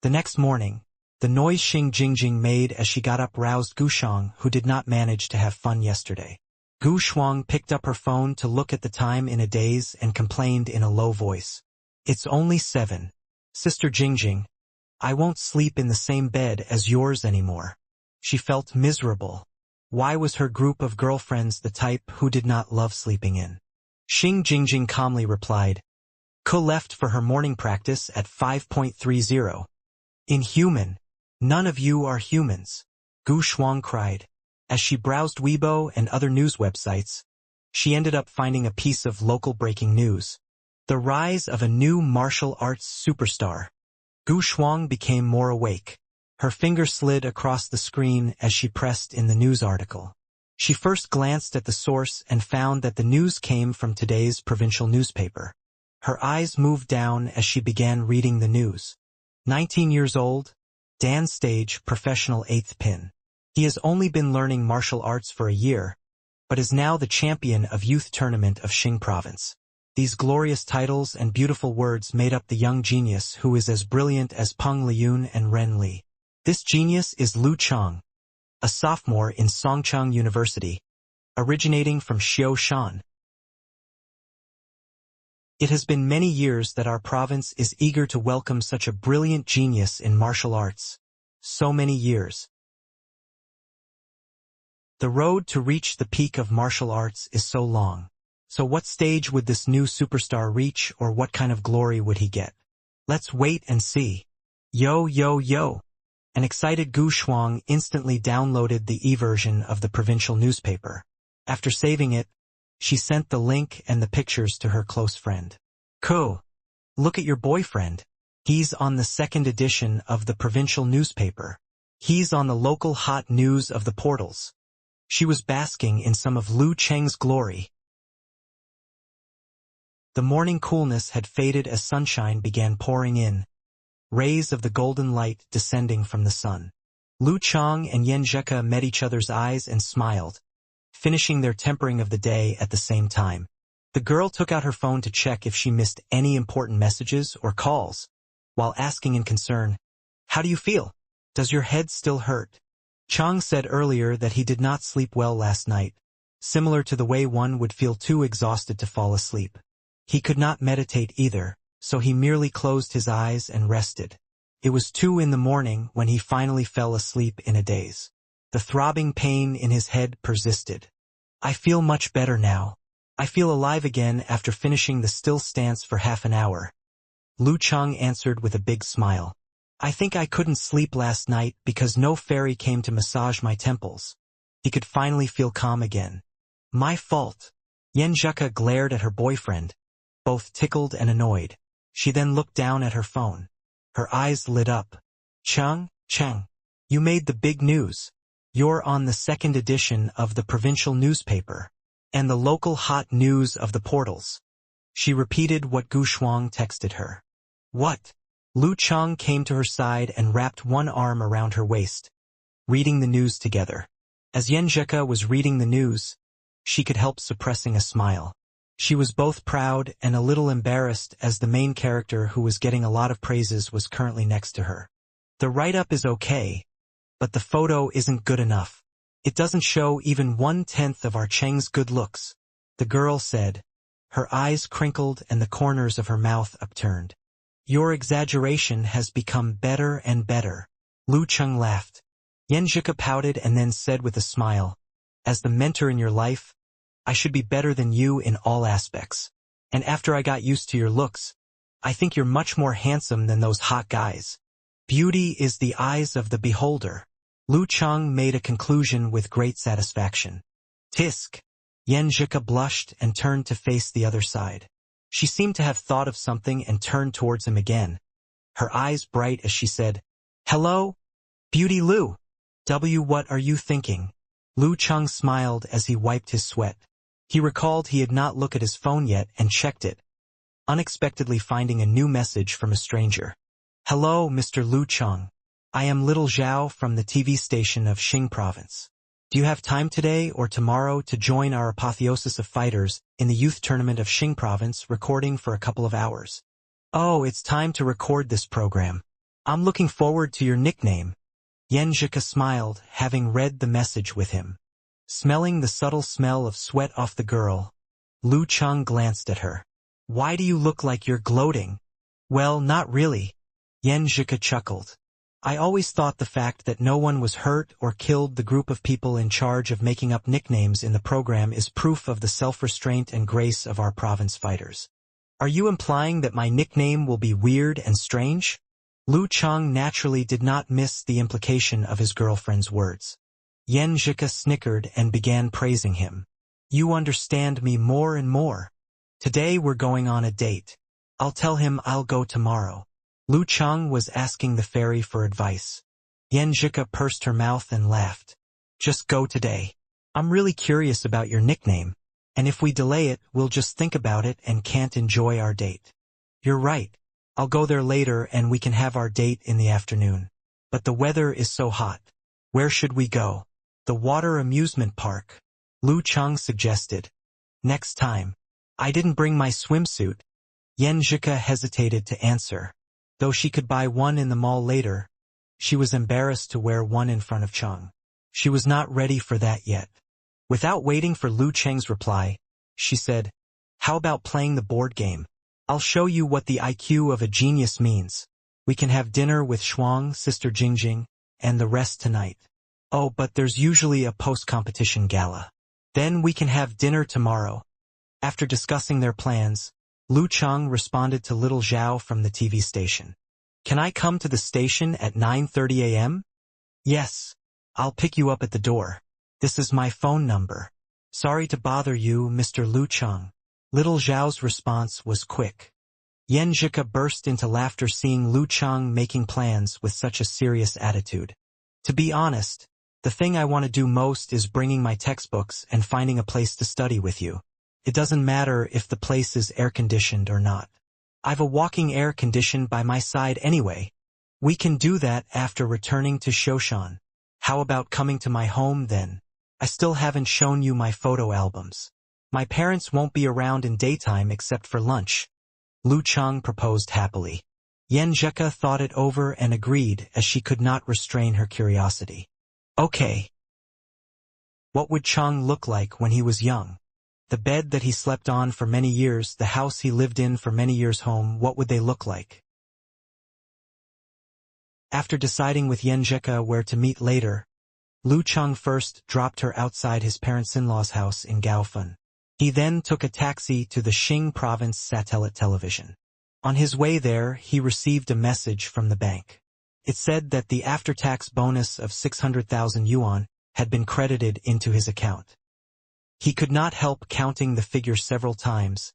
The next morning, the noise Xing Jingjing made as she got up roused Gu Shuang, who did not manage to have fun yesterday. Gu Shuang picked up her phone to look at the time in a daze and complained in a low voice. "It's only 7. Sister Jingjing, I won't sleep in the same bed as yours anymore." She felt miserable. Why was her group of girlfriends the type who did not love sleeping in? Xing Jingjing calmly replied, "Ko left for her morning practice at 5.30. Inhuman. None of you are humans," Gu Shuang cried. As she browsed Weibo and other news websites, she ended up finding a piece of local breaking news. The rise of a new martial arts superstar. Gu Shuang became more awake. Her finger slid across the screen as she pressed in the news article. She first glanced at the source and found that the news came from today's provincial newspaper. Her eyes moved down as she began reading the news. 19 years old, Dan Stage, professional 8th pin. He has only been learning martial arts for a year, but is now the champion of youth tournament of Xing province. These glorious titles and beautiful words made up the young genius who is as brilliant as Peng Liyun and Ren Li. This genius is Lu Chang, a sophomore in Songcheng University, originating from Xiaoshan. It has been many years that our province is eager to welcome such a brilliant genius in martial arts. So many years. The road to reach the peak of martial arts is so long. So what stage would this new superstar reach, or what kind of glory would he get? Let's wait and see. Yo yo yo. An excited Gu Shuang instantly downloaded the e-version of the provincial newspaper. After saving it, she sent the link and the pictures to her close friend. "Ko, look at your boyfriend. He's on the second edition of the provincial newspaper. He's on the local hot news of the portals." She was basking in some of Lu Cheng's glory. The morning coolness had faded as sunshine began pouring in, rays of the golden light descending from the sun. Lu Chang and Yan Zheka met each other's eyes and smiled, finishing their tempering of the day at the same time. The girl took out her phone to check if she missed any important messages or calls, while asking in concern, "How do you feel? Does your head still hurt?" Chang said earlier that he did not sleep well last night, similar to the way one would feel too exhausted to fall asleep. He could not meditate either, so he merely closed his eyes and rested. It was 2 in the morning when he finally fell asleep in a daze. The throbbing pain in his head persisted. "I feel much better now. I feel alive again after finishing the still stance for half an hour." Lu Chang answered with a big smile. "I think I couldn't sleep last night because no fairy came to massage my temples." He could finally feel calm again. "My fault." Yan Zheka glared at her boyfriend, both tickled and annoyed. She then looked down at her phone. Her eyes lit up. Chang, you made the big news. You're on the second edition of the provincial newspaper, and the local hot news of the portals." She repeated what Gu Shuang texted her. "What?" Lu Chang came to her side and wrapped one arm around her waist, reading the news together. As Yan Zheka was reading the news, she could help suppressing a smile. She was both proud and a little embarrassed as the main character who was getting a lot of praises was currently next to her. The write-up is okay, but the photo isn't good enough. It doesn't show even 1/10 of our Cheng's good looks, the girl said. Her eyes crinkled and the corners of her mouth upturned. "Your exaggeration has become better and better." Lu Cheng laughed. Yan Zheka pouted and then said with a smile, "As the mentor in your life, I should be better than you in all aspects. And after I got used to your looks, I think you're much more handsome than those hot guys. Beauty is the eyes of the beholder." Lu Cheng made a conclusion with great satisfaction. "Tisk." Yan Zheka blushed and turned to face the other side. She seemed to have thought of something and turned towards him again, her eyes bright as she said, "Hello, Beauty Lu. What are you thinking?" Lu Cheng smiled as he wiped his sweat. He recalled he had not looked at his phone yet and checked it, unexpectedly finding a new message from a stranger. "Hello, Mr. Lu Cheng. I am Little Zhao from the TV station of Xing Province. Do you have time today or tomorrow to join our apotheosis of fighters in the youth tournament of Xing Province recording for a couple of hours?" "Oh, it's time to record this program. I'm looking forward to your nickname. Yenjika smiled, having read the message with him. Smelling the subtle smell of sweat off the girl, Lu Cheng glanced at her. Why do you look like you're gloating? Well, not really. Yenjika chuckled. I always thought the fact that no one was hurt or killed the group of people in charge of making up nicknames in the program is proof of the self-restraint and grace of our province fighters. Are you implying that my nickname will be weird and strange? Lu Cheng naturally did not miss the implication of his girlfriend's words. Yenjika snickered and began praising him. You understand me more and more. Today we're going on a date. I'll tell him I'll go tomorrow. Lu Cheng was asking the fairy for advice. Yenjika pursed her mouth and laughed. Just go today. I'm really curious about your nickname, and if we delay it, we'll just think about it and can't enjoy our date. You're right. I'll go there later and we can have our date in the afternoon. But the weather is so hot. Where should we go? The water amusement park. Lu Cheng suggested. Next time. I didn't bring my swimsuit. Yenjika hesitated to answer. Though she could buy one in the mall later, she was embarrassed to wear one in front of Cheng. She was not ready for that yet. Without waiting for Lu Cheng's reply, she said, How about playing the board game? I'll show you what the IQ of a genius means. We can have dinner with Shuang, Sister Jingjing, and the rest tonight. Oh, but there's usually a post-competition gala. Then we can have dinner tomorrow. After discussing their plans, Lu Cheng responded to little Zhao from the TV station. Can I come to the station at 9:30 a.m.? Yes. I'll pick you up at the door. This is my phone number. Sorry to bother you, Mr. Lu Cheng. Little Zhao's response was quick. Yenjika burst into laughter seeing Lu Cheng making plans with such a serious attitude. To be honest, the thing I want to do most is bringing my textbooks and finding a place to study with you. It doesn't matter if the place is air-conditioned or not. I've a walking air condition by my side anyway. We can do that after returning to Shoshan. How about coming to my home then? I still haven't shown you my photo albums. My parents won't be around in daytime except for lunch. Lu Cheng proposed happily. Yenjika thought it over and agreed as she could not restrain her curiosity. Okay. What would Cheng look like when he was young? The bed that he slept on for many years, the house he lived in for many years home, what would they look like? After deciding with Yenjika where to meet later, Lu Cheng first dropped her outside his parents-in-law's house in Gaofen. He then took a taxi to the Xing province satellite television. On his way there, he received a message from the bank. It said that the after-tax bonus of 600,000 yuan had been credited into his account. He could not help counting the figure several times,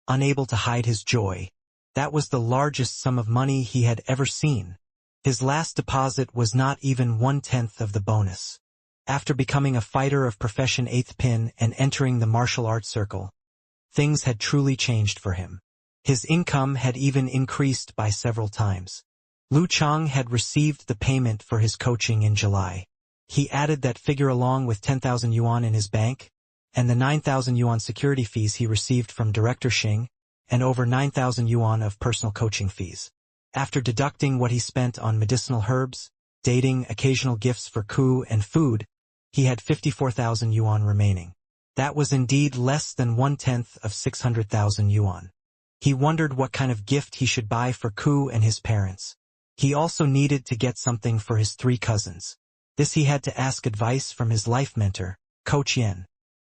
unable to hide his joy. That was the largest sum of money he had ever seen. His last deposit was not even 1/10 of the bonus. After becoming a fighter of profession 8th pin and entering the martial arts circle, things had truly changed for him. His income had even increased by several times. Lu Cheng had received the payment for his coaching in July. He added that figure along with 10,000 yuan in his bank, and the 9,000 yuan security fees he received from Director Xing, and over 9,000 yuan of personal coaching fees. After deducting what he spent on medicinal herbs, dating, occasional gifts for coup, and food, he had 54,000 yuan remaining. That was indeed less than 1/10 of 600,000 yuan. He wondered what kind of gift he should buy for Ku and his parents. He also needed to get something for his 3 cousins. This he had to ask advice from his life mentor, Coach Yen.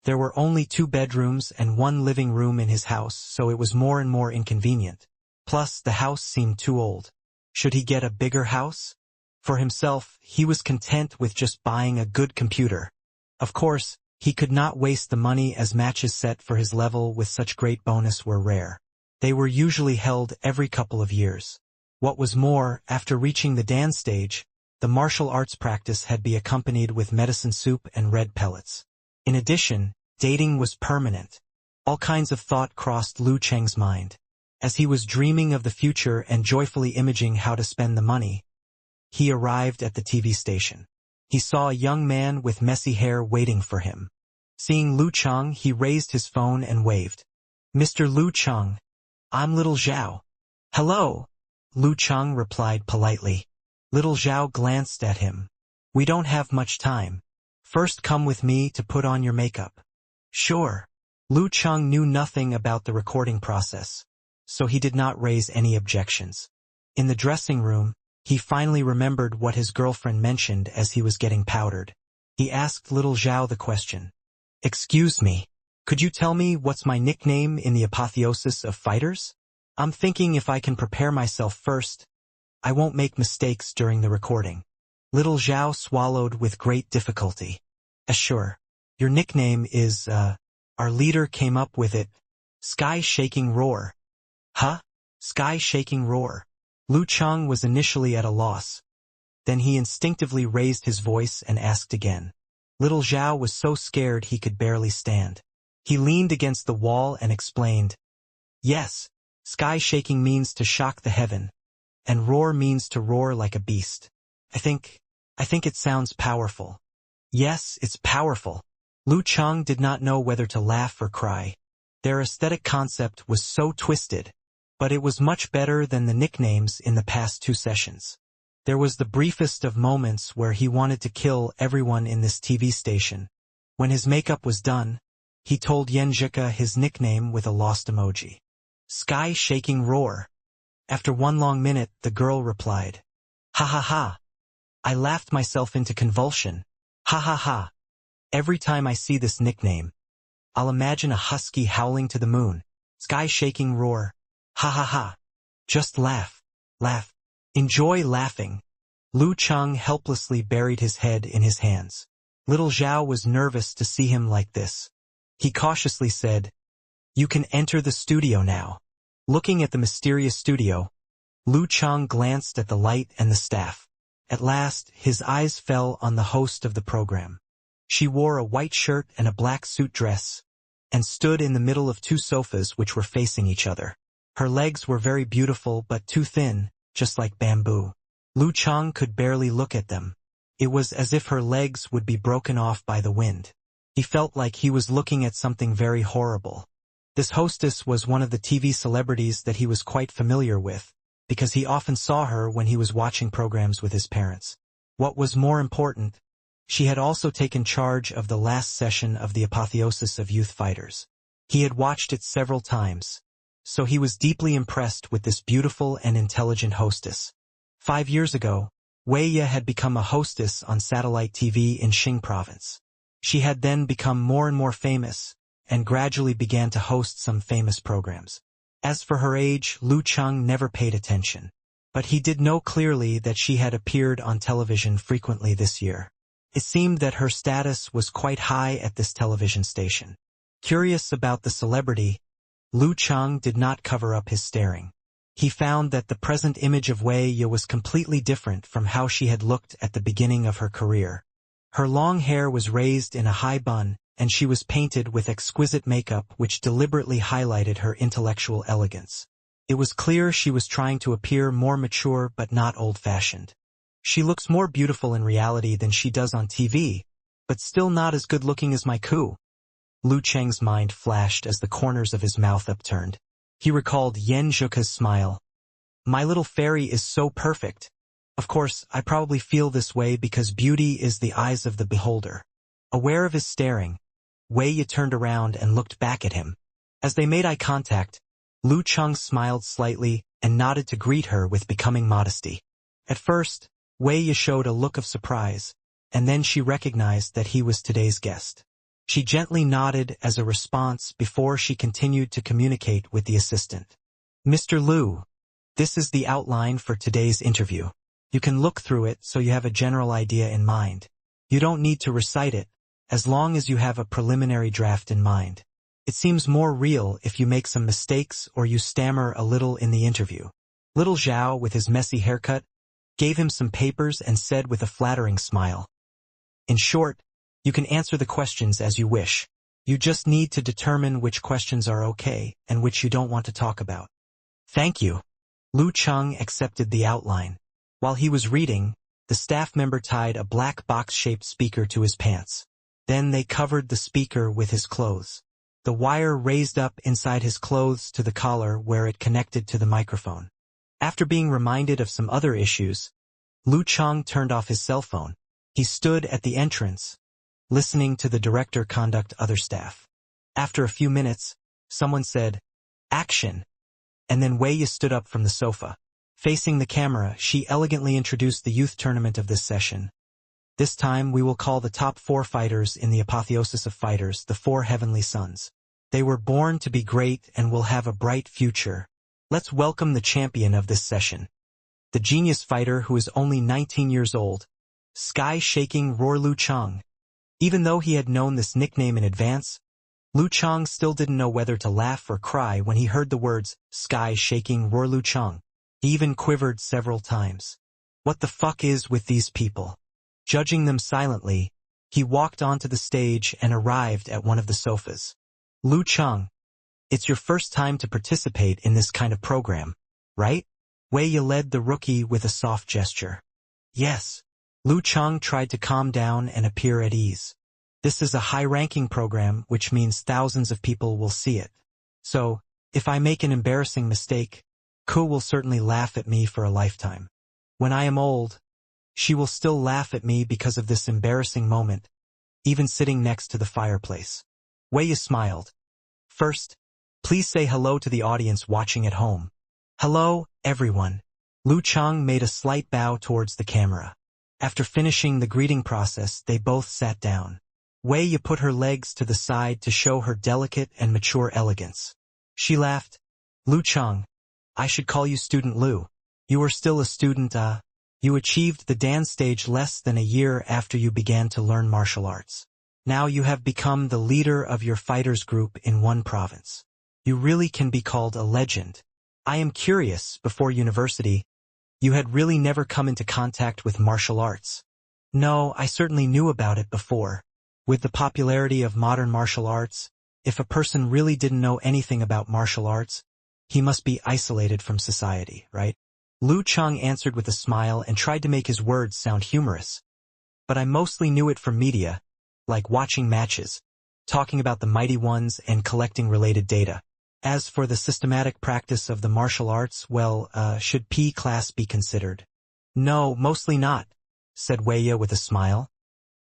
There were only 2 bedrooms and 1 living room in his house, so it was more and more inconvenient. Plus, the house seemed too old. Should he get a bigger house? For himself, he was content with just buying a good computer. Of course, he could not waste the money as matches set for his level with such great bonus were rare. They were usually held every couple of years. What was more, after reaching the Dan stage, the martial arts practice had been accompanied with medicine soup and red pellets. In addition, dating was permanent. All kinds of thought crossed Lu Cheng's mind. As he was dreaming of the future and joyfully imaging how to spend the money, he arrived at the TV station. He saw a young man with messy hair waiting for him. Seeing Lu Cheng, he raised his phone and waved. Mr. Lu Cheng, I'm little Zhao. Hello. Lu Chang replied politely. Little Zhao glanced at him. We don't have much time. First come with me to put on your makeup. Sure. Lu Chang knew nothing about the recording process, so he did not raise any objections. In the dressing room, he finally remembered what his girlfriend mentioned as he was getting powdered. He asked little Zhao the question. Excuse me, could you tell me what's my nickname in the apotheosis of fighters? I'm thinking if I can prepare myself first, I won't make mistakes during the recording. Little Zhao swallowed with great difficulty. Sure. Your nickname is, our leader came up with it. Sky-shaking roar. Huh? Sky-shaking roar. Lu Chang was initially at a loss. Then he instinctively raised his voice and asked again. Little Zhao was so scared he could barely stand. He leaned against the wall and explained. Yes, sky-shaking means to shock the heaven, and roar means to roar like a beast. I think it sounds powerful. Yes, it's powerful. Lu Chang did not know whether to laugh or cry. Their aesthetic concept was so twisted, but it was much better than the nicknames in the past 2 sessions. There was the briefest of moments where he wanted to kill everyone in this TV station. When his makeup was done, he told Yenjika his nickname with a lost emoji. Sky-shaking roar. After 1 long minute, the girl replied. Ha ha ha. I laughed myself into convulsion. Ha ha ha. Every time I see this nickname, I'll imagine a husky howling to the moon. Sky-shaking roar. Ha ha ha. Just laugh. Laugh. Enjoy laughing. Lu Chang helplessly buried his head in his hands. Little Zhao was nervous to see him like this. He cautiously said, You can enter the studio now. Looking at the mysterious studio, Lu Chang glanced at the light and the staff. At last, his eyes fell on the host of the program. She wore a white shirt and a black suit dress, and stood in the middle of 2 sofas which were facing each other. Her legs were very beautiful but too thin, just like bamboo. Lu Chang could barely look at them. It was as if her legs would be broken off by the wind. He felt like he was looking at something very horrible. This hostess was one of the TV celebrities that he was quite familiar with, because he often saw her when he was watching programs with his parents. What was more important, she had also taken charge of the last session of the Apotheosis of Youth Fighters. He had watched it several times, so he was deeply impressed with this beautiful and intelligent hostess. 5 years ago, Wei Ye had become a hostess on satellite TV in Xing province. She had then become more and more famous, and gradually began to host some famous programs. As for her age, Lu Chang never paid attention, but he did know clearly that she had appeared on television frequently this year. It seemed that her status was quite high at this television station. Curious about the celebrity, Lu Chang did not cover up his staring. He found that the present image of Wei Ye was completely different from how she had looked at the beginning of her career. Her long hair was raised in a high bun, and she was painted with exquisite makeup which deliberately highlighted her intellectual elegance. It was clear she was trying to appear more mature but not old-fashioned. She looks more beautiful in reality than she does on TV, but still not as good-looking as my coup. Lu Chang's mind flashed as the corners of his mouth upturned. He recalled Yen Zhuka's smile. My little fairy is so perfect. Of course, I probably feel this way because beauty is the eyes of the beholder. Aware of his staring, Wei Ye turned around and looked back at him. As they made eye contact, Lu Chang smiled slightly and nodded to greet her with becoming modesty. At first, Wei Ye showed a look of surprise, and then she recognized that he was today's guest. She gently nodded as a response before she continued to communicate with the assistant. Mr. Lu, this is the outline for today's interview. You can look through it so you have a general idea in mind. You don't need to recite it, as long as you have a preliminary draft in mind. It seems more real if you make some mistakes or you stammer a little in the interview. Little Zhao, with his messy haircut, gave him some papers and said with a flattering smile. In short, you can answer the questions as you wish. You just need to determine which questions are okay and which you don't want to talk about. Thank you. Lu Chang accepted the outline. While he was reading, the staff member tied a black box-shaped speaker to his pants. Then they covered the speaker with his clothes. The wire raised up inside his clothes to the collar where it connected to the microphone. After being reminded of some other issues, Lu Chang turned off his cell phone. He stood at the entrance, listening to the director conduct other staff. After a few minutes, someone said, "Action!" And then Wei Yi stood up from the sofa. Facing the camera, she elegantly introduced the youth tournament of this session. This time we will call the top 4 fighters in the apotheosis of fighters the 4 heavenly sons. They were born to be great and will have a bright future. Let's welcome the champion of this session. The genius fighter who is only 19 years old, sky-shaking roar Lu Chang. Even though he had known this nickname in advance, Lu Chang still didn't know whether to laugh or cry when he heard the words, sky-shaking roar Lu Chang. He even quivered several times. What the fuck is with these people? Judging them silently, he walked onto the stage and arrived at one of the sofas. Lu Chang, it's your first time to participate in this kind of program, right? Wei Yi led the rookie with a soft gesture. Yes. Lu Chang tried to calm down and appear at ease. This is a high-ranking program, which means thousands of people will see it. So, if I make an embarrassing mistake, Ku will certainly laugh at me for a lifetime. When I am old, she will still laugh at me because of this embarrassing moment, even sitting next to the fireplace. Wei Yi smiled. First, please say hello to the audience watching at home. Hello, everyone. Lu Chang made a slight bow towards the camera. After finishing the greeting process, they both sat down. Wei Yi put her legs to the side to show her delicate and mature elegance. She laughed. Lu Chang, I should call you Student Lu. You are still a student, You achieved the dance stage less than a year after you began to learn martial arts. Now you have become the leader of your fighters group in one province. You really can be called a legend. I am curious, before university, you had really never come into contact with martial arts. No, I certainly knew about it before. With the popularity of modern martial arts, if a person really didn't know anything about martial arts, he must be isolated from society, right? Lu Chang answered with a smile and tried to make his words sound humorous. But I mostly knew it from media, like watching matches, talking about the mighty ones and collecting related data. As for the systematic practice of the martial arts, well, should P class be considered? No, mostly not, said Wei Yi with a smile.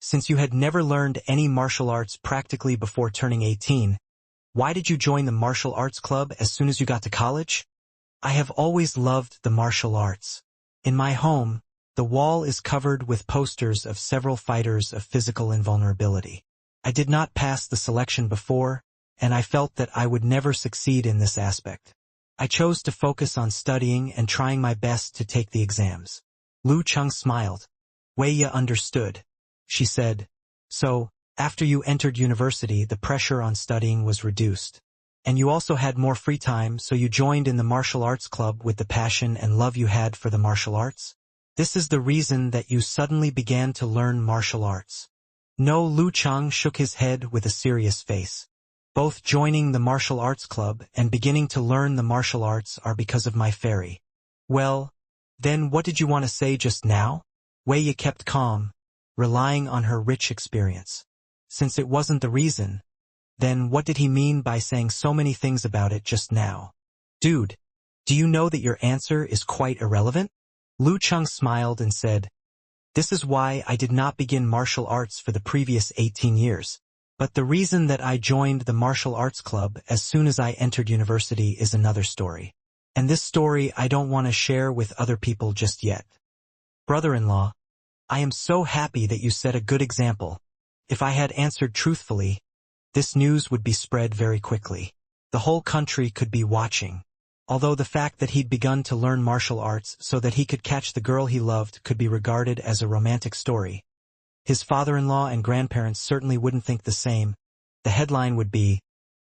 Since you had never learned any martial arts practically before turning 18, why did you join the martial arts club as soon as you got to college? I have always loved the martial arts. In my home, the wall is covered with posters of several fighters of physical invulnerability. I did not pass the selection before, and I felt that I would never succeed in this aspect. I chose to focus on studying and trying my best to take the exams. Lu Chang smiled. Wei Yi understood. She said, so, after you entered university, the pressure on studying was reduced. And you also had more free time, so you joined in the martial arts club with the passion and love you had for the martial arts? This is the reason that you suddenly began to learn martial arts. No, Lu Chang shook his head with a serious face. Both joining the martial arts club and beginning to learn the martial arts are because of my fairy. Well, then what did you want to say just now? Wei Yi kept calm, relying on her rich experience. Since it wasn't the reason, then what did he mean by saying so many things about it just now? Dude, do you know that your answer is quite irrelevant? Lu Chang smiled and said, this is why I did not begin martial arts for the previous 18 years. But the reason that I joined the martial arts club as soon as I entered university is another story. And this story I don't want to share with other people just yet. Brother-in-law, I am so happy that you set a good example. If I had answered truthfully, this news would be spread very quickly. The whole country could be watching. Although the fact that he'd begun to learn martial arts so that he could catch the girl he loved could be regarded as a romantic story. His father-in-law and grandparents certainly wouldn't think the same. The headline would be,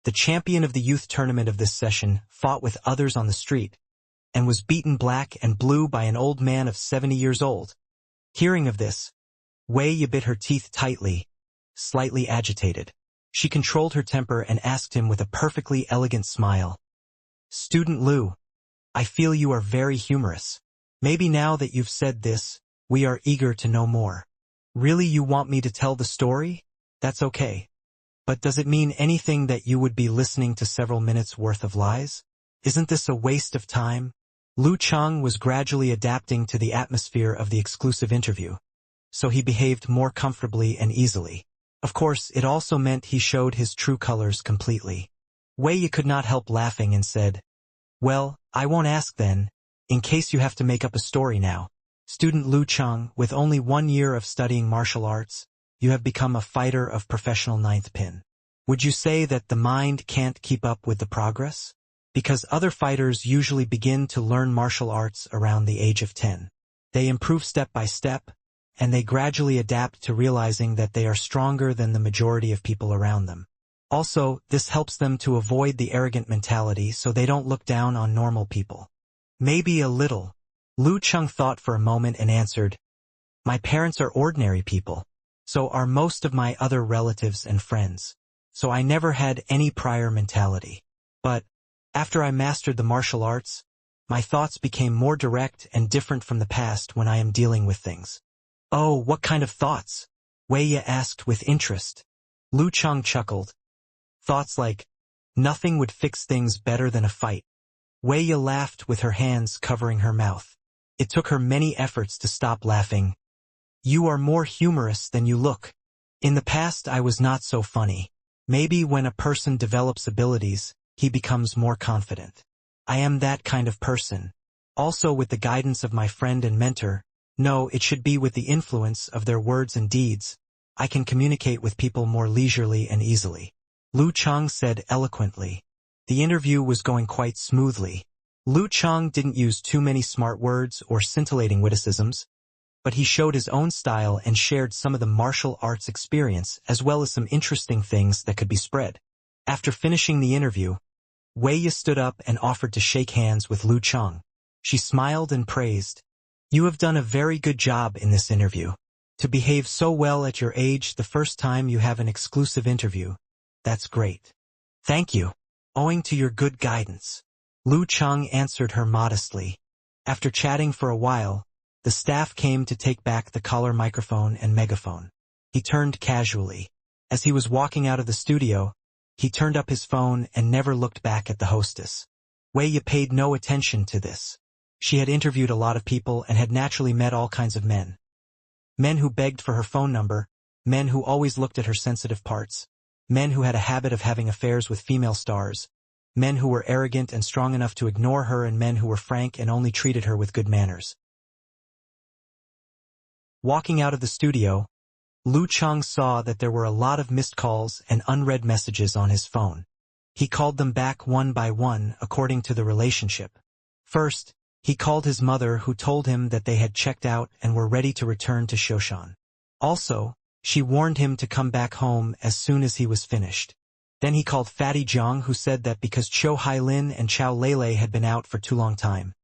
the champion of the youth tournament of this session fought with others on the street, and was beaten black and blue by an old man of 70 years old. Hearing of this, Wei Yi bit her teeth tightly, slightly agitated. She controlled her temper and asked him with a perfectly elegant smile. Student Lu, I feel you are very humorous. Maybe now that you've said this, we are eager to know more. Really, you want me to tell the story? That's okay. But does it mean anything that you would be listening to several minutes worth of lies? Isn't this a waste of time? Lu Chang was gradually adapting to the atmosphere of the exclusive interview, so he behaved more comfortably and easily. Of course, it also meant he showed his true colors completely. Wei Yi could not help laughing and said, "Well, I won't ask then, in case you have to make up a story now. Student Lu Chang, with only 1 year of studying martial arts, you have become a fighter of professional ninth pin. Would you say that the mind can't keep up with the progress? Because other fighters usually begin to learn martial arts around the age of 10. They improve step by step, and they gradually adapt to realizing that they are stronger than the majority of people around them. Also, this helps them to avoid the arrogant mentality so they don't look down on normal people." "Maybe a little." Lu Chang thought for a moment and answered, "My parents are ordinary people. So are most of my other relatives and friends. So I never had any prior mentality. But after I mastered the martial arts, my thoughts became more direct and different from the past when I am dealing with things." "Oh, what kind of thoughts?" Wei Yi asked with interest. Lu Chang chuckled. "Thoughts like, nothing would fix things better than a fight." Wei Yi laughed with her hands covering her mouth. It took her many efforts to stop laughing. "You are more humorous than you look. In the past I was not so funny. Maybe when a person develops abilities, he becomes more confident. I am that kind of person. Also with the guidance of my friend and mentor, no, it should be with the influence of their words and deeds, I can communicate with people more leisurely and easily." Lu Chang said eloquently. The interview was going quite smoothly. Lu Chang didn't use too many smart words or scintillating witticisms, but he showed his own style and shared some of the martial arts experience as well as some interesting things that could be spread. After finishing the interview, Wei Yi stood up and offered to shake hands with Lu Chang. She smiled and praised, "You have done a very good job in this interview. To behave so well at your age the first time you have an exclusive interview, that's great." "Thank you. Owing to your good guidance." Lu Chang answered her modestly. After chatting for a while, the staff came to take back the collar microphone and megaphone. He turned casually. As he was walking out of the studio, he turned up his phone and never looked back at the hostess. Wei Yi paid no attention to this. She had interviewed a lot of people and had naturally met all kinds of men. Men who begged for her phone number, men who always looked at her sensitive parts, men who had a habit of having affairs with female stars, men who were arrogant and strong enough to ignore her, and men who were frank and only treated her with good manners. Walking out of the studio, Lu Chang saw that there were a lot of missed calls and unread messages on his phone. He called them back one by one according to the relationship. First, he called his mother, who told him that they had checked out and were ready to return to Shoshan. Also, she warned him to come back home as soon as he was finished. Then he called Fatty Jiang, who said that because Cho Hailin and Chao Lele had been out for too long time,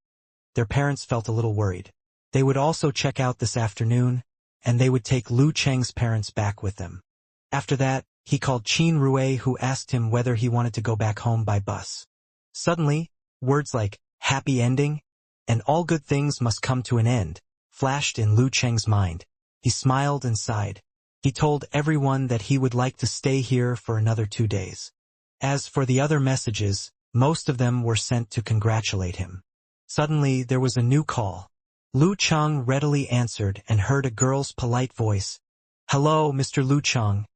their parents felt a little worried. They would also check out this afternoon, and they would take Lu Cheng's parents back with them. After that, he called Qin Rui, who asked him whether he wanted to go back home by bus. Suddenly, words like happy ending and all good things must come to an end flashed in Lu Cheng's mind. He smiled and sighed. He told everyone that he would like to stay here for another 2 days. As for the other messages, most of them were sent to congratulate him. Suddenly, there was a new call. Lu Chang readily answered and heard a girl's polite voice. "Hello, Mr. Lu Chang.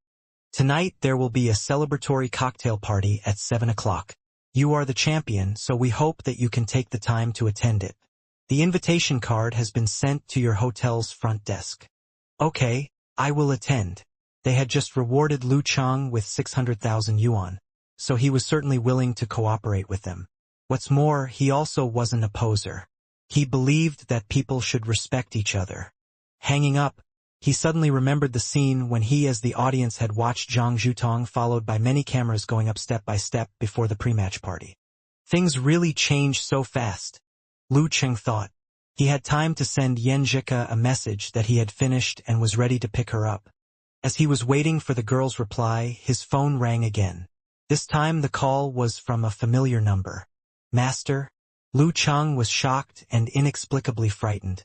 Tonight there will be a celebratory cocktail party at 7 o'clock. You are the champion, so we hope that you can take the time to attend it. The invitation card has been sent to your hotel's front desk." "Okay, I will attend." They had just rewarded Lu Chang with 600,000 yuan, so he was certainly willing to cooperate with them. What's more, he also wasn't a poser. He believed that people should respect each other. Hanging up, he suddenly remembered the scene when he as the audience had watched Zhang Zhutong followed by many cameras going up step by step before the pre-match party. Things really changed so fast. Lu Cheng thought. He had time to send Yan Zhika a message that he had finished and was ready to pick her up. As he was waiting for the girl's reply, his phone rang again. This time the call was from a familiar number. "Master?" Lu Chang was shocked and inexplicably frightened.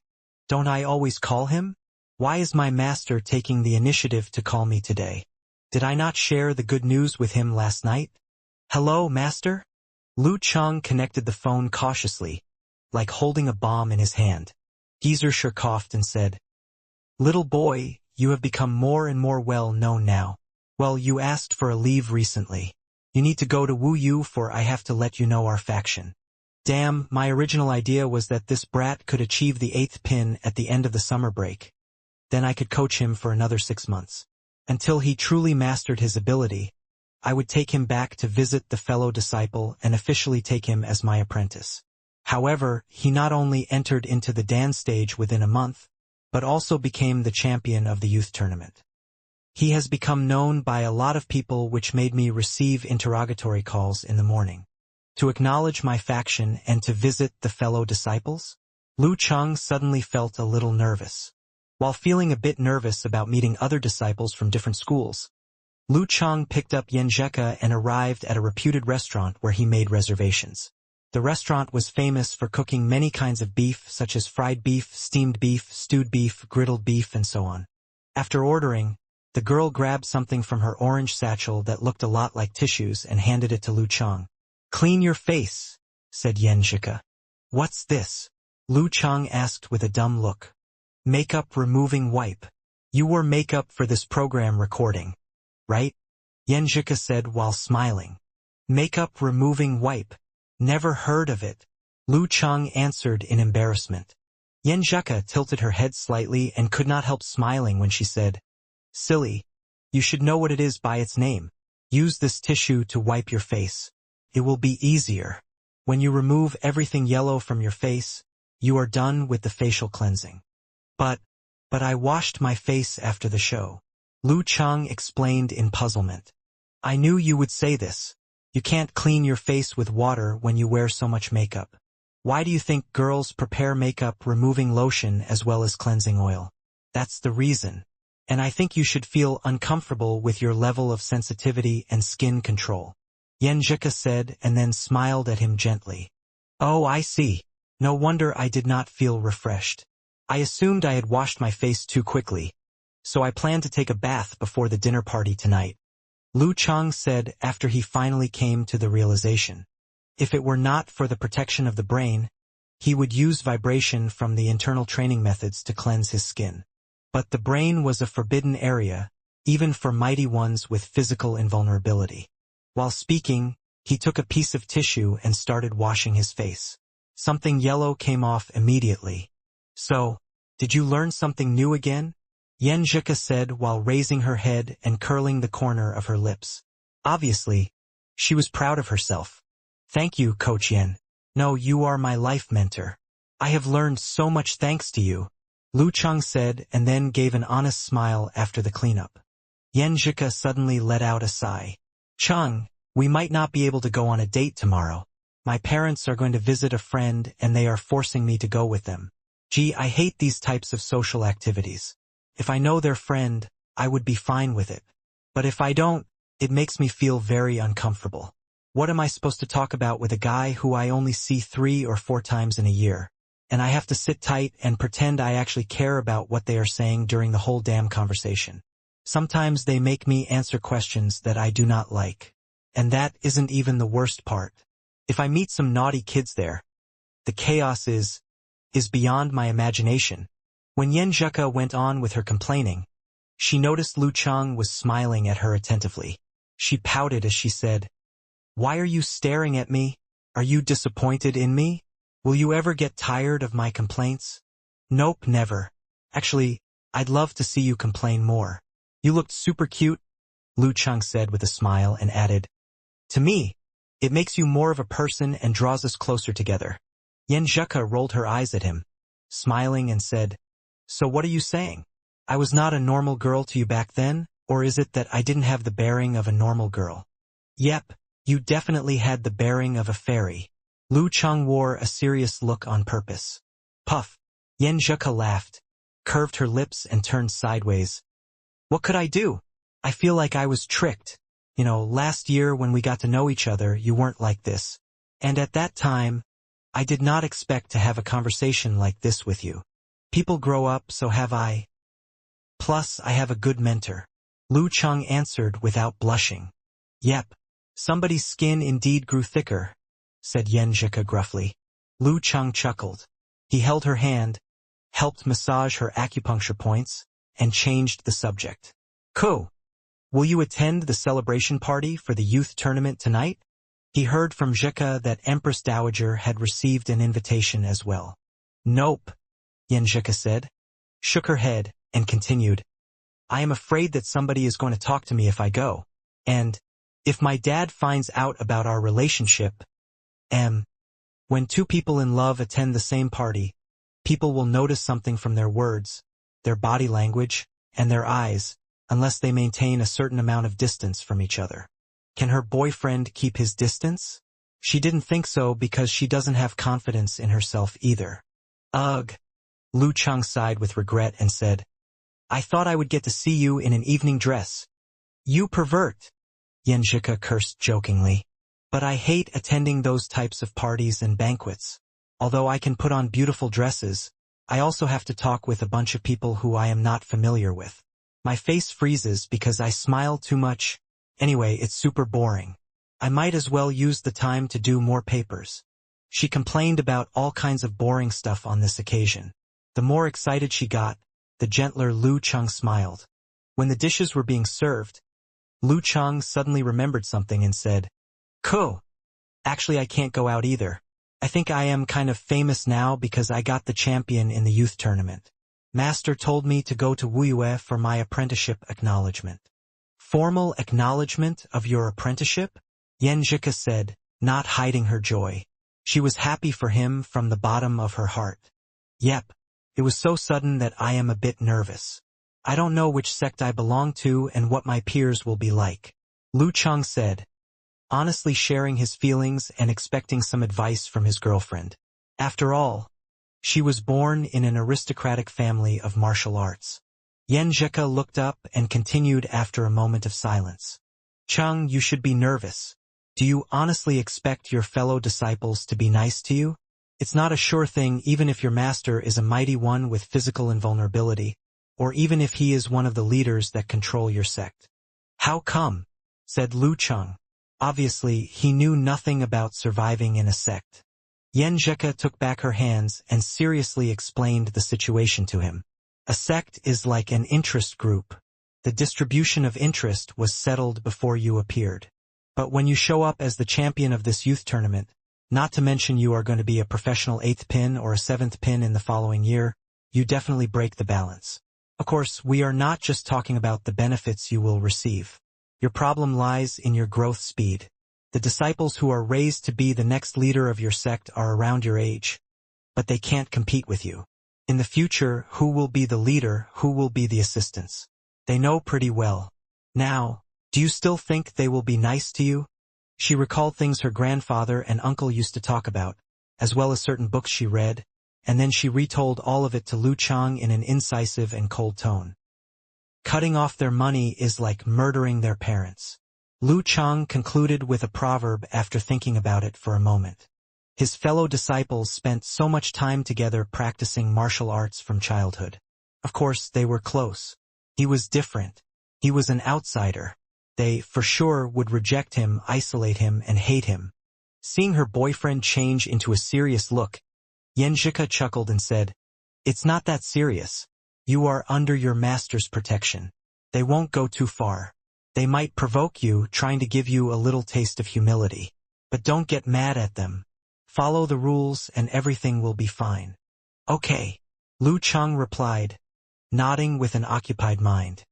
"Don't I always call him? Why is my master taking the initiative to call me today? Did I not share the good news with him last night? Hello, master?" Lu Chang connected the phone cautiously. like holding a bomb in his hand. Geezer coughed and said, "Little boy, you have become more and more well known now. Well, you asked for a leave recently. You need to go to Wu Yu for I have to let you know our faction. Damn, my original idea was that this brat could achieve the 8th pin at the end of the summer break. Then I could coach him for another 6 months. Until he truly mastered his ability, I would take him back to visit the fellow disciple and officially take him as my apprentice." However, he not only entered into the Dan stage within a month, but also became the champion of the youth tournament. He has become known by a lot of people, which made me receive interrogatory calls in the morning. To acknowledge my faction and to visit the fellow disciples? Lu Cheng suddenly felt a little nervous. While feeling a bit nervous about meeting other disciples from different schools, Lu Cheng picked up Yenjeka and arrived at a reputed restaurant where he made reservations. The restaurant was famous for cooking many kinds of beef, such as fried beef, steamed beef, stewed beef, griddled beef, and so on. After ordering, the girl grabbed something from her orange satchel that looked a lot like tissues and handed it to Lu Cheng. "Clean your face," said Yenjeka. "What's this?" Lu Cheng asked with a dumb look. "Makeup removing wipe. You wore makeup for this program recording, right?" Yenjeka said while smiling. "Makeup removing wipe. Never heard of it." Lu Cheng answered in embarrassment. Yenjeka tilted her head slightly and could not help smiling when she said, "Silly. You should know what it is by its name. Use this tissue to wipe your face. It will be easier. When you remove everything yellow from your face, you are done with the facial cleansing." But I washed my face after the show," Lu Cheng explained in puzzlement. "I knew you would say this. You can't clean your face with water when you wear so much makeup. Why do you think girls prepare makeup removing lotion as well as cleansing oil? That's the reason. And I think you should feel uncomfortable with your level of sensitivity and skin control," Yenjeka said and then smiled at him gently. "Oh, I see. No wonder I did not feel refreshed. I assumed I had washed my face too quickly, so I planned to take a bath before the dinner party tonight," Lu Cheng said after he finally came to the realization. If it were not for the protection of the brain, he would use vibration from the internal training methods to cleanse his skin. But the brain was a forbidden area, even for mighty ones with physical invulnerability. While speaking, he took a piece of tissue and started washing his face. Something yellow came off immediately. "So, did you learn something new again?" Yenjeka said while raising her head and curling the corner of her lips. Obviously, she was proud of herself. "Thank you, Coach Yen. No, you are my life mentor. I have learned so much thanks to you," Lu Cheng said and then gave an honest smile after the cleanup. Yenjeka suddenly let out a sigh. "Cheng, we might not be able to go on a date tomorrow. My parents are going to visit a friend and they are forcing me to go with them. Gee, I hate these types of social activities. If I know their friend, I would be fine with it. But if I don't, it makes me feel very uncomfortable. What am I supposed to talk about with a guy who I only see 3 or 4 times in a year? And I have to sit tight and pretend I actually care about what they are saying during the whole damn conversation. Sometimes they make me answer questions that I do not like. And that isn't even the worst part. If I meet some naughty kids there, the chaos is beyond my imagination." When Yenjeka went on with her complaining, she noticed Lu Cheng was smiling at her attentively. She pouted as she said, "Why are you staring at me? Are you disappointed in me? Will you ever get tired of my complaints?" "Nope, never. Actually, I'd love to see you complain more. You looked super cute," Lu Cheng said with a smile and added, "To me, it makes you more of a person and draws us closer together." Yenjeka rolled her eyes at him, smiling and said, "So what are you saying? I was not a normal girl to you back then, or is it that I didn't have the bearing of a normal girl?" "Yep, you definitely had the bearing of a fairy." Lu Cheng wore a serious look on purpose. "Puff." Yenjeka laughed, curved her lips and turned sideways. "What could I do? I feel like I was tricked. You know, last year when we got to know each other, you weren't like this. And at that time, I did not expect to have a conversation like this with you. People grow up, so have I. Plus, I have a good mentor." Lu Cheng answered without blushing. "Yep, somebody's skin indeed grew thicker," said Yenjeka gruffly. Lu Chang chuckled. He held her hand, helped massage her acupuncture points, and changed the subject. Ko, will you attend the celebration party for the youth tournament tonight? He heard from Zheka that Empress Dowager had received an invitation as well. Nope, Yen Zheka said, shook her head, and continued. I am afraid that somebody is going to talk to me if I go. And, if my dad finds out about our relationship, when two people in love attend the same party, people will notice something from their words, their body language, and their eyes, unless they maintain a certain amount of distance from each other. Can her boyfriend keep his distance? She didn't think so because she doesn't have confidence in herself either. Ugh. Lu Chang sighed with regret and said, I thought I would get to see you in an evening dress. You pervert, Yen Zheka cursed jokingly. But I hate attending those types of parties and banquets. Although I can put on beautiful dresses, I also have to talk with a bunch of people who I am not familiar with. My face freezes because I smile too much. Anyway, it's super boring. I might as well use the time to do more papers. She complained about all kinds of boring stuff on this occasion. The more excited she got, the gentler Lu Chang smiled. When the dishes were being served, Lu Chang suddenly remembered something and said, Ko, actually I can't go out either. I think I am kind of famous now because I got the champion in the youth tournament. Master told me to go to Wuyue for my apprenticeship acknowledgement. Formal acknowledgement of your apprenticeship? Yen Zheka said, not hiding her joy. She was happy for him from the bottom of her heart. Yep, it was so sudden that I am a bit nervous. I don't know which sect I belong to and what my peers will be like. Lu Chang said, honestly sharing his feelings and expecting some advice from his girlfriend. After all, she was born in an aristocratic family of martial arts. Yen Zheka looked up and continued after a moment of silence. Chang, you should be nervous. Do you honestly expect your fellow disciples to be nice to you? It's not a sure thing even if your master is a mighty one with physical invulnerability, or even if he is one of the leaders that control your sect. How come? Said Lu Chang. Obviously, he knew nothing about surviving in a sect. Yen Zheka took back her hands and seriously explained the situation to him. A sect is like an interest group. The distribution of interest was settled before you appeared. But when you show up as the champion of this youth tournament, not to mention you are going to be a professional 8th pin or a 7th pin in the following year, you definitely break the balance. Of course, we are not just talking about the benefits you will receive. Your problem lies in your growth speed. The disciples who are raised to be the next leader of your sect are around your age, but they can't compete with you. In the future, who will be the leader, who will be the assistants? They know pretty well. Now, do you still think they will be nice to you? She recalled things her grandfather and uncle used to talk about, as well as certain books she read, and then she retold all of it to Lu Chang in an incisive and cold tone. Cutting off their money is like murdering their parents. Lu Chang concluded with a proverb after thinking about it for a moment. His fellow disciples spent so much time together practicing martial arts from childhood. Of course, they were close. He was different. He was an outsider. They, for sure, would reject him, isolate him, and hate him. Seeing her boyfriend change into a serious look, Yen Zheka chuckled and said, It's not that serious. You are under your master's protection. They won't go too far. They might provoke you, trying to give you a little taste of humility. But don't get mad at them. Follow the rules and everything will be fine. Okay, Lu Chang replied, nodding with an occupied mind.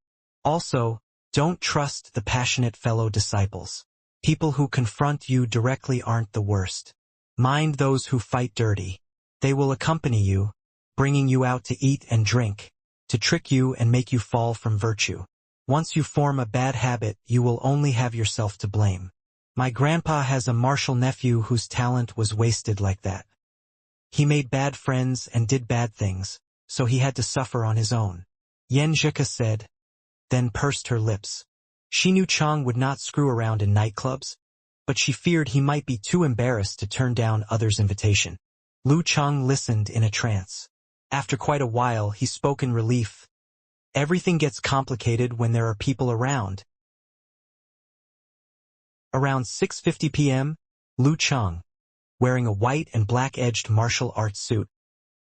Also, don't trust the passionate fellow disciples. People who confront you directly aren't the worst. Mind those who fight dirty. They will accompany you, bringing you out to eat and drink, to trick you and make you fall from virtue. Once you form a bad habit, you will only have yourself to blame. My grandpa has a martial nephew whose talent was wasted like that. He made bad friends and did bad things, so he had to suffer on his own. Yen Zheka said, then pursed her lips. She knew Chang would not screw around in nightclubs, but she feared he might be too embarrassed to turn down others' invitation. Lu Chang listened in a trance. After quite a while, he spoke in relief. Everything gets complicated when there are people around. Around 6:50 p.m., Lu Chang, wearing a white and black-edged martial arts suit,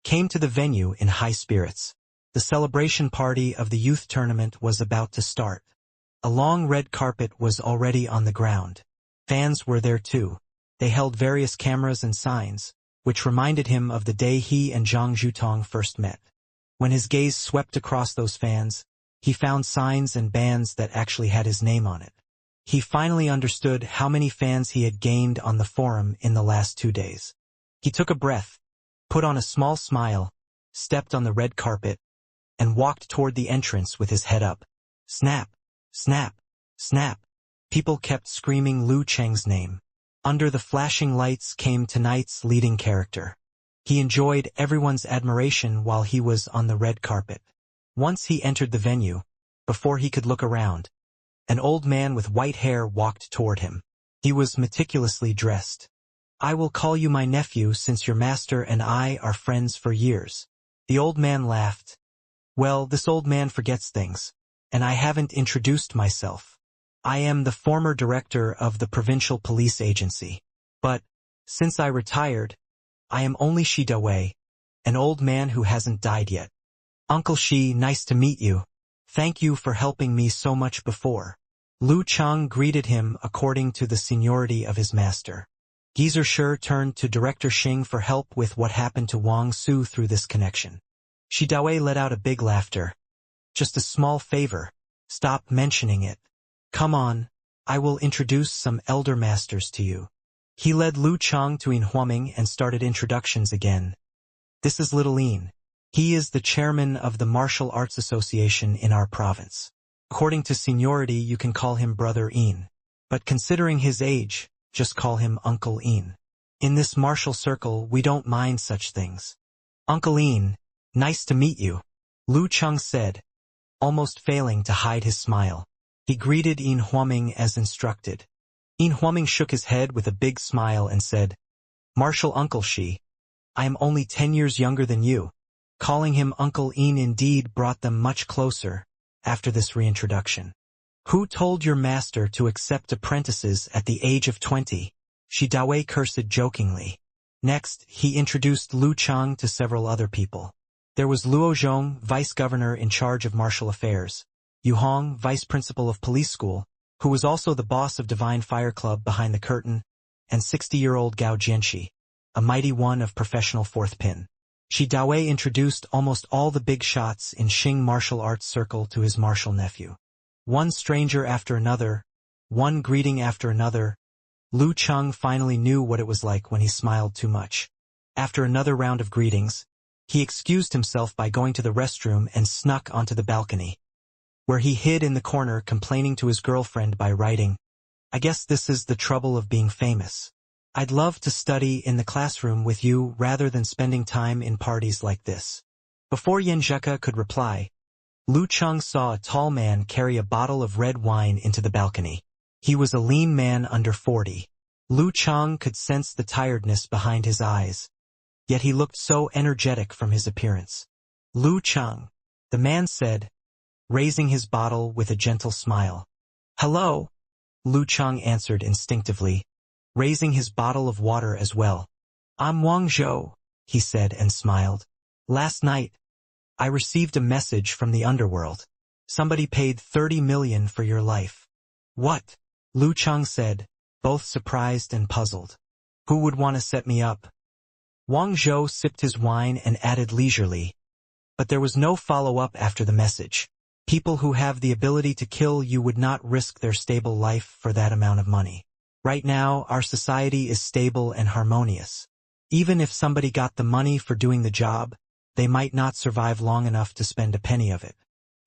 came to the venue in high spirits. The celebration party of the youth tournament was about to start. A long red carpet was already on the ground. Fans were there too. They held various cameras and signs, which reminded him of the day he and Zhang Zhutong first met. When his gaze swept across those fans, he found signs and bands that actually had his name on it. He finally understood how many fans he had gained on the forum in the last 2 days. He took a breath, put on a small smile, stepped on the red carpet, and walked toward the entrance with his head up. Snap! Snap! Snap! People kept screaming Lu Cheng's name. Under the flashing lights came tonight's leading character. He enjoyed everyone's admiration while he was on the red carpet. Once he entered the venue, before he could look around, an old man with white hair walked toward him. He was meticulously dressed. "I will call you my nephew since your master and I are friends for years." The old man laughed. "Well, this old man forgets things, and I haven't introduced myself. I am the former director of the provincial police agency. But, since I retired, I am only Shi Dawei, an old man who hasn't died yet. Uncle Shi, nice to meet you. Thank you for helping me so much before." Lu Chang greeted him according to the seniority of his master. Geezer Shi turned to Director Xing for help with what happened to Wang Su through this connection. Shi Dawei let out a big laughter. "Just a small favor. Stop mentioning it. Come on, I will introduce some elder masters to you." He led Lu Chang to Yin Huaming and started introductions again. "This is Little Yin. He is the chairman of the Martial Arts Association in our province. According to seniority, you can call him Brother Yin. But considering his age, just call him Uncle Yin. In this martial circle, we don't mind such things." "Uncle Yin, nice to meet you," Lu Chang said, almost failing to hide his smile. He greeted Yin Huaming as instructed. Yin Huaming shook his head with a big smile and said, "Martial Uncle Shi, I am only 10 years younger than you." Calling him Uncle Yin indeed brought them much closer after this reintroduction. "Who told your master to accept apprentices at the age of 20? Shi Dawei cursed jokingly. Next, he introduced Lu Chang to several other people. There was Luo Zhong, vice governor in charge of martial affairs, Yu Hong, vice principal of police school, who was also the boss of Divine Fire Club behind the curtain, and 60-year-old Gao Jianxi, a mighty one of professional fourth pin. Shi Dawei introduced almost all the big shots in Xing martial arts circle to his martial nephew. One stranger after another, one greeting after another, Lu Chang finally knew what it was like when he smiled too much. After another round of greetings, he excused himself by going to the restroom and snuck onto the balcony, where he hid in the corner complaining to his girlfriend by writing, "I guess this is the trouble of being famous. I'd love to study in the classroom with you rather than spending time in parties like this." Before Yen Zheka could reply, Lu Chang saw a tall man carry a bottle of red wine into the balcony. He was a lean man under 40. Lu Chang could sense the tiredness behind his eyes, yet he looked so energetic from his appearance. "Lu Chang," the man said, raising his bottle with a gentle smile. "Hello," Lu Chang answered instinctively, raising his bottle of water as well. "I'm Wang Zhou," he said and smiled. "Last night, I received a message from the underworld. Somebody paid 30 million for your life." "What?" Lu Chang said, both surprised and puzzled. "Who would want to set me up?" Wang Zhou sipped his wine and added leisurely, "But there was no follow-up after the message. People who have the ability to kill you would not risk their stable life for that amount of money. Right now, our society is stable and harmonious. Even if somebody got the money for doing the job, they might not survive long enough to spend a penny of it.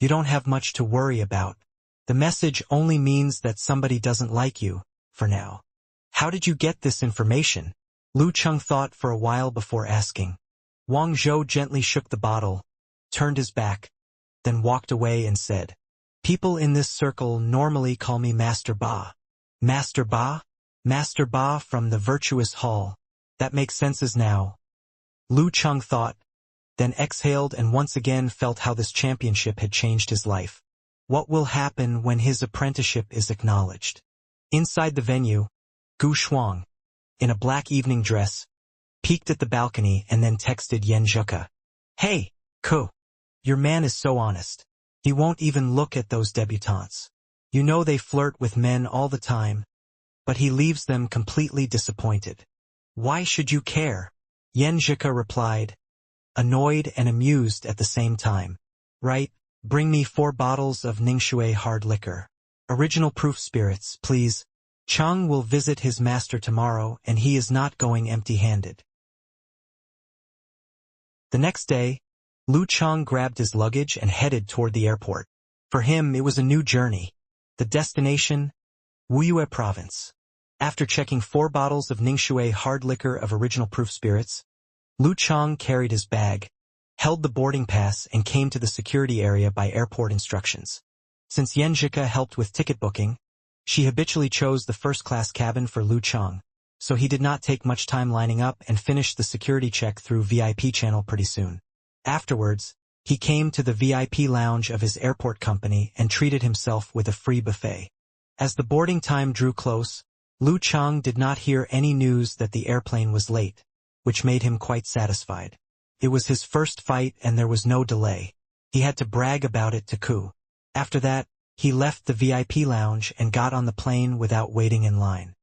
You don't have much to worry about. The message only means that somebody doesn't like you, for now." "How did you get this information?" Lu Chang thought for a while before asking. Wang Zhou gently shook the bottle, turned his back, then walked away and said, "People in this circle normally call me Master Ba." "Master Ba?" "Master Ba from the Virtuous Hall. That makes sense now." Lu Chang thought, then exhaled and once again felt how this championship had changed his life. What will happen when his apprenticeship is acknowledged? Inside the venue, Gu Shuang, in a black evening dress, peeked at the balcony and then texted Yen Zhuke. "Hey, Ko. Your man is so honest. He won't even look at those debutantes. You know they flirt with men all the time, but he leaves them completely disappointed. Why should you care?" Yen Zhuke replied, annoyed and amused at the same time. "Right, bring me 4 bottles of Ningxue hard liquor. Original proof spirits, please. Chang will visit his master tomorrow and he is not going empty-handed." The next day, Lu Chang grabbed his luggage and headed toward the airport. For him, it was a new journey. The destination, Wuyue Province. After checking 4 bottles of Ningxue hard liquor of original proof spirits, Lu Chang carried his bag, held the boarding pass and came to the security area by airport instructions. Since Yen Zhuke helped with ticket booking, she habitually chose the first-class cabin for Lu Chang, so he did not take much time lining up and finished the security check through VIP channel pretty soon. Afterwards, he came to the VIP lounge of his airport company and treated himself with a free buffet. As the boarding time drew close, Lu Chang did not hear any news that the airplane was late, which made him quite satisfied. It was his first fight and there was no delay. He had to brag about it to Ku. After that, he left the VIP lounge and got on the plane without waiting in line.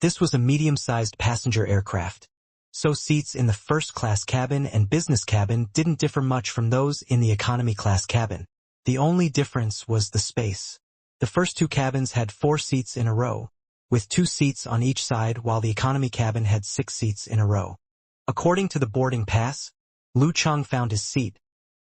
This was a medium-sized passenger aircraft, so seats in the first-class cabin and business cabin didn't differ much from those in the economy-class cabin. The only difference was the space. The first 2 cabins had 4 seats in a row, with 2 seats on each side, while the economy cabin had 6 seats in a row. According to the boarding pass, Lu Chang found his seat,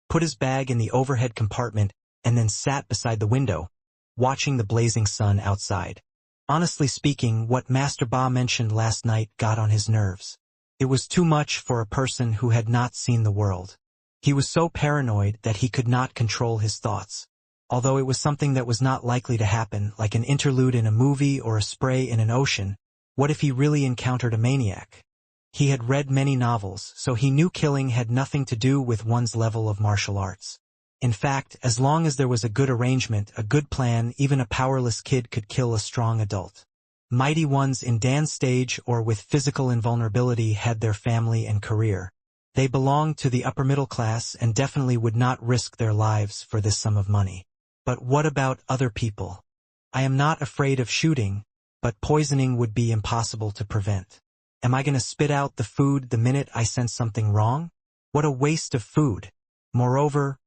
put his bag in the overhead compartment, and then sat beside the window, watching the blazing sun outside. Honestly speaking, what Master Ba mentioned last night got on his nerves. It was too much for a person who had not seen the world. He was so paranoid that he could not control his thoughts. Although it was something that was not likely to happen, like an interlude in a movie or a spray in an ocean, what if he really encountered a maniac? He had read many novels, so he knew killing had nothing to do with one's level of martial arts. In fact, as long as there was a good arrangement, a good plan, even a powerless kid could kill a strong adult. Mighty ones in Dan's stage or with physical invulnerability had their family and career. They belonged to the upper middle class and definitely would not risk their lives for this sum of money. But what about other people? I am not afraid of shooting, but poisoning would be impossible to prevent. Am I going to spit out the food the minute I sense something wrong? What a waste of food. Moreover,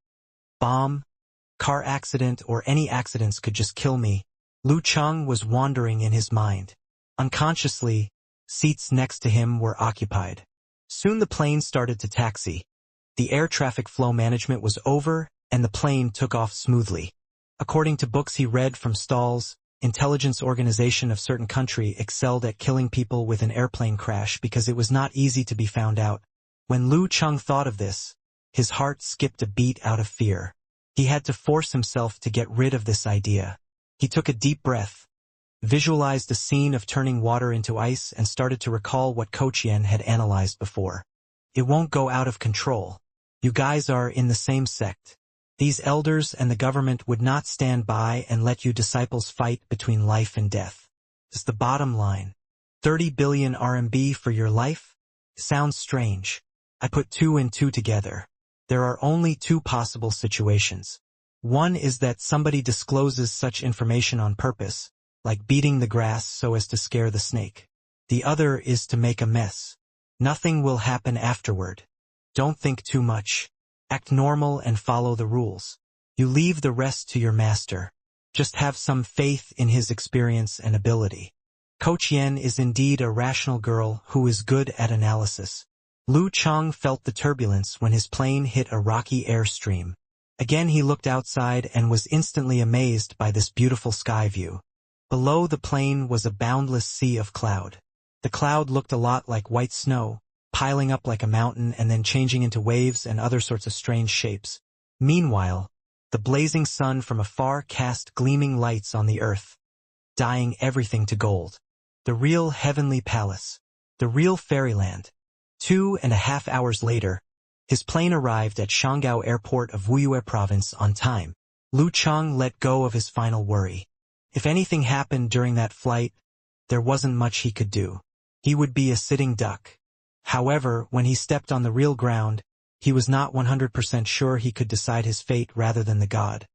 bomb, car accident or any accidents could just kill me. Lu Chang was wandering in his mind. Unconsciously, seats next to him were occupied. Soon the plane started to taxi. The air traffic flow management was over, and the plane took off smoothly. According to books he read from stalls, intelligence organization of certain country excelled at killing people with an airplane crash because it was not easy to be found out. When Lu Chang thought of this, his heart skipped a beat out of fear. He had to force himself to get rid of this idea. He took a deep breath, visualized a scene of turning water into ice and started to recall what Coachien had analyzed before. It won't go out of control. You guys are in the same sect. These elders and the government would not stand by and let you disciples fight between life and death. Is the bottom line. 30 billion RMB for your life? Sounds strange. I put 2 and 2 together. There are only 2 possible situations. One is that somebody discloses such information on purpose, like beating the grass so as to scare the snake. The other is to make a mess. Nothing will happen afterward. Don't think too much. Act normal and follow the rules. You leave the rest to your master. Just have some faith in his experience and ability. Coachien is indeed a rational girl who is good at analysis. Lu Chang felt the turbulence when his plane hit a rocky airstream. Again he looked outside and was instantly amazed by this beautiful sky view. Below the plane was a boundless sea of cloud. The cloud looked a lot like white snow, piling up like a mountain and then changing into waves and other sorts of strange shapes. Meanwhile, the blazing sun from afar cast gleaming lights on the earth, dyeing everything to gold. The real heavenly palace. The real fairyland. 2.5 hours later, his plane arrived at Shangao Airport of Wuyue Province on time. Lu Chang let go of his final worry. If anything happened during that flight, there wasn't much he could do. he would be a sitting duck. However, when he stepped on the real ground, he was not 100% sure he could decide his fate rather than the god.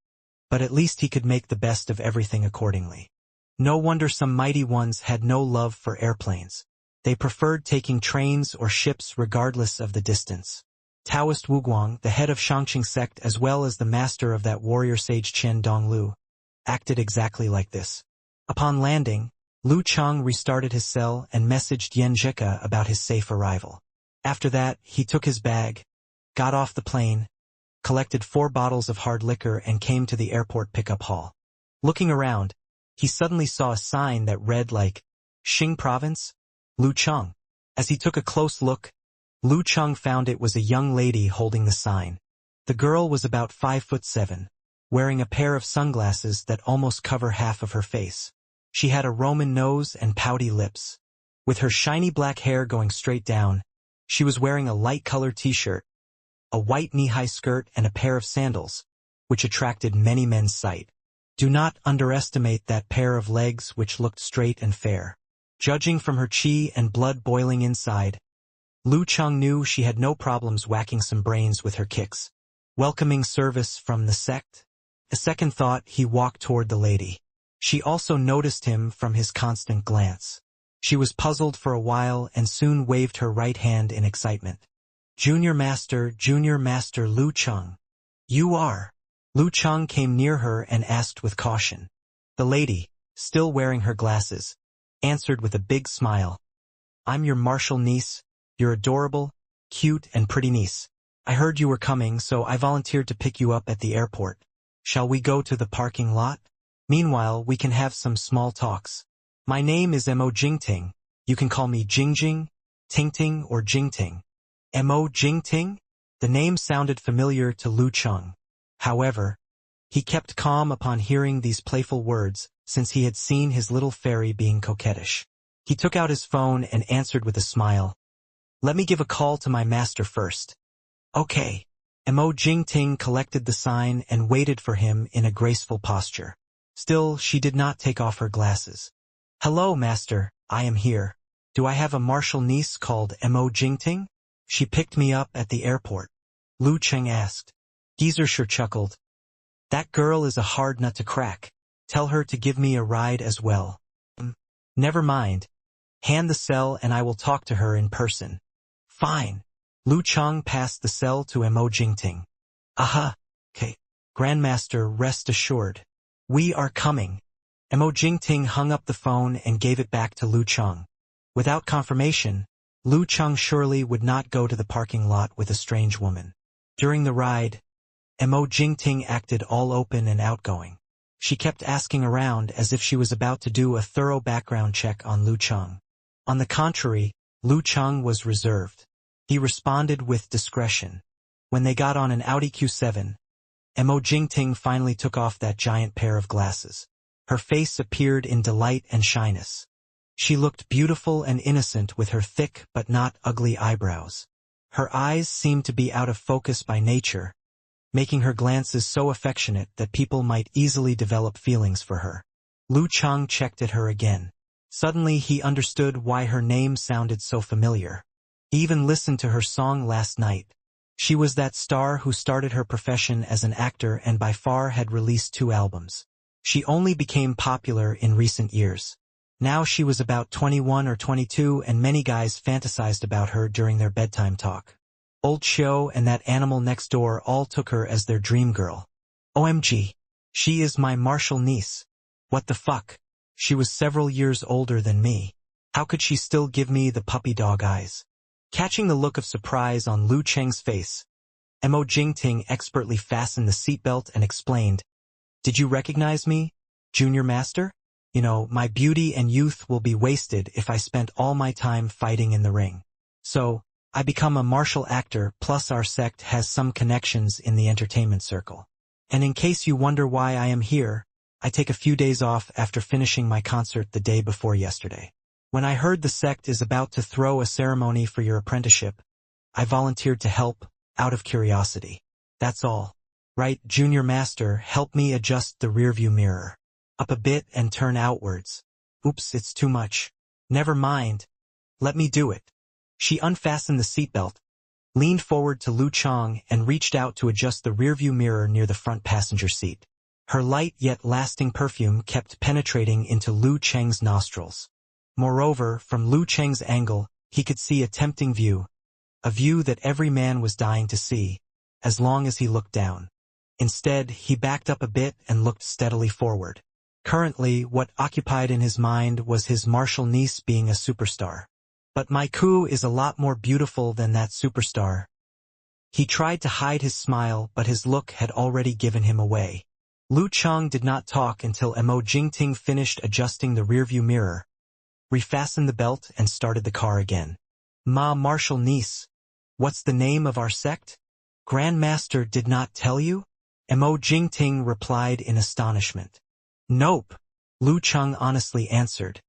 But at least he could make the best of everything accordingly. No wonder some mighty ones had no love for airplanes. They preferred taking trains or ships regardless of the distance. Taoist Wuguang, the head of Shangqing sect as well as the master of that warrior sage Qian Donglu, acted exactly like this. Upon landing, Lu Chang restarted his cell and messaged Yan Zhika about his safe arrival. After that, he took his bag, got off the plane, collected 4 bottles of hard liquor and came to the airport pickup hall. Looking around, he suddenly saw a sign that read like, Xing Province, Lu Chang. As he took a close look, Lu Chang found it was a young lady holding the sign. The girl was about 5'7", wearing a pair of sunglasses that almost cover half of her face. She had a Roman nose and pouty lips. With her shiny black hair going straight down, she was wearing a light-colored t-shirt, a white knee-high skirt and a pair of sandals, which attracted many men's sight. Do not underestimate that pair of legs which looked straight and fair. Judging from her chi and blood boiling inside, Lu Chang knew she had no problems whacking some brains with her kicks. Welcoming service from the sect? A second thought, he walked toward the lady. She also noticed him from his constant glance. She was puzzled for a while and soon waved her right hand in excitement. Junior Master Lu Chang. You are. Lu Chang came near her and asked with caution. The lady, still wearing her glasses, answered with a big smile. I'm your martial niece, your adorable, cute and pretty niece. I heard you were coming, so I volunteered to pick you up at the airport. Shall we go to the parking lot? Meanwhile, we can have some small talks. My name is Mo Jingting. You can call me Jingjing, Tingting or Jingting. Mo Jingting? The name sounded familiar to Lu Chang. However, he kept calm upon hearing these playful words, since he had seen his little fairy being coquettish. He took out his phone and answered with a smile. Let me give a call to my master first. Okay. Mo Jingting collected the sign and waited for him in a graceful posture. Still, she did not take off her glasses. Hello, master, I am here. Do I have a martial niece called Mo Jingting? She picked me up at the airport. Lu Cheng asked. Geezer sure chuckled. That girl is a hard nut to crack. Tell her to give me a ride as well. Never mind. Hand the cell and I will talk to her in person. Fine. Lu Chang passed the cell to Mo Jingting. Aha. Okay. Grandmaster, rest assured. We are coming. Mo Jingting hung up the phone and gave it back to Lu Chang. Without confirmation, Lu Chang surely would not go to the parking lot with a strange woman. During the ride, Mo Jingting acted all open and outgoing. She kept asking around as if she was about to do a thorough background check on Lu Chang. On the contrary, Lu Chang was reserved. He responded with discretion. When they got on an Audi Q7, Mo Jingting finally took off that giant pair of glasses. Her face appeared in delight and shyness. She looked beautiful and innocent with her thick but not ugly eyebrows. Her eyes seemed to be out of focus by nature, making her glances so affectionate that people might easily develop feelings for her. Lu Chang checked at her again. Suddenly he understood why her name sounded so familiar. He even listened to her song last night. She was that star who started her profession as an actor and by far had released 2 albums. She only became popular in recent years. Now she was about 21 or 22 and many guys fantasized about her during their bedtime talk. Old Xiao and that animal next door all took her as their dream girl. OMG. She is my martial niece. What the fuck? She was several years older than me. How could she still give me the puppy dog eyes? Catching the look of surprise on Lu Cheng's face, Mo Jingting expertly fastened the seatbelt and explained, Did you recognize me, Junior Master? You know, my beauty and youth will be wasted if I spent all my time fighting in the ring. So, I become a martial actor, plus our sect has some connections in the entertainment circle. And in case you wonder why I am here, I take a few days off after finishing my concert the day before yesterday. When I heard the sect is about to throw a ceremony for your apprenticeship, I volunteered to help, out of curiosity. That's all. Right, Junior Master, help me adjust the rearview mirror. Up a bit and turn outwards. Oops, it's too much. Never mind. Let me do it. She unfastened the seatbelt, leaned forward to Lu Chang and reached out to adjust the rearview mirror near the front passenger seat. Her light yet lasting perfume kept penetrating into Lu Cheng's nostrils. Moreover, from Lu Cheng's angle, he could see a tempting view, a view that every man was dying to see, as long as he looked down. Instead, he backed up a bit and looked steadily forward. Currently, what occupied in his mind was his martial niece being a superstar. But my Ku is a lot more beautiful than that superstar. He tried to hide his smile, but his look had already given him away. Lu Chang did not talk until Mo Jingting finished adjusting the rearview mirror, refastened the belt and started the car again. Ma martial niece, what's the name of our sect? Grandmaster did not tell you? Mo Jingting replied in astonishment. Nope, Lu Chang honestly answered.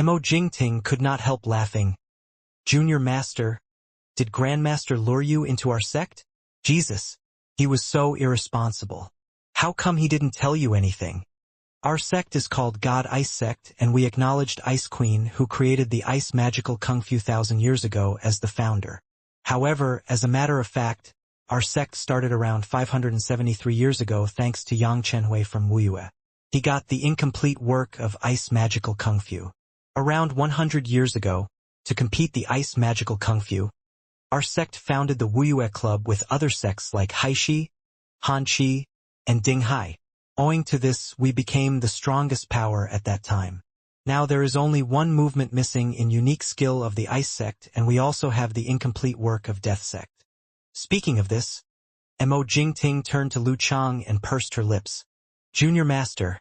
Mo Jingting could not help laughing. Junior Master, did Grandmaster lure you into our sect? Jesus, he was so irresponsible. How come he didn't tell you anything? Our sect is called God Ice Sect, and we acknowledged Ice Queen, who created the ice magical Kung Fu 1,000 years ago, as the founder. However, as a matter of fact, our sect started around 573 years ago thanks to Yang Chenhui from Wuyue. He got the incomplete work of ice magical Kung Fu. Around 100 years ago, to compete the ice magical Kung Fu, our sect founded the Wuyue Club with other sects like Haishi, Hanqi, and Dinghai. Owing to this, we became the strongest power at that time. Now there is only one movement missing in unique skill of the Ice Sect, and we also have the incomplete work of Death Sect. Speaking of this, Mo Jingting turned to Lu Chang and pursed her lips. Junior Master,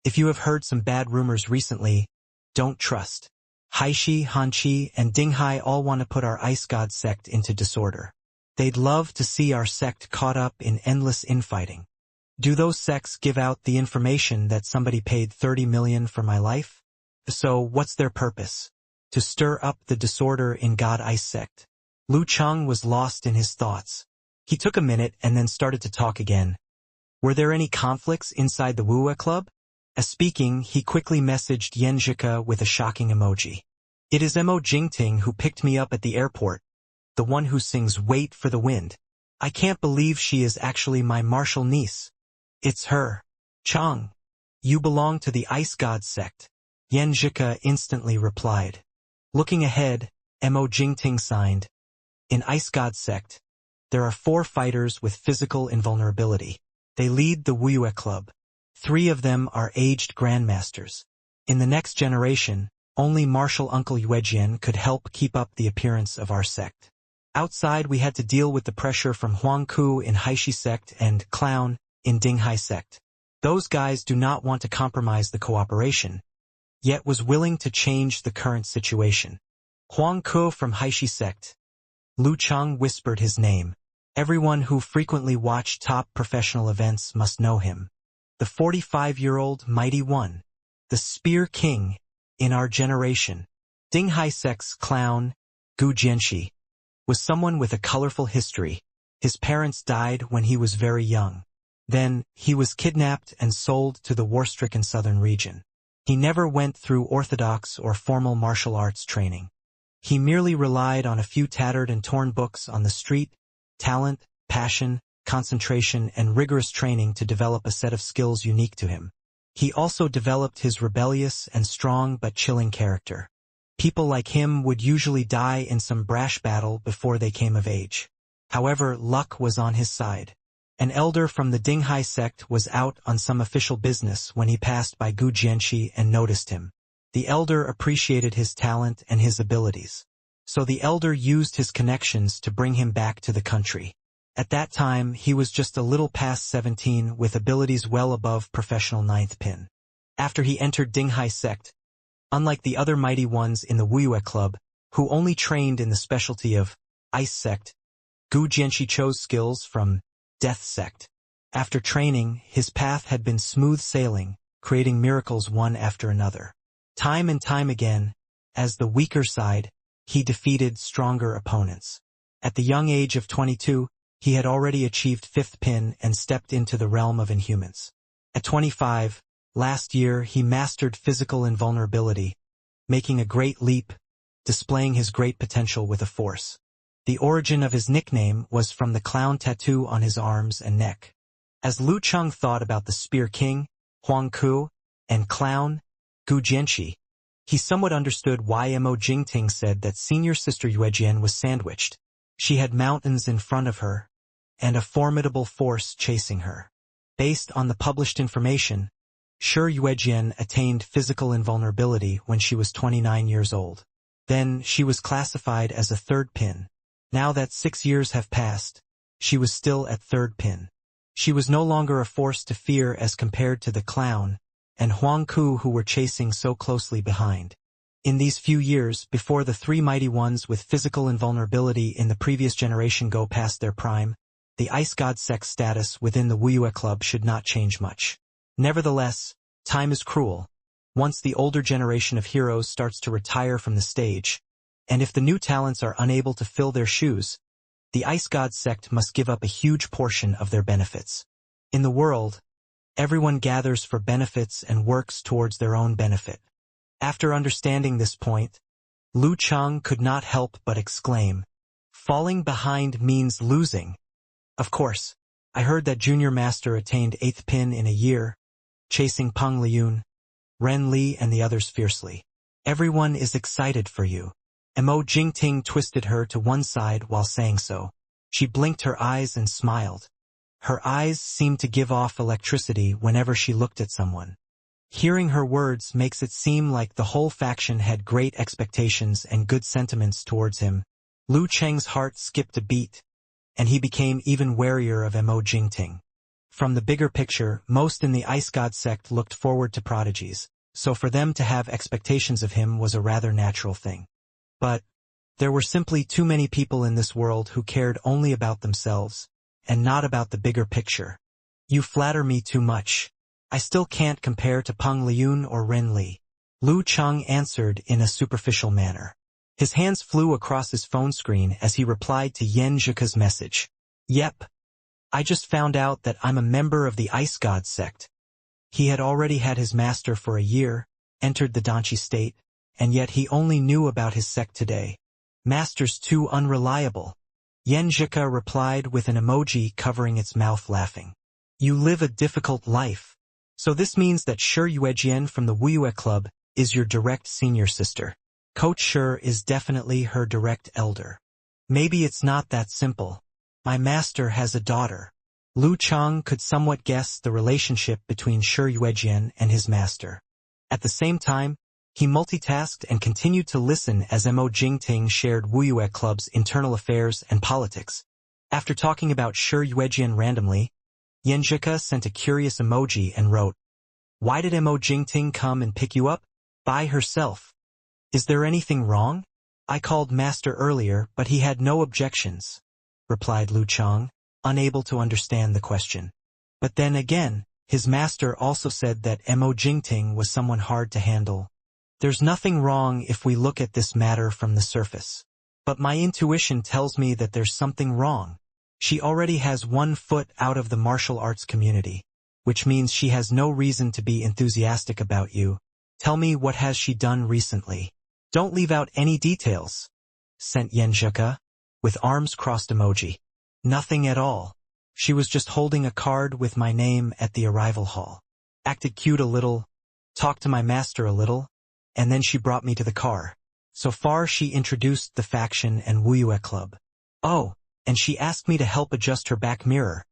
if you have heard some bad rumors recently, don't trust. Haishi, Hanqi, and Dinghai all want to put our Ice God sect into disorder. They'd love to see our sect caught up in endless infighting. Do those sects give out the information that somebody paid 30 million for my life? So what's their purpose? To stir up the disorder in God Ice Sect. Lu Chang was lost in his thoughts. He took a minute and then started to talk again. Were there any conflicts inside the Wuyue Club? As speaking, he quickly messaged Yenjika with a shocking emoji. It is Mo Jingting who picked me up at the airport, the one who sings Wait for the Wind. I can't believe she is actually my martial niece. It's her. Chang, you belong to the Ice God sect. Yenjika instantly replied. Looking ahead, Mo Jingting signed. In Ice God sect, there are 4 fighters with physical invulnerability. They lead the Wuyue Club. 3 of them are aged grandmasters. In the next generation, only martial Uncle Yuejian could help keep up the appearance of our sect. Outside, we had to deal with the pressure from Huang Ku in Haishi sect and Clown in Dinghai sect. Those guys do not want to compromise the cooperation, yet was willing to change the current situation. Huang Ku from Haishi sect. Lu Chang whispered his name. Everyone who frequently watched top professional events must know him. The 45-year-old mighty one. The Spear King in our generation. Dinghai sect's Clown, Gu Jianxi, was someone with a colorful history. His parents died when he was very young. Then, he was kidnapped and sold to the war-stricken southern region. He never went through orthodox or formal martial arts training. He merely relied on a few tattered and torn books on the street, talent, passion, concentration, and rigorous training to develop a set of skills unique to him. He also developed his rebellious and strong but chilling character. People like him would usually die in some brash battle before they came of age. However, luck was on his side. An elder from the Dinghai sect was out on some official business when he passed by Gu Jianxi and noticed him. The elder appreciated his talent and his abilities. So the elder used his connections to bring him back to the country. At that time, he was just a little past 17 with abilities well above professional 9th pin. After he entered Dinghai sect, unlike the other mighty ones in the Wuyue Club, who only trained in the specialty of Ice sect, Gu Jianxi chose skills from Death sect. After training, his path had been smooth sailing, creating miracles one after another. Time and time again, as the weaker side, he defeated stronger opponents. At the young age of 22, he had already achieved 5th pin and stepped into the realm of Inhumans. At 25, last year he mastered physical invulnerability, making a great leap displaying his great potential with a force. The origin of his nickname was from the clown tattoo on his arms and neck. As Lu Cheng thought about the Spear King, Huang Ku, and clown, Gu Jianqi, he somewhat understood why Mo Jingting said that senior sister Yuejian was sandwiched. She had mountains in front of her, and a formidable force chasing her. Based on the published information, Shi Yuejian attained physical invulnerability when she was 29 years old. Then she was classified as a third pin. Now that 6 years have passed, she was still at third pin. She was no longer a force to fear as compared to the clown and Huang Ku who were chasing so closely behind. In these few years, before the three mighty ones with physical invulnerability in the previous generation go past their prime, the Ice God Sect's status within the Wuyue Club should not change much. Nevertheless, time is cruel. Once the older generation of heroes starts to retire from the stage, and if the new talents are unable to fill their shoes, the Ice God Sect must give up a huge portion of their benefits. In the world, everyone gathers for benefits and works towards their own benefit. After understanding this point, Lu Cheng could not help but exclaim, "Falling behind means losing." Of course, I heard that Junior Master attained 8th pin in a year, chasing Peng Liyun, Ren Li and the others fiercely. Everyone is excited for you. Mo Jingting twisted her to one side while saying so. She blinked her eyes and smiled. Her eyes seemed to give off electricity whenever she looked at someone. Hearing her words makes it seem like the whole faction had great expectations and good sentiments towards him. Lu Cheng's heart skipped a beat, and he became even warier of Mo Jingting. From the bigger picture, most in the Ice God Sect looked forward to prodigies, so for them to have expectations of him was a rather natural thing. But there were simply too many people in this world who cared only about themselves, and not about the bigger picture. You flatter me too much. I still can't compare to Peng Liyun or Ren Li. Lu Cheng answered in a superficial manner. His hands flew across his phone screen as he replied to Yen Zhika's message. Yep. I just found out that I'm a member of the Ice God Sect. He had already had his master for a year, entered the Danchi state, and yet he only knew about his sect today. Master's too unreliable. Yen Zhika replied with an emoji covering its mouth laughing. You live a difficult life. So this means that Shi Yuejian from the Wuyue Club is your direct senior sister. Coach Shi is definitely her direct elder. Maybe it's not that simple. My master has a daughter. Lu Cheng could somewhat guess the relationship between Shi Yuejian and his master. At the same time, he multitasked and continued to listen as Mo Jingting shared Wuyue Club's internal affairs and politics. After talking about Shi Yuejian randomly, Yen Zhika sent a curious emoji and wrote, "Why did Mo Jingting come and pick you up? By herself. Is there anything wrong? I called Master earlier, but he had no objections," replied Lu Cheng, unable to understand the question. But then again, his master also said that Mo Jingting was someone hard to handle. There's nothing wrong if we look at this matter from the surface. But my intuition tells me that there's something wrong. She already has 1 foot out of the martial arts community, which means she has no reason to be enthusiastic about you. Tell me, what has she done recently? Don't leave out any details," sent Yen Zhika, with arms crossed emoji. Nothing at all. She was just holding a card with my name at the arrival hall. Acted cute a little, talked to my master a little, and then she brought me to the car. So far she introduced the faction and Wuyue Club. Oh, and she asked me to help adjust her back mirror,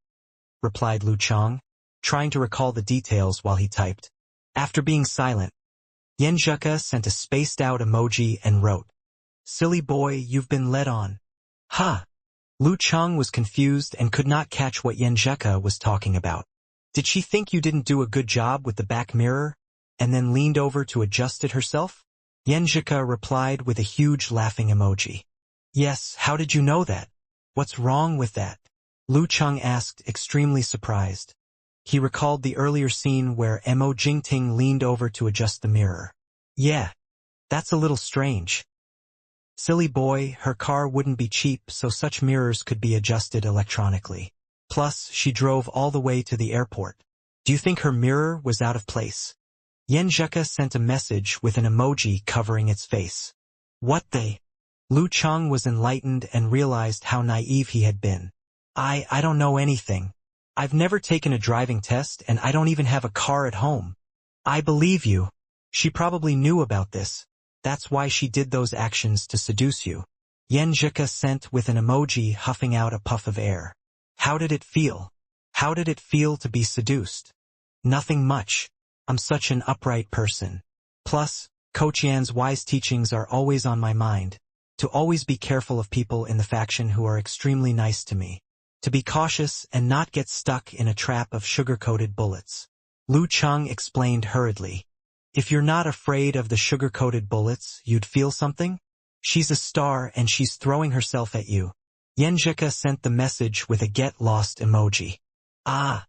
replied Lu Cheng, trying to recall the details while he typed. After being silent, Yen Zhika sent a spaced-out emoji and wrote, "Silly boy, you've been led on." Ha! Lu Cheng was confused and could not catch what Yen Zhika was talking about. Did she think you didn't do a good job with the back mirror, and then leaned over to adjust it herself? Yen Zhika replied with a huge laughing emoji. Yes, how did you know that? What's wrong with that? Lu Cheng asked, extremely surprised. He recalled the earlier scene where Mo Jingting leaned over to adjust the mirror. Yeah, that's a little strange. Silly boy, her car wouldn't be cheap, so such mirrors could be adjusted electronically. Plus, she drove all the way to the airport. Do you think her mirror was out of place? Yen Zhika sent a message with an emoji covering its face. What they? Lu Chang was enlightened and realized how naive he had been. I don't know anything. I've never taken a driving test and I don't even have a car at home. I believe you. She probably knew about this. That's why she did those actions to seduce you. Yenjika sent with an emoji huffing out a puff of air. How did it feel? How did it feel to be seduced? Nothing much. I'm such an upright person. Plus, Coach Yan's wise teachings are always on my mind. To always be careful of people in the faction who are extremely nice to me. To be cautious and not get stuck in a trap of sugar-coated bullets. Lu Chang explained hurriedly. If you're not afraid of the sugar-coated bullets, you'd feel something? She's a star and she's throwing herself at you. Yenjika sent the message with a get-lost emoji. Ah!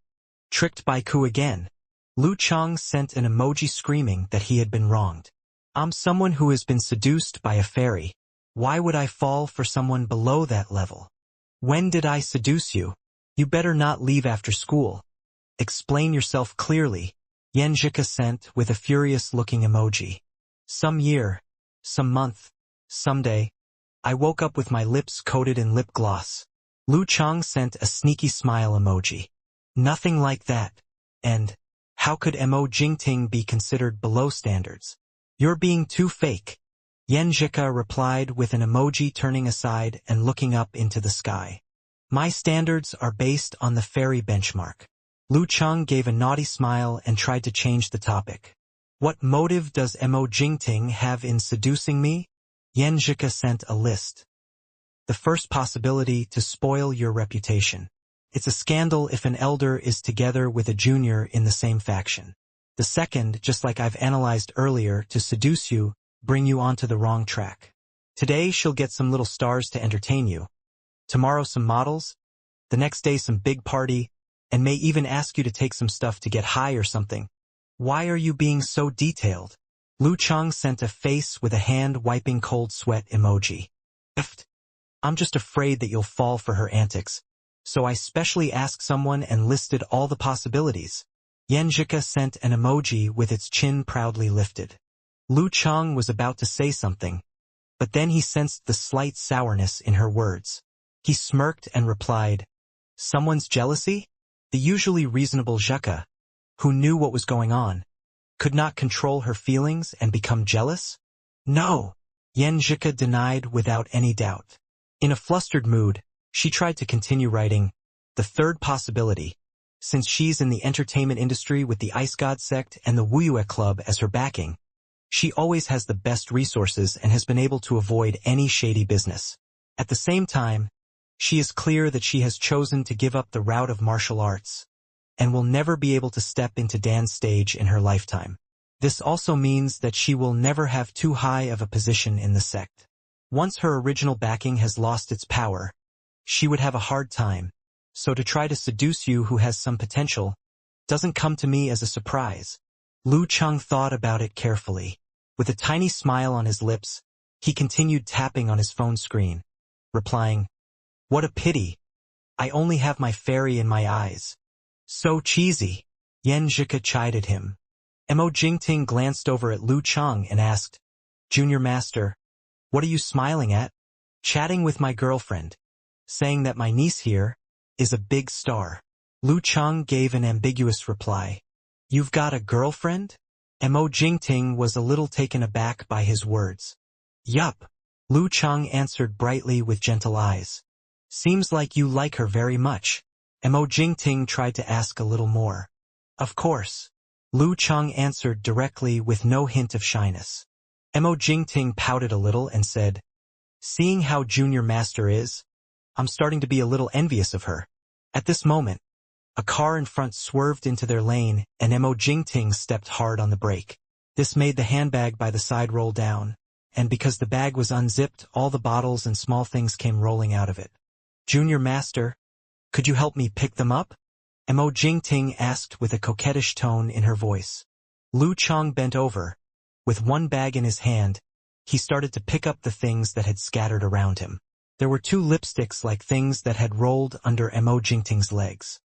Tricked by Ku again. Lu Chang sent an emoji screaming that he had been wronged. I'm someone who has been seduced by a fairy. Why would I fall for someone below that level? When did I seduce you? You better not leave after school. Explain yourself clearly. Yenjika sent with a furious-looking emoji. Some year, some month, someday. I woke up with my lips coated in lip gloss. Lu Chang sent a sneaky smile emoji. Nothing like that. And, how could Mo Jingting be considered below standards? You're being too fake. Yenjika replied with an emoji turning aside and looking up into the sky. My standards are based on the fairy benchmark. Lu Chang gave a naughty smile and tried to change the topic. What motive does Mo Jingting have in seducing me? Yenjika sent a list. The first possibility to spoil your reputation. It's a scandal if an elder is together with a junior in the same faction. The second, just like I've analyzed earlier, to seduce you, bring you onto the wrong track. Today she'll get some little stars to entertain you. Tomorrow some models. The next day some big party. And may even ask you to take some stuff to get high or something. Why are you being so detailed? Lu Chang sent a face with a hand wiping cold sweat emoji. I'm just afraid that you'll fall for her antics. So I specially asked someone and listed all the possibilities. Yenjika sent an emoji with its chin proudly lifted. Lu Chang was about to say something, but then he sensed the slight sourness in her words. He smirked and replied, Someone's jealousy? The usually reasonable Zheka, who knew what was going on, could not control her feelings and become jealous? No, Yenjika denied without any doubt. In a flustered mood, she tried to continue writing, the third possibility, since she's in the entertainment industry with the Ice God sect and the Wuyue Club as her backing, she always has the best resources and has been able to avoid any shady business. At the same time, she is clear that she has chosen to give up the route of martial arts and will never be able to step into Dan's stage in her lifetime. This also means that she will never have too high of a position in the sect. Once her original backing has lost its power, she would have a hard time, so to try to seduce you who has some potential doesn't come to me as a surprise. Lu Chang thought about it carefully. With a tiny smile on his lips, he continued tapping on his phone screen, replying, What a pity. I only have my fairy in my eyes. So cheesy. Yenjika chided him. Mo Jingting glanced over at Lu Chang and asked, Junior Master, what are you smiling at? Chatting with my girlfriend. Saying that my niece here is a big star. Lu Chang gave an ambiguous reply. You've got a girlfriend? Mo Jingting was a little taken aback by his words. Yup. Lu Chang answered brightly with gentle eyes. Seems like you like her very much. Mo Jingting tried to ask a little more. Of course. Lu Chang answered directly with no hint of shyness. Mo Jingting pouted a little and said, Seeing how Junior Master is, I'm starting to be a little envious of her. At this moment, a car in front swerved into their lane and Mo Jingting stepped hard on the brake. This made the handbag by the side roll down, and because the bag was unzipped, all the bottles and small things came rolling out of it. Junior Master, could you help me pick them up? Mo Jingting asked with a coquettish tone in her voice. Lu Chang bent over. With one bag in his hand, he started to pick up the things that had scattered around him. There were 2 lipsticks like things that had rolled under Mo Jingting's legs.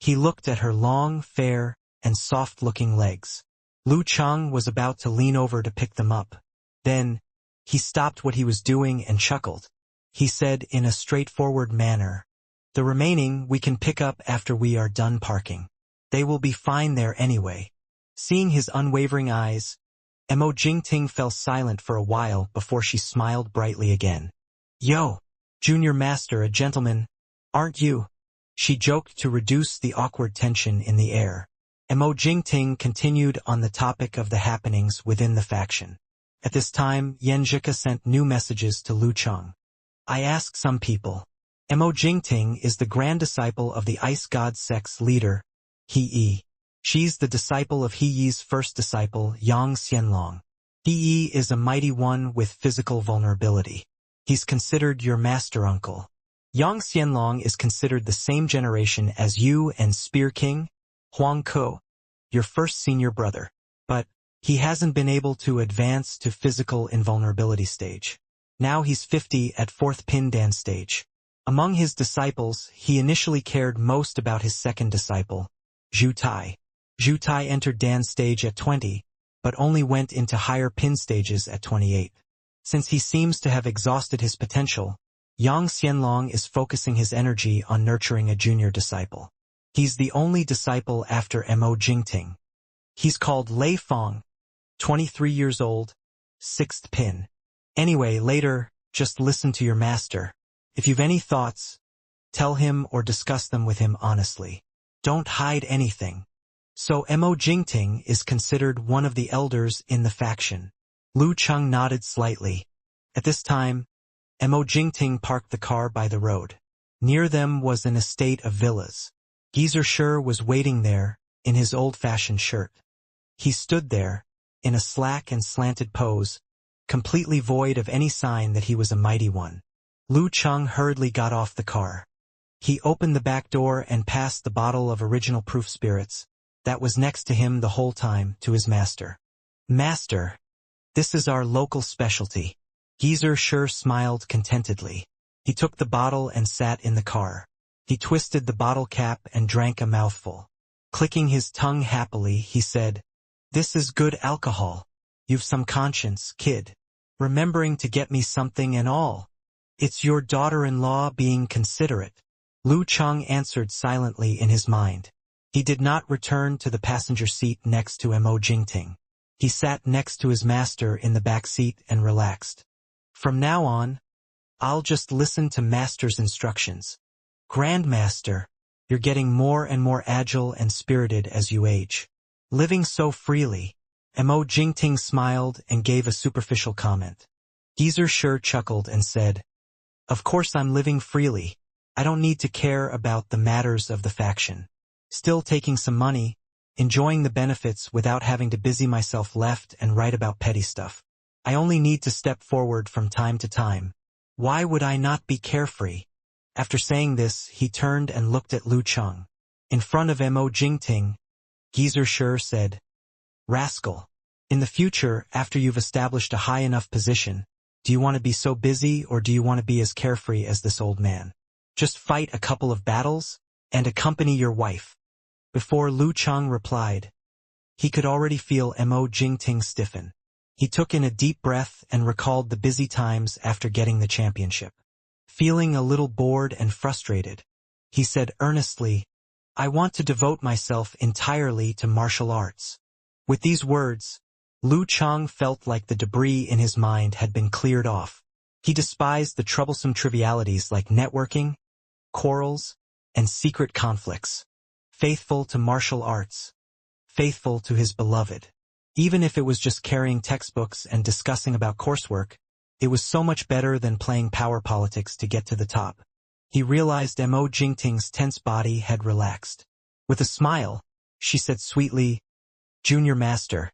He looked at her long, fair, and soft-looking legs. Lu Chang was about to lean over to pick them up. Then, He stopped what he was doing and chuckled. He said in a straightforward manner, "The remaining we can pick up after we are done parking. They will be fine there anyway." Seeing his unwavering eyes, Mo Jingting fell silent for a while before she smiled brightly again. "Yo, Junior Master, a gentleman, aren't you?" She joked to reduce the awkward tension in the air. Mo Jingting continued on the topic of the happenings within the faction. At this time, Yan Zhika sent new messages to Lu Cheng. "I asked some people. Mo Jingting is the grand disciple of the ice god sect's leader, He Yi. She's the disciple of He Yi's first disciple, Yang Xianlong. He Yi is a mighty one with physical vulnerability. He's considered your master uncle. Yang Xianlong is considered the same generation as you and Spear King, Huang Ke, your first senior brother. But he hasn't been able to advance to physical invulnerability stage. Now he's 50 at 4th Pin Dan stage. Among his disciples, he initially cared most about his second disciple, Zhu Tai. Zhu Tai entered Dan stage at 20, but only went into higher Pin stages at 28. Since he seems to have exhausted his potential, Yang Xianlong is focusing his energy on nurturing a junior disciple. He's the only disciple after Mo Jingting. He's called Lei Fong, 23 years old, 6th Pin. Anyway, later, just listen to your master. If you've any thoughts, tell him or discuss them with him honestly. Don't hide anything." So Mo Jingting is considered one of the elders in the faction. Lu Cheng nodded slightly. At this time, Mo Jingting parked the car by the road. Near them was an estate of villas. Geezer Shi was waiting there, in his old-fashioned shirt. He stood there, in a slack and slanted pose, completely void of any sign that he was a mighty one. Lu Cheng hurriedly got off the car. He opened the back door and passed the bottle of original proof spirits, that was next to him the whole time, to his master. "Master, this is our local specialty." Geezer Shi smiled contentedly. He took the bottle and sat in the car. He twisted the bottle cap and drank a mouthful. Clicking his tongue happily, he said, "This is good alcohol. You've some conscience, kid. Remembering to get me something and all. It's your daughter-in-law being considerate." Lu Cheng answered silently in his mind. He did not return to the passenger seat next to Mo Jingting. He sat next to his master in the back seat and relaxed. "From now on, I'll just listen to master's instructions. Grandmaster, you're getting more and more agile and spirited as you age. Living so freely." Mo Jingting smiled and gave a superficial comment. Geezer Shi chuckled and said, "Of course I'm living freely. I don't need to care about the matters of the faction. Still taking some money, enjoying the benefits without having to busy myself left and right about petty stuff. I only need to step forward from time to time. Why would I not be carefree?" After saying this, he turned and looked at Lu Cheng. In front of Mo Jingting, Geezer Shi said, "Rascal, in the future, after you've established a high enough position, do you want to be so busy or do you want to be as carefree as this old man? Just fight a couple of battles and accompany your wife." Before Lu Cheng replied, he could already feel Mo Jingting stiffen. He took in a deep breath and recalled the busy times after getting the championship. Feeling a little bored and frustrated, he said earnestly, "I want to devote myself entirely to martial arts." With these words, Lu Cheng felt like the debris in his mind had been cleared off. He despised the troublesome trivialities like networking, quarrels, and secret conflicts. Faithful to martial arts. Faithful to his beloved. Even if it was just carrying textbooks and discussing about coursework, it was so much better than playing power politics to get to the top. He realized Mo Jingting's tense body had relaxed. With a smile, she said sweetly, "Junior Master,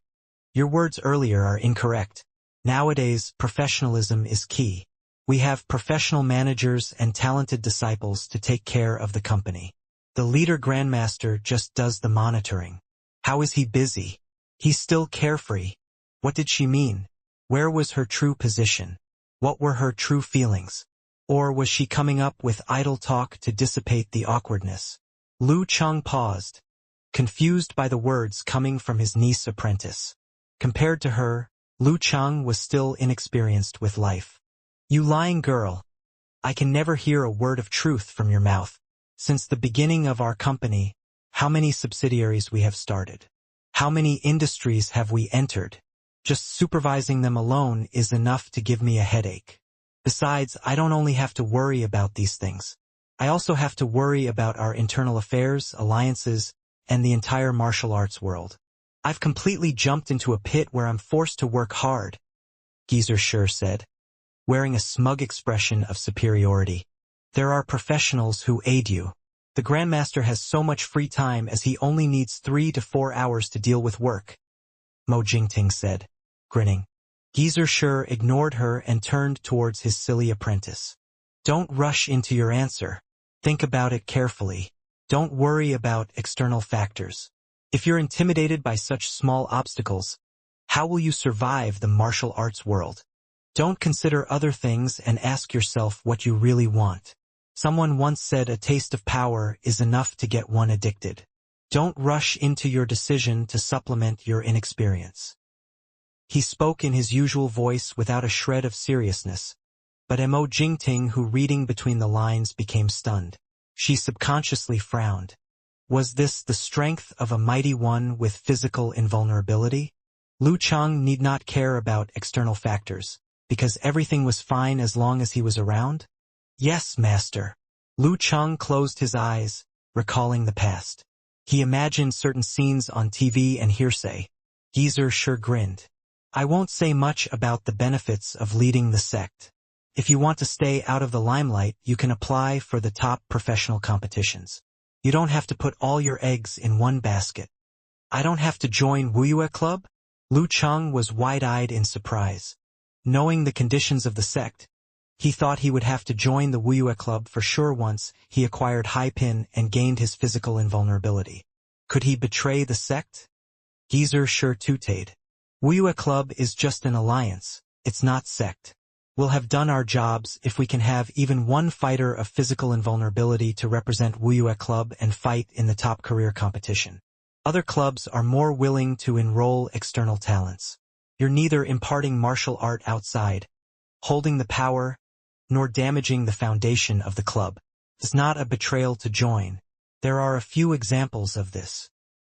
your words earlier are incorrect. Nowadays, professionalism is key. We have professional managers and talented disciples to take care of the company. The leader Grandmaster just does the monitoring. How is he busy? He's still carefree." What did she mean? Where was her true position? What were her true feelings? Or was she coming up with idle talk to dissipate the awkwardness? Lu Cheng paused, confused by the words coming from his niece apprentice. Compared to her, Lu Chang was still inexperienced with life. You lying girl. I can never hear a word of truth from your mouth. Since the beginning of our company, how many subsidiaries we have started? How many industries have we entered? Just supervising them alone is enough to give me a headache. Besides, I don't only have to worry about these things. I also have to worry about our internal affairs, alliances, and the entire martial arts world. I've completely jumped into a pit where I'm forced to work hard, Geezer Sure said, wearing a smug expression of superiority. There are professionals who aid you. The Grandmaster has so much free time as he only needs 3 to 4 hours to deal with work, Mo Jingting said, grinning. Geezer Sure ignored her and turned towards his silly apprentice. Don't rush into your answer. Think about it carefully. Don't worry about external factors. If you're intimidated by such small obstacles, how will you survive the martial arts world? Don't consider other things and ask yourself what you really want. Someone once said a taste of power is enough to get one addicted. Don't rush into your decision to supplement your inexperience. He spoke in his usual voice without a shred of seriousness, but Mo Jingting, who reading between the lines, became stunned. She subconsciously frowned. Was this the strength of a mighty one with physical invulnerability? Lu Chang need not care about external factors, because everything was fine as long as he was around? Yes, master. Lu Chang closed his eyes, recalling the past. He imagined certain scenes on TV and hearsay. Geezer Sure grinned. I won't say much about the benefits of leading the sect. If you want to stay out of the limelight, you can apply for the top professional competitions. You don't have to put all your eggs in one basket. I don't have to join Wuyue Club? Lu Chang was wide-eyed in surprise. Knowing the conditions of the sect, he thought he would have to join the Wuyue Club for sure once he acquired High Pin and gained his physical invulnerability. Could he betray the sect? Geezer Sure tooted. Wuyue Club is just an alliance, it's not sect. We'll have done our jobs if we can have even one fighter of physical invulnerability to represent Wuyue Club and fight in the top career competition. Other clubs are more willing to enroll external talents. You're neither imparting martial art outside, holding the power, nor damaging the foundation of the club. It's not a betrayal to join. There are a few examples of this.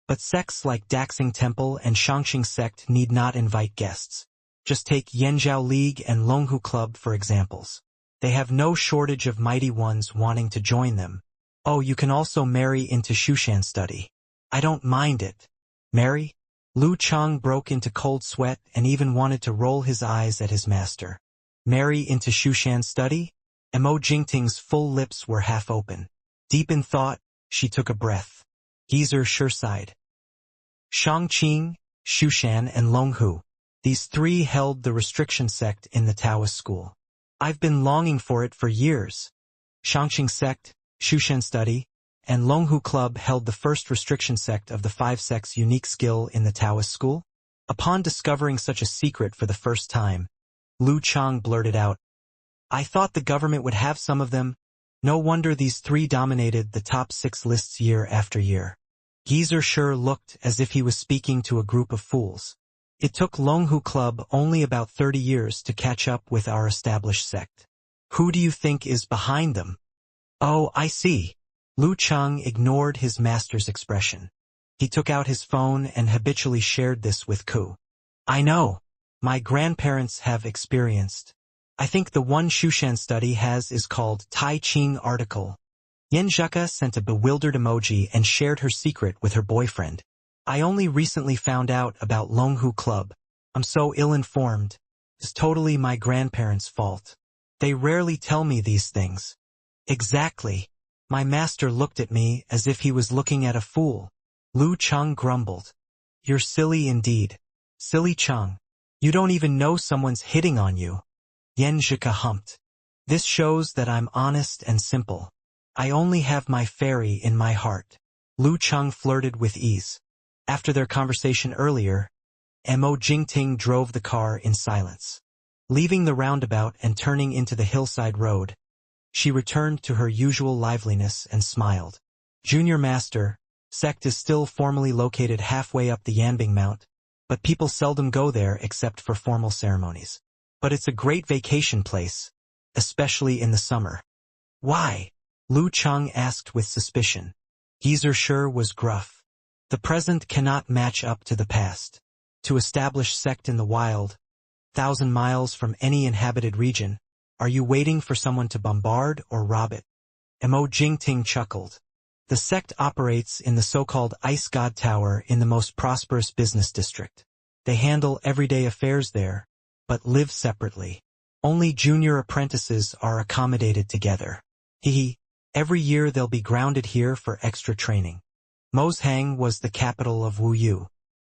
But sects like Daxing Temple and Shangxing Sect need not invite guests. Just take Yanzhao League and Longhu Club for examples. They have no shortage of mighty ones wanting to join them. Oh, you can also marry into Shushan study. I don't mind it. Marry? Lu Chang broke into cold sweat and even wanted to roll his eyes at his master. Marry into Shushan study? Mo Jingting's full lips were half open. Deep in thought, she took a breath. Geezer Sure sighed. Shangqing, Shushan, and Longhu. These 3 held the restriction sect in the Taoist school. I've been longing for it for years. Shangqing sect, Shushan study, and Longhu Club held the first restriction sect of the 5 sects' unique skill in the Taoist school. Upon discovering such a secret for the first time, Lu Chang blurted out, I thought the government would have some of them. No wonder these 3 dominated the top 6 lists year after year. Geezer Sure looked as if he was speaking to a group of fools. It took Longhu Club only about 30 years to catch up with our established sect. Who do you think is behind them? Oh, I see. Lu Chang ignored his master's expression. He took out his phone and habitually shared this with Ku. I know. My grandparents have experienced. I think the one Shushan study has is called Tai Ching article. Yanzheka sent a bewildered emoji and shared her secret with her boyfriend. I only recently found out about Longhu Club. I'm so ill-informed. It's totally my grandparents' fault. They rarely tell me these things. Exactly. My master looked at me as if he was looking at a fool. Lu Chang grumbled. You're silly indeed. Silly Chang. You don't even know someone's hitting on you. Yanzheka humped. This shows that I'm honest and simple. I only have my fairy in my heart. Lu Chang flirted with ease. After their conversation earlier, Mo Jingting drove the car in silence. Leaving the roundabout and turning into the hillside road, she returned to her usual liveliness and smiled. Junior Master, sect is still formally located halfway up the Yanbing Mount, but people seldom go there except for formal ceremonies. But it's a great vacation place, especially in the summer. Why? Lu Chang asked with suspicion. Geezer sure was gruff. The present cannot match up to the past. To establish sect in the wild, 1,000 miles from any inhabited region, are you waiting for someone to bombard or rob it? Mo Jingting chuckled. The sect operates in the so-called Ice God Tower in the most prosperous business district. They handle everyday affairs there, but live separately. Only junior apprentices are accommodated together. Every year they'll be grounded here for extra training. Moshang was the capital of Wuyu.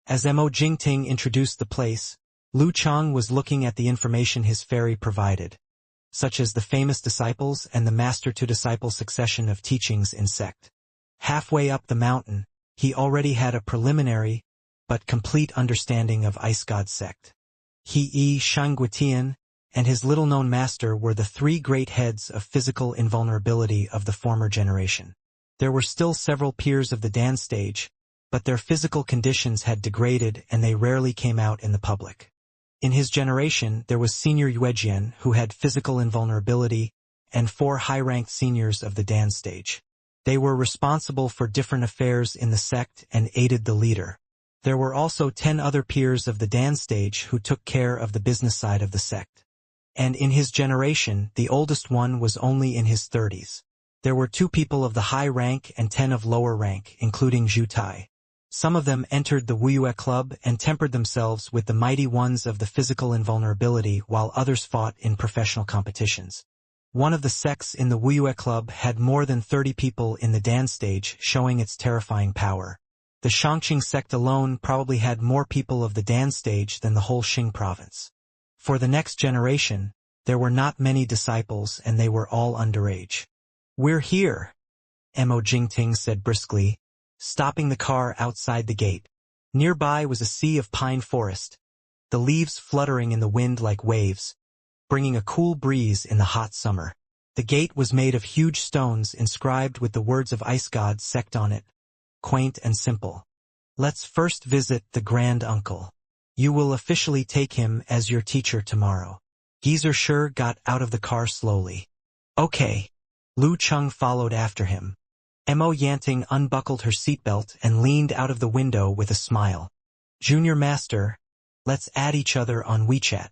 As Mo Jingting introduced the place, Lu Chang was looking at the information his fairy provided, such as the famous disciples and the master-to-disciple succession of teachings in sect. Halfway up the mountain, he already had a preliminary, but complete understanding of Ice God sect. He Shangguitian and his little-known master were the three great heads of physical invulnerability of the former generation. There were still several peers of the dance stage, but their physical conditions had degraded and they rarely came out in the public. In his generation, there was Senior Yuejian, who had physical invulnerability, and 4 high-ranked seniors of the dance stage. They were responsible for different affairs in the sect and aided the leader. There were also 10 other peers of the dance stage who took care of the business side of the sect. And in his generation, the oldest one was only in his 30s. There were 2 people of the high rank and 10 of lower rank, including Zhu Tai. Some of them entered the Wuyue Club and tempered themselves with the mighty ones of the physical invulnerability while others fought in professional competitions. One of the sects in the Wuyue Club had more than 30 people in the dance stage, showing its terrifying power. The Shangqing sect alone probably had more people of the Dan stage than the whole Xing province. For the next generation, there were not many disciples and they were all underage. "We're here," Mo Jingting said briskly, stopping the car outside the gate. Nearby was a sea of pine forest, the leaves fluttering in the wind like waves, bringing a cool breeze in the hot summer. The gate was made of huge stones inscribed with the words of Ice God sect on it, quaint and simple. "Let's first visit the Grand Uncle. You will officially take him as your teacher tomorrow." Geezer Sher got out of the car slowly. "Okay." Lu Cheng followed after him. Mo Yanting unbuckled her seatbelt and leaned out of the window with a smile. "Junior Master, let's add each other on WeChat.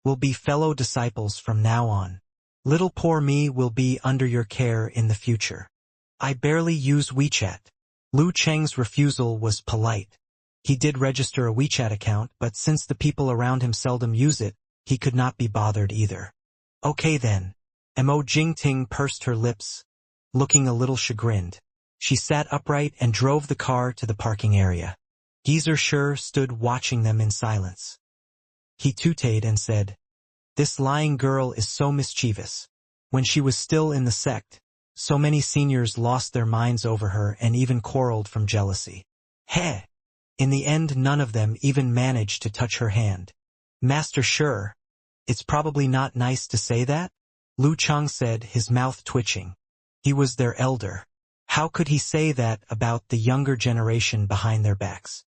We'll be fellow disciples from now on. Little poor me will be under your care in the future. I barely use WeChat." Lu Cheng's refusal was polite. He did register a WeChat account, but since the people around him seldom use it, he could not be bothered either. "Okay then." Mo Jingting pursed her lips, looking a little chagrined. She sat upright and drove the car to the parking area. Geezer Sher stood watching them in silence. He tooted and said, "This lying girl is so mischievous. When she was still in the sect, so many seniors lost their minds over her and even quarreled from jealousy. Heh! In the end, none of them even managed to touch her hand." "Master Sher, it's probably not nice to say that," Lu Chang said, his mouth twitching. He was their elder. How could he say that about the younger generation behind their backs?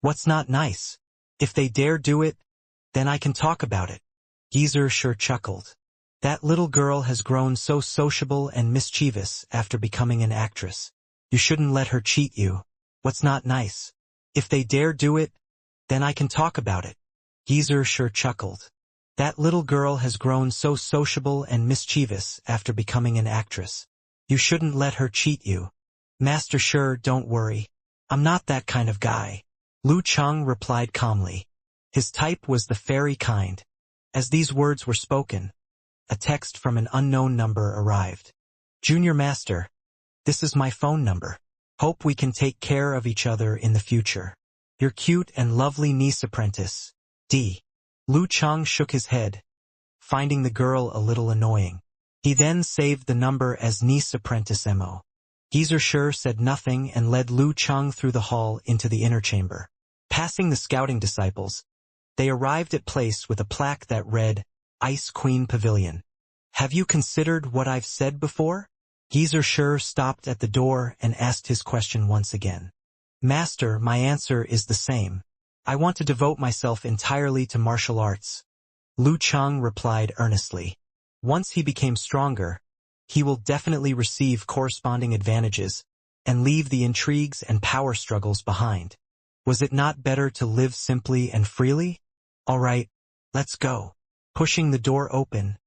"What's not nice? If they dare do it, then I can talk about it." Geezer Sher chuckled. "That little girl has grown so sociable and mischievous after becoming an actress. You shouldn't let her cheat you. What's not nice? If they dare do it, then I can talk about it." Geezer Sher chuckled. "That little girl has grown so sociable and mischievous after becoming an actress. You shouldn't let her cheat you." "Master Sher, don't worry. I'm not that kind of guy," Lu Chang replied calmly. His type was the fairy kind. As these words were spoken, a text from an unknown number arrived. "Junior Master, this is my phone number. Hope we can take care of each other in the future. Your cute and lovely niece apprentice, D." Lu Chang shook his head, finding the girl a little annoying. He then saved the number as niece apprentice Mo. Geezer Sher said nothing and led Lu Chang through the hall into the inner chamber. Passing the scouting disciples, they arrived at place with a plaque that read, "Ice Queen Pavilion." "Have you considered what I've said before?" Geezer Sher stopped at the door and asked his question once again. "Master, my answer is the same. I want to devote myself entirely to martial arts. Lu Chang replied earnestly. Once he became stronger, he will definitely receive corresponding advantages and leave the intrigues and power struggles behind. Was it not better to live simply and freely? All right, let's go. Pushing the door open,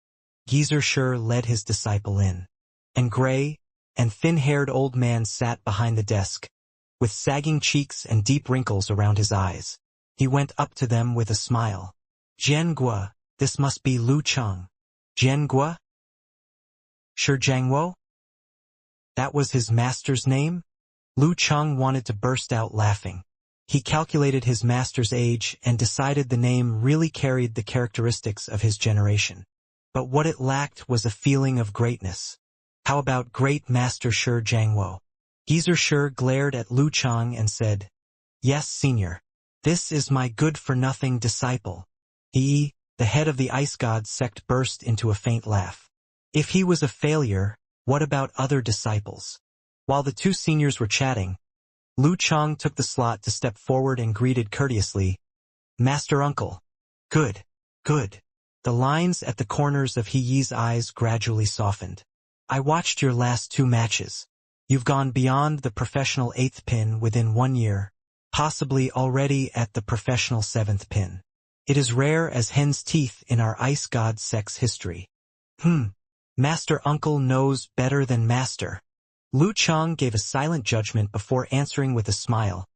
Geezer Shur led his disciple in. An gray and thin-haired old man sat behind the desk, with sagging cheeks and deep wrinkles around his eyes. He went up to them with a smile. Jian Gua, this must be Lu Chang. Jian Gua? Shi Jiangwo? That was his master's name? Lu Chang wanted to burst out laughing. He calculated his master's age and decided the name really carried the characteristics of his generation. But what it lacked was a feeling of greatness. How about Great Master Shi Jiangwo? Geezer Shur glared at Lu Chang and said, Yes, senior. This is my good-for-nothing disciple. He, the head of the ice god sect, burst into a faint laugh. If he was a failure, what about other disciples? While the two seniors were chatting, Lu Chang took the slot to step forward and greeted courteously, Master Uncle. Good, good. The lines at the corners of He Yi's eyes gradually softened. I watched your last 2 matches. You've gone beyond the professional 8th pin within 1 year, possibly already at the professional 7th pin. It is rare as hen's teeth in our ice god sect's history. Master Uncle knows better than Master. Lu Chang gave a silent judgment before answering with a smile.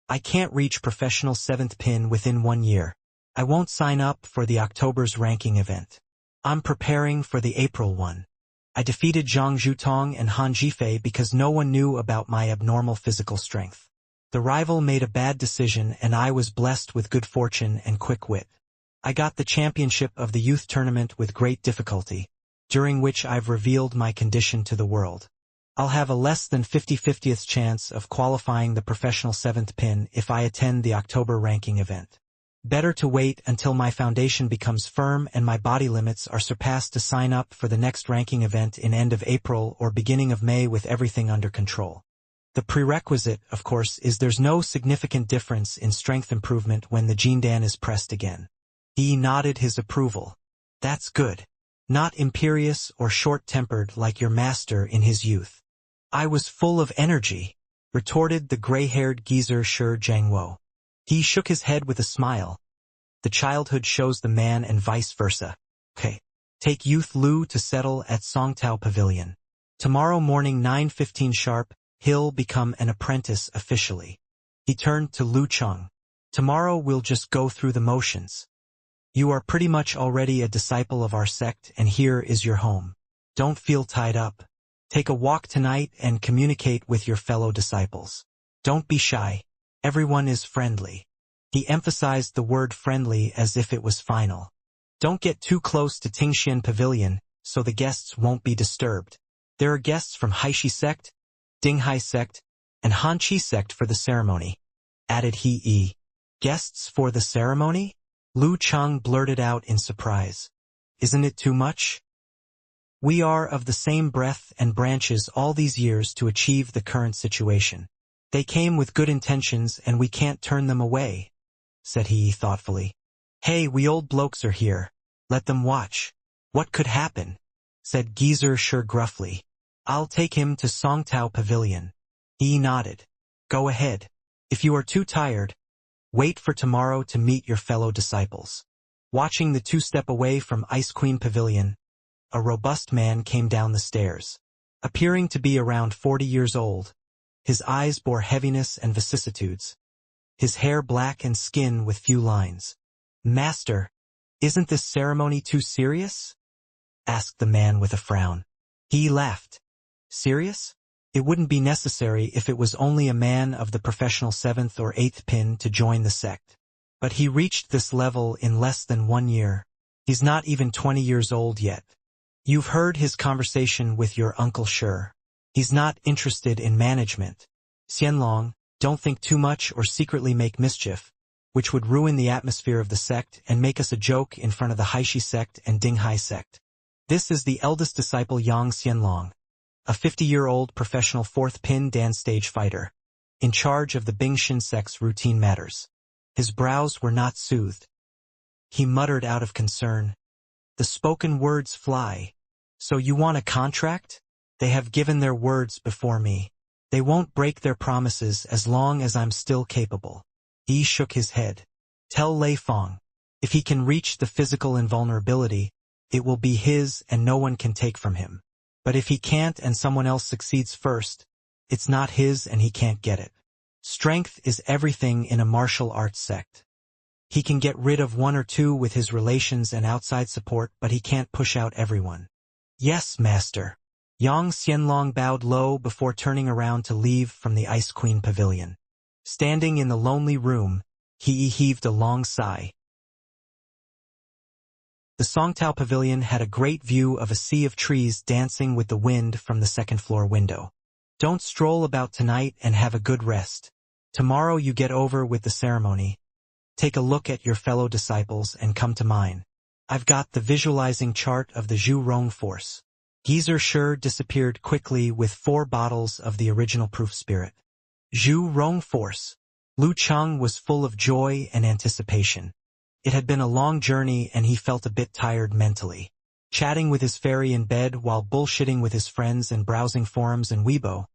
I can't reach professional 7th pin within 1 year. I won't sign up for the October's ranking event. I'm preparing for the April one. I defeated Zhang Zhutong and Han Jifei because no one knew about my abnormal physical strength. The rival made a bad decision and I was blessed with good fortune and quick wit. I got the championship of the youth tournament with great difficulty, during which I've revealed my condition to the world. I'll have a less than 50/50th chance of qualifying the professional 7th pin if I attend the October ranking event. Better to wait until my foundation becomes firm and my body limits are surpassed to sign up for the next ranking event in end of April or beginning of May with everything under control. The prerequisite, of course, is there's no significant difference in strength improvement when the Jindan is pressed again. He nodded his approval. That's good. Not imperious or short-tempered like your master in his youth. I was full of energy, retorted the gray-haired geezer Shi Jiangwo. He shook his head with a smile. The childhood shows the man and vice versa. Okay. Take youth Lu to settle at Songtao Pavilion. Tomorrow morning 9:15 sharp, he'll become an apprentice officially. He turned to Lu Chang. Tomorrow we'll just go through the motions. You are pretty much already a disciple of our sect and here is your home. Don't feel tied up. Take a walk tonight and communicate with your fellow disciples. Don't be shy. Everyone is friendly. He emphasized the word friendly as if it was final. Don't get too close to Tingxian Pavilion so the guests won't be disturbed. There are guests from Haishi sect, Dinghai sect, and Hanqi sect for the ceremony, added He. Guests for the ceremony? Lu Chang blurted out in surprise. Isn't it too much? We are of the same breadth and branches all these years to achieve the current situation. They came with good intentions and we can't turn them away, said he thoughtfully. Hey, we old blokes are here. Let them watch. What could happen? Said Geezer Shur gruffly. I'll take him to Songtao Pavilion. He nodded. Go ahead. If you are too tired, wait for tomorrow to meet your fellow disciples. Watching the two step away from Ice Queen Pavilion, a robust man came down the stairs. Appearing to be around 40 years old, his eyes bore heaviness and vicissitudes. His hair black and skin with few lines. Master, isn't this ceremony too serious? Asked the man with a frown. He laughed. Serious? It wouldn't be necessary if it was only a man of the professional 7th or 8th pin to join the sect. But he reached this level in less than 1 year. He's not even 20 years old yet. You've heard his conversation with your Uncle Shi. He's not interested in management. Xianlong, don't think too much or secretly make mischief, which would ruin the atmosphere of the sect and make us a joke in front of the Haishi sect and Dinghai sect. This is the eldest disciple Yang Xianlong, a 50-year-old professional 4th pin dance stage fighter, in charge of the Bingshin sect's routine matters. His brows were not soothed. He muttered out of concern, "The spoken words fly. So you want a contract? They have given their words before me. They won't break their promises as long as I'm still capable." He shook his head. "Tell Lei Fong, if he can reach the physical invulnerability, it will be his and no one can take from him. But if he can't and someone else succeeds first, it's not his and he can't get it. Strength is everything in a martial arts sect. He can get rid of one or two with his relations and outside support, but he can't push out everyone." "Yes, master." Yang Xianlong bowed low before turning around to leave from the Ice Queen Pavilion. Standing in the lonely room, he heaved a long sigh. The Songtao Pavilion had a great view of a sea of trees dancing with the wind from the second-floor window. "Don't stroll about tonight and have a good rest. Tomorrow you get over with the ceremony. Take a look at your fellow disciples and come to mine. I've got the visualizing chart of the Zhu Rong force." Geezer Sure disappeared quickly with 4 bottles of the original proof spirit. Zhu Rong force. Lu Chang was full of joy and anticipation. It had been a long journey and he felt a bit tired mentally. Chatting with his fairy in bed while bullshitting with his friends and browsing forums and Weibo,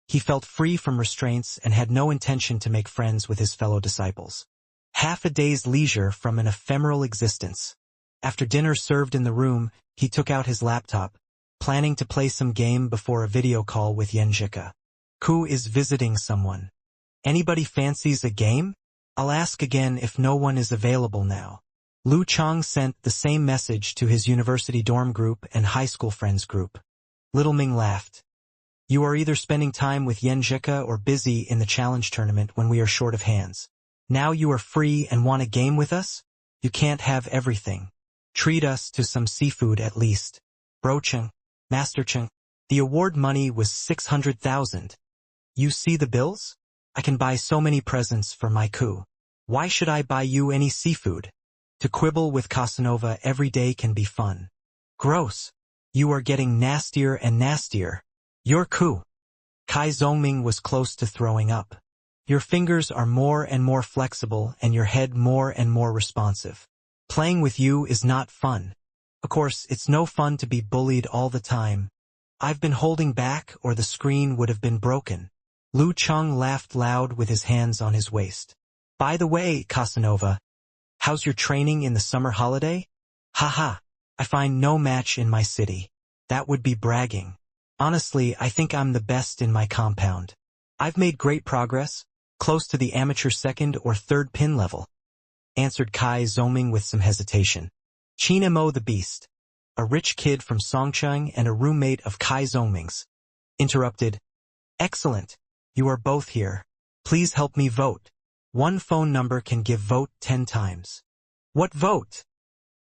he felt free from restraints and had no intention to make friends with his fellow disciples. Half a day's leisure from an ephemeral existence. After dinner served in the room, he took out his laptop, planning to play some game before a video call with Yenjika. Ku is visiting someone. Anybody fancies a game? I'll ask again if no one is available now. Lu Chang sent the same message to his university dorm group and high school friends group. Little Ming laughed. "You are either spending time with Yenjika or busy in the challenge tournament when we are short of hands. Now you are free and want a game with us? You can't have everything. Treat us to some seafood at least. Bro Cheng, Master Cheng." The award money was 600,000. "You see the bills? I can buy so many presents for my Ku. Why should I buy you any seafood? To quibble with Casanova every day can be fun." "Gross. You are getting nastier and nastier. Your Ku." Kai Zongming was close to throwing up. "Your fingers are more and more flexible and your head more and more responsive. Playing with you is not fun. Of course, it's no fun to be bullied all the time. I've been holding back or the screen would have been broken." Lu Chang laughed loud with his hands on his waist. "By the way, Casanova, how's your training in the summer holiday?" "Haha, I find no match in my city. That would be bragging. Honestly, I think I'm the best in my compound. I've made great progress, close to the amateur 2nd or 3rd pin level," answered Kai Zoming with some hesitation. Qin Mo the Beast, a rich kid from Songcheng and a roommate of Kai Zongming's, interrupted. "Excellent. You are both here. Please help me vote. One phone number can give vote 10 times. "What vote?"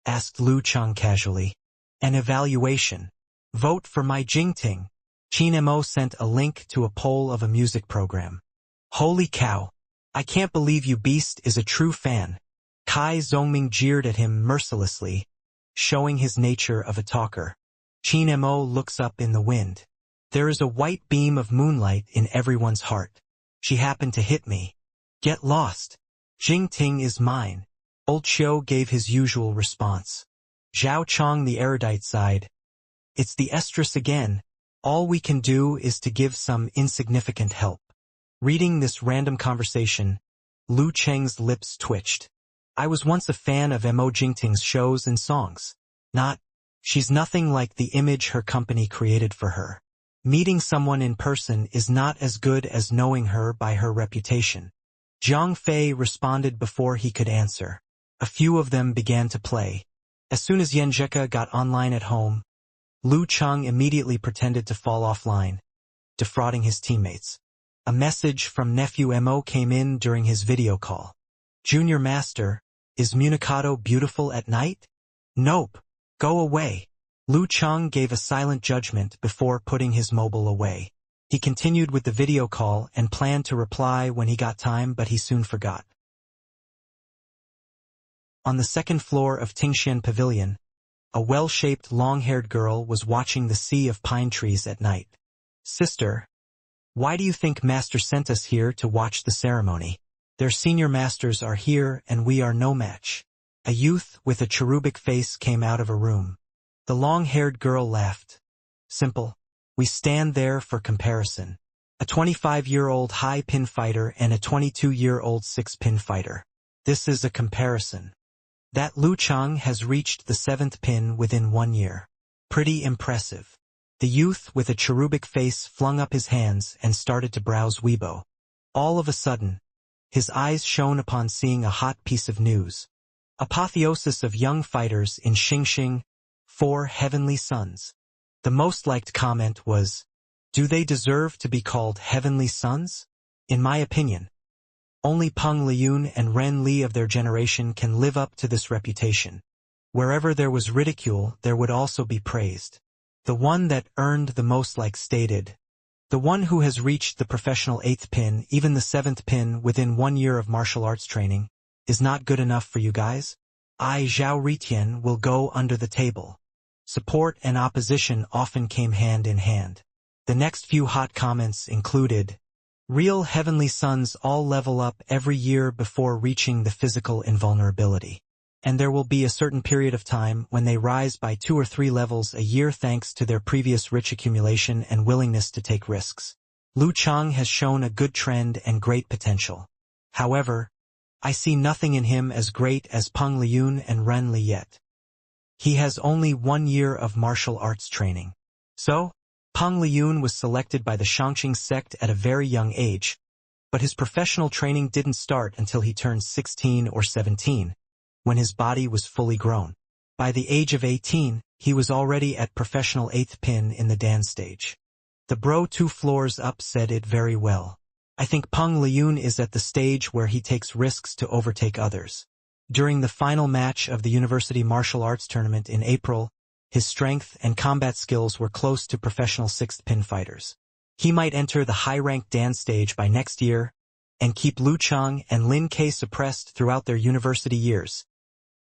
asked Lu Chang casually. "An evaluation. Vote for my Jingting." Qin Mo sent a link to a poll of a music program. "Holy cow. I can't believe you Beast is a true fan." Kai Zongming jeered at him mercilessly, showing his nature of a talker. Qin Mo looks up in the wind. "There is a white beam of moonlight in everyone's heart. She happened to hit me. Get lost. Jing Ting is mine." Old Qiu gave his usual response. Zhao Chong the erudite sighed. "It's the estrus again. All we can do is to give some insignificant help." Reading this random conversation, Lu Cheng's lips twitched. "I was once a fan of Mo Jingting's shows and songs. She's nothing like the image her company created for her. Meeting someone in person is not as good as knowing her by her reputation." Zhang Fei responded before he could answer. A few of them began to play. As soon as Yenjika got online at home, Lu Chang immediately pretended to fall offline, defrauding his teammates. A message from nephew Mo came in during his video call. "Junior Master, is Municado beautiful at night?" "Nope. Go away." Lu Chang gave a silent judgment before putting his mobile away. He continued with the video call and planned to reply when he got time, but he soon forgot. On the 2nd floor of Tingxian Pavilion, a well-shaped, long-haired girl was watching the sea of pine trees at night. "Sister, why do you think Master sent us here to watch the ceremony?" Their senior masters are here and we are no match. A youth with a cherubic face came out of a room. The long-haired girl laughed. Simple. We stand there for comparison. A 25-year-old high-pin fighter and a 22-year-old 6-pin fighter. This is a comparison. That Lu Chang has reached the 7th pin within 1 year. Pretty impressive. The youth with a cherubic face flung up his hands and started to browse Weibo. All of a sudden, his eyes shone upon seeing a hot piece of news. Apotheosis of young fighters in Xingxing, 4 heavenly sons. The most liked comment was, "Do they deserve to be called heavenly sons? In my opinion, only Peng Liyun and Ren Li of their generation can live up to this reputation. Wherever there was ridicule, there would also be praised." The one that earned the most likes stated, "The one who has reached the professional 8th pin, even the 7th pin within 1 year of martial arts training, is not good enough for you guys? I, Zhao Ritian, will go under the table." Support and opposition often came hand in hand. The next few hot comments included, "Real heavenly sons all level up every year before reaching the physical invulnerability. And there will be a certain period of time when they rise by 2 or 3 levels a year thanks to their previous rich accumulation and willingness to take risks. Lu Chang has shown a good trend and great potential. However, I see nothing in him as great as Peng Liyun and Ren Li yet. He has only 1 year of martial arts training." So, Peng Liyun was selected by the Shangqing sect at a very young age, but his professional training didn't start until he turned 16 or 17. When his body was fully grown. By the age of 18, he was already at professional 8th pin in the Dan stage. The bro 2 floors up said it very well. I think Peng Liyun is at the stage where he takes risks to overtake others. During the final match of the University Martial Arts Tournament in April, his strength and combat skills were close to professional 6th pin fighters. He might enter the high-ranked Dan stage by next year, and keep Lu Chang and Lin Ke suppressed throughout their university years.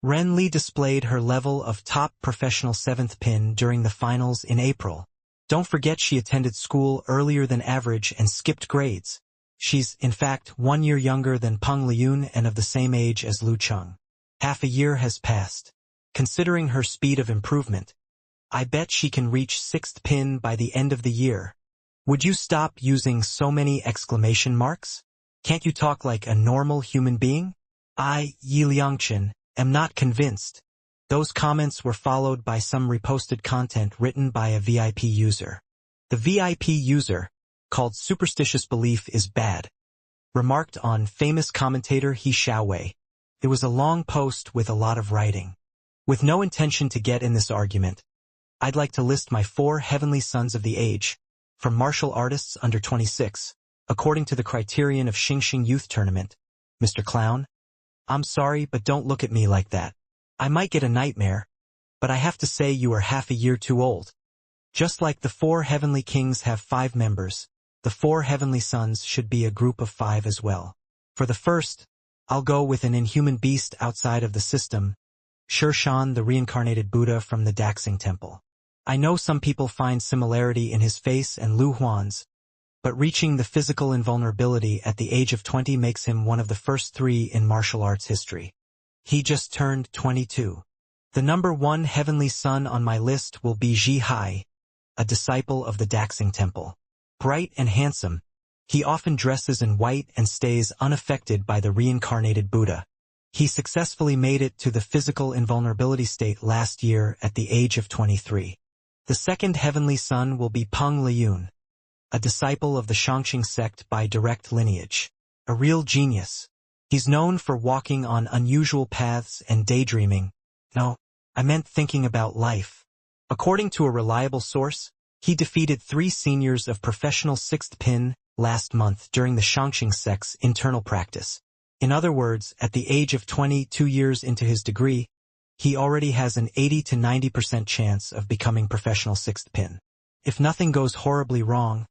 Ren Li displayed her level of top professional 7th pin during the finals in April. Don't forget she attended school earlier than average and skipped grades. She's, in fact, 1 year younger than Peng Liyun and of the same age as Lu Chang. Half a year has passed. Considering her speed of improvement, I bet she can reach 6th pin by the end of the year. Would you stop using so many exclamation marks? Can't you talk like a normal human being? I, Yi Liangchen, am not convinced. Those comments were followed by some reposted content written by a VIP user. The VIP user, called Superstitious Belief is Bad, remarked on famous commentator He Xiaowei. It was a long post with a lot of writing. With no intention to get in this argument, I'd like to list my 4 heavenly sons of the age, from martial artists under 26, according to the criterion of Xingxing Youth Tournament. Mr. Clown? I'm sorry, but don't look at me like that. I might get a nightmare, but I have to say you are half a year too old. Just like the 4 heavenly kings have 5 members, the 4 heavenly sons should be a group of 5 as well. For the first, I'll go with an inhuman beast outside of the system, Shirshan, the reincarnated Buddha from the Daxing Temple. I know some people find similarity in his face and Lu Huan's, but reaching the physical invulnerability at the age of 20 makes him one of the first 3 in martial arts history. He just turned 22. The number 1 heavenly son on my list will be Zhi Hai, a disciple of the Daxing Temple. Bright and handsome, he often dresses in white and stays unaffected by the reincarnated Buddha. He successfully made it to the physical invulnerability state last year at the age of 23. The second heavenly son will be Peng Liyun, a disciple of the Shangqing sect by direct lineage. A real genius. He's known for walking on unusual paths and daydreaming. No, I meant thinking about life. According to a reliable source, he defeated 3 seniors of professional 6th pin last month during the Shangqing sect's internal practice. In other words, at the age of 22 years into his degree, he already has an 80 to 90% chance of becoming professional 6th pin. If nothing goes horribly wrong,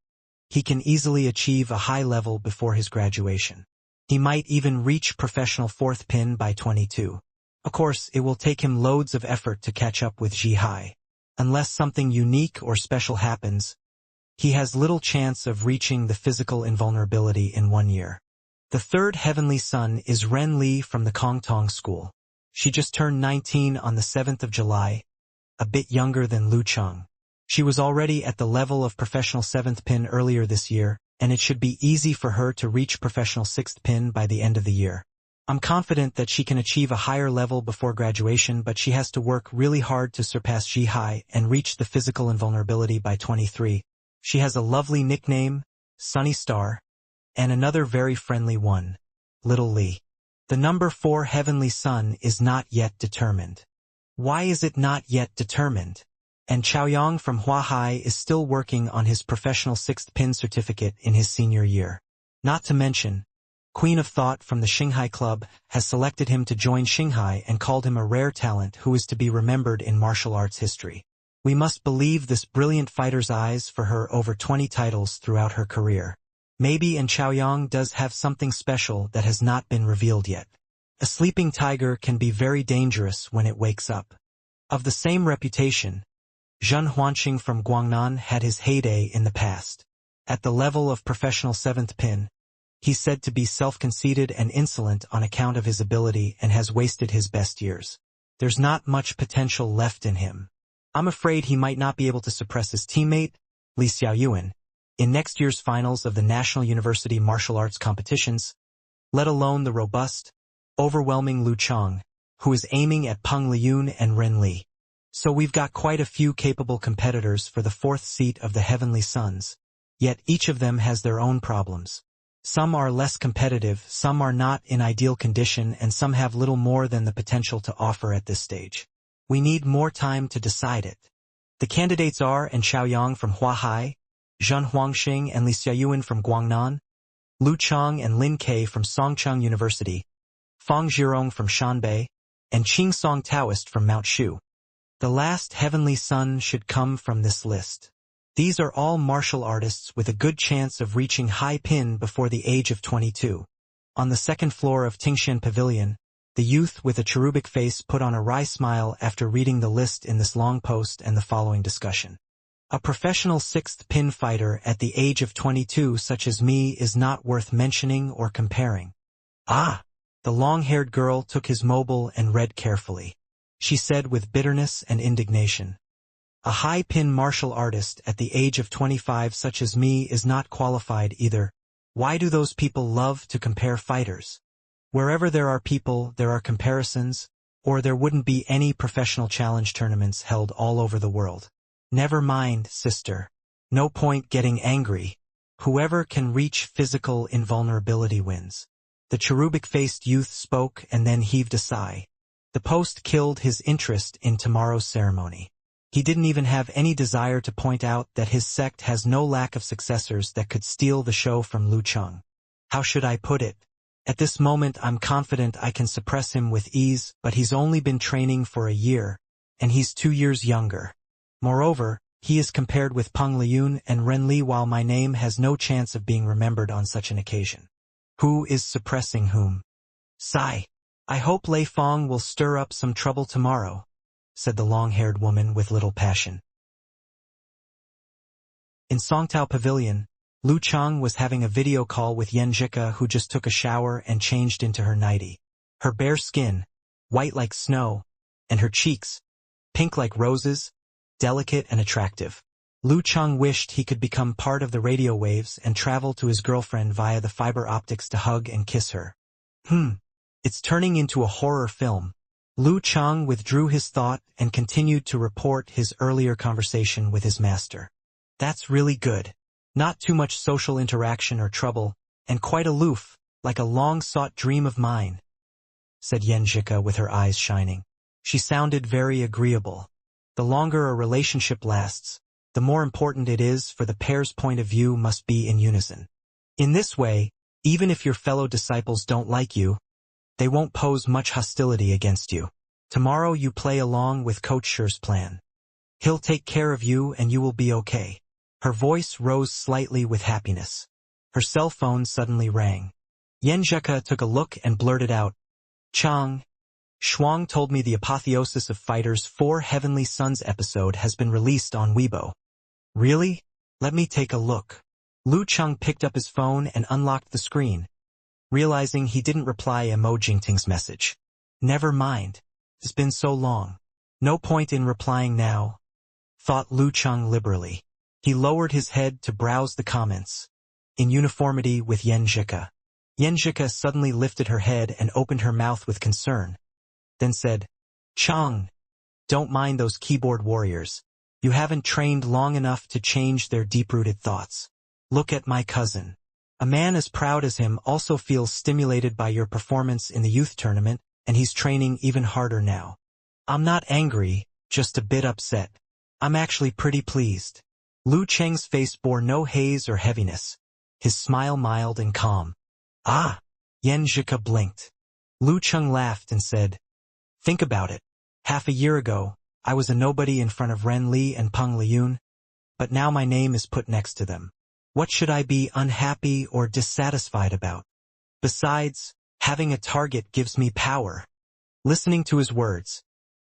he can easily achieve a high level before his graduation. He might even reach professional 4th pin by 22. Of course, it will take him loads of effort to catch up with Zhi Hai. Unless something unique or special happens, he has little chance of reaching the physical invulnerability in 1 year. The third heavenly son is Ren Li from the Kongtong school. She just turned 19 on the 7th of July, a bit younger than Lu Cheng. She was already at the level of professional 7th pin earlier this year, and it should be easy for her to reach professional 6th pin by the end of the year. I'm confident that she can achieve a higher level before graduation, but she has to work really hard to surpass Ji-Hai and reach the physical invulnerability by 23. She has a lovely nickname, Sunny Star, and another very friendly one, Little Li. The number 4 heavenly son is not yet determined. Why is it not yet determined? And Chaoyang from Huahai is still working on his professional 6th pin certificate in his senior year. Not to mention, Queen of Thought from the Xinghai Club has selected him to join Xinghai and called him a rare talent who is to be remembered in martial arts history. We must believe this brilliant fighter's eyes for her over 20 titles throughout her career. Maybe and Chaoyang does have something special that has not been revealed yet. A sleeping tiger can be very dangerous when it wakes up. Of the same reputation, Zhen Huanqing from Guangnan had his heyday in the past. At the level of professional 7th pin, he's said to be self-conceited and insolent on account of his ability and has wasted his best years. There's not much potential left in him. I'm afraid he might not be able to suppress his teammate, Li Xiaoyuan, in next year's finals of the National University Martial Arts competitions, let alone the robust, overwhelming Lu Cheng, who is aiming at Peng Liyun and Ren Li. So we've got quite a few capable competitors for the 4th seat of the Heavenly Sons, yet each of them has their own problems. Some are less competitive, some are not in ideal condition, and some have little more than the potential to offer at this stage. We need more time to decide it. The candidates are An Chaoyang from Huahai, Zhen Huangqing and Li Xiaoyuan from Guangnan, Lu Cheng and Lin Ke from Songcheng University, Fang Zhirong from Shanbei, and Qing Song Taoist from Mount Shu. The last heavenly son should come from this list. These are all martial artists with a good chance of reaching high pin before the age of 22. On the second floor of Tingxian Pavilion, the youth with a cherubic face put on a wry smile after reading the list in this long post and the following discussion. A professional 6th pin fighter at the age of 22 such as me is not worth mentioning or comparing. Ah! The long-haired girl took his mobile and read carefully. She said with bitterness and indignation, "A high-pin martial artist at the age of 25 such as me is not qualified either. Why do those people love to compare fighters? Wherever there are people, there are comparisons, or there wouldn't be any professional challenge tournaments held all over the world. Never mind, sister. No point getting angry. Whoever can reach physical invulnerability wins." The cherubic-faced youth spoke and then heaved a sigh. The post killed his interest in tomorrow's ceremony. He didn't even have any desire to point out that his sect has no lack of successors that could steal the show from Lu Cheng. How should I put it? At this moment I'm confident I can suppress him with ease, but he's only been training for a year, and he's 2 years younger. Moreover, he is compared with Peng Liyun and Ren Li while my name has no chance of being remembered on such an occasion. Who is suppressing whom? Sigh. I hope Lei Fong will stir up some trouble tomorrow, said the long-haired woman with little passion. In Songtao Pavilion, Lu Cheng was having a video call with Yan Zhika, who just took a shower and changed into her nightie. Her bare skin, white like snow, and her cheeks, pink like roses, delicate and attractive. Lu Cheng wished he could become part of the radio waves and travel to his girlfriend via the fiber optics to hug and kiss her. It's turning into a horror film. Lu Cheng withdrew his thought and continued to report his earlier conversation with his master. That's really good. Not too much social interaction or trouble, and quite aloof, like a long-sought dream of mine, said Yan Zhika with her eyes shining. She sounded very agreeable. The longer a relationship lasts, the more important it is for the pair's point of view must be in unison. In this way, even if your fellow disciples don't like you, they won't pose much hostility against you. Tomorrow you play along with Coach Sher's plan. He'll take care of you and you will be okay. Her voice rose slightly with happiness. Her cell phone suddenly rang. Yan Zheka took a look and blurted out, "Chang, Shuang told me the Apotheosis of Fighters 4 Heavenly Sons episode has been released on Weibo." Really? Let me take a look. Lu Cheng picked up his phone and unlocked the screen. realizing he didn't reply Mo Jingting's message. Never mind. It's been so long. No point in replying now, thought Lu Cheng liberally. He lowered his head to browse the comments, in uniformity with Yen Zhika. Yen Zhika suddenly lifted her head and opened her mouth with concern, then said, Cheng, don't mind those keyboard warriors. You haven't trained long enough to change their deep-rooted thoughts. Look at my cousin. A man as proud as him also feels stimulated by your performance in the youth tournament, and he's training even harder now. I'm not angry, just a bit upset. I'm actually pretty pleased. Lu Cheng's face bore no haze or heaviness, his smile mild and calm. Ah! Yen Zhika blinked. Lu Cheng laughed and said, Think about it. Half a year ago, I was a nobody in front of Ren Li and Peng Liyun, but now my name is put next to them. What should I be unhappy or dissatisfied about? Besides, having a target gives me power. Listening to his words,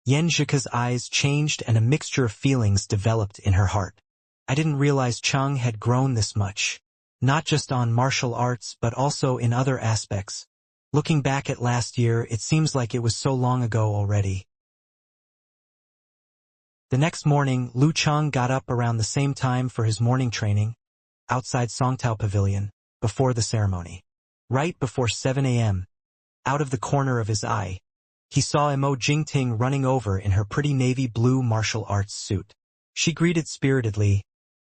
Yen Zhika's eyes changed and a mixture of feelings developed in her heart. I didn't realize Cheng had grown this much, not just on martial arts but also in other aspects. Looking back at last year, it seems like it was so long ago already. The next morning, Lu Cheng got up around the same time for his morning training, outside Songtao Pavilion, before the ceremony. Right before 7 a.m., out of the corner of his eye, he saw Mo Jingting running over in her pretty navy blue martial arts suit. She greeted spiritedly,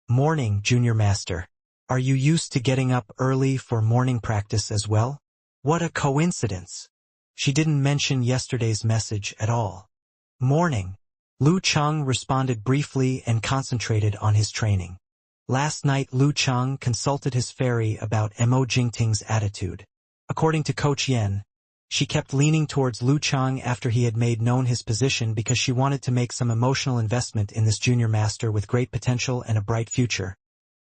Morning, Junior Master. Are you used to getting up early for morning practice as well? What a coincidence. She didn't mention yesterday's message at all. Morning. Lu Cheng responded briefly and concentrated on his training. Last night Lu Cheng consulted his fairy about Mo Jingting's attitude. According to Coach Yen, she kept leaning towards Lu Cheng after he had made known his position because she wanted to make some emotional investment in this junior master with great potential and a bright future,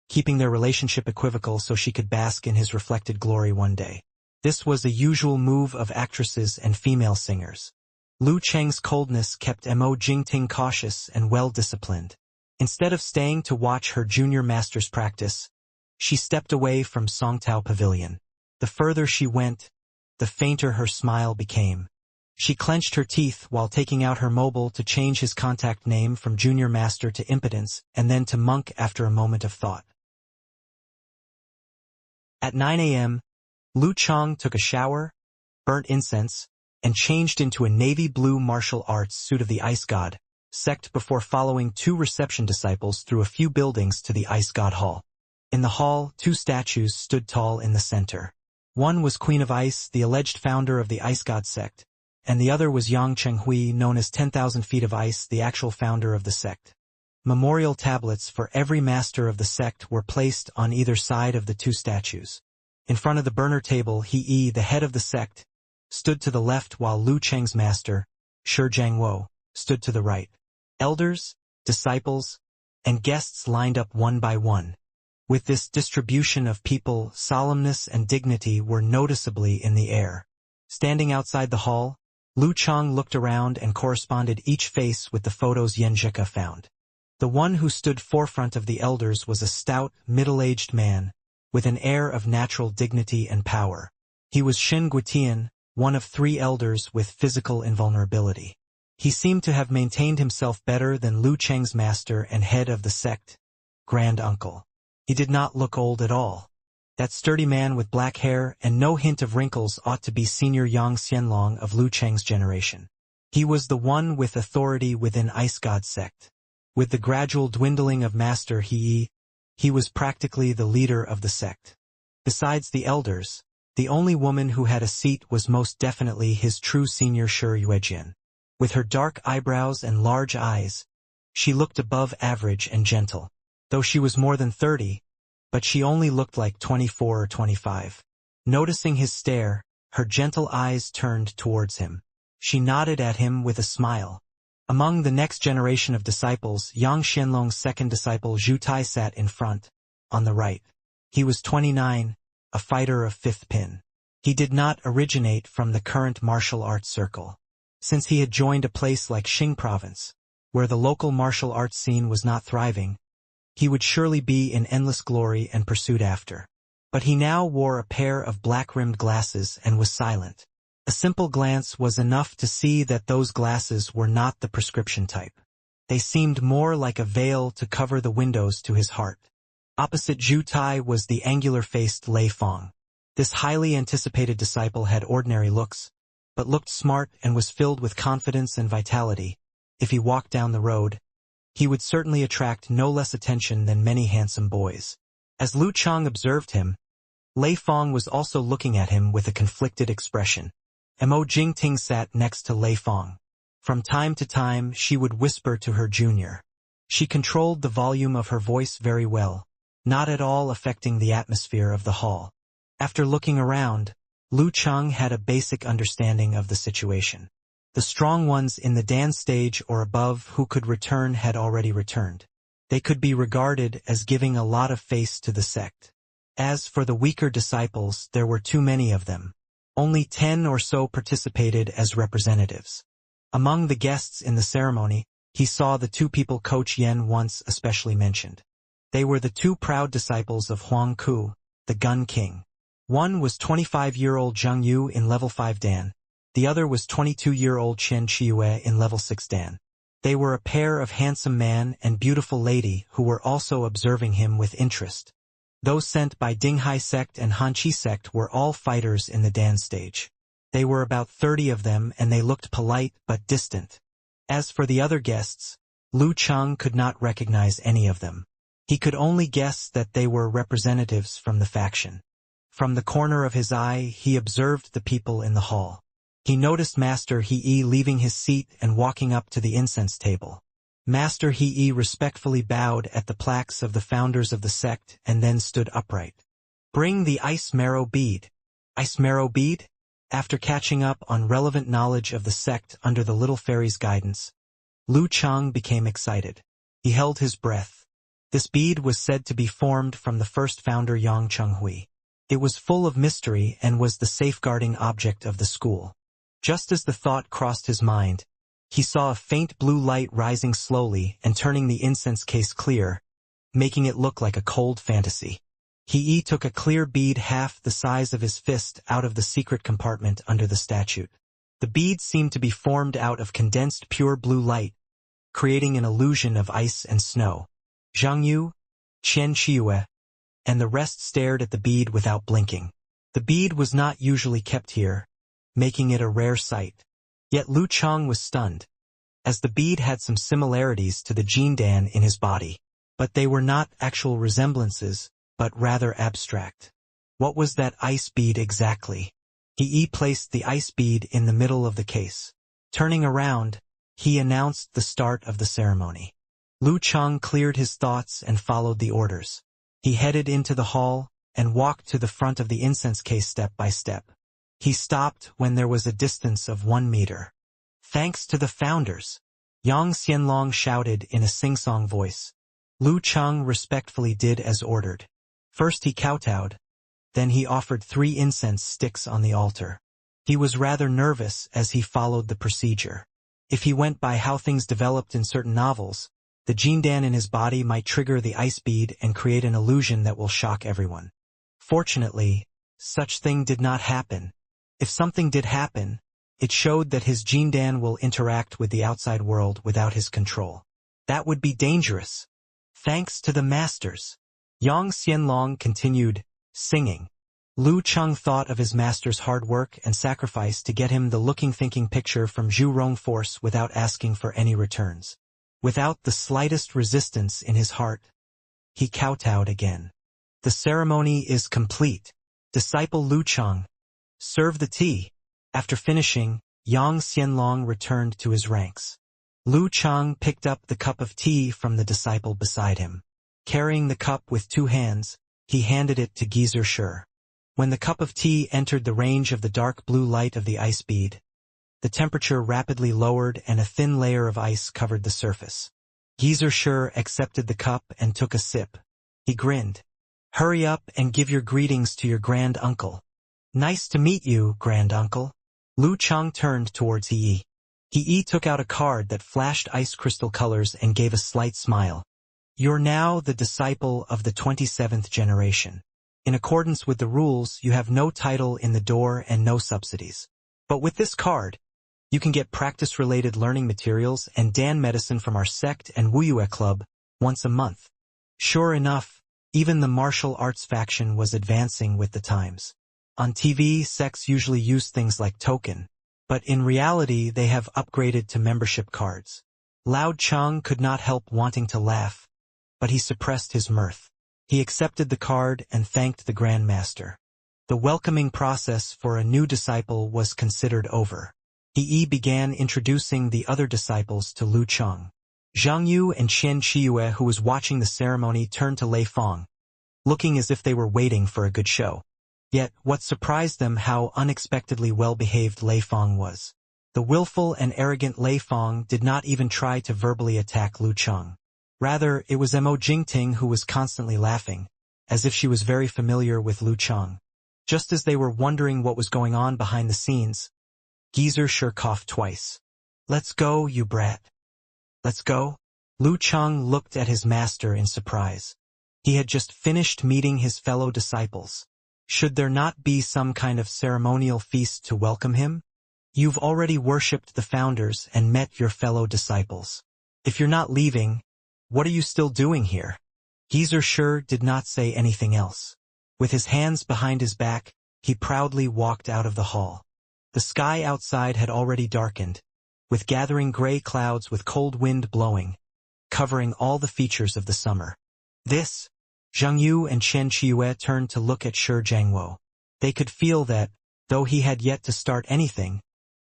keeping their relationship equivocal so she could bask in his reflected glory one day. This was a usual move of actresses and female singers. Lu Cheng's coldness kept Mo Jingting cautious and well-disciplined. Instead of staying to watch her junior master's practice, she stepped away from Songtao Pavilion. The further she went, the fainter her smile became. She clenched her teeth while taking out her mobile to change his contact name from Junior Master to Impotence and then to Monk after a moment of thought. At 9 a.m., Lu Cheng took a shower, burnt incense, and changed into a navy blue martial arts suit of the Ice God, sect before following 2 reception disciples through a few buildings to the Ice God Hall. In the hall, 2 statues stood tall in the center. One was Queen of Ice, the alleged founder of the Ice God sect, and the other was Yang Chenghui, known as 10,000 Feet of Ice, the actual founder of the sect. Memorial tablets for every master of the sect were placed on either side of the 2 statues. In front of the burner table, He, the head of the sect, stood to the left while Lu Cheng's master, Shi Jiangwo, stood to the right. Elders, disciples, and guests lined up one by one. With this distribution of people, solemnness and dignity were noticeably in the air. Standing outside the hall, Lu Cheng looked around and corresponded each face with the photos Yen Zhika found. The one who stood forefront of the elders was a stout, middle-aged man, with an air of natural dignity and power. He was Xin Guitian, one of 3 elders with physical invulnerability. He seemed to have maintained himself better than Lu Cheng's master and head of the sect, grand uncle. He did not look old at all. That sturdy man with black hair and no hint of wrinkles ought to be senior Yang Xianlong of Lu Cheng's generation. He was the one with authority within Ice God sect. With the gradual dwindling of Master He was practically the leader of the sect. Besides the elders, the only woman who had a seat was most definitely his true senior Shi Yuejian. With her dark eyebrows and large eyes, she looked above average and gentle. Though she was more than 30, but she only looked like 24 or 25. Noticing his stare, her gentle eyes turned towards him. She nodded at him with a smile. Among the next generation of disciples, Yang Xianlong's second disciple Zhu Tai sat in front, on the right. He was 29, a fighter of 5th pin. He did not originate from the current martial arts circle. Since he had joined a place like Xing province, where the local martial arts scene was not thriving, he would surely be in endless glory and pursued after. But he now wore a pair of black-rimmed glasses and was silent. A simple glance was enough to see that those glasses were not the prescription type. They seemed more like a veil to cover the windows to his heart. Opposite Zhu Tai was the angular-faced Lei Fong. This highly anticipated disciple had ordinary looks, but looked smart and was filled with confidence and vitality. If he walked down the road, he would certainly attract no less attention than many handsome boys. As Lu Chang observed him, Lei Fong was also looking at him with a conflicted expression. Mo Jingting sat next to Lei Fong. From time to time, she would whisper to her junior. She controlled the volume of her voice very well, not at all affecting the atmosphere of the hall. After looking around, Lu Chang had a basic understanding of the situation. The strong ones in the dance stage or above who could return had already returned. They could be regarded as giving a lot of face to the sect. As for the weaker disciples, there were too many of them. Only 10 or so participated as representatives. Among the guests in the ceremony, he saw the two people Coach Yen once especially mentioned. They were the two proud disciples of Huang Ku, the Gun King. One was 25-year-old Zhang Yu in level 5 Dan. The other was 22-year-old Chen Chiue in level 6 Dan. They were a pair of handsome man and beautiful lady who were also observing him with interest. Those sent by Dinghai sect and Hanqi sect were all fighters in the Dan stage. They were about 30 of them and they looked polite but distant. As for the other guests, Lu Chang could not recognize any of them. He could only guess that they were representatives from the faction. From the corner of his eye, he observed the people in the hall. He noticed Master He leaving his seat and walking up to the incense table. Master He respectfully bowed at the plaques of the founders of the sect and then stood upright. Bring the ice marrow bead. Ice marrow bead? After catching up on relevant knowledge of the sect under the little fairy's guidance, Lu Chang became excited. He held his breath. This bead was said to be formed from the first founder Yang Chenghui. It was full of mystery and was the safeguarding object of the school. Just as the thought crossed his mind, he saw a faint blue light rising slowly and turning the incense case clear, making it look like a cold fantasy. He took a clear bead half the size of his fist out of the secret compartment under the statue. The bead seemed to be formed out of condensed pure blue light, creating an illusion of ice and snow. Zhang Yu, Chen Chiue, and the rest stared at the bead without blinking. The bead was not usually kept here, making it a rare sight. Yet Lu Chang was stunned, as the bead had some similarities to the Jindan in his body. But they were not actual resemblances, but rather abstract. What was that ice bead exactly? He placed the ice bead in the middle of the case. Turning around, he announced the start of the ceremony. Lu Chang cleared his thoughts and followed the orders. He headed into the hall and walked to the front of the incense case step by step. He stopped when there was a distance of 1 meter. Thanks to the founders, Yang Xianlong shouted in a sing-song voice. Lu Chang respectfully did as ordered. First he kowtowed, then he offered 3 incense sticks on the altar. He was rather nervous as he followed the procedure. If he went by how things developed in certain novels, the Jindan in his body might trigger the ice bead and create an illusion that will shock everyone. Fortunately, such thing did not happen. If something did happen, it showed that his Jindan will interact with the outside world without his control. That would be dangerous. Thanks to the masters. Yang Xianlong continued, singing. Lu Chang thought of his master's hard work and sacrifice to get him the looking-thinking picture from Zhu Rong Force without asking for any returns. Without the slightest resistance in his heart, he kowtowed again. The ceremony is complete. Disciple Lu Chang, serve the tea. After finishing, Yang Xianlong returned to his ranks. Lu Chang picked up the cup of tea from the disciple beside him. Carrying the cup with 2 hands, he handed it to Geezer Shur. When the cup of tea entered the range of the dark blue light of the ice bead, the temperature rapidly lowered and a thin layer of ice covered the surface. Geezer Shur accepted the cup and took a sip. He grinned. Hurry up and give your greetings to your grand uncle. Nice to meet you, grand uncle. Lu Chang turned towards He. He took out a card that flashed ice crystal colors and gave a slight smile. You're now the disciple of the 27th generation. In accordance with the rules, you have no title in the door and no subsidies. But with this card, you can get practice-related learning materials and Dan medicine from our sect and Wuyue Club once a month. Sure enough, even the martial arts faction was advancing with the times. On TV, sects usually use things like token, but in reality they have upgraded to membership cards. Lao Cheng could not help wanting to laugh, but he suppressed his mirth. He accepted the card and thanked the Grand Master. The welcoming process for a new disciple was considered over. He began introducing the other disciples to Lu Cheng. Zhang Yu and Qian Chiyue, who was watching the ceremony, turned to Lei Fong, looking as if they were waiting for a good show. Yet, what surprised them how unexpectedly well-behaved Lei Fong was. The willful and arrogant Lei Fong did not even try to verbally attack Lu Cheng. Rather, it was Mo Jingting who was constantly laughing, as if she was very familiar with Lu Cheng. Just as they were wondering what was going on behind the scenes, Geezer sure coughed twice. "Let's go, you brat. Let's go?" Lu Cheng looked at his master in surprise. He had just finished meeting his fellow disciples. Should there not be some kind of ceremonial feast to welcome him? You've already worshipped the founders and met your fellow disciples. If you're not leaving, what are you still doing here? Geezer sure did not say anything else. With his hands behind his back, he proudly walked out of the hall. The sky outside had already darkened, with gathering gray clouds with cold wind blowing, covering all the features of the summer. This, Zhang Yu and Chen Chiyue turned to look at Shi Jiangwo. They could feel that, though he had yet to start anything,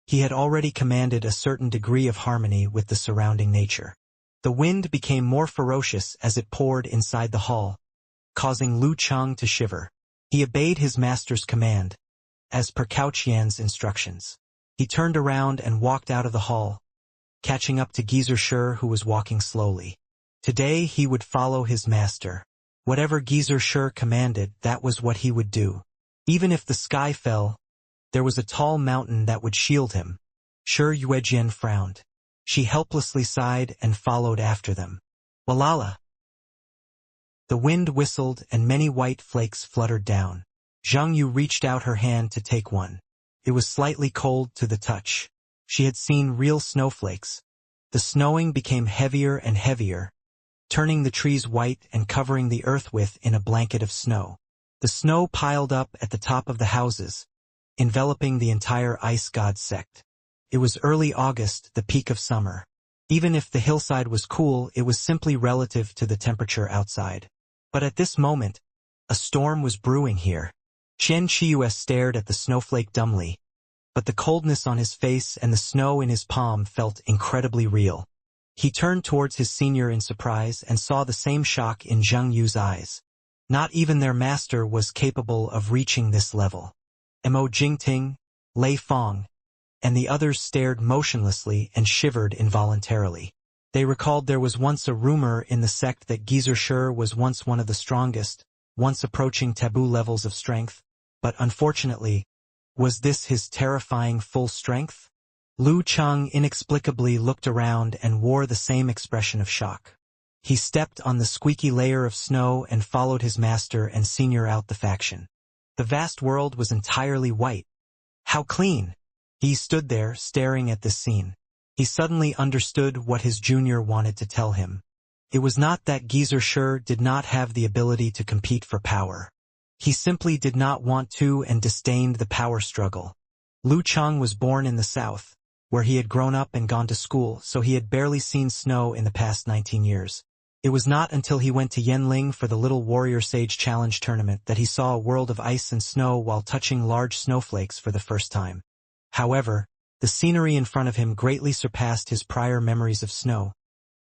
he had already commanded a certain degree of harmony with the surrounding nature. The wind became more ferocious as it poured inside the hall, causing Lu Cheng to shiver. He obeyed his master's command, as per Cao Qian's instructions. He turned around and walked out of the hall, catching up to Geezer Shi, who was walking slowly. Today he would follow his master. Whatever Geezer Shi commanded, that was what he would do. Even if the sky fell, there was a tall mountain that would shield him. Shi Yuejian frowned. She helplessly sighed and followed after them. Walala! The wind whistled and many white flakes fluttered down. Zhang Yu reached out her hand to take one. It was slightly cold to the touch. She had seen real snowflakes. The snowing became heavier and heavier, turning the trees white and covering the earth in a blanket of snow. The snow piled up at the top of the houses, enveloping the entire ice god sect. It was early August, the peak of summer. Even if the hillside was cool, it was simply relative to the temperature outside. But at this moment, a storm was brewing here. Chen Chiyue stared at the snowflake dumbly, but the coldness on his face and the snow in his palm felt incredibly real. He turned towards his senior in surprise and saw the same shock in Zhang Yu's eyes. Not even their master was capable of reaching this level. Mo Jingting, Lei Fong, and the others stared motionlessly and shivered involuntarily. They recalled there was once a rumor in the sect that Geezer Shi was once one of the strongest, once approaching taboo levels of strength, but unfortunately, was this his terrifying full strength? Lu Cheng inexplicably looked around and wore the same expression of shock. He stepped on the squeaky layer of snow and followed his master and senior out the faction. The vast world was entirely white. How clean! He stood there, staring at this scene. He suddenly understood what his junior wanted to tell him. It was not that Geezer Shi did not have the ability to compete for power. He simply did not want to and disdained the power struggle. Lu Cheng was born in the south, where he had grown up and gone to school, so he had barely seen snow in the past 19 years. It was not until he went to Yanling for the Little Warrior Sage Challenge tournament that he saw a world of ice and snow while touching large snowflakes for the first time. However, the scenery in front of him greatly surpassed his prior memories of snow.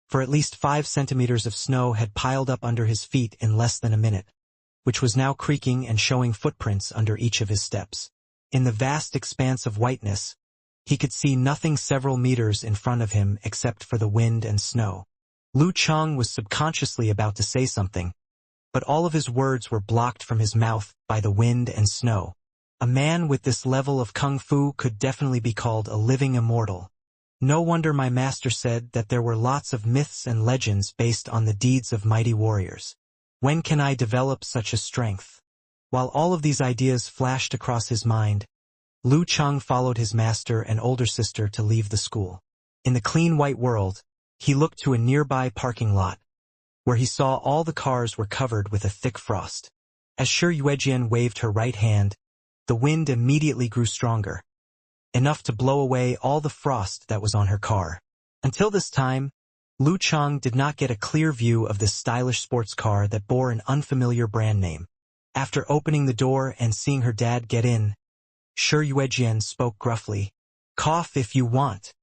For at least 5 centimeters of snow had piled up under his feet in less than a minute, which was now creaking and showing footprints under each of his steps. In the vast expanse of whiteness, he could see nothing several meters in front of him except for the wind and snow. Lu Cheng was subconsciously about to say something, but all of his words were blocked from his mouth by the wind and snow. A man with this level of kung fu could definitely be called a living immortal. No wonder my master said that there were lots of myths and legends based on the deeds of mighty warriors. When can I develop such a strength? While all of these ideas flashed across his mind, Lu Cheng followed his master and older sister to leave the school. In the clean white world, he looked to a nearby parking lot, where he saw all the cars were covered with a thick frost. As Shi Yuejian waved her right hand, the wind immediately grew stronger, enough to blow away all the frost that was on her car. Until this time, Lu Cheng did not get a clear view of this stylish sports car that bore an unfamiliar brand name. After opening the door and seeing her dad get in, Shi Yuejian spoke gruffly, "Cough if you want."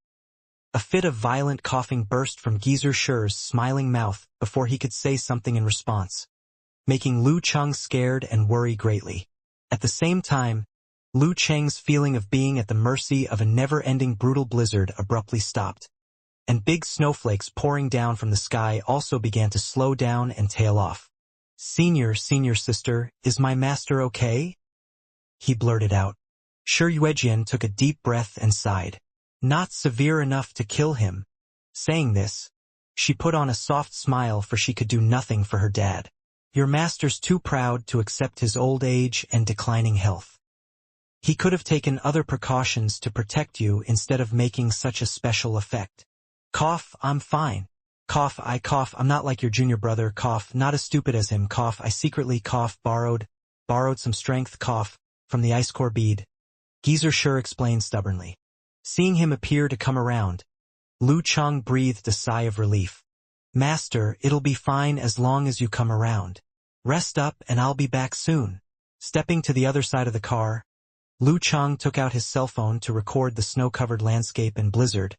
A fit of violent coughing burst from Geezer Shi's smiling mouth before he could say something in response, making Lu Cheng scared and worry greatly. At the same time, Lu Cheng's feeling of being at the mercy of a never-ending brutal blizzard abruptly stopped, and big snowflakes pouring down from the sky also began to slow down and tail off. Senior sister, is my master okay?" he blurted out. Shi Yuejian took a deep breath and sighed. Not severe enough to kill him. Saying this, she put on a soft smile, for she could do nothing for her dad. Your master's too proud to accept his old age and declining health. He could have taken other precautions to protect you instead of making such a special effect. Cough, I'm fine. Cough, I cough, I'm not like your junior brother. Cough, not as stupid as him. Cough, I secretly cough, borrowed some strength. Cough, from the ice core bead. Geezer Shi explained stubbornly. Seeing him appear to come around, Lu Cheng breathed a sigh of relief. Master, it'll be fine as long as you come around. Rest up and I'll be back soon. Stepping to the other side of the car, Lu Cheng took out his cell phone to record the snow-covered landscape and blizzard,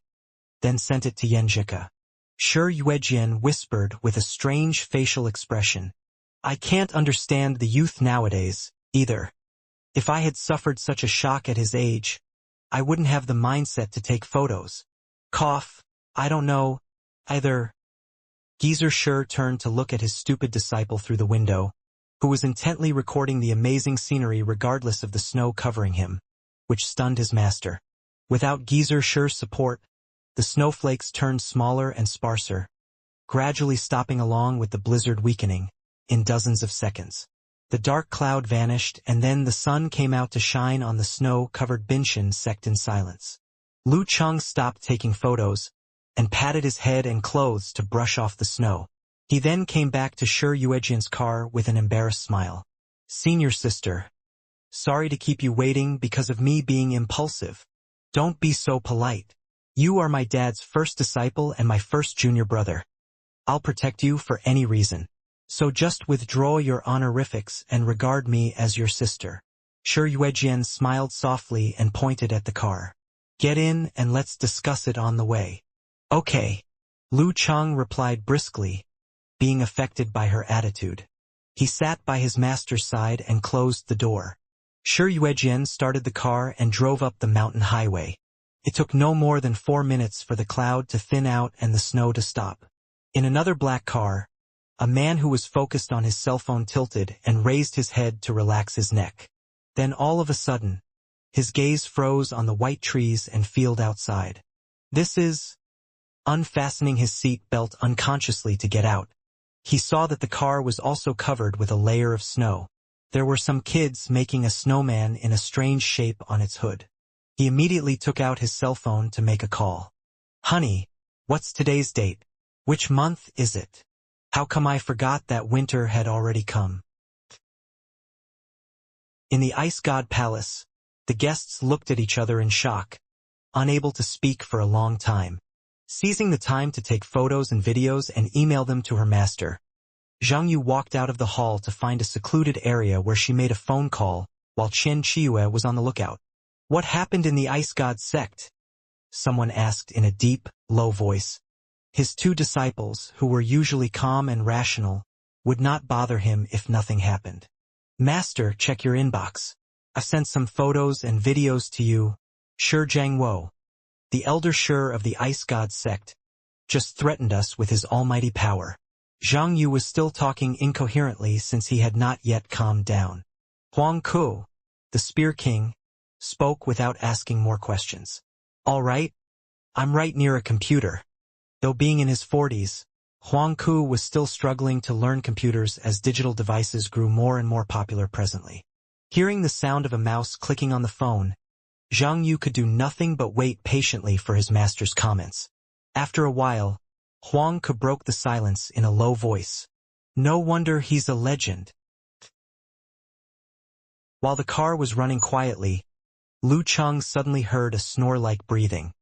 then sent it to Yenjika. Shi Yuejian whispered with a strange facial expression. I can't understand the youth nowadays, either. If I had suffered such a shock at his age, I wouldn't have the mindset to take photos. Cough, I don't know, either. Geezer Shi turned to look at his stupid disciple through the window, who was intently recording the amazing scenery regardless of the snow covering him, which stunned his master. Without Geezer Shi's support, the snowflakes turned smaller and sparser, gradually stopping along with the blizzard weakening, in dozens of seconds. The dark cloud vanished, and then the sun came out to shine on the snow-covered Binshan sect in silence. Lu Cheng stopped taking photos, and patted his head and clothes to brush off the snow. He then came back to Shi Yuejian's car with an embarrassed smile. Senior sister, sorry to keep you waiting because of me being impulsive. Don't be so polite. You are my dad's first disciple and my first junior brother. I'll protect you for any reason. So just withdraw your honorifics and regard me as your sister. Shi Yuejian smiled softly and pointed at the car. Get in and let's discuss it on the way. Okay. Lu Cheng replied briskly, being affected by her attitude. He sat by his master's side and closed the door. Shi Yuejian started the car and drove up the mountain highway. It took no more than 4 minutes for the cloud to thin out and the snow to stop. In another black car, a man who was focused on his cell phone tilted and raised his head to relax his neck. Then all of a sudden, his gaze froze on the white trees and field outside. This is... Unfastening his seat belt unconsciously to get out, he saw that the car was also covered with a layer of snow. There were some kids making a snowman in a strange shape on its hood. He immediately took out his cell phone to make a call. Honey, what's today's date? Which month is it? How come I forgot that winter had already come? In the Ice God Palace, the guests looked at each other in shock, unable to speak for a long time. Seizing the time to take photos and videos and email them to her master, Zhang Yu walked out of the hall to find a secluded area where she made a phone call while Chen Qiue was on the lookout. What happened in the Ice God sect? Someone asked in a deep, low voice. His 2 disciples, who were usually calm and rational, would not bother him if nothing happened. Master, check your inbox. I've sent some photos and videos to you. Shi Jiangwo, the elder Shi of the Ice God sect, just threatened us with his almighty power. Zhang Yu was still talking incoherently since he had not yet calmed down. Huang Ku, the Spear King, spoke without asking more questions. All right, I'm right near a computer. Though being in his 40s, Huang Ku was still struggling to learn computers as digital devices grew more and more popular presently. Hearing the sound of a mouse clicking on the phone, Zhang Yu could do nothing but wait patiently for his master's comments. After a while, Huang Ku broke the silence in a low voice. No wonder he's a legend. While the car was running quietly, Lu Cheng suddenly heard a snore-like breathing.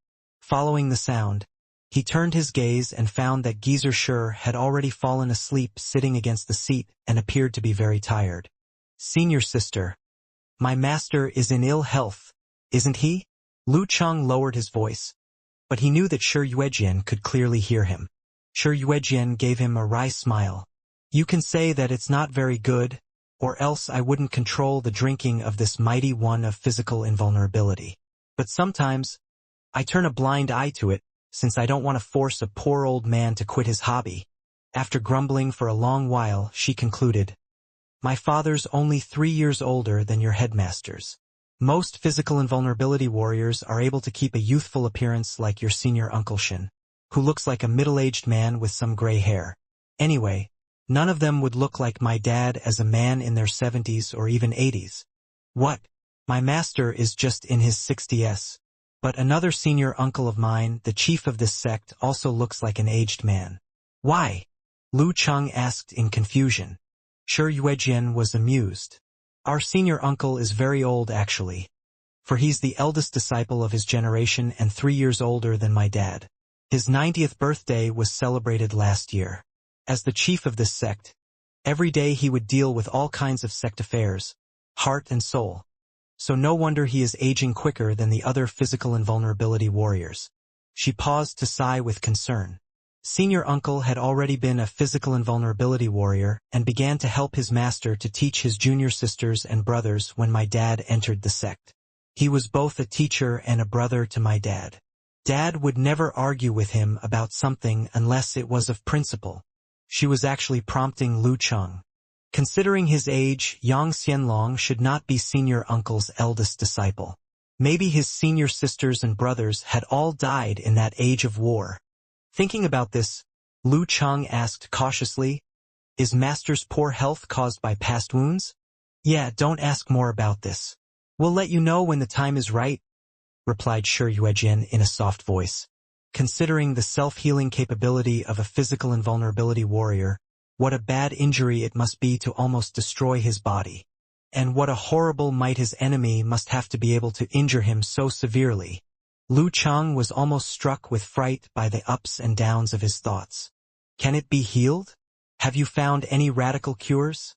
Following the sound, he turned his gaze and found that Geezer Shi had already fallen asleep sitting against the seat and appeared to be very tired. Senior sister, my master is in ill health, isn't he? Lu Cheng lowered his voice, but he knew that Shi Yuejian could clearly hear him. Shi Yuejian gave him a wry smile. You can say that it's not very good, or else I wouldn't control the drinking of this mighty one of physical invulnerability. But sometimes, I turn a blind eye to it, since I don't want to force a poor old man to quit his hobby. After grumbling for a long while, she concluded, my father's only 3 years older than your headmaster's. Most physical invulnerability warriors are able to keep a youthful appearance like your senior Uncle Shin, who looks like a middle-aged man with some gray hair. Anyway, none of them would look like my dad as a man in their 70s or even 80s. What? My master is just in his 60s. But another senior uncle of mine, the chief of this sect, also looks like an aged man. Why? Lu Cheng asked in confusion. Shi Yuejian was amused. Our senior uncle is very old actually, for he's the eldest disciple of his generation and 3 years older than my dad. His 90th birthday was celebrated last year. As the chief of this sect, every day he would deal with all kinds of sect affairs, heart and soul. So no wonder he is aging quicker than the other physical invulnerability warriors. She paused to sigh with concern. Senior uncle had already been a physical invulnerability warrior and began to help his master to teach his junior sisters and brothers when my dad entered the sect. He was both a teacher and a brother to my dad. Dad would never argue with him about something unless it was of principle. She was actually prompting Lu Cheng. Considering his age, Yang Xianlong should not be senior uncle's eldest disciple. Maybe his senior sisters and brothers had all died in that age of war. Thinking about this, Lu Cheng asked cautiously, is master's poor health caused by past wounds? Yeah, don't ask more about this. We'll let you know when the time is right, replied Shi Yuejian in a soft voice. Considering the self-healing capability of a physical invulnerability warrior, what a bad injury it must be to almost destroy his body. And what a horrible might his enemy must have to be able to injure him so severely. Lu Cheng was almost struck with fright by the ups and downs of his thoughts. Can it be healed? Have you found any radical cures?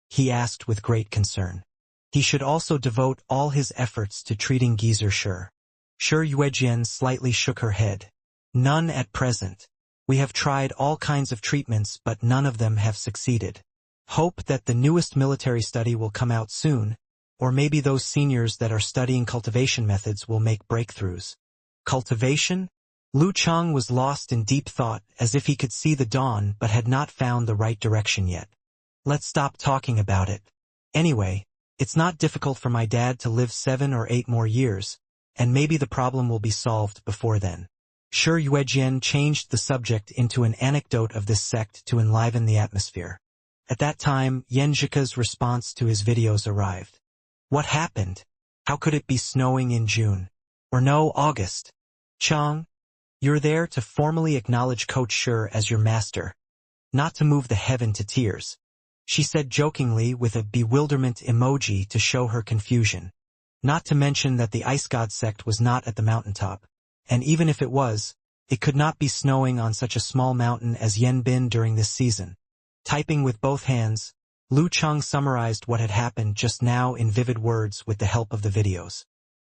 He asked with great concern. He should also devote all his efforts to treating Geezer Shi. Shi Yuejian slightly shook her head. None at present. We have tried all kinds of treatments but none of them have succeeded. Hope that the newest military study will come out soon, or maybe those seniors that are studying cultivation methods will make breakthroughs. Cultivation? Lu Cheng was lost in deep thought as if he could see the dawn but had not found the right direction yet. Let's stop talking about it. Anyway, it's not difficult for my dad to live 7 or 8 more years, and maybe the problem will be solved before then. Shi Yuejian changed the subject into an anecdote of this sect to enliven the atmosphere. At that time, Yan Zhika's response to his videos arrived. What happened? How could it be snowing in June? Or no, August? Chang, you're there to formally acknowledge Coach Shi as your master, not to move the heaven to tears. She said jokingly with a bewilderment emoji to show her confusion. Not to mention that the Ice God sect was not at the mountaintop, and even if it was, it could not be snowing on such a small mountain as Yanbin during this season. Typing with both hands, Lu Cheng summarized what had happened just now in vivid words with the help of the videos.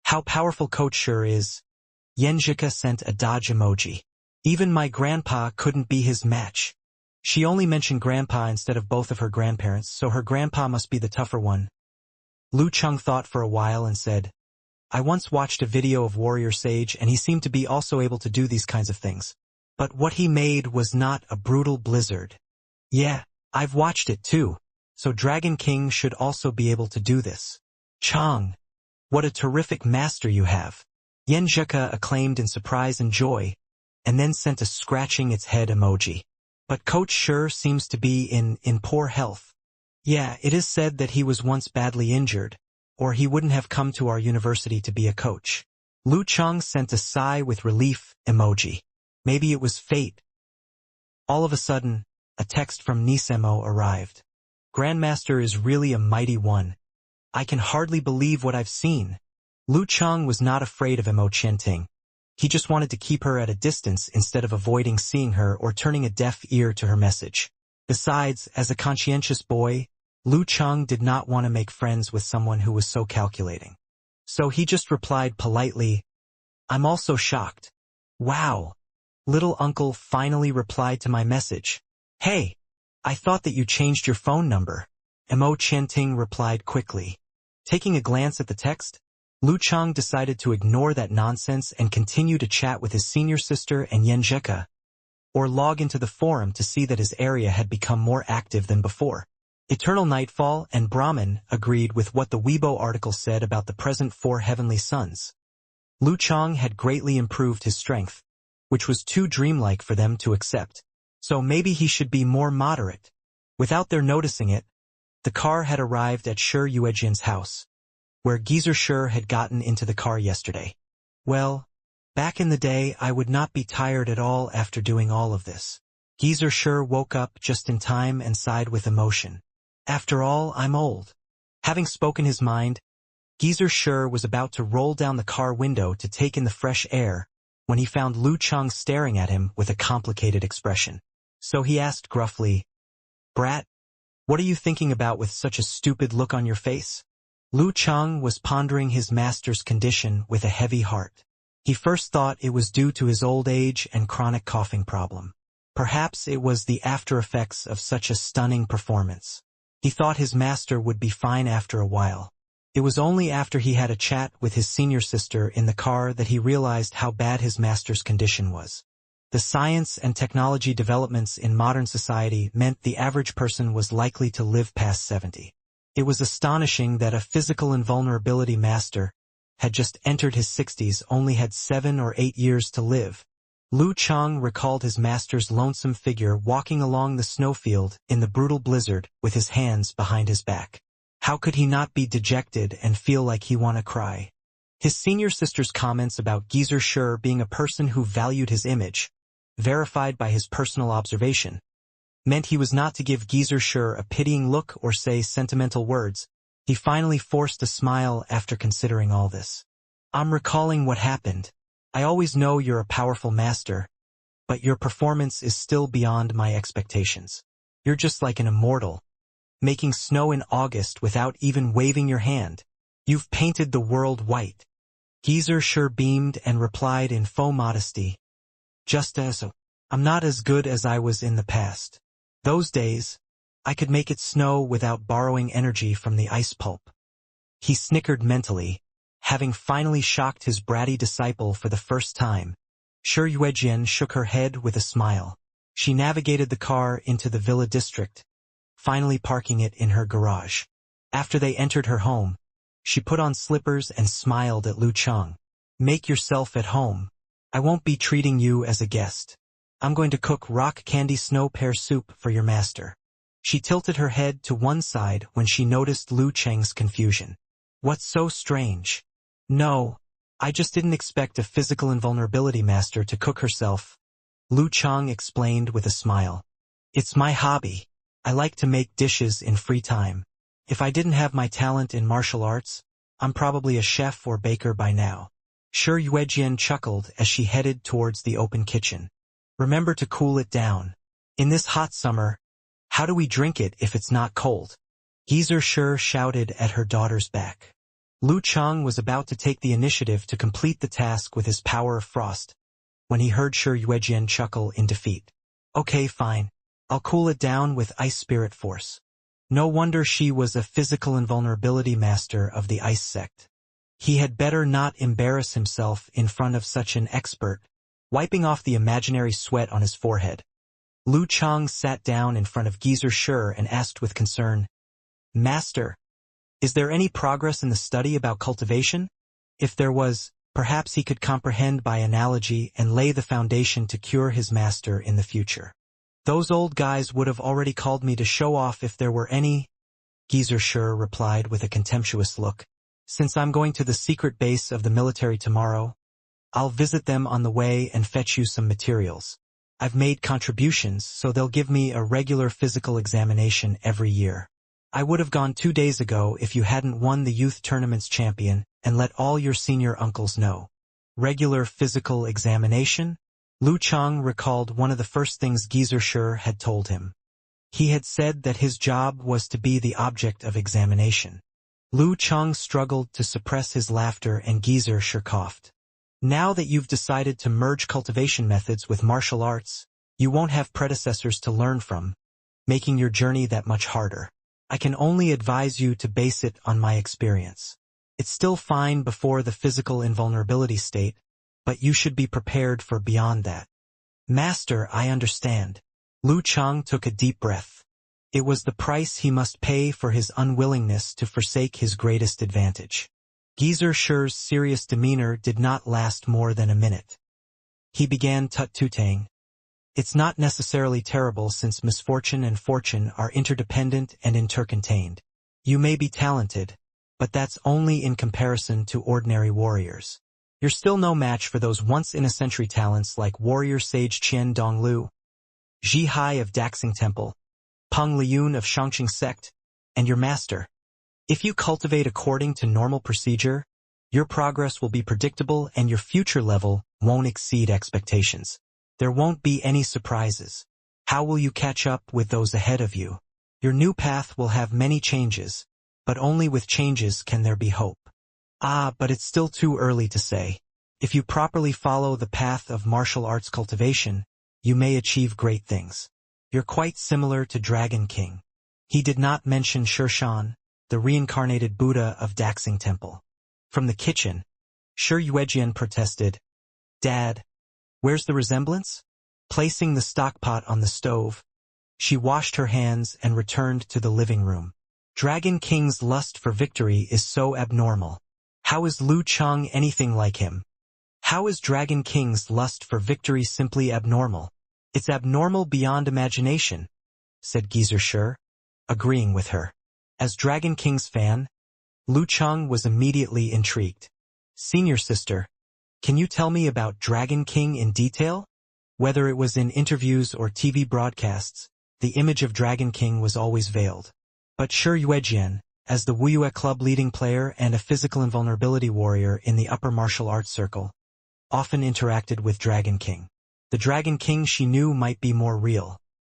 How powerful Coach Shi is. Yenjika sent a dodge emoji. Even my grandpa couldn't be his match. She only mentioned grandpa instead of both of her grandparents, so her grandpa must be the tougher one. Lu Cheng thought for a while and said, I once watched a video of Warrior Sage and he seemed to be also able to do these kinds of things. But what he made was not a brutal blizzard. Yeah, I've watched it too. So Dragon King should also be able to do this. Chang, what a terrific master you have. Yenjika acclaimed in surprise and joy, and then sent a scratching its head emoji. But Coach Sure seems to be in poor health. Yeah, it is said that he was once badly injured, or he wouldn't have come to our university to be a coach. Lu Chang sent a sigh with relief emoji. Maybe it was fate. All of a sudden, a text from Nisemo arrived. Grandmaster is really a mighty one. I can hardly believe what I've seen. Lu Chang was not afraid of Emo Qianting. He just wanted to keep her at a distance instead of avoiding seeing her or turning a deaf ear to her message. Besides, as a conscientious boy, Lu Chang did not want to make friends with someone who was so calculating. So he just replied politely, I'm also shocked. Wow. Little uncle finally replied to my message. Hey, I thought that you changed your phone number. Emo Qianting replied quickly. Taking a glance at the text, Lu Chang decided to ignore that nonsense and continue to chat with his senior sister and Yenjeka, or log into the forum to see that his area had become more active than before. Eternal Nightfall and Brahman agreed with what the Weibo article said about the present 4 heavenly suns. Lu Chang had greatly improved his strength, which was too dreamlike for them to accept. So maybe he should be more moderate. Without their noticing it, the car had arrived at Shi Yuejian's house, where Geezer Shi had gotten into the car yesterday. Well, back in the day I would not be tired at all after doing all of this. Geezer Shi woke up just in time and sighed with emotion. After all, I'm old. Having spoken his mind, Geezer Shi was about to roll down the car window to take in the fresh air when he found Lu Chang staring at him with a complicated expression. So he asked gruffly, Brat, what are you thinking about with such a stupid look on your face? Lu Chang was pondering his master's condition with a heavy heart. He first thought it was due to his old age and chronic coughing problem. Perhaps it was the after effects of such a stunning performance. He thought his master would be fine after a while. It was only after he had a chat with his senior sister in the car that he realized how bad his master's condition was. The science and technology developments in modern society meant the average person was likely to live past 70. It was astonishing that a physical invulnerability master had just entered his 60s only had 7 or 8 years to live. Lu Chang recalled his master's lonesome figure walking along the snowfield in the brutal blizzard with his hands behind his back. How could he not be dejected and feel like he want to cry? His senior sister's comments about Geezer Shi being a person who valued his image, verified by his personal observation, meant he was not to give Geezer Shi a pitying look or say sentimental words. He finally forced a smile after considering all this. I'm recalling what happened. I always know you're a powerful master, but your performance is still beyond my expectations. You're just like an immortal, making snow in August without even waving your hand. You've painted the world white. Geezer Shi beamed and replied in faux modesty, just as I'm not as good as I was in the past. Those days, I could make it snow without borrowing energy from the ice pulp. He snickered mentally, having finally shocked his bratty disciple for the first time. Shi Yuejian shook her head with a smile. She navigated the car into the villa district, finally parking it in her garage. After they entered her home, she put on slippers and smiled at Lu Chang. Make yourself at home. I won't be treating you as a guest. I'm going to cook rock candy snow pear soup for your master. She tilted her head to one side when she noticed Lu Chang's confusion. What's so strange? No, I just didn't expect a physical invulnerability master to cook herself. Lu Chang explained with a smile. It's my hobby. I like to make dishes in free time. If I didn't have my talent in martial arts, I'm probably a chef or baker by now. Shi Yuejian chuckled as she headed towards the open kitchen. Remember to cool it down. In this hot summer, how do we drink it if it's not cold? Geezer Shi shouted at her daughter's back. Lu Chang was about to take the initiative to complete the task with his power of frost, when he heard Shi Yuejian chuckle in defeat. Okay, fine. I'll cool it down with ice spirit force. No wonder she was a physical invulnerability master of the ice sect. He had better not embarrass himself in front of such an expert, wiping off the imaginary sweat on his forehead. Lu Chang sat down in front of Geezer Shi and asked with concern, Master, is there any progress in the study about cultivation? If there was, perhaps he could comprehend by analogy and lay the foundation to cure his master in the future. Those old guys would have already called me to show off if there were any, Geezer replied with a contemptuous look. Since I'm going to the secret base of the military tomorrow, I'll visit them on the way and fetch you some materials. I've made contributions, so they'll give me a regular physical examination every year. I would have gone 2 days ago if you hadn't won the youth tournament's champion and let all your senior uncles know. Regular physical examination? Lu Chang recalled one of the first things Geezer had told him. He had said that his job was to be the object of examination. Lu Chang struggled to suppress his laughter and Geezer coughed. Now that you've decided to merge cultivation methods with martial arts, you won't have predecessors to learn from, making your journey that much harder. I can only advise you to base it on my experience. It's still fine before the physical invulnerability state, but you should be prepared for beyond that. Master, I understand. Lu Chang took a deep breath. It was the price he must pay for his unwillingness to forsake his greatest advantage. Geezer's serious demeanor did not last more than a minute. He began tut-tuting. It's not necessarily terrible since misfortune and fortune are interdependent and intercontained. You may be talented, but that's only in comparison to ordinary warriors. You're still no match for those once-in-a-century talents like warrior sage Qian Donglu, Zhi Hai of Daxing Temple, Peng Liyun of Shangqing Sect, and your master. If you cultivate according to normal procedure, your progress will be predictable and your future level won't exceed expectations. There won't be any surprises. How will you catch up with those ahead of you? Your new path will have many changes, but only with changes can there be hope. But it's still too early to say. If you properly follow the path of martial arts cultivation, you may achieve great things. You're quite similar to Dragon King. He did not mention Shirshan, the reincarnated Buddha of Daxing Temple. From the kitchen, Shi Yuejian protested, Dad, where's the resemblance? Placing the stockpot on the stove, she washed her hands and returned to the living room. Dragon King's lust for victory is so abnormal. How is Lu Chang anything like him? How is Dragon King's lust for victory simply abnormal? It's abnormal beyond imagination, said Geezer, agreeing with her. As Dragon King's fan, Lu Chang was immediately intrigued. Senior sister, can you tell me about Dragon King in detail? Whether it was in interviews or TV broadcasts, the image of Dragon King was always veiled. But Shi Yuejian, as the Wuyue Club leading player and a physical invulnerability warrior in the upper martial arts circle, often interacted with Dragon King. The Dragon King she knew might be more real.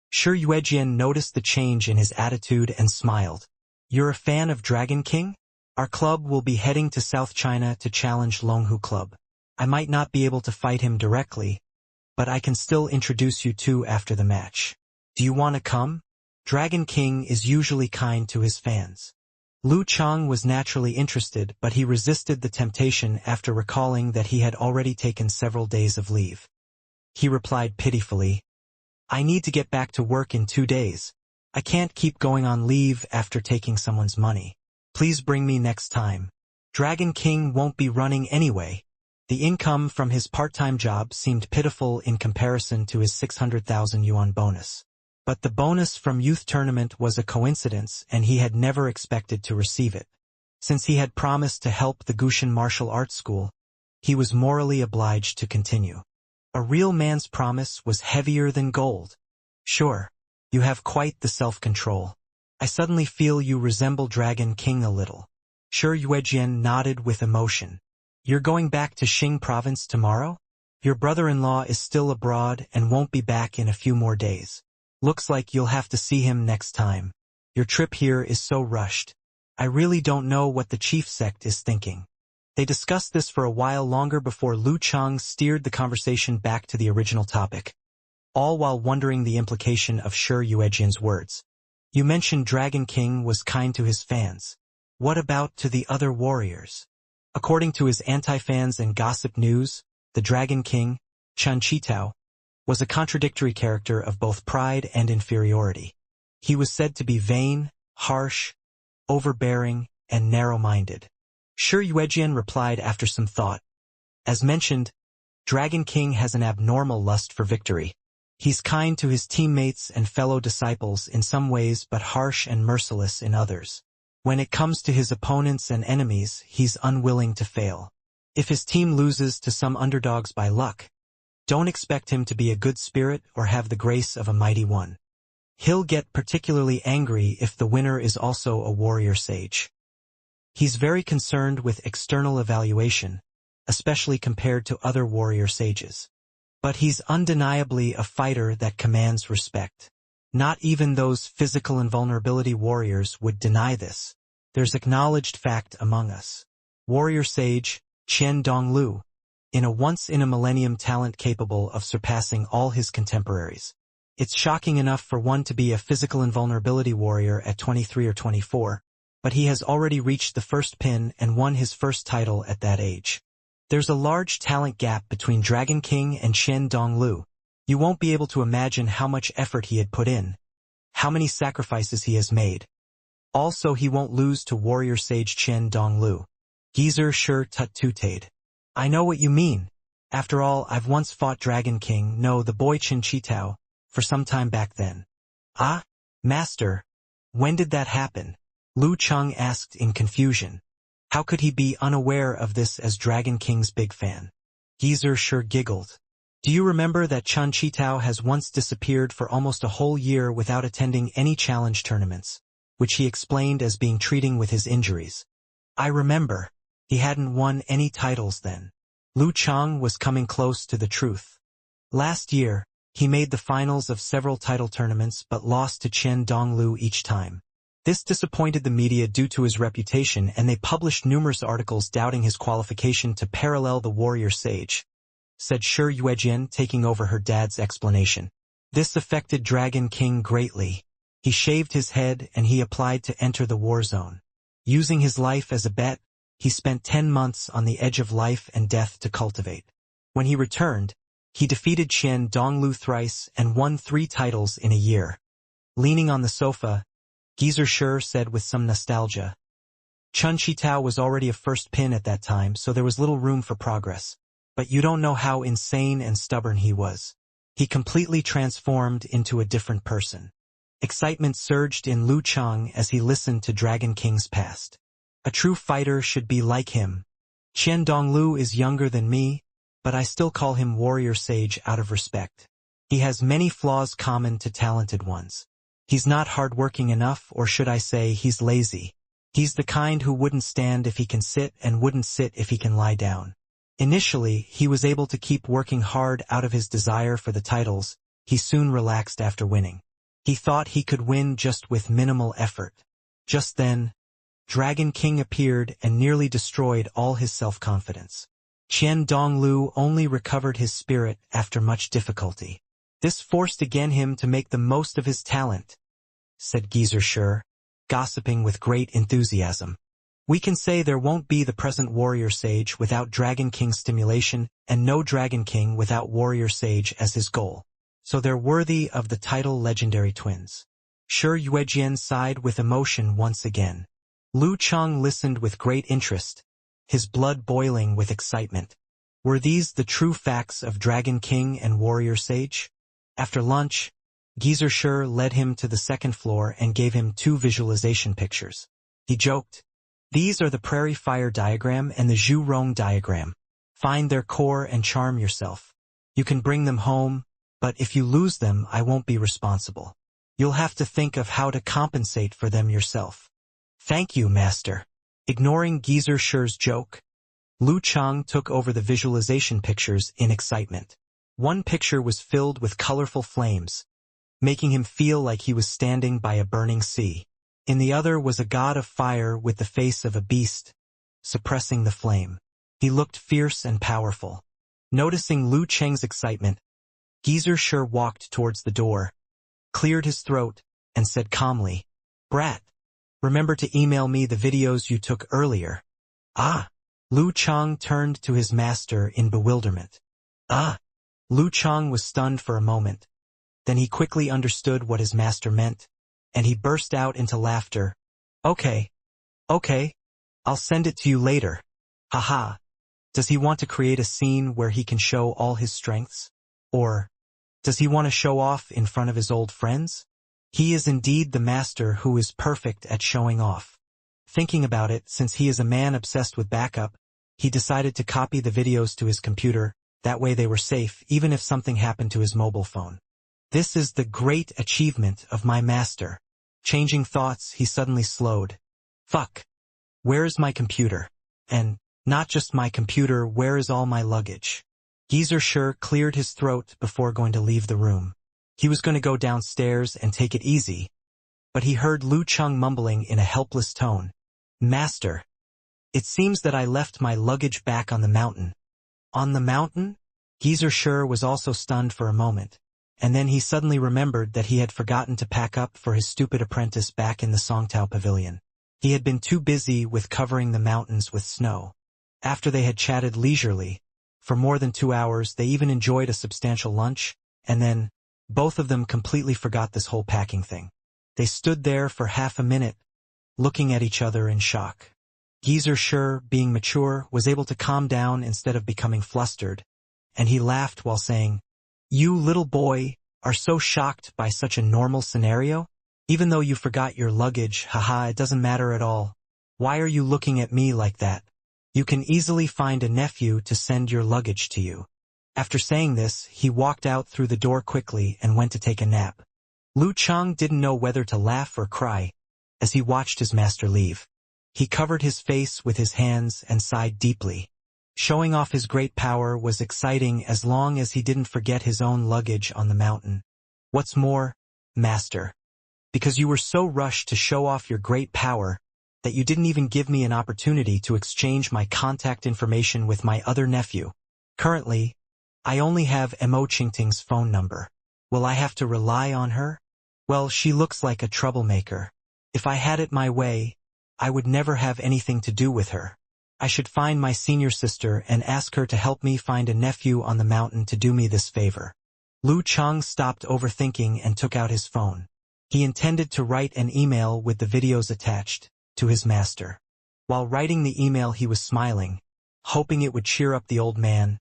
Shi Yuejian noticed the change in his attitude and smiled. You're a fan of Dragon King? Our club will be heading to South China to challenge Longhu Club. I might not be able to fight him directly, but I can still introduce you two after the match. Do you want to come? Dragon King is usually kind to his fans. Lu Chang was naturally interested, but he resisted the temptation after recalling that he had already taken several days of leave. He replied pitifully, I need to get back to work in 2 days. I can't keep going on leave after taking someone's money. Please bring me next time. Dragon King won't be running anyway. The income from his part-time job seemed pitiful in comparison to his 600,000 yuan bonus. But the bonus from youth tournament was a coincidence and he had never expected to receive it. Since he had promised to help the Gushan Martial Arts School, he was morally obliged to continue. A real man's promise was heavier than gold. Sure, you have quite the self-control. I suddenly feel you resemble Dragon King a little. Shi Yuejian nodded with emotion. You're going back to Xing province tomorrow? Your brother-in-law is still abroad and won't be back in a few more days. Looks like you'll have to see him next time. Your trip here is so rushed. I really don't know what the chief sect is thinking. They discussed this for a while longer before Lu Chang steered the conversation back to the original topic, all while wondering the implication of Shi Yuejian's words. You mentioned Dragon King was kind to his fans. What about to the other warriors? According to his anti-fans and gossip news, the Dragon King, Chen Qitao, was a contradictory character of both pride and inferiority. He was said to be vain, harsh, overbearing, and narrow-minded. Shi Yuejian replied after some thought. As mentioned, Dragon King has an abnormal lust for victory. He's kind to his teammates and fellow disciples in some ways but harsh and merciless in others. When it comes to his opponents and enemies, he's unwilling to fail. If his team loses to some underdogs by luck, don't expect him to be a good spirit or have the grace of a mighty one. He'll get particularly angry if the winner is also a warrior sage. He's very concerned with external evaluation, especially compared to other warrior sages. But he's undeniably a fighter that commands respect. Not even those physical invulnerability warriors would deny this. There's acknowledged fact among us. Warrior sage, Qian Donglu, in a once-in-a-millennium talent capable of surpassing all his contemporaries. It's shocking enough for one to be a physical invulnerability warrior at 23 or 24, but he has already reached the first pin and won his first title at that age. There's a large talent gap between Dragon King and Qian Donglu. You won't be able to imagine how much effort he had put in, how many sacrifices he has made. Also, he won't lose to warrior sage Qian Donglu. Geezer sure tut-tutade. I know what you mean. After all, I've once fought Dragon King, no, the boy Qin Chitao, for some time back then. Ah, master, when did that happen? Lu Cheng asked in confusion. How could he be unaware of this as Dragon King's big fan? Geezer sure giggled. Do you remember that Chen Chitao has once disappeared for almost a whole year without attending any challenge tournaments, which he explained as being treating with his injuries? I remember. He hadn't won any titles then. Lu Cheng was coming close to the truth. Last year, he made the finals of several title tournaments but lost to Qian Donglu each time. This disappointed the media due to his reputation, and they published numerous articles doubting his qualification to parallel the warrior sage, said Shi Yuejian, taking over her dad's explanation. This affected Dragon King greatly. He shaved his head and he applied to enter the war zone. Using his life as a bet, he spent 10 months on the edge of life and death to cultivate. When he returned, he defeated Qian Donglu thrice and won 3 titles in a year. Leaning on the sofa, Geezer Shi said with some nostalgia. Chen Chitao was already a first pin at that time, so there was little room for progress. But you don't know how insane and stubborn he was. He completely transformed into a different person. Excitement surged in Lu Cheng as he listened to Dragon King's past. A true fighter should be like him. Qian Donglu is younger than me, but I still call him warrior sage out of respect. He has many flaws common to talented ones. He's not hardworking enough, or should I say he's lazy. He's the kind who wouldn't stand if he can sit and wouldn't sit if he can lie down. Initially, he was able to keep working hard out of his desire for the titles. He soon relaxed after winning. He thought he could win just with minimal effort. Just then, Dragon King appeared and nearly destroyed all his self-confidence. Qian Donglu only recovered his spirit after much difficulty. This forced again him to make the most of his talent, said Geezer Shi, gossiping with great enthusiasm. We can say there won't be the present warrior sage without Dragon King's stimulation, and no Dragon King without warrior sage as his goal. So they're worthy of the title legendary twins. Shi Yuejian sighed with emotion once again. Lu Cheng listened with great interest, his blood boiling with excitement. Were these the true facts of Dragon King and warrior sage? After lunch, Geezer Shi led him to the second floor and gave him 2 visualization pictures. He joked, "These are the prairie fire diagram and the Zhu Rong diagram. Find their core and charm yourself. You can bring them home, but if you lose them, I won't be responsible. You'll have to think of how to compensate for them yourself." "Thank you, master." Ignoring Geezer Shi's joke, Lu Cheng took over the visualization pictures in excitement. One picture was filled with colorful flames, making him feel like he was standing by a burning sea. In the other was a god of fire with the face of a beast, suppressing the flame. He looked fierce and powerful. Noticing Lu Cheng's excitement, Geezer Shi walked towards the door, cleared his throat, and said calmly, "Brat, remember to email me the videos you took earlier." "Ah." Lu Cheng turned to his master in bewilderment. "Ah." Lu Cheng was stunned for a moment. Then he quickly understood what his master meant, and he burst out into laughter. Okay, I'll send it to you later. Haha. Does he want to create a scene where he can show all his strengths? Or Does he want to show off in front of his old friends? He is indeed the master who is perfect at showing off. Thinking about it, since he is a man obsessed with backup, he decided to copy the videos to his computer, that way they were safe even if something happened to his mobile phone. This is the great achievement of my master. Changing thoughts, he suddenly slowed. Fuck. Where's my computer? And, not just my computer, where is all my luggage? Geezer sure cleared his throat before going to leave the room. He was going to go downstairs and take it easy, but he heard Lu Cheng mumbling in a helpless tone. Master. It seems that I left my luggage back on the mountain. On the mountain? Geezer sure was also stunned for a moment, and then he suddenly remembered that he had forgotten to pack up for his stupid apprentice back in the Songtao pavilion. He had been too busy with covering the mountains with snow. After they had chatted leisurely, for more than 2 hours, they even enjoyed a substantial lunch, and then, both of them completely forgot this whole packing thing. They stood there for half a minute, looking at each other in shock. Geezer sure, being mature, was able to calm down instead of becoming flustered, and he laughed while saying, You little boy, are so shocked by such a normal scenario? Even though you forgot your luggage, haha, it doesn't matter at all. Why are you looking at me like that? You can easily find a nephew to send your luggage to you. After saying this, he walked out through the door quickly and went to take a nap. Lu Cheng didn't know whether to laugh or cry as he watched his master leave. He covered his face with his hands and sighed deeply. Showing off his great power was exciting as long as he didn't forget his own luggage on the mountain. What's more, master, because you were so rushed to show off your great power that you didn't even give me an opportunity to exchange my contact information with my other nephew. Currently, I only have Mo Qingting's phone number. Will I have to rely on her? Well, she looks like a troublemaker. If I had it my way, I would never have anything to do with her. I should find my senior sister and ask her to help me find a nephew on the mountain to do me this favor. Lu Cheng stopped overthinking and took out his phone. He intended to write an email with the videos attached to his master. While writing the email, he was smiling, hoping it would cheer up the old man,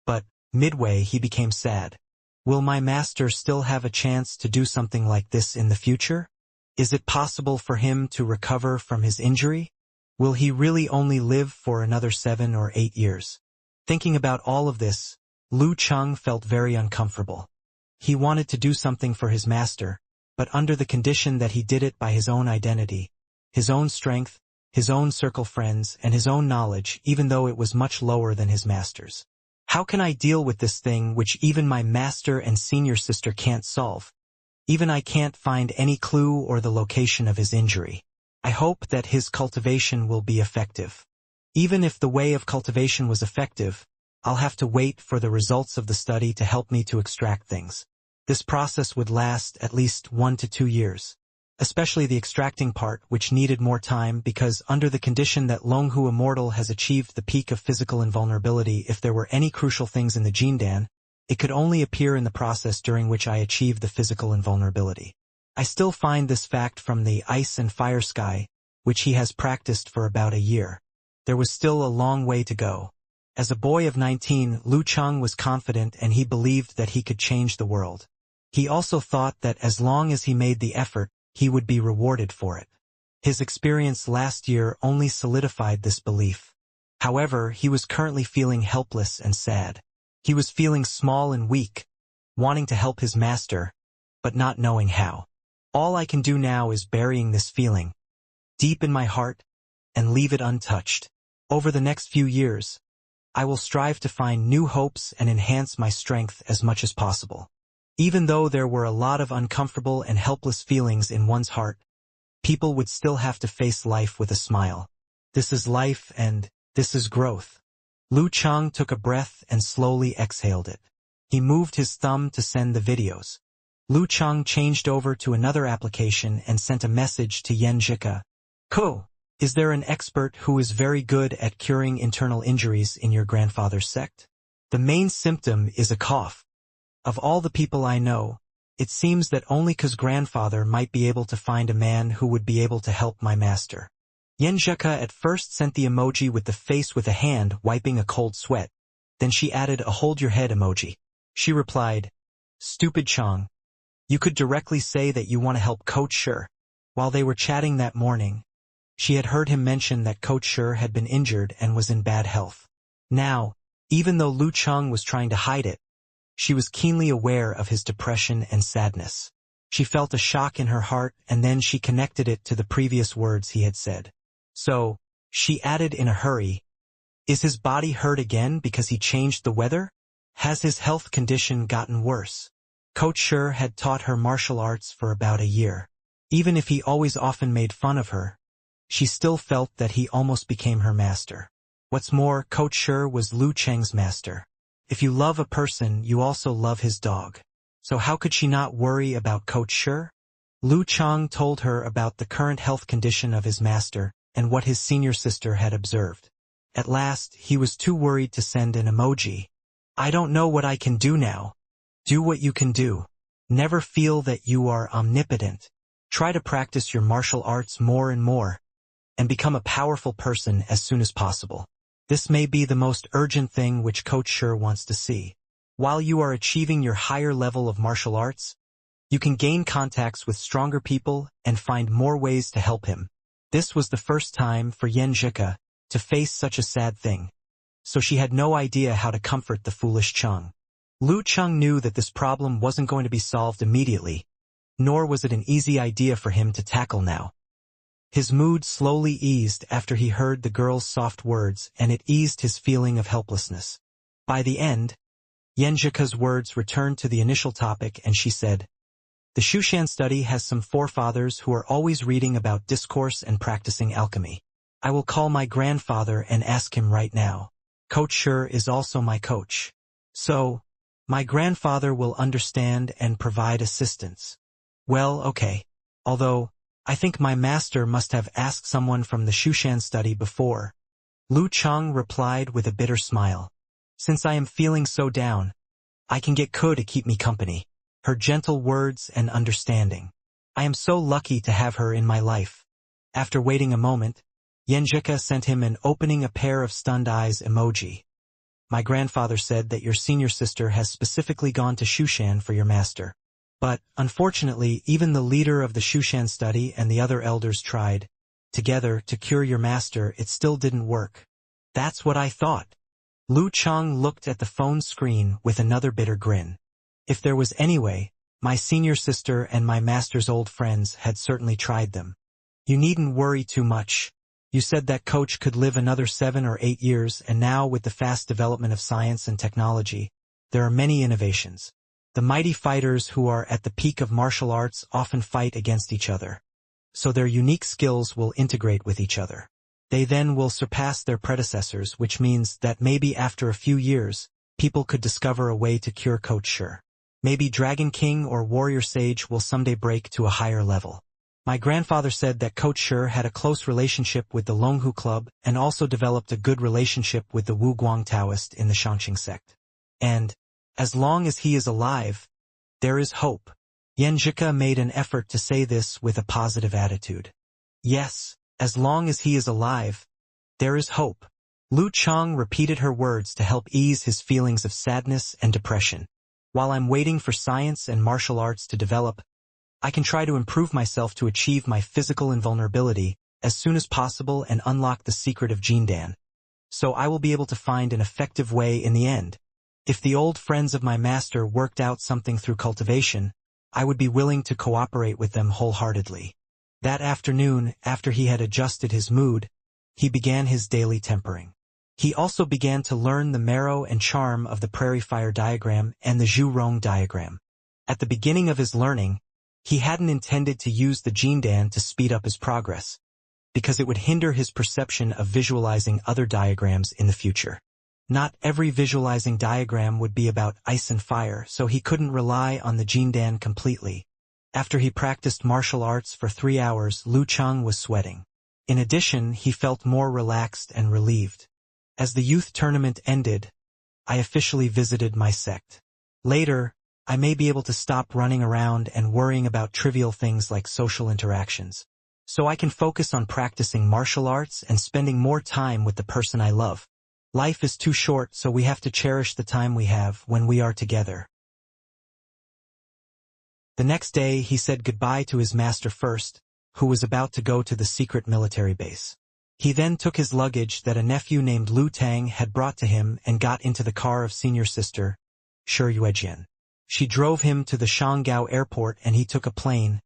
but midway he became sad. Will my master still have a chance to do something like this in the future? Is it possible for him to recover from his injury? Will he really only live for another 7 or 8 years? Thinking about all of this, Lu Cheng felt very uncomfortable. He wanted to do something for his master, but under the condition that he did it by his own identity, his own strength, his own circle friends, and his own knowledge, even though it was much lower than his master's. How can I deal with this thing which even my master and senior sister can't solve? Even I can't find any clue or the location of his injury. I hope that his cultivation will be effective. Even if the way of cultivation was effective, I'll have to wait for the results of the study to help me to extract things. This process would last at least 1 to 2 years. Especially the extracting part, which needed more time because under the condition that Longhu Immortal has achieved the peak of physical invulnerability, if there were any crucial things in the Jindan, it could only appear in the process during which I achieved the physical invulnerability. I still find this fact from the Ice and Fire Sky, which he has practiced for about a year. There was still a long way to go. As a boy of 19, Lu Cheng was confident and he believed that he could change the world. He also thought that as long as he made the effort, he would be rewarded for it. His experience last year only solidified this belief. However, he was currently feeling helpless and sad. He was feeling small and weak, wanting to help his master, but not knowing how. All I can do now is burying this feeling deep in my heart and leave it untouched. Over the next few years, I will strive to find new hopes and enhance my strength as much as possible. Even though there were a lot of uncomfortable and helpless feelings in one's heart, people would still have to face life with a smile. This is life and this is growth. Lu Cheng took a breath and slowly exhaled it. He moved his thumb to send the videos. Lu Cheng changed over to another application and sent a message to Yen Jika. Ko, is there an expert who is very good at curing internal injuries in your grandfather's sect? The main symptom is a cough. Of all the people I know, it seems that only Ka's grandfather might be able to find a man who would be able to help my master. Yenjeka at first sent the emoji with the face with a hand wiping a cold sweat. Then she added a hold your head emoji. She replied, Stupid Chang. You could directly say that you want to help Coach Shi. While they were chatting that morning, she had heard him mention that Coach Shi had been injured and was in bad health. Now, even though Lu Chang was trying to hide it, she was keenly aware of his depression and sadness. She felt a shock in her heart, and then she connected it to the previous words he had said. So, she added in a hurry, "Is his body hurt again because he changed the weather? Has his health condition gotten worse?" Coach Shi had taught her martial arts for about a year. Even if he always often made fun of her, she still felt that he almost became her master. What's more, Coach Shi was Lu Cheng's master. If you love a person, you also love his dog. So how could she not worry about Coach Shi? Lu Chang told her about the current health condition of his master and what his senior sister had observed. At last, he was too worried to send an emoji. "I don't know what I can do now." Do what you can do. Never feel that you are omnipotent. Try to practice your martial arts more and more, and become a powerful person as soon as possible. This may be the most urgent thing which Coach Shi wants to see. While you are achieving your higher level of martial arts, you can gain contacts with stronger people and find more ways to help him. This was the first time for Yan Zhika to face such a sad thing, so she had no idea how to comfort the foolish Cheng. Lu Cheng knew that this problem wasn't going to be solved immediately, nor was it an easy idea for him to tackle now. His mood slowly eased after he heard the girl's soft words, and it eased his feeling of helplessness. By the end, Yanjika's words returned to the initial topic, and she said, "The Shushan study has some forefathers who are always reading about discourse and practicing alchemy. I will call my grandfather and ask him right now. Coach Shi is also my coach. So, my grandfather will understand and provide assistance." "Well, okay. Although, I think my master must have asked someone from the Shushan study before." Lu Cheng replied with a bitter smile. "Since I am feeling so down, I can get Ko to keep me company. Her gentle words and understanding. I am so lucky to have her in my life." After waiting a moment, Yanjika sent him an opening a pair of stunned eyes emoji. "My grandfather said that your senior sister has specifically gone to Shushan for your master. But, unfortunately, even the leader of the Shushan study and the other elders tried, together, to cure your master. It still didn't work." "That's what I thought." Lu Cheng looked at the phone screen with another bitter grin. "If there was any way, my senior sister and my master's old friends had certainly tried them. You needn't worry too much. You said that coach could live another 7 or 8 years, and now with the fast development of science and technology, there are many innovations. The mighty fighters who are at the peak of martial arts often fight against each other. So their unique skills will integrate with each other. They then will surpass their predecessors, which means that maybe after a few years, people could discover a way to cure Coach Shi. Maybe Dragon King or Warrior Sage will someday break to a higher level. My grandfather said that Coach Shi had a close relationship with the Longhu Club and also developed a good relationship with the Wu Guang Taoist in the Shangqing sect. And, as long as he is alive, there is hope." Yanjika made an effort to say this with a positive attitude. "Yes, as long as he is alive, there is hope." Lu Cheng repeated her words to help ease his feelings of sadness and depression. "While I'm waiting for science and martial arts to develop, I can try to improve myself to achieve my physical invulnerability as soon as possible and unlock the secret of Jindan. So I will be able to find an effective way in the end. If the old friends of my master worked out something through cultivation, I would be willing to cooperate with them wholeheartedly." That afternoon, after he had adjusted his mood, he began his daily tempering. He also began to learn the marrow and charm of the prairie fire diagram and the Zhu Rong diagram. At the beginning of his learning, he hadn't intended to use the Jindan to speed up his progress, because it would hinder his perception of visualizing other diagrams in the future. Not every visualizing diagram would be about ice and fire, so he couldn't rely on the Jindan completely. After he practiced martial arts for 3 hours, Lu Cheng was sweating. In addition, he felt more relaxed and relieved. As the youth tournament ended, I officially visited my sect. Later, I may be able to stop running around and worrying about trivial things like social interactions. So I can focus on practicing martial arts and spending more time with the person I love. Life is too short, so we have to cherish the time we have when we are together. The next day he said goodbye to his master first, who was about to go to the secret military base. He then took his luggage that a nephew named Lu Tang had brought to him and got into the car of senior sister, Shi Yuejian. She drove him to the Shanggao airport and he took a plane,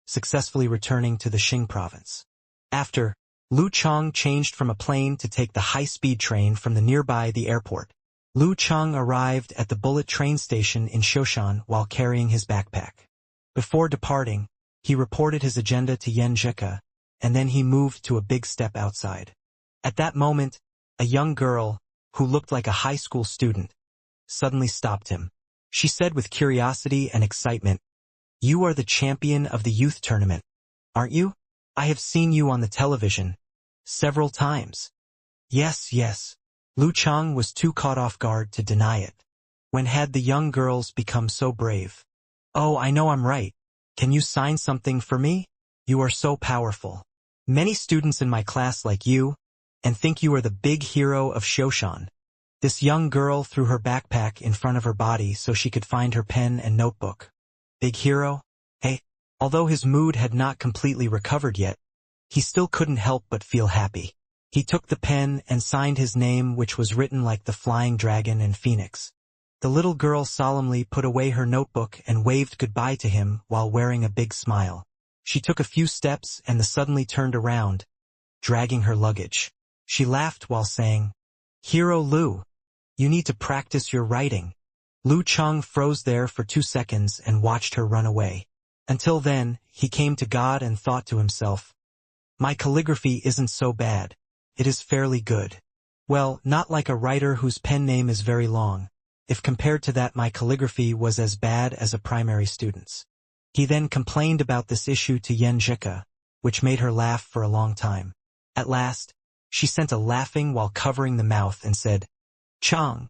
successfully returning to the Xing province. After, Lu Chang changed from a plane to take the high-speed train from the airport. Lu Chang arrived at the bullet train station in Shoshan while carrying his backpack. Before departing, he reported his agenda to Yen Zhika, and then he moved to a big step outside. At that moment, a young girl, who looked like a high school student, suddenly stopped him. She said with curiosity and excitement, "You are the champion of the youth tournament, aren't you? I have seen you on the television several times." Yes, yes. Lu Chang was too caught off guard to deny it. When had the young girls become so brave? "Oh, I know I'm right. Can you sign something for me? You are so powerful. Many students in my class like you, and think you are the big hero of Shoshan." This young girl threw her backpack in front of her body so she could find her pen and notebook. Big hero? Hey, although his mood had not completely recovered yet, he still couldn't help but feel happy. He took the pen and signed his name, which was written like the flying dragon and phoenix. The little girl solemnly put away her notebook and waved goodbye to him while wearing a big smile. She took a few steps and suddenly turned around, dragging her luggage. She laughed while saying, "Hero Lu, you need to practice your writing." Lu Chang froze there for 2 seconds and watched her run away. Until then, he came to God and thought to himself, "My calligraphy isn't so bad. It is fairly good. Well, not like a writer whose pen name is very long. If compared to that, my calligraphy was as bad as a primary student's." He then complained about this issue to Yen Zhika, which made her laugh for a long time. At last, she sent a laughing while covering the mouth and said, "Chang,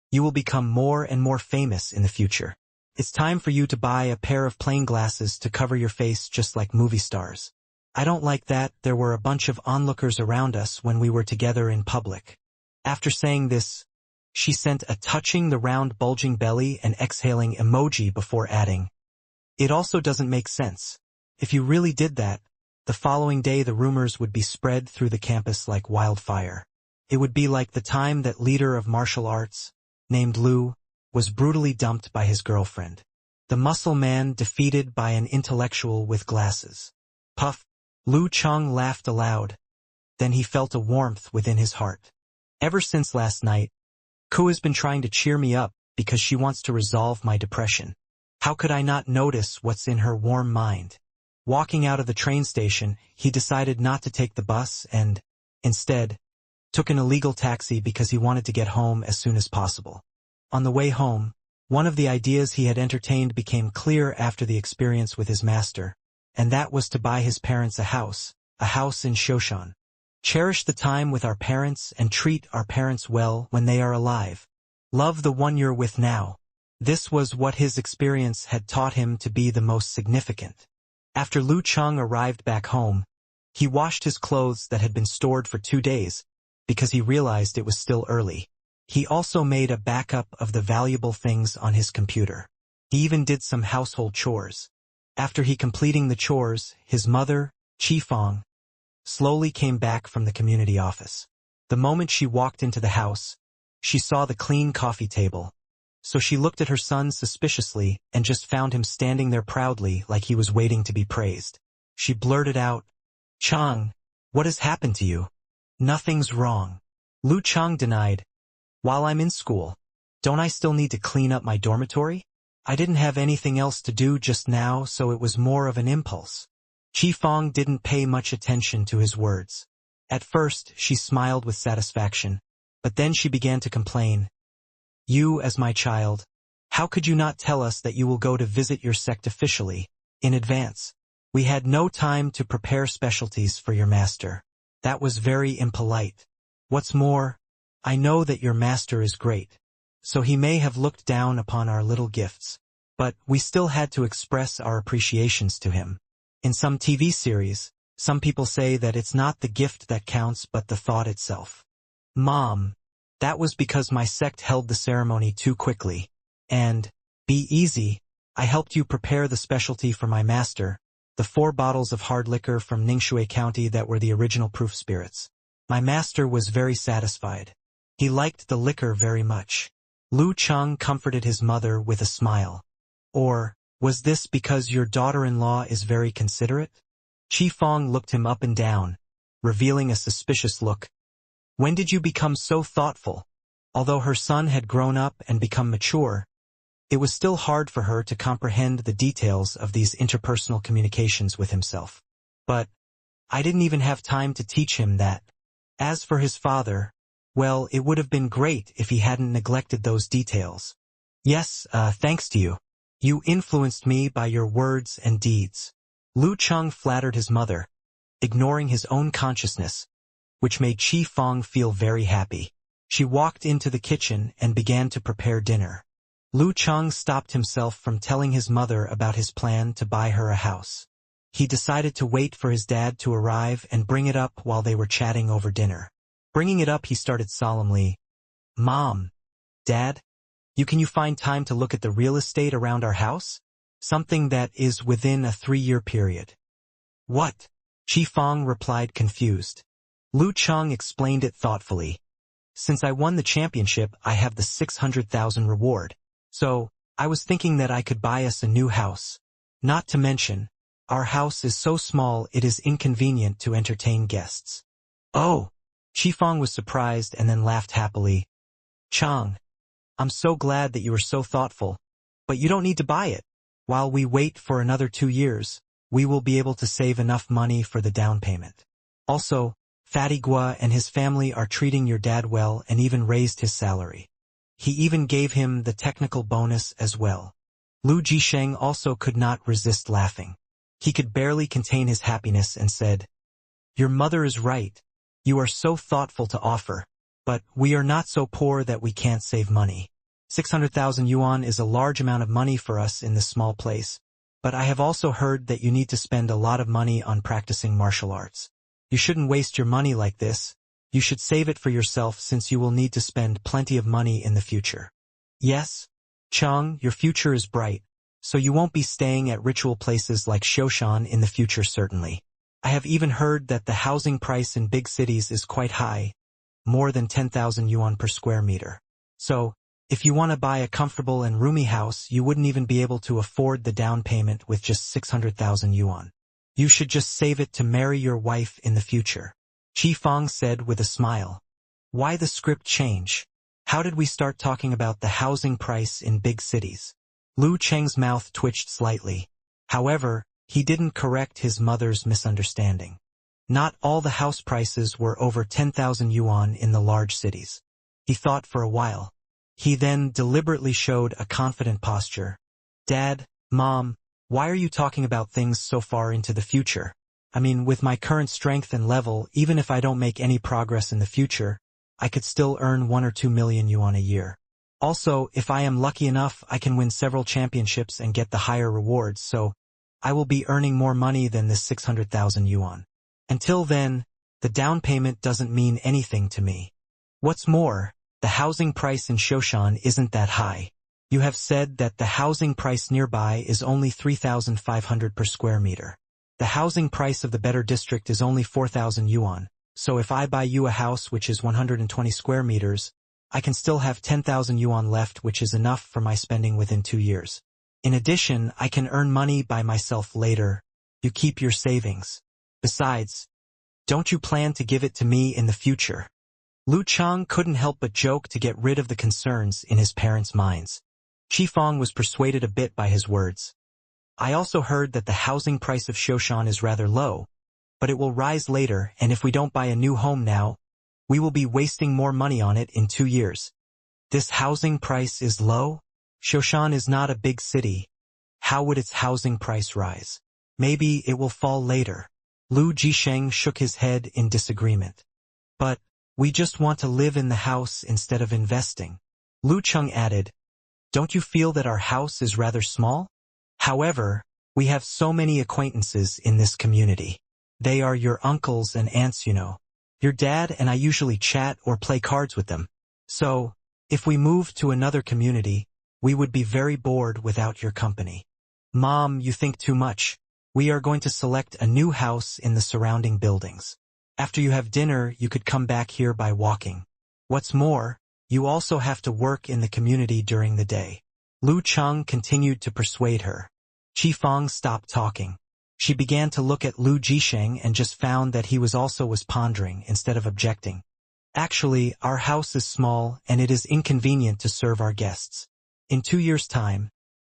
you will become more and more famous in the future. It's time for you to buy a pair of plain glasses to cover your face just like movie stars." I don't like that. There were a bunch of onlookers around us when we were together in public. After saying this, she sent a touching the round bulging belly and exhaling emoji before adding, "It also doesn't make sense. If you really did that, the following day the rumors would be spread through the campus like wildfire. It would be like the time that leader of martial arts, named Lu, was brutally dumped by his girlfriend. The muscle man defeated by an intellectual with glasses." Puff. Lu Chang laughed aloud. Then he felt a warmth within his heart. Ever since last night, Ku has been trying to cheer me up because she wants to resolve my depression. How could I not notice what's in her warm mind? Walking out of the train station, he decided not to take the bus and, instead, took an illegal taxi because he wanted to get home as soon as possible. On the way home, one of the ideas he had entertained became clear after the experience with his master, and that was to buy his parents a house in Shoshan. Cherish the time with our parents and treat our parents well when they are alive. Love the one you're with now. This was what his experience had taught him to be the most significant. After Lu Chang arrived back home, he washed his clothes that had been stored for 2 days, because he realized it was still early. He also made a backup of the valuable things on his computer. He even did some household chores. After he completing the chores, his mother, Chi Fong, slowly came back from the community office. The moment she walked into the house, she saw the clean coffee table. So she looked at her son suspiciously and just found him standing there proudly like he was waiting to be praised. She blurted out, "Chang, what has happened to you?" "Nothing's wrong." Lu Chang denied, "While I'm in school, don't I still need to clean up my dormitory? I didn't have anything else to do just now, so it was more of an impulse." Chi Fong didn't pay much attention to his words. At first, she smiled with satisfaction, but then she began to complain. "You, as my child, how could you not tell us that you will go to visit your sect officially, in advance? We had no time to prepare specialties for your master. That was very impolite. What's more, I know that your master is great, so he may have looked down upon our little gifts, but we still had to express our appreciations to him. In some TV series, some people say that it's not the gift that counts but the thought itself. Mom, that was because my sect held the ceremony too quickly. And, be easy, I helped you prepare the specialty for my master, the 4 bottles of hard liquor from Ningxue County that were the original proof spirits. My master was very satisfied. He liked the liquor very much. Lu Cheng comforted his mother with a smile. Or, was this because your daughter-in-law is very considerate? Qi Fong looked him up and down, revealing a suspicious look. When did you become so thoughtful? Although her son had grown up and become mature, it was still hard for her to comprehend the details of these interpersonal communications with himself. But I didn't even have time to teach him that. As for his father, well, it would have been great if he hadn't neglected those details. Yes, thanks to you. You influenced me by your words and deeds. Lu Cheng flattered his mother, ignoring his own consciousness, which made Qi Fong feel very happy. She walked into the kitchen and began to prepare dinner. Lu Cheng stopped himself from telling his mother about his plan to buy her a house. He decided to wait for his dad to arrive and bring it up while they were chatting over dinner. Bringing it up, he started solemnly, Mom, Dad, can you find time to look at the real estate around our house? Something that is within a 3-year period. What? Qi Fong replied confused. Lu Cheng explained it thoughtfully. Since I won the championship, I have the 600,000 reward. So, I was thinking that I could buy us a new house. Not to mention, our house is so small it is inconvenient to entertain guests. Oh! Qi Fong was surprised and then laughed happily. Cheng, I'm so glad that you are so thoughtful, but you don't need to buy it. While we wait for another 2 years, we will be able to save enough money for the down payment. Also, Fatty Gua and his family are treating your dad well and even raised his salary. He even gave him the technical bonus as well. Lu Jisheng also could not resist laughing. He could barely contain his happiness and said, Your mother is right. You are so thoughtful to offer, but we are not so poor that we can't save money. 600,000 yuan is a large amount of money for us in this small place, but I have also heard that you need to spend a lot of money on practicing martial arts. You shouldn't waste your money like this. You should save it for yourself since you will need to spend plenty of money in the future. Yes, Cheng, your future is bright, so you won't be staying at ritual places like Shoshan in the future certainly. I have even heard that the housing price in big cities is quite high, more than 10,000 yuan per square meter. So, if you want to buy a comfortable and roomy house, you wouldn't even be able to afford the down payment with just 600,000 yuan. You should just save it to marry your wife in the future. Qi Fong said with a smile. Why the script change? How did we start talking about the housing price in big cities? Lu Cheng's mouth twitched slightly. However, he didn't correct his mother's misunderstanding. Not all the house prices were over 10,000 yuan in the large cities. He thought for a while. He then deliberately showed a confident posture. Dad, Mom, why are you talking about things so far into the future? I mean, with my current strength and level, even if I don't make any progress in the future, I could still earn 1 or 2 million yuan a year. Also, if I am lucky enough, I can win several championships and get the higher rewards, so I will be earning more money than this 600,000 yuan. Until then, the down payment doesn't mean anything to me. What's more, the housing price in Shoshan isn't that high. You have said that the housing price nearby is only 3,500 per square meter. The housing price of the better district is only 4,000 yuan, so if I buy you a house which is 120 square meters, I can still have 10,000 yuan left, which is enough for my spending within 2 years. In addition, I can earn money by myself later. You keep your savings. Besides, don't you plan to give it to me in the future? Lu Cheng couldn't help but joke to get rid of the concerns in his parents' minds. Qi Fong was persuaded a bit by his words. I also heard that the housing price of Shoshan is rather low, but it will rise later, and if we don't buy a new home now, we will be wasting more money on it in 2 years. This housing price is low? Shoshan is not a big city. How would its housing price rise? Maybe it will fall later. Lu Jisheng shook his head in disagreement. But we just want to live in the house instead of investing. Lu Cheng added, Don't you feel that our house is rather small? However, we have so many acquaintances in this community. They are your uncles and aunts, you know. Your dad and I usually chat or play cards with them. So, if we moved to another community, we would be very bored without your company. Mom, you think too much. We are going to select a new house in the surrounding buildings. After you have dinner, you could come back here by walking. What's more, you also have to work in the community during the day. Lu Cheng continued to persuade her. Qifeng stopped talking. She began to look at Lu Jisheng and just found that he was pondering instead of objecting. Actually, our house is small and it is inconvenient to serve our guests. In 2 years' time,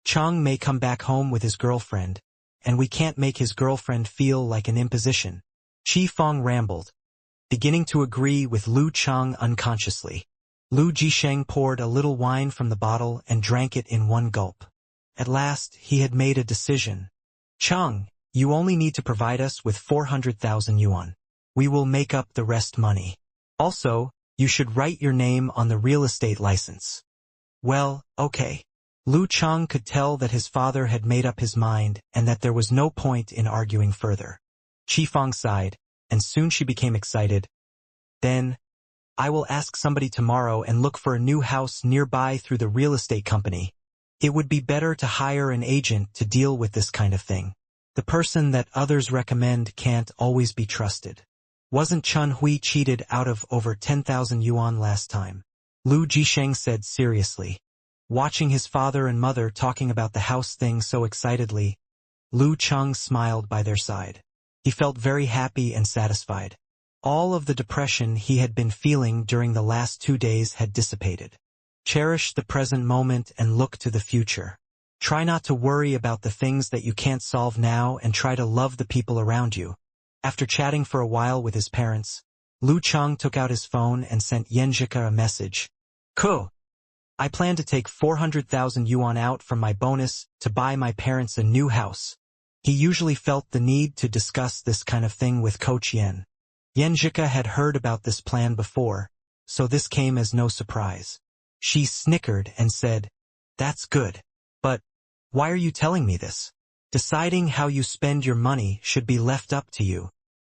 Cheng may come back home with his girlfriend, and we can't make his girlfriend feel like an imposition. Qifeng rambled, beginning to agree with Lu Cheng unconsciously. Lu Jisheng poured a little wine from the bottle and drank it in one gulp. At last, he had made a decision. Cheng, you only need to provide us with 400,000 yuan. We will make up the rest money. Also, you should write your name on the real estate license. Well, okay. Lu Cheng could tell that his father had made up his mind and that there was no point in arguing further. Qifeng sighed, and soon she became excited. Then, I will ask somebody tomorrow and look for a new house nearby through the real estate company. It would be better to hire an agent to deal with this kind of thing. The person that others recommend can't always be trusted. Wasn't Chun Hui cheated out of over 10,000 yuan last time? Lu Jisheng said seriously. Watching his father and mother talking about the house thing so excitedly, Lu Cheng smiled by their side. He felt very happy and satisfied. All of the depression he had been feeling during the last 2 days had dissipated. Cherish the present moment and look to the future. Try not to worry about the things that you can't solve now and try to love the people around you. After chatting for a while with his parents, Lu Cheng took out his phone and sent Yanjika a message. Ko! I plan to take 400,000 yuan out from my bonus to buy my parents a new house. He usually felt the need to discuss this kind of thing with Coach Yen. Yanjika had heard about this plan before, so this came as no surprise. She snickered and said, That's good. But why are you telling me this? Deciding how you spend your money should be left up to you.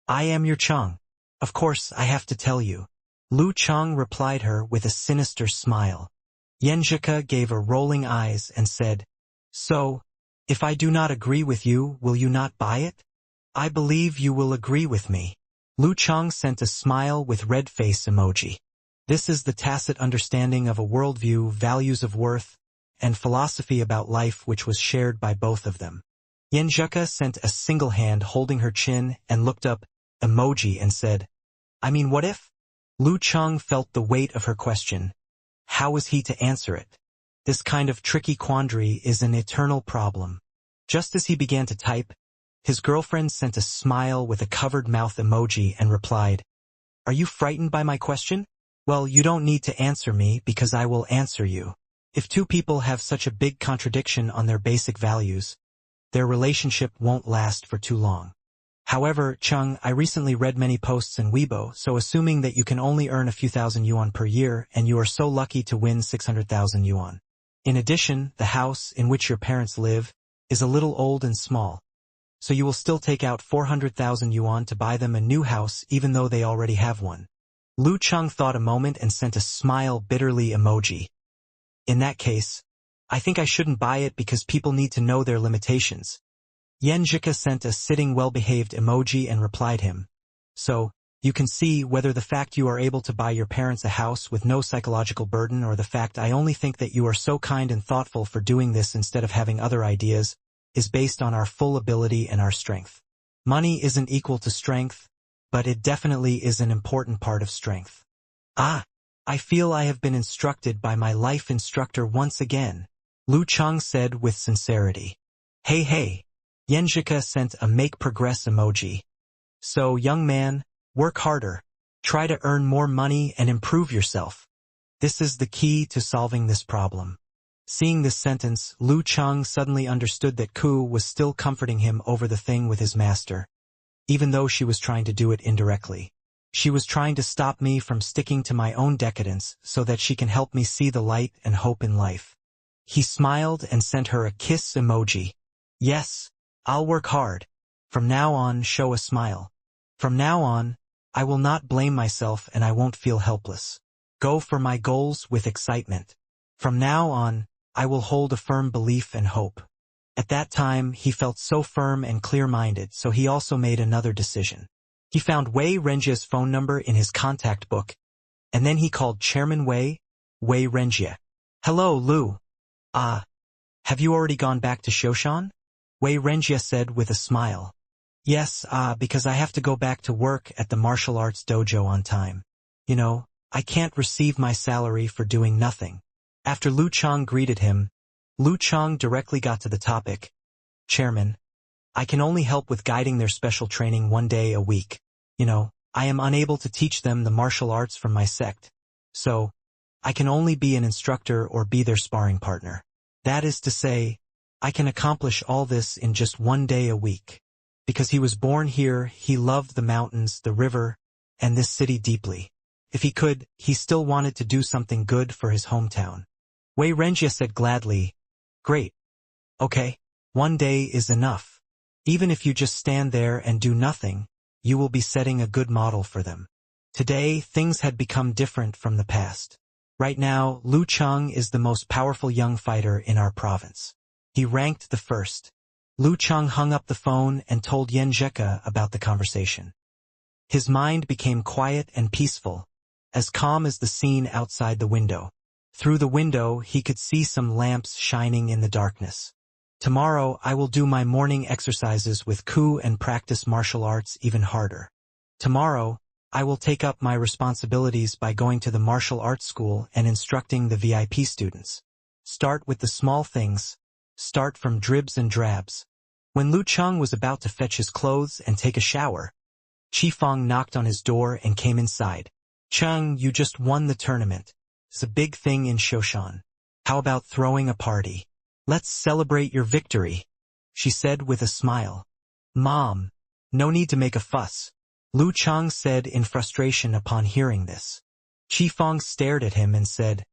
I am your Cheng. Of course I have to tell you. Lu Cheng replied her with a sinister smile. Yanjika gave a rolling eyes and said, So, if I do not agree with you, will you not buy it? I believe you will agree with me. Lu Cheng sent a smile with red face emoji. This is the tacit understanding of a worldview, values of worth, and philosophy about life which was shared by both of them. Yanjika sent a single hand holding her chin and looked up, emoji, and said, I mean, what if? Lu Cheng felt the weight of her question. How was he to answer it? This kind of tricky quandary is an eternal problem. Just as he began to type, his girlfriend sent a smile with a covered mouth emoji and replied, Are you frightened by my question? Well, you don't need to answer me because I will answer you. If two people have such a big contradiction on their basic values, their relationship won't last for too long. However, Cheng, I recently read many posts in Weibo, so assuming that you can only earn a few thousand yuan per year and you are so lucky to win 600,000 yuan. In addition, the house in which your parents live is a little old and small, so you will still take out 400,000 yuan to buy them a new house even though they already have one. Lu Cheng thought a moment and sent a smile bitterly emoji. In that case, I think I shouldn't buy it because people need to know their limitations. Yanjika sent a sitting well-behaved emoji and replied him. So, you can see whether the fact you are able to buy your parents a house with no psychological burden or the fact I only think that you are so kind and thoughtful for doing this instead of having other ideas, is based on our full ability and our strength. Money isn't equal to strength, but it definitely is an important part of strength. Ah, I feel I have been instructed by my life instructor once again, Lu Cheng said with sincerity. Hey. Yanjika sent a make progress emoji. So, young man, work harder. Try to earn more money and improve yourself. This is the key to solving this problem. Seeing this sentence, Lu Cheng suddenly understood that Ku was still comforting him over the thing with his master. Even though she was trying to do it indirectly. She was trying to stop me from sticking to my own decadence so that she can help me see the light and hope in life. He smiled and sent her a kiss emoji. Yes, I'll work hard. From now on, show a smile. From now on, I will not blame myself and I won't feel helpless. Go for my goals with excitement. From now on, I will hold a firm belief and hope. At that time, he felt so firm and clear-minded, so he also made another decision. He found Wei Renjia's phone number in his contact book, and then he called Chairman Wei Renjia. "Hello, Lu. Have you already gone back to Shoshan?" Wei Renjia said with a smile. "Yes, because I have to go back to work at the martial arts dojo on time. You know, I can't receive my salary for doing nothing." After Lu Chang greeted him, Lu Chang directly got to the topic. "Chairman, I can only help with guiding their special training 1 day a week. You know, I am unable to teach them the martial arts from my sect. So, I can only be an instructor or be their sparring partner. That is to say, I can accomplish all this in just 1 day a week." Because he was born here, he loved the mountains, the river, and this city deeply. If he could, he still wanted to do something good for his hometown. Wei Renjia said gladly, "Great. Okay, 1 day is enough. Even if you just stand there and do nothing, you will be setting a good model for them." Today, things had become different from the past. Right now, Lu Chang is the most powerful young fighter in our province. He ranked the first. Lu Chang hung up the phone and told Yan Zheka about the conversation. His mind became quiet and peaceful, as calm as the scene outside the window. Through the window, he could see some lamps shining in the darkness. "Tomorrow, I will do my morning exercises with Ku and practice martial arts even harder. Tomorrow, I will take up my responsibilities by going to the martial arts school and instructing the VIP students. Start with the small things. Start from dribs and drabs." When Lu Chang was about to fetch his clothes and take a shower, Chi Fong knocked on his door and came inside. "Chang, you just won the tournament. It's a big thing in Shoshan. How about throwing a party? Let's celebrate your victory," she said with a smile. "Mom, no need to make a fuss," Lu Chang said in frustration upon hearing this. Chi Fong stared at him and said,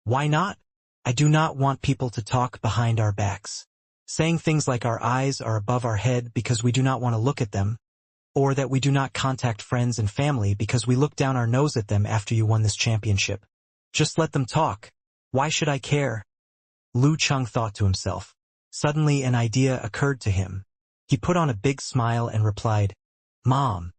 "Why not? I do not want people to talk behind our backs. Saying things like our eyes are above our head because we do not want to look at them, or that we do not contact friends and family because we look down our nose at them after you won this championship. Just let them talk. Why should I care?" Lu Chang thought to himself. Suddenly an idea occurred to him. He put on a big smile and replied, "Mom,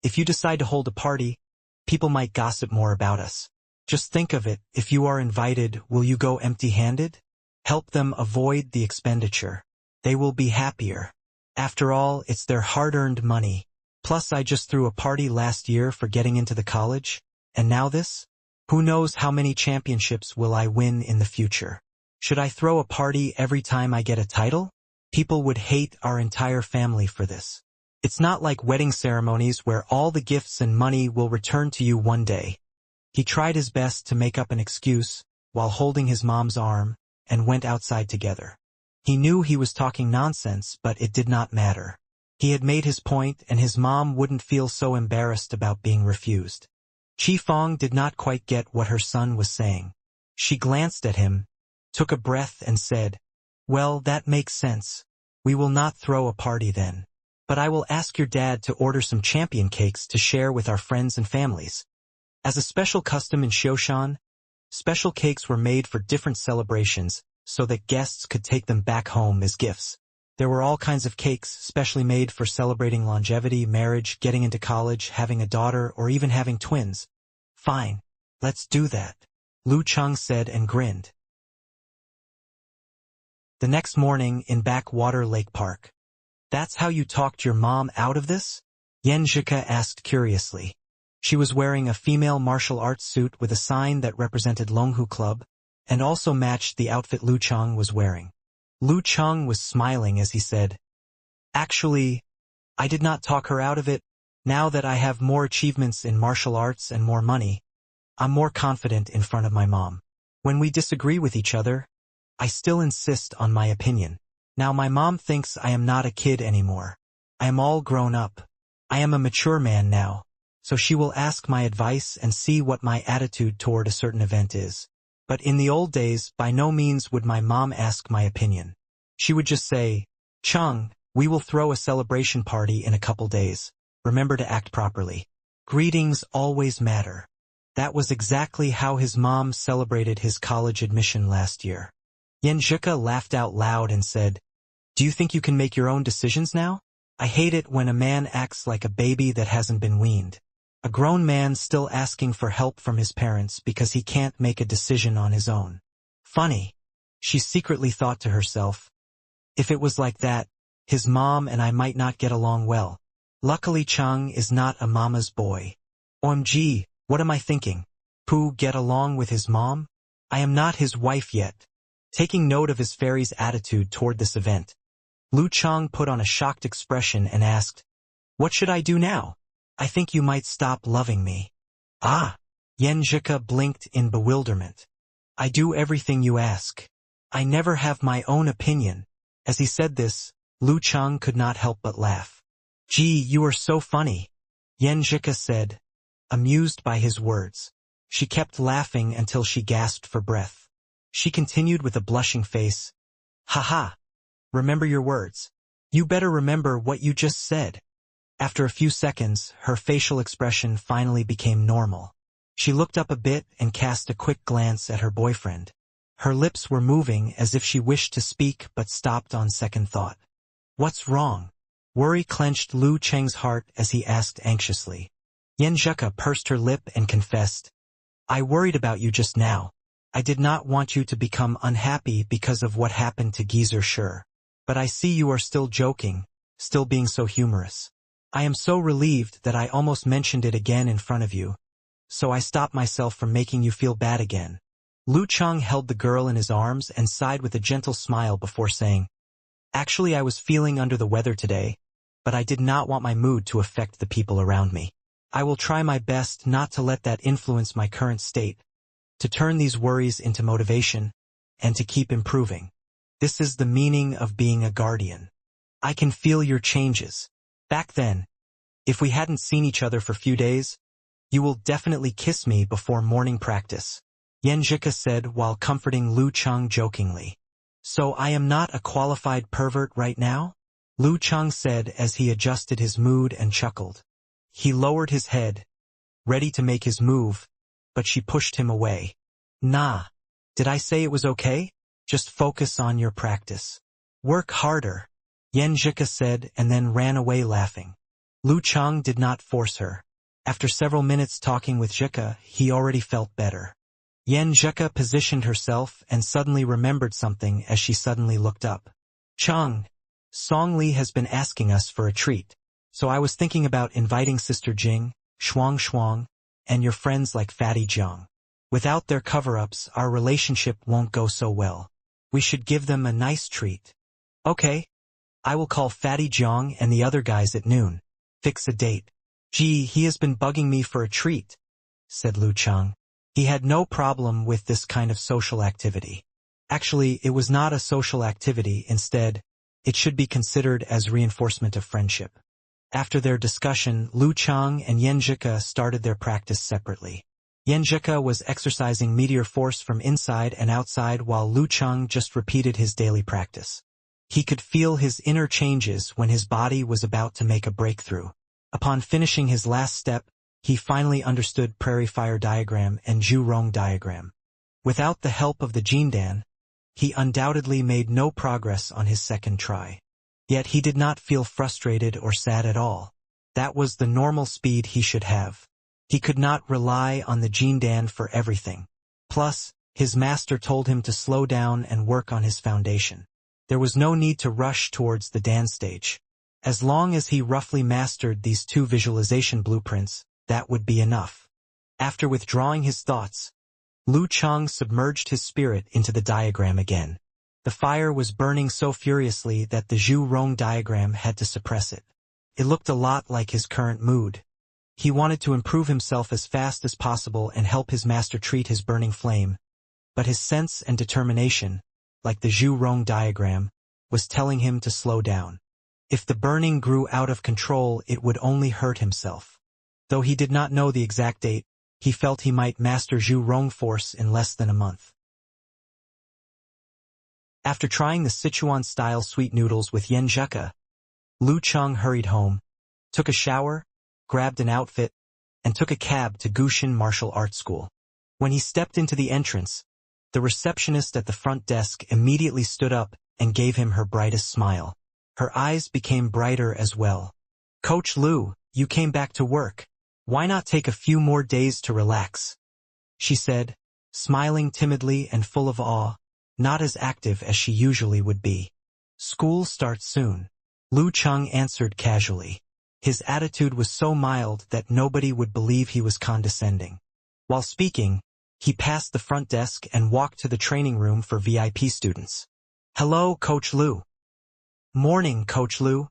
if you decide to hold a party, people might gossip more about us. Just think of it, if you are invited, will you go empty-handed? Help them avoid the expenditure. They will be happier. After all, it's their hard-earned money. Plus I just threw a party last year for getting into the college, and now this? Who knows how many championships will I win in the future? Should I throw a party every time I get a title? People would hate our entire family for this. It's not like wedding ceremonies where all the gifts and money will return to you 1 day." He tried his best to make up an excuse, while holding his mom's arm, and went outside together. He knew he was talking nonsense, but it did not matter. He had made his point, and his mom wouldn't feel so embarrassed about being refused. Chi Fong did not quite get what her son was saying. She glanced at him, took a breath and said, "Well, that makes sense. We will not throw a party then. But I will ask your dad to order some champion cakes to share with our friends and families." As a special custom in Shoshan, special cakes were made for different celebrations so that guests could take them back home as gifts. There were all kinds of cakes specially made for celebrating longevity, marriage, getting into college, having a daughter, or even having twins. "Fine, let's do that," Lu Chang said and grinned. The next morning in Backwater Lake Park. "That's how you talked your mom out of this?" Yan Zheka asked curiously. She was wearing a female martial arts suit with a sign that represented Longhu Club, and also matched the outfit Lu Chang was wearing. Lu Chang was smiling as he said, "Actually, I did not talk her out of it. Now that I have more achievements in martial arts and more money, I'm more confident in front of my mom. When we disagree with each other, I still insist on my opinion. Now my mom thinks I am not a kid anymore. I am all grown up. I am a mature man now. So she will ask my advice and see what my attitude toward a certain event is. But in the old days, by no means would my mom ask my opinion. She would just say, 'Chung, we will throw a celebration party in a couple days. Remember to act properly. Greetings always matter.' That was exactly how his mom celebrated his college admission last year." Yan Zheka laughed out loud and said, Do you think you can make your own decisions now? I hate it when a man acts like a baby that hasn't been weaned. A grown man still asking for help from his parents because he can't make a decision on his own. Funny. She secretly thought to herself. If it was like that, his mom and I might not get along well. Luckily Chang is not a mama's boy. OMG, what am I thinking? Pooh get along with his mom? I am not his wife yet. Taking note of his fairy's attitude toward this event, Lu Chang put on a shocked expression and asked, "What should I do now? I think you might stop loving me." Ah! Yan Zhika blinked in bewilderment. "I do everything you ask. I never have my own opinion." As he said this, Lu Chang could not help but laugh. "Gee, you are so funny," Yan Zhika said, amused by his words. She kept laughing until she gasped for breath. She continued with a blushing face, "Haha. Remember your words. You better remember what you just said." After a few seconds, her facial expression finally became normal. She looked up a bit and cast a quick glance at her boyfriend. Her lips were moving as if she wished to speak but stopped on second thought. "What's wrong?" Worry clenched Lu Cheng's heart as he asked anxiously. Yan Zheka pursed her lip and confessed, "I worried about you just now. I did not want you to become unhappy because of what happened to Geezer Sure. But I see you are still joking, still being so humorous. I am so relieved that I almost mentioned it again in front of you, so I stopped myself from making you feel bad again." Lu Chang held the girl in his arms and sighed with a gentle smile before saying, "Actually, I was feeling under the weather today, but I did not want my mood to affect the people around me. I will try my best not to let that influence my current state, to turn these worries into motivation, and to keep improving. This is the meaning of being a guardian. I can feel your changes. Back then, if we hadn't seen each other for a few days, you will definitely kiss me before morning practice," Yan Zhika said while comforting Lu Chang jokingly. "So I am not a qualified pervert right now?" Lu Chang said as he adjusted his mood and chuckled. He lowered his head, ready to make his move, but she pushed him away. "Nah. Did I say it was okay? Just focus on your practice. Work harder," Yan Zhika said and then ran away laughing. Lu Chang did not force her. After several minutes talking with Zhika, he already felt better. Yan Zhika positioned herself and suddenly remembered something as she suddenly looked up. "Chang, Song Li has been asking us for a treat, so I was thinking about inviting Sister Jing, Shuang Shuang, and your friends like Fatty Jiang. Without their cover-ups, our relationship won't go so well. We should give them a nice treat." "Okay. I will call Fatty Jiang and the other guys at noon. Fix a date." "Gee, he has been bugging me for a treat," said Lu Chang. He had no problem with this kind of social activity. Actually, it was not a social activity. Instead, it should be considered as reinforcement of friendship. After their discussion, Lu Chang and Yan Zhika started their practice separately. Yan Zhika was exercising meteor force from inside and outside while Lu Chang just repeated his daily practice. He could feel his inner changes when his body was about to make a breakthrough. Upon finishing his last step, he finally understood Prairie Fire diagram and Zhu Rong diagram. Without the help of the Jindan, he undoubtedly made no progress on his second try. Yet he did not feel frustrated or sad at all. That was the normal speed he should have. He could not rely on the Jindan for everything. Plus, his master told him to slow down and work on his foundation. There was no need to rush towards the Dan stage. As long as he roughly mastered these two visualization blueprints, that would be enough. After withdrawing his thoughts, Lu Chang submerged his spirit into the diagram again. The fire was burning so furiously that the Zhu Rong diagram had to suppress it. It looked a lot like his current mood. He wanted to improve himself as fast as possible and help his master treat his burning flame, but his sense and determination, like the Zhu Rong diagram, was telling him to slow down. If the burning grew out of control, it would only hurt himself. Though he did not know the exact date, he felt he might master Zhu Rong force in less than a month. After trying the Sichuan-style sweet noodles with Yan Zheka, Lu Chang hurried home, took a shower, grabbed an outfit, and took a cab to Gushin Martial Arts School. When he stepped into the entrance, the receptionist at the front desk immediately stood up and gave him her brightest smile. Her eyes became brighter as well. "Coach Lu, you came back to work. Why not take a few more days to relax?" she said, smiling timidly and full of awe, not as active as she usually would be. "School starts soon," Lu Cheng answered casually. His attitude was so mild that nobody would believe he was condescending. While speaking, he passed the front desk and walked to the training room for VIP students. "Hello, Coach Lu." "Morning, Coach Lu."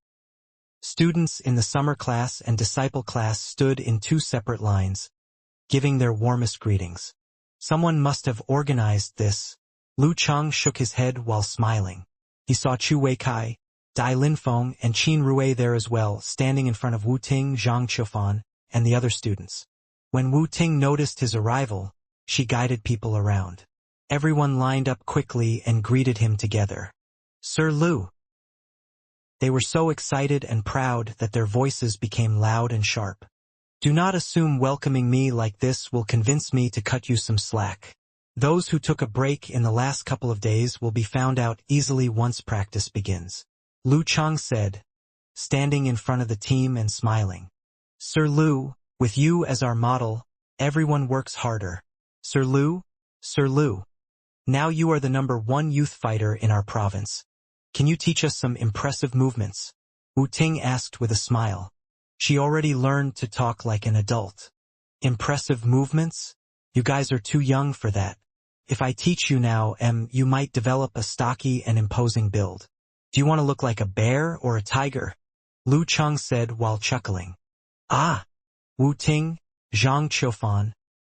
Students in the summer class and disciple class stood in two separate lines, giving their warmest greetings. Someone must have organized this. Lu Cheng shook his head while smiling. He saw Chu Weikai, Dai Linfeng, and Qin Rui there as well, standing in front of Wu Ting, Zhang Qiufan, and the other students. When Wu Ting noticed his arrival, she guided people around. Everyone lined up quickly and greeted him together. "Sir Lu." They were so excited and proud that their voices became loud and sharp. "Do not assume welcoming me like this will convince me to cut you some slack. Those who took a break in the last couple of days will be found out easily once practice begins," Lu Cheng said, standing in front of the team and smiling. "Sir Lu, with you as our model, everyone works harder. Sir Lu, Sir Lu. Now you are the #1 youth fighter in our province. Can you teach us some impressive movements?" Wu Ting asked with a smile. She already learned to talk like an adult. "Impressive movements? You guys are too young for that. If I teach you now, you might develop a stocky and imposing build. Do you want to look like a bear or a tiger?" Lu Cheng said while chuckling. "Ah!" Wu Ting, Zhang Qiufan,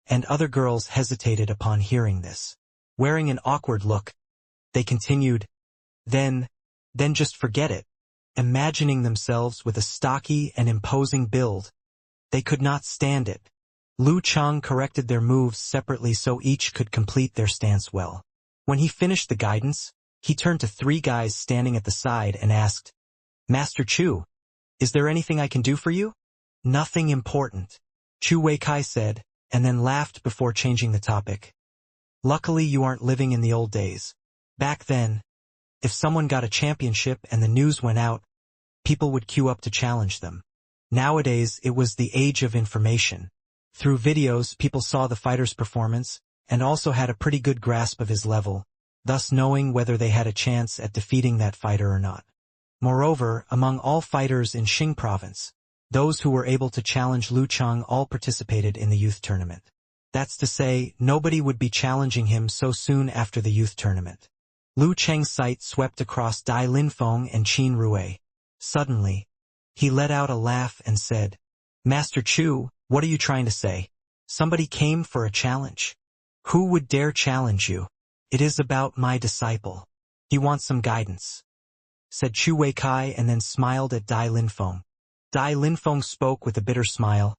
and other girls hesitated upon hearing this. Wearing an awkward look, they continued, Then just forget it." Imagining themselves with a stocky and imposing build, they could not stand it. Lu Cheng corrected their moves separately so each could complete their stance well. When he finished the guidance, he turned to three guys standing at the side and asked, "Master Chu, is there anything I can do for you?" "Nothing important," Chu Weikai said, and then laughed before changing the topic. "Luckily you aren't living in the old days. Back then, if someone got a championship and the news went out, people would queue up to challenge them. Nowadays, it was the age of information. Through videos, people saw the fighter's performance and also had a pretty good grasp of his level, thus knowing whether they had a chance at defeating that fighter or not. Moreover, among all fighters in Xing province, those who were able to challenge Lu Cheng all participated in the youth tournament. That's to say, nobody would be challenging him so soon after the youth tournament. Lu Cheng's sight swept across Dai Linfeng and Qin Rui. Suddenly, he let out a laugh and said, "Master Chu, what are you trying to say? Somebody came for a challenge? Who would dare challenge you?" "It is about my disciple. He wants some guidance," said Chu Weikai and then smiled at Dai Linfeng. Dai Linfeng spoke with a bitter smile.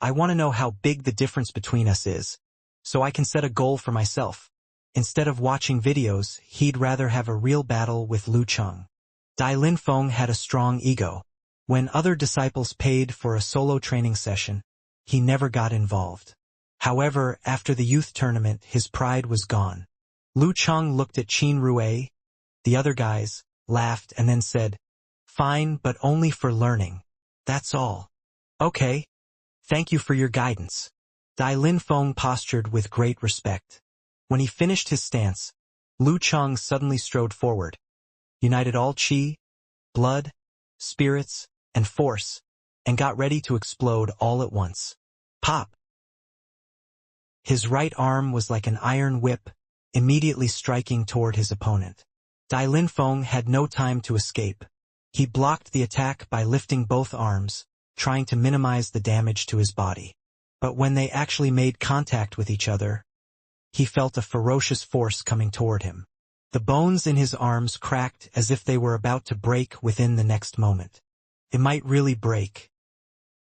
"I want to know how big the difference between us is, so I can set a goal for myself." Instead of watching videos, he'd rather have a real battle with Lu Cheng. Dai Linfeng had a strong ego. When other disciples paid for a solo training session, he never got involved. However, after the youth tournament, his pride was gone. Lu Cheng looked at Qin Rui, the other guys, laughed and then said, "Fine, but only for learning. That's all." "Okay. Thank you for your guidance." Dai Linfeng postured with great respect. When he finished his stance, Lu Cheng suddenly strode forward, united all qi, blood, spirits, and force, and got ready to explode all at once. Pop! His right arm was like an iron whip, immediately striking toward his opponent. Dai Linfeng had no time to escape. He blocked the attack by lifting both arms, trying to minimize the damage to his body. But when they actually made contact with each other, he felt a ferocious force coming toward him. The bones in his arms cracked as if they were about to break within the next moment. It might really break.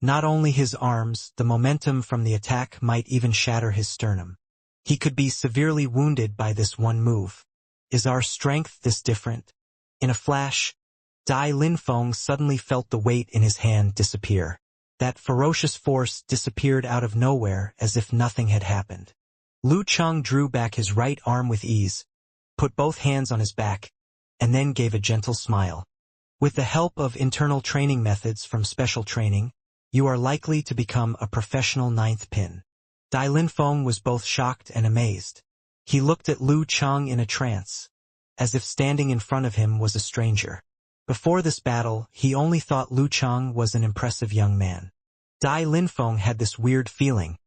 Not only his arms, the momentum from the attack might even shatter his sternum. He could be severely wounded by this one move. Is our strength this different? In a flash, Dai Linfeng suddenly felt the weight in his hand disappear. That ferocious force disappeared out of nowhere as if nothing had happened. Lu Cheng drew back his right arm with ease, put both hands on his back, and then gave a gentle smile. With the help of internal training methods from special training, you are likely to become a professional ninth pin. Dai Linfeng was both shocked and amazed. He looked at Lu Chang in a trance, as if standing in front of him was a stranger. Before this battle, he only thought Lu Chang was an impressive young man. Dai Linfeng had this weird feeling,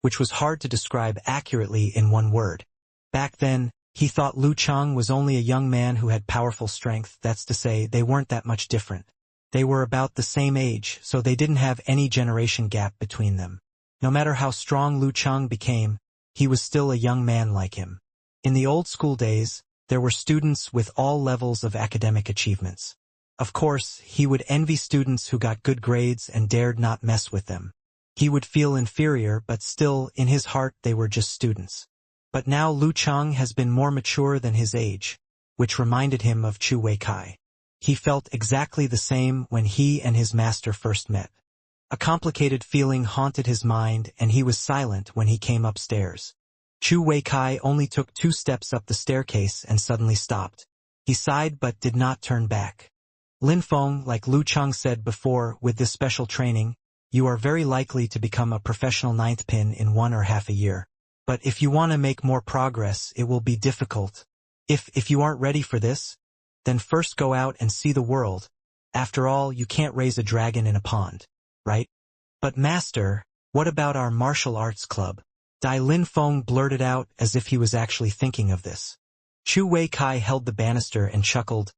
which was hard to describe accurately in one word. Back then, he thought Lu Chang was only a young man who had powerful strength. That's to say, they weren't that much different. They were about the same age, so they didn't have any generation gap between them. No matter how strong Lu Chang became, he was still a young man like him. In the old school days, there were students with all levels of academic achievements. Of course, he would envy students who got good grades and dared not mess with them. He would feel inferior, but still, in his heart, they were just students. But now Lu Chang has been more mature than his age, which reminded him of Chu Weikai. He felt exactly the same when he and his master first met. A complicated feeling haunted his mind, and he was silent when he came upstairs. Chu Weikai only took 2 steps up the staircase and suddenly stopped. He sighed but did not turn back. Linfeng, like Lu Chang said before, with this special training, you are very likely to become a professional ninth pin in 1 or half a year. But if you want to make more progress, it will be difficult. If you aren't ready for this, then first go out and see the world. After all, you can't raise a dragon in a pond, right? But master, what about our martial arts club? Dai Linfeng blurted out as if he was actually thinking of this. Chu Weikai held the banister and chuckled.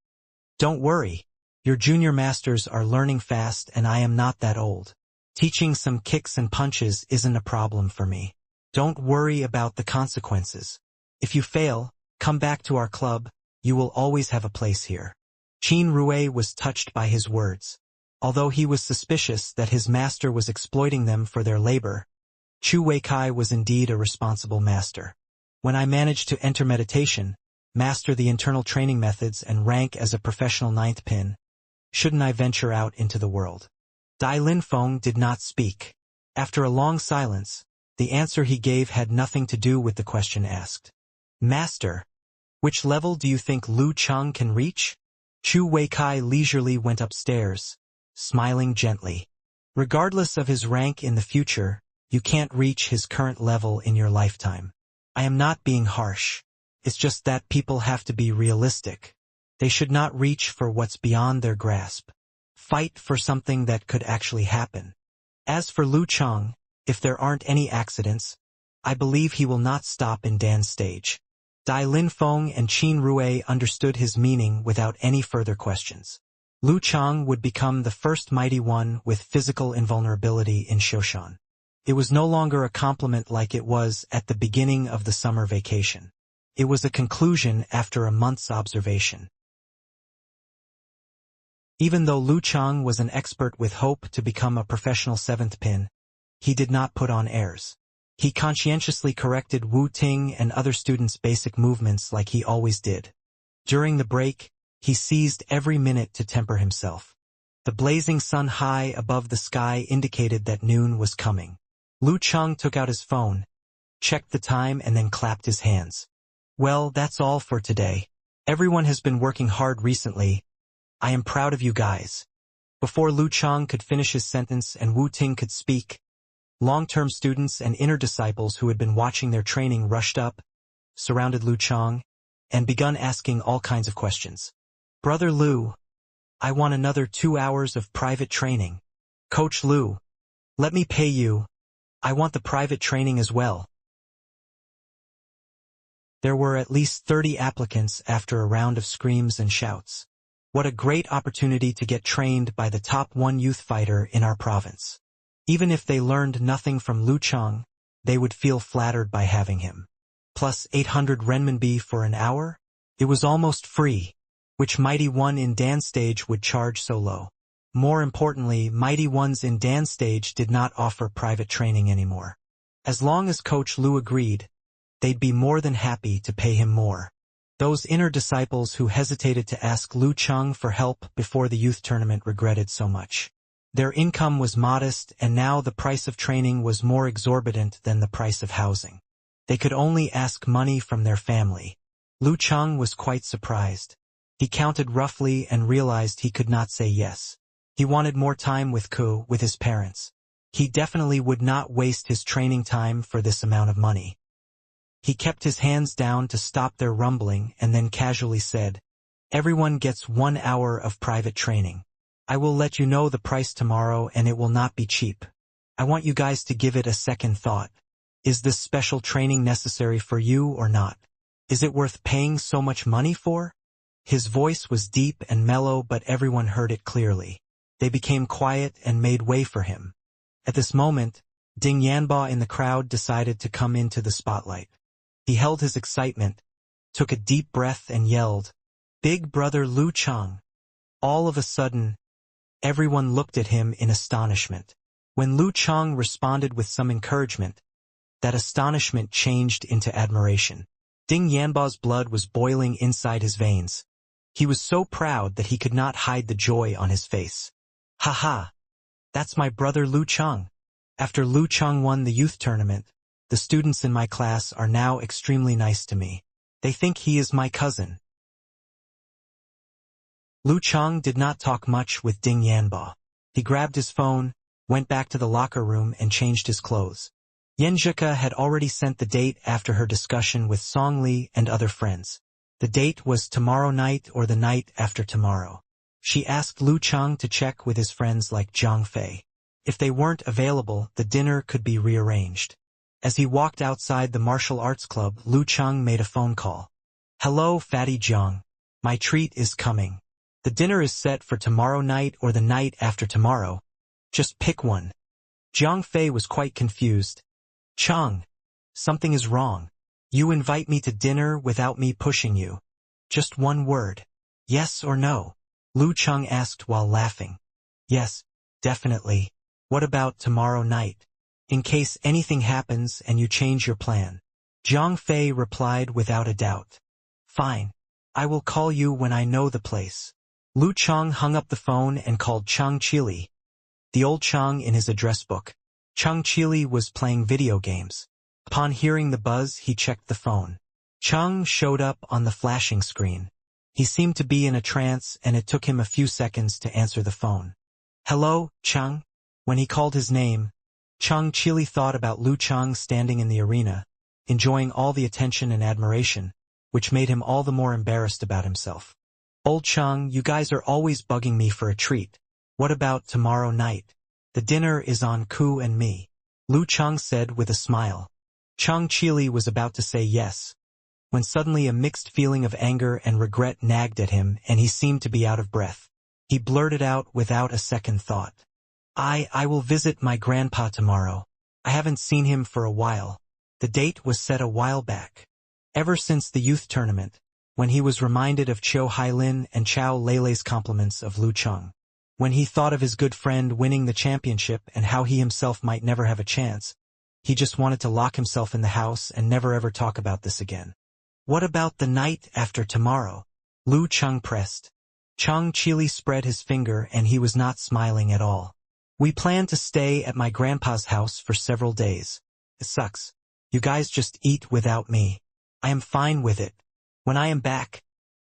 Don't worry. Your junior masters are learning fast and I am not that old. Teaching some kicks and punches isn't a problem for me. Don't worry about the consequences. If you fail, come back to our club. You will always have a place here. Qin Rui was touched by his words. Although he was suspicious that his master was exploiting them for their labor, Chu Weikai was indeed a responsible master. When I managed to enter meditation, master the internal training methods and rank as a professional ninth pin, shouldn't I venture out into the world? Dai Linfeng did not speak. After a long silence, the answer he gave had nothing to do with the question asked. Master, which level do you think Lu Chang can reach? Chu Weikai leisurely went upstairs, smiling gently. Regardless of his rank in the future, you can't reach his current level in your lifetime. I am not being harsh. It's just that people have to be realistic. They should not reach for what's beyond their grasp. Fight for something that could actually happen. As for Lu Chang, if there aren't any accidents, I believe he will not stop in Dan's stage. Dai Linfeng and Qin Rui understood his meaning without any further questions. Lu Chang would become the first mighty one with physical invulnerability in Shoshan. It was no longer a compliment like it was at the beginning of the summer vacation. It was a conclusion after a month's observation. Even though Lu Chang was an expert with hope to become a professional 7th pin, he did not put on airs. He conscientiously corrected Wu Ting and other students' basic movements like he always did. During the break, he seized every minute to temper himself. The blazing sun high above the sky indicated that noon was coming. Lu Chang took out his phone, checked the time and then clapped his hands. Well, that's all for today. Everyone has been working hard recently. I am proud of you guys. Before Lu Chang could finish his sentence and Wu Ting could speak, long-term students and inner disciples who had been watching their training rushed up, surrounded Lu Chang, and begun asking all kinds of questions. Brother Lu, I want another 2 hours of private training. Coach Lu, let me pay you. I want the private training as well. There were at least 30 applicants after a round of screams and shouts. What a great opportunity to get trained by the top 1 youth fighter in our province. Even if they learned nothing from Lu Chang, they would feel flattered by having him. Plus 800 renminbi for an hour? It was almost free. Which Mighty One in Dan's stage would charge so low? More importantly, Mighty Ones in Dan's stage did not offer private training anymore. As long as Coach Lu agreed, they'd be more than happy to pay him more. Those inner disciples who hesitated to ask Lu Chang for help before the youth tournament regretted so much. Their income was modest and now the price of training was more exorbitant than the price of housing. They could only ask money from their family. Lu Chang was quite surprised. He counted roughly and realized he could not say yes. He wanted more time with with his parents. He definitely would not waste his training time for this amount of money. He kept his hands down to stop their rumbling and then casually said, "Everyone gets 1 hour of private training. I will let you know the price tomorrow and it will not be cheap. I want you guys to give it a second thought. Is this special training necessary for you or not? Is it worth paying so much money for?" His voice was deep and mellow, but everyone heard it clearly. They became quiet and made way for him. At this moment, Ding Yanba in the crowd decided to come into the spotlight. He held his excitement, took a deep breath and yelled, "Big brother Lu Chang." All of a sudden, everyone looked at him in astonishment. When Lu Chang responded with some encouragement, that astonishment changed into admiration. Ding Yanba's blood was boiling inside his veins. He was so proud that he could not hide the joy on his face. "Haha! That's my brother Lu Chang." After Lu Chang won the youth tournament, the students in my class are now extremely nice to me. They think he is my cousin. Lu Chang did not talk much with Ding Yanba. He grabbed his phone, went back to the locker room and changed his clothes. Yanjika had already sent the date after her discussion with Song Li and other friends. The date was tomorrow night or the night after tomorrow. She asked Lu Chang to check with his friends like Zhang Fei. If they weren't available, the dinner could be rearranged. As he walked outside the martial arts club, Lu Chang made a phone call. "Hello, Fatty Zhang. My treat is coming. The dinner is set for tomorrow night or the night after tomorrow. Just pick one." Zhang Fei was quite confused. "Chang, something is wrong. You invite me to dinner without me pushing you. Just one word. Yes or no?" Lu Chang asked while laughing. "Yes, definitely. What about tomorrow night? In case anything happens and you change your plan." Zhang Fei replied without a doubt. "Fine. I will call you when I know the place." Lu Chang hung up the phone and called Chang Chili, the old Chang in his address book. Chang Chili was playing video games. Upon hearing the buzz, he checked the phone. Chang showed up on the flashing screen. He seemed to be in a trance, and it took him a few seconds to answer the phone. "Hello, Chang?" When he called his name, Chang Chili thought about Lu Chang standing in the arena, enjoying all the attention and admiration, which made him all the more embarrassed about himself. "Old Chang, you guys are always bugging me for a treat. What about tomorrow night? The dinner is on Ku and me," Lu Chang said with a smile. Chang Chili was about to say yes, when suddenly a mixed feeling of anger and regret nagged at him and he seemed to be out of breath. He blurted out without a second thought. I will visit my grandpa tomorrow. I haven't seen him for a while. The date was set a while back. Ever since the youth tournament, when he was reminded of Chiu Hailin and Chao Leilei's compliments of Lu Chang. When he thought of his good friend winning the championship and how he himself might never have a chance, he just wanted to lock himself in the house and never ever talk about this again. "What about the night after tomorrow?" Lu Chang pressed. Chang Chili spread his finger and he was not smiling at all. "We plan to stay at my grandpa's house for several days. It sucks. You guys just eat without me. I am fine with it. When I am back,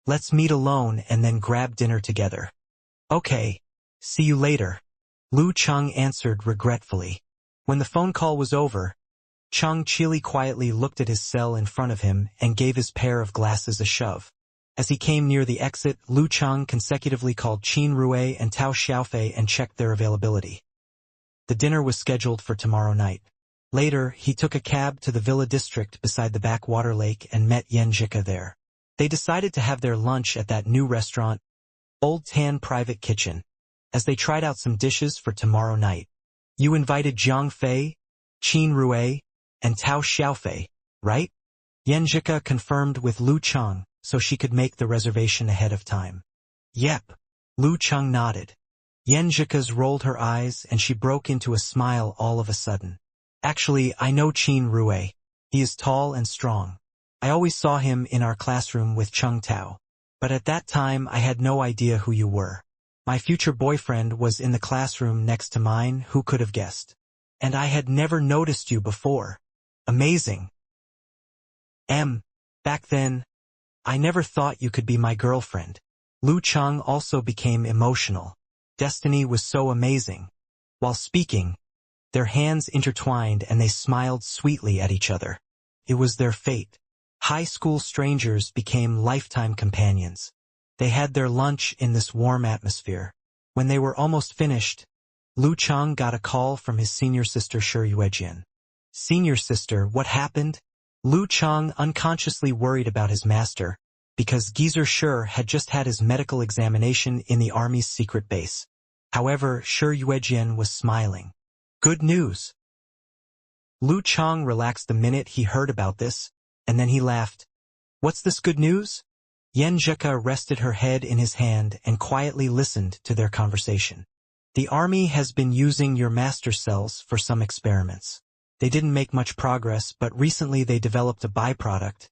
let's meet alone and then grab dinner together." "Okay. See you later," Lu Chang answered regretfully. When the phone call was over, Chang Chili quietly looked at his cell in front of him and gave his pair of glasses a shove. As he came near the exit, Lu Chang consecutively called Qin Rui and Tao Xiaofei and checked their availability. The dinner was scheduled for tomorrow night. Later, he took a cab to the villa district beside the backwater lake and met Yanjika there. They decided to have their lunch at that new restaurant, Old Tan Private Kitchen, as they tried out some dishes for tomorrow night. "You invited Zhang Fei, Qin Rui, and Tao Xiaofei, right?" Yanjika confirmed with Lu Chang, so she could make the reservation ahead of time. "Yep." Lu Chang nodded. Yanjika's rolled her eyes and she broke into a smile all of a sudden. "Actually, I know Qin Rui. He is tall and strong. I always saw him in our classroom with Chung Tao. But at that time I had no idea who you were. My future boyfriend was in the classroom next to mine, who could have guessed? And I had never noticed you before. Amazing. Back then, I never thought you could be my girlfriend." Lu Chang also became emotional. Destiny was so amazing. While speaking, their hands intertwined and they smiled sweetly at each other. It was their fate. High school strangers became lifetime companions. They had their lunch in this warm atmosphere. When they were almost finished, Lu Chang got a call from his senior sister Shi Yuejian. Senior sister, what happened? Lu Chang unconsciously worried about his master, because Geezer Shi had just had his medical examination in the army's secret base. However, Shi Yuejian was smiling. Good news. Lu Chang relaxed the minute he heard about this, and then he laughed. What's this good news? Yan Zheka rested her head in his hand and quietly listened to their conversation. The army has been using your master cells for some experiments. They didn't make much progress, but recently they developed a byproduct,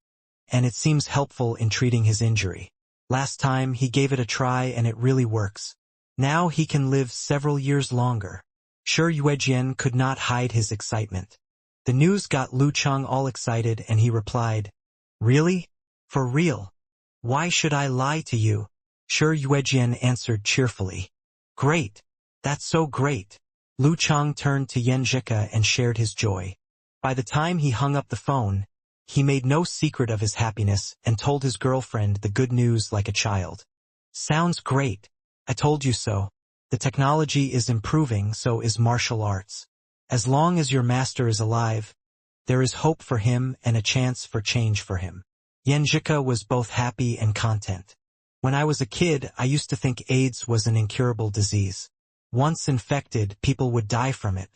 and it seems helpful in treating his injury. Last time he gave it a try and it really works. Now he can live several years longer. Shi Yuejian could not hide his excitement. The news got Lu Chang all excited and he replied, Really? For real? Why should I lie to you? Shi Yuejian answered cheerfully. Great. That's so great. Lu Chang turned to Yan Zheka and shared his joy. By the time he hung up the phone, he made no secret of his happiness and told his girlfriend the good news like a child. Sounds great. I told you so. The technology is improving, so is martial arts. As long as your master is alive, there is hope for him and a chance for change for him. Yan Zheka was both happy and content. When I was a kid, I used to think AIDS was an incurable disease. Once infected, people would die from it.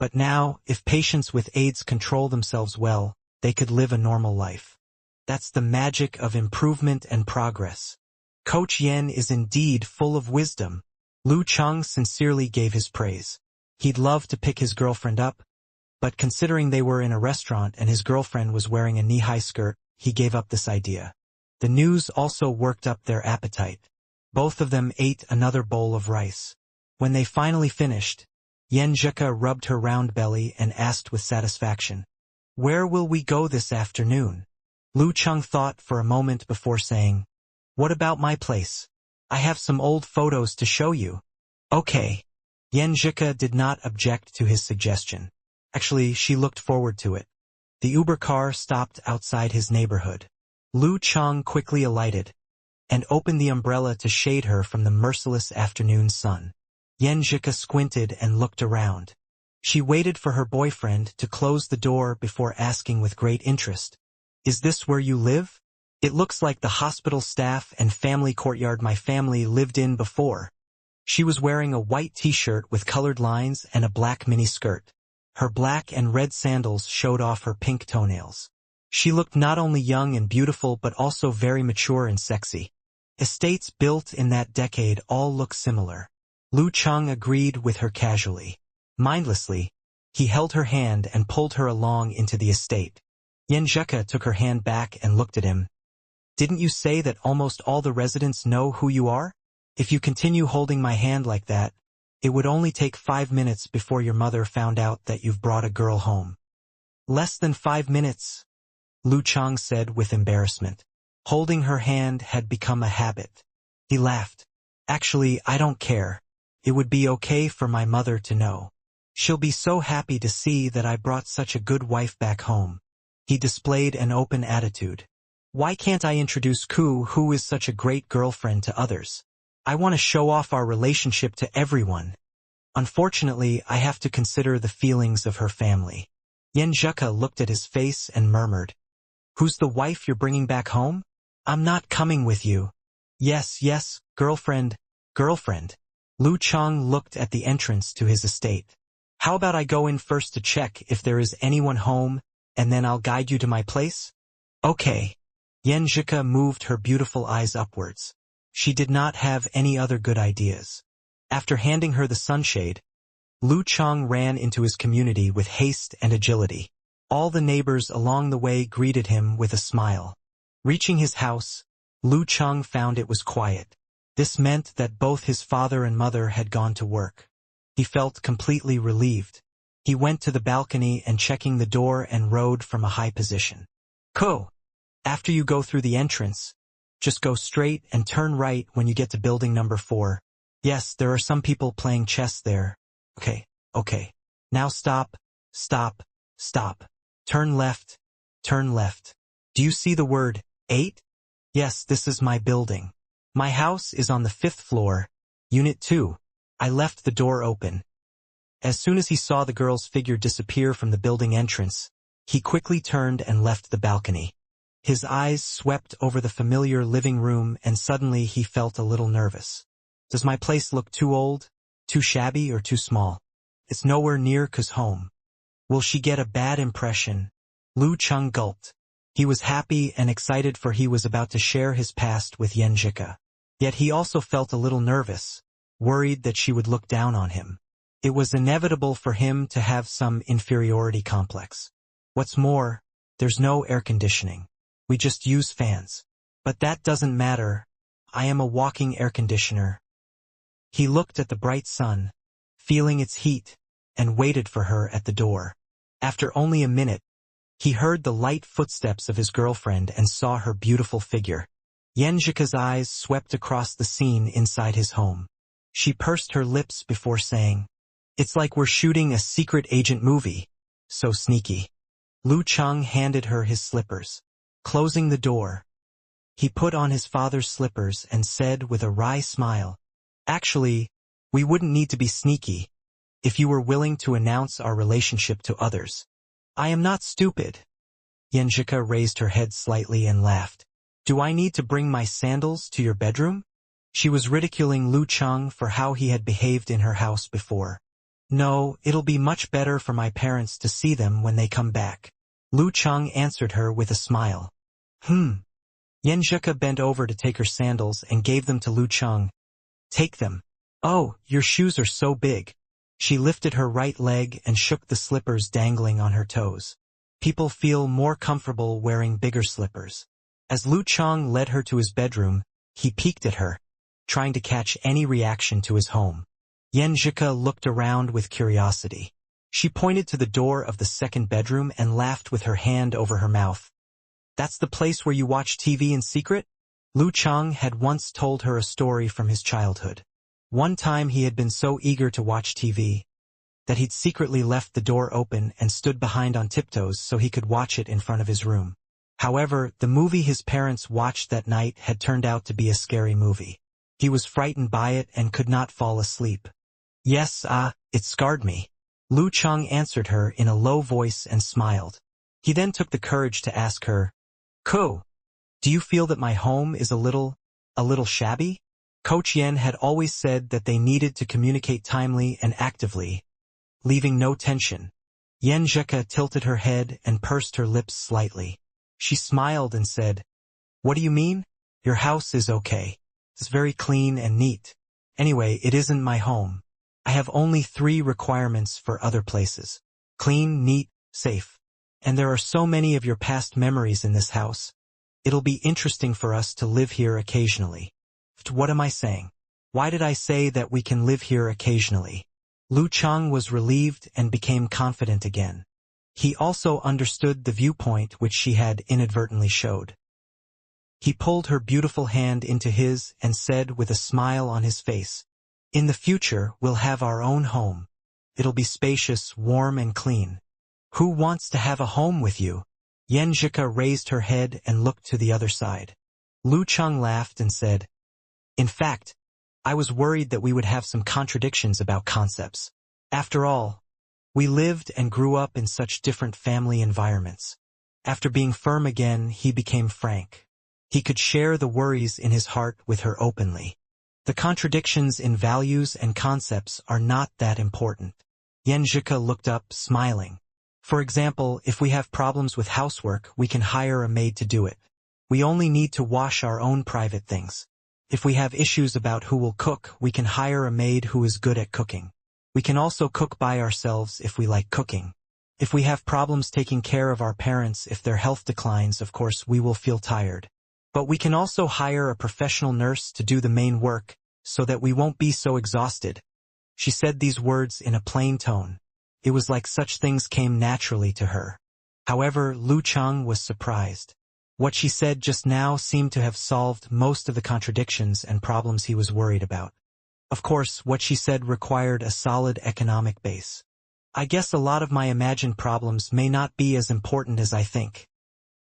But now, if patients with AIDS control themselves well, they could live a normal life. That's the magic of improvement and progress. Coach Yan is indeed full of wisdom. Lu Chang sincerely gave his praise. He'd love to pick his girlfriend up, but considering they were in a restaurant and his girlfriend was wearing a knee-high skirt, he gave up this idea. The news also worked up their appetite. Both of them ate another bowl of rice. When they finally finished, Yan Zheka rubbed her round belly and asked with satisfaction, Where will we go this afternoon? Lu Chang thought for a moment before saying, What about my place? I have some old photos to show you. Okay. Yan Zheka did not object to his suggestion. Actually, she looked forward to it. The Uber car stopped outside his neighborhood. Lu Chang quickly alighted and opened the umbrella to shade her from the merciless afternoon sun. Yan Zheka squinted and looked around. She waited for her boyfriend to close the door before asking with great interest, Is this where you live? It looks like the hospital staff and family courtyard my family lived in before. She was wearing a white t-shirt with colored lines and a black mini-skirt. Her black and red sandals showed off her pink toenails. She looked not only young and beautiful but also very mature and sexy. Estates built in that decade all look similar. Lu Chang agreed with her casually. Mindlessly, he held her hand and pulled her along into the estate. Yan Zheka took her hand back and looked at him. Didn't you say that almost all the residents know who you are? If you continue holding my hand like that, it would only take 5 minutes before your mother found out that you've brought a girl home. Less than 5 minutes, Lu Chang said with embarrassment. Holding her hand had become a habit. He laughed. Actually, I don't care. It would be okay for my mother to know. She'll be so happy to see that I brought such a good wife back home. He displayed an open attitude. Why can't I introduce Ku, who is such a great girlfriend, to others? I want to show off our relationship to everyone. Unfortunately, I have to consider the feelings of her family. Yan Zheka looked at his face and murmured, Who's the wife you're bringing back home? I'm not coming with you. Yes, girlfriend. Lu Chang looked at the entrance to his estate. How about I go in first to check if there is anyone home, and then I'll guide you to my place? Okay. Yan Zheka moved her beautiful eyes upwards. She did not have any other good ideas. After handing her the sunshade, Lu Chang ran into his community with haste and agility. All the neighbors along the way greeted him with a smile. Reaching his house, Lu Chang found it was quiet. This meant that both his father and mother had gone to work. He felt completely relieved. He went to the balcony and checking the door and rode from a high position. Ko! After you go through the entrance, Just go straight and turn right when you get to building number 4. Yes, there are some people playing chess there. Okay. Now stop, stop, stop. Turn left, turn left. Do you see the word 8? Yes, this is my building. My house is on the 5th floor, Unit 2. I left the door open. As soon as he saw the girl's figure disappear from the building entrance, he quickly turned and left the balcony. His eyes swept over the familiar living room and suddenly he felt a little nervous. Does my place look too old, too shabby, or too small? It's nowhere near Ka's home. Will she get a bad impression? Lu Cheng gulped. He was happy and excited for he was about to share his past with Yenjika. Yet he also felt a little nervous, worried that she would look down on him. It was inevitable for him to have some inferiority complex. What's more, there's no air conditioning. We just use fans. But that doesn't matter. I am a walking air conditioner. He looked at the bright sun, feeling its heat, and waited for her at the door. After only a minute, he heard the light footsteps of his girlfriend and saw her beautiful figure. Yenjika's eyes swept across the scene inside his home. She pursed her lips before saying, "It's like we're shooting a secret agent movie. So sneaky." Lu Cheng handed her his slippers. Closing the door, he put on his father's slippers and said with a wry smile, "Actually, we wouldn't need to be sneaky if you were willing to announce our relationship to others." "I am not stupid." Yenjika raised her head slightly and laughed. "Do I need to bring my sandals to your bedroom?" She was ridiculing Lu Cheng for how he had behaved in her house before. "No, it'll be much better for my parents to see them when they come back." Lu Cheng answered her with a smile. Yenjika bent over to take her sandals and gave them to Lu Cheng. "Take them." "Oh, your shoes are so big." She lifted her right leg and shook the slippers dangling on her toes. People feel more comfortable wearing bigger slippers. As Lu Cheng led her to his bedroom, he peeked at her, trying to catch any reaction to his home. Yenjika looked around with curiosity. She pointed to the door of the second bedroom and laughed with her hand over her mouth. "That's the place where you watch TV in secret?" Lu Cheng had once told her a story from his childhood. One time he had been so eager to watch TV that he'd secretly left the door open and stood behind on tiptoes so he could watch it in front of his room. However, the movie his parents watched that night had turned out to be a scary movie. He was frightened by it and could not fall asleep. "Yes, it scarred me." Lu Cheng answered her in a low voice and smiled. He then took the courage to ask her, "Ko, do you feel that my home is a little shabby?" Coach Yen had always said that they needed to communicate timely and actively, leaving no tension. Yenjika tilted her head and pursed her lips slightly. She smiled and said, "What do you mean? Your house is okay. It's very clean and neat. Anyway, it isn't my home. I have only 3 requirements for other places: clean, neat, safe. And there are so many of your past memories in this house. It'll be interesting for us to live here occasionally." What am I saying? Why did I say that we can live here occasionally? Lu Cheng was relieved and became confident again. He also understood the viewpoint which she had inadvertently showed. He pulled her beautiful hand into his and said with a smile on his face, "In the future, we'll have our own home. It'll be spacious, warm, and clean. Who wants to have a home with you?" Yenjika raised her head and looked to the other side. Lu Cheng laughed and said, "In fact, I was worried that we would have some contradictions about concepts. After all, we lived and grew up in such different family environments." After being firm again, he became frank. He could share the worries in his heart with her openly. The contradictions in values and concepts are not that important. Yenjika looked up, smiling. For example, if we have problems with housework, we can hire a maid to do it. We only need to wash our own private things. If we have issues about who will cook, we can hire a maid who is good at cooking. We can also cook by ourselves if we like cooking. If we have problems taking care of our parents, if their health declines, of course we will feel tired. But we can also hire a professional nurse to do the main work, so that we won't be so exhausted. She said these words in a plain tone. It was like such things came naturally to her. However, Lu Cheng was surprised. What she said just now seemed to have solved most of the contradictions and problems he was worried about. Of course, what she said required a solid economic base. I guess a lot of my imagined problems may not be as important as I think,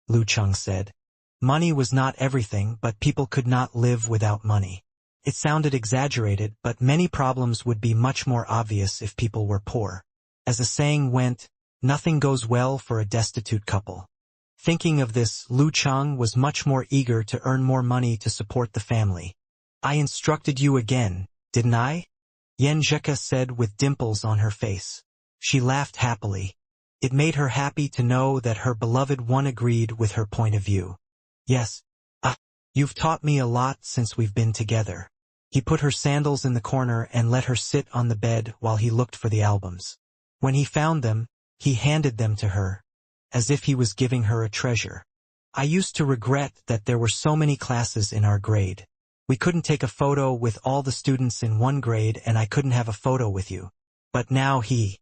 Lu Cheng said. Money was not everything, but people could not live without money. It sounded exaggerated, but many problems would be much more obvious if people were poor. As the saying went, nothing goes well for a destitute couple. Thinking of this, Lu Cheng was much more eager to earn more money to support the family. I instructed you again, didn't I? Yan Zheka said with dimples on her face. She laughed happily. It made her happy to know that her beloved one agreed with her point of view. Yes. You've taught me a lot since we've been together. He put her sandals in the corner and let her sit on the bed while he looked for the albums. When he found them, he handed them to her, as if he was giving her a treasure. I used to regret that there were so many classes in our grade. We couldn't take a photo with all the students in one grade and I couldn't have a photo with you. But now he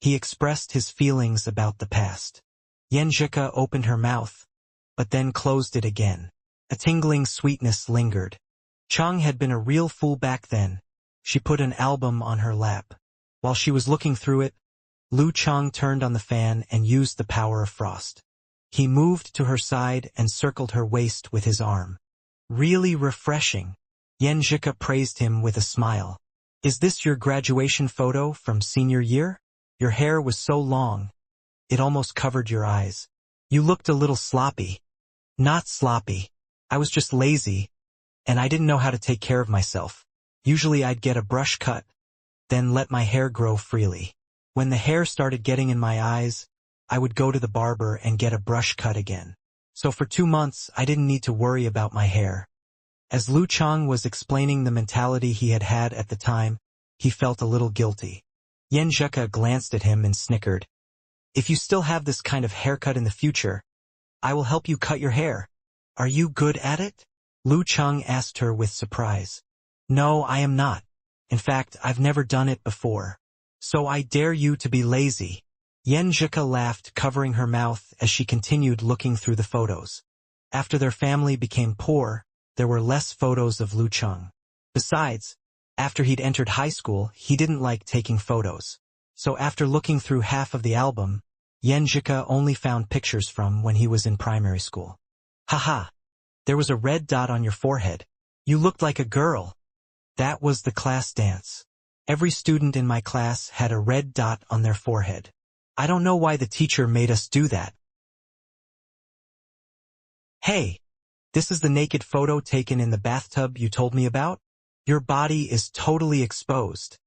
expressed his feelings about the past. Yan Zheka opened her mouth, but then closed it again. A tingling sweetness lingered. Cheng had been a real fool back then. She put an album on her lap. While she was looking through it, Lu Cheng turned on the fan and used the power of frost. He moved to her side and circled her waist with his arm. Really refreshing. Yan Zheka praised him with a smile. Is this your graduation photo from senior year? Your hair was so long. It almost covered your eyes. You looked a little sloppy. Not sloppy. I was just lazy, and I didn't know how to take care of myself. Usually I'd get a brush cut, then let my hair grow freely. When the hair started getting in my eyes, I would go to the barber and get a brush cut again. So for 2 months I didn't need to worry about my hair. As Lu Cheng was explaining the mentality he had had at the time, he felt a little guilty. Yan Zheka glanced at him and snickered. If you still have this kind of haircut in the future, I will help you cut your hair. Are you good at it? Lu Cheng asked her with surprise. No, I am not. In fact, I've never done it before. So I dare you to be lazy. Yan Zheka laughed, covering her mouth as she continued looking through the photos. After their family became poor, there were less photos of Lu Cheng. Besides, after he'd entered high school, he didn't like taking photos. So after looking through half of the album, Yan Zheka only found pictures from when he was in primary school. Haha! There was a red dot on your forehead. You looked like a girl. That was the class dance. Every student in my class had a red dot on their forehead. I don't know why the teacher made us do that. Hey! This is the naked photo taken in the bathtub you told me about? Your body is totally exposed.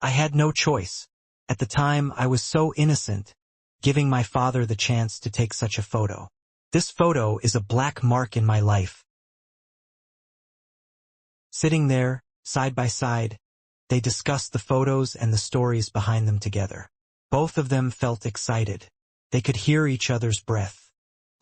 I had no choice. At the time, I was so innocent, giving my father the chance to take such a photo. This photo is a black mark in my life. Sitting there, side by side, they discussed the photos and the stories behind them together. Both of them felt excited. They could hear each other's breath.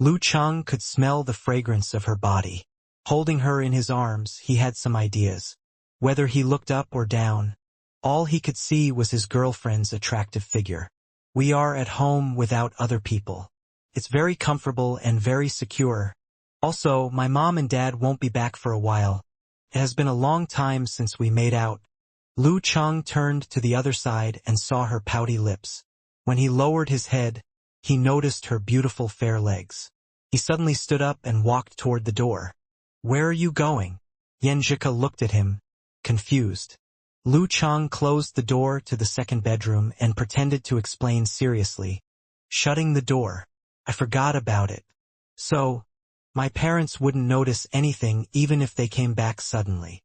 Lu Cheng could smell the fragrance of her body. Holding her in his arms, he had some ideas. Whether he looked up or down, all he could see was his girlfriend's attractive figure. We are at home without other people. It's very comfortable and very secure. Also, my mom and dad won't be back for a while. It has been a long time since we made out. Lu Cheng turned to the other side and saw her pouty lips. When he lowered his head, he noticed her beautiful fair legs. He suddenly stood up and walked toward the door. Where are you going? Yan Zheka looked at him, confused. Lu Cheng closed the door to the second bedroom and pretended to explain seriously. Shutting the door. I forgot about it. So, my parents wouldn't notice anything even if they came back suddenly.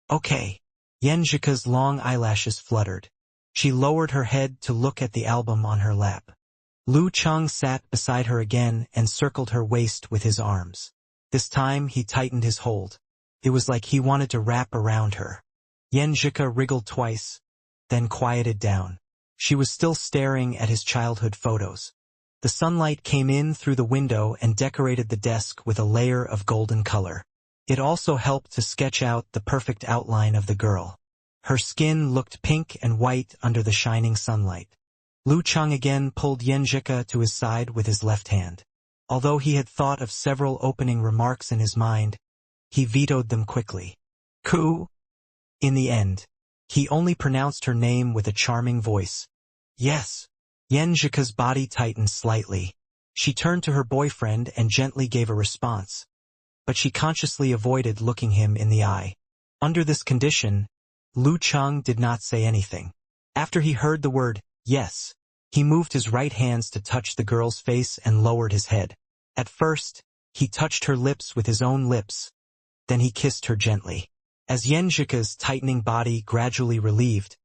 Okay. Yan Zheka's long eyelashes fluttered. She lowered her head to look at the album on her lap. Lu Cheng sat beside her again and circled her waist with his arms. This time he tightened his hold. It was like he wanted to wrap around her. Yan Zheka wriggled twice, then quieted down. She was still staring at his childhood photos. The sunlight came in through the window and decorated the desk with a layer of golden color. It also helped to sketch out the perfect outline of the girl. Her skin looked pink and white under the shining sunlight. Lu Cheng again pulled Yan Zheka to his side with his left hand. Although he had thought of several opening remarks in his mind, he vetoed them quickly. Ku? In the end, he only pronounced her name with a charming voice. Yes. Yenjika's body tightened slightly. She turned to her boyfriend and gently gave a response, but she consciously avoided looking him in the eye. Under this condition, Lu Cheng did not say anything. After he heard the word, yes, he moved his right hands to touch the girl's face and lowered his head. At first, he touched her lips with his own lips. Then he kissed her gently. As Yenjika's tightening body gradually relieved,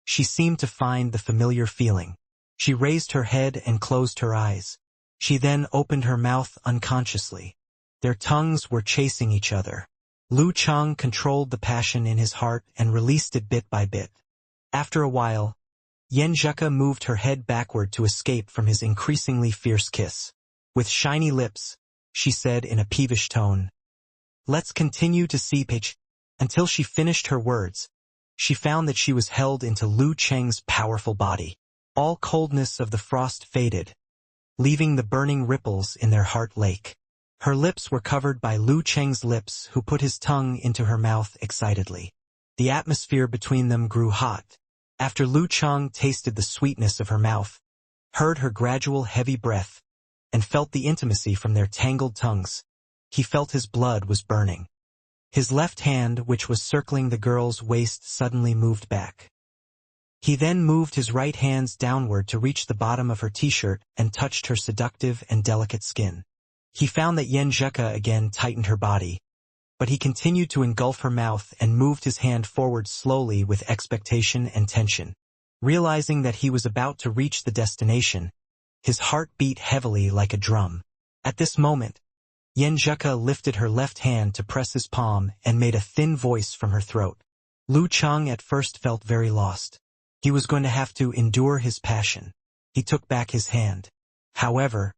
she seemed to find the familiar feeling. She raised her head and closed her eyes. She then opened her mouth unconsciously. Their tongues were chasing each other. Lu Cheng controlled the passion in his heart and released it bit by bit. After a while, Yenjika moved her head backward to escape from his increasingly fierce kiss. With shiny lips, she said in a peevish tone, "Let's continue to see pitch." Until she finished her words, she found that she was held into Lu Cheng's powerful body. All coldness of the frost faded, leaving the burning ripples in their heart lake. Her lips were covered by Lu Cheng's lips, who put his tongue into her mouth excitedly. The atmosphere between them grew hot. After Lu Cheng tasted the sweetness of her mouth, heard her gradual heavy breath, and felt the intimacy from their tangled tongues, he felt his blood was burning. His left hand, which was circling the girl's waist, suddenly moved back. He then moved his right hands downward to reach the bottom of her t-shirt and touched her seductive and delicate skin. He found that Yenjika again tightened her body, but he continued to engulf her mouth and moved his hand forward slowly with expectation and tension. Realizing that he was about to reach the destination, his heart beat heavily like a drum. At this moment, Yenjika lifted her left hand to press his palm and made a thin voice from her throat. Lu Cheng at first felt very lost. He was going to have to endure his passion. He took back his hand. However,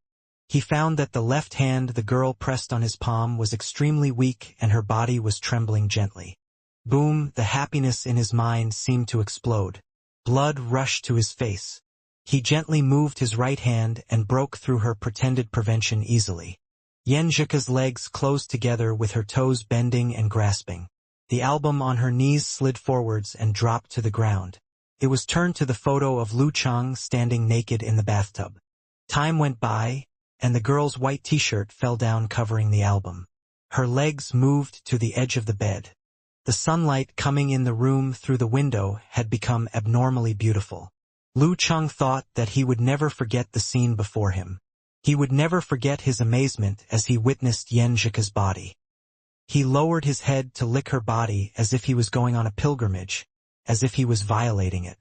he found that the left hand the girl pressed on his palm was extremely weak and her body was trembling gently. Boom, the happiness in his mind seemed to explode. Blood rushed to his face. He gently moved his right hand and broke through her pretended prevention easily. Yenjika's legs closed together with her toes bending and grasping. The album on her knees slid forwards and dropped to the ground. It was turned to the photo of Lu Cheng standing naked in the bathtub. Time went by, and the girl's white t-shirt fell down covering the album. Her legs moved to the edge of the bed. The sunlight coming in the room through the window had become abnormally beautiful. Lu Cheng thought that he would never forget the scene before him. He would never forget his amazement as he witnessed Yenjika's body. He lowered his head to lick her body as if he was going on a pilgrimage, as if he was violating it.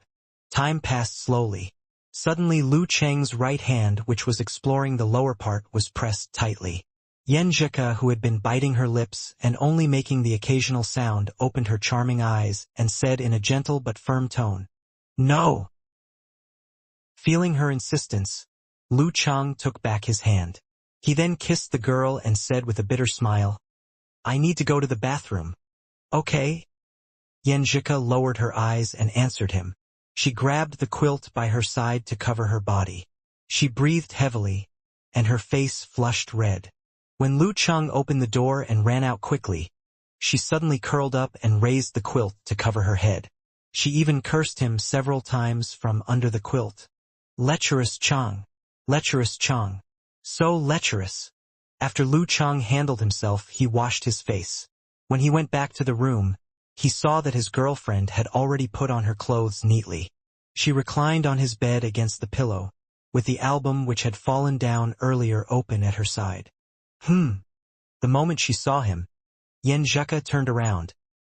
Time passed slowly. Suddenly Lu Cheng's right hand, which was exploring the lower part, was pressed tightly. Yenjika, who had been biting her lips and only making the occasional sound, opened her charming eyes and said in a gentle but firm tone, "No!" Feeling her insistence, Lu Cheng took back his hand. He then kissed the girl and said with a bitter smile, "I need to go to the bathroom." "Okay." Yenjika lowered her eyes and answered him. She grabbed the quilt by her side to cover her body. She breathed heavily, and her face flushed red. When Lu Cheng opened the door and ran out quickly, she suddenly curled up and raised the quilt to cover her head. She even cursed him several times from under the quilt. "Lecherous Cheng! Lecherous Cheng! So lecherous!" After Lu Cheng handled himself, he washed his face. When he went back to the room, he saw that his girlfriend had already put on her clothes neatly. She reclined on his bed against the pillow, with the album which had fallen down earlier open at her side. The moment she saw him, Yenjika turned around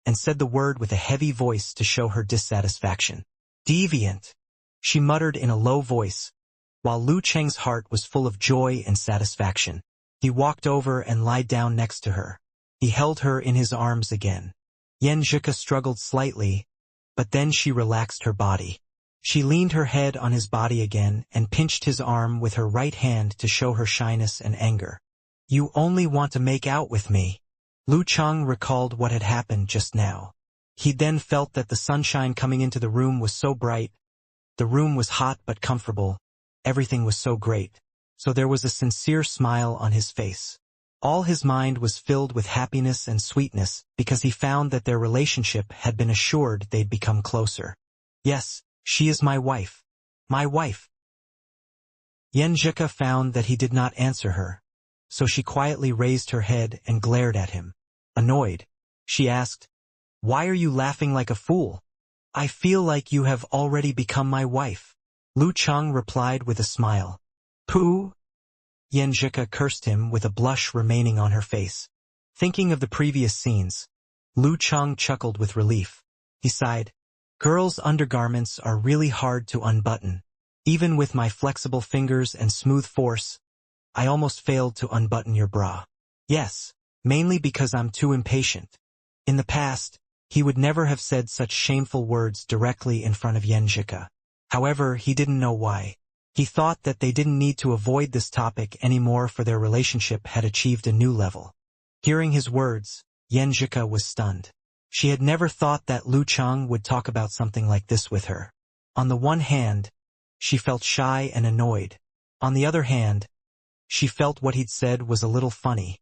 and said the word with a heavy voice to show her dissatisfaction. "Deviant," she muttered in a low voice, while Lu Cheng's heart was full of joy and satisfaction. He walked over and lied down next to her. He held her in his arms again. Yenjika struggled slightly, but then she relaxed her body. She leaned her head on his body again and pinched his arm with her right hand to show her shyness and anger. "You only want to make out with me." Lu Cheng recalled what had happened just now. He then felt that the sunshine coming into the room was so bright. The room was hot but comfortable. Everything was so great. so there was a sincere smile on his face. All his mind was filled with happiness and sweetness because he found that their relationship had been assured they'd become closer. Yes, she is my wife. My wife. Yenjika found that he did not answer her, so she quietly raised her head and glared at him. Annoyed, she asked, "Why are you laughing like a fool? I feel like you have already become my wife." Lu Cheng replied with a smile. Pooh! Yenjika cursed him with a blush remaining on her face. Thinking of the previous scenes, Lu Cheng chuckled with relief. He sighed. Girls' undergarments are really hard to unbutton. Even with my flexible fingers and smooth force, I almost failed to unbutton your bra. Yes, mainly because I'm too impatient. In the past, he would never have said such shameful words directly in front of Yenjika. However, he didn't know why. He thought that they didn't need to avoid this topic anymore, for their relationship had achieved a new level. Hearing his words, Yenjika was stunned. She had never thought that Lu Cheng would talk about something like this with her. On the one hand, she felt shy and annoyed. On the other hand, she felt what he'd said was a little funny.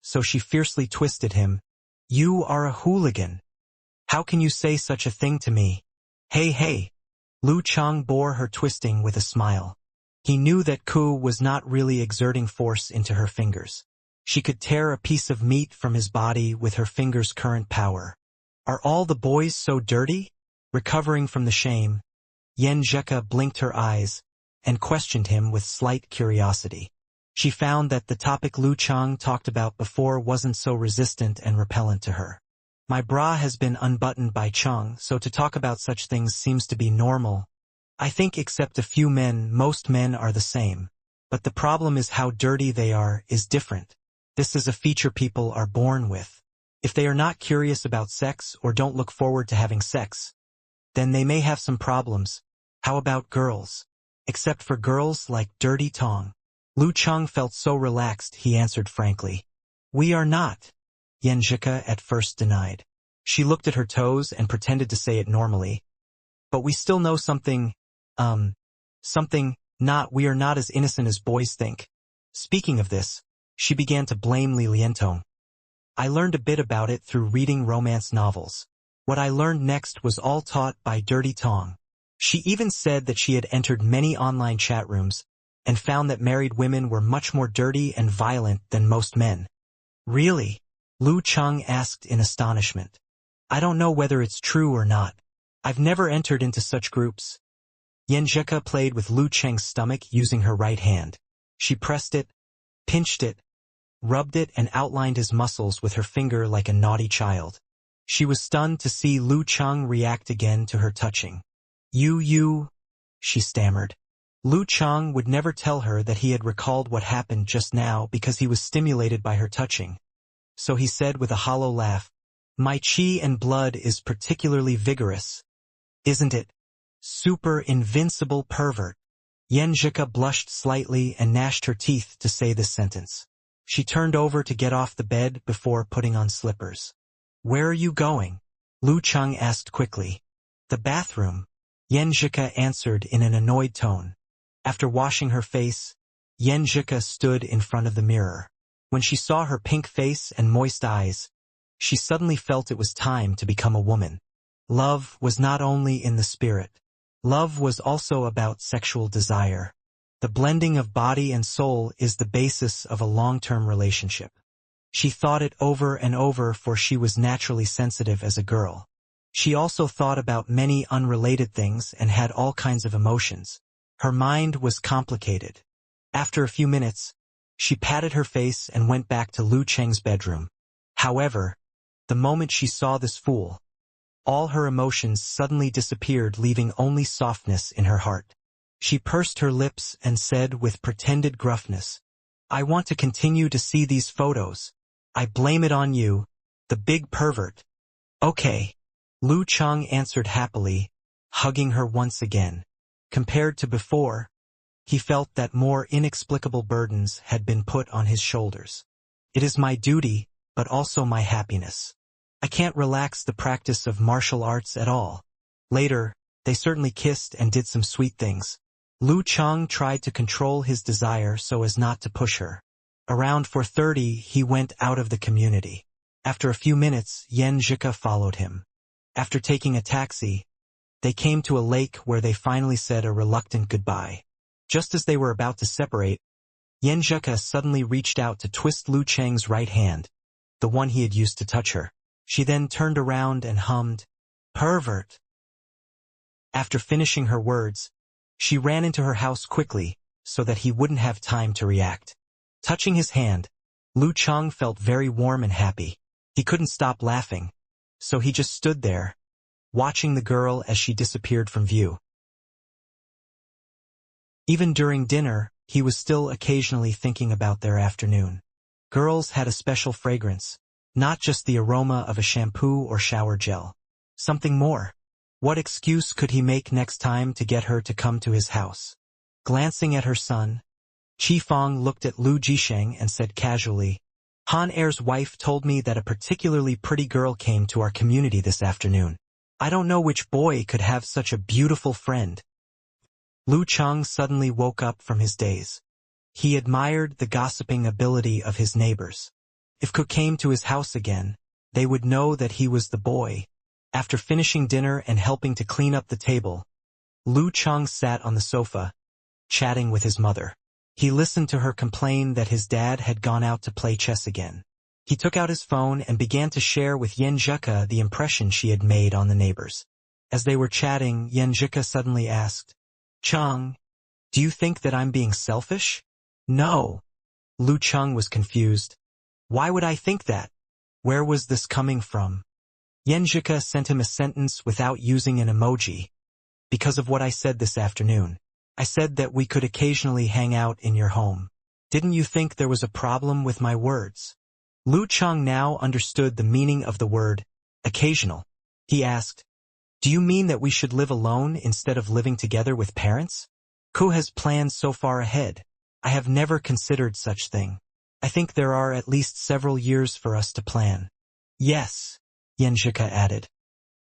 So she fiercely twisted him. "You are a hooligan. How can you say such a thing to me?" Hey. Lu Cheng bore her twisting with a smile. He knew that Ku was not really exerting force into her fingers. She could tear a piece of meat from his body with her fingers' current power. Are all the boys so dirty? Recovering from the shame, Yenjika blinked her eyes and questioned him with slight curiosity. She found that the topic Lu Cheng talked about before wasn't so resistant and repellent to her. My bra has been unbuttoned by Cheng, so to talk about such things seems to be normal. I think except a few men, most men are the same. But the problem is how dirty they are is different. This is a feature people are born with. If they are not curious about sex or don't look forward to having sex, then they may have some problems. How about girls? Except for girls like Dirty Tong. Lu Cheng felt so relaxed he answered frankly. We are not. Yenjika at first denied. She looked at her toes and pretended to say it normally. But we still know something, we are not as innocent as boys think. Speaking of this, she began to blame Li Lientong. I learned a bit about it through reading romance novels. What I learned next was all taught by Dirty Tong. She even said that she had entered many online chat rooms and found that married women were much more dirty and violent than most men. Really? Lu Cheng asked in astonishment. I don't know whether it's true or not. I've never entered into such groups. Yenjika played with Lu Cheng's stomach using her right hand. She pressed it, pinched it, rubbed it and outlined his muscles with her finger like a naughty child. She was stunned to see Lu Cheng react again to her touching. You, she stammered. Lu Cheng would never tell her that he had recalled what happened just now because he was stimulated by her touching. So he said with a hollow laugh, my chi and blood is particularly vigorous. Isn't it? Super invincible pervert. Yenjika blushed slightly and gnashed her teeth to say this sentence. She turned over to get off the bed before putting on slippers. Where are you going? Lu Cheng asked quickly. The bathroom. Yenjika answered in an annoyed tone. After washing her face, Yenjika stood in front of the mirror. When she saw her pink face and moist eyes, she suddenly felt it was time to become a woman. Love was not only in the spirit. Love was also about sexual desire. The blending of body and soul is the basis of a long-term relationship. She thought it over and over, for she was naturally sensitive as a girl. She also thought about many unrelated things and had all kinds of emotions. Her mind was complicated. After a few minutes, she patted her face and went back to Lu Cheng's bedroom. However, the moment she saw this fool, all her emotions suddenly disappeared, leaving only softness in her heart. She pursed her lips and said with pretended gruffness, I want to continue to see these photos. I blame it on you, the big pervert. Okay. Lu Cheng answered happily, hugging her once again. Compared to before, he felt that more inexplicable burdens had been put on his shoulders. It is my duty, but also my happiness. I can't relax the practice of martial arts at all. Later, they certainly kissed and did some sweet things. Lu Chang tried to control his desire so as not to push her. Around 4:30, he went out of the community. After a few minutes, Yen Zhika followed him. After taking a taxi, they came to a lake where they finally said a reluctant goodbye. Just as they were about to separate, Yen Zhika suddenly reached out to twist Lu Chang's right hand, the one he had used to touch her. She then turned around and hummed, "Pervert." After finishing her words, she ran into her house quickly so that he wouldn't have time to react. Touching his hand, Lu Chang felt very warm and happy. He couldn't stop laughing, so he just stood there, watching the girl as she disappeared from view. Even during dinner, he was still occasionally thinking about their afternoon. Girls had a special fragrance, not just the aroma of a shampoo or shower gel. Something more. What excuse could he make next time to get her to come to his house? Glancing at her son, Qi Fang looked at Lu Jisheng and said casually, "Han Er's wife told me that a particularly pretty girl came to our community this afternoon. I don't know which boy could have such a beautiful friend." Lu Chang suddenly woke up from his daze. He admired the gossiping ability of his neighbors. If Cook came to his house again, they would know that he was the boy. After finishing dinner and helping to clean up the table, Lu Chang sat on the sofa, chatting with his mother. He listened to her complain that his dad had gone out to play chess again. He took out his phone and began to share with Yen Zhika the impression she had made on the neighbors. As they were chatting, Yen Zhika suddenly asked, "Chang, do you think that I'm being selfish?" "No." Lu Chang was confused. "Why would I think that? Where was this coming from?" Yen Zhika sent him a sentence without using an emoji. "Because of what I said this afternoon. I said that we could occasionally hang out in your home. Didn't you think there was a problem with my words?" Lu Chang now understood the meaning of the word, occasional. He asked, "Do you mean that we should live alone instead of living together with parents? Who has planned so far ahead? I have never considered such thing. I think there are at least several years for us to plan." "Yes," Yen Zhika added.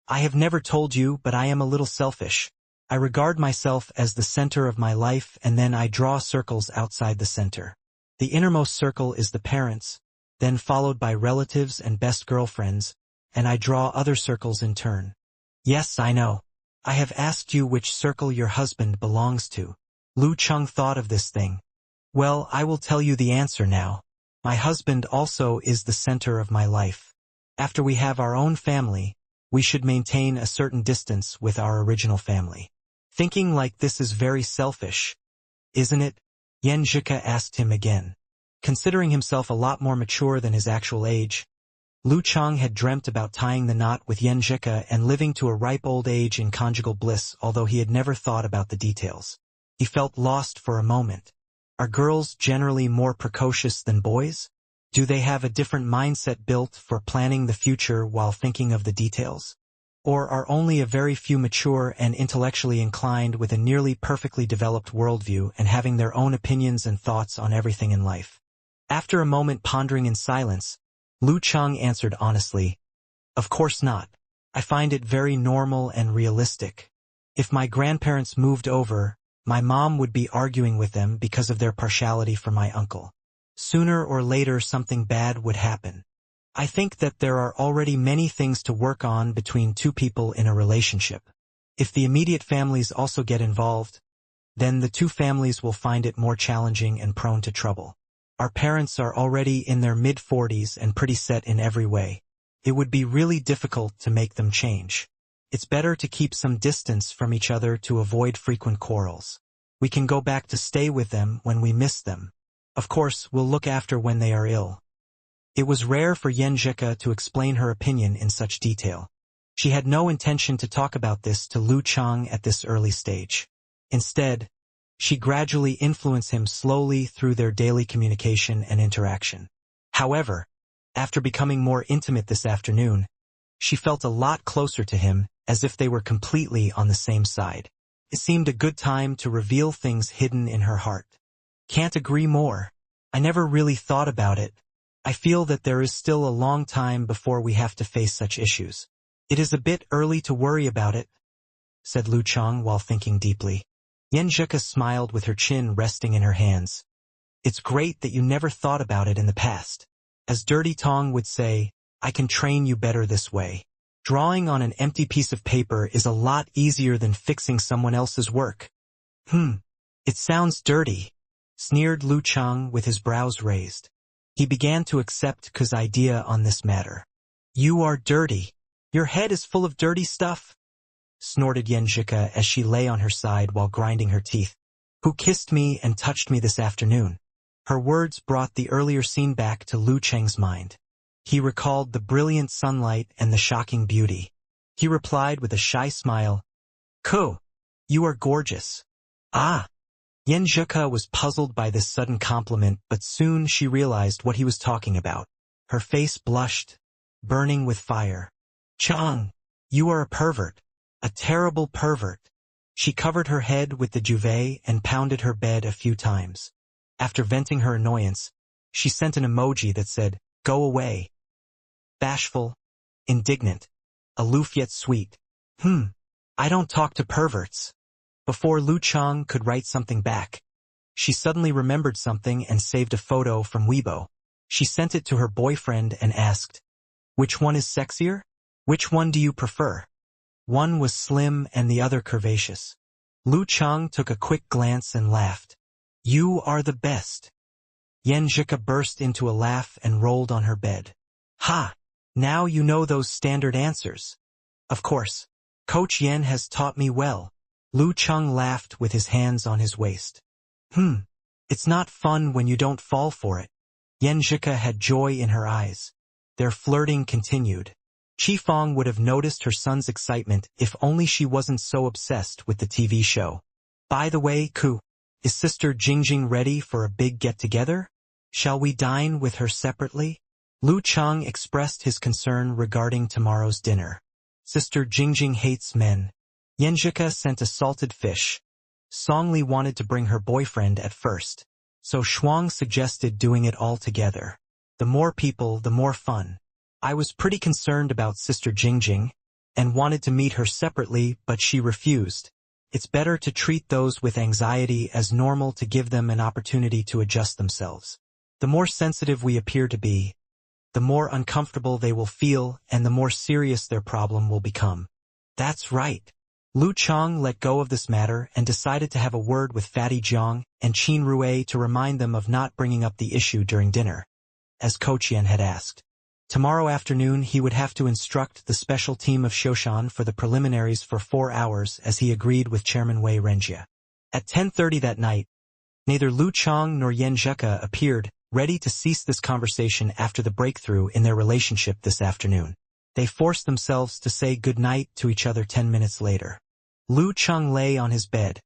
"I have never told you, but I am a little selfish. I regard myself as the center of my life, and then I draw circles outside the center. The innermost circle is the parents, then followed by relatives and best girlfriends, and I draw other circles in turn." "Yes, I know. I have asked you which circle your husband belongs to." Lu Chang thought of this thing. "Well, I will tell you the answer now. My husband also is the center of my life. After we have our own family, we should maintain a certain distance with our original family." "Thinking like this is very selfish, isn't it?" Yen Zhika asked him again. Considering himself a lot more mature than his actual age, Lu Chang had dreamt about tying the knot with Yen Zhika and living to a ripe old age in conjugal bliss, although he had never thought about the details. He felt lost for a moment. Are girls generally more precocious than boys? Do they have a different mindset built for planning the future while thinking of the details? Or are only a very few mature and intellectually inclined with a nearly perfectly developed worldview and having their own opinions and thoughts on everything in life? After a moment pondering in silence, Lu Chang answered honestly, "Of course not. I find it very normal and realistic. If my grandparents moved over, my mom would be arguing with them because of their partiality for my uncle. Sooner or later something bad would happen. I think that there are already many things to work on between two people in a relationship. If the immediate families also get involved, then the two families will find it more challenging and prone to trouble. Our parents are already in their mid-40s and pretty set in every way. It would be really difficult to make them change. It's better to keep some distance from each other to avoid frequent quarrels. We can go back to stay with them when we miss them. Of course, we'll look after when they are ill." It was rare for Yen Zhika to explain her opinion in such detail. She had no intention to talk about this to Lu Chang at this early stage. Instead, she gradually influenced him slowly through their daily communication and interaction. However, after becoming more intimate this afternoon, she felt a lot closer to him, as if they were completely on the same side. It seemed a good time to reveal things hidden in her heart. "Can't agree more. I never really thought about it. I feel that there is still a long time before we have to face such issues. It is a bit early to worry about it," said Lu Chang while thinking deeply. Yenjika smiled with her chin resting in her hands. It's great that you never thought about it in the past. As Dirty Tong would say, I can train you better this way. Drawing on an empty piece of paper is a lot easier than fixing someone else's work. It sounds dirty, sneered Lu Chang with his brows raised. He began to accept Ku's idea on this matter. You are dirty. Your head is full of dirty stuff, snorted Yenjika as she lay on her side while grinding her teeth. Who kissed me and touched me this afternoon? Her words brought the earlier scene back to Lu Cheng's mind. He recalled the brilliant sunlight and the shocking beauty. He replied with a shy smile, Ku, you are gorgeous. Ah. Yenjika was puzzled by this sudden compliment, but soon she realized what he was talking about. Her face blushed, burning with fire. Chang, you are a pervert. A terrible pervert. She covered her head with the duvet and pounded her bed a few times. After venting her annoyance, she sent an emoji that said, Go away. Bashful, indignant, aloof yet sweet. I don't talk to perverts. Before Lu Chang could write something back, she suddenly remembered something and saved a photo from Weibo. She sent it to her boyfriend and asked, Which one is sexier? Which one do you prefer? One was slim and the other curvaceous. Lu Chang took a quick glance and laughed. You are the best. Yenjika burst into a laugh and rolled on her bed. Ha! Now you know those standard answers. Of course. Coach Yen has taught me well. Lu Chang laughed with his hands on his waist. It's not fun when you don't fall for it. Yenjika had joy in her eyes. Their flirting continued. Qifeng would have noticed her son's excitement if only she wasn't so obsessed with the TV show. By the way, Ku, is Sister Jingjing ready for a big get-together? Shall we dine with her separately? Lu Chang expressed his concern regarding tomorrow's dinner. Sister Jingjing hates men. Yenjika sent a salted fish. Songli wanted to bring her boyfriend at first, so Shuang suggested doing it all together. The more people, the more fun. I was pretty concerned about Sister Jingjing and wanted to meet her separately, but she refused. It's better to treat those with anxiety as normal to give them an opportunity to adjust themselves. The more sensitive we appear to be, the more uncomfortable they will feel and the more serious their problem will become. That's right. Lu Chang let go of this matter and decided to have a word with Fatty Jiang and Qin Rue to remind them of not bringing up the issue during dinner, as Coach Yen had asked. Tomorrow afternoon he would have to instruct the special team of Shoshan for the preliminaries for 4 hours as he agreed with Chairman Wei Renjia. At 10:30 that night, neither Lu Chang nor Yenjika appeared, ready to cease this conversation after the breakthrough in their relationship this afternoon. They forced themselves to say goodnight to each other 10 minutes later. Lu Chang lay on his bed,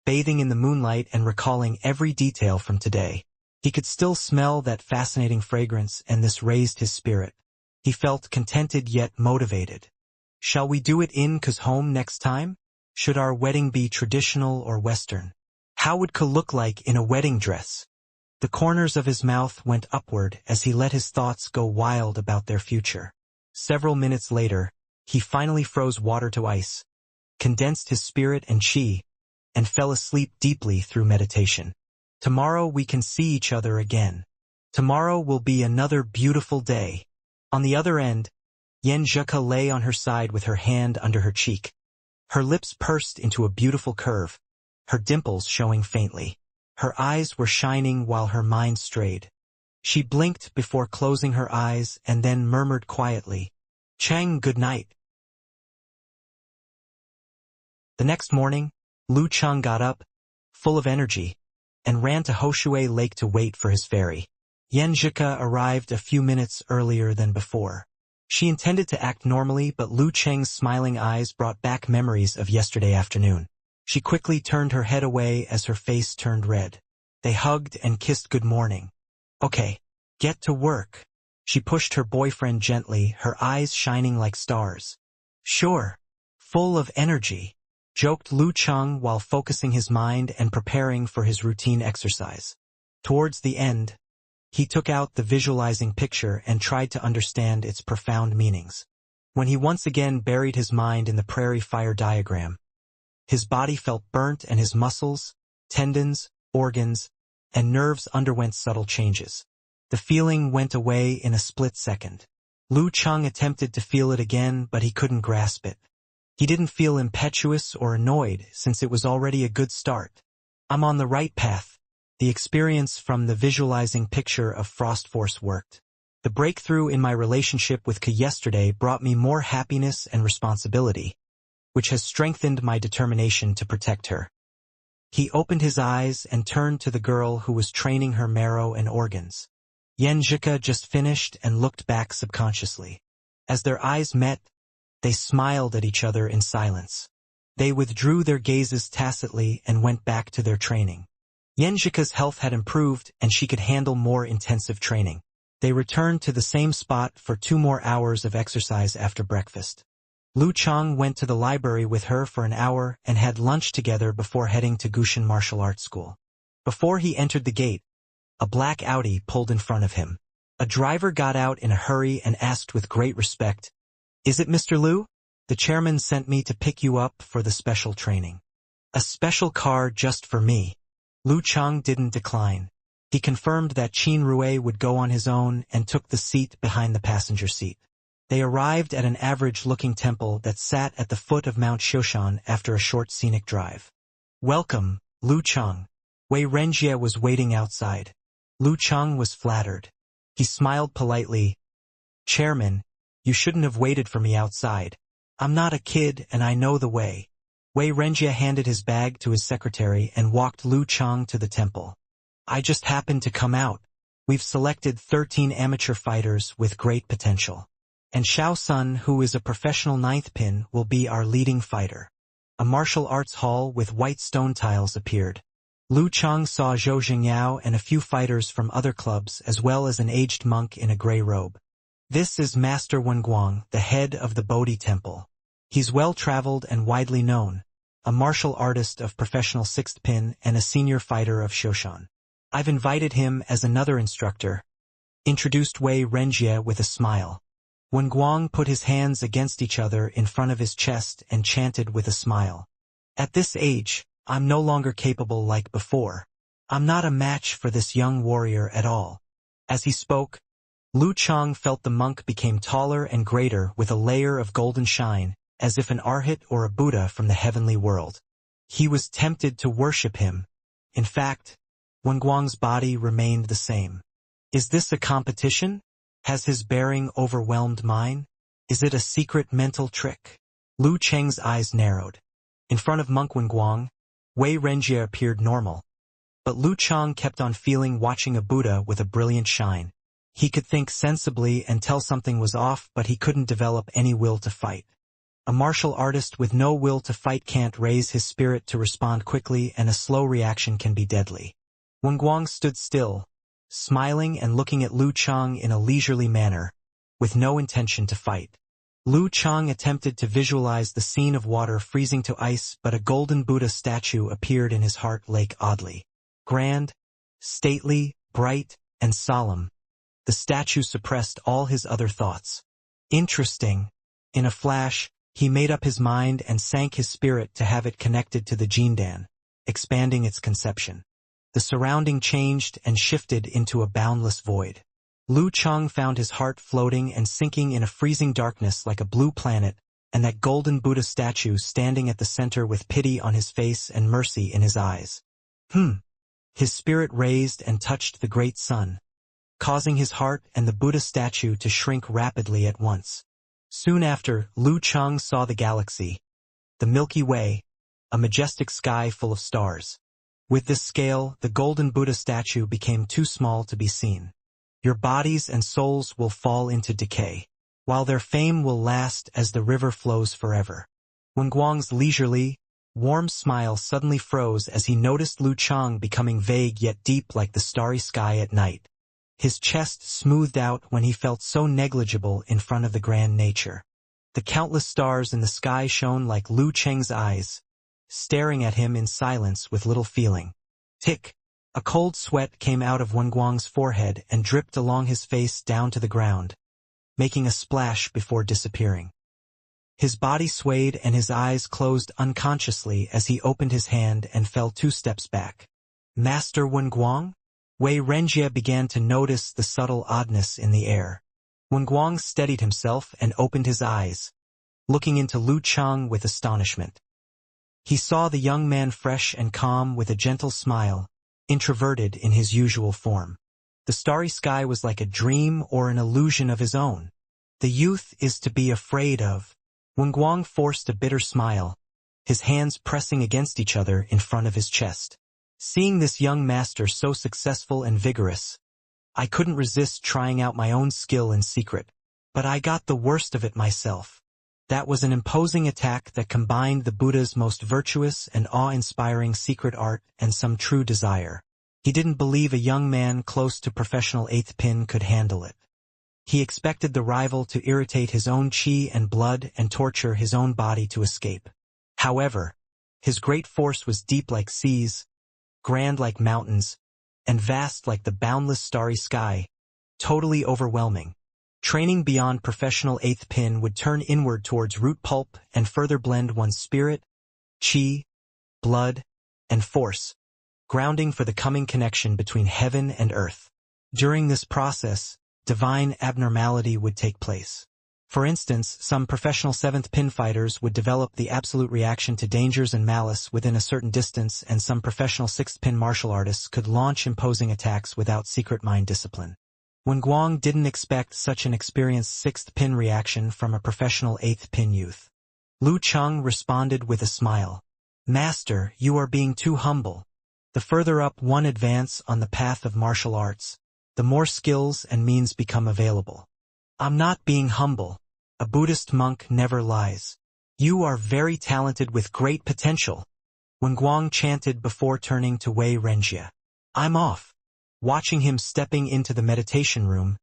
bathing in the moonlight and recalling every detail from today. He could still smell that fascinating fragrance, and this raised his spirit. He felt contented yet motivated. Shall we do it in Ku's home next time? Should our wedding be traditional or Western? How would Ku look like in a wedding dress? The corners of his mouth went upward as he let his thoughts go wild about their future. Several minutes later, he finally froze water to ice, condensed his spirit and qi, and fell asleep deeply through meditation. Tomorrow we can see each other again. Tomorrow will be another beautiful day. On the other end, Yenjika lay on her side with her hand under her cheek. Her lips pursed into a beautiful curve, her dimples showing faintly. Her eyes were shining while her mind strayed. She blinked before closing her eyes and then murmured quietly, Chang, good night. The next morning, Lu Chang got up, full of energy, and ran to Hoshue Lake to wait for his ferry. Yenjika arrived a few minutes earlier than before. She intended to act normally, but Lu Cheng's smiling eyes brought back memories of yesterday afternoon. She quickly turned her head away as her face turned red. They hugged and kissed good morning. Okay, get to work. She pushed her boyfriend gently, her eyes shining like stars. Sure. Full of energy, joked Lu Chang while focusing his mind and preparing for his routine exercise. Towards the end, he took out the visualizing picture and tried to understand its profound meanings. When he once again buried his mind in the prairie fire diagram, His body felt burnt and his muscles, tendons, organs, and nerves underwent subtle changes. The feeling went away in a split second. Lu Chang attempted to feel it again, but he couldn't grasp it. He didn't feel impetuous or annoyed, since it was already a good start. I'm on the right path. The experience from the visualizing picture of Frost Force worked. The breakthrough in my relationship with Ka yesterday brought me more happiness and responsibility, which has strengthened my determination to protect her. He opened his eyes and turned to the girl who was training her marrow and organs. Yenjika just finished and looked back subconsciously. As their eyes met, they smiled at each other in silence. They withdrew their gazes tacitly and went back to their training. Yenjika's health had improved and she could handle more intensive training. They returned to the same spot for 2 more hours of exercise after breakfast. Lu Chang went to the library with her for an hour and had lunch together before heading to Gushan Martial Arts School. Before he entered the gate, a black Audi pulled in front of him. A driver got out in a hurry and asked with great respect, "Is it Mr. Lu? The chairman sent me to pick you up for the special training." "A special car just for me." Lu Chang didn't decline. He confirmed that Qin Rue would go on his own and took the seat behind the passenger seat. They arrived at an average-looking temple that sat at the foot of Mount Shoshan after a short scenic drive. "Welcome, Lu Chang." Wei Renjie was waiting outside. Lu Chang was flattered. He smiled politely. "Chairman, you shouldn't have waited for me outside. I'm not a kid and I know the way." Wei Renjie handed his bag to his secretary and walked Lu Chang to the temple. "I just happened to come out. We've selected 13 amateur fighters with great potential. And Xiao Sun, who is a professional 9th pin, will be our leading fighter." A martial arts hall with white stone tiles appeared. Lu Chang saw Zhou Jingyao and a few fighters from other clubs as well as an aged monk in a gray robe. "This is Master Wenguang, the head of the Bodhi Temple. He's well-traveled and widely known, a martial artist of professional 6th pin and a senior fighter of Shoshan. I've invited him as another instructor," introduced Wei Renjie with a smile. Wenguang put his hands against each other in front of his chest and chanted with a smile. "At this age, I'm no longer capable like before. I'm not a match for this young warrior at all." As he spoke, Lu Chang felt the monk became taller and greater with a layer of golden shine, as if an arhat or a Buddha from the heavenly world. He was tempted to worship him. In fact, Wenguang's body remained the same. Is this a competition? Has his bearing overwhelmed mine? Is it a secret mental trick? Lu Cheng's eyes narrowed. In front of Monk Wenguang, Wei Renjie appeared normal. But Lu Chang kept on feeling watching a Buddha with a brilliant shine. He could think sensibly and tell something was off, but he couldn't develop any will to fight. A martial artist with no will to fight can't raise his spirit to respond quickly, and a slow reaction can be deadly. Wenguang stood still, smiling and looking at Lu Chang in a leisurely manner, with no intention to fight. Lu Chang attempted to visualize the scene of water freezing to ice, but a golden Buddha statue appeared in his heart lake oddly. Grand, stately, bright, and solemn, the statue suppressed all his other thoughts. Interesting. In a flash, he made up his mind and sank his spirit to have it connected to the Jindan, expanding its conception. The surrounding changed and shifted into a boundless void. Lu Chang found his heart floating and sinking in a freezing darkness like a blue planet, and that golden Buddha statue standing at the center with pity on his face and mercy in his eyes. His spirit raised and touched the great sun, causing his heart and the Buddha statue to shrink rapidly at once. Soon after, Lu Chang saw the galaxy, the Milky Way, a majestic sky full of stars. With this scale, the golden Buddha statue became too small to be seen. Your bodies and souls will fall into decay, while their fame will last as the river flows forever. Wenguang's leisurely, warm smile suddenly froze as he noticed Lu Chang becoming vague yet deep like the starry sky at night. His chest smoothed out when he felt so negligible in front of the grand nature. The countless stars in the sky shone like Lu Cheng's eyes, staring at him in silence with little feeling. Tick! A cold sweat came out of Wenguang's forehead and dripped along his face down to the ground, making a splash before disappearing. His body swayed and his eyes closed unconsciously as he opened his hand and fell 2 steps back. Master Wenguang? Wei Renjie began to notice the subtle oddness in the air. Wenguang steadied himself and opened his eyes, looking into Lu Chang with astonishment. He saw the young man fresh and calm with a gentle smile, introverted in his usual form. The starry sky was like a dream or an illusion of his own. The youth is to be afraid of. Wenguang forced a bitter smile, his hands pressing against each other in front of his chest. Seeing this young master so successful and vigorous, I couldn't resist trying out my own skill in secret, but I got the worst of it myself. That was an imposing attack that combined the Buddha's most virtuous and awe-inspiring secret art and some true desire. He didn't believe a young man close to professional 8th pin could handle it. He expected the rival to irritate his own chi and blood and torture his own body to escape. However, his great force was deep like seas, grand like mountains, and vast like the boundless starry sky, totally overwhelming. Training beyond professional 8th pin would turn inward towards root pulp and further blend one's spirit, chi, blood, and force, grounding for the coming connection between heaven and earth. During this process, divine abnormality would take place. For instance, some professional 7th pin fighters would develop the absolute reaction to dangers and malice within a certain distance, and some professional 6th pin martial artists could launch imposing attacks without secret mind discipline. Wenguang didn't expect such an experienced 6th pin reaction from a professional 8th pin youth. Lu Chang responded with a smile. Master, you are being too humble. The further up one advance on the path of martial arts, the more skills and means become available. I'm not being humble. A Buddhist monk never lies. You are very talented with great potential. Wenguang chanted before turning to Wei Renjie. I'm off. Watching him stepping into the meditation room,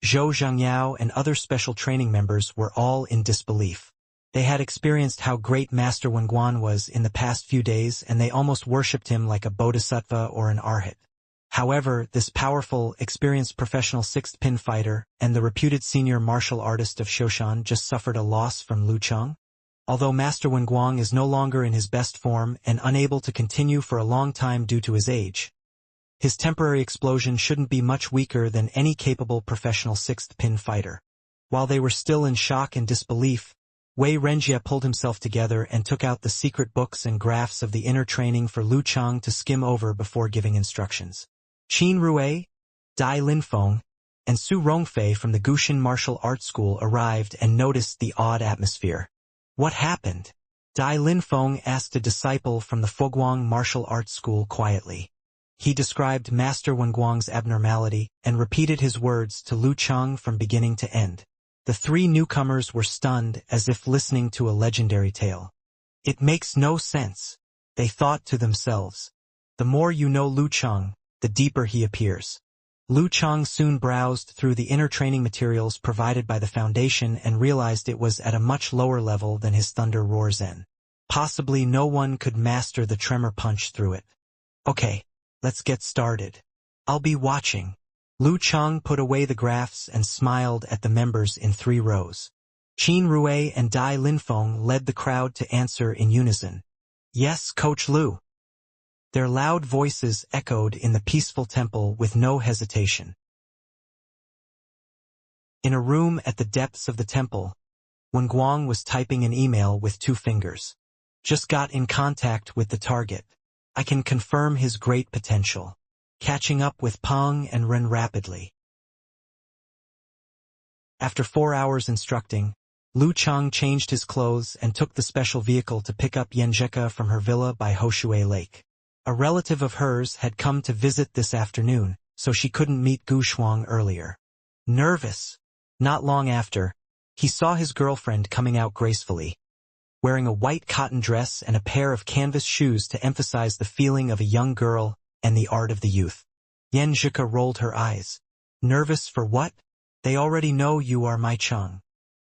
Zhou Zhangyao and other special training members were all in disbelief. They had experienced how great Master Wenguang was in the past few days, and they almost worshipped him like a bodhisattva or an arhat. However, this powerful, experienced professional 6th pin fighter and the reputed senior martial artist of Shoshan just suffered a loss from Lu Chang. Although Master Wenguang is no longer in his best form and unable to continue for a long time due to his age, his temporary explosion shouldn't be much weaker than any capable professional 6th pin fighter. While they were still in shock and disbelief, Wei Renjie pulled himself together and took out the secret books and graphs of the inner training for Lu Chang to skim over before giving instructions. Qin Rui, Dai Linfeng, and Su Rongfei from the Gushin Martial Arts School arrived and noticed the odd atmosphere. What happened? Dai Linfeng asked a disciple from the Foguang Martial Arts School quietly. He described Master Wenguang's abnormality and repeated his words to Lu Chang from beginning to end. The 3 newcomers were stunned as if listening to a legendary tale. It makes no sense, they thought to themselves. The more you know Lu Chang, the deeper he appears. Lu Chang soon browsed through the inner training materials provided by the Foundation and realized it was at a much lower level than his Thunder Roar Zen. Possibly no one could master the tremor punch through it. Okay, let's get started. I'll be watching. Lu Chang put away the graphs and smiled at the members in 3 rows. Qin Rui and Dai Linfeng led the crowd to answer in unison. Yes, Coach Lu. Their loud voices echoed in the peaceful temple with no hesitation. In a room at the depths of the temple, Wenguang was typing an email with 2 fingers. Just got in contact with the target. I can confirm his great potential. Catching up with Peng and Ren rapidly. After 4 hours instructing, Lu Chang changed his clothes and took the special vehicle to pick up Yenjeka from her villa by Hoshui Lake. A relative of hers had come to visit this afternoon, so she couldn't meet Gu Shuang earlier. Nervous. Not long after, he saw his girlfriend coming out gracefully, wearing a white cotton dress and a pair of canvas shoes to emphasize the feeling of a young girl and the art of the youth. Yenjika rolled her eyes. Nervous for what? They already know you are my Chang.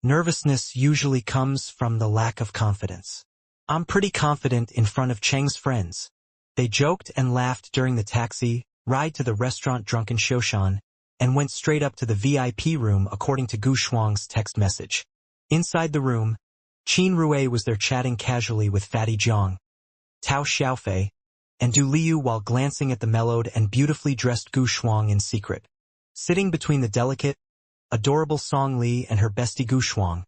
Nervousness usually comes from the lack of confidence. I'm pretty confident in front of Cheng's friends. They joked and laughed during the taxi ride to the restaurant Drunken Shoshan, and went straight up to the VIP room according to Gu Shuang's text message. Inside the room, Qin Rui was there chatting casually with Fatty Jiang, Tao Xiaofei, and Du Liu while glancing at the mellowed and beautifully dressed Gu Shuang in secret. Sitting between the delicate, adorable Song Li and her bestie Gu Shuang,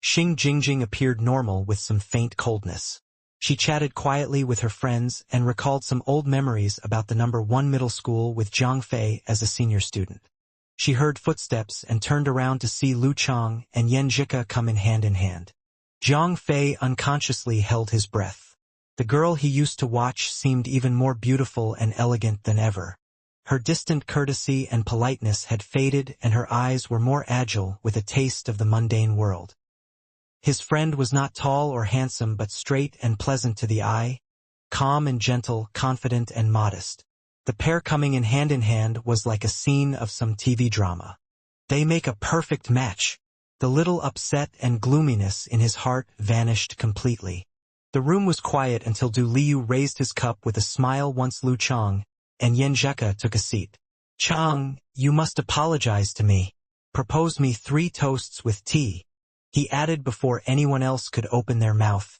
Xing Jingjing appeared normal with some faint coldness. She chatted quietly with her friends and recalled some old memories about the number 1 middle school with Zhang Fei as a senior student. She heard footsteps and turned around to see Lu Chang and Yan Jika come in hand. Zhang Fei unconsciously held his breath. The girl he used to watch seemed even more beautiful and elegant than ever. Her distant courtesy and politeness had faded and her eyes were more agile with a taste of the mundane world. His friend was not tall or handsome but straight and pleasant to the eye, calm and gentle, confident and modest. The pair coming in hand was like a scene of some TV drama. They make a perfect match. The little upset and gloominess in his heart vanished completely. The room was quiet until Du Liu raised his cup with a smile once Lu Chang and Yan Zheka took a seat. Chang, you must apologize to me. Propose me 3 toasts with tea, he added before anyone else could open their mouth.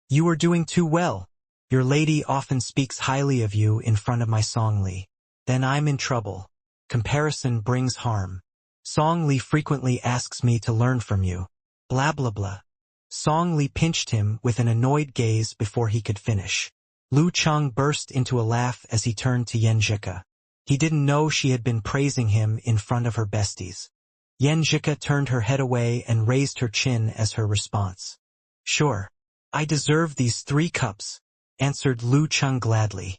You are doing too well. Your lady often speaks highly of you in front of my Song Li. Then I'm in trouble. Comparison brings harm. Song Li frequently asks me to learn from you. Blah blah blah. Song Li pinched him with an annoyed gaze before he could finish. Lu Chang burst into a laugh as he turned to Yan Jika. He didn't know she had been praising him in front of her besties. Yan Jika turned her head away and raised her chin as her response. Sure. I deserve these 3 cups, answered Lu Chang gladly.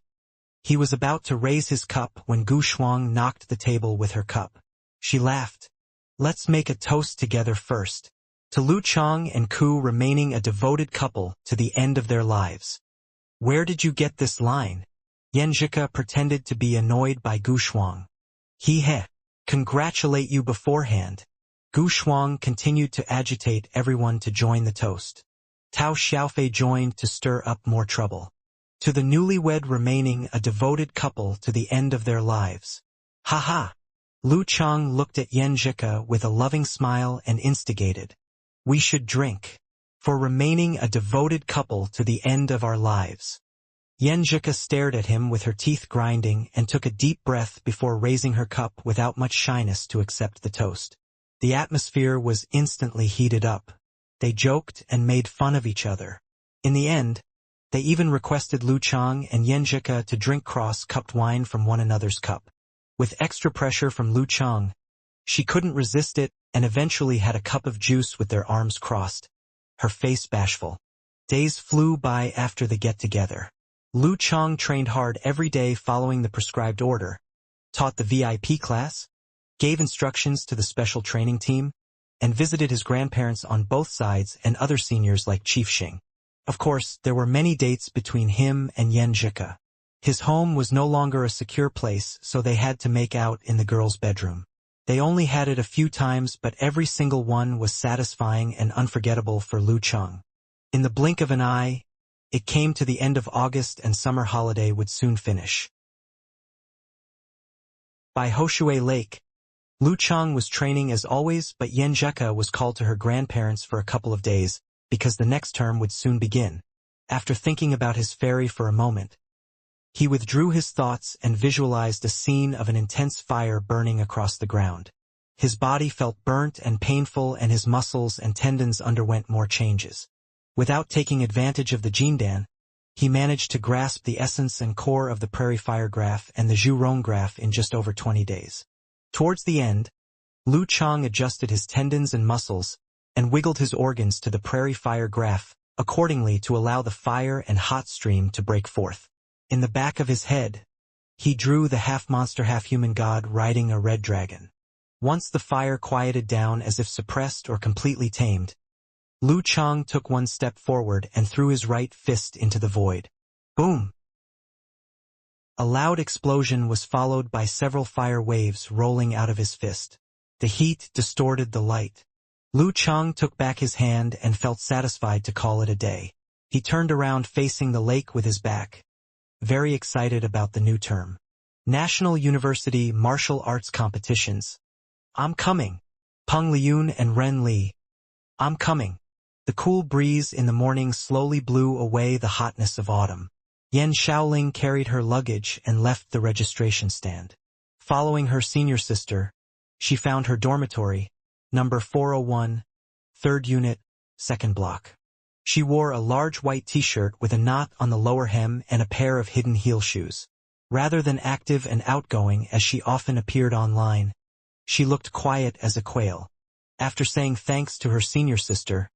He was about to raise his cup when Gu Shuang knocked the table with her cup. She laughed. Let's make a toast together first. To Lu Chang and Ku remaining a devoted couple to the end of their lives. Where did you get this line? Yan Jika pretended to be annoyed by Gu Shuang. He congratulate you beforehand. Gu Shuang continued to agitate everyone to join the toast. Tao Xiaofei joined to stir up more trouble. To the newlywed remaining a devoted couple to the end of their lives. Ha ha! Lu Chang looked at Yan Jika with a loving smile and instigated. We should drink. For remaining a devoted couple to the end of our lives. Yan Jika stared at him with her teeth grinding and took a deep breath before raising her cup without much shyness to accept the toast. The atmosphere was instantly heated up. They joked and made fun of each other. In the end, they even requested Lu Chang and Yan Jika to drink cross-cupped wine from one another's cup. With extra pressure from Lu Chang, she couldn't resist it and eventually had a cup of juice with their arms crossed, her face bashful. Days flew by after the get-together. Lu Chang trained hard every day following the prescribed order, taught the VIP class, gave instructions to the special training team, and visited his grandparents on both sides and other seniors like Chief Xing. Of course, there were many dates between him and Yan Jika. His home was no longer a secure place, so they had to make out in the girl's bedroom. They only had it a few times, but every single one was satisfying and unforgettable for Lu Chang. In the blink of an eye, it came to the end of August and summer holiday would soon finish. By Hoshui Lake, Lu Chang was training as always, but Yan Jika was called to her grandparents for a couple of days, because the next term would soon begin. After thinking about his fairy for a moment, he withdrew his thoughts and visualized a scene of an intense fire burning across the ground. His body felt burnt and painful and his muscles and tendons underwent more changes. Without taking advantage of the Jindan, he managed to grasp the essence and core of the Prairie Fire graph and the Zhurong graph in just over 20 days. Towards the end, Lu Chang adjusted his tendons and muscles and wiggled his organs to the Prairie Fire graph, accordingly to allow the fire and hot stream to break forth. In the back of his head, he drew the half-monster half-human god riding a red dragon. Once the fire quieted down as if suppressed or completely tamed, Lu Chang took one step forward and threw his right fist into the void. Boom! A loud explosion was followed by several fire waves rolling out of his fist. The heat distorted the light. Lu Chang took back his hand and felt satisfied to call it a day. He turned around facing the lake with his back, very excited about the new term. National University Martial Arts Competitions. I'm coming. Peng Liyun and Ren Li. I'm coming. The The cool breeze in the morning slowly blew away the hotness of autumn. Yan Shaoling carried her luggage and left the registration stand. Following her senior sister, she found her dormitory, number 401, 3rd unit, 2nd block. She wore a large white t-shirt with a knot on the lower hem and a pair of hidden heel shoes. Rather than active and outgoing as she often appeared online, she looked quiet as a quail. After saying thanks to her senior sister,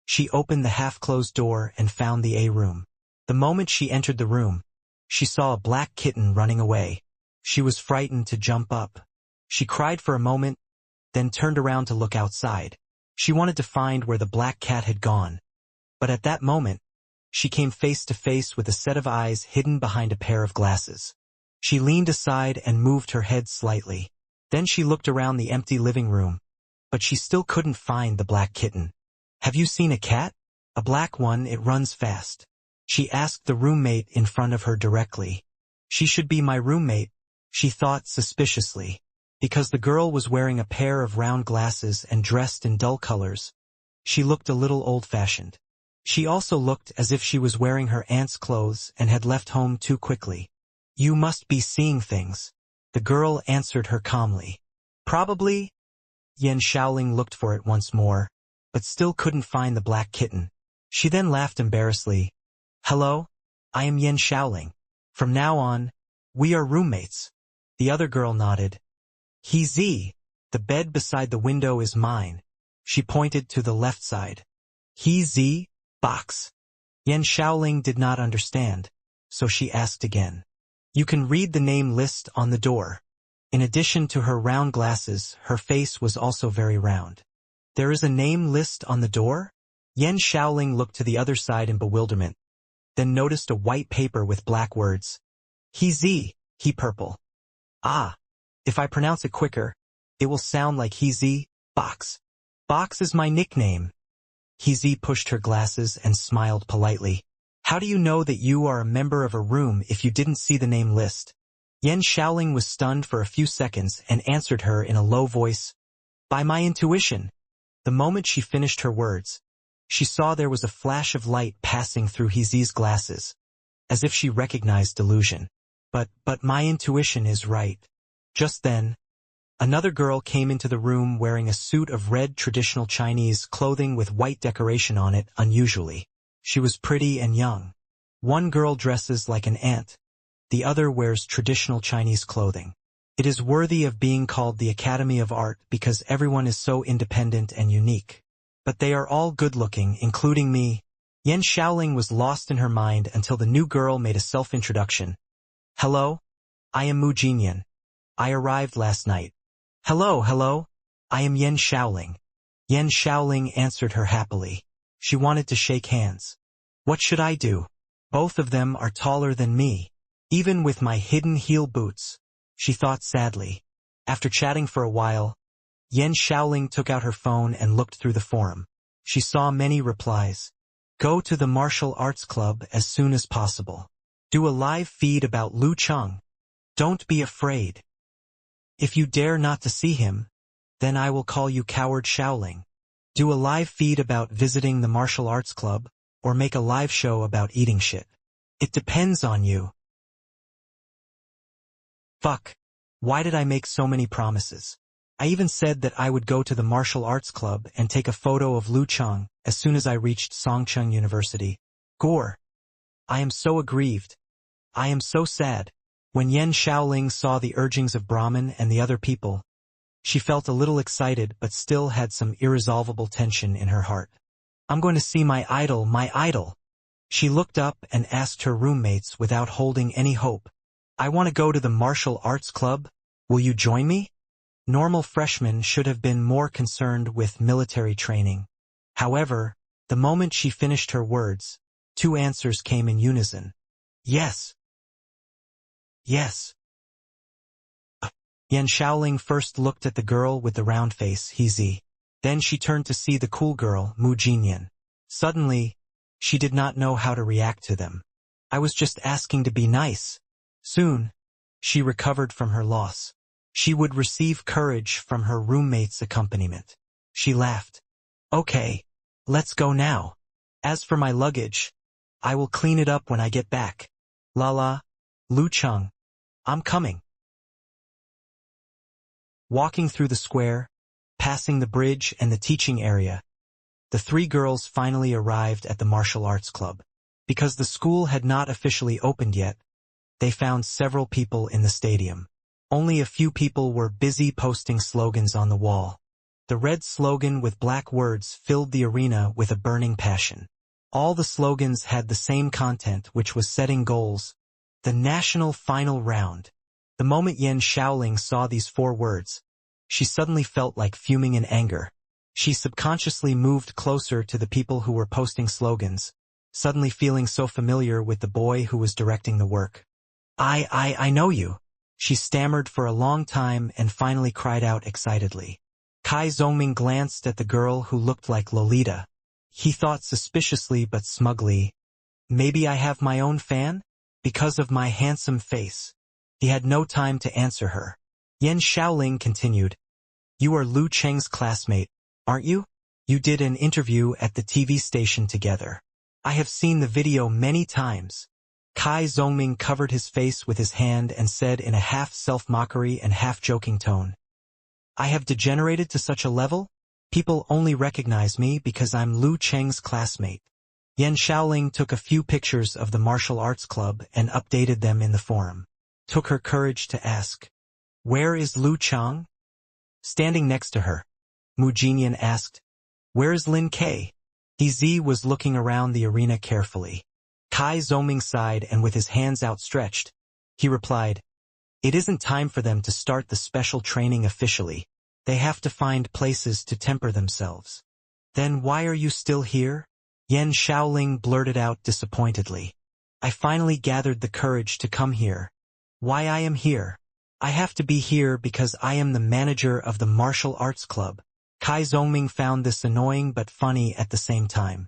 she opened the half-closed door and found the A room. The moment she entered the room, she saw a black kitten running away. She was frightened to jump up. She cried for a moment, then turned around to look outside. She wanted to find where the black cat had gone. But at that moment, she came face to face with a set of eyes hidden behind a pair of glasses. She leaned aside and moved her head slightly. Then she looked around the empty living room, but she still couldn't find the black kitten. "Have you seen a cat?" "A black one, it runs fast." She asked the roommate in front of her directly. She should be my roommate, she thought suspiciously. Because the girl was wearing a pair of round glasses and dressed in dull colors, she looked a little old-fashioned. She also looked as if she was wearing her aunt's clothes and had left home too quickly. "You must be seeing things," the girl answered her calmly. "Probably." Yan Shaoling looked for it once more, but still couldn't find the black kitten. She then laughed embarrassedly. "Hello? I am Yan Shaoling. From now on, we are roommates." The other girl nodded. "The bed beside the window is mine." She pointed to the left side. Box. Yan Shaoling did not understand, so she asked again. "You can read the name list on the door." In addition to her round glasses, her face was also very round. "There is a name list on the door?" Yan Shaoling looked to the other side in bewilderment, then noticed a white paper with black words. He purple. "Ah, if I pronounce it quicker, it will sound like box. Box is my nickname." He pushed her glasses and smiled politely. "How do you know that you are a member of a room if you didn't see the name list?" Yan Shaoling was stunned for a few seconds and answered her in a low voice. "By my intuition." The moment she finished her words, she saw there was a flash of light passing through He's glasses, as if she recognized delusion. But my intuition is right." Just then, another girl came into the room wearing a suit of red traditional Chinese clothing with white decoration on it unusually. She was pretty and young. One girl dresses like an ant. The other wears traditional Chinese clothing. It is worthy of being called the Academy of Art because everyone is so independent and unique. But they are all good-looking, including me. Yan Shaoling was lost in her mind until the new girl made a self-introduction. "Hello, I am Mu Jinyan. I arrived last night." Hello, I am Yan Shaoling." Yan Shaoling answered her happily. She wanted to shake hands. "What should I do? Both of them are taller than me. Even with my hidden heel boots," she thought sadly. After chatting for a while, Yan Shaoling took out her phone and looked through the forum. She saw many replies. "Go to the martial arts club as soon as possible. Do a live feed about Lu Cheng. Don't be afraid. If you dare not to see him, then I will call you coward Shaoling. Do a live feed about visiting the martial arts club, or make a live show about eating shit. It depends on you." Fuck. Why did I make so many promises? I even said that I would go to the martial arts club and take a photo of Lu Cheng as soon as I reached Songcheng University. Gore. I am so aggrieved. I am so sad. When Yan Shaoling saw the urgings of Brahman and the other people, she felt a little excited but still had some irresolvable tension in her heart. "I'm going to see my idol, my idol." She looked up and asked her roommates without holding any hope. "I want to go to the martial arts club. Will you join me?" Normal freshmen should have been more concerned with military training. However, the moment she finished her words, two answers came in unison. "Yes. Yes." Yan Shaoling first looked at the girl with the round face, He. Then she turned to see the cool girl, Mu Jinyan. Suddenly, she did not know how to react to them. "I was just asking to be nice." Soon, she recovered from her loss. She would receive courage from her roommate's accompaniment. She laughed. "Okay. Let's go now. As for my luggage, I will clean it up when I get back. La, Lu Cheng, I'm coming. Walking through the square, passing the bridge and the teaching area, the three girls finally arrived at the martial arts club. Because the school had not officially opened yet, they found several people in the stadium. Only a few people were busy posting slogans on the wall. The red slogan with black words filled the arena with a burning passion. All the slogans had the same content, which was setting goals. The national final round. The moment Yan Shaoling saw these 4 words, she suddenly felt like fuming in anger. She subconsciously moved closer to the people who were posting slogans, suddenly feeling so familiar with the boy who was directing the work. I know you. She stammered for a long time and finally cried out excitedly. Kai Zongming glanced at the girl who looked like Lolita. He thought suspiciously but smugly, maybe I have my own fan? Because of my handsome face. He had no time to answer her. Yan Shaoling continued, You are Lu Cheng's classmate, aren't you? You did an interview at the TV station together. I have seen the video many times. Kai Zongming covered his face with his hand and said in a half self-mockery and half-joking tone, I have degenerated to such a level? People only recognize me because I'm Lu Cheng's classmate. Yan Shaoling took a few pictures of the martial arts club and updated them in the forum. Took her courage to ask, Where is Lu Cheng? Standing next to her, Mu Jinyan asked, Where is Lin Kei? He was looking around the arena carefully. Kai Zongming sighed and with his hands outstretched, he replied, It isn't time for them to start the special training officially. They have to find places to temper themselves. Then why are you still here? Yan Shaoling blurted out disappointedly. I finally gathered the courage to come here. Why I am here? I have to be here because I am the manager of the martial arts club. Kai Zongming found this annoying but funny at the same time.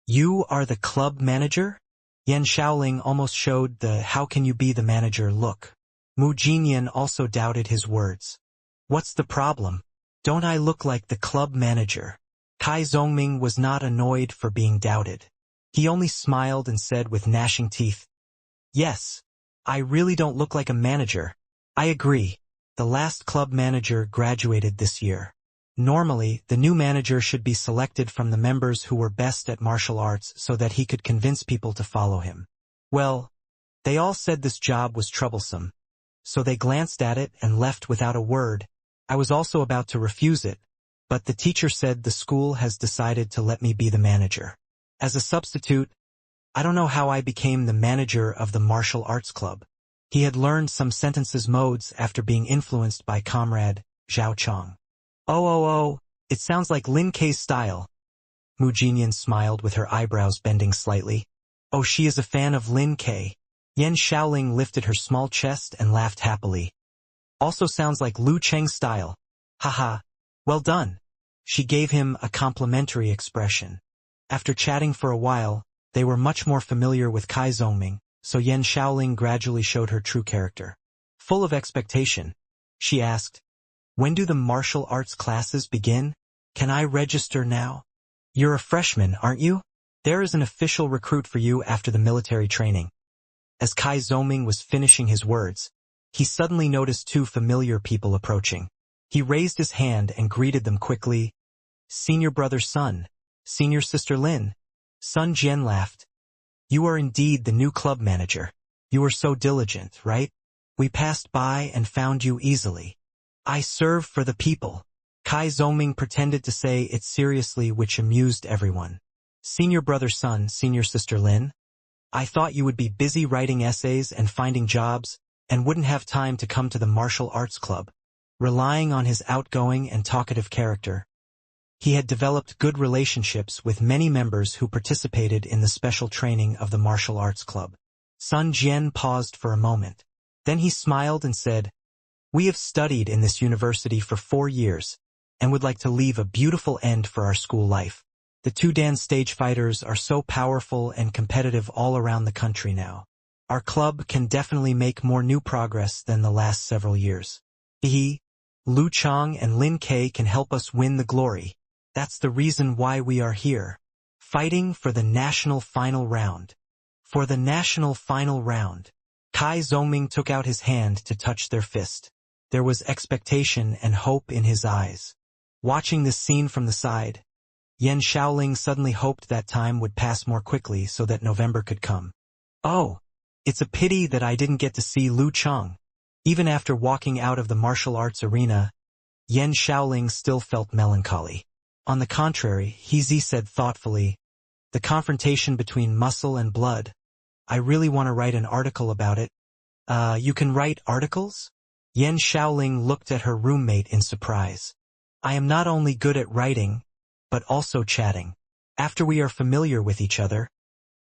You are the club manager? Yan Shaoling almost showed the how can you be the manager look. Mu Jinyan also doubted his words. What's the problem? Don't I look like the club manager? Kai Zongming was not annoyed for being doubted. He only smiled and said with gnashing teeth, Yes, I really don't look like a manager. I agree. The last club manager graduated this year. Normally, the new manager should be selected from the members who were best at martial arts so that he could convince people to follow him. Well, they all said this job was troublesome. So they glanced at it and left without a word. I was also about to refuse it, but the teacher said the school has decided to let me be the manager. As a substitute, I don't know how I became the manager of the martial arts club. He had learned some sentences modes after being influenced by comrade Zhao Chong. Oh, it sounds like Lin Kei's style. Mu Jinyan smiled with her eyebrows bending slightly. Oh, she is a fan of Lin Kei. Yan Shaoling lifted her small chest and laughed happily. Also sounds like Lu Cheng's style. Haha, well done. She gave him a complimentary expression. After chatting for a while, they were much more familiar with Kai Zongming, so Yan Shaoling gradually showed her true character. Full of expectation, she asked, When do the martial arts classes begin? Can I register now? You're a freshman, aren't you? There is an official recruit for you after the military training. As Kai Zongming was finishing his words, he suddenly noticed 2 familiar people approaching. He raised his hand and greeted them quickly. Senior brother Sun, senior sister Lin. Sun Jian laughed. You are indeed the new club manager. You were so diligent, right? We passed by and found you easily. I serve for the people. Kai Zongming pretended to say it seriously, which amused everyone. Senior brother Sun, senior sister Lin. I thought you would be busy writing essays and finding jobs, and wouldn't have time to come to the martial arts club. Relying on his outgoing and talkative character, he had developed good relationships with many members who participated in the special training of the martial arts club. Sun Jian paused for a moment. Then he smiled and said, We have studied in this university for 4 years, and would like to leave a beautiful end for our school life. The 2 Dan stage fighters are so powerful and competitive all around the country now. Our club can definitely make more new progress than the last several years. Lu Cheng and Lin Kei can help us win the glory. That's the reason why we are here. Fighting for the national final round. For the national final round. Kai Zhongming took out his hand to touch their fist. There was expectation and hope in his eyes. Watching this scene from the side, Yan Shaoling suddenly hoped that time would pass more quickly so that November could come. Oh, it's a pity that I didn't get to see Lu Cheng. Even after walking out of the martial arts arena, Yan Shaoling still felt melancholy. On the contrary, He Zi said thoughtfully, the confrontation between muscle and blood. I really want to write an article about it. You can write articles? Yan Shaoling looked at her roommate in surprise. I am not only good at writing, but also chatting. After we are familiar with each other,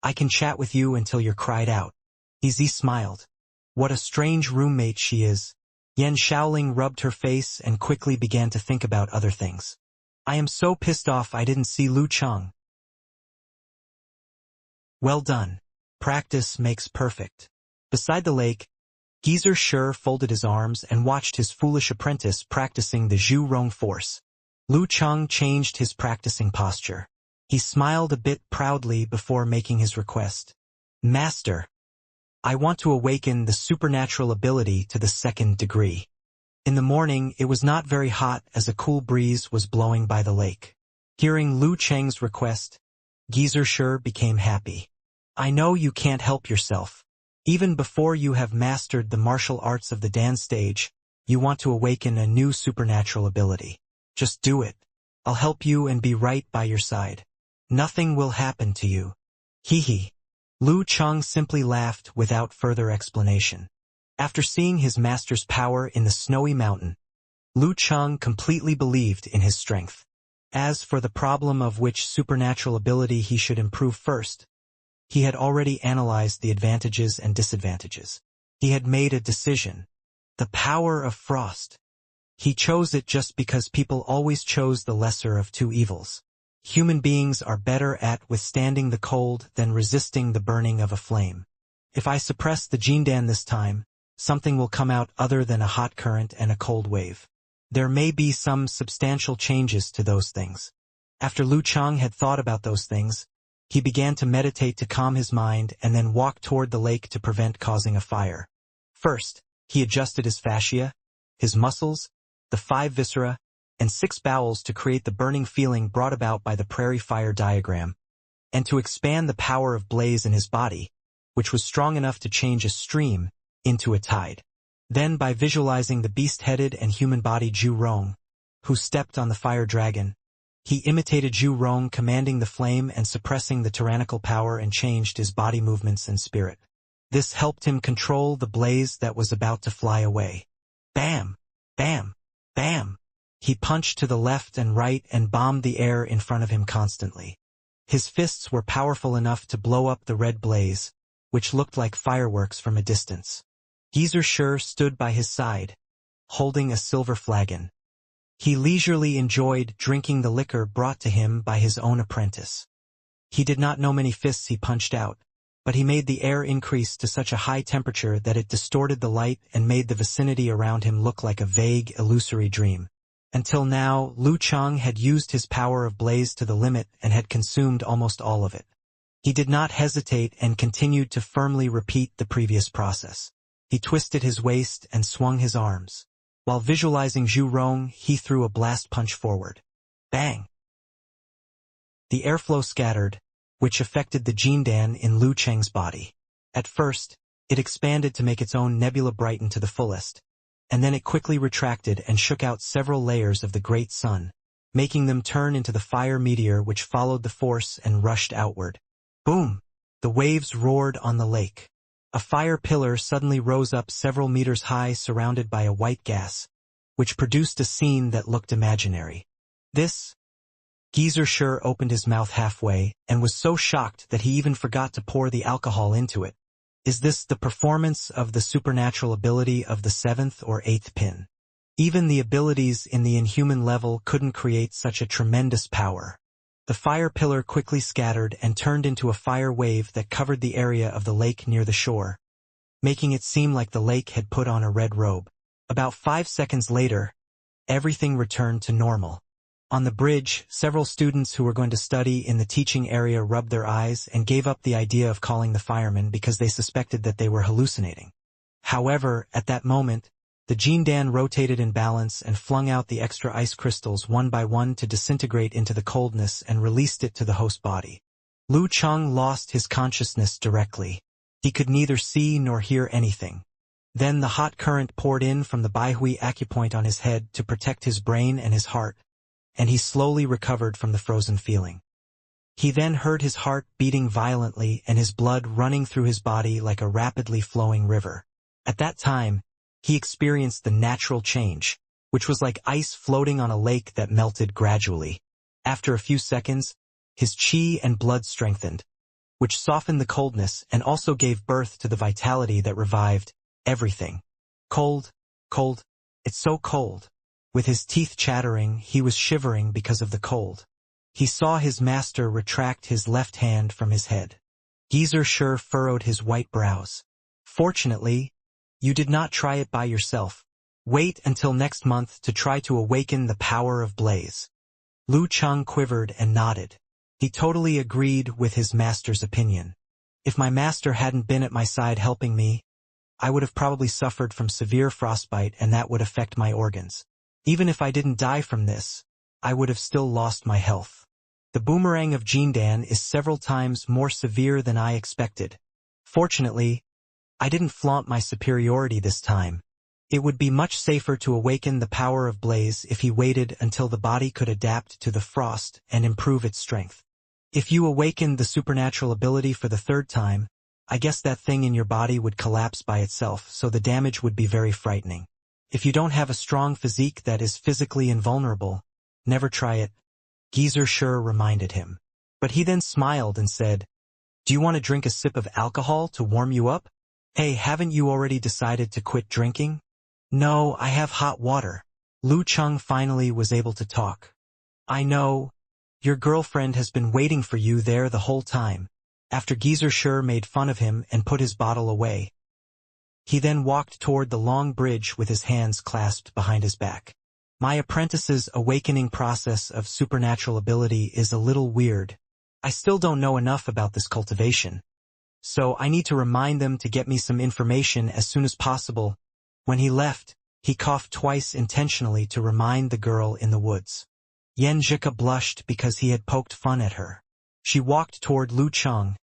I can chat with you until you're cried out. He Zi smiled. What a strange roommate she is. Yan Shaoling rubbed her face and quickly began to think about other things. I am so pissed off I didn't see Lu Cheng. Well done. Practice makes perfect. Beside the lake, Geezer Shi folded his arms and watched his foolish apprentice practicing the Zhu Rong force. Lu Cheng changed his practicing posture. He smiled a bit proudly before making his request. Master, I want to awaken the supernatural ability to the 2nd degree. In the morning, it was not very hot as a cool breeze was blowing by the lake. Hearing Lu Cheng's request, Geezer Shi became happy. I know you can't help yourself. Even before you have mastered the martial arts of the Dan stage, you want to awaken a new supernatural ability. Just do it. I'll help you and be right by your side. Nothing will happen to you. Hee hee. Lu Cheng simply laughed without further explanation. After seeing his master's power in the snowy mountain, Lu Cheng completely believed in his strength. As for the problem of which supernatural ability he should improve first, he had already analyzed the advantages and disadvantages. He had made a decision. The power of frost. He chose it just because people always chose the lesser of two evils. Human beings are better at withstanding the cold than resisting the burning of a flame. If I suppress the Jindan this time, something will come out other than a hot current and a cold wave. There may be some substantial changes to those things. After Lu Cheng had thought about those things, he began to meditate to calm his mind and then walk toward the lake to prevent causing a fire. First, he adjusted his fascia, his muscles, the 5 viscera, and 6 bowels to create the burning feeling brought about by the prairie fire diagram, and to expand the power of blaze in his body, which was strong enough to change a stream into a tide. Then by visualizing the beast-headed and human-bodied Zhu Rong, who stepped on the fire dragon, he imitated Zhu Rong commanding the flame and suppressing the tyrannical power and changed his body movements and spirit. This helped him control the blaze that was about to fly away. Bam! Bam! Bam! He punched to the left and right and bombed the air in front of him constantly. His fists were powerful enough to blow up the red blaze, which looked like fireworks from a distance. Geezer Shi stood by his side, holding a silver flagon. He leisurely enjoyed drinking the liquor brought to him by his own apprentice. He did not know many fists he punched out, but he made the air increase to such a high temperature that it distorted the light and made the vicinity around him look like a vague, illusory dream. Until now, Lu Cheng had used his power of blaze to the limit and had consumed almost all of it. He did not hesitate and continued to firmly repeat the previous process. He twisted his waist and swung his arms. While visualizing Zhu Rong, he threw a blast punch forward. Bang! The airflow scattered, which affected the Jindan in Lu Cheng's body. At first, it expanded to make its own nebula brighten to the fullest, and then it quickly retracted and shook out several layers of the great sun, making them turn into the fire meteor which followed the force and rushed outward. Boom! The waves roared on the lake. A fire pillar suddenly rose up several meters high surrounded by a white gas, which produced a scene that looked imaginary. This? Geezer Shi opened his mouth halfway and was so shocked that he even forgot to pour the alcohol into it. Is this the performance of the supernatural ability of the 7th or 8th pin? Even the abilities in the inhuman level couldn't create such a tremendous power. The fire pillar quickly scattered and turned into a fire wave that covered the area of the lake near the shore, making it seem like the lake had put on a red robe. About 5 seconds later, everything returned to normal. On the bridge, several students who were going to study in the teaching area rubbed their eyes and gave up the idea of calling the firemen because they suspected that they were hallucinating. However, at that moment, the Jindan rotated in balance and flung out the extra ice crystals one by one to disintegrate into the coldness and released it to the host body. Lu Cheng lost his consciousness directly. He could neither see nor hear anything. Then the hot current poured in from the Baihui acupoint on his head to protect his brain and his heart, and he slowly recovered from the frozen feeling. He then heard his heart beating violently and his blood running through his body like a rapidly flowing river. At that time, he experienced the natural change, which was like ice floating on a lake that melted gradually. After a few seconds, his qi and blood strengthened, which softened the coldness and also gave birth to the vitality that revived everything. Cold, cold, it's so cold. With his teeth chattering, he was shivering because of the cold. He saw his master retract his left hand from his head. Geezer Sure furrowed his white brows. Fortunately, you did not try it by yourself. Wait until next month to try to awaken the power of Blaze. Lu Cheng quivered and nodded. He totally agreed with his master's opinion. If my master hadn't been at my side helping me, I would have probably suffered from severe frostbite and that would affect my organs. Even if I didn't die from this, I would have still lost my health. The boomerang of Jindan is several times more severe than I expected. Fortunately, I didn't flaunt my superiority this time. It would be much safer to awaken the power of Blaze if he waited until the body could adapt to the frost and improve its strength. If you awakened the supernatural ability for the third time, I guess that thing in your body would collapse by itself, so the damage would be very frightening. If you don't have a strong physique that is physically invulnerable, never try it, Geezer Sure reminded him. But he then smiled and said, "Do you want to drink a sip of alcohol to warm you up? Hey, haven't you already decided to quit drinking?" "No, I have hot water." Lu Cheng finally was able to talk. "I know. Your girlfriend has been waiting for you there the whole time." After Geezer Sure made fun of him and put his bottle away, he then walked toward the long bridge with his hands clasped behind his back. My apprentice's awakening process of supernatural ability is a little weird. I still don't know enough about this cultivation, so I need to remind them to get me some information as soon as possible. When he left, he coughed twice intentionally to remind the girl in the woods. Yen Zhika blushed because he had poked fun at her. She walked toward Lu Cheng,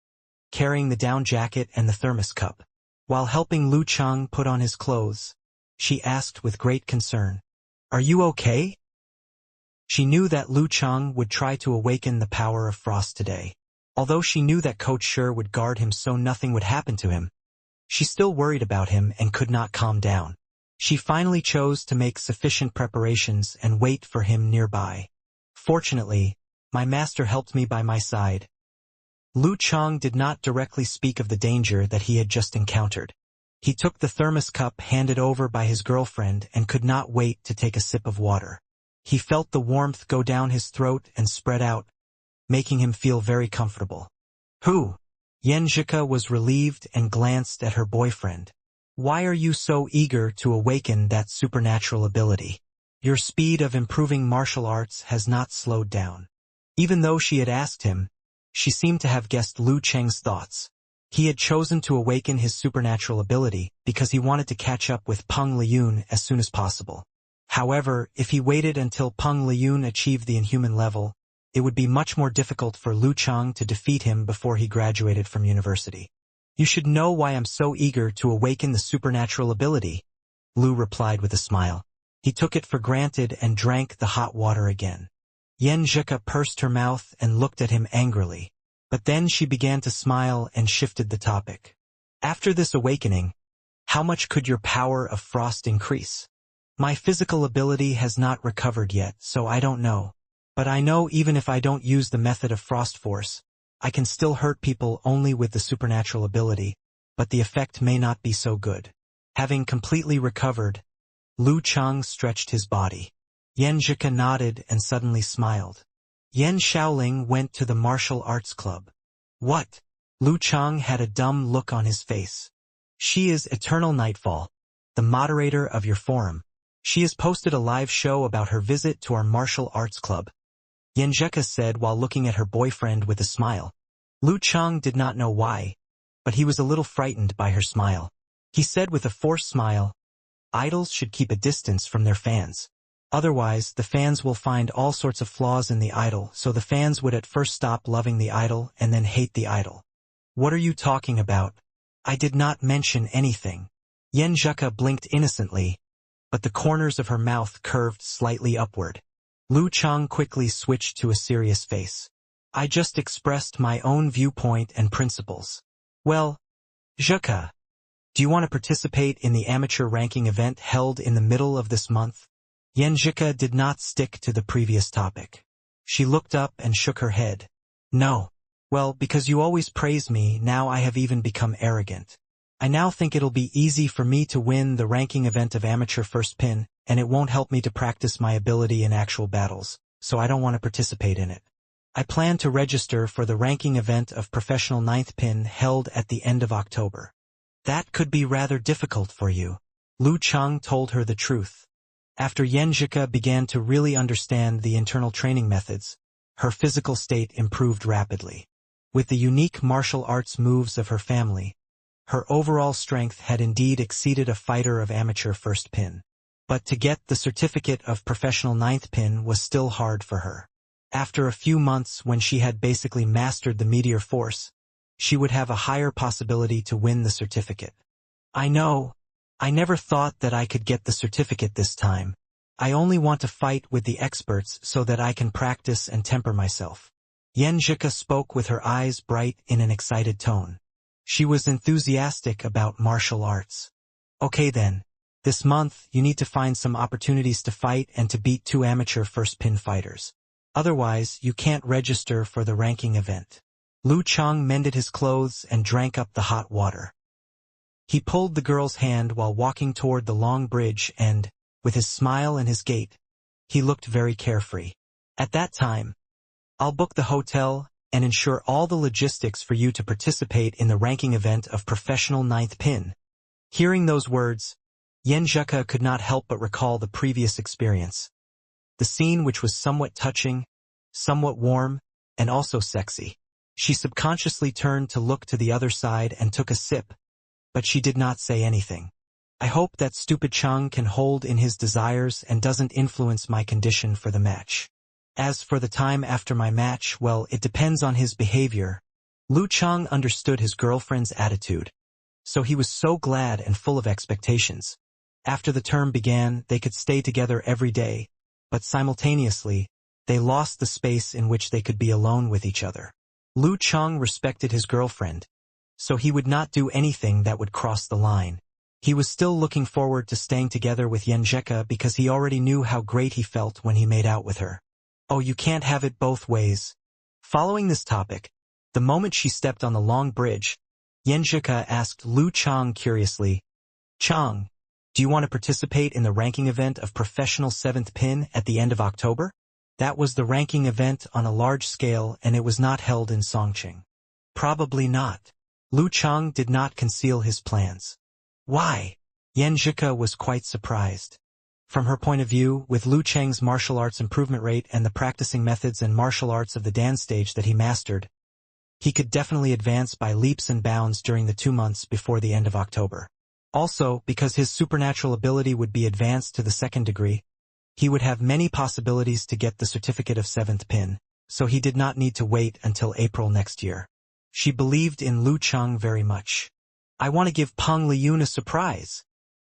carrying the down jacket and the thermos cup. While helping Lu Cheng put on his clothes, she asked with great concern, "Are you okay?" She knew that Lu Cheng would try to awaken the power of frost today. Although she knew that Coach Sure would guard him so nothing would happen to him, she still worried about him and could not calm down. She finally chose to make sufficient preparations and wait for him nearby. Fortunately, my master helped me by my side. Lu Cheng did not directly speak of the danger that he had just encountered. He took the thermos cup handed over by his girlfriend and could not wait to take a sip of water. He felt the warmth go down his throat and spread out, making him feel very comfortable. "Who?" Yen Zhika was relieved and glanced at her boyfriend. "Why are you so eager to awaken that supernatural ability? Your speed of improving martial arts has not slowed down." Even though she had asked him, she seemed to have guessed Lu Cheng's thoughts. He had chosen to awaken his supernatural ability because he wanted to catch up with Peng Liyun as soon as possible. However, if he waited until Peng Liyun achieved the inhuman level, it would be much more difficult for Lu Cheng to defeat him before he graduated from university. "You should know why I'm so eager to awaken the supernatural ability," Lu replied with a smile. He took it for granted and drank the hot water again. Yen Zhika pursed her mouth and looked at him angrily. But then she began to smile and shifted the topic. "After this awakening, how much could your power of frost increase?" "My physical ability has not recovered yet, so I don't know. But I know even if I don't use the method of frost force, I can still hurt people only with the supernatural ability, but the effect may not be so good." Having completely recovered, Lu Cheng stretched his body. Yen Zhika nodded and suddenly smiled. Yen Shaoling went to the martial arts club. "What?" Lu Cheng had a dumb look on his face. "She is Eternal Nightfall, the moderator of your forum. She has posted a live show about her visit to our martial arts club. Yenjeka said while looking at her boyfriend with a smile. Lu Chang did not know why, but he was a little frightened by her smile. He said with a forced smile, "Idols should keep a distance from their fans. Otherwise, the fans will find all sorts of flaws in the idol, so the fans would at first stop loving the idol and then hate the idol." "What are you talking about? I did not mention anything." Yenjeka blinked innocently, but the corners of her mouth curved slightly upward. Lu Chang quickly switched to a serious face. "I just expressed my own viewpoint and principles." "Well, Zheka, do you want to participate in the amateur ranking event held in the middle of this month?" Yenjika did not stick to the previous topic. She looked up and shook her head. "No. Well, because you always praise me, now I have even become arrogant. I now think it'll be easy for me to win the ranking event of amateur first pin, and it won't help me to practice my ability in actual battles, so I don't want to participate in it. I plan to register for the ranking event of professional ninth pin held at the end of October." "That could be rather difficult for you." Lu Chang told her the truth. After Yenjika began to really understand the internal training methods, her physical state improved rapidly. With the unique martial arts moves of her family, her overall strength had indeed exceeded a fighter of amateur first pin. But to get the certificate of professional ninth pin was still hard for her. After a few months, when she had basically mastered the meteor force, she would have a higher possibility to win the certificate. "I know. I never thought that I could get the certificate this time. I only want to fight with the experts so that I can practice and temper myself." Yenjika spoke with her eyes bright in an excited tone. She was enthusiastic about martial arts. "Okay then. This month, you need to find some opportunities to fight and to beat 2 amateur first pin fighters. Otherwise, you can't register for the ranking event." Lu Chang mended his clothes and drank up the hot water. He pulled the girl's hand while walking toward the long bridge and, with his smile and his gait, he looked very carefree. "At that time, I'll book the hotel and ensure all the logistics for you to participate in the ranking event of professional ninth pin." Hearing those words, Yenjika could not help but recall the previous experience. The scene, which was somewhat touching, somewhat warm, and also sexy. She subconsciously turned to look to the other side and took a sip, but she did not say anything. "I hope that stupid Chang can hold in his desires and doesn't influence my condition for the match. As for the time after my match, well, it depends on his behavior." Lu Chang understood his girlfriend's attitude, so he was so glad and full of expectations. After the term began, they could stay together every day, but simultaneously, they lost the space in which they could be alone with each other. Lu Chang respected his girlfriend, so he would not do anything that would cross the line. He was still looking forward to staying together with Yenjika because he already knew how great he felt when he made out with her. Oh, you can't have it both ways. Following this topic, the moment she stepped on the long bridge, Yenjika asked Lu Chang curiously, "Chang, do you want to participate in the ranking event of professional 7th pin at the end of October?" That was the ranking event on a large scale, and it was not held in Songqing. "Probably not." Lu Chang did not conceal his plans. "Why?" Yenjika was quite surprised. From her point of view, with Lu Chang's martial arts improvement rate and the practicing methods and martial arts of the Dan stage that he mastered, he could definitely advance by leaps and bounds during the 2 months before the end of October. Also, because his supernatural ability would be advanced to the 2nd degree, he would have many possibilities to get the certificate of 7th pin, so he did not need to wait until April next year. She believed in Lu Chang very much. "I want to give Peng Liyun a surprise,"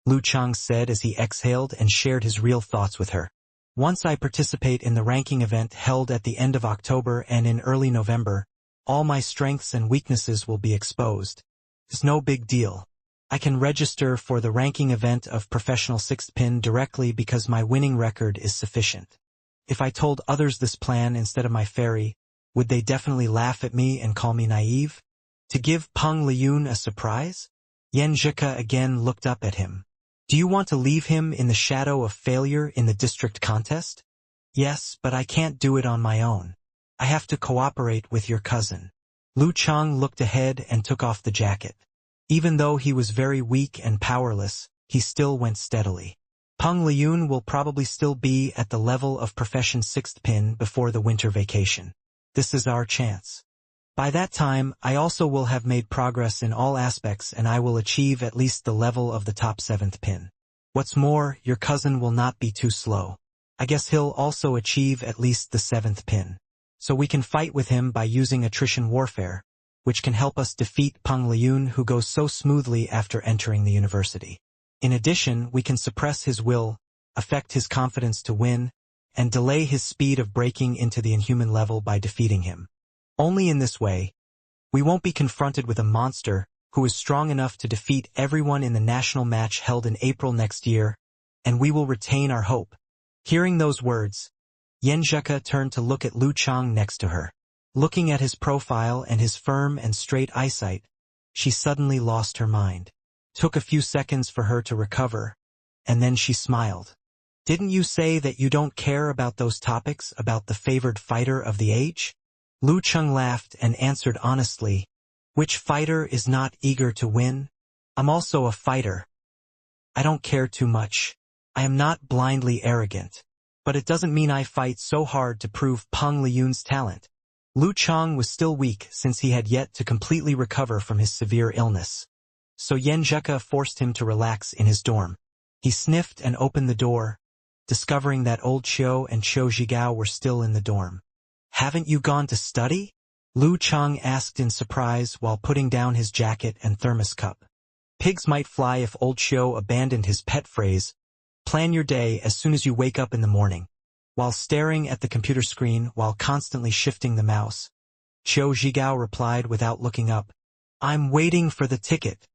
Lu Chang said as he exhaled and shared his real thoughts with her. "Once I participate in the ranking event held at the end of October and in early November, all my strengths and weaknesses will be exposed. It's no big deal. I can register for the ranking event of professional 6th pin directly because my winning record is sufficient. If I told others this plan instead of my fairy, would they definitely laugh at me and call me naive? To give Peng Liyun a surprise?" Yenjika again looked up at him. "Do you want to leave him in the shadow of failure in the district contest?" "Yes, but I can't do it on my own. I have to cooperate with your cousin." Lu Chang looked ahead and took off the jacket. Even though he was very weak and powerless, he still went steadily. Peng Liyun will probably still be at the level of profession 6th pin before the winter vacation. This is our chance. By that time, I also will have made progress in all aspects and I will achieve at least the level of the top 7th pin. What's more, your cousin will not be too slow. I guess he'll also achieve at least the 7th pin. So we can fight with him by using attrition warfare, which can help us defeat Peng Liyun who goes so smoothly after entering the university. In addition, we can suppress his will, affect his confidence to win, and delay his speed of breaking into the inhuman level by defeating him. Only in this way, we won't be confronted with a monster who is strong enough to defeat everyone in the national match held in April next year, and we will retain our hope. Hearing those words, Yenjeka turned to look at Lu Chang next to her. Looking at his profile and his firm and straight eyesight, she suddenly lost her mind. Took a few seconds for her to recover, and then she smiled. Didn't you say that you don't care about those topics about the favored fighter of the age? Lu Chang laughed and answered honestly, which fighter is not eager to win? I'm also a fighter. I don't care too much. I am not blindly arrogant. But it doesn't mean I fight so hard to prove Peng Liyun's talent. Lu Chang was still weak since he had yet to completely recover from his severe illness. So Yenjeka forced him to relax in his dorm. He sniffed and opened the door, discovering that old Qiu and Qiu Zhigao were still in the dorm. Haven't you gone to study? Lu Chang asked in surprise while putting down his jacket and thermos cup. Pigs might fly if old Qiu abandoned his pet phrase, plan your day as soon as you wake up in the morning. While staring at the computer screen while constantly shifting the mouse, Qiu Zhigao replied without looking up, I'm waiting for the ticket.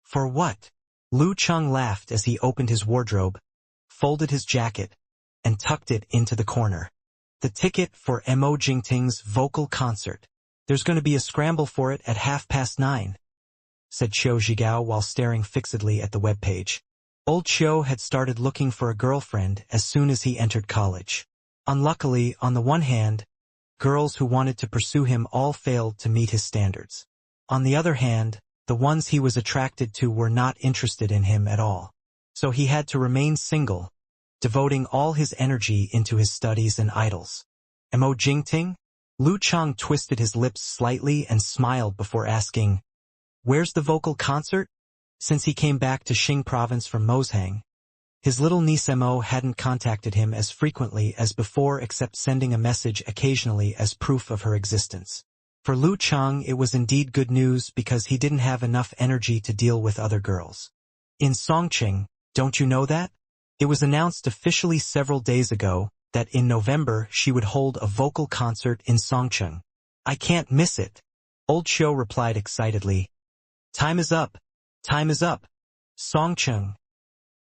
For what? Lu Chang laughed as he opened his wardrobe, folded his jacket, and tucked it into the corner. The ticket for Mo Jingting's vocal concert. There's going to be a scramble for it at 9:30, said Qiu Zhigao while staring fixedly at the webpage. Old Qiu had started looking for a girlfriend as soon as he entered college. Unluckily, on the one hand, girls who wanted to pursue him all failed to meet his standards. On the other hand, the ones he was attracted to were not interested in him at all. So he had to remain single, devoting all his energy into his studies and idols. Mo Jingting? Lu Chang twisted his lips slightly and smiled before asking, where's the vocal concert? Since he came back to Xing province from Mozhang, his little niece Mo hadn't contacted him as frequently as before except sending a message occasionally as proof of her existence. For Lu Chang it was indeed good news because he didn't have enough energy to deal with other girls. In Songqing, don't you know that? It was announced officially several days ago that in November she would hold a vocal concert in Songqing. I can't miss it. Old Qiu replied excitedly. Time is up. Time is up. Songqing.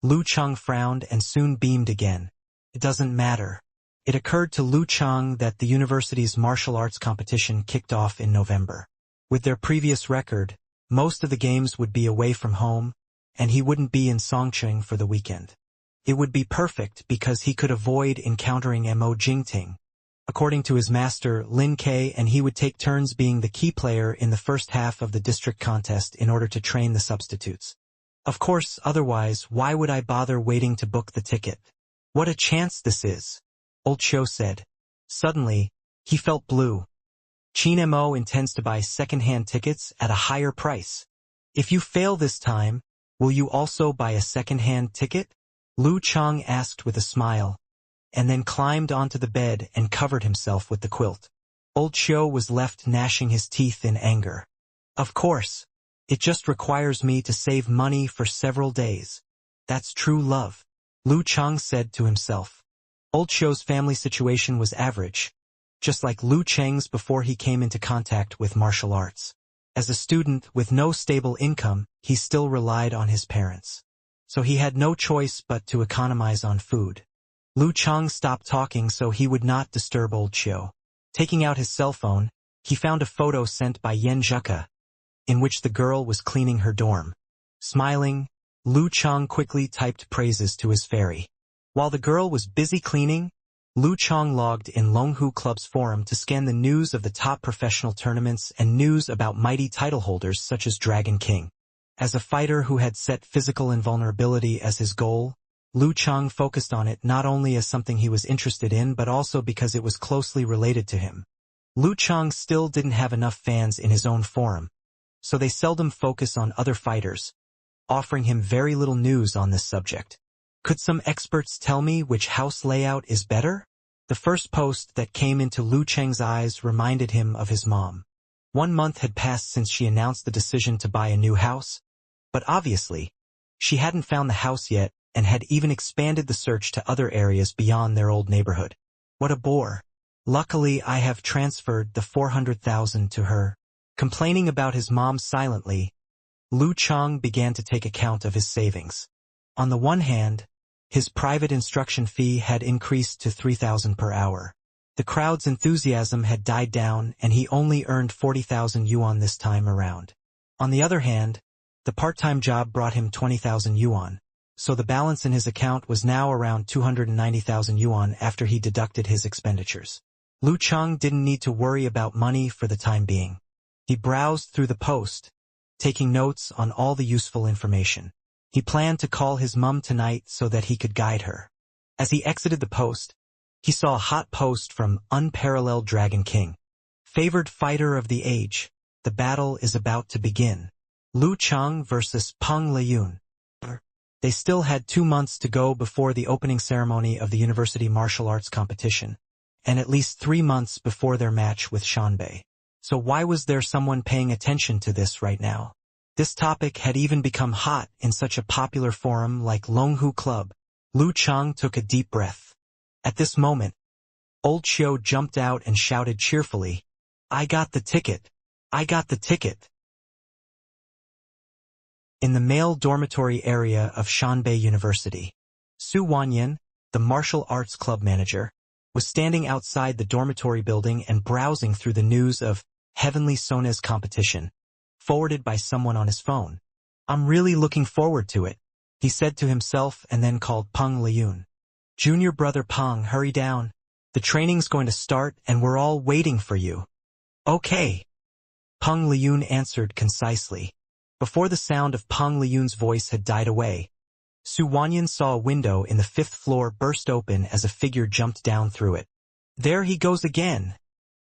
Lu Chang frowned and soon beamed again. It doesn't matter. It occurred to Lu Chang that the university's martial arts competition kicked off in November. With their previous record, most of the games would be away from home, and he wouldn't be in Songqing for the weekend. It would be perfect because he could avoid encountering Mo Jingting, according to his master Lin Ke, and he would take turns being the key player in the first half of the district contest in order to train the substitutes. Of course, otherwise, why would I bother waiting to book the ticket? What a chance this is, Old Qiu said. Suddenly, he felt blue. Qin Mo intends to buy second-hand tickets at a higher price. If you fail this time, will you also buy a second-hand ticket? Lu Chang asked with a smile, and then climbed onto the bed and covered himself with the quilt. Old Qiu was left gnashing his teeth in anger. Of course. It just requires me to save money for several days. That's true love, Lu Chang said to himself. Old Qiu's family situation was average, just like Lu Cheng's before he came into contact with martial arts. As a student with no stable income, he still relied on his parents. So he had no choice but to economize on food. Lu Chang stopped talking so he would not disturb Old Qiu. Taking out his cell phone, he found a photo sent by Yenjeka, in which the girl was cleaning her dorm. Smiling, Lu Chang quickly typed praises to his fairy. While the girl was busy cleaning, Lu Chang logged in Longhu Club's forum to scan the news of the top professional tournaments and news about mighty title holders such as Dragon King. As a fighter who had set physical invulnerability as his goal, Lu Chang focused on it not only as something he was interested in but also because it was closely related to him. Lu Chang still didn't have enough fans in his own forum, so they seldom focus on other fighters, offering him very little news on this subject. Could some experts tell me which house layout is better? The first post that came into Lu Chang's eyes reminded him of his mom. 1 month had passed since she announced the decision to buy a new house, but obviously, she hadn't found the house yet and had even expanded the search to other areas beyond their old neighborhood. What a bore. Luckily, I have transferred the 400,000 to her. Complaining about his mom silently, Lu Chang began to take account of his savings. On the one hand, his private instruction fee had increased to 3,000 per hour. The crowd's enthusiasm had died down and he only earned 40,000 yuan this time around. On the other hand, the part-time job brought him 20,000 yuan, so the balance in his account was now around 290,000 yuan after he deducted his expenditures. Lu Chang didn't need to worry about money for the time being. He browsed through the post, taking notes on all the useful information. He planned to call his mum tonight so that he could guide her. As he exited the post, he saw a hot post from Unparalleled Dragon King. Favored fighter of the age, the battle is about to begin. Lu Chang versus Peng Liyun. They still had 2 months to go before the opening ceremony of the university martial arts competition, and at least 3 months before their match with Shanbei. So why was there someone paying attention to this right now? This topic had even become hot in such a popular forum like Longhu Club. Lu Chang took a deep breath. At this moment, Old Xiao jumped out and shouted cheerfully, "I got the ticket! I got the ticket!" In the male dormitory area of Shanbei University, Su Wanyan, the martial arts club manager, was standing outside the dormitory building and browsing through the news of Heavenly Sona's competition, forwarded by someone on his phone. "I'm really looking forward to it," he said to himself and then called Peng Liyun. "Junior brother Peng, hurry down. The training's going to start and we're all waiting for you." "Okay," Peng Liyun answered concisely. Before the sound of Peng Liyun's voice had died away, Su Wanyan saw a window in the 5th floor burst open as a figure jumped down through it. "There he goes again,"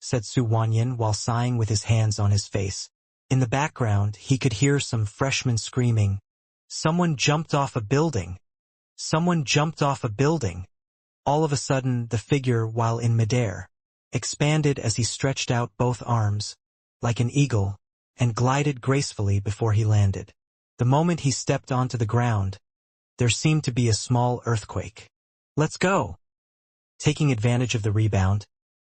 said Su Wanyan while sighing with his hands on his face. In the background, he could hear some freshmen screaming, "Someone jumped off a building! Someone jumped off a building!" All of a sudden, the figure, while in midair, expanded as he stretched out both arms, like an eagle, and glided gracefully before he landed. The moment he stepped onto the ground, there seemed to be a small earthquake. "Let's go!" Taking advantage of the rebound,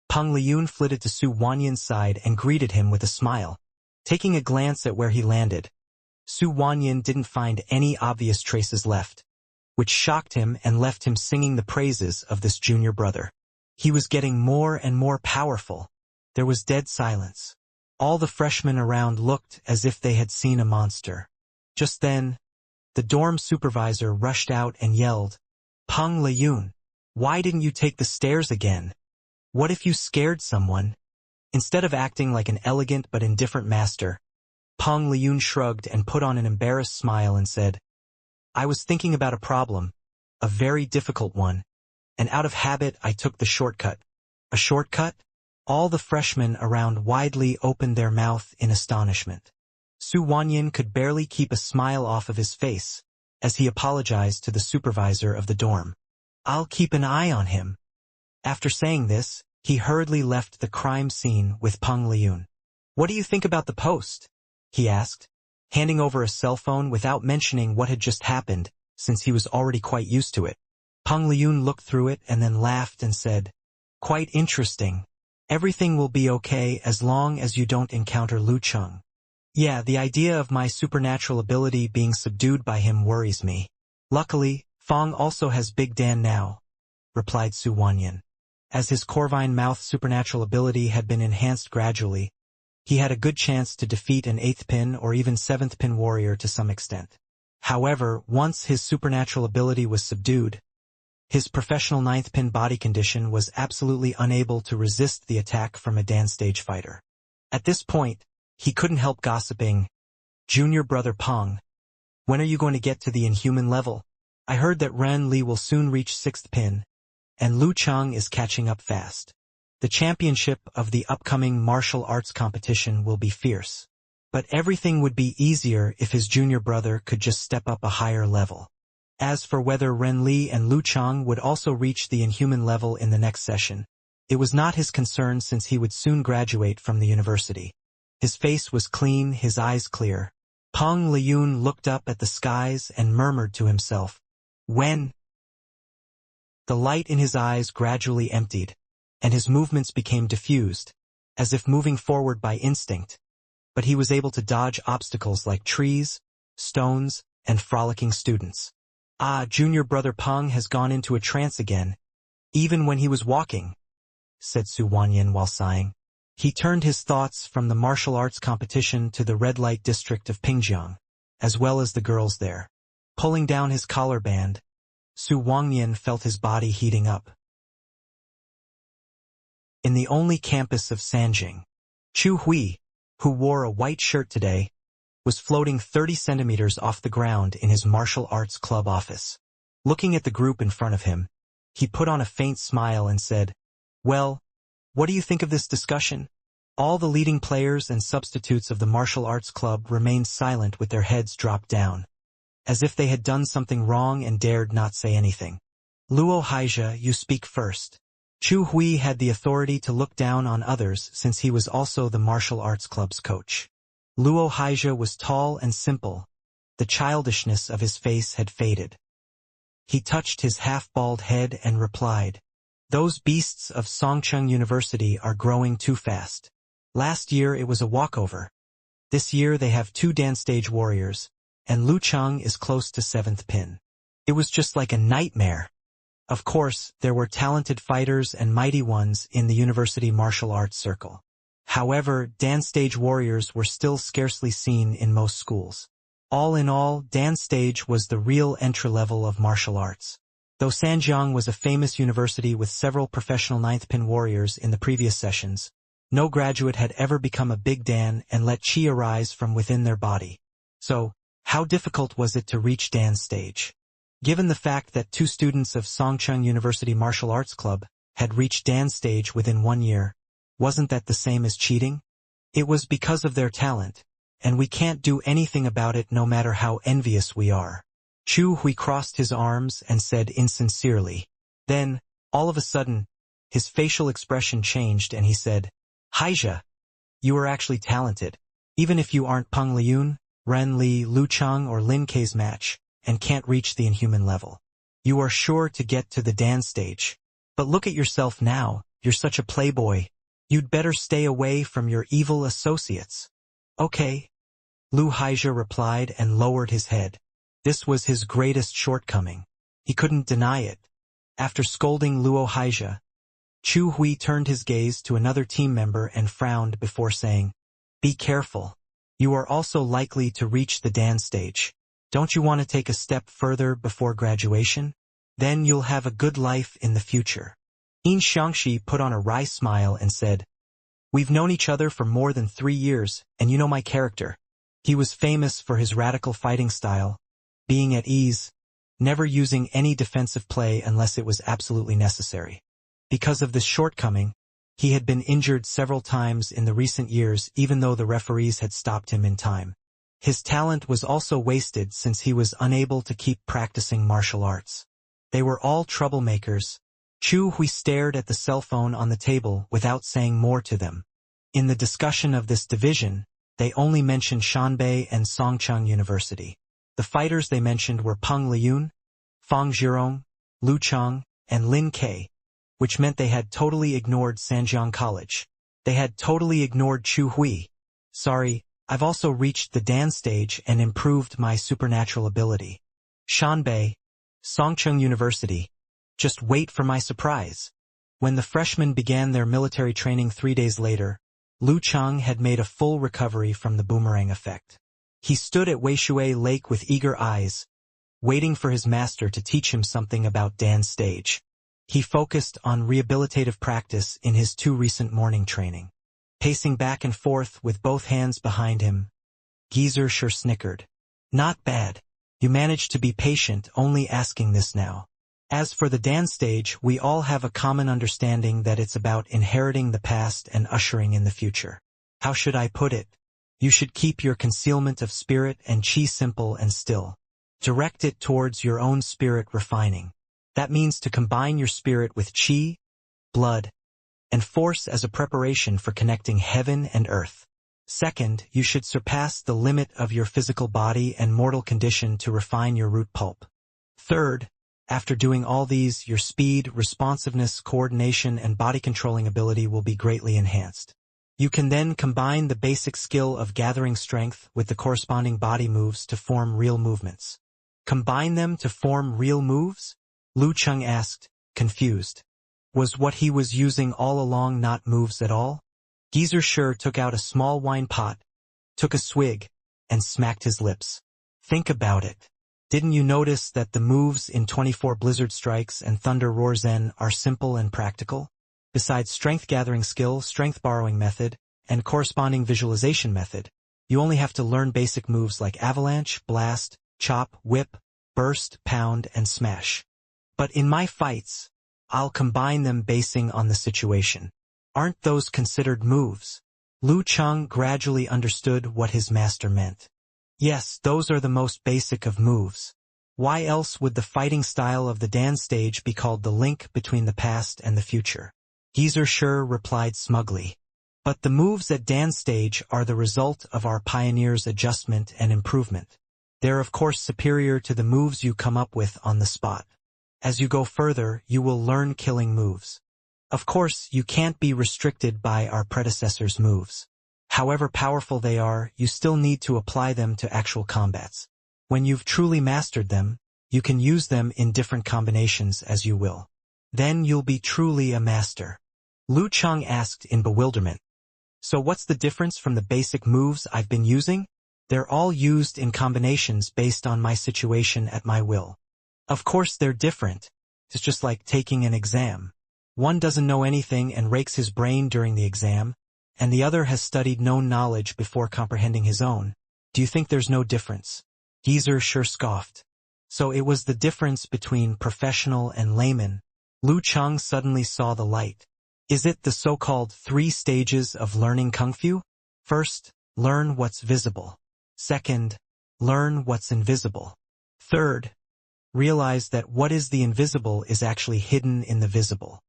Peng Liyun flitted to Su Wanyan's side and greeted him with a smile. Taking a glance at where he landed, Su Wanyan didn't find any obvious traces left, which shocked him and left him singing the praises of this junior brother. He was getting more and more powerful. There was dead silence. All the freshmen around looked as if they had seen a monster. Just then, the dorm supervisor rushed out and yelled, "Peng Liyun, why didn't you take the stairs again? What if you scared someone?" Instead of acting like an elegant but indifferent master, Peng Liyun shrugged and put on an embarrassed smile and said, "I was thinking about a problem, a very difficult one, and out of habit I took the shortcut." "A shortcut?" All the freshmen around widely opened their mouth in astonishment. Su Wanyan could barely keep a smile off of his face as he apologized to the supervisor of the dorm. "I'll keep an eye on him." After saying this, he hurriedly left the crime scene with Peng Liyun. "What do you think about the post?" he asked, handing over a cell phone without mentioning what had just happened, since he was already quite used to it. Peng Liyun looked through it and then laughed and said, "Quite interesting. Everything will be okay as long as you don't encounter Lu Chang. Yeah, the idea of my supernatural ability being subdued by him worries me. Luckily, Fong also has Big Dan now," replied Su Wanyan. As his Corvine Mouth supernatural ability had been enhanced gradually, he had a good chance to defeat an 8th pin or even 7th pin warrior to some extent. However, once his supernatural ability was subdued, his professional 9th pin body condition was absolutely unable to resist the attack from a Dan stage fighter. At this point, he couldn't help gossiping, "Junior brother Peng, when are you going to get to the inhuman level?" I heard that Ren Li will soon reach 6th pin, and Lu Chang is catching up fast. The championship of the upcoming martial arts competition will be fierce. But everything would be easier if his junior brother could just step up a higher level. As for whether Ren Li and Lu Chang would also reach the inhuman level in the next session, it was not his concern since he would soon graduate from the university. His face was clean, his eyes clear. Peng Liyun looked up at the skies and murmured to himself, "When?" The light in his eyes gradually emptied, and his movements became diffused, as if moving forward by instinct, but he was able to dodge obstacles like trees, stones, and frolicking students. Junior brother Peng has gone into a trance again, even when he was walking, said Su Wanyan while sighing. He turned his thoughts from the martial arts competition to the red light district of Pingjiang, as well as the girls there. Pulling down his collar band, Su Wangyan felt his body heating up. In the only campus of Sanjing, Chu Hui, who wore a white shirt today, was floating 30 centimeters off the ground in his martial arts club office. Looking at the group in front of him, he put on a faint smile and said, "Well, what do you think of this discussion?" All the leading players and substitutes of the martial arts club remained silent with their heads dropped down, as if they had done something wrong and dared not say anything. "Luo Haija, you speak first." Chu Hui had the authority to look down on others since he was also the martial arts club's coach. Luo Haija was tall and simple. The childishness of his face had faded. He touched his half-bald head and replied, "Those beasts of Songcheng University are growing too fast. Last year it was a walkover. This year they have 2 dance stage warriors, and Lu Chang is close to 7th pin. It was just like a nightmare." Of course, there were talented fighters and mighty ones in the university martial arts circle. However, dance stage warriors were still scarcely seen in most schools. All in all, dance stage was the real entry level of martial arts. Though Sanjiang was a famous university with several professional 9th pin warriors in the previous sessions, no graduate had ever become a big Dan and let chi arise from within their body. So, how difficult was it to reach Dan's stage? Given the fact that 2 students of Songcheng University Martial Arts Club had reached Dan's stage within 1 year, wasn't that the same as cheating? It was because of their talent, and we can't do anything about it no matter how envious we are. Chu Hui crossed his arms and said insincerely. Then, all of a sudden, his facial expression changed and he said, "Haija, you are actually talented. Even if you aren't Peng Liyun, Ren Li, Lu Chang, or Lin Kei's match, and can't reach the inhuman level, you are sure to get to the Dan stage. But look at yourself now, you're such a playboy. You'd better stay away from your evil associates." "Okay," Lu Haija replied and lowered his head. This was his greatest shortcoming. He couldn't deny it. After scolding Luo Haija, Chu Hui turned his gaze to another team member and frowned before saying, "Be careful. You are also likely to reach the Dan stage. Don't you want to take a step further before graduation? Then you'll have a good life in the future." In Xiangxi put on a wry smile and said, "We've known each other for more than 3 years, and you know my character." He was famous for his radical fighting style, being at ease, never using any defensive play unless it was absolutely necessary. Because of this shortcoming, he had been injured several times in the recent years even though the referees had stopped him in time. His talent was also wasted since he was unable to keep practicing martial arts. They were all troublemakers. Chu Hui stared at the cell phone on the table without saying more to them. In the discussion of this division, they only mentioned Shanbei and Songcheng University. The fighters they mentioned were Peng Liyun, Fang Zhirong, Lu Chang, and Lin Kei, which meant they had totally ignored Sanjiang College. They had totally ignored Chu Hui. "Sorry, I've also reached the Dan stage and improved my supernatural ability." Shanbei, Songcheng University. Just wait for my surprise. When the freshmen began their military training 3 days later, Lu Chang had made a full recovery from the boomerang effect. He stood at Weishui Lake with eager eyes, waiting for his master to teach him something about Dan's stage. He focused on rehabilitative practice in his 2 recent morning training. Pacing back and forth with both hands behind him, Geezer sure snickered. "Not bad. You managed to be patient, only asking this now. As for the Dan stage, we all have a common understanding that it's about inheriting the past and ushering in the future. How should I put it? You should keep your concealment of spirit and chi simple and still. Direct it towards your own spirit refining. That means to combine your spirit with chi, blood, and force as a preparation for connecting heaven and earth. Second, you should surpass the limit of your physical body and mortal condition to refine your root pulp. Third, after doing all these, your speed, responsiveness, coordination, and body controlling ability will be greatly enhanced. You can then combine the basic skill of gathering strength with the corresponding body moves to form real movements. Combine them to form real moves? Lu Cheng asked, confused. Was what he was using all along not moves at all? Geezer Sure took out a small wine pot, took a swig, and smacked his lips. Think about it. Didn't you notice that the moves in 24 Blizzard Strikes and Thunder Roar Zen are simple and practical? Besides strength gathering skill, strength borrowing method, and corresponding visualization method, you only have to learn basic moves like avalanche, blast, chop, whip, burst, pound, and smash. But in my fights, I'll combine them basing on the situation. Aren't those considered moves? Lu Cheng gradually understood what his master meant. Yes, those are the most basic of moves. Why else would the fighting style of the Dan stage be called the link between the past and the future? Geezer Sure replied smugly. But the moves at Dan stage are the result of our pioneer's adjustment and improvement. They're of course superior to the moves you come up with on the spot. As you go further, you will learn killing moves. Of course, you can't be restricted by our predecessors' moves. However powerful they are, you still need to apply them to actual combats. When you've truly mastered them, you can use them in different combinations as you will. Then you'll be truly a master. Lu Cheng asked in bewilderment. So what's the difference from the basic moves I've been using? They're all used in combinations based on my situation at my will. Of course they're different. It's just like taking an exam. One doesn't know anything and rakes his brain during the exam, and the other has studied known knowledge before comprehending his own. Do you think there's no difference? Geezer Sure scoffed. So it was the difference between professional and layman. Lu Cheng suddenly saw the light. Is it the so-called 3 stages of learning Kung Fu? First, learn what's visible. Second, learn what's invisible. Third, realize that what is the invisible is actually hidden in the visible.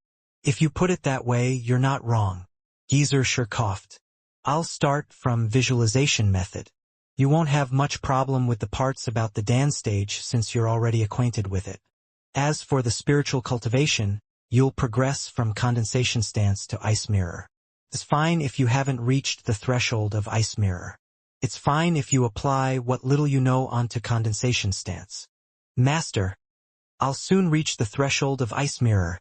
If you put it that way, you're not wrong. Geezer Sure coughed. I'll start from visualization method. You won't have much problem with the parts about the Dan stage since you're already acquainted with it. As for the spiritual cultivation, you'll progress from condensation stance to ice mirror. It's fine if you haven't reached the threshold of ice mirror. It's fine if you apply what little you know onto condensation stance. Master, I'll soon reach the threshold of ice mirror,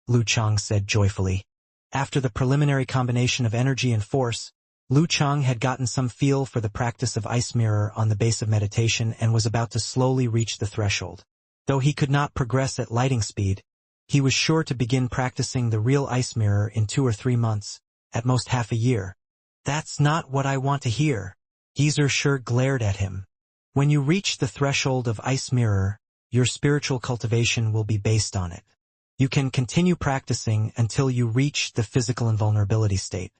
Lu Cheng said joyfully. After the preliminary combination of energy and force, Lu Cheng had gotten some feel for the practice of ice mirror on the base of meditation and was about to slowly reach the threshold. Though he could not progress at lighting speed, he was sure to begin practicing the real ice mirror in 2 or 3 months, at most half a year. That's not what I want to hear. Geezer Sure glared at him. When you reach the threshold of ice mirror, your spiritual cultivation will be based on it. You can continue practicing until you reach the physical invulnerability state.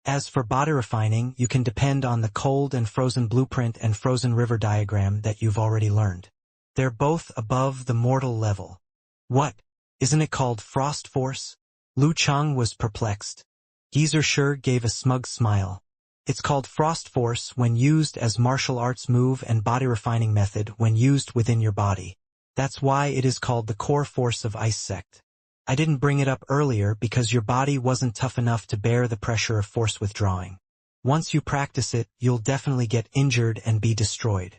As for body refining, you can depend on the cold and frozen blueprint and frozen river diagram that you've already learned. They're both above the mortal level. What? Isn't it called frost force? Lu Cheng was perplexed. Geezer Sure gave a smug smile. It's called frost force when used as martial arts move and body refining method when used within your body. That's why it is called the core force of ice sect. I didn't bring it up earlier because your body wasn't tough enough to bear the pressure of force withdrawing. Once you practice it, you'll definitely get injured and be destroyed.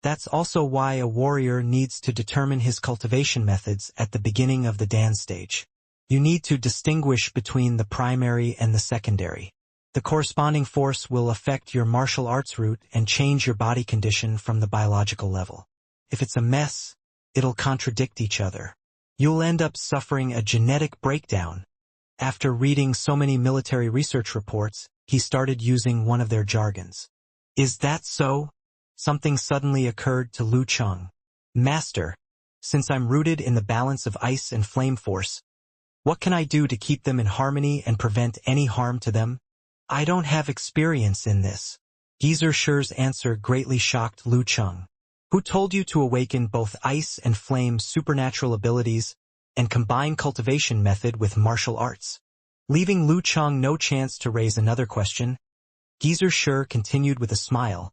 That's also why a warrior needs to determine his cultivation methods at the beginning of the Dan stage. You need to distinguish between the primary and the secondary. The corresponding force will affect your martial arts route and change your body condition from the biological level. If it's a mess, it'll contradict each other. You'll end up suffering a genetic breakdown. After reading so many military research reports, he started using one of their jargons. Is that so? Something suddenly occurred to Lu Cheng. Master, since I'm rooted in the balance of ice and flame force, what can I do to keep them in harmony and prevent any harm to them? I don't have experience in this. Geezer Shi's answer greatly shocked Lu Cheng. Who told you to awaken both ice and flame supernatural abilities and combine cultivation method with martial arts? Leaving Lu Cheng no chance to raise another question, Geezer Shi continued with a smile.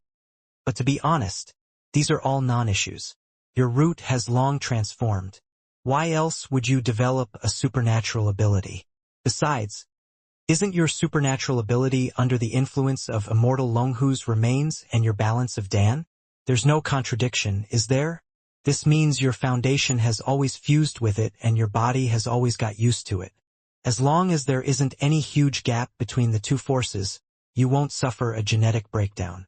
But to be honest, these are all non-issues. Your root has long transformed. Why else would you develop a supernatural ability? Besides, isn't your supernatural ability under the influence of immortal Longhu's remains and your balance of Dan? There's no contradiction, is there? This means your foundation has always fused with it and your body has always got used to it. As long as there isn't any huge gap between the two forces, you won't suffer a genetic breakdown.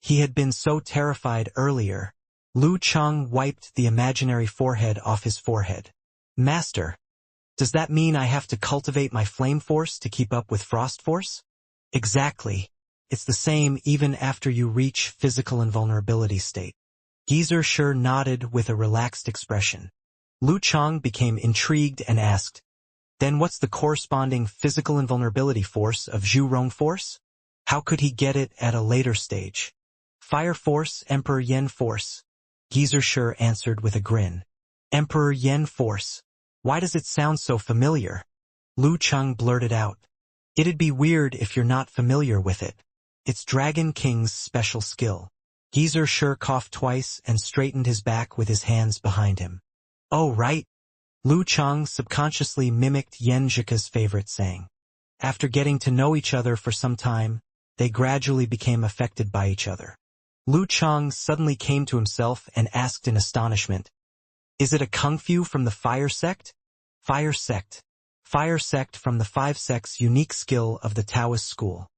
He had been so terrified earlier. Lu Cheng wiped the imaginary forehead off his forehead. Master, does that mean I have to cultivate my flame force to keep up with frost force? Exactly. It's the same even after you reach physical invulnerability state. Geezer Shi nodded with a relaxed expression. Lu Cheng became intrigued and asked, then what's the corresponding physical invulnerability force of Zhu Rong force? How could he get it at a later stage? Fire force, Emperor Yen force. Geezer Shi answered with a grin. Emperor Yen force. Why does it sound so familiar? Lu Cheng blurted out. It'd be weird if you're not familiar with it. It's Dragon King's special skill. Geezer Shi coughed twice and straightened his back with his hands behind him. Oh right. Lu Cheng subconsciously mimicked Yen Zhika's favorite saying. After getting to know each other for some time, they gradually became affected by each other. Lu Cheng suddenly came to himself and asked in astonishment, is it a kung fu from the fire sect? Fire sect. Fire sect from the five sects unique skill of the Taoist school.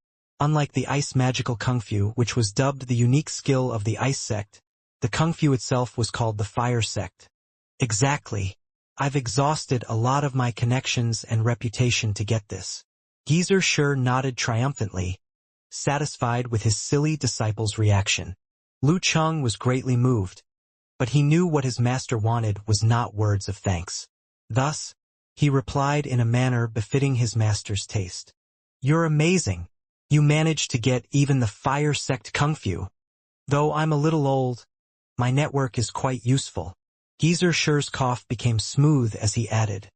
Unlike the ice magical kung fu, which was dubbed the unique skill of the ice sect, the kung fu itself was called the fire sect. Exactly. I've exhausted a lot of my connections and reputation to get this. Geezer Shi nodded triumphantly, satisfied with his silly disciple's reaction. Lu Cheng was greatly moved, but he knew what his master wanted was not words of thanks. Thus, he replied in a manner befitting his master's taste. You're amazing. You managed to get even the fire sect kung fu. Though I'm a little old, my network is quite useful. Geezer Shi's cough became smooth as he added.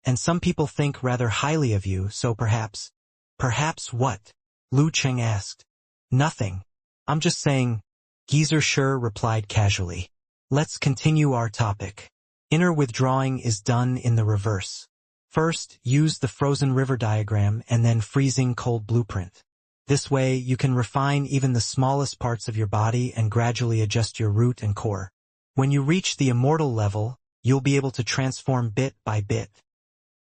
And some people think rather highly of you, so perhaps. Perhaps what? Lu Cheng asked. Nothing. I'm just saying. Geezer Shi replied casually. Let's continue our topic. Inner withdrawing is done in the reverse. First, use the frozen river diagram and then freezing cold blueprint. This way, you can refine even the smallest parts of your body and gradually adjust your root and core. When you reach the immortal level, you'll be able to transform bit by bit.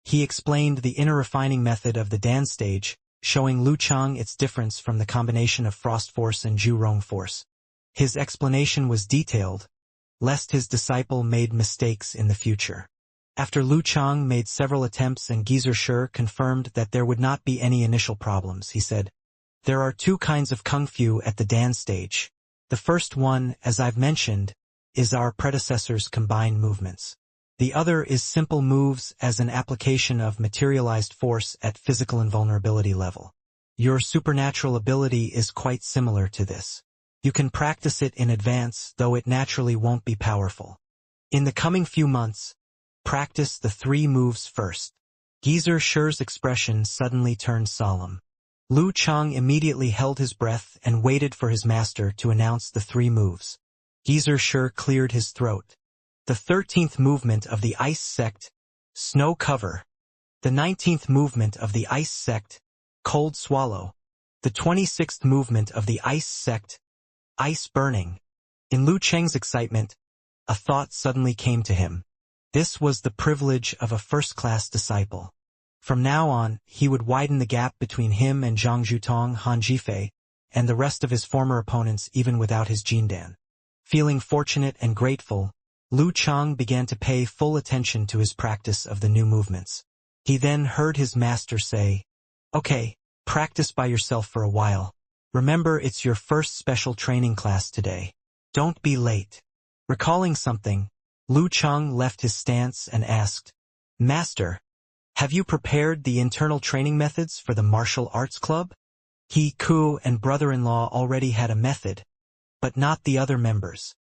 He explained the inner refining method of the Dan stage, showing Lu Cheng its difference from the combination of Frost Force and Zhu Rong Force. His explanation was detailed, lest his disciple made mistakes in the future. After Lu Cheng made several attempts and Geezer Shi confirmed that there would not be any initial problems, he said, there are two kinds of kung fu at the Dan stage. The first one, as I've mentioned, is our predecessor's combined movements. The other is simple moves as an application of materialized force at physical invulnerability level. Your supernatural ability is quite similar to this. You can practice it in advance, though it naturally won't be powerful. In the coming few months, practice the three moves first. Geezer Shi's expression suddenly turned solemn. Lu Cheng immediately held his breath and waited for his master to announce the three moves. Geezer Shi cleared his throat. The 13th movement of the Ice Sect, Snow Cover. The 19th movement of the Ice Sect, Cold Swallow. The 26th movement of the Ice Sect, Ice Burning. In Lu Cheng's excitement, a thought suddenly came to him. This was the privilege of a first-class disciple. From now on, he would widen the gap between him and Zhang Zhutong, Han Jifei, and the rest of his former opponents even without his Jindan. Feeling fortunate and grateful, Lu Cheng began to pay full attention to his practice of the new movements. He then heard his master say, okay, practice by yourself for a while. Remember, it's your first special training class today. Don't be late. Recalling something, Lu Chang left his stance and asked, "Master, have you prepared the internal training methods for the martial arts club?" He, Ku, and brother-in-law already had a method, but not the other members.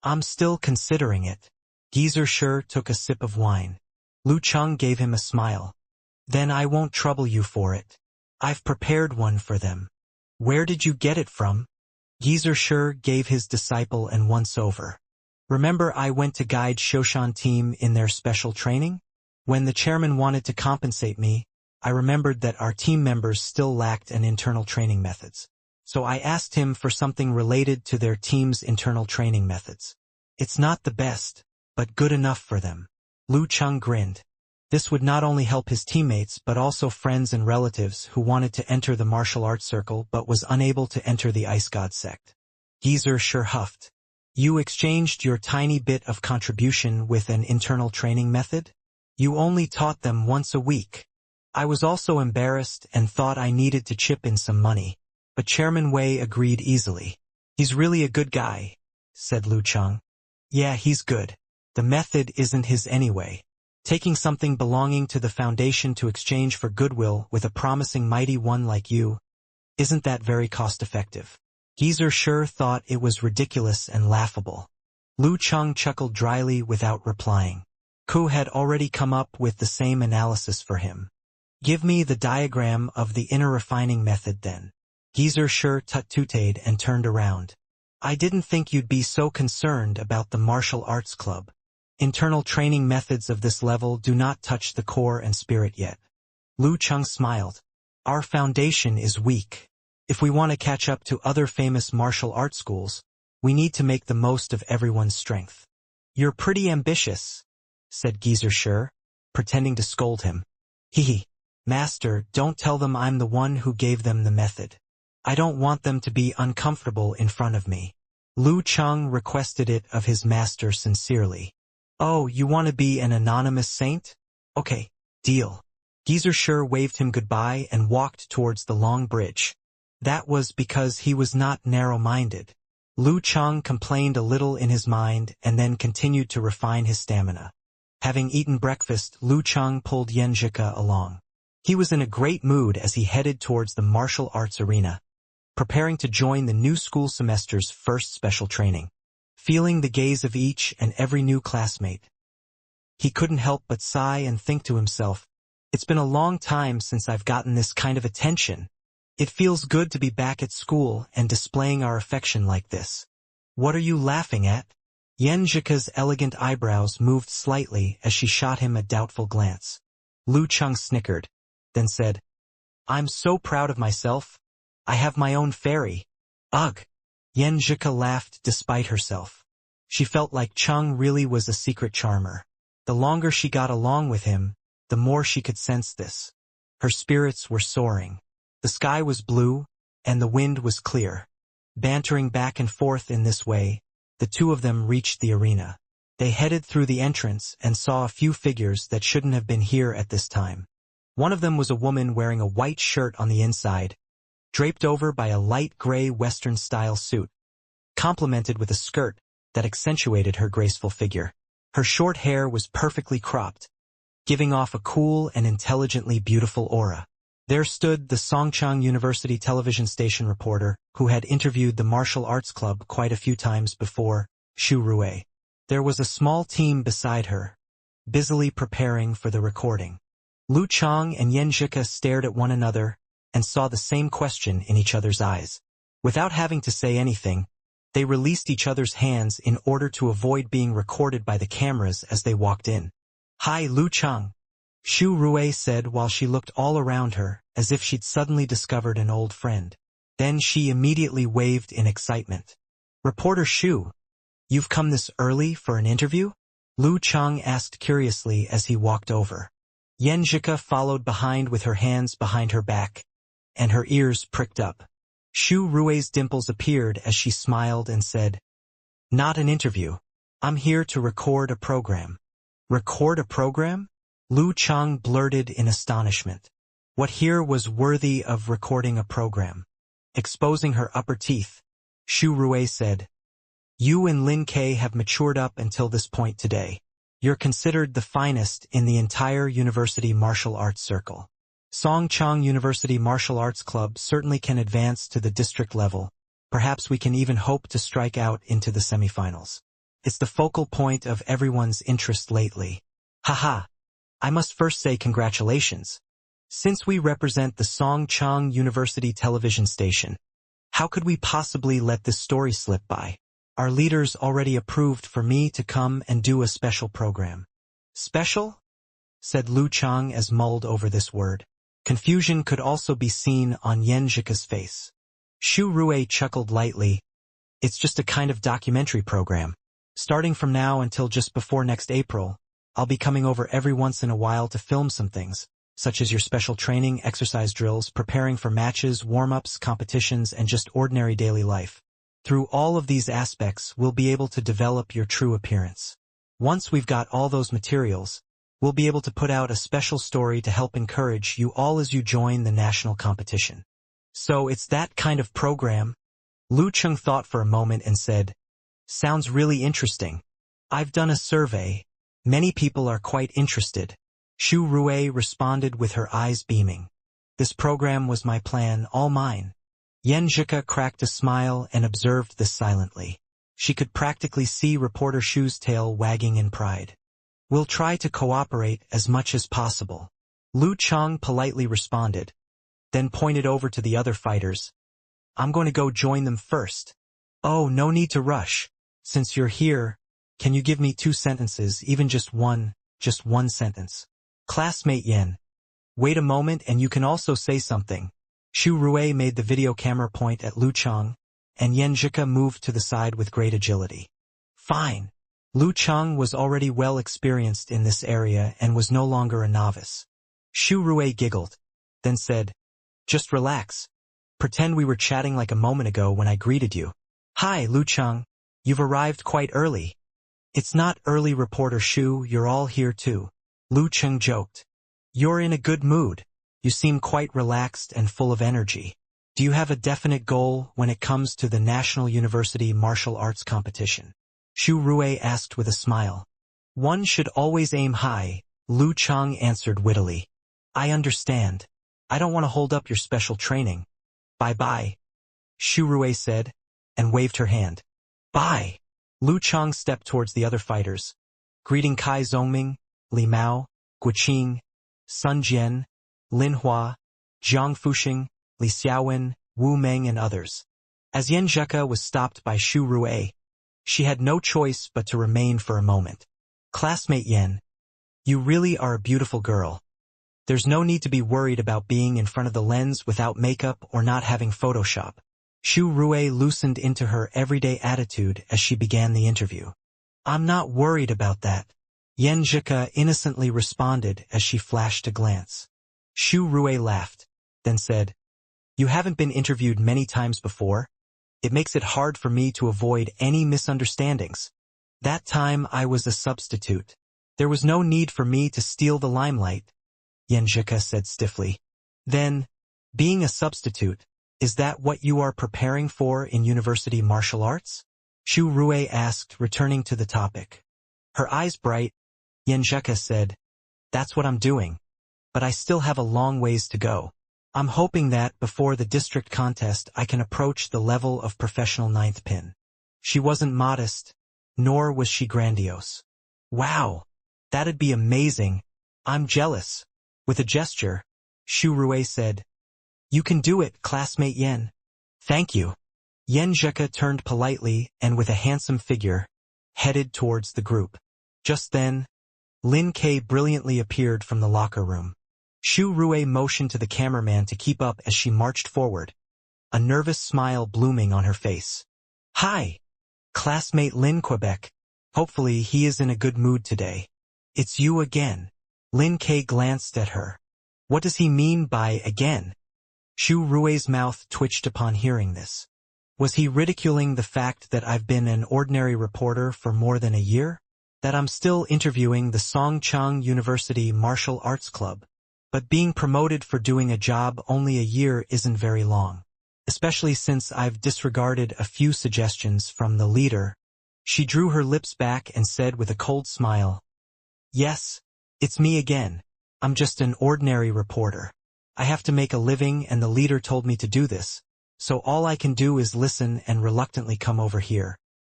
"I'm still considering it." Geezer Sher took a sip of wine. Lu Chang gave him a smile. "Then I won't trouble you for it. I've prepared one for them." "Where did you get it from?" Geezer Sher gave his disciple an once-over. "Remember I went to guide Shoshan team in their special training? When the chairman wanted to compensate me, I remembered that our team members still lacked an internal training methods. So I asked him for something related to their team's internal training methods. It's not the best, but good enough for them." Lu Chang grinned. This would not only help his teammates but also friends and relatives who wanted to enter the martial arts circle but was unable to enter the Ice God sect. Geezer Sher huffed. "You exchanged your tiny bit of contribution with an internal training method? You only taught them once a week." I was also embarrassed and thought I needed to chip in some money, but Chairman Wei agreed easily. "He's really a good guy," said Lu Chang. "Yeah, he's good. The method isn't his anyway. Taking something belonging to the foundation to exchange for goodwill with a promising mighty one like you, isn't that very cost-effective?" Geezer Sher thought it was ridiculous and laughable. Lu Chang chuckled dryly without replying. Ku had already come up with the same analysis for him. "Give me the diagram of the inner refining method then." Geezer Sher tut-tutted and turned around. "I didn't think you'd be so concerned about the martial arts club. Internal training methods of this level do not touch the core and spirit yet." Lu Chang smiled. "Our foundation is weak. If we want to catch up to other famous martial arts schools, we need to make the most of everyone's strength." "You're pretty ambitious," said Geezer Sher, pretending to scold him. "Hee. Master, don't tell them I'm the one who gave them the method. I don't want them to be uncomfortable in front of me." Lu Chang requested it of his master sincerely. "Oh, you want to be an anonymous saint? Okay, deal." Geezer Sher waved him goodbye and walked towards the long bridge. That was because he was not narrow-minded. Lu Chang complained a little in his mind and then continued to refine his stamina. Having eaten breakfast, Lu Chang pulled Yen Zhika along. He was in a great mood as he headed towards the martial arts arena, preparing to join the new school semester's first special training. Feeling the gaze of each and every new classmate, he couldn't help but sigh and think to himself, "It's been a long time since I've gotten this kind of attention. It feels good to be back at school and displaying our affection like this." "What are you laughing at?" Yen Zhika's elegant eyebrows moved slightly as she shot him a doubtful glance. Lu Chang snickered, then said, "I'm so proud of myself. I have my own fairy." "Ugh!" Yen Zhika laughed despite herself. She felt like Chang really was a secret charmer. The longer she got along with him, the more she could sense this. Her spirits were soaring. The sky was blue, and the wind was clear. Bantering back and forth in this way, the two of them reached the arena. They headed through the entrance and saw a few figures that shouldn't have been here at this time. One of them was a woman wearing a white shirt on the inside, draped over by a light gray Western-style suit, complemented with a skirt that accentuated her graceful figure. Her short hair was perfectly cropped, giving off a cool and intelligently beautiful aura. There stood the Songchang University television station reporter who had interviewed the martial arts club quite a few times before, Xu Rui. There was a small team beside her, busily preparing for the recording. Lu Chang and Yen Zhika stared at one another and saw the same question in each other's eyes. Without having to say anything, they released each other's hands in order to avoid being recorded by the cameras as they walked in. "Hi, Lu Chang," Xu Rui said while she looked all around her as if she'd suddenly discovered an old friend. Then she immediately waved in excitement. "Reporter Xu, you've come this early for an interview?" Lu Chang asked curiously as he walked over. Yen Zhika followed behind with her hands behind her back, and her ears pricked up. Xu Rui's dimples appeared as she smiled and said, "Not an interview. I'm here to record a program." "Record a program?" Lu Chang blurted in astonishment. What here was worthy of recording a program? Exposing her upper teeth, Xu Rui said, You and Lin K have matured up until this point today. You're considered the finest in the entire university martial arts circle. Songchang University Martial Arts Club certainly can advance to the district level. Perhaps we can even hope to strike out into the semifinals. It's the focal point of everyone's interest lately. Haha. I must first say congratulations. Since we represent the Songchang University television station, how could we possibly let this story slip by? Our leaders already approved for me to come and do a special program. Special? Said Lu Chang as mulled over this word. Confusion could also be seen on Yen Zhika's face. Xu Rui chuckled lightly. It's just a kind of documentary program. Starting from now until just before next April, I'll be coming over every once in a while to film some things, such as your special training, exercise drills, preparing for matches, warm-ups, competitions, and just ordinary daily life. Through all of these aspects, we'll be able to develop your true appearance. Once we've got all those materials, we'll be able to put out a special story to help encourage you all as you join the national competition. So it's that kind of program? Lu Cheng thought for a moment and said, Sounds really interesting. I've done a survey. Many people are quite interested. Xu Rui responded with her eyes beaming. This program was my plan, all mine. Yen Zhika cracked a smile and observed this silently. She could practically see reporter Shu's tail wagging in pride. We'll try to cooperate as much as possible. Lu Chang politely responded, then pointed over to the other fighters. I'm going to go join them first. Oh, no need to rush. Since you're here, can you give me 2 sentences, even just one sentence? Classmate Yen. Wait a moment and you can also say something. Xu Rui made the video camera point at Lu Chang, and Yen Zhika moved to the side with great agility. Fine. Lu Chang was already well experienced in this area and was no longer a novice. Xu Rui giggled, then said, Just relax. Pretend we were chatting like a moment ago when I greeted you. Hi, Lu Chang. You've arrived quite early. It's not early, reporter Xu, you're all here too. Lu Cheng joked. You're in a good mood. You seem quite relaxed and full of energy. Do you have a definite goal when it comes to the National University Martial Arts Competition? Xu Rui asked with a smile. One should always aim high, Lu Chang answered wittily. I understand. I don't want to hold up your special training. Bye-bye, Xu Rui said, and waved her hand. Bye. Lu Chang stepped towards the other fighters, greeting Kai Zhongming, Li Mao, Guqing, Sun Jian, Lin Hua, Jiang Fuxing, Li Xiaowen, Wu Meng and others. As Yen Zhika was stopped by Xu Rui, she had no choice but to remain for a moment. Classmate Yen, you really are a beautiful girl. There's no need to be worried about being in front of the lens without makeup or not having Photoshop. Xu Rui loosened into her everyday attitude as she began the interview. I'm not worried about that, Yen Zhika innocently responded as she flashed a glance. Xu Rui laughed, then said, You haven't been interviewed many times before? It makes it hard for me to avoid any misunderstandings. That time I was a substitute. There was no need for me to steal the limelight, Yen Zhika said stiffly. Then, being a substitute, is that what you are preparing for in university martial arts? Xu Rui asked, returning to the topic. Her eyes bright, Yen Zhika said, That's what I'm doing. But I still have a long ways to go. I'm hoping that before the district contest I can approach the level of professional ninth pin. She wasn't modest, nor was she grandiose. Wow, that'd be amazing. I'm jealous. With a gesture, Xu Rui said, You can do it, classmate Yen. Thank you. Yen Zhika turned politely and with a handsome figure, headed towards the group. Just then, Lin K brilliantly appeared from the locker room. Xu Rui motioned to the cameraman to keep up as she marched forward, a nervous smile blooming on her face. Hi, classmate Lin Quebec. Hopefully he is in a good mood today. It's you again. Lin K glanced at her. What does he mean by again? Xu Rui's mouth twitched upon hearing this. Was he ridiculing the fact that I've been an ordinary reporter for more than a year? That I'm still interviewing the Songchang University Martial Arts Club? But being promoted for doing a job only a year isn't very long. Especially since I've disregarded a few suggestions from the leader She drew her lips back and said with a cold smile, "Yes, it's me again. I'm just an ordinary reporter. I have to make a living and the leader told me to do this, so all I can do is listen and reluctantly come over here."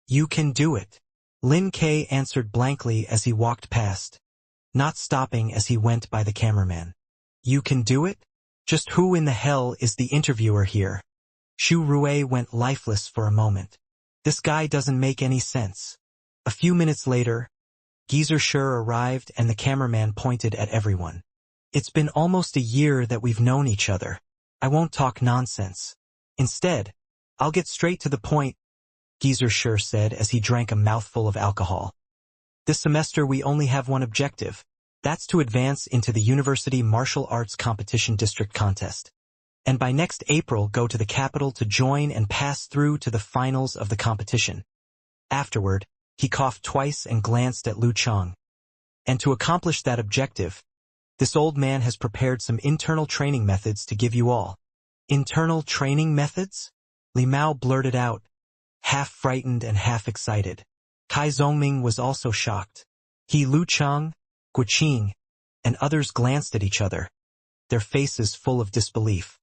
"You can do it," Lin Kei answered blankly as he walked past, not stopping as he went by the cameraman. "You can do it? Just who in the hell is the interviewer here?" Xu Rui went lifeless for a moment. This guy doesn't make any sense. A few minutes later, Geezer Sher arrived and the cameraman pointed at everyone. "It's been almost a year that we've known each other. I won't talk nonsense. Instead, I'll get straight to the point," Geezer Sher said as he drank a mouthful of alcohol. "This semester we only have one objective. That's to advance into the University Martial Arts Competition District Contest. And by next April go to the capital to join and pass through to the finals of the competition." Afterward, he coughed twice and glanced at Lu Chang. "And to accomplish that objective, this old man has prepared some internal training methods to give you all." "Internal training methods?" Li Mao blurted out, half frightened and half excited. Kai Zhongming was also shocked. He, Lu Chang, Guqing, and others glanced at each other, their faces full of disbelief.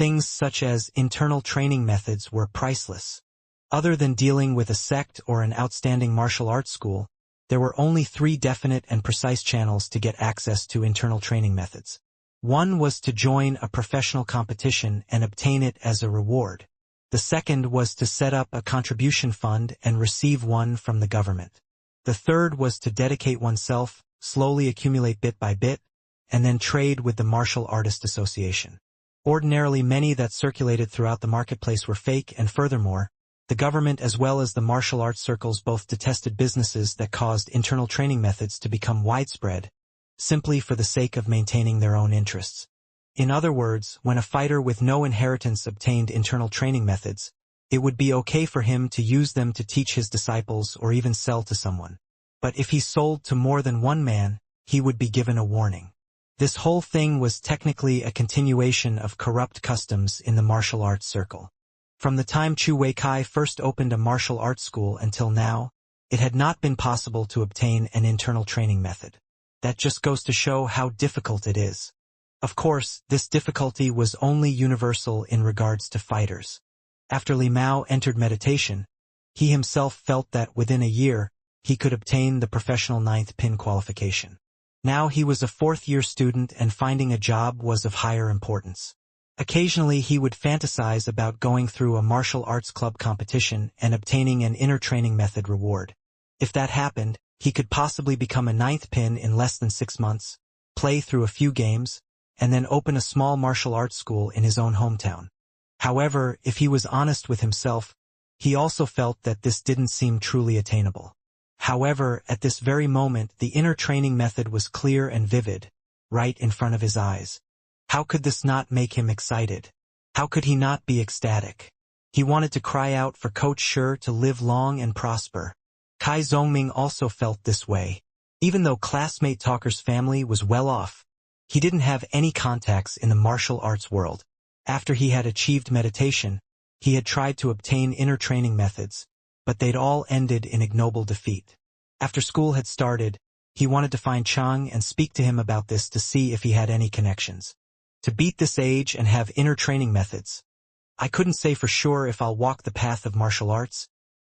Things such as internal training methods were priceless. Other than dealing with a sect or an outstanding martial arts school, there were only 3 definite and precise channels to get access to internal training methods. One was to join a professional competition and obtain it as a reward. The second was to set up a contribution fund and receive one from the government. The third was to dedicate oneself, slowly accumulate bit by bit, and then trade with the Martial Artist Association. Ordinarily, many that circulated throughout the marketplace were fake, and furthermore, the government as well as the martial arts circles both detested businesses that caused internal training methods to become widespread, simply for the sake of maintaining their own interests. In other words, when a fighter with no inheritance obtained internal training methods, it would be okay for him to use them to teach his disciples or even sell to someone. But if he sold to more than one man, he would be given a warning. This whole thing was technically a continuation of corrupt customs in the martial arts circle. From the time Chu Weikai first opened a martial arts school until now, it had not been possible to obtain an internal training method. That just goes to show how difficult it is. Of course, this difficulty was only universal in regards to fighters. After Li Mao entered meditation, he himself felt that within a year, he could obtain the professional 9th pin qualification. Now he was a 4th-year student and finding a job was of higher importance. Occasionally he would fantasize about going through a martial arts club competition and obtaining an inner training method reward. If that happened, he could possibly become a 9th pin in less than 6 months, play through a few games, and then open a small martial arts school in his own hometown. However, if he was honest with himself, he also felt that this didn't seem truly attainable. However, at this very moment the inner training method was clear and vivid, right in front of his eyes. How could this not make him excited? How could he not be ecstatic? He wanted to cry out for Coach Sher to live long and prosper. Kai Zhongming also felt this way. Even though classmate Talker's family was well off, he didn't have any contacts in the martial arts world. After he had achieved meditation, he had tried to obtain inner training methods, but they'd all ended in ignoble defeat. After school had started, he wanted to find Chang and speak to him about this to see if he had any connections. To beat this age and have inner training methods. I couldn't say for sure if I'll walk the path of martial arts,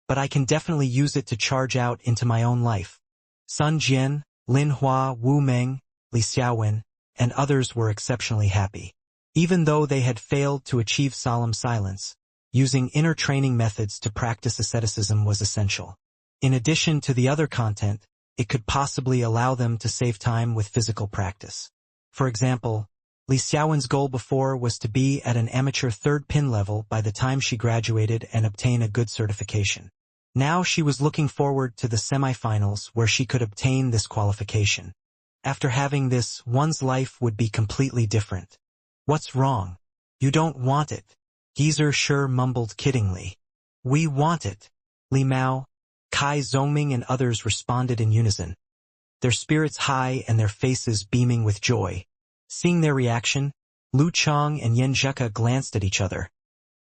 but I can definitely use it to charge out into my own life. Sun Jian, Lin Hua, Wu Meng, Li Xiaowen, and others were exceptionally happy. Even though they had failed to achieve solemn silence, using inner training methods to practice asceticism was essential. In addition to the other content, it could possibly allow them to save time with physical practice. For example, Li Xiaowen's goal before was to be at an amateur 3rd pin level by the time she graduated and obtain a good certification. Now she was looking forward to the semifinals where she could obtain this qualification. After having this, one's life would be completely different. "What's wrong? You don't want it?" Geezer Sher mumbled kiddingly. "We want it." Li Mao, Kai Zhongming and others responded in unison, their spirits high and their faces beaming with joy. Seeing their reaction, Lu Chang and Yan Zheka glanced at each other,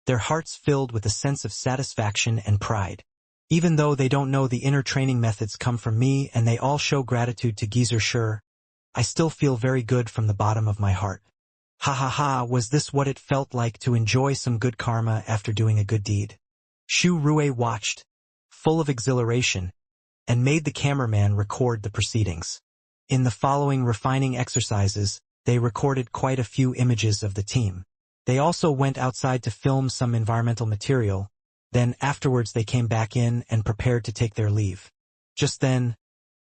their hearts filled with a sense of satisfaction and pride. Even though they don't know the inner training methods come from me and they all show gratitude to Geezer Sure, I still feel very good from the bottom of my heart. Ha ha ha, was this what it felt like to enjoy some good karma after doing a good deed? Shu Rue watched, full of exhilaration, and made the cameraman record the proceedings. In the following refining exercises, they recorded quite a few images of the team. They also went outside to film some environmental material, then afterwards they came back in and prepared to take their leave. Just then,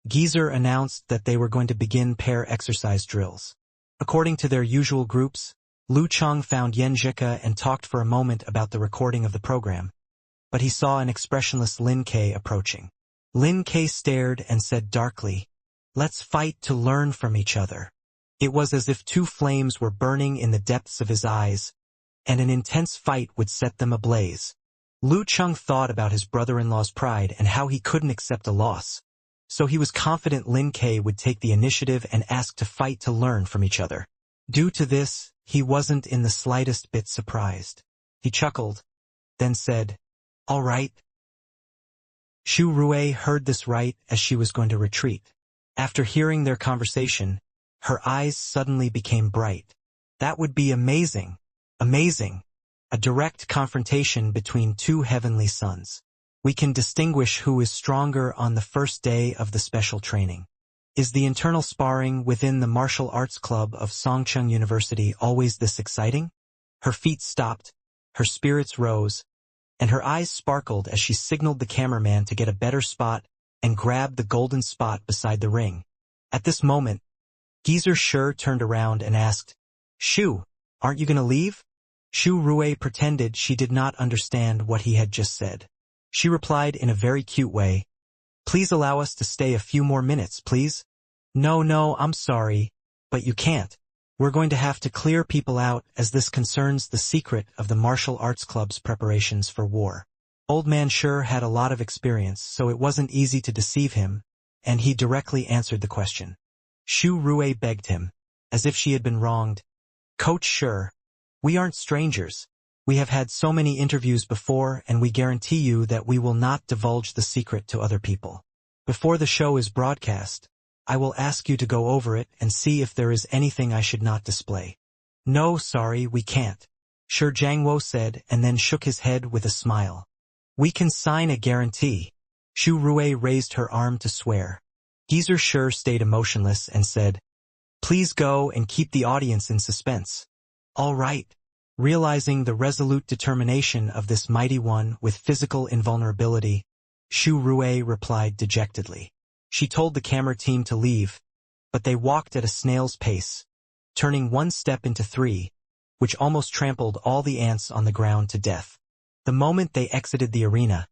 Geezer announced that they were going to begin pair exercise drills. According to their usual groups, Lu Chang found Yen Zhika and talked for a moment about the recording of the program. But he saw an expressionless Lin K approaching. Lin K stared and said darkly, "Let's fight to learn from each other." It was as if two flames were burning in the depths of his eyes, and an intense fight would set them ablaze. Lu Chang thought about his brother-in-law's pride and how he couldn't accept a loss. So he was confident Lin K would take the initiative and ask to fight to learn from each other. Due to this, he wasn't in the slightest bit surprised. He chuckled, then said, "All right." Shu Rue heard this right as she was going to retreat. After hearing their conversation, her eyes suddenly became bright. That would be amazing. Amazing. A direct confrontation between two heavenly sons. We can distinguish who is stronger on the first day of the special training. Is the internal sparring within the martial arts club of Songcheng University always this exciting? Her feet stopped, her spirits rose, and her eyes sparkled as she signaled the cameraman to get a better spot and grab the golden spot beside the ring. At this moment, Geezer Sure turned around and asked, "Shu, aren't you going to leave?" Shu Rue pretended she did not understand what he had just said. She replied in a very cute way, "Please allow us to stay a few more minutes, please." No, I'm sorry, but you can't. We're going to have to clear people out as this concerns the secret of the martial arts club's preparations for war. Old Man Sure had a lot of experience, so it wasn't easy to deceive him, and he directly answered the question. Shu Rue begged him, as if she had been wronged. "Coach Sure, we aren't strangers. We have had so many interviews before, and we guarantee you that we will not divulge the secret to other people. Before the show is broadcast, I will ask you to go over it and see if there is anything I should not display." "No, sorry, we can't," Sure Jiangwo said and then shook his head with a smile. "We can sign a guarantee." Shu Rue raised her arm to swear. Geezer Sure stayed emotionless and said, "Please go and keep the audience in suspense." "All right." Realizing the resolute determination of this mighty one with physical invulnerability, Shu Rue replied dejectedly. She told the camera team to leave, but they walked at a snail's pace, turning one step into three, which almost trampled all the ants on the ground to death. The moment they exited the arena,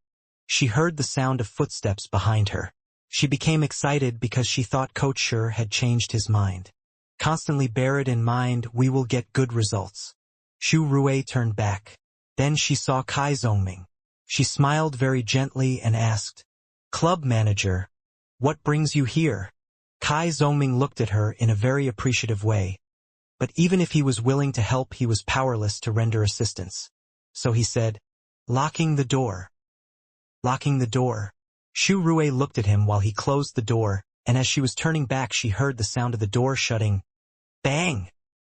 she heard the sound of footsteps behind her. She became excited because she thought Coach Sure had changed his mind. Constantly bear it in mind, we will get good results. Shu Rue turned back. Then she saw Kai Zongming. She smiled very gently and asked, "Club manager, what brings you here?" Kai Zongming looked at her in a very appreciative way. But even if he was willing to help, he was powerless to render assistance. So he said, "Locking the door." "Locking the door." Shu Rue looked at him while he closed the door, and as she was turning back she heard the sound of the door shutting. Bang!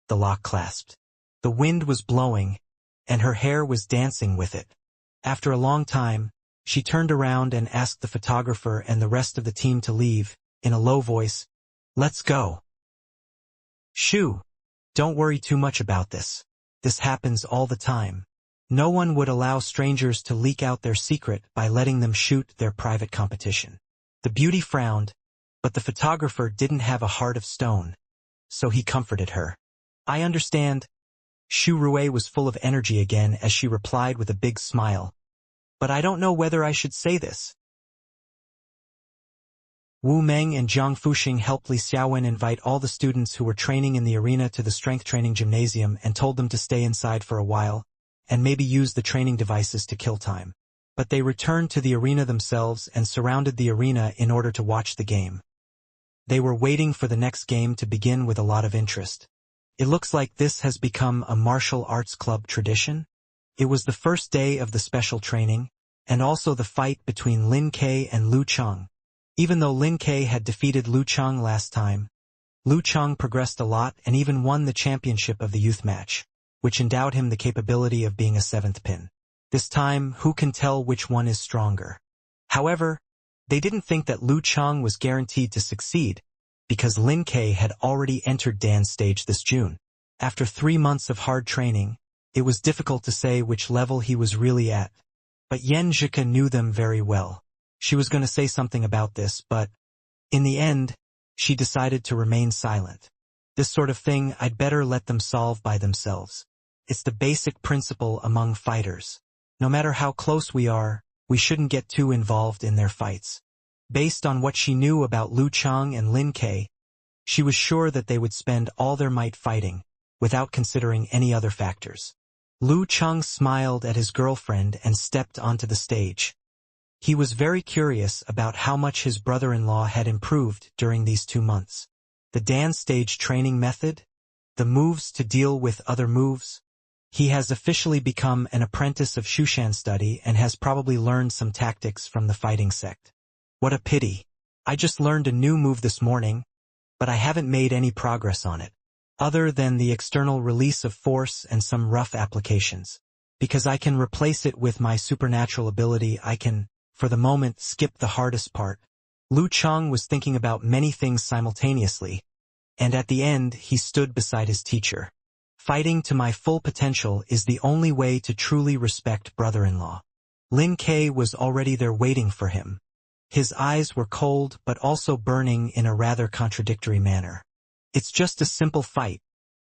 The lock clasped. The wind was blowing, and her hair was dancing with it. After a long time, she turned around and asked the photographer and the rest of the team to leave, in a low voice, "Let's go." "Shu, don't worry too much about this. This happens all the time. No one would allow strangers to leak out their secret by letting them shoot their private competition." The beauty frowned, but the photographer didn't have a heart of stone, so he comforted her. "I understand." Shu Rue was full of energy again as she replied with a big smile. "But I don't know whether I should say this." Wu Meng and Jiang Fuxing helped Li Xiaowen invite all the students who were training in the arena to the strength training gymnasium and told them to stay inside for a while, and maybe use the training devices to kill time. But they returned to the arena themselves and surrounded the arena in order to watch the game. They were waiting for the next game to begin with a lot of interest. It looks like this has become a martial arts club tradition. It was the first day of the special training, and also the fight between Lin Ke and Lu Cheng. Even though Lin Ke had defeated Lu Cheng last time, Lu Cheng progressed a lot and even won the championship of the youth match, which endowed him the capability of being a seventh pin. This time, who can tell which one is stronger? However, they didn't think that Lu Cheng was guaranteed to succeed, because Lin Ke had already entered Dan's stage this June. After 3 months of hard training, it was difficult to say which level he was really at. But Yen Zhika knew them very well. She was going to say something about this, but in the end, she decided to remain silent. This sort of thing I'd better let them solve by themselves. It's the basic principle among fighters. No matter how close we are, we shouldn't get too involved in their fights. Based on what she knew about Lu Cheng and Lin Ke, she was sure that they would spend all their might fighting, without considering any other factors. Lu Cheng smiled at his girlfriend and stepped onto the stage. He was very curious about how much his brother-in-law had improved during these 2 months. The Dan stage training method? The moves to deal with other moves? He has officially become an apprentice of Shushan study and has probably learned some tactics from the fighting sect. What a pity. I just learned a new move this morning, but I haven't made any progress on it, other than the external release of force and some rough applications. Because I can replace it with my supernatural ability, I can, for the moment, skip the hardest part. Lu Cheng was thinking about many things simultaneously, and at the end he stood beside his teacher. Fighting to my full potential is the only way to truly respect brother-in-law. Lin Ke was already there waiting for him. His eyes were cold but also burning in a rather contradictory manner. It's just a simple fight,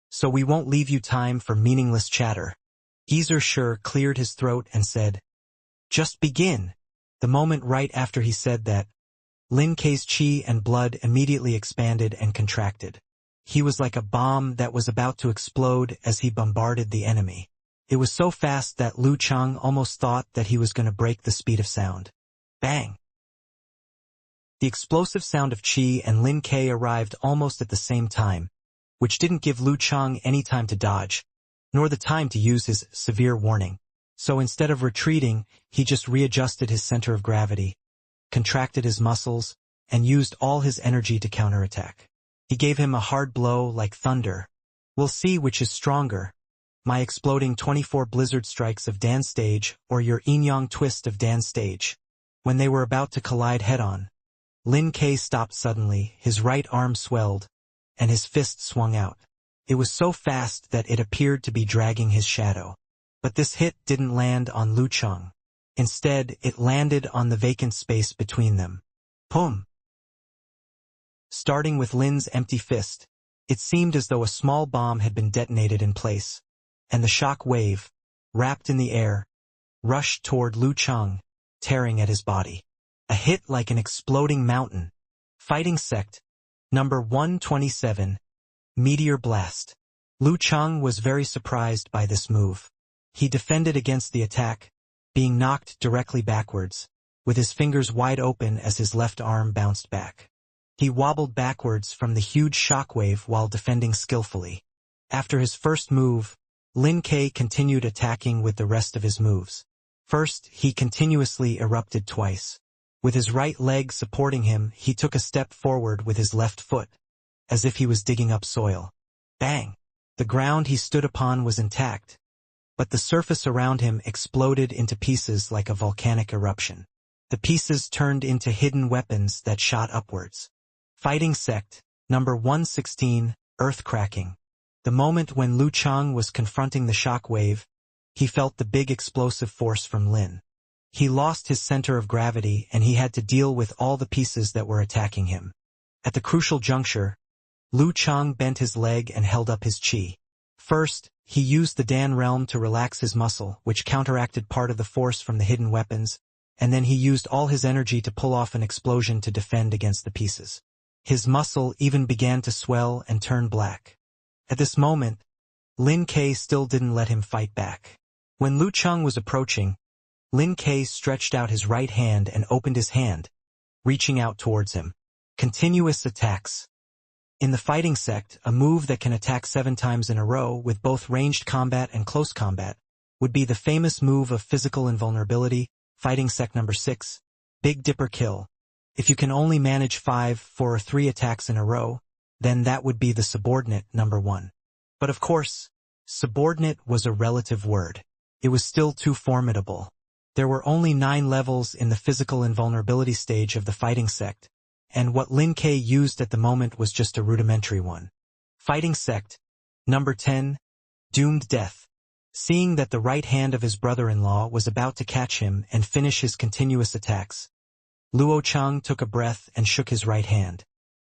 so we won't leave you time for meaningless chatter. Geezer Sure cleared his throat and said, "Just begin." The moment right after he said that, Lin Ke's chi and blood immediately expanded and contracted. He was like a bomb that was about to explode as he bombarded the enemy. It was so fast that Lu Cheng almost thought that he was going to break the speed of sound. Bang! The explosive sound of Qi and Lin Ke arrived almost at the same time, which didn't give Lu Cheng any time to dodge, nor the time to use his severe warning. So instead of retreating, he just readjusted his center of gravity, contracted his muscles, and used all his energy to counterattack. He gave him a hard blow like thunder. We'll see which is stronger, my exploding 24 blizzard strikes of Dan stage or your yin-yang twist of Dan stage. When they were about to collide head-on, Lin Ke stopped suddenly, his right arm swelled, and his fist swung out. It was so fast that it appeared to be dragging his shadow. But this hit didn't land on Lu Cheng. Instead, it landed on the vacant space between them. Pum! Starting with Lin's empty fist, it seemed as though a small bomb had been detonated in place, and the shock wave, wrapped in the air, rushed toward Lu Cheng, tearing at his body. A hit like an exploding mountain. Fighting Sect, number 127, Meteor Blast. Lu Cheng was very surprised by this move. He defended against the attack, being knocked directly backwards, with his fingers wide open as his left arm bounced back. He wobbled backwards from the huge shockwave while defending skillfully. After his first move, Lin Ke continued attacking with the rest of his moves. First, he continuously erupted twice. With his right leg supporting him, he took a step forward with his left foot, as if he was digging up soil. Bang! The ground he stood upon was intact, but the surface around him exploded into pieces like a volcanic eruption. The pieces turned into hidden weapons that shot upwards. Fighting Sect, number 116, Earth-cracking. The moment when Lu Cheng was confronting the shock wave, he felt the big explosive force from Lin. He lost his center of gravity and he had to deal with all the pieces that were attacking him. At the crucial juncture, Lu Cheng bent his leg and held up his chi. First, he used the Dan realm to relax his muscle, which counteracted part of the force from the hidden weapons, and then he used all his energy to pull off an explosion to defend against the pieces. His muscle even began to swell and turn black. At this moment, Lin Ke still didn't let him fight back. When Lu Cheng was approaching, Lin Ke stretched out his right hand and opened his hand, reaching out towards him. Continuous attacks. In the Fighting Sect, a move that can attack 7 times in a row with both ranged combat and close combat would be the famous move of physical invulnerability, Fighting Sect number 6. Big Dipper Kill. If you can only manage 5, 4 or 3 attacks in a row, then that would be the subordinate number 1. But of course, subordinate was a relative word. It was still too formidable. There were only 9 levels in the physical invulnerability stage of the Fighting Sect, and what Lin K used at the moment was just a rudimentary one. Fighting Sect. Number 10. Doomed Death. Seeing that the right hand of his brother-in-law was about to catch him and finish his continuous attacks, Luo Chang took a breath and shook his right hand.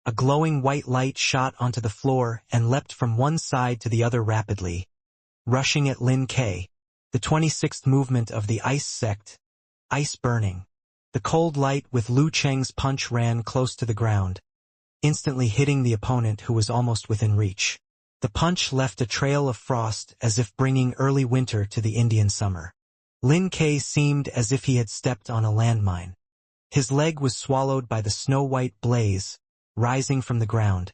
A glowing white light shot onto the floor and leapt from one side to the other rapidly, rushing at Lin K. The 26th movement of the Ice Sect. Ice Burning. The cold light with Lu Cheng's punch ran close to the ground, instantly hitting the opponent who was almost within reach. The punch left a trail of frost as if bringing early winter to the Indian summer. Lin K seemed as if he had stepped on a landmine. His leg was swallowed by the snow-white blaze, rising from the ground,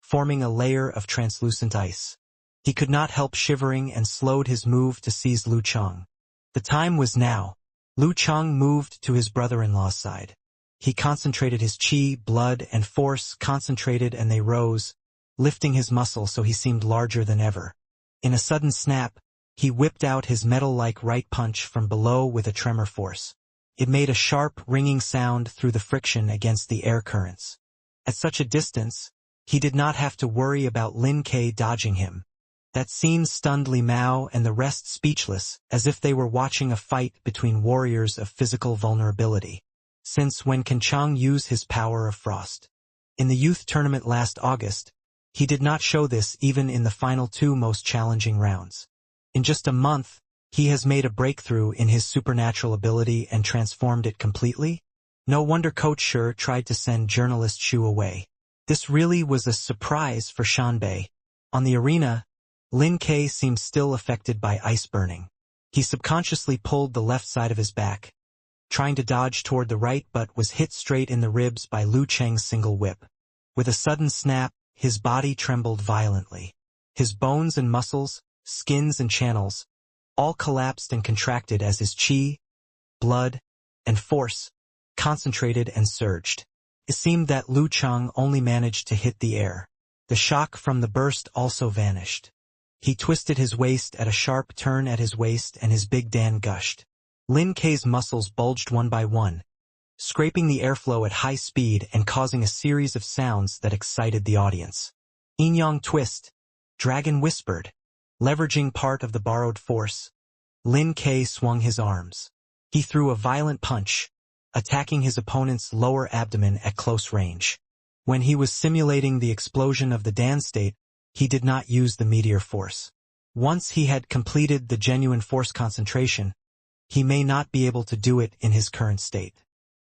forming a layer of translucent ice. He could not help shivering and slowed his move to seize Lu Chang. The time was now. Lu Chang moved to his brother-in-law's side. He concentrated his chi, blood, and force concentrated and they rose, lifting his muscle so he seemed larger than ever. In a sudden snap, he whipped out his metal-like right punch from below with a tremor force. It made a sharp, ringing sound through the friction against the air currents. At such a distance, he did not have to worry about Lin K dodging him. That scene stunned Li Mao and the rest speechless, as if they were watching a fight between warriors of physical vulnerability. Since when can Chang use his power of frost? In the youth tournament last August, he did not show this even in the final 2 most challenging rounds. In just a month, he has made a breakthrough in his supernatural ability and transformed it completely? No wonder Coach Shi tried to send journalist Xu away. This really was a surprise for Shanbei. On the arena, Lin K seemed still affected by ice burning. He subconsciously pulled the left side of his back, trying to dodge toward the right but was hit straight in the ribs by Lu Cheng's single whip. With a sudden snap, his body trembled violently. His bones and muscles, skins and channels, all collapsed and contracted as his chi, blood, and force concentrated and surged. It seemed that Lu Chang only managed to hit the air. The shock from the burst also vanished. He twisted his waist at a sharp turn at his waist and his big Dan gushed. Lin K's muscles bulged one by one, scraping the airflow at high speed and causing a series of sounds that excited the audience. Yin-yang twist, Dragon whispered. Leveraging part of the borrowed force, Lin K swung his arms. He threw a violent punch, attacking his opponent's lower abdomen at close range. When he was simulating the explosion of the Dan state, he did not use the meteor force. Once he had completed the genuine force concentration, he may not be able to do it in his current state.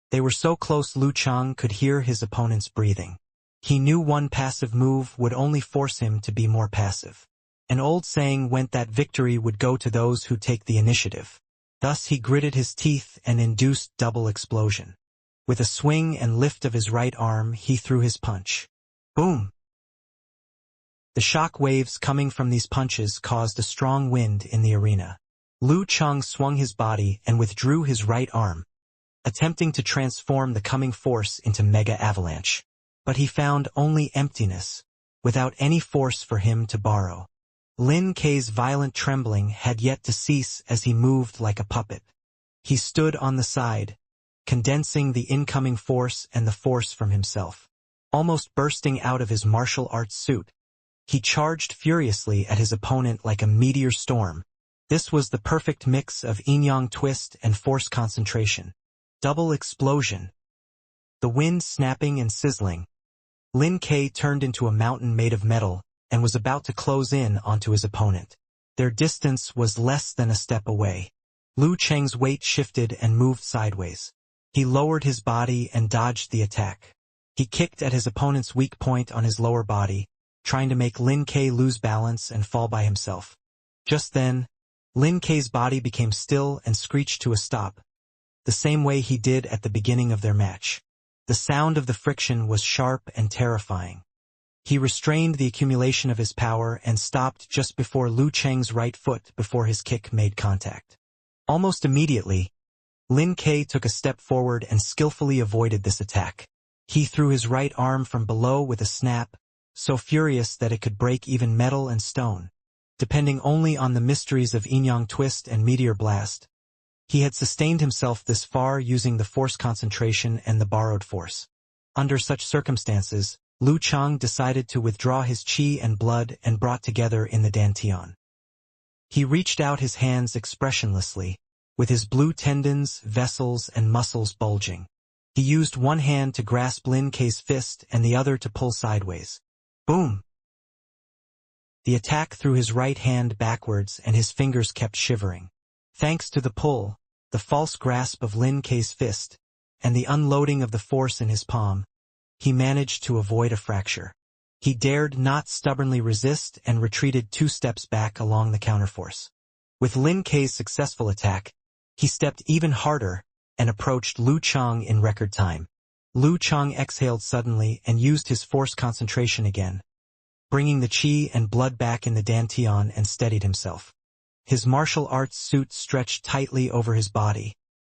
They were so close Lu Chang could hear his opponent's breathing. He knew one passive move would only force him to be more passive. An old saying went that victory would go to those who take the initiative. Thus he gritted his teeth and induced double explosion. With a swing and lift of his right arm, he threw his punch. Boom! The shock waves coming from these punches caused a strong wind in the arena. Lu Chang swung his body and withdrew his right arm, attempting to transform the coming force into mega avalanche. But he found only emptiness, without any force for him to borrow. Lin K's violent trembling had yet to cease as he moved like a puppet. He stood on the side, condensing the incoming force and the force from himself. Almost bursting out of his martial arts suit, he charged furiously at his opponent like a meteor storm. This was the perfect mix of yin-yang twist and force concentration. Double explosion. The wind snapping and sizzling, Lin K turned into a mountain made of metal and was about to close in onto his opponent. Their distance was less than a step away. Lu Cheng's weight shifted and moved sideways. He lowered his body and dodged the attack. He kicked at his opponent's weak point on his lower body, trying to make Lin K lose balance and fall by himself. Just then, Lin K's body became still and screeched to a stop, the same way he did at the beginning of their match. The sound of the friction was sharp and terrifying. He restrained the accumulation of his power and stopped just before Lu Cheng's right foot before his kick made contact. Almost immediately, Lin Ke took a step forward and skillfully avoided this attack. He threw his right arm from below with a snap, so furious that it could break even metal and stone. Depending only on the mysteries of yin-yang twist and meteor blast, he had sustained himself this far using the force concentration and the borrowed force. Under such circumstances, Lu Chang decided to withdraw his qi and blood and brought together in the dantian. He reached out his hands expressionlessly, with his blue tendons, vessels, and muscles bulging. He used one hand to grasp Lin Ke's fist and the other to pull sideways. Boom! The attack threw his right hand backwards and his fingers kept shivering. Thanks to the pull, the false grasp of Lin Ke's fist, and the unloading of the force in his palm, he managed to avoid a fracture. He dared not stubbornly resist and retreated 2 steps back along the counterforce. With Lin Ke's successful attack, he stepped even harder and approached Lu Chang in record time. Lu Chang exhaled suddenly and used his force concentration again, bringing the qi and blood back in the dantian and steadied himself. His martial arts suit stretched tightly over his body,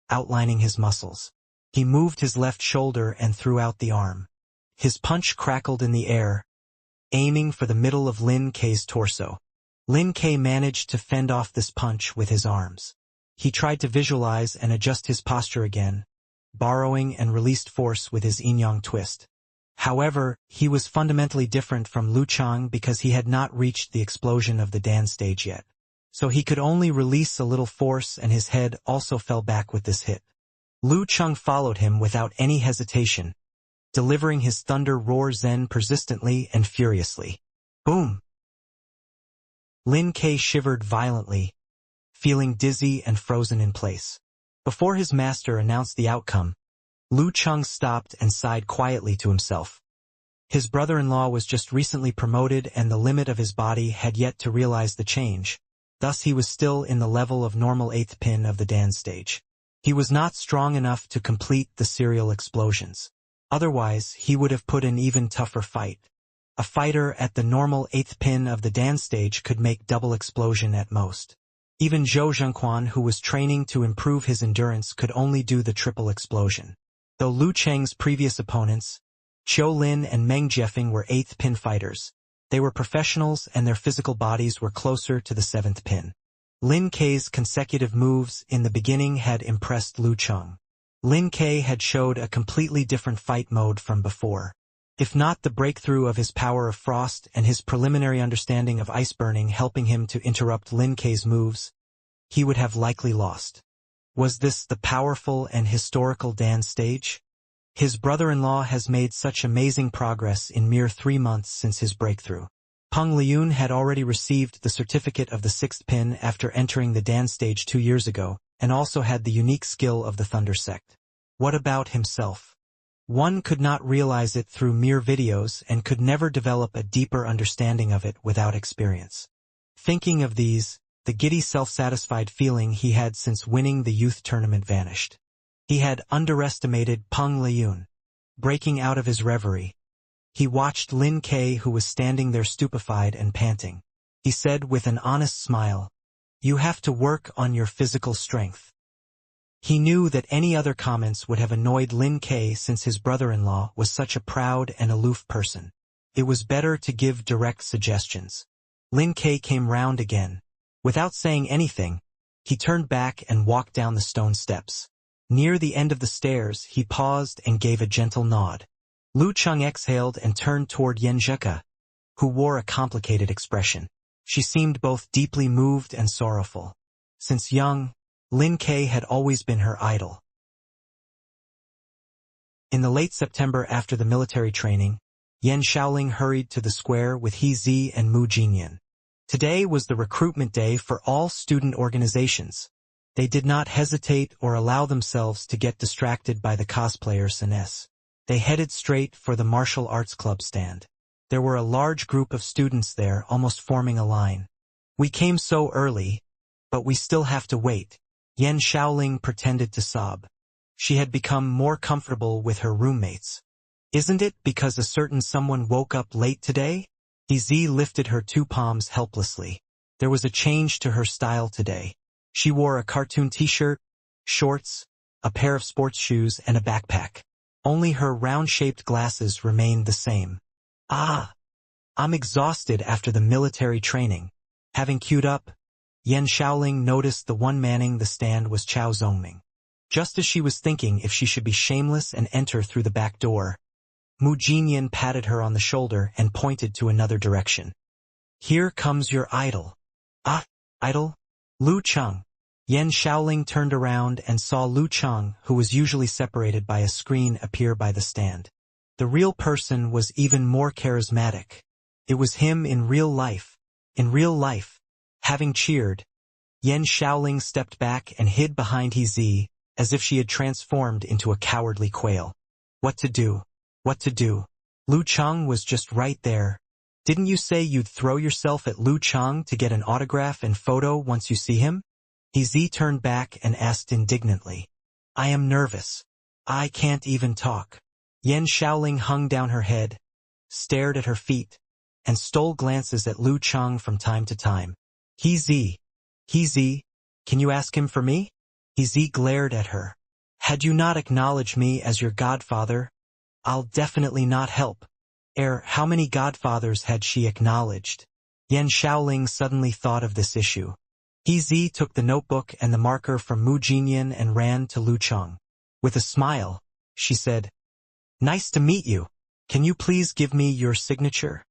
outlining his muscles. He moved his left shoulder and threw out the arm. His punch crackled in the air, aiming for the middle of Lin Ke's torso. Lin Ke managed to fend off this punch with his arms. He tried to visualize and adjust his posture again, borrowing and released force with his yin-yang twist. However, he was fundamentally different from Lu Chang because he had not reached the explosion of the Dan stage yet. So he could only release a little force and his head also fell back with this hit. Lu Chang followed him without any hesitation, delivering his thunder roar zen persistently and furiously. Boom! Lin Ke shivered violently, feeling dizzy and frozen in place. Before his master announced the outcome, Lu Chang stopped and sighed quietly to himself. His brother-in-law was just recently promoted and the limit of his body had yet to realize the change. Thus he was still in the level of normal 8th pin of the Dan stage. He was not strong enough to complete the serial explosions. Otherwise, he would have put an even tougher fight. A fighter at the normal 8th pin of the Dan stage could make double explosion at most. Even Zhou Zhengquan, who was training to improve his endurance, could only do the triple explosion. Though Lu Chang's previous opponents, Qiu Lin and Meng Jiefeng, were 8th pin fighters, they were professionals and their physical bodies were closer to the 7th pin. Lin Ke's consecutive moves in the beginning had impressed Lu Chang. Lin Ke had showed a completely different fight mode from before. If not the breakthrough of his power of frost and his preliminary understanding of ice burning helping him to interrupt Lin Ke's moves, he would have likely lost. Was this the powerful and historical Dan stage? His brother-in-law has made such amazing progress in mere 3 months since his breakthrough. Peng Liyun had already received the certificate of the 6th pin after entering the Dan stage 2 years ago, and also had the unique skill of the Thunder Sect. What about himself? One could not realize it through mere videos and could never develop a deeper understanding of it without experience. Thinking of these, the giddy self-satisfied feeling he had since winning the youth tournament vanished. He had underestimated Peng Liyun. Breaking out of his reverie, he watched Lin Ke, who was standing there stupefied and panting. He said with an honest smile, "You have to work on your physical strength." He knew that any other comments would have annoyed Lin Ke since his brother-in-law was such a proud and aloof person. It was better to give direct suggestions. Lin Ke came round again. Without saying anything, he turned back and walked down the stone steps. Near the end of the stairs, he paused and gave a gentle nod. Lu Chang exhaled and turned toward Yen Zheka, who wore a complicated expression. She seemed both deeply moved and sorrowful. Since young, Lin Ke had always been her idol. In the late September after the military training, Yan Shaoling hurried to the square with He Zi and Mu Jinyan. Today was the recruitment day for all student organizations. They did not hesitate or allow themselves to get distracted by the cosplayer Sines. They headed straight for the martial arts club stand. There were a large group of students there, almost forming a line. "We came so early, but we still have to wait." Yan Shaoling pretended to sob. She had become more comfortable with her roommates. "Isn't it because a certain someone woke up late today?" He Zi lifted her 2 palms helplessly. There was a change to her style today. She wore a cartoon t-shirt, shorts, a pair of sports shoes and a backpack. Only her round-shaped glasses remained the same. Ah! I'm exhausted after the military training. Having queued up, Yan Shaoling noticed the one manning the stand was Chao Zongming. Just as she was thinking if she should be shameless and enter through the back door, Mu Jinyan patted her on the shoulder and pointed to another direction. Here comes your idol. Ah, idol? Lu Cheng. Yan Shaoling turned around and saw Lu Cheng, who was usually separated by a screen, appear by the stand. The real person was even more charismatic. It was him in real life. In real life. Having cheered, Yan Shaoling stepped back and hid behind He, as if she had transformed into a cowardly quail. What to do? What to do? Lu Cheng was just right there. Didn't you say you'd throw yourself at Lu Cheng to get an autograph and photo once you see him? He turned back and asked indignantly. I am nervous. I can't even talk. Yan Shaoling hung down her head, stared at her feet, and stole glances at Lu Cheng from time to time. He, can you ask him for me? He glared at her. Had you not acknowledged me as your godfather, I'll definitely not help. How many godfathers had she acknowledged? Yan Shaoling suddenly thought of this issue. He took the notebook and the marker from Mu Jinyan and ran to Lu Cheng. With a smile, she said, Nice to meet you. Can you please give me your signature?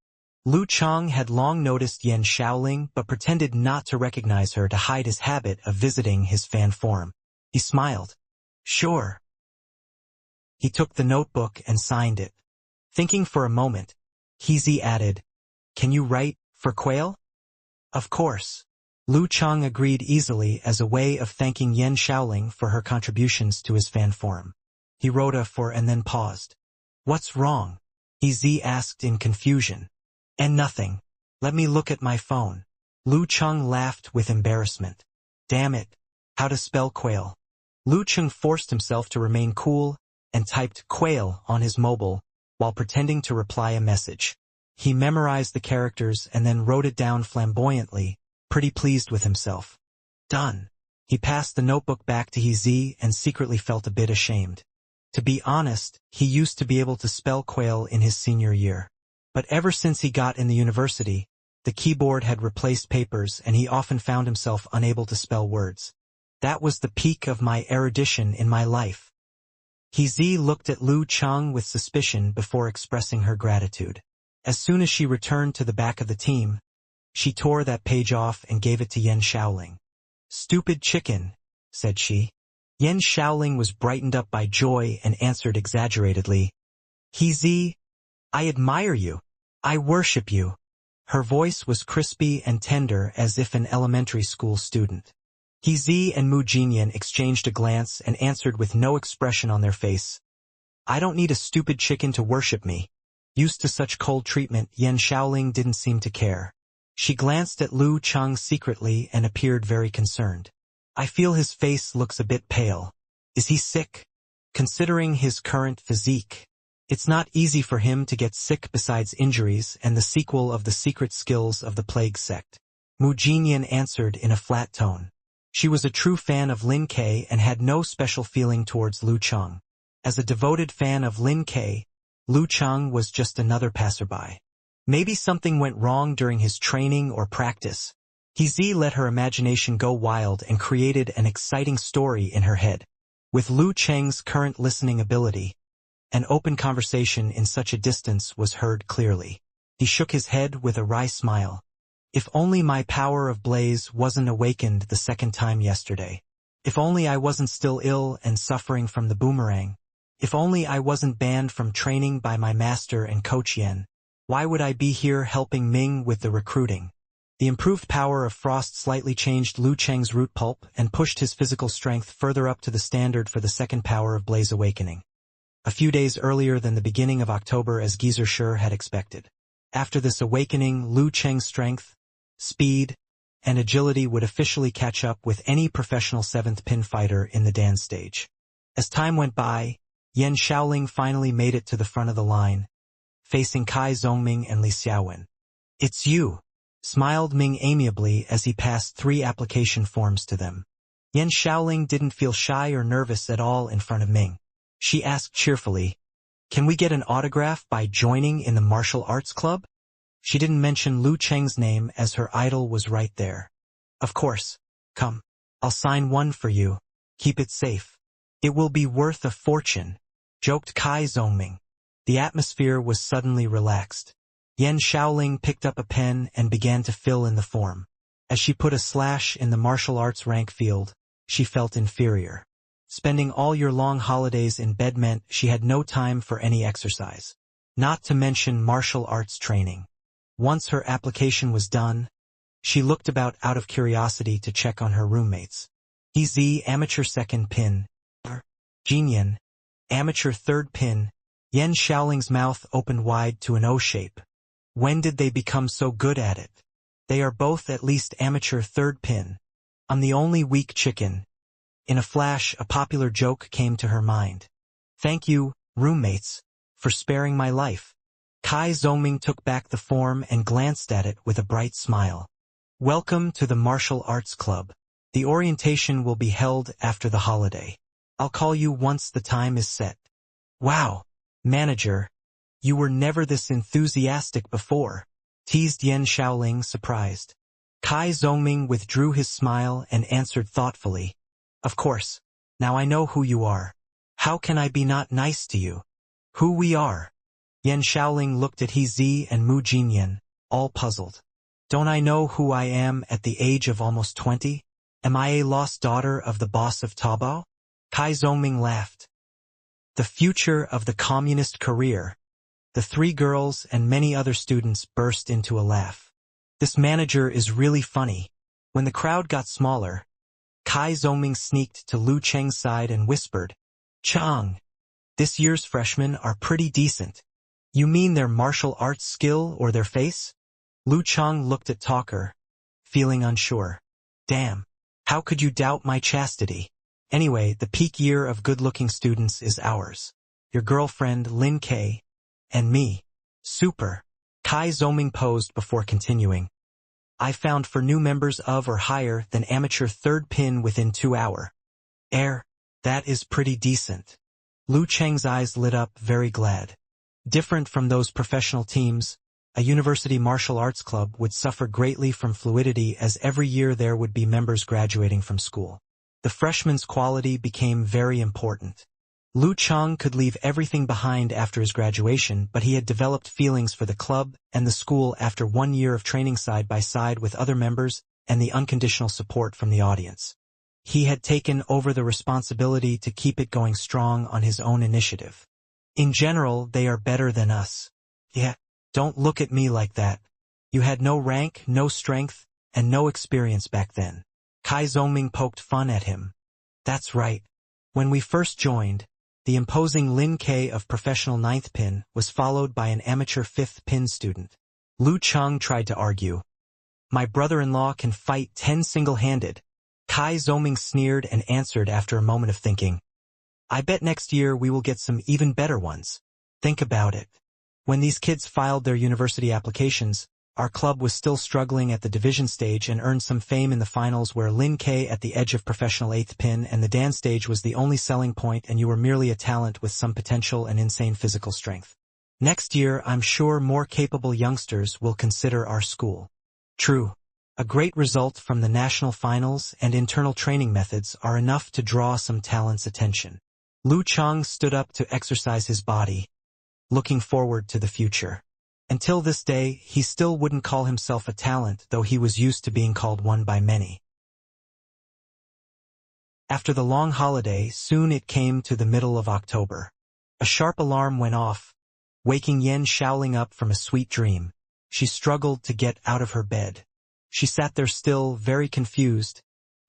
Lu Cheng had long noticed Yan Shaoling but pretended not to recognize her to hide his habit of visiting his fan forum. He smiled. Sure. He took the notebook and signed it. Thinking for a moment, He added, Can you write for Quail? Of course. Lu Cheng agreed easily as a way of thanking Yan Shaoling for her contributions to his fan forum. He wrote a for and then paused. What's wrong? He asked in confusion. And nothing. Let me look at my phone. Lu Cheng laughed with embarrassment. Damn it. How to spell quail. Lu Cheng forced himself to remain cool and typed quail on his mobile while pretending to reply a message. He memorized the characters and then wrote it down flamboyantly, pretty pleased with himself. Done. He passed the notebook back to He and secretly felt a bit ashamed. To be honest, he used to be able to spell quail in his senior year. But ever since he got in the university, the keyboard had replaced papers and he often found himself unable to spell words. That was the peak of my erudition in my life. He looked at Lu Cheng with suspicion before expressing her gratitude. As soon as she returned to the back of the team, she tore that page off and gave it to Yan Shaoling. Stupid chicken, said she. Yan Shaoling was brightened up by joy and answered exaggeratedly. He, I admire you. I worship you. Her voice was crispy and tender as if an elementary school student. He and Mu Jinyan exchanged a glance and answered with no expression on their face. I don't need a stupid chicken to worship me. Used to such cold treatment, Yan Shaoling didn't seem to care. She glanced at Lu Cheng secretly and appeared very concerned. I feel his face looks a bit pale. Is he sick? Considering his current physique, it's not easy for him to get sick besides injuries and the sequel of the secret skills of the plague sect. Mu Jinyan answered in a flat tone. She was a true fan of Lin Ke and had no special feeling towards Lu Cheng. As a devoted fan of Lin Ke, Lu Cheng was just another passerby. Maybe something went wrong during his training or practice. He let her imagination go wild and created an exciting story in her head. With Lu Cheng's current listening ability, an open conversation in such a distance was heard clearly. He shook his head with a wry smile. If only my power of blaze wasn't awakened the second time yesterday. If only I wasn't still ill and suffering from the boomerang. If only I wasn't banned from training by my master and coach Yen. Why would I be here helping Ming with the recruiting? The improved power of frost slightly changed Lu Cheng's root pulp and pushed his physical strength further up to the standard for the second power of blaze awakening. A few days earlier than the beginning of October as Geezer Shur had expected. After this awakening, Lu Cheng's strength, speed, and agility would officially catch up with any professional 7th pin fighter in the Dan stage. As time went by, Yan Shaoling finally made it to the front of the line, facing Kai Zongming and Li Xiaowen. It's you, smiled Ming amiably as he passed 3 application forms to them. Yan Shaoling didn't feel shy or nervous at all in front of Ming. She asked cheerfully, "Can we get an autograph by joining in the martial arts club?" She didn't mention Lu Cheng's name as her idol was right there. "Of course. Come. I'll sign one for you. Keep it safe. It will be worth a fortune," joked Kai Zongming. The atmosphere was suddenly relaxed. Yan Shaoling picked up a pen and began to fill in the form. As she put a slash in the martial arts rank field, she felt inferior. Spending all year long holidays in bed meant she had no time for any exercise. Not to mention martial arts training. Once her application was done, she looked about out of curiosity to check on her roommates. EZ amateur second pin. Jinyan, amateur third pin. Yan Shaoling's mouth opened wide to an O shape. When did they become so good at it? They are both at least amateur third pin. I'm the only weak chicken. In a flash, a popular joke came to her mind. "Thank you, roommates, for sparing my life." Kai Zongming took back the form and glanced at it with a bright smile. "Welcome to the Martial Arts Club. The orientation will be held after the holiday. I'll call you once the time is set." "Wow, manager, you were never this enthusiastic before," teased Yan Shaoling, surprised. Kai Zongming withdrew his smile and answered thoughtfully, "Of course, now I know who you are. How can I be not nice to you?" "Who we are?" Yan Shaoling looked at He Zi and Mu Jinyan, all puzzled. "Don't I know who I am at the age of almost 20? Am I a lost daughter of the boss of Taobao?" Kai Zongming laughed. "The future of the communist career." The three girls and many other students burst into a laugh. "This manager is really funny." When the crowd got smaller, Kai Zongming sneaked to Lu Cheng's side and whispered, "Chang, this year's freshmen are pretty decent." "You mean their martial arts skill or their face?" Lu Chang looked at Talker, feeling unsure. "Damn, how could you doubt my chastity? Anyway, the peak year of good-looking students is ours. Your girlfriend, Lin Kei, and me." "Super." Kai Zongming posed before continuing. "I found for new members of or higher than amateur third pin within 2 hours. That is pretty decent." Lu Cheng's eyes lit up, very glad. Different from those professional teams, a university martial arts club would suffer greatly from fluidity as every year there would be members graduating from school. The freshman's quality became very important. Lu Chang could leave everything behind after his graduation, but he had developed feelings for the club and the school after 1 year of training side by side with other members and the unconditional support from the audience. He had taken over the responsibility to keep it going strong on his own initiative. "In general, they are better than us." "Yeah, don't look at me like that. You had no rank, no strength, and no experience back then." Kai Zongming poked fun at him. "That's right. When we first joined, the imposing Lin Kei of professional 9th pin was followed by an amateur 5th pin student." Lu Chang tried to argue. "My brother-in-law can fight 10 single-handed." Kai Zongming sneered and answered after a moment of thinking, "I bet next year we will get some even better ones. Think about it. When these kids filed their university applications, our club was still struggling at the division stage and earned some fame in the finals where Lin Kei at the edge of professional 8th pin and the Dan stage was the only selling point and you were merely a talent with some potential and insane physical strength. Next year I'm sure more capable youngsters will consider our school." True. A great result from the national finals and internal training methods are enough to draw some talent's attention. Lu Chang stood up to exercise his body, looking forward to the future. Until this day, he still wouldn't call himself a talent, though he was used to being called one by many. After the long holiday, soon it came to the middle of October. A sharp alarm went off, waking Yan Shaoling up from a sweet dream. She struggled to get out of her bed. She sat there still, very confused,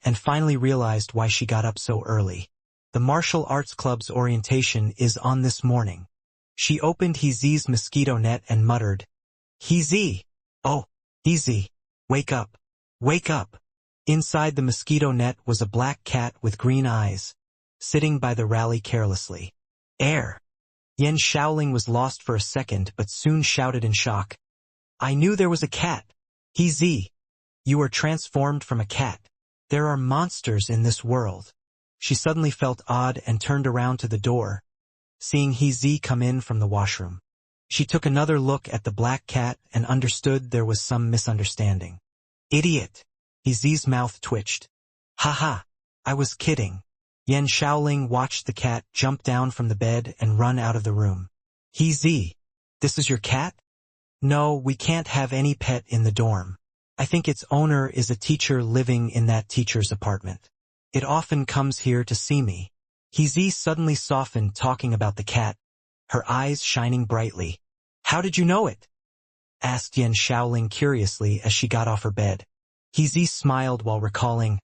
and finally realized why she got up so early. The martial arts club's orientation is on this morning. She opened He Zi's mosquito net and muttered, "He Zi! Oh, He Zi! Wake up! Wake up!" Inside the mosquito net was a black cat with green eyes, sitting by the rally carelessly. "Air!" Yan Shaoling was lost for a second but soon shouted in shock, "I knew there was a cat! He Zi! You are transformed from a cat." There are monsters in this world. She suddenly felt odd and turned around to the door, seeing He come in from the washroom. She took another look at the black cat and understood there was some misunderstanding. Idiot! He's mouth twitched. Haha, I was kidding. Yan Shaoling watched the cat jump down from the bed and run out of the room. This is your cat? No, we can't have any pet in the dorm. I think its owner is a teacher living in that teacher's apartment. It often comes here to see me. He suddenly softened talking about the cat, her eyes shining brightly. How did you know it? Asked Yan Shaoling curiously as she got off her bed. He smiled while recalling,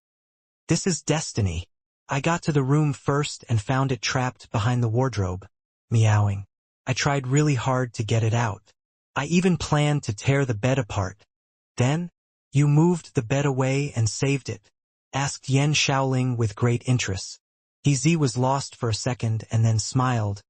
This is destiny. I got to the room first and found it trapped behind the wardrobe, meowing. I tried really hard to get it out. I even planned to tear the bed apart. Then, you moved the bed away and saved it? Asked Yan Shaoling with great interest. He was lost for a second and then smiled.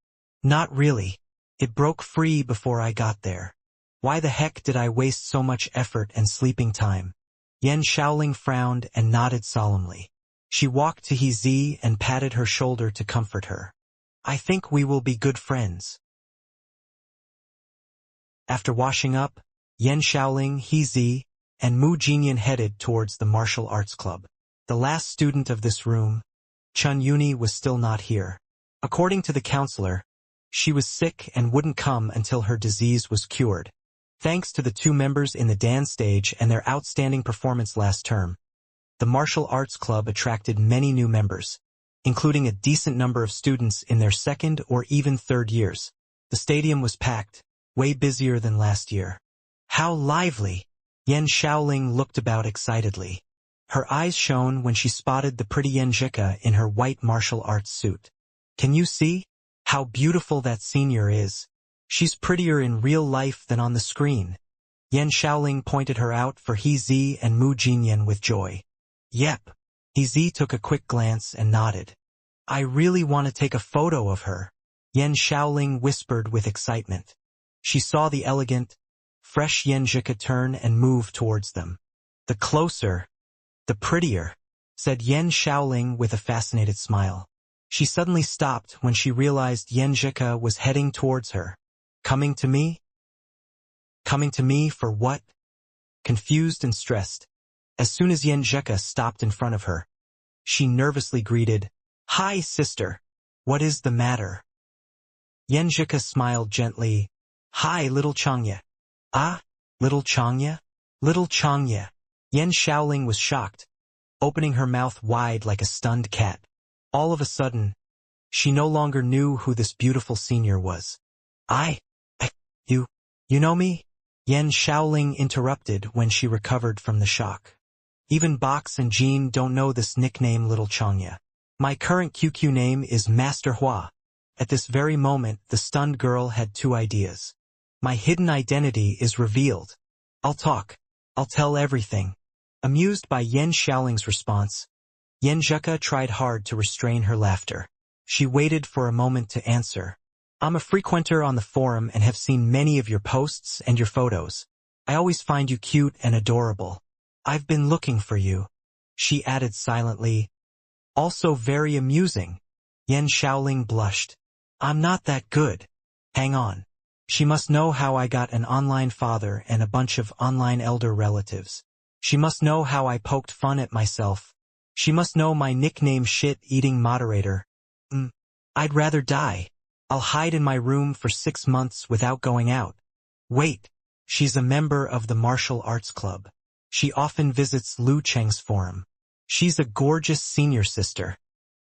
Not really. It broke free before I got there. Why the heck did I waste so much effort and sleeping time? Yan Shaoling frowned and nodded solemnly. She walked to He and patted her shoulder to comfort her. I think we will be good friends. After washing up, Yan Shaoling, He and Mu Jinyan headed towards the martial arts club. The last student of this room, Chun Yuni, was still not here. According to the counselor, she was sick and wouldn't come until her disease was cured. Thanks to the two members in the dance stage and their outstanding performance last term, the martial arts club attracted many new members, including a decent number of students in their second or even third years. The stadium was packed, way busier than last year. How lively! Yan Shaoling looked about excitedly. Her eyes shone when she spotted the pretty Yenjika in her white martial arts suit. Can you see how beautiful that senior is? She's prettier in real life than on the screen. Yan Shaoling pointed her out for He and Mu Jinyan with joy. Yep. He took a quick glance and nodded. I really want to take a photo of her, Yan Shaoling whispered with excitement. She saw the elegant, fresh Yenjika turn and move towards them. The closer, the prettier, said Yan Shaoling with a fascinated smile. She suddenly stopped when she realized Yenjika was heading towards her. Coming to me? Coming to me for what? Confused and stressed, as soon as Yenjika stopped in front of her, she nervously greeted, Hi, sister. What is the matter? Yenjika smiled gently. Hi, little Changya. Ah, little Changya? Little Changya. Yan Shaoling was shocked, opening her mouth wide like a stunned cat. All of a sudden, she no longer knew who this beautiful senior was. You know me? Yan Shaoling interrupted when she recovered from the shock. Even Box and Jean don't know this nickname, little Changya. My current QQ name is Master Hua. At this very moment, the stunned girl had two ideas. My hidden identity is revealed. I'll talk. I'll tell everything. Amused by Yan Shaoling's response, Yenjika tried hard to restrain her laughter. She waited for a moment to answer. I'm a frequenter on the forum and have seen many of your posts and your photos. I always find you cute and adorable. I've been looking for you, she added silently. Also very amusing. Yan Shaoling blushed. I'm not that good. Hang on. She must know how I got an online father and a bunch of online elder relatives. She must know how I poked fun at myself. She must know my nickname shit-eating moderator. I'd rather die. I'll hide in my room for 6 months without going out. Wait, she's a member of the martial arts club. She often visits Lu Cheng's forum. She's a gorgeous senior sister.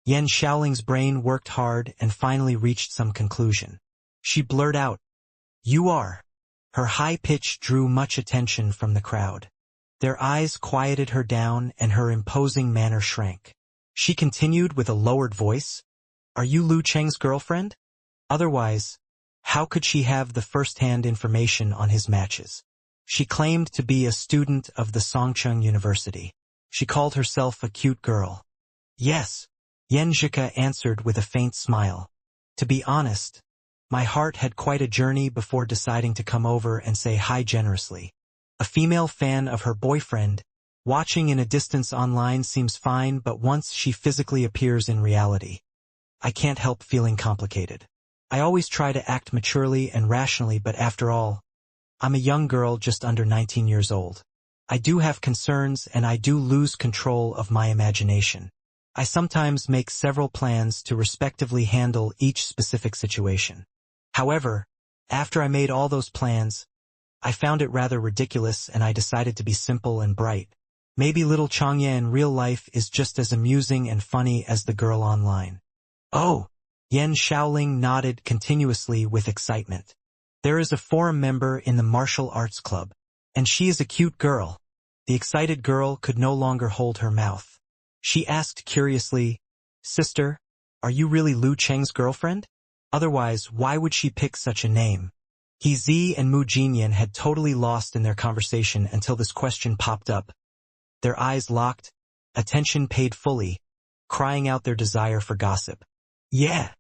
Yan Shaoling's brain worked hard and finally reached some conclusion. She blurted out, You are. Her high pitch drew much attention from the crowd. Their eyes quieted her down and her imposing manner shrank. She continued with a lowered voice, Are you Lu Cheng's girlfriend? Otherwise, how could she have the first-hand information on his matches? She claimed to be a student of the Songcheng University. She called herself a cute girl. Yes, Yenjika answered with a faint smile. To be honest, my heart had quite a journey before deciding to come over and say hi generously. A female fan of her boyfriend, Watching in a distance online seems fine, but once she physically appears in reality, I can't help feeling complicated. I always try to act maturely and rationally, but after all, I'm a young girl just under 19 years old. I do have concerns and I do lose control of my imagination. I sometimes make several plans to respectively handle each specific situation. However, after I made all those plans, I found it rather ridiculous and I decided to be simple and bright. Maybe little Changye in real life is just as amusing and funny as the girl online. Oh! Yan Shaoling nodded continuously with excitement. There is a forum member in the martial arts club, and she is a cute girl. The excited girl could no longer hold her mouth. She asked curiously, "Sister, are you really Lu Cheng's girlfriend? Otherwise, why would she pick such a name?" He Zi and Mu Jinyan had totally lost in their conversation until this question popped up. Their eyes locked, attention paid fully, crying out their desire for gossip. "Yeah,"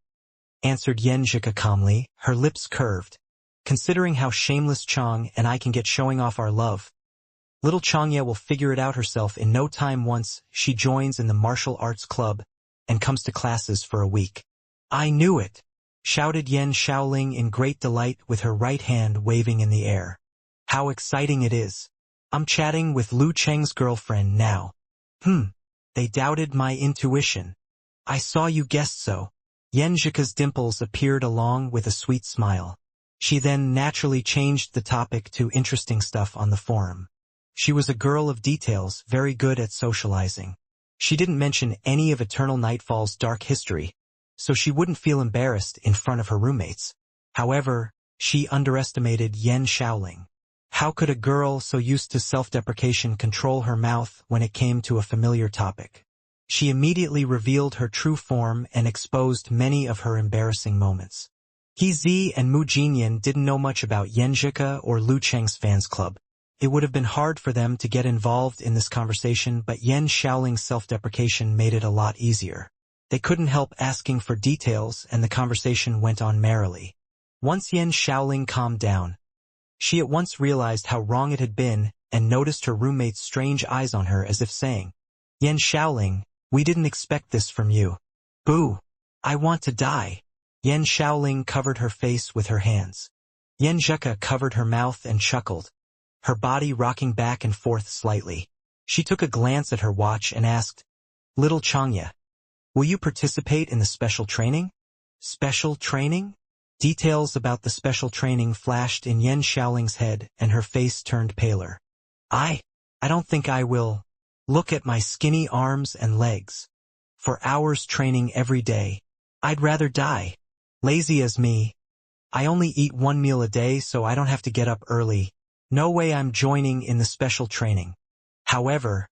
answered Yen Zhika calmly, her lips curved. "Considering how shameless Chang and I can get showing off our love, little Changye will figure it out herself in no time once she joins in the martial arts club and comes to classes for a week." "I knew it!" shouted Yan Shaoling in great delight with her right hand waving in the air. "How exciting it is! I'm chatting with Lu Cheng's girlfriend now." They doubted my intuition. "I saw you guessed so." Yen Zhika's dimples appeared along with a sweet smile. She then naturally changed the topic to interesting stuff on the forum. She was a girl of details, very good at socializing. She didn't mention any of Eternal Nightfall's dark history, so she wouldn't feel embarrassed in front of her roommates. However, she underestimated Yen Shaoling. How could a girl so used to self-deprecation control her mouth when it came to a familiar topic? She immediately revealed her true form and exposed many of her embarrassing moments. He Zi and Mu Jinyan didn't know much about Yen Zhika or Lu Cheng's fans club. It would have been hard for them to get involved in this conversation, but Yen Shaoling's self-deprecation made it a lot easier. They couldn't help asking for details and the conversation went on merrily. Once Yen Shaoling calmed down, she at once realized how wrong it had been and noticed her roommate's strange eyes on her as if saying, "Yen Shaoling, we didn't expect this from you." "Boo! I want to die." Yen Shaoling covered her face with her hands. Yen Zhika covered her mouth and chuckled, her body rocking back and forth slightly. She took a glance at her watch and asked, "Little Changye, will you participate in the special training?" "Special training?" Details about the special training flashed in Yen Shaoling's head and her face turned paler. I don't think I will. Look at my skinny arms and legs. For hours training every day. I'd rather die. Lazy as me. I only eat one meal a day so I don't have to get up early. No way I'm joining in the special training." However,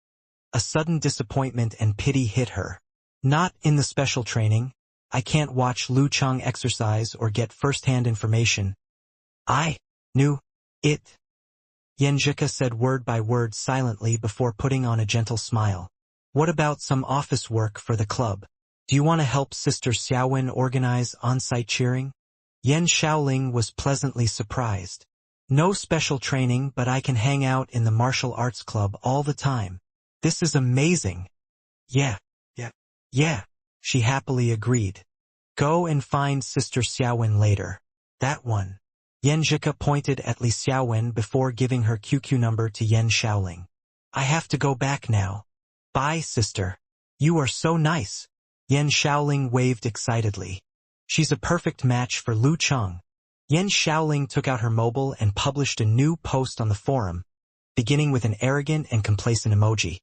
a sudden disappointment and pity hit her. "Not in the special training. I can't watch Lu Chang exercise or get first-hand information." "I knew it." Yen Zhika said word by word silently before putting on a gentle smile. "What about some office work for the club? Do you want to help Sister Xiaowen organize on-site cheering?" Yen Shaoling was pleasantly surprised. "No special training, but I can hang out in the martial arts club all the time. This is amazing." Yeah, she happily agreed. "Go and find Sister Xiaowen later. That one." Yen Zhika pointed at Li Xiaowen before giving her QQ number to Yen Shaoling. "I have to go back now. Bye, sister. You are so nice." Yen Shaoling waved excitedly. "She's a perfect match for Lu Chang." Yen Shaoling took out her mobile and published a new post on the forum, beginning with an arrogant and complacent emoji.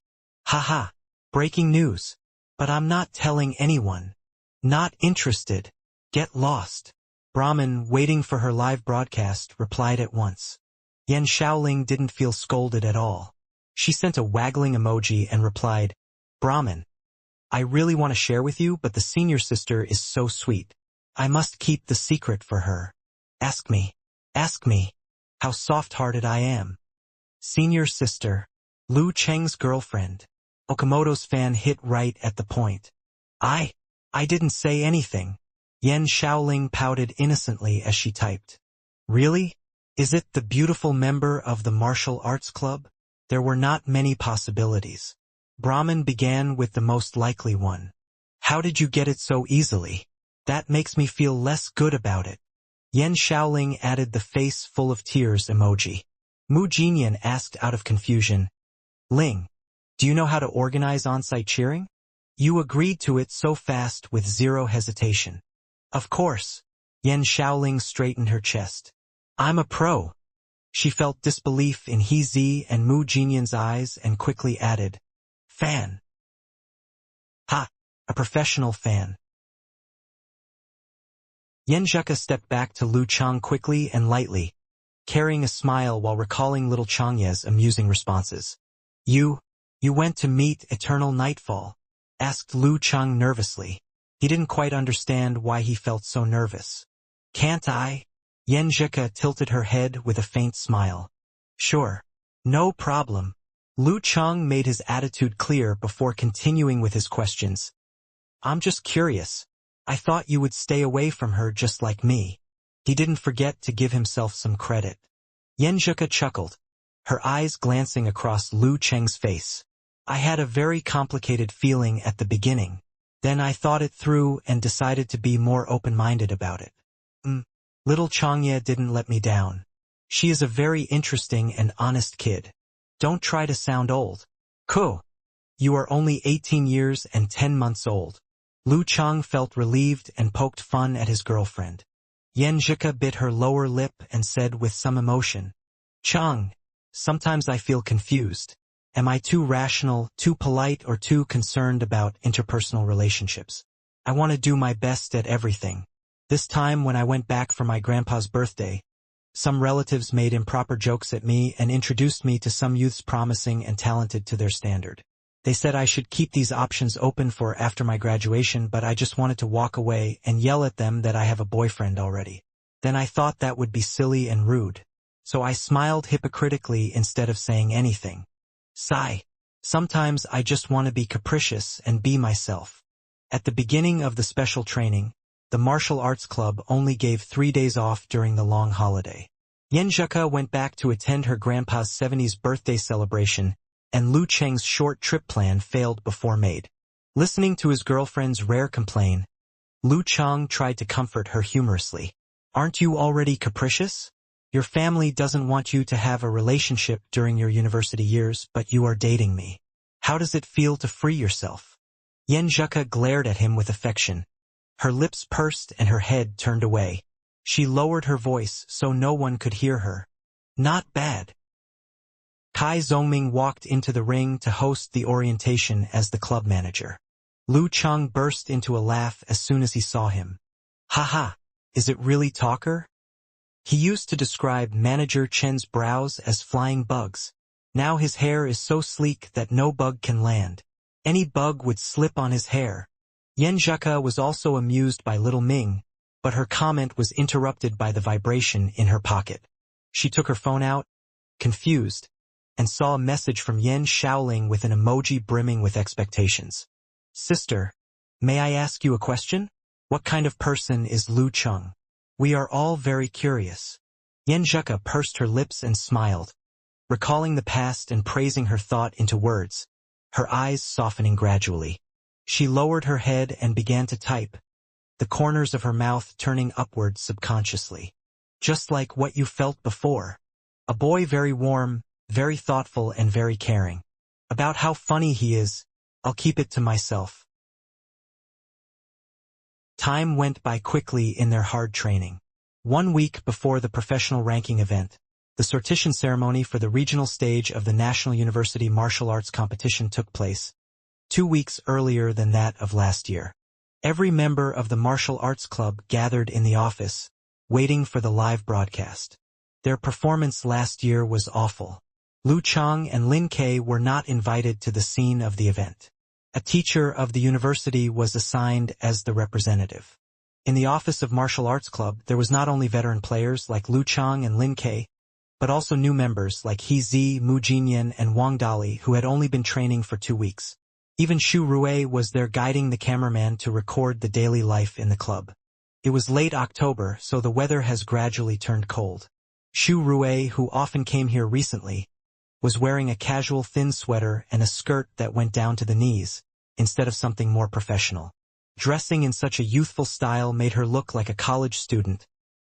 "Haha, breaking news. But I'm not telling anyone. Not interested. Get lost." Brahmin, waiting for her live broadcast, replied at once. Yen Shaoling didn't feel scolded at all. She sent a waggling emoji and replied, "Brahmin, I really want to share with you, but the senior sister is so sweet. I must keep the secret for her. Ask me, how soft-hearted I am." Senior sister, Lu Cheng's girlfriend. Okamoto's fan hit right at the point. I didn't say anything." Yen Shaoling pouted innocently as she typed. "Really? Is it the beautiful member of the martial arts club?" There were not many possibilities. Brahman began with the most likely one. How did you get it so easily? That makes me feel less good about it. Yan Shaoling added the face full of tears emoji. Mu Jinyan asked out of confusion, Ling, do you know how to organize on-site cheering? You agreed to it so fast with zero hesitation. Of course. Yan Shaoling straightened her chest. I'm a pro. She felt disbelief in He Zi and Mu Jinyan's eyes and quickly added, fan. Ha! A professional fan. Yan Zheka stepped back to Lu Chang quickly and lightly, carrying a smile while recalling little Changye's amusing responses. You went to meet Eternal Nightfall? Asked Lu Chang nervously. He didn't quite understand why he felt so nervous. Can't I? Yan Zheka tilted her head with a faint smile. Sure. No problem. Lu Chang made his attitude clear before continuing with his questions. I'm just curious. I thought you would stay away from her just like me. He didn't forget to give himself some credit. Yan Zheka chuckled, her eyes glancing across Lu Cheng's face. I had a very complicated feeling at the beginning. Then I thought it through and decided to be more open-minded about it. Little Changye didn't let me down. She is a very interesting and honest kid. Don't try to sound old. Cool. You are only 18 years and 10 months old. Lu Chang felt relieved and poked fun at his girlfriend. Yan Zheka bit her lower lip and said with some emotion, Chang, sometimes I feel confused. Am I too rational, too polite, or too concerned about interpersonal relationships? I want to do my best at everything. This time when I went back for my grandpa's birthday, some relatives made improper jokes at me and introduced me to some youths promising and talented to their standard. They said I should keep these options open for after my graduation, but I just wanted to walk away and yell at them that I have a boyfriend already. Then I thought that would be silly and rude. So I smiled hypocritically instead of saying anything. Sigh. Sometimes I just want to be capricious and be myself. At the beginning of the special training, the martial arts club only gave 3 days off during the long holiday. Yan Zheka went back to attend her grandpa's 70th birthday celebration, and Lu Cheng's short trip plan failed before Maid. Listening to his girlfriend's rare complaint, Lu Chang tried to comfort her humorously. Aren't you already capricious? Your family doesn't want you to have a relationship during your university years, but you are dating me. How does it feel to free yourself? Yan Zheka glared at him with affection. Her lips pursed and her head turned away. She lowered her voice so no one could hear her. Not bad. Kai Zongming walked into the ring to host the orientation as the club manager. Lu Chang burst into a laugh as soon as he saw him. Haha, is it really Talker? He used to describe Manager Chen's brows as flying bugs. Now his hair is so sleek that no bug can land. Any bug would slip on his hair. Yan Zheka was also amused by Little Ming, but her comment was interrupted by the vibration in her pocket. She took her phone out, confused, and saw a message from Yan Shaoling with an emoji brimming with expectations. Sister, may I ask you a question? What kind of person is Lu Cheng? We are all very curious. Yan Zheka pursed her lips and smiled, recalling the past and praising her thought into words, her eyes softening gradually. She lowered her head and began to type, the corners of her mouth turning upward subconsciously. Just like what you felt before. A boy very warm, very thoughtful and very caring. About how funny he is, I'll keep it to myself. Time went by quickly in their hard training. 1 week before the professional ranking event, the sortition ceremony for the regional stage of the National University Martial Arts Competition took place, 2 weeks earlier than that of last year. Every member of the martial arts club gathered in the office, waiting for the live broadcast. Their performance last year was awful. Lu Chang and Lin Kei were not invited to the scene of the event. A teacher of the university was assigned as the representative. In the office of Martial Arts Club, there was not only veteran players like Lu Chang and Lin Kei, but also new members like He Zi, Mu Jinyan, and Wang Dali who had only been training for 2 weeks. Even Xu Rui was there guiding the cameraman to record the daily life in the club. It was late October, so the weather has gradually turned cold. Xu Rui, who often came here recently, was wearing a casual thin sweater and a skirt that went down to the knees, instead of something more professional. Dressing in such a youthful style made her look like a college student,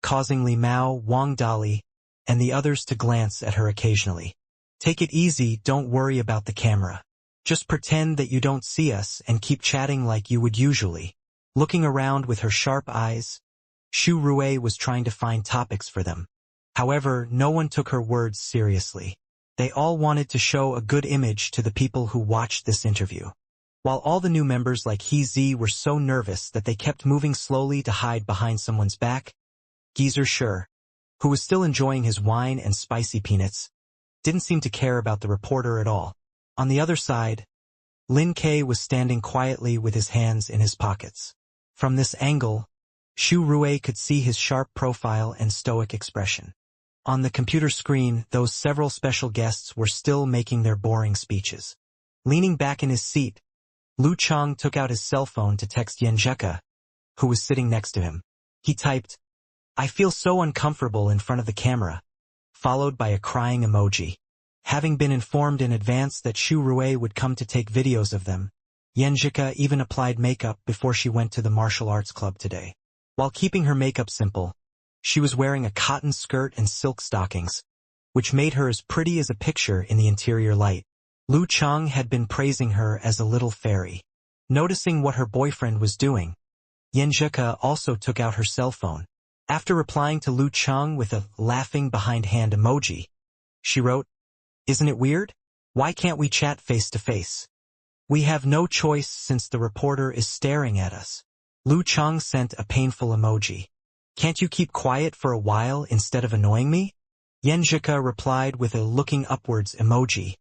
causing Li Mao, Wang Dali, and the others to glance at her occasionally. Take it easy, don't worry about the camera. Just pretend that you don't see us and keep chatting like you would usually. Looking around with her sharp eyes, Xu Rui was trying to find topics for them. However, no one took her words seriously. They all wanted to show a good image to the people who watched this interview. While all the new members like He Zi were so nervous that they kept moving slowly to hide behind someone's back, Geezer Sher, who was still enjoying his wine and spicy peanuts, didn't seem to care about the reporter at all. On the other side, Lin Kei was standing quietly with his hands in his pockets. From this angle, Xu Rui could see his sharp profile and stoic expression. On the computer screen, those several special guests were still making their boring speeches. Leaning back in his seat, Lu Chang took out his cell phone to text Yan Zheka, who was sitting next to him. He typed, "I feel so uncomfortable in front of the camera," followed by a crying emoji. Having been informed in advance that Xu Rui would come to take videos of them, Yan Zheka even applied makeup before she went to the martial arts club today. While keeping her makeup simple, she was wearing a cotton skirt and silk stockings, which made her as pretty as a picture in the interior light. Lu Chang had been praising her as a little fairy. Noticing what her boyfriend was doing, Yan Zheka also took out her cell phone. After replying to Lu Chang with a laughing behind-hand emoji, she wrote, "Isn't it weird? Why can't we chat face-to-face? We have no choice since the reporter is staring at us." Lu Chang sent a painful emoji. "Can't you keep quiet for a while instead of annoying me?" Yan Zheka replied with a looking upwards emoji,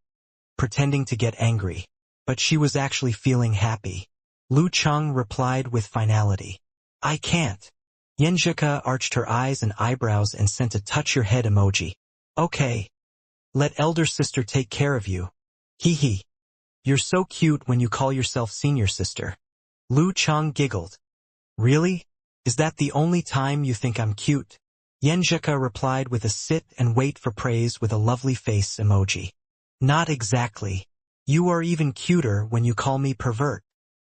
pretending to get angry, but she was actually feeling happy. Lu Chang replied with finality, "I can't." Yan Zheka arched her eyes and eyebrows and sent a touch your head emoji. "Okay. Let elder sister take care of you. Hee hee. You're so cute when you call yourself senior sister." Lu Chang giggled. "Really? Is that the only time you think I'm cute?" Yan Zheka replied with a sit and wait for praise with a lovely face emoji. "Not exactly. You are even cuter when you call me pervert."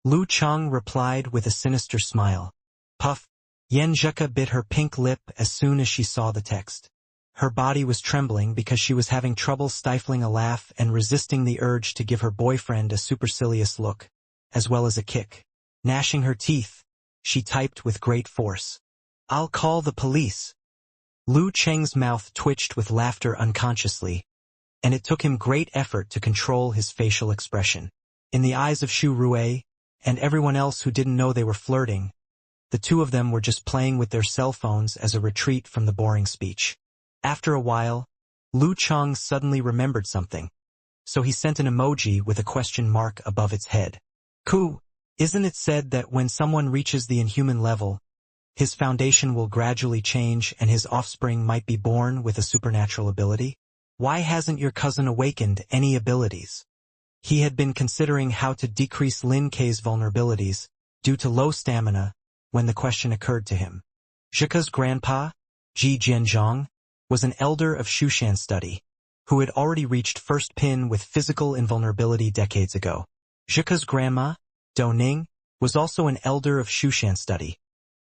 Lu Chang replied with a sinister smile. Puff. Yan Zheka bit her pink lip as soon as she saw the text. Her body was trembling because she was having trouble stifling a laugh and resisting the urge to give her boyfriend a supercilious look, as well as a kick. Gnashing her teeth, she typed with great force, "I'll call the police." Lu Cheng's mouth twitched with laughter unconsciously, and it took him great effort to control his facial expression. In the eyes of Xu Rui, and everyone else who didn't know they were flirting, the two of them were just playing with their cell phones as a retreat from the boring speech. After a while, Lu Chang suddenly remembered something, so he sent an emoji with a question mark above its head. "Ku, isn't it said that when someone reaches the inhuman level, his foundation will gradually change and his offspring might be born with a supernatural ability? Why hasn't your cousin awakened any abilities?" He had been considering how to decrease Lin Kei's vulnerabilities due to low stamina when the question occurred to him. Zheka's grandpa, Ji Jianzhong, was an elder of Shushan study, who had already reached first pin with physical invulnerability decades ago. Zheka's grandma, Dou Ning, was also an elder of Shushan study,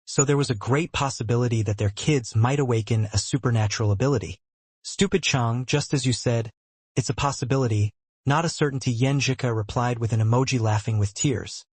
so there was a great possibility that their kids might awaken a supernatural ability. "Stupid Chang, just as you said, it's a possibility, not a certainty," Yan Zheka replied with an emoji laughing with tears.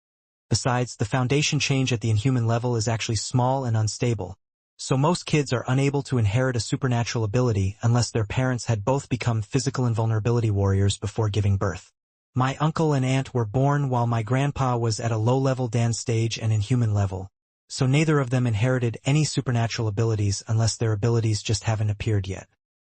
Besides, the foundation change at the inhuman level is actually small and unstable, so most kids are unable to inherit a supernatural ability unless their parents had both become physical invulnerability warriors before giving birth. My uncle and aunt were born while my grandpa was at a low-level Dan stage and inhuman level, so neither of them inherited any supernatural abilities unless their abilities just haven't appeared yet.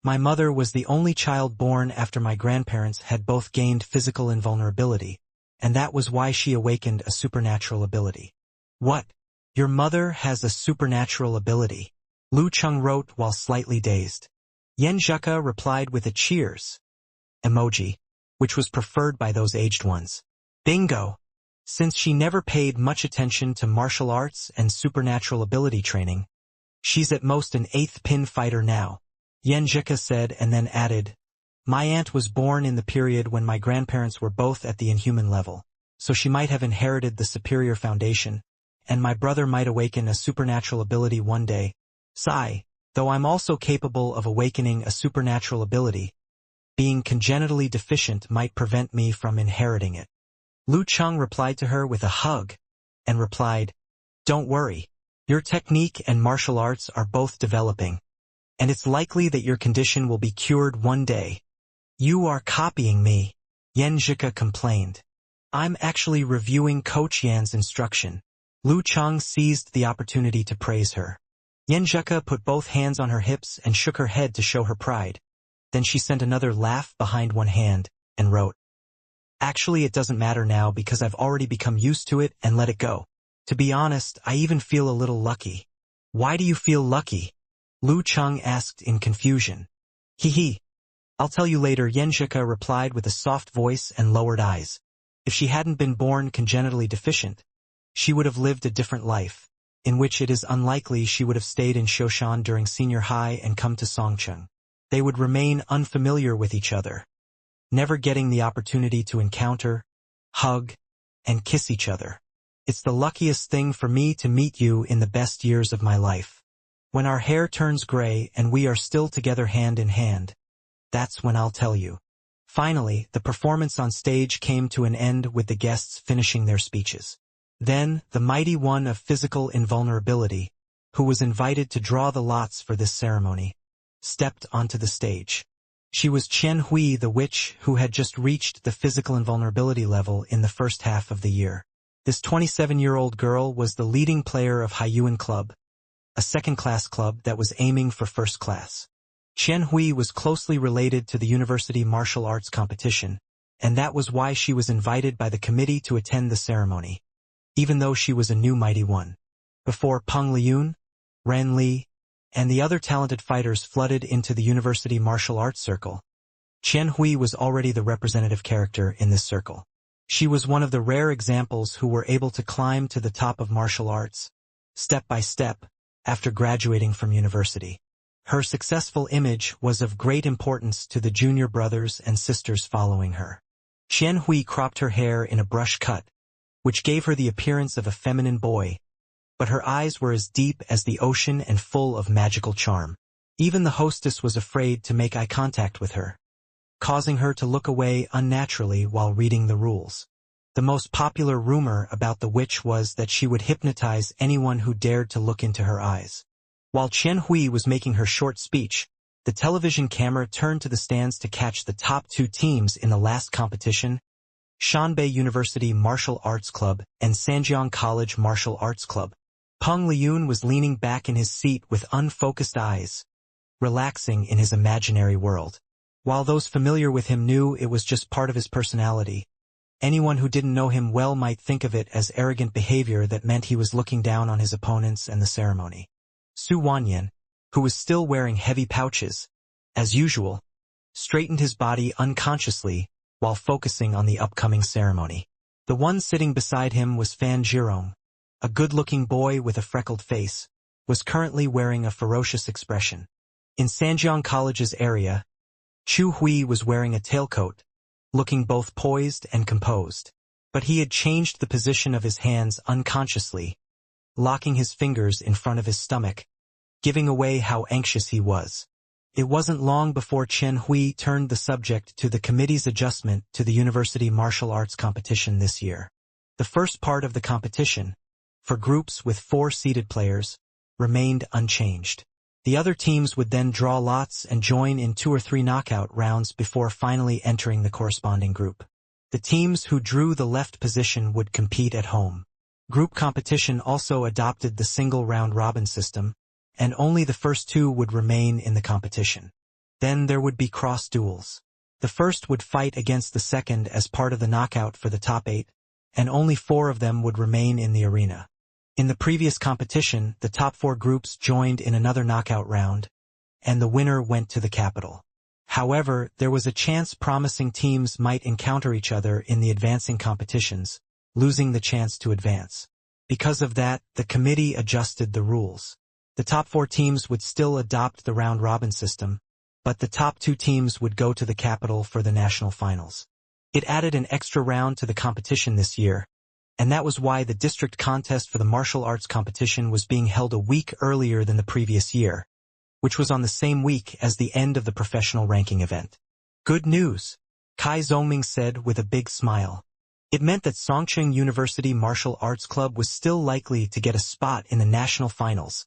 My mother was the only child born after my grandparents had both gained physical invulnerability, and that was why she awakened a supernatural ability. "What? Your mother has a supernatural ability?" Lu Cheng wrote while slightly dazed. Yan Zheka replied with a cheers emoji, which was preferred by those aged ones. Bingo! Since she never paid much attention to martial arts and supernatural ability training, she's at most an 8th pin fighter now, Yan Zheka said and then added, My aunt was born in the period when my grandparents were both at the inhuman level, so she might have inherited the superior foundation, and my brother might awaken a supernatural ability one day. Though I'm also capable of awakening a supernatural ability, being congenitally deficient might prevent me from inheriting it. Lu Cheng replied to her with a hug, and replied, "Don't worry. Your technique and martial arts are both developing, and it's likely that your condition will be cured one day." "You are copying me," Yan Zhika complained. "I'm actually reviewing Coach Yan's instruction." Lu Cheng seized the opportunity to praise her. Yan Zhika put both hands on her hips and shook her head to show her pride. Then she sent another laugh behind one hand, and wrote, "Actually, it doesn't matter now because I've already become used to it and let it go. To be honest, I even feel a little lucky." "Why do you feel lucky?" Lu Cheng asked in confusion. "Hee. I'll tell you later," Yan Zhika replied with a soft voice and lowered eyes. If she hadn't been born congenitally deficient, she would have lived a different life, in which it is unlikely she would have stayed in Shoshan during senior high and come to Songcheng. They would remain unfamiliar with each other, never getting the opportunity to encounter, hug, and kiss each other. "It's the luckiest thing for me to meet you in the best years of my life. When our hair turns gray and we are still together hand in hand, that's when I'll tell you." Finally, the performance on stage came to an end with the guests finishing their speeches. Then, the mighty one of physical invulnerability, who was invited to draw the lots for this ceremony, stepped onto the stage. She was Qian Hui the witch who had just reached the physical invulnerability level in the first half of the year. This 27-year-old girl was the leading player of Haiyuan Club, a second-class club that was aiming for first class. Qian Hui was closely related to the university martial arts competition, and that was why she was invited by the committee to attend the ceremony, even though she was a new mighty one. Before Peng Liyun, Ren Li, and the other talented fighters flooded into the university martial arts circle, Qian Hui was already the representative character in this circle. She was one of the rare examples who were able to climb to the top of martial arts, step by step, after graduating from university. Her successful image was of great importance to the junior brothers and sisters following her. Qian Hui cropped her hair in a brush cut, which gave her the appearance of a feminine boy, but her eyes were as deep as the ocean and full of magical charm. Even the hostess was afraid to make eye contact with her, causing her to look away unnaturally while reading the rules. The most popular rumor about the witch was that she would hypnotize anyone who dared to look into her eyes. While Qian Hui was making her short speech, the television camera turned to the stands to catch the top two teams in the last competition, Shanbei University Martial Arts Club and Sanjiang College Martial Arts Club. Peng Liyun was leaning back in his seat with unfocused eyes, relaxing in his imaginary world. While those familiar with him knew it was just part of his personality, anyone who didn't know him well might think of it as arrogant behavior that meant he was looking down on his opponents and the ceremony. Su Wanyan, who was still wearing heavy pouches, as usual, straightened his body unconsciously while focusing on the upcoming ceremony. The one sitting beside him was Fan Zhirong, a good-looking boy with a freckled face, was currently wearing a ferocious expression. In Sanjiang College's area, Chu Hui was wearing a tailcoat, looking both poised and composed. But he had changed the position of his hands unconsciously, locking his fingers in front of his stomach, giving away how anxious he was. It wasn't long before Qian Hui turned the subject to the committee's adjustment to the university martial arts competition this year. The first part of the competition, for groups with 4 seeded players, remained unchanged. The other teams would then draw lots and join in 2 or 3 knockout rounds before finally entering the corresponding group. The teams who drew the left position would compete at home. Group competition also adopted the single round-robin system, and only the first 2 would remain in the competition. Then there would be cross-duels. The first would fight against the second as part of the knockout for the top 8, and only 4 of them would remain in the arena. In the previous competition, the top 4 groups joined in another knockout round, and the winner went to the capital. However, there was a chance promising teams might encounter each other in the advancing competitions, losing the chance to advance. Because of that, the committee adjusted the rules. The top 4 teams would still adopt the round-robin system, but the top two teams would go to the capital for the national finals. It added an extra round to the competition this year, and that was why the district contest for the martial arts competition was being held a week earlier than the previous year, which was on the same week as the end of the professional ranking event. Good news, Kai Zongming said with a big smile. It meant that Songcheng University Martial Arts Club was still likely to get a spot in the national finals,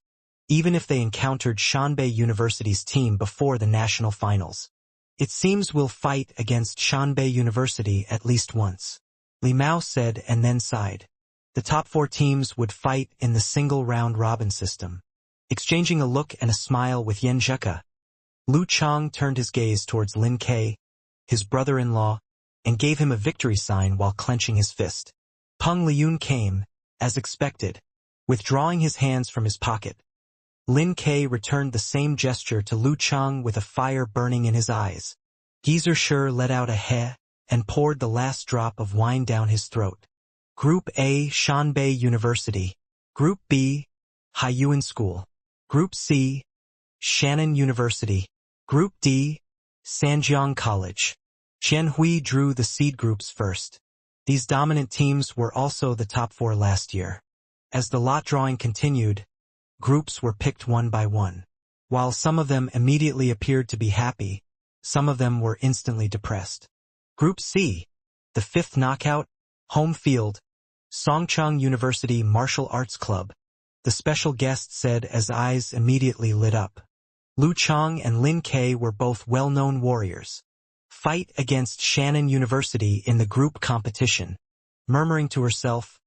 even if they encountered Shanbei University's team before the national finals. It seems we'll fight against Shanbei University at least once, Li Mao said and then sighed. The top four teams would fight in the single round-robin system. Exchanging a look and a smile with Yan Zheka, Lu Chang turned his gaze towards Lin Kai, his brother-in-law, and gave him a victory sign while clenching his fist. Peng Liyun came, as expected, withdrawing his hands from his pocket. Lin Kai returned the same gesture to Lu Chang with a fire burning in his eyes. Geezer Sher let out a heh and poured the last drop of wine down his throat. Group A, Shanbei University. Group B, Haiyuan School. Group C, Shannon University. Group D, Sanjiang College. Qianhui drew the seed groups first. These dominant teams were also the top four last year. As the lot drawing continued, groups were picked one by one. While some of them immediately appeared to be happy, some of them were instantly depressed. Group C, the fifth knockout, home field, Songcheng University Martial Arts Club, the special guest said as eyes immediately lit up. Lu Chang and Lin Kai were both well-known warriors. Fight against Shannon University in the group competition. Murmuring to herself,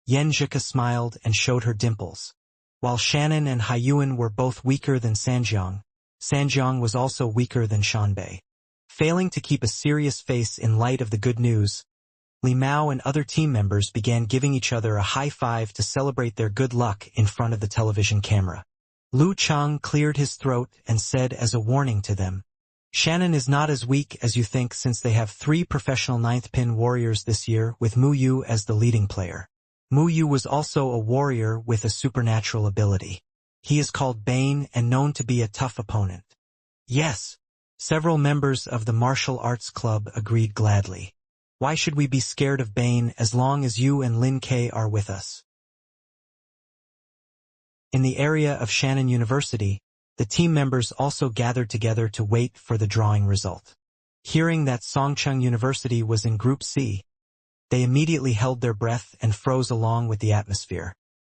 Yan Zheka smiled and showed her dimples. While Shannon and Haiyuan were both weaker than Sanjiang, Sanjiang was also weaker than Shanbei. Failing to keep a serious face in light of the good news, Li Mao and other team members began giving each other a high five to celebrate their good luck in front of the television camera. Lu Chang cleared his throat and said as a warning to them, Shannon is not as weak as you think since they have 3 professional 9th pin warriors this year with Mu Yu as the leading player. Mu Yu was also a warrior with a supernatural ability. He is called Bane and known to be a tough opponent. Yes, several members of the martial arts club agreed gladly. Why should we be scared of Bane as long as you and Lin Kai are with us? In the area of Shannon University, the team members also gathered together to wait for the drawing result. Hearing that Songcheng University was in Group C, they immediately held their breath and froze along with the atmosphere.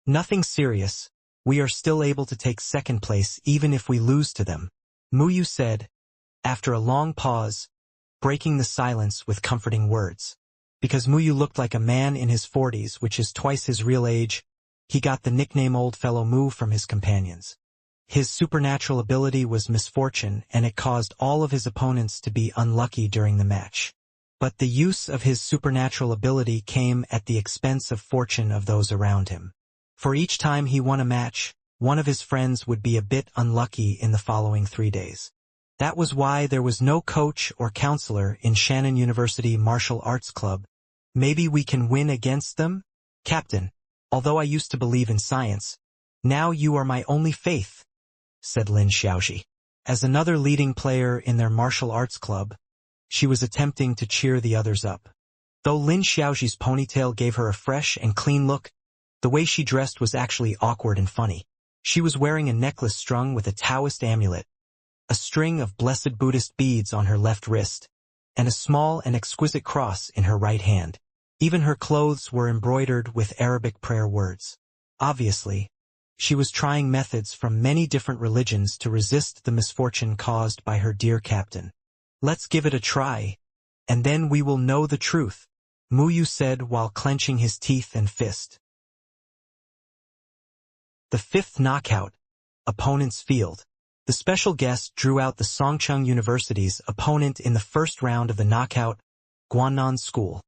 Nothing serious, we are still able to take second place even if we lose to them, Mu Yu said, after a long pause, breaking the silence with comforting words. Because Mu Yu looked like a man in his 40s, which is twice his real age, he got the nickname Old Fellow Mu from his companions. His supernatural ability was misfortune and it caused all of his opponents to be unlucky during the match. But the use of his supernatural ability came at the expense of fortune of those around him. For each time he won a match, one of his friends would be a bit unlucky in the following 3 days. That was why there was no coach or counselor in Shannon University Martial Arts Club. Maybe we can win against them? Captain, although I used to believe in science, now you are my only faith, said Lin Xiaoxi. As another leading player in their martial arts club, she was attempting to cheer the others up. Though Lin Xiaoxi's ponytail gave her a fresh and clean look, the way she dressed was actually awkward and funny. She was wearing a necklace strung with a Taoist amulet, a string of blessed Buddhist beads on her left wrist, and a small and exquisite cross in her right hand. Even her clothes were embroidered with Arabic prayer words. Obviously, she was trying methods from many different religions to resist the misfortune caused by her dear captain. Let's give it a try, and then we will know the truth, Mu Yu said while clenching his teeth and fist. The fifth knockout, opponent's field. The special guest drew out the Songcheng University's opponent in the first round of the knockout, Guanan School.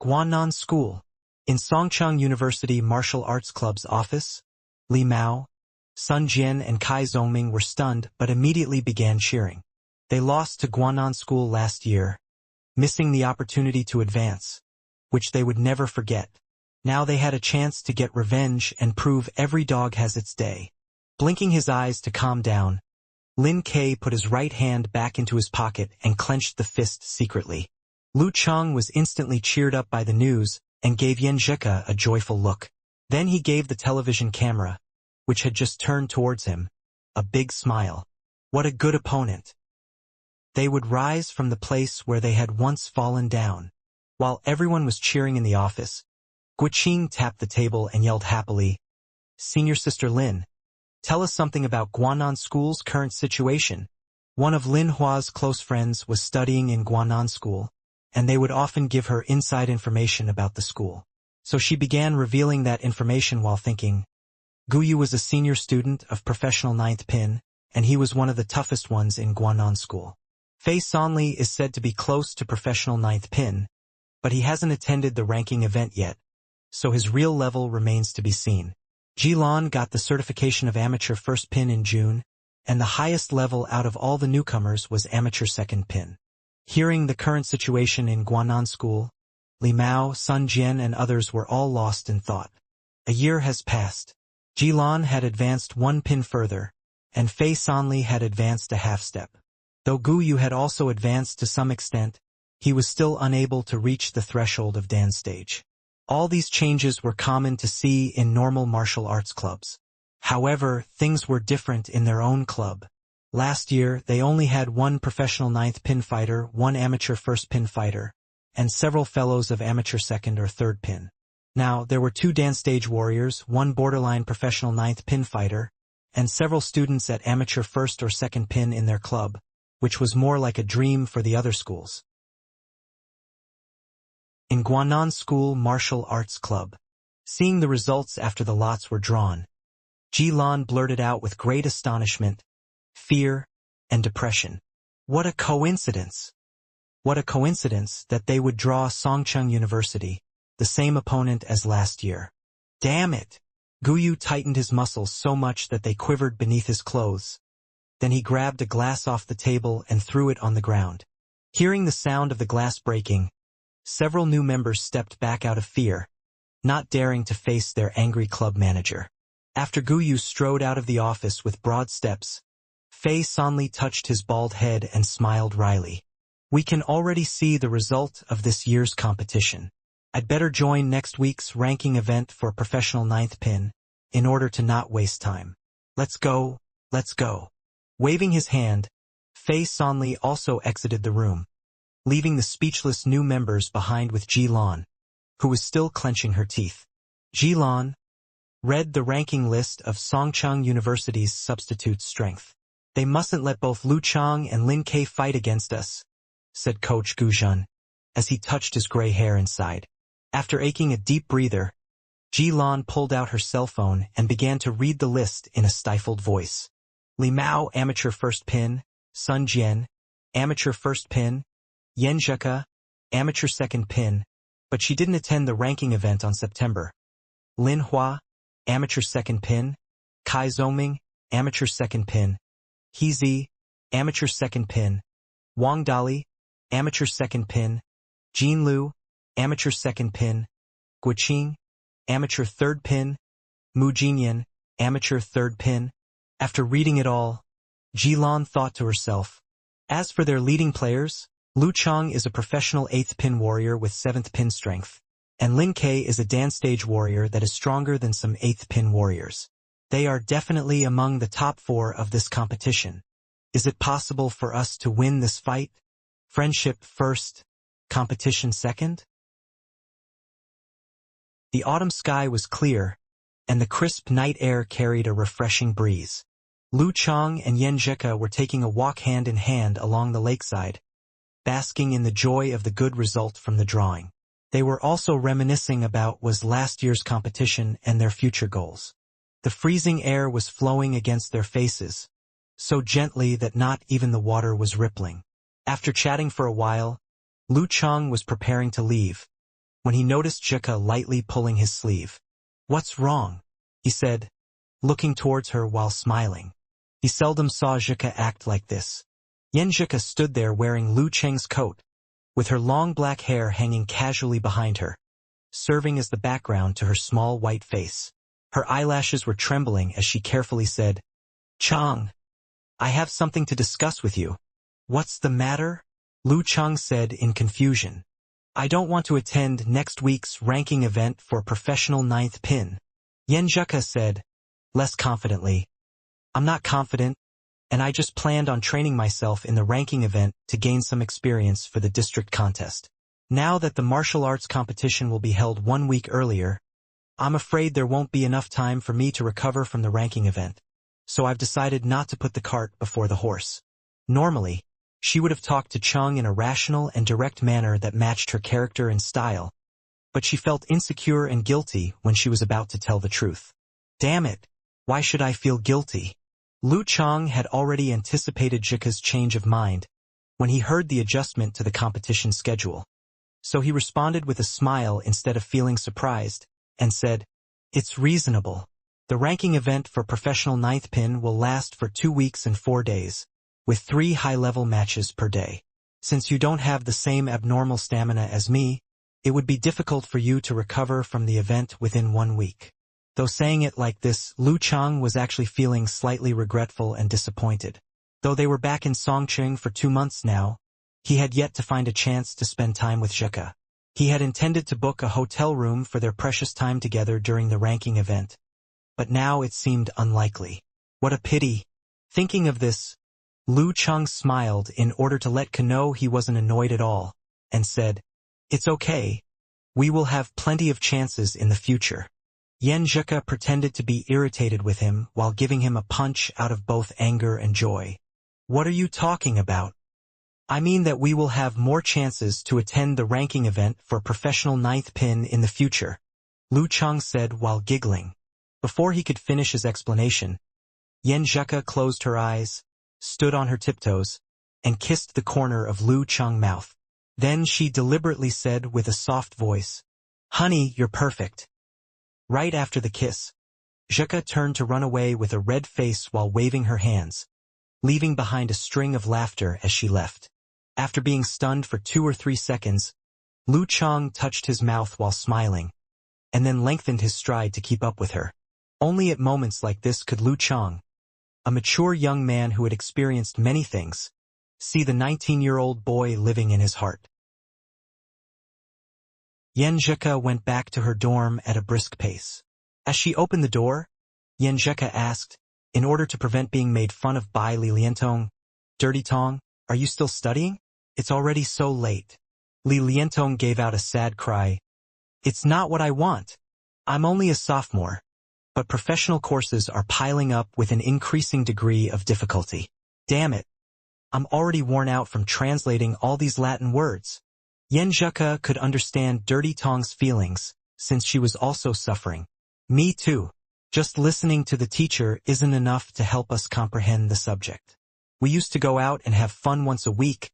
Guanan School. In Songcheng University Martial Arts Club's office, Li Mao, Sun Jian and Kai Zongming were stunned but immediately began cheering. They lost to Guanan School last year, missing the opportunity to advance, which they would never forget. Now they had a chance to get revenge and prove every dog has its day. Blinking his eyes to calm down, Lin Ke put his right hand back into his pocket and clenched the fist secretly. Lu Chang was instantly cheered up by the news and gave Yen Zhika a joyful look. Then he gave the television camera, which had just turned towards him, a big smile. What a good opponent. They would rise from the place where they had once fallen down. While everyone was cheering in the office, Guiqing tapped the table and yelled happily, "Senior Sister Lin, tell us something about Guanan School's current situation." One of Lin Hua's close friends was studying in Guanan School, and they would often give her inside information about the school. So she began revealing that information while thinking, Guyu was a senior student of professional 9th Pin, and he was one of the toughest ones in Guanan School. Fei Sanli is said to be close to professional 9th Pin, but he hasn't attended the ranking event yet, so his real level remains to be seen. Jilan got the certification of amateur 1st Pin in June, and the highest level out of all the newcomers was amateur 2nd Pin. Hearing the current situation in Guanan School, Li Mao, Sun Jian and others were all lost in thought. A year has passed. Jilan had advanced 1 pin further, and Fei Sanli had advanced a half step. Though Guyu had also advanced to some extent, he was still unable to reach the threshold of Dan stage. All these changes were common to see in normal martial arts clubs. However, things were different in their own club. Last year, they only had 1 professional 9th Pin fighter, 1 amateur 1st Pin fighter, and several fellows of amateur 2nd or 3rd Pin. Now, there were 2 dance stage warriors, 1 borderline professional 9th Pin fighter, and several students at amateur 1st or 2nd Pin in their club, which was more like a dream for the other schools. In Guanan School Martial Arts Club, seeing the results after the lots were drawn, Jilan blurted out with great astonishment, fear, and depression. What a coincidence! What a coincidence that they would draw Songcheng University, the same opponent as last year. Damn it! Guyu tightened his muscles so much that they quivered beneath his clothes. Then he grabbed a glass off the table and threw it on the ground. Hearing the sound of the glass breaking, several new members stepped back out of fear, not daring to face their angry club manager. After Guyu strode out of the office with broad steps, Fei Sanli touched his bald head and smiled wryly. We can already see the result of this year's competition. I'd better join next week's ranking event for professional 9th Pin, in order to not waste time. Let's go, let's go. Waving his hand, Fei Sanli also exited the room, leaving the speechless new members behind with Jilan, who was still clenching her teeth. Jilan read the ranking list of Songcheng University's substitute strength. They mustn't let both Lu Chang and Lin Ke fight against us, said Coach Gu Zhen, as he touched his gray hair and sighed. After taking a deep breather, Jilan pulled out her cell phone and began to read the list in a stifled voice. Li Mao, amateur 1st Pin, Sun Jian, amateur 1st Pin, Yen Zhika, amateur 2nd Pin, but she didn't attend the ranking event on September. Lin Hua, amateur 2nd Pin, Kai Zhongming, amateur 2nd Pin, He Zi, amateur 2nd Pin, Wang Dali, amateur 2nd Pin, Jin Lu, amateur 2nd Pin, Guiqing, amateur 3rd Pin, Mu Jinyan, amateur 3rd Pin. After reading it all, Jilan thought to herself, as for their leading players, Lu Chang is a professional 8th Pin warrior with 7th Pin strength, and Lin Ke is a dance stage warrior that is stronger than some 8th Pin warriors. They are definitely among the top 4 of this competition. Is it possible for us to win this fight? Friendship first, competition second? The autumn sky was clear, and the crisp night air carried a refreshing breeze. Lu Chang and Yen Zhika were taking a walk hand in hand along the lakeside, basking in the joy of the good result from the drawing. They were also reminiscing about was last year's competition and their future goals. The freezing air was flowing against their faces, so gently that not even the water was rippling. After chatting for a while, Lu Chang was preparing to leave, when he noticed Zhika lightly pulling his sleeve. What's wrong? He said, looking towards her while smiling. He seldom saw Zhika act like this. Yen Zhika stood there wearing Lu Cheng's coat, with her long black hair hanging casually behind her, serving as the background to her small white face. Her eyelashes were trembling as she carefully said, Chang, I have something to discuss with you. What's the matter? Lu Chang said in confusion. I don't want to attend next week's ranking event for professional ninth pin. Yen Zheka said, less confidently. I'm not confident, and I just planned on training myself in the ranking event to gain some experience for the district contest. Now that the martial arts competition will be held 1 week earlier, I'm afraid there won't be enough time for me to recover from the ranking event, so I've decided not to put the cart before the horse. Normally, she would have talked to Chung in a rational and direct manner that matched her character and style, but she felt insecure and guilty when she was about to tell the truth. Damn it, why should I feel guilty? Lu Chang had already anticipated Zheka's change of mind when he heard the adjustment to the competition schedule, so he responded with a smile instead of feeling surprised, and said, It's reasonable. The ranking event for professional ninth pin will last for 2 weeks and 4 days, with 3 high-level matches per day. Since you don't have the same abnormal stamina as me, it would be difficult for you to recover from the event within 1 week. Though saying it like this, Lu Chang was actually feeling slightly regretful and disappointed. Though they were back in Songqing for 2 months now, he had yet to find a chance to spend time with Zheka. He had intended to book a hotel room for their precious time together during the ranking event, but now it seemed unlikely. What a pity. Thinking of this, Lu Chang smiled in order to let Ka know he wasn't annoyed at all, and said, It's okay. We will have plenty of chances in the future. Yen Zheka pretended to be irritated with him while giving him a punch out of both anger and joy. What are you talking about? I mean that we will have more chances to attend the ranking event for professional ninth pin in the future, Lu Chang said while giggling. Before he could finish his explanation, Yen Zheka closed her eyes, stood on her tiptoes, and kissed the corner of Lu Chang's mouth. Then she deliberately said with a soft voice, Honey, you're perfect. Right after the kiss, Zheka turned to run away with a red face while waving her hands, leaving behind a string of laughter as she left. After being stunned for 2 or 3 seconds, Lu Chang touched his mouth while smiling, and then lengthened his stride to keep up with her. Only at moments like this could Lu Chang, a mature young man who had experienced many things, see the 19-year-old boy living in his heart. Yen Zheka went back to her dorm at a brisk pace. As she opened the door, Yen Zheka asked, in order to prevent being made fun of by Li Liantong, Dirty Tong, are you still studying? It's already so late. Li Liantong gave out a sad cry. It's not what I want. I'm only a sophomore, but professional courses are piling up with an increasing degree of difficulty. Damn it. I'm already worn out from translating all these Latin words. Yen Zheka could understand Dirty Tong's feelings, since she was also suffering. Me too. Just listening to the teacher isn't enough to help us comprehend the subject. We used to go out and have fun once a week,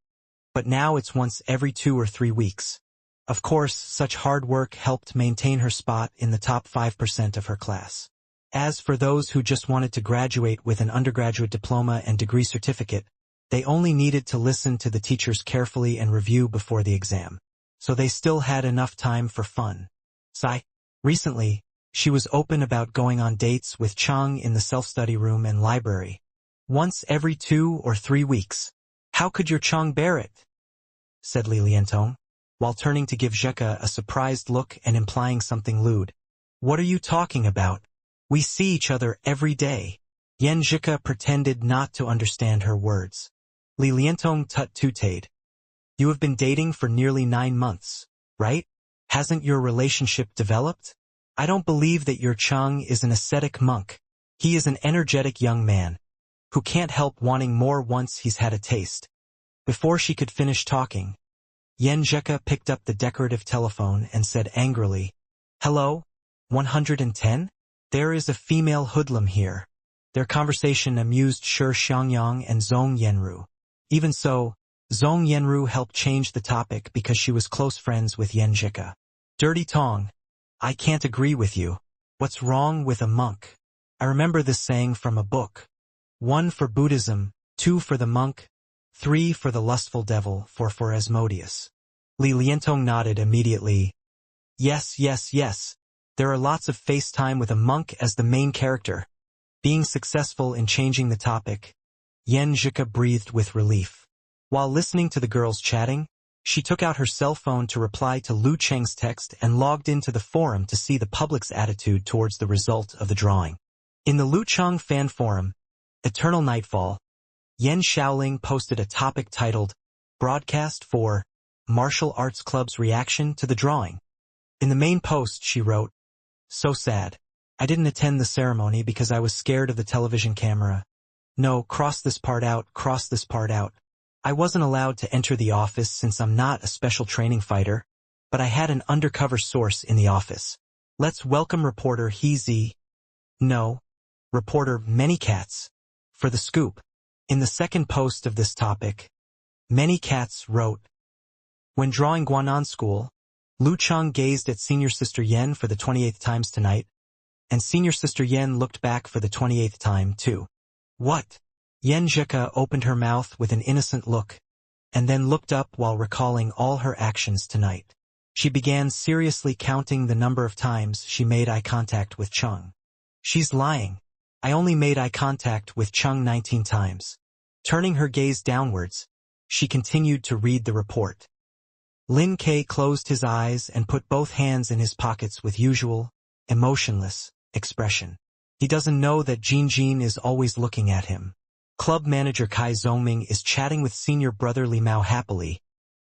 but now it's once every 2 or 3 weeks. Of course, such hard work helped maintain her spot in the top 5% of her class. As for those who just wanted to graduate with an undergraduate diploma and degree certificate, they only needed to listen to the teachers carefully and review before the exam, so they still had enough time for fun. Recently, she was open about going on dates with Chang in the self-study room and library. Once every 2 or 3 weeks. How could your Chang bear it? Said Li Liantong, while turning to give Zheka a surprised look and implying something lewd. What are you talking about? We see each other every day. Yen Zheka pretended not to understand her words. Li Liantong tut-tutade. You have been dating for nearly 9 months, right? Hasn't your relationship developed? I don't believe that your Chang is an ascetic monk. He is an energetic young man, who can't help wanting more once he's had a taste. Before she could finish talking, Yen Zheka picked up the decorative telephone and said angrily, Hello, 110? There is a female hoodlum here. Their conversation amused Shi Xiangyang and Zhong Yenru. Even so, Zhong Yenru helped change the topic because she was close friends with Yen Zheka. Dirty Tong, I can't agree with you. What's wrong with a monk? I remember this saying from a book. 1 for Buddhism, 2 for the monk, 3 for the lustful devil, 4 for Asmodeus. Li Liantong nodded immediately. Yes, yes, yes. There are lots of FaceTime with a monk as the main character. Being successful in changing the topic, Yan Zhika breathed with relief. While listening to the girls chatting, she took out her cell phone to reply to Lu Cheng's text and logged into the forum to see the public's attitude towards the result of the drawing. In the Lu Cheng fan forum, Eternal Nightfall, Yan Xiaoling posted a topic titled, Broadcast for Martial Arts Club's Reaction to the Drawing. In the main post, she wrote, So sad. I didn't attend the ceremony because I was scared of the television camera. No, cross this part out, cross this part out. I wasn't allowed to enter the office since I'm not a special training fighter, but I had an undercover source in the office. Let's welcome reporter He Zi. No, reporter Many Cats. For the scoop. In the second post of this topic, Many Cats wrote, When drawing Guanan School, Lu Cheng gazed at Senior Sister Yen for the 28th times tonight, and Senior Sister Yen looked back for the 28th time too. What? Yan Zhika opened her mouth with an innocent look, and then looked up while recalling all her actions tonight. She began seriously counting the number of times she made eye contact with Cheng. She's lying. I only made eye contact with Cheng 19 times. Turning her gaze downwards, she continued to read the report. Lin K closed his eyes and put both hands in his pockets with usual, emotionless, expression. He doesn't know that Jin Jin is always looking at him. Club manager Kai Zongming is chatting with senior brother Li Mao happily,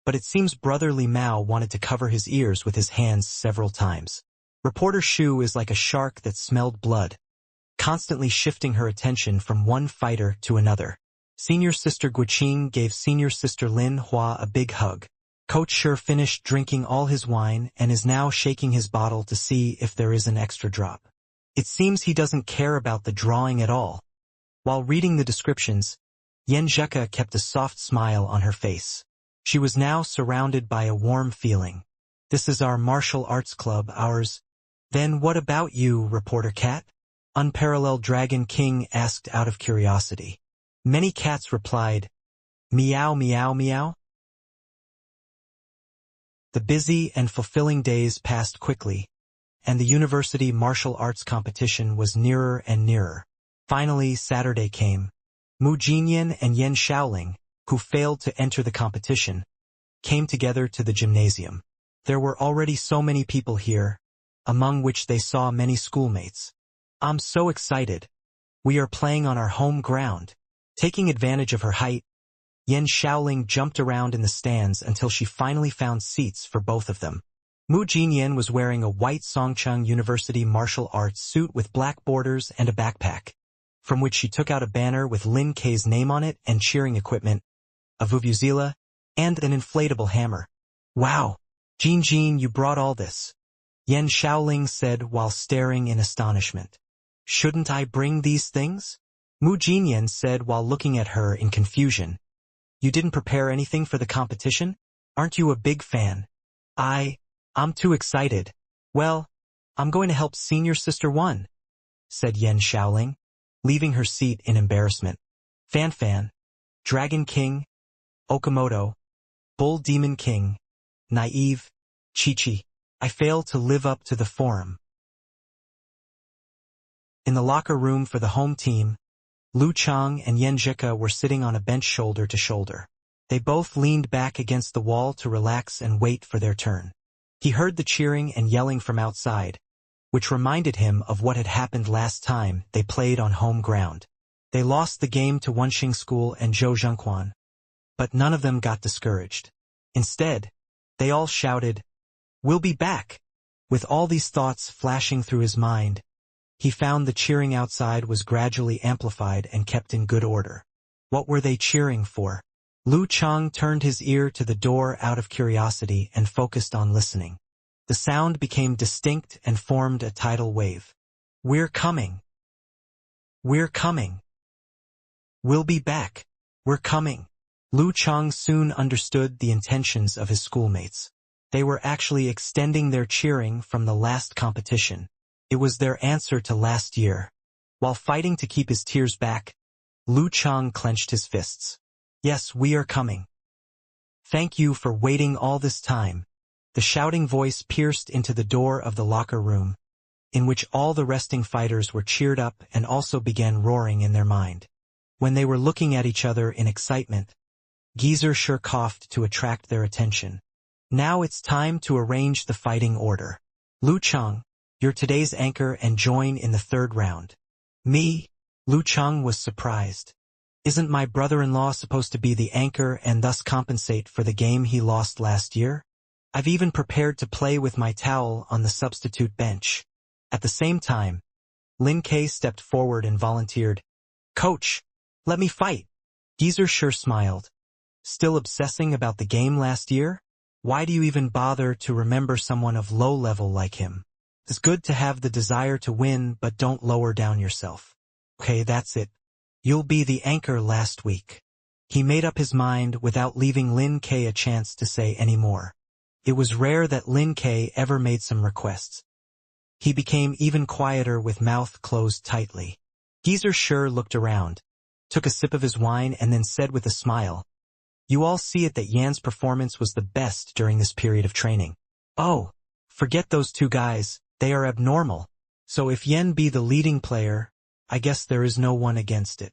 but it seems brother Li Mao wanted to cover his ears with his hands several times. Reporter Shu is like a shark that smelled blood, constantly shifting her attention from one fighter to another. Senior Sister Guiqing gave Senior Sister Lin Hua a big hug. Coach Shi finished drinking all his wine and is now shaking his bottle to see if there is an extra drop. It seems he doesn't care about the drawing at all. While reading the descriptions, Yan Zheka kept a soft smile on her face. She was now surrounded by a warm feeling. This is our martial arts club, ours. Then what about you, Reporter Cat? Unparalleled Dragon King asked out of curiosity. Many cats replied, Meow meow meow. The busy and fulfilling days passed quickly, and the university martial arts competition was nearer and nearer. Finally, Saturday came. Mu Jinyan and Yan Xiaoling, who failed to enter the competition, came together to the gymnasium. There were already so many people here, among which they saw many schoolmates. I'm so excited. We are playing on our home ground. Taking advantage of her height, Yan Xiaoling jumped around in the stands until she finally found seats for both of them. Mu Jinyan was wearing a white Songcheng University martial arts suit with black borders and a backpack, from which she took out a banner with Lin K's name on it and cheering equipment, a vuvuzela, and an inflatable hammer. Wow! Jin Jin, you brought all this, Yan Xiaoling said while staring in astonishment. Shouldn't I bring these things? Mu Jinyan said while looking at her in confusion. You didn't prepare anything for the competition? Aren't you a big fan? I'm too excited. Well, I'm going to help Senior Sister 1, said Yan Xiaoling, leaving her seat in embarrassment. Fan, Dragon King, Okamoto, Bull Demon King, Naive, Chi-Chi. I fail to live up to the forum. In the locker room for the home team, Lu Cheng and Yan Zhika were sitting on a bench shoulder to shoulder. They both leaned back against the wall to relax and wait for their turn. He heard the cheering and yelling from outside, which reminded him of what had happened last time they played on home ground. They lost the game to Wenxing School and Zhou Zhengquan, but none of them got discouraged. Instead, they all shouted, We'll be back! With all these thoughts flashing through his mind, he found the cheering outside was gradually amplified and kept in good order. What were they cheering for? Lu Cheng turned his ear to the door out of curiosity and focused on listening. The sound became distinct and formed a tidal wave. We're coming. We're coming. We'll be back. We're coming. Lu Cheng soon understood the intentions of his schoolmates. They were actually extending their cheering from the last competition. It was their answer to last year. While fighting to keep his tears back, Lu Cheng clenched his fists. Yes, we are coming. Thank you for waiting all this time. The shouting voice pierced into the door of the locker room, in which all the resting fighters were cheered up and also began roaring in their mind. When they were looking at each other in excitement, Geezer sure coughed to attract their attention. Now it's time to arrange the fighting order. Lu Cheng, you're today's anchor and join in the third round. Me? Lu Cheng was surprised. Isn't my brother-in-law supposed to be the anchor and thus compensate for the game he lost last year? I've even prepared to play with my towel on the substitute bench. At the same time, Lin Kei stepped forward and volunteered. Coach, let me fight. Geezer sure smiled. Still obsessing about the game last year? Why do you even bother to remember someone of low level like him? It's good to have the desire to win, but don't lower down yourself. Okay, that's it. You'll be the anchor last week. He made up his mind without leaving Lin Kei a chance to say any more. It was rare that Lin Kei ever made some requests. He became even quieter with mouth closed tightly. Geezer sure looked around, took a sip of his wine and then said with a smile, You all see it that Yan's performance was the best during this period of training. Oh, forget those two guys, they are abnormal. So if Yan be the leading player, I guess there is no one against it.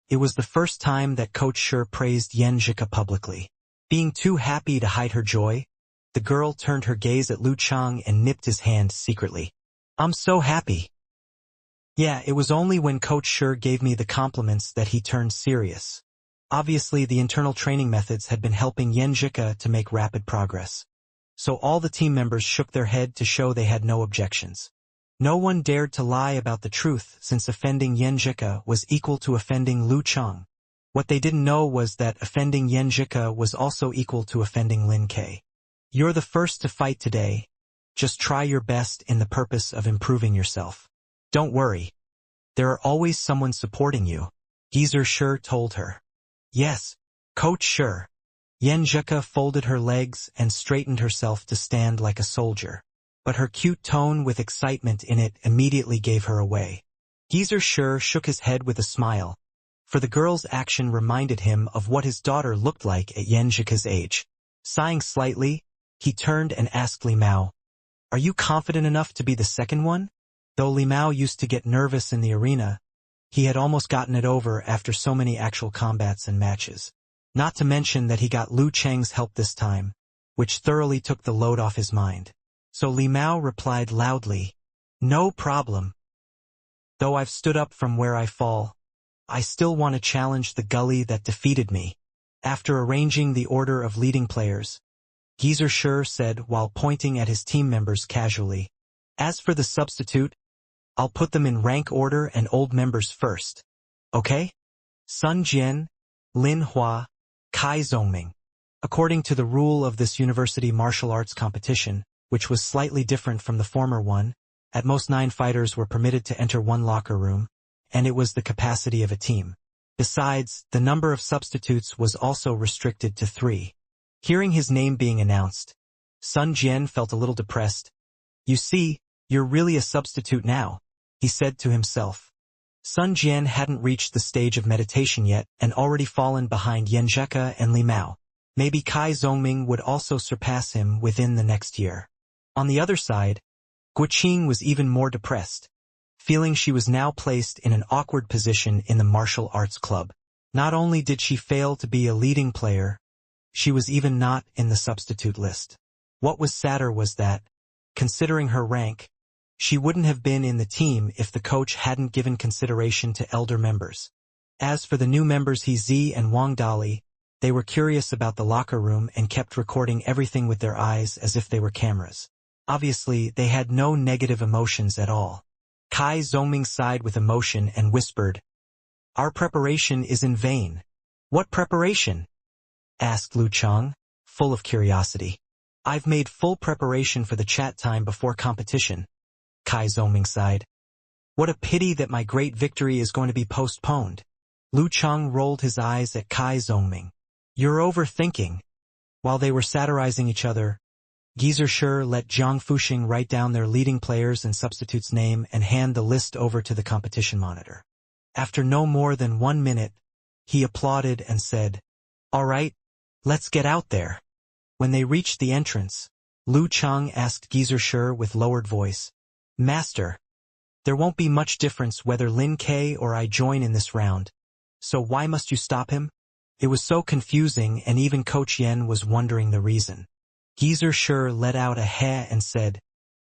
It was the first time that Coach Sure praised Yan Zhika publicly. Being too happy to hide her joy, the girl turned her gaze at Lu Cheng and nipped his hand secretly. I'm so happy. Yeah, it was only when Coach Sure gave me the compliments that he turned serious. Obviously, the internal training methods had been helping Yan Zhika to make rapid progress. So all the team members shook their head to show they had no objections. No one dared to lie about the truth since offending Yan Zhika was equal to offending Lu Cheng. What they didn't know was that offending Yan Zhika was also equal to offending Lin Kei. You're the first to fight today. Just try your best in the purpose of improving yourself. Don't worry. There are always someone supporting you, Geezer Sure told her. Yes, Coach Sure. Yan Zhika folded her legs and straightened herself to stand like a soldier. But her cute tone with excitement in it immediately gave her away. Geezer Sure shook his head with a smile, for the girl's action reminded him of what his daughter looked like at Yan Zhika's age. Sighing slightly, he turned and asked Li Mao, Are you confident enough to be the second one? Though Li Mao used to get nervous in the arena, he had almost gotten it over after so many actual combats and matches. Not to mention that he got Lu Cheng's help this time, which thoroughly took the load off his mind. So Li Mao replied loudly, No problem. Though I've stood up from where I fall, I still want to challenge the gully that defeated me. After arranging the order of leading players, Geezer Sure said while pointing at his team members casually, As for the substitute, I'll put them in rank order and old members first. Okay? Sun Jian, Lin Hua, Kai Zhongming. According to the rule of this university martial arts competition, which was slightly different from the former one, at most 9 fighters were permitted to enter one locker room, and it was the capacity of a team. Besides, the number of substitutes was also restricted to 3. Hearing his name being announced, Sun Jian felt a little depressed. You see, you're really a substitute now, he said to himself. Sun Jian hadn't reached the stage of meditation yet and already fallen behind Yan Zhika and Li Mao. Maybe Kai Zhongming would also surpass him within the next year. On the other side, Guoqing was even more depressed, feeling she was now placed in an awkward position in the martial arts club. Not only did she fail to be a leading player, she was even not in the substitute list. What was sadder was that, considering her rank, she wouldn't have been in the team if the coach hadn't given consideration to elder members. As for the new members He Zi and Wang Dali, they were curious about the locker room and kept recording everything with their eyes as if they were cameras. Obviously, they had no negative emotions at all. Kai Zhongming sighed with emotion and whispered, Our preparation is in vain. What preparation? Asked Lu Cheng, full of curiosity. I've made full preparation for the chat time before competition. Kai Zhongming sighed. What a pity that my great victory is going to be postponed. Lu Cheng rolled his eyes at Kai Zhongming. You're overthinking. While they were satirizing each other, Geezer Sure let Zhang Fuxing write down their leading players and substitutes' name and hand the list over to the competition monitor. After no more than 1 minute, he applauded and said, All right, let's get out there. When they reached the entrance, Lu Cheng asked Geezer Sure with lowered voice, Master, there won't be much difference whether Lin Kei or I join in this round, So why must you stop him? It was so confusing, and even Coach Yen was wondering the reason. Geezer sure let out a heh and said,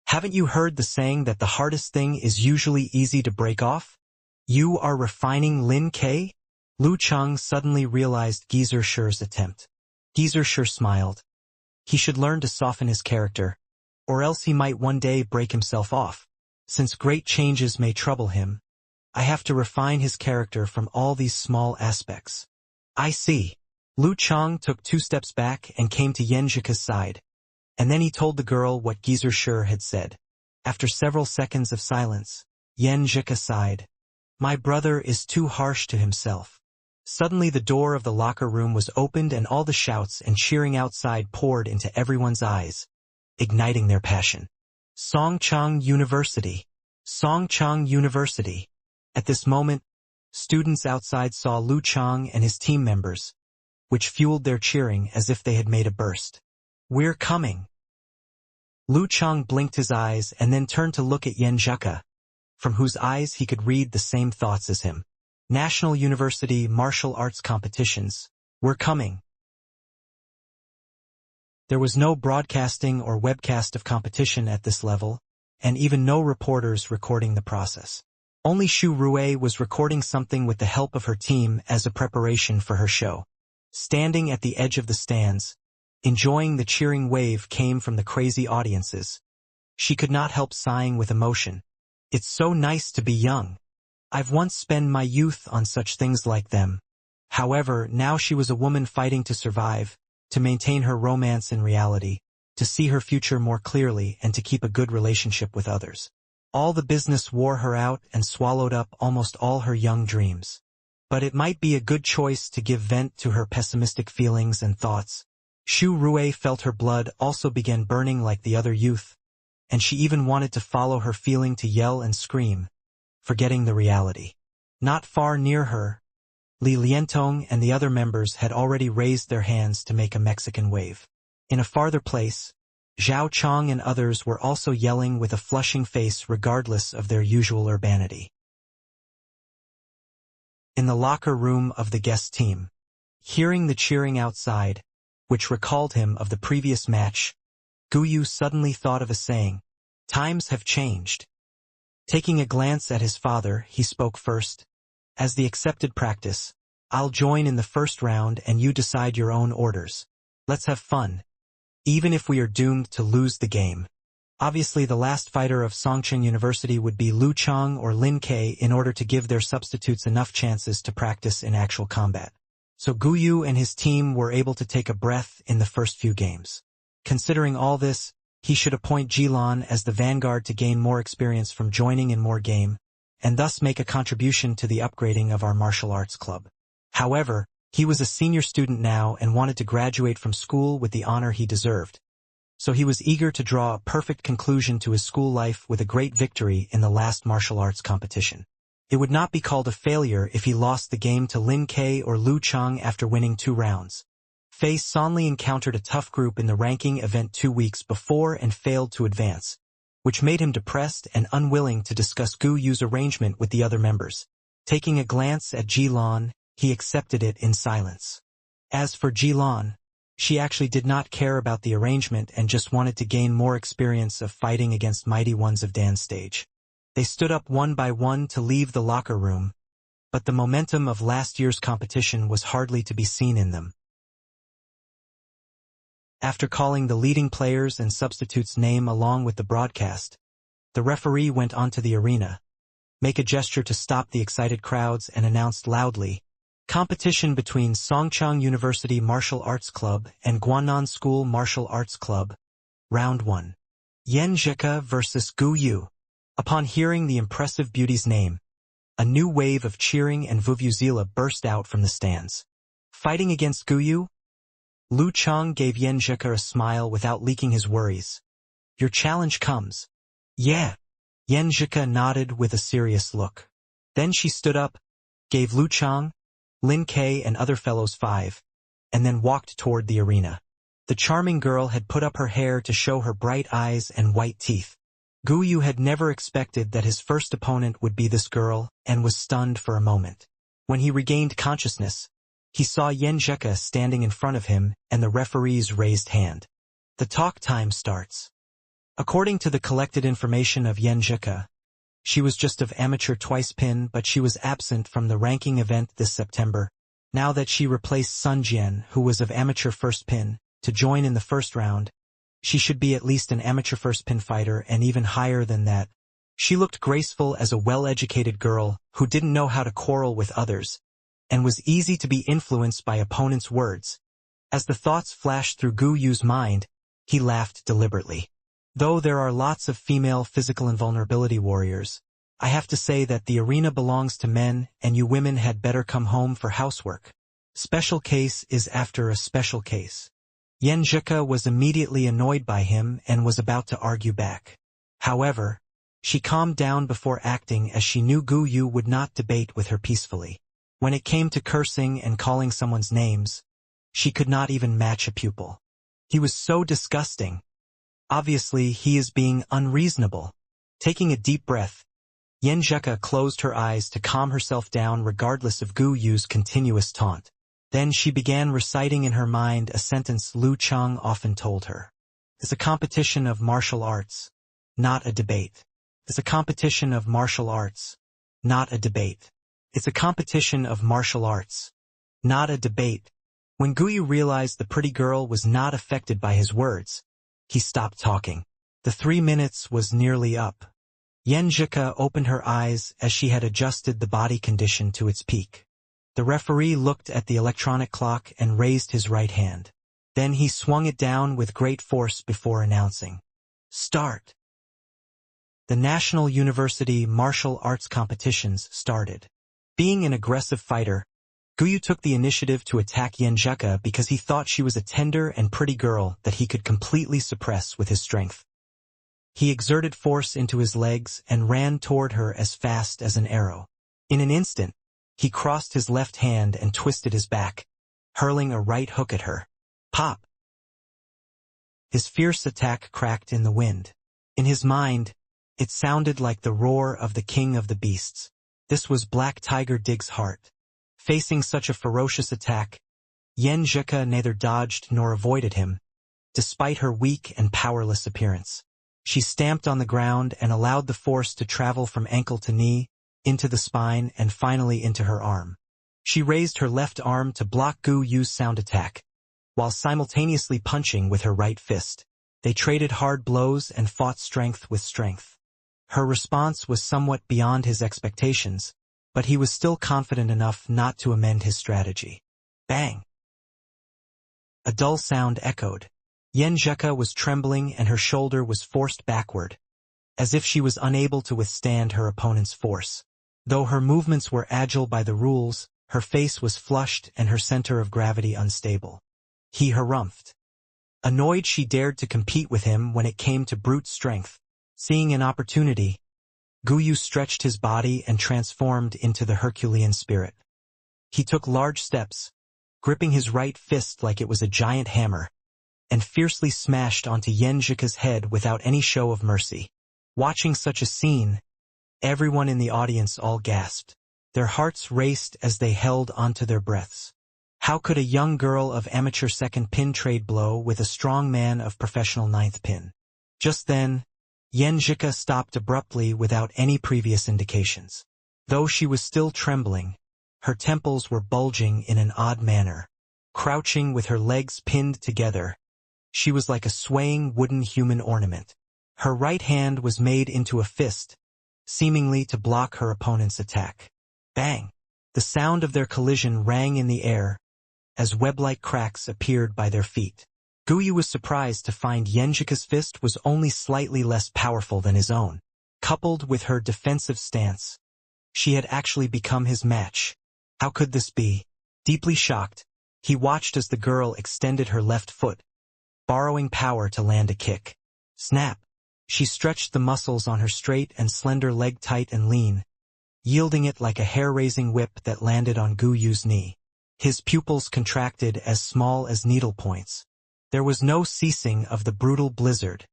"Haven't you heard the saying that the hardest thing is usually easy to break off? You are refining Lin K?" Lu Chang suddenly realized Geezer Shure's attempt. Geezer Shure smiled. He should learn to soften his character, or else he might one day break himself off. Since great changes may trouble him, I have to refine his character from all these small aspects. I see. Lu Chang took 2 steps back and came to Yenjika's side, and then he told the girl what Geezer Shure had said. After several seconds of silence, Yenjika sighed. My brother is too harsh to himself. Suddenly the door of the locker room was opened and all the shouts and cheering outside poured into everyone's eyes, igniting their passion. Songchang University! Songchang University! At this moment, students outside saw Lu Chang and his team members, which fueled their cheering as if they had made a burst. We're coming! Lu Chang blinked his eyes and then turned to look at Yenjika, from whose eyes he could read the same thoughts as him. National University Martial Arts Competitions. We're coming. There was no broadcasting or webcast of competition at this level, and even no reporters recording the process. Only Xu Rui was recording something with the help of her team as a preparation for her show. Standing at the edge of the stands, enjoying the cheering wave came from the crazy audiences. She could not help sighing with emotion. It's so nice to be young. I've once spent my youth on such things like them. However, now she was a woman fighting to survive, to maintain her romance in reality, to see her future more clearly and to keep a good relationship with others. All the business wore her out and swallowed up almost all her young dreams. But it might be a good choice to give vent to her pessimistic feelings and thoughts. Xu Rui felt her blood also began burning like the other youth, and she even wanted to follow her feeling to yell and scream, forgetting the reality. Not far near her, Li Liantong and the other members had already raised their hands to make a Mexican wave. In a farther place, Zhao Chong and others were also yelling with a flushing face regardless of their usual urbanity. In the locker room of the guest team, hearing the cheering outside, which recalled him of the previous match, Guyu suddenly thought of a saying, "Times have changed." Taking a glance at his father, he spoke first. As the accepted practice, I'll join in the first round and you decide your own orders. Let's have fun. Even if we are doomed to lose the game. Obviously the last fighter of Songcheng University would be Lu Chang or Lin K in order to give their substitutes enough chances to practice in actual combat. So Guyu and his team were able to take a breath in the first few games. Considering all this, he should appoint Jilan as the vanguard to gain more experience from joining in more game, and thus make a contribution to the upgrading of our martial arts club. However, he was a senior student now and wanted to graduate from school with the honor he deserved. So he was eager to draw a perfect conclusion to his school life with a great victory in the last martial arts competition. It would not be called a failure if he lost the game to Lin K or Lu Chang after winning 2 rounds. Fei Sonli encountered a tough group in the ranking event 2 weeks before and failed to advance, which made him depressed and unwilling to discuss Gu Yu's arrangement with the other members. Taking a glance at Jilan, he accepted it in silence. As for Jilan, she actually did not care about the arrangement and just wanted to gain more experience of fighting against mighty ones of Dan's stage. They stood up one by one to leave the locker room, but the momentum of last year's competition was hardly to be seen in them. After calling the leading players and substitutes' name along with the broadcast, the referee went onto the arena, made a gesture to stop the excited crowds and announced loudly, competition between Songchang University Martial Arts Club and Guanan School Martial Arts Club, Round 1. Yenjika versus Gu Yu. Upon hearing the impressive beauty's name, a new wave of cheering and vuvuzela burst out from the stands. Fighting against Gu Yu? Lu Chang gave Yenjika a smile without leaking his worries. Your challenge comes. Yeah. Yenjika nodded with a serious look. Then she stood up, gave Lu Chang, Lin K and other fellows 5, and then walked toward the arena. The charming girl had put up her hair to show her bright eyes and white teeth. Gu Yu had never expected that his first opponent would be this girl and was stunned for a moment. When he regained consciousness, he saw Yenjeka standing in front of him and the referee's raised hand. The talk time starts. According to the collected information of Yenjeka, she was just of amateur twice pin, but she was absent from the ranking event this September. Now that she replaced Sun Jian, who was of amateur first pin, to join in the first round, she should be at least an amateur first pin fighter and even higher than that. She looked graceful as a well-educated girl who didn't know how to quarrel with others, and was easy to be influenced by opponents' words. As the thoughts flashed through Gu Yu's mind, he laughed deliberately. Though there are lots of female physical invulnerability warriors, I have to say that the arena belongs to men and you women had better come home for housework. Special case is after a special case. Yenjeka was immediately annoyed by him and was about to argue back. However, she calmed down before acting as she knew Gu Yu would not debate with her peacefully. When it came to cursing and calling someone's names, she could not even match a pupil. He was so disgusting. Obviously, he is being unreasonable. Taking a deep breath, Yenjeka closed her eyes to calm herself down regardless of Gu Yu's continuous taunt. Then she began reciting in her mind a sentence Lu Chang often told her. It's a competition of martial arts, not a debate. It's a competition of martial arts, not a debate. It's a competition of martial arts, not a debate. When Gu Yu realized the pretty girl was not affected by his words, he stopped talking. The 3 minutes was nearly up. Yenjeka opened her eyes as she had adjusted the body condition to its peak. The referee looked at the electronic clock and raised his right hand. Then he swung it down with great force before announcing, "Start." The National University Martial Arts competitions started. Being an aggressive fighter, Gu Yu took the initiative to attack Yenjeka because he thought she was a tender and pretty girl that he could completely suppress with his strength. He exerted force into his legs and ran toward her as fast as an arrow. In an instant, he crossed his left hand and twisted his back, hurling a right hook at her. Pop! His fierce attack cracked in the wind. In his mind, it sounded like the roar of the king of the beasts. This was Black Tiger Dig's heart. Facing such a ferocious attack, Yenjeka neither dodged nor avoided him, despite her weak and powerless appearance. She stamped on the ground and allowed the force to travel from ankle to knee, into the spine and finally into her arm. She raised her left arm to block Gu Yu's sound attack, while simultaneously punching with her right fist. They traded hard blows and fought strength with strength. Her response was somewhat beyond his expectations, but he was still confident enough not to amend his strategy. Bang! A dull sound echoed. Yenjeka was trembling and her shoulder was forced backward, as if she was unable to withstand her opponent's force. Though her movements were agile by the rules, her face was flushed and her center of gravity unstable. He harumphed. Annoyed she dared to compete with him when it came to brute strength. Seeing an opportunity, Gu Yu stretched his body and transformed into the Herculean spirit. He took large steps, gripping his right fist like it was a giant hammer, and fiercely smashed onto Yenjeka's head without any show of mercy. Watching such a scene, everyone in the audience all gasped. Their hearts raced as they held onto their breaths. How could a young girl of amateur second pin trade blow with a strong man of professional ninth pin? Just then, Yenjeka stopped abruptly without any previous indications. Though she was still trembling, her temples were bulging in an odd manner. Crouching with her legs pinned together, she was like a swaying wooden human ornament. Her right hand was made into a fist, seemingly to block her opponent's attack. Bang! The sound of their collision rang in the air, as web-like cracks appeared by their feet. Gu Yu was surprised to find Yenjeka's fist was only slightly less powerful than his own. Coupled with her defensive stance, she had actually become his match. How could this be? Deeply shocked, he watched as the girl extended her left foot, borrowing power to land a kick. Snap! She stretched the muscles on her straight and slender leg tight and lean, yielding it like a hair-raising whip that landed on Gu Yu's knee. His pupils contracted as small as needlepoints. There was no ceasing of the brutal blizzard.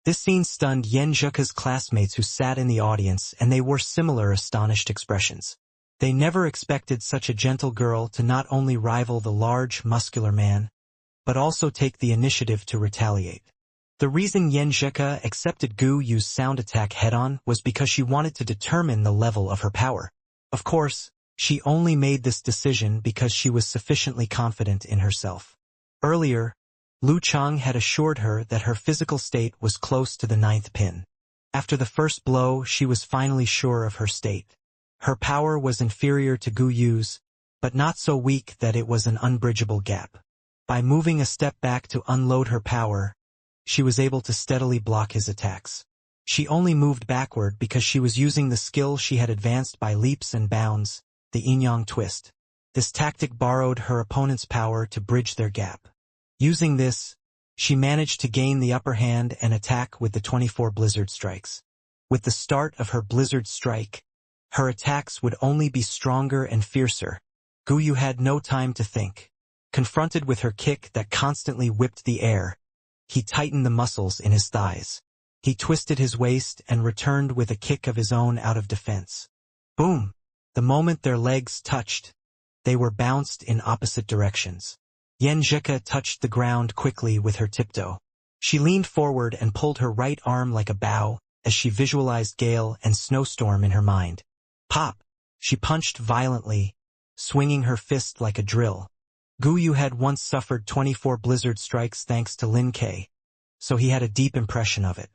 This scene stunned Yenjeka's classmates who sat in the audience, and they wore similar astonished expressions. They never expected such a gentle girl to not only rival the large, muscular man, but also take the initiative to retaliate. The reason Yen Zheka accepted Gu Yu's sound attack head-on was because she wanted to determine the level of her power. Of course, she only made this decision because she was sufficiently confident in herself. Earlier, Lu Chang had assured her that her physical state was close to the 9th pin. After the first blow, she was finally sure of her state. Her power was inferior to Gu Yu's, but not so weak that it was an unbridgeable gap. By moving a step back to unload her power, she was able to steadily block his attacks. She only moved backward because she was using the skill she had advanced by leaps and bounds, the yin-yang twist. This tactic borrowed her opponent's power to bridge their gap. Using this, she managed to gain the upper hand and attack with the 24 blizzard strikes. With the start of her blizzard strike, her attacks would only be stronger and fiercer. Gu Yu had no time to think. Confronted with her kick that constantly whipped the air, he tightened the muscles in his thighs. He twisted his waist and returned with a kick of his own out of defense. Boom! The moment their legs touched, they were bounced in opposite directions. Yen Zheka touched the ground quickly with her tiptoe. She leaned forward and pulled her right arm like a bow as she visualized gale and snowstorm in her mind. Pop! She punched violently, swinging her fist like a drill. Gu Yu had once suffered 24 blizzard strikes thanks to Lin Ke, so he had a deep impression of it.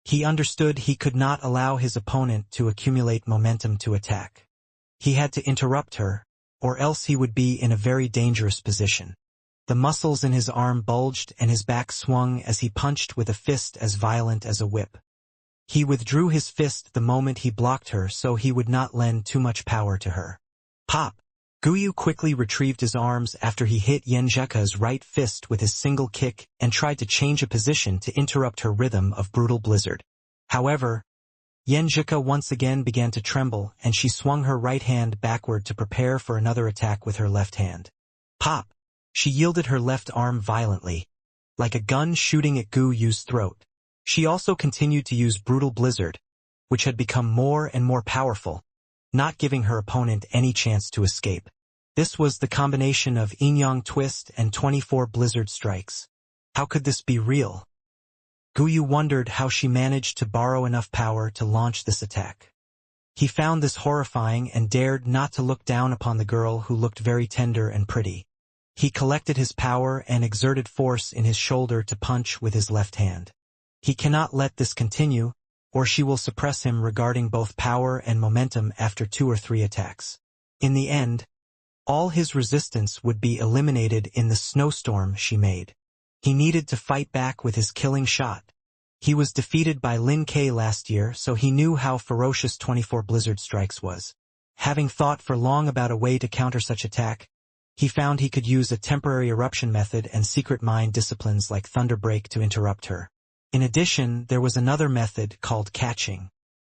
He understood he could not allow his opponent to accumulate momentum to attack. He had to interrupt her, or else he would be in a very dangerous position. The muscles in his arm bulged and his back swung as he punched with a fist as violent as a whip. He withdrew his fist the moment he blocked her so he would not lend too much power to her. Pop! Gu Yu quickly retrieved his arms after he hit Yen Zheka's right fist with his single kick and tried to change a position to interrupt her rhythm of brutal blizzard. However, Yen Zheka once again began to tremble and she swung her right hand backward to prepare for another attack with her left hand. Pop! She yielded her left arm violently, like a gun shooting at Gu Yu's throat. She also continued to use brutal blizzard, which had become more and more powerful, not giving her opponent any chance to escape. This was the combination of yin-yang twist and 24 blizzard strikes. How could this be real? Gu Yu wondered how she managed to borrow enough power to launch this attack. He found this horrifying and dared not to look down upon the girl who looked very tender and pretty. He collected his power and exerted force in his shoulder to punch with his left hand. He cannot let this continue, or she will suppress him regarding both power and momentum after 2 or 3 attacks. In the end, all his resistance would be eliminated in the snowstorm she made. He needed to fight back with his killing shot. He was defeated by Lin Ke last year, so he knew how ferocious 24 blizzard strikes was. Having thought for long about a way to counter such attack, he found he could use a temporary eruption method and secret mind disciplines like Thunderbreak to interrupt her. In addition, there was another method called catching.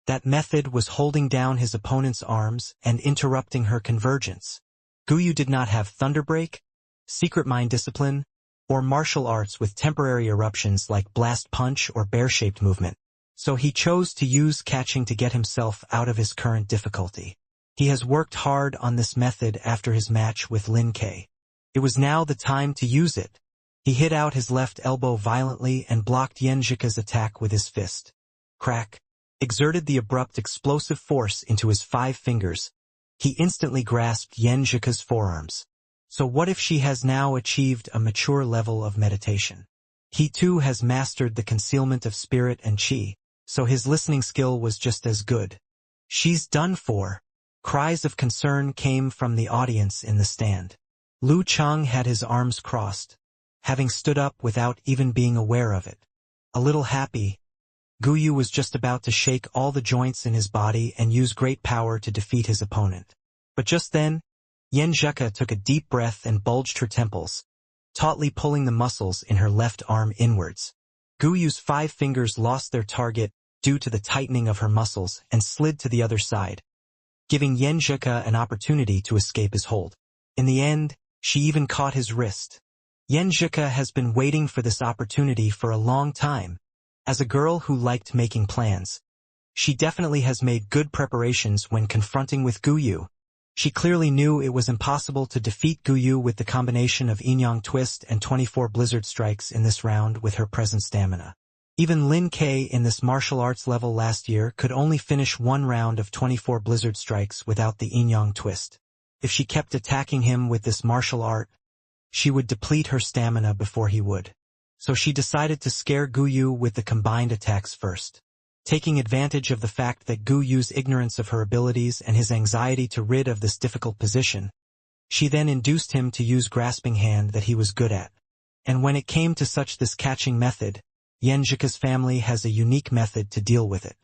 That method was holding down his opponent's arms and interrupting her convergence. Gu Yu did not have Thunderbreak, secret mind discipline, or martial arts with temporary eruptions like blast punch or bear-shaped movement, so he chose to use catching to get himself out of his current difficulty. He has worked hard on this method after his match with Lin Ke. It was now the time to use it. He hit out his left elbow violently and blocked Yen Zheka's attack with his fist. Crack! Exerted the abrupt explosive force into his 5 fingers. He instantly grasped Yen Zheka's forearms. So what if she has now achieved a mature level of meditation? He too has mastered the concealment of spirit and qi, so his listening skill was just as good. She's done for. Cries of concern came from the audience in the stand. Lu Chang had his arms crossed, having stood up without even being aware of it. A little happy, Gu Yu was just about to shake all the joints in his body and use great power to defeat his opponent. But just then, Yen Zheka took a deep breath and bulged her temples, tautly pulling the muscles in her left arm inwards. Gu Yu's 5 fingers lost their target due to the tightening of her muscles and slid to the other side, giving Yen Zheka an opportunity to escape his hold. In the end, she even caught his wrist. Yen Zheka has been waiting for this opportunity for a long time. As a girl who liked making plans, she definitely has made good preparations when confronting with Gu Yu. She clearly knew it was impossible to defeat Guyu with the combination of Yin-Yang Twist and 24 Blizzard Strikes in this round with her present stamina. Even Lin K in this martial arts level last year could only finish one round of 24 Blizzard Strikes without the Yin-Yang Twist. If she kept attacking him with this martial art, she would deplete her stamina before he would. So she decided to scare Guyu with the combined attacks first. Taking advantage of the fact that Guyu's ignorance of her abilities and his anxiety to rid of this difficult position, she then induced him to use grasping hand that he was good at. And when it came to such this catching method, Yenjika's family has a unique method to deal with it.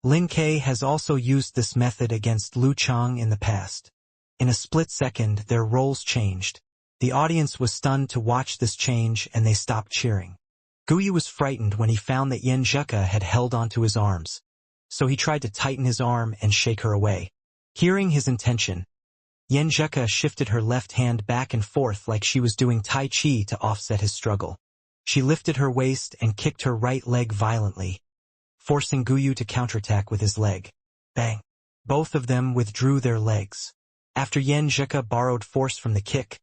Lin K has also used this method against Lu Chang in the past. In a split second, their roles changed. The audience was stunned to watch this change and they stopped cheering. Guyu was frightened when he found that Yenjika had held onto his arms, so he tried to tighten his arm and shake her away. Hearing his intention, Yenjika shifted her left hand back and forth like she was doing Tai Chi to offset his struggle. She lifted her waist and kicked her right leg violently, forcing Guyu to counterattack with his leg. Bang! Both of them withdrew their legs. After Yenjika borrowed force from the kick,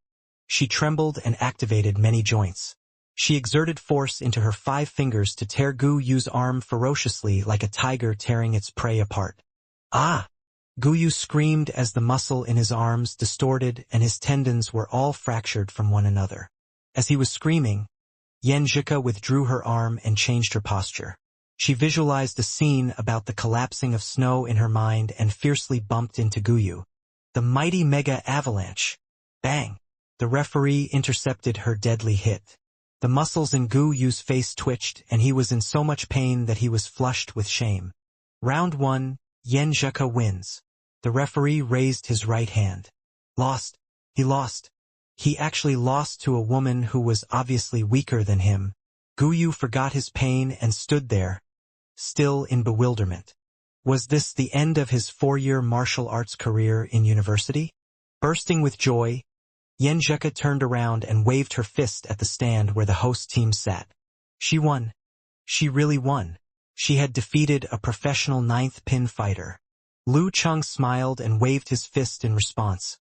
she trembled and activated many joints. She exerted force into her 5 fingers to tear Guyu's arm ferociously like a tiger tearing its prey apart. Ah! Guyu screamed as the muscle in his arms distorted and his tendons were all fractured from one another. As he was screaming, Yenjika withdrew her arm and changed her posture. She visualized a scene about the collapsing of snow in her mind and fiercely bumped into Guyu. The mighty mega avalanche. Bang! The referee intercepted her deadly hit. The muscles in Guyu's face twitched and he was in so much pain that he was flushed with shame. Round 1, Yenjika wins. The referee raised his right hand. Lost. He lost. He actually lost to a woman who was obviously weaker than him. Guyu forgot his pain and stood there, still in bewilderment. Was this the end of his 4-year martial arts career in university? Bursting with joy, Yenjika turned around and waved her fist at the stand where the host team sat. She won. She really won. She had defeated a professional 9th pin fighter. Lu Chang smiled and waved his fist in response,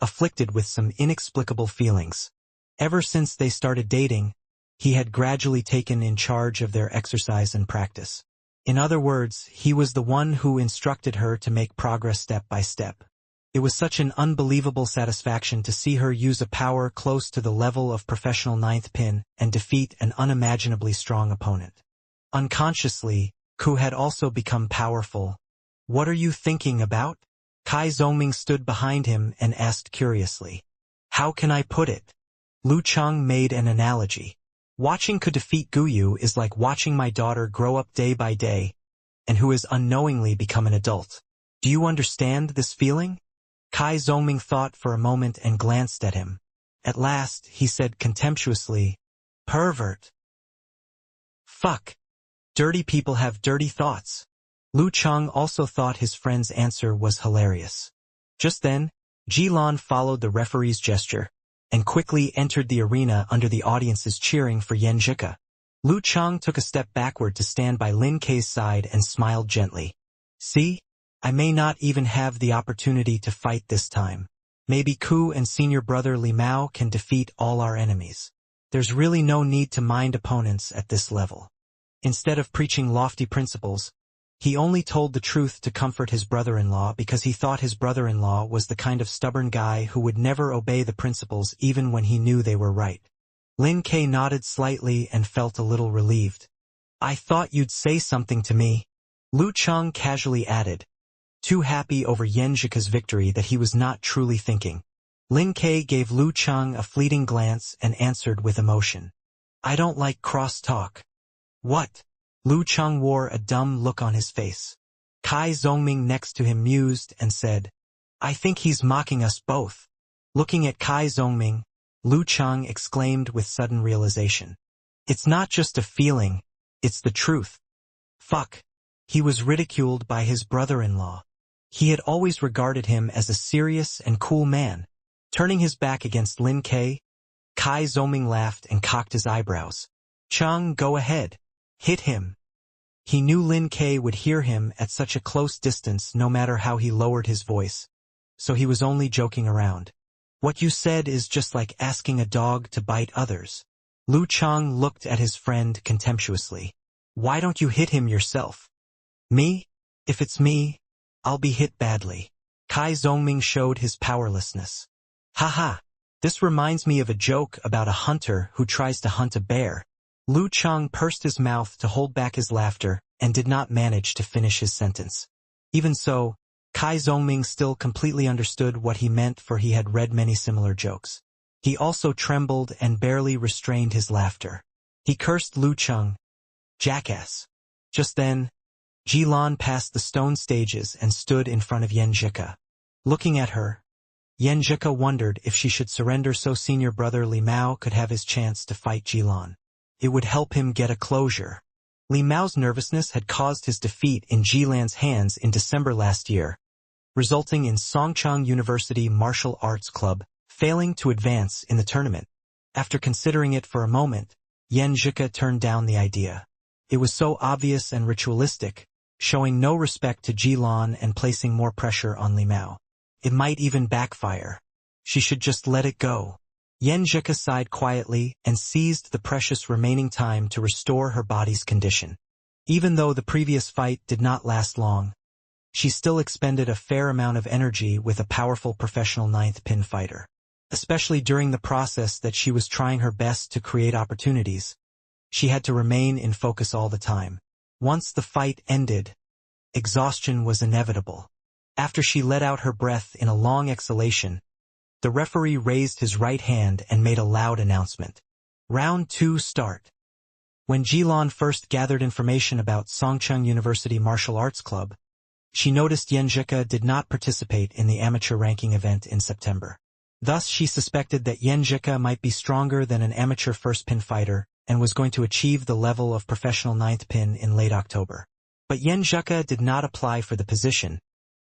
afflicted with some inexplicable feelings. Ever since they started dating, he had gradually taken in charge of their exercise and practice. In other words, he was the one who instructed her to make progress step by step. It was such an unbelievable satisfaction to see her use a power close to the level of professional 9th pin and defeat an unimaginably strong opponent. Unconsciously, Ku had also become powerful. What are you thinking about? Kai Zongming stood behind him and asked curiously. How can I put it? Lu Chang made an analogy. Watching Ku defeat Guyu is like watching my daughter grow up day by day, and who has unknowingly become an adult. Do you understand this feeling? Kai Zongming thought for a moment and glanced at him. At last, he said contemptuously, Pervert. Fuck. Dirty people have dirty thoughts. Lu Chang also thought his friend's answer was hilarious. Just then, Jilan followed the referee's gesture and quickly entered the arena under the audience's cheering for Yenjika. Lu Chang took a step backward to stand by Lin Kei's side and smiled gently. See? I may not even have the opportunity to fight this time. Maybe Ku and senior brother Li Mao can defeat all our enemies. There's really no need to mind opponents at this level. Instead of preaching lofty principles, he only told the truth to comfort his brother-in-law because he thought his brother-in-law was the kind of stubborn guy who would never obey the principles even when he knew they were right. Lin Kei nodded slightly and felt a little relieved. I thought you'd say something to me. Lu Chang casually added, too happy over Yenjika's victory that he was not truly thinking. Lin Kei gave Lu Chang a fleeting glance and answered with emotion. I don't like cross-talk. What? Lu Chang wore a dumb look on his face. Kai Zongming next to him mused and said, I think he's mocking us both. Looking at Kai Zongming, Lu Chang exclaimed with sudden realization. It's not just a feeling, it's the truth. Fuck. He was ridiculed by his brother-in-law. He had always regarded him as a serious and cool man. Turning his back against Lin Kei, Kai Zongming laughed and cocked his eyebrows. Chang, go ahead. Hit him. He knew Lin Kei would hear him at such a close distance no matter how he lowered his voice. so he was only joking around. What you said is just like asking a dog to bite others. Lu Chang looked at his friend contemptuously. Why don't you hit him yourself? Me? If it's me, I'll be hit badly. Kai Zhongming showed his powerlessness. Haha, this reminds me of a joke about a hunter who tries to hunt a bear. Lu Chang pursed his mouth to hold back his laughter and did not manage to finish his sentence. Even so, Kai Zhongming still completely understood what he meant, for he had read many similar jokes. He also trembled and barely restrained his laughter. He cursed Lu Chang. Jackass. Just then, Jilan passed the stone stages and stood in front of Yan Zhika. Looking at her, Yan Zhika wondered if she should surrender so senior brother Li Mao could have his chance to fight Jilan. It would help him get a closure. Li Mao's nervousness had caused his defeat in Jilan's hands in December last year, resulting in Songchang University Martial Arts Club failing to advance in the tournament. After considering it for a moment, Yan Zhika turned down the idea. It was so obvious and ritualistic, showing no respect to Jilan and placing more pressure on Li Mao. It might even backfire. She should just let it go. Yan Zhika sighed quietly and seized the precious remaining time to restore her body's condition. Even though the previous fight did not last long, she still expended a fair amount of energy with a powerful professional ninth pin fighter. Especially during the process that she was trying her best to create opportunities, she had to remain in focus all the time. Once the fight ended, exhaustion was inevitable. After she let out her breath in a long exhalation, the referee raised his right hand and made a loud announcement. Round 2 start. When Jilan first gathered information about Songcheng University Martial Arts Club, she noticed Yan Zhika did not participate in the amateur ranking event in September. Thus she suspected that Yan Zhika might be stronger than an amateur first pin fighter and was going to achieve the level of professional ninth pin in late October. But Yan Zhika did not apply for the position,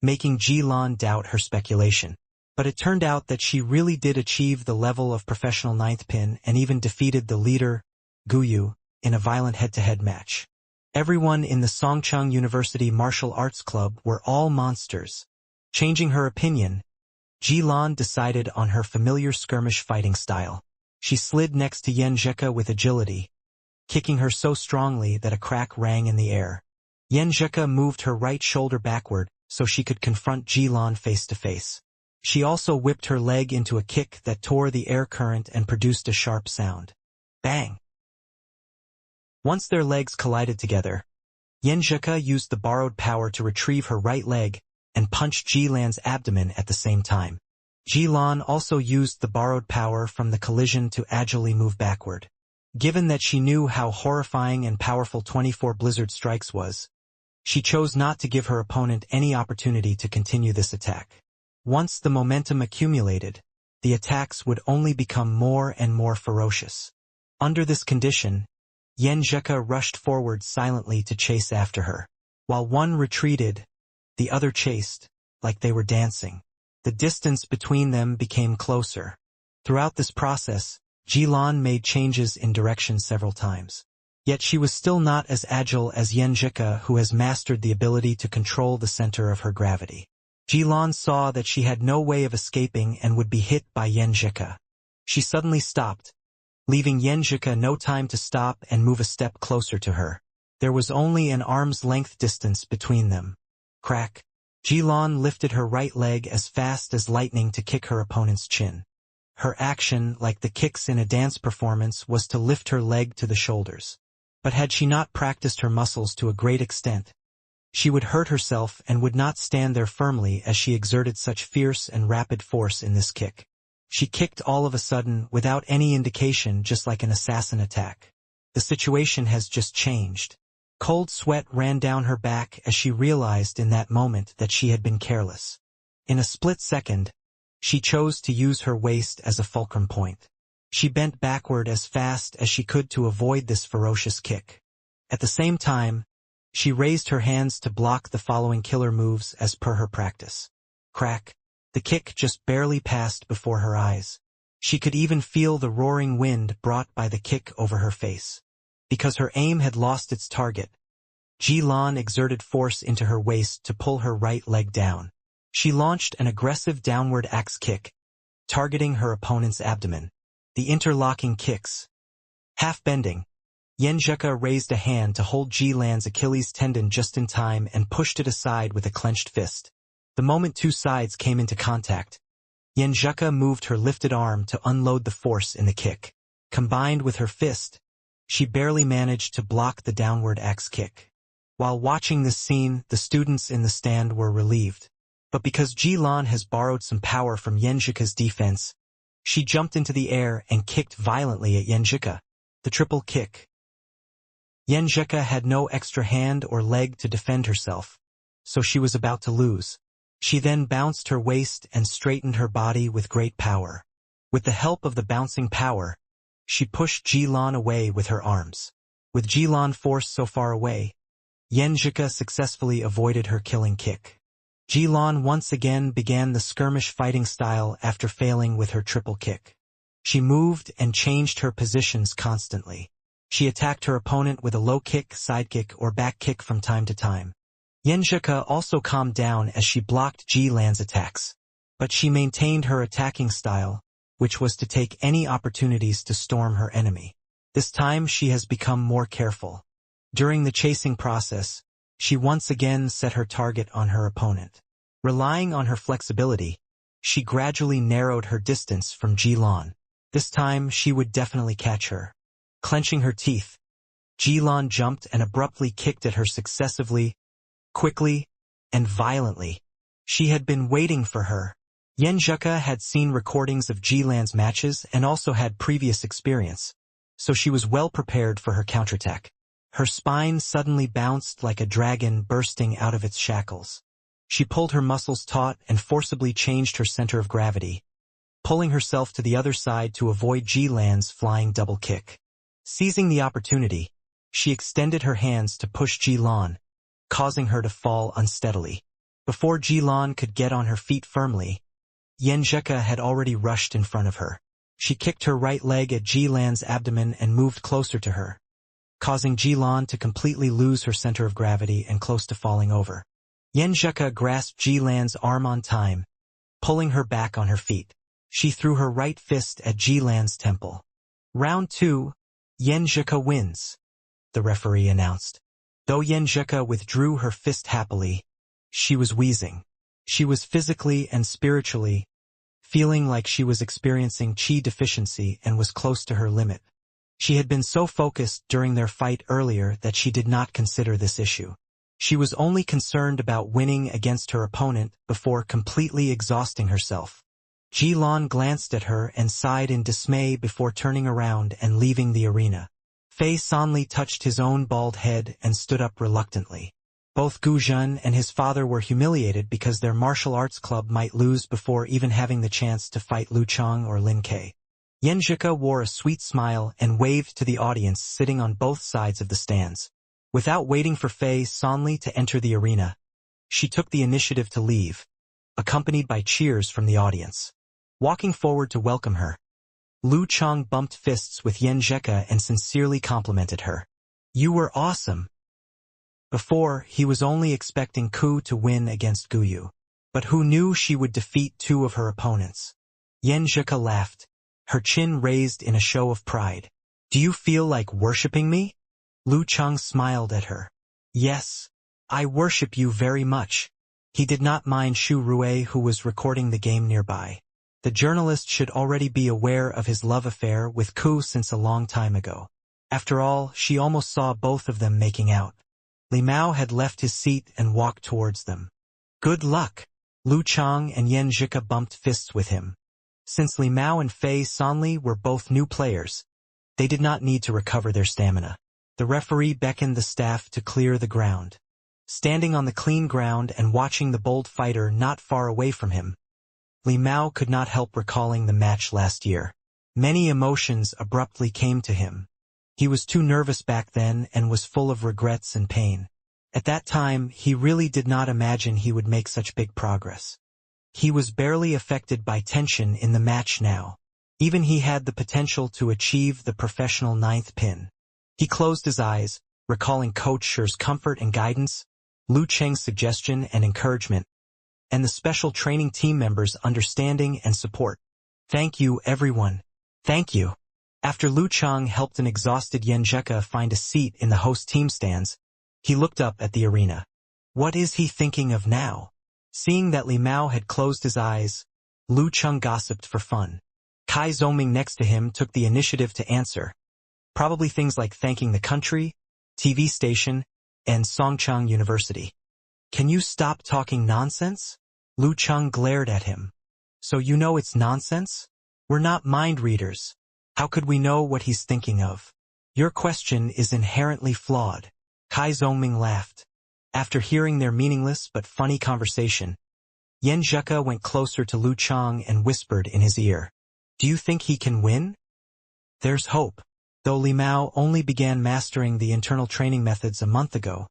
making Jilan doubt her speculation. But it turned out that she really did achieve the level of professional ninth pin and even defeated the leader, Guyu, in a violent head-to-head match. Everyone in the Songcheng University Martial Arts Club were all monsters. Changing her opinion, Jilan decided on her familiar skirmish fighting style. She slid next to Yan Zhika with agility, kicking her so strongly that a crack rang in the air. Yan Zhika moved her right shoulder backward so she could confront Jilan face to face. She also whipped her leg into a kick that tore the air current and produced a sharp sound. Bang! Once their legs collided together, Yan Zhika used the borrowed power to retrieve her right leg and punched Jilan's abdomen at the same time. Jilan also used the borrowed power from the collision to agilely move backward. Given that she knew how horrifying and powerful 24 Blizzard Strikes was, she chose not to give her opponent any opportunity to continue this attack. Once the momentum accumulated, the attacks would only become more and more ferocious. Under this condition, Yan Zhika rushed forward silently to chase after her. While one retreated, the other chased, like they were dancing. The distance between them became closer. Throughout this process, Jilan made changes in direction several times. Yet she was still not as agile as Yan Zhika, who has mastered the ability to control the center of her gravity. Jilan saw that she had no way of escaping and would be hit by Yan Zhika. She suddenly stopped, leaving Yan Zhika no time to stop and move a step closer to her. There was only an arm's length distance between them. Crack. Jilan lifted her right leg as fast as lightning to kick her opponent's chin. Her action, like the kicks in a dance performance, was to lift her leg to the shoulders. But had she not practiced her muscles to a great extent, she would hurt herself and would not stand there firmly as she exerted such fierce and rapid force in this kick. She kicked all of a sudden without any indication, just like an assassin attack. The situation has just changed. Cold sweat ran down her back as she realized in that moment that she had been careless. In a split second, she chose to use her waist as a fulcrum point. She bent backward as fast as she could to avoid this ferocious kick. At the same time, she raised her hands to block the following killer moves as per her practice. Crack. The kick just barely passed before her eyes. She could even feel the roaring wind brought by the kick over her face. Because her aim had lost its target, Jilan exerted force into her waist to pull her right leg down. She launched an aggressive downward axe kick, targeting her opponent's abdomen. The interlocking kicks. Half bending, Yenjeka raised a hand to hold Ji-Lan's Achilles tendon just in time and pushed it aside with a clenched fist. The moment two sides came into contact, Yenjeka moved her lifted arm to unload the force in the kick. Combined with her fist, she barely managed to block the downward axe kick. While watching this scene, the students in the stand were relieved. But because Ji-Lan has borrowed some power from Yenjeka's defense, she jumped into the air and kicked violently at Yenjeka. The triple kick. Yenjeka had no extra hand or leg to defend herself, so she was about to lose. She then bounced her waist and straightened her body with great power. With the help of the bouncing power, she pushed Ji-Lan away with her arms. With Ji-Lan forced so far away, Yenjeka successfully avoided her killing kick. Ji-Lan once again began the skirmish fighting style after failing with her triple kick. She moved and changed her positions constantly. She attacked her opponent with a low kick, side kick, or back kick from time to time. Yenjeka also calmed down as she blocked Ji-Lan's attacks. But she maintained her attacking style, which was to take any opportunities to storm her enemy. This time she has become more careful. During the chasing process, she once again set her target on her opponent. Relying on her flexibility, she gradually narrowed her distance from Ji-Lan. This time she would definitely catch her. Clenching her teeth, Ji-Lan jumped and abruptly kicked at her successively, quickly, and violently. She had been waiting for her. Yenjeka had seen recordings of Ji-Lan's matches and also had previous experience, so she was well prepared for her counterattack. Her spine suddenly bounced like a dragon bursting out of its shackles. She pulled her muscles taut and forcibly changed her center of gravity, pulling herself to the other side to avoid Ji-Lan's flying double kick. Seizing the opportunity, she extended her hands to push Ji-Lan, causing her to fall unsteadily. Before Ji-Lan could get on her feet firmly, Yenjeka had already rushed in front of her. She kicked her right leg at Ji-Lan's abdomen and moved closer to her, causing Ji-Lan to completely lose her center of gravity and close to falling over. Yenjeka grasped Ji-Lan's arm on time, pulling her back on her feet. She threw her right fist at Ji-Lan's temple. Round 2, Yenjeka wins, the referee announced. Though Yenjeka withdrew her fist happily, she was wheezing. She was physically and spiritually feeling like she was experiencing chi deficiency and was close to her limit. She had been so focused during their fight earlier that she did not consider this issue. She was only concerned about winning against her opponent before completely exhausting herself. Ji-Lan glanced at her and sighed in dismay before turning around and leaving the arena. Fei Sanli touched his own bald head and stood up reluctantly. Both Gu Zhen and his father were humiliated because their martial arts club might lose before even having the chance to fight Lu Chang or Lin Ke. Yenjeka wore a sweet smile and waved to the audience sitting on both sides of the stands. Without waiting for Fei Sanli to enter the arena, she took the initiative to leave, accompanied by cheers from the audience. Walking forward to welcome her, Lu Chang bumped fists with Yenjeka and sincerely complimented her. "You were awesome." Before, he was only expecting Ku to win against Guyu. But who knew she would defeat two of her opponents? Yenjeka laughed, her chin raised in a show of pride. "Do you feel like worshipping me?" Lu Chang smiled at her. "Yes, I worship you very much." He did not mind Shu Rui, who was recording the game nearby. The journalist should already be aware of his love affair with Ku since a long time ago. After all, she almost saw both of them making out. Li Mao had left his seat and walked towards them. "Good luck." Lu Chang and Yenjeka bumped fists with him. Since Li Mao and Fei Sanli were both new players, they did not need to recover their stamina. The referee beckoned the staff to clear the ground. Standing on the clean ground and watching the bold fighter not far away from him, Li Mao could not help recalling the match last year. Many emotions abruptly came to him. He was too nervous back then and was full of regrets and pain. At that time, he really did not imagine he would make such big progress. He was barely affected by tension in the match now. Even he had the potential to achieve the professional 9th pin. He closed his eyes, recalling Coach Sher's comfort and guidance, Lu Cheng's suggestion and encouragement. and the special training team members' understanding and support. Thank you, everyone. Thank you. After Lu Chang helped an exhausted Yen Zheka find a seat in the host team stands, he looked up at the arena. What is he thinking of now? Seeing that Li Mao had closed his eyes, Lu Chang gossiped for fun. Kai Zhoming next to him took the initiative to answer. Probably things like thanking the country, TV station, and Songchang University. Can you stop talking nonsense? Lu Chang glared at him. So you know it's nonsense? We're not mind readers. How could we know what he's thinking of? Your question is inherently flawed. Kai Zhongming laughed. After hearing their meaningless but funny conversation, Yen Zheka went closer to Lu Chang and whispered in his ear. Do you think he can win? There's hope. Though Li Mao only began mastering the internal training methods a month ago,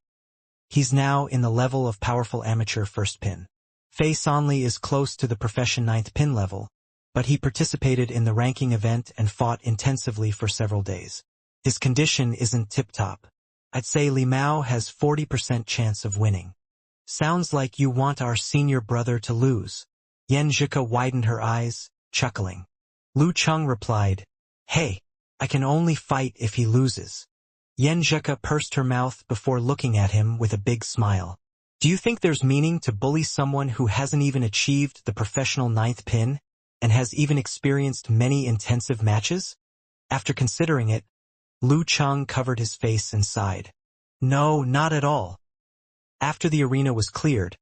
he's now in the level of powerful amateur first pin. Fei Sanli is close to the profession 9th pin level, but he participated in the ranking event and fought intensively for several days. His condition isn't tip-top. I'd say Li Mao has 40% chance of winning. Sounds like you want our senior brother to lose. Yen Zheka widened her eyes, chuckling. Lu Chang replied, Hey, I can only fight if he loses. Yen Zheka pursed her mouth before looking at him with a big smile. Do you think there's meaning to bully someone who hasn't even achieved the professional 9th pin and has even experienced many intensive matches? After considering it, Lu Chang covered his face and sighed. No, not at all. After the arena was cleared,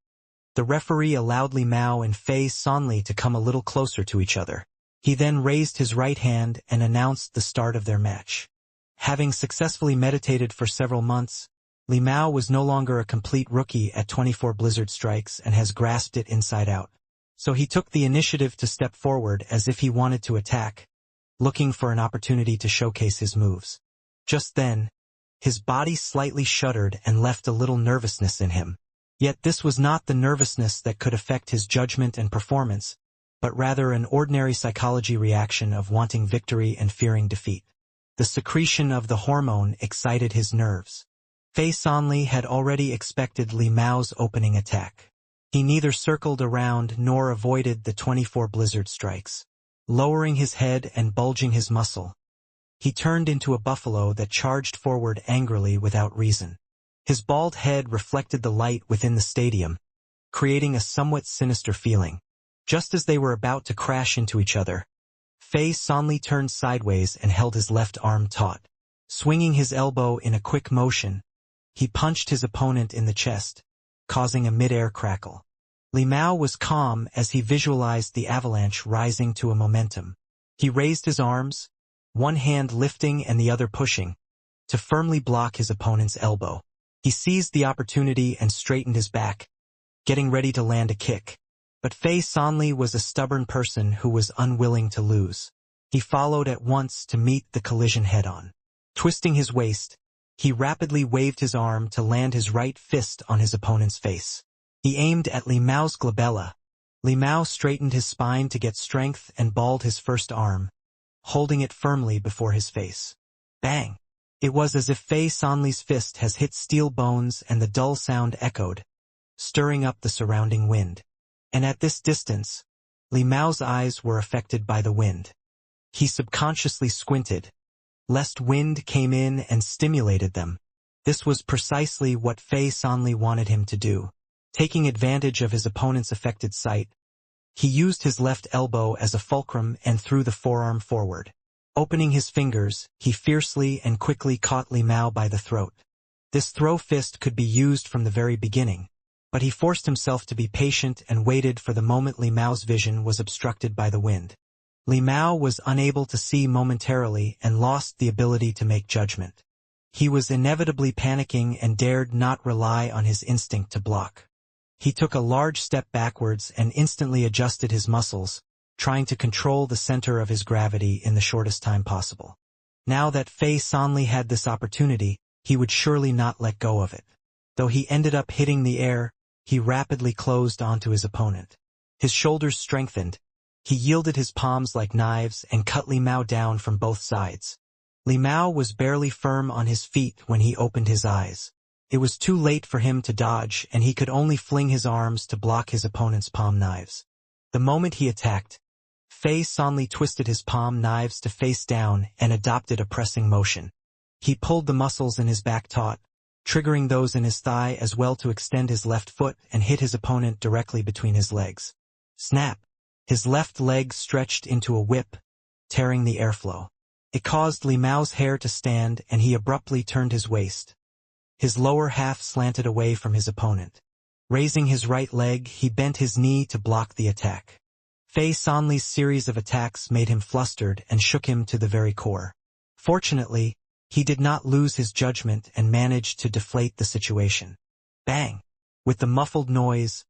the referee allowed Li Mao and Fei Sanli to come a little closer to each other. He then raised his right hand and announced the start of their match. Having successfully meditated for several months, Li Mao was no longer a complete rookie at 24 blizzard strikes and has grasped it inside out. So he took the initiative to step forward as if he wanted to attack, looking for an opportunity to showcase his moves. Just then, his body slightly shuddered and left a little nervousness in him. Yet this was not the nervousness that could affect his judgment and performance, but rather an ordinary psychology reaction of wanting victory and fearing defeat. The secretion of the hormone excited his nerves. Fei Sanli had already expected Li Mao's opening attack. He neither circled around nor avoided the 24 blizzard strikes. Lowering his head and bulging his muscle, he turned into a buffalo that charged forward angrily without reason. His bald head reflected the light within the stadium, creating a somewhat sinister feeling. Just as they were about to crash into each other, Fei Sanli turned sideways and held his left arm taut. Swinging his elbow in a quick motion, he punched his opponent in the chest, causing a mid-air crackle. Li Mao was calm as he visualized the avalanche rising to a momentum. He raised his arms, one hand lifting and the other pushing, to firmly block his opponent's elbow. He seized the opportunity and straightened his back, getting ready to land a kick. But Fei Sanli was a stubborn person who was unwilling to lose. He followed at once to meet the collision head-on. Twisting his waist, he rapidly waved his arm to land his right fist on his opponent's face. He aimed at Li Mao's glabella. Li Mao straightened his spine to get strength and balled his first arm, holding it firmly before his face. Bang! It was as if Fei Sanli's fist has hit steel bones and the dull sound echoed, stirring up the surrounding wind. And at this distance, Li Mao's eyes were affected by the wind. He subconsciously squinted, lest wind came in and stimulated them. This was precisely what Fei Sanli wanted him to do. Taking advantage of his opponent's affected sight, he used his left elbow as a fulcrum and threw the forearm forward. Opening his fingers, he fiercely and quickly caught Li Mao by the throat. This throw fist could be used from the very beginning, but he forced himself to be patient and waited for the moment Li Mao's vision was obstructed by the wind. Li Mao was unable to see momentarily and lost the ability to make judgment. He was inevitably panicking and dared not rely on his instinct to block. He took a large step backwards and instantly adjusted his muscles, trying to control the center of his gravity in the shortest time possible. Now that Fei Sanli had this opportunity, he would surely not let go of it. Though he ended up hitting the air, he rapidly closed onto his opponent. His shoulders strengthened. He yielded his palms like knives and cut Li Mao down from both sides. Li Mao was barely firm on his feet when he opened his eyes. It was too late for him to dodge, and he could only fling his arms to block his opponent's palm knives. The moment he attacked, Fei Sanli twisted his palm knives to face down and adopted a pressing motion. He pulled the muscles in his back taut, triggering those in his thigh as well to extend his left foot and hit his opponent directly between his legs. Snap! His left leg stretched into a whip, tearing the airflow. It caused Li Mao's hair to stand, and he abruptly turned his waist. His lower half slanted away from his opponent. Raising his right leg, he bent his knee to block the attack. Fei Sanli's series of attacks made him flustered and shook him to the very core. Fortunately, he did not lose his judgment and managed to deflate the situation. Bang! With the muffled noise,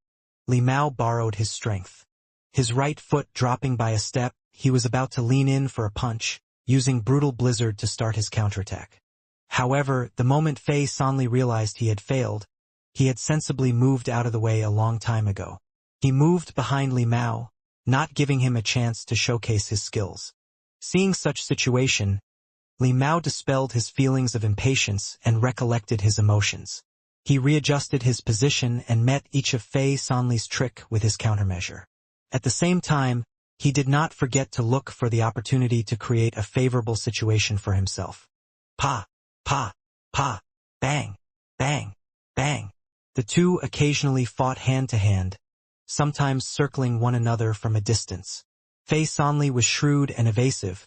Li Mao borrowed his strength. His right foot dropping by a step, he was about to lean in for a punch, using Brutal Blizzard to start his counterattack. However, the moment Fei Sanli realized he had failed, he had sensibly moved out of the way a long time ago. He moved behind Li Mao, not giving him a chance to showcase his skills. Seeing such situation, Li Mao dispelled his feelings of impatience and recollected his emotions. He readjusted his position and met each of Fei Sanli's trick with his countermeasure. At the same time, he did not forget to look for the opportunity to create a favorable situation for himself. Pa! Pa! Pa! Bang! Bang! Bang! The two occasionally fought hand-to-hand, sometimes circling one another from a distance. Fei Sanli was shrewd and evasive,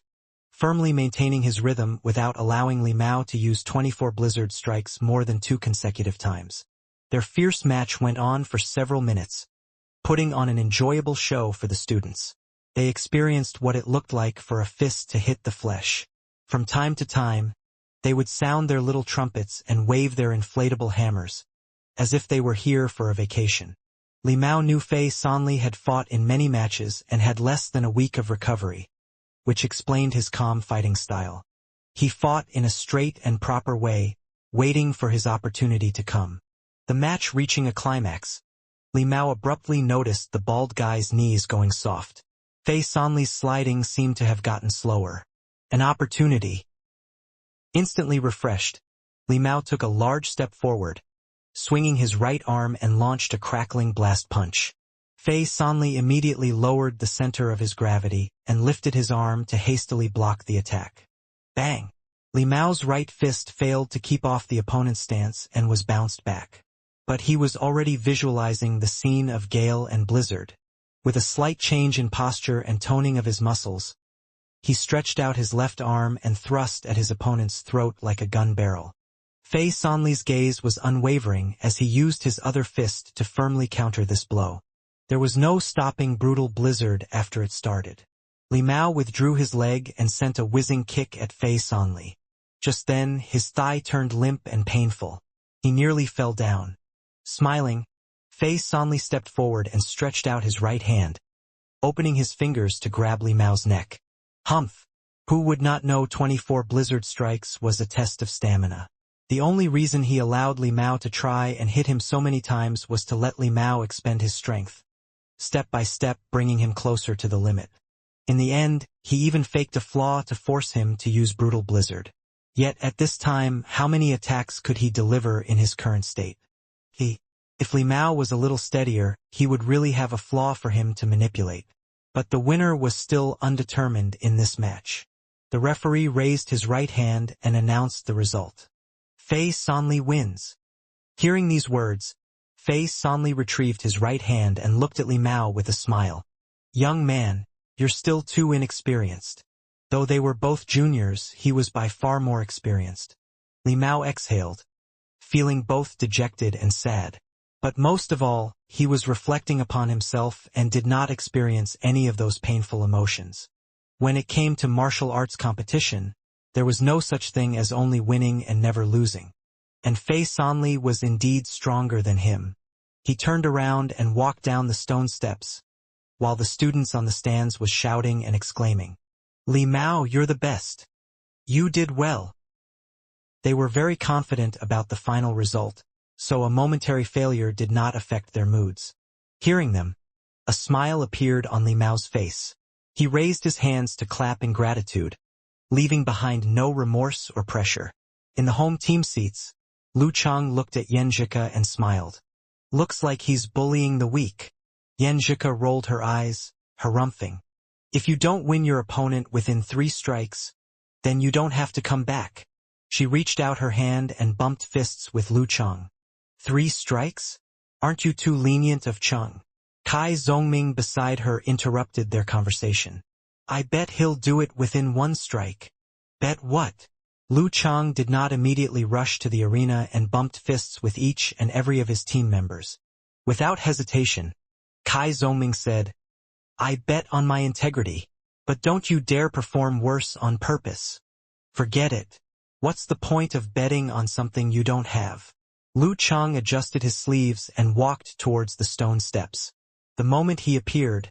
firmly maintaining his rhythm without allowing Li Mao to use 24 blizzard strikes more than 2 consecutive times. Their fierce match went on for several minutes, putting on an enjoyable show for the students. They experienced what it looked like for a fist to hit the flesh. From time to time, they would sound their little trumpets and wave their inflatable hammers, as if they were here for a vacation. Li Mao knew Fei Sanli had fought in many matches and had less than a week of recovery, which explained his calm fighting style. He fought in a straight and proper way, waiting for his opportunity to come. The match reaching a climax, Li Mao abruptly noticed the bald guy's knees going soft. Fei Sanli's sliding seemed to have gotten slower. An opportunity. Instantly refreshed, Li Mao took a large step forward, swinging his right arm and launched a crackling blast punch. Fei Sanli immediately lowered the center of his gravity and lifted his arm to hastily block the attack. Bang! Li Mao's right fist failed to keep off the opponent's stance and was bounced back. But he was already visualizing the scene of gale and blizzard. With a slight change in posture and toning of his muscles, he stretched out his left arm and thrust at his opponent's throat like a gun barrel. Fei Sanli's gaze was unwavering as he used his other fist to firmly counter this blow. There was no stopping Brutal Blizzard after it started. Li Mao withdrew his leg and sent a whizzing kick at Fei Sanli. Just then, his thigh turned limp and painful. He nearly fell down. Smiling, Fei Sanli stepped forward and stretched out his right hand, opening his fingers to grab Li Mao's neck. Humph! Who would not know 24 blizzard strikes was a test of stamina? The only reason he allowed Li Mao to try and hit him so many times was to let Li Mao expend his strength, step by step bringing him closer to the limit. In the end, he even faked a flaw to force him to use Brutal Blizzard. Yet at this time, how many attacks could he deliver in his current state? If Li Mao was a little steadier, he would really have a flaw for him to manipulate. But the winner was still undetermined in this match. The referee raised his right hand and announced the result. Fei Sanli wins. Hearing these words, Fei Sanli retrieved his right hand and looked at Li Mao with a smile. Young man, you're still too inexperienced. Though they were both juniors, he was by far more experienced. Li Mao exhaled, feeling both dejected and sad. But most of all, he was reflecting upon himself and did not experience any of those painful emotions. When it came to martial arts competition, there was no such thing as only winning and never losing. And Fei Sanli was indeed stronger than him. He turned around and walked down the stone steps, while the students on the stands was shouting and exclaiming, Li Mao, you're the best. You did well. They were very confident about the final result, so a momentary failure did not affect their moods. Hearing them, a smile appeared on Li Mao's face. He raised his hands to clap in gratitude, leaving behind no remorse or pressure. In the home team seats, Lu Chang looked at Yanjika and smiled. Looks like he's bullying the weak. Yanjika rolled her eyes, harumphing. If you don't win your opponent within 3 strikes, then you don't have to come back. She reached out her hand and bumped fists with Lu Chang. 3 strikes? Aren't you too lenient of Chang? Kai Zongming beside her interrupted their conversation. I bet he'll do it within 1 strike. Bet what? Lu Chang did not immediately rush to the arena and bumped fists with each and every of his team members. Without hesitation, Kai Zongming said, I bet on my integrity, but don't you dare perform worse on purpose. Forget it. What's the point of betting on something you don't have? Lu Chang adjusted his sleeves and walked towards the stone steps. The moment he appeared,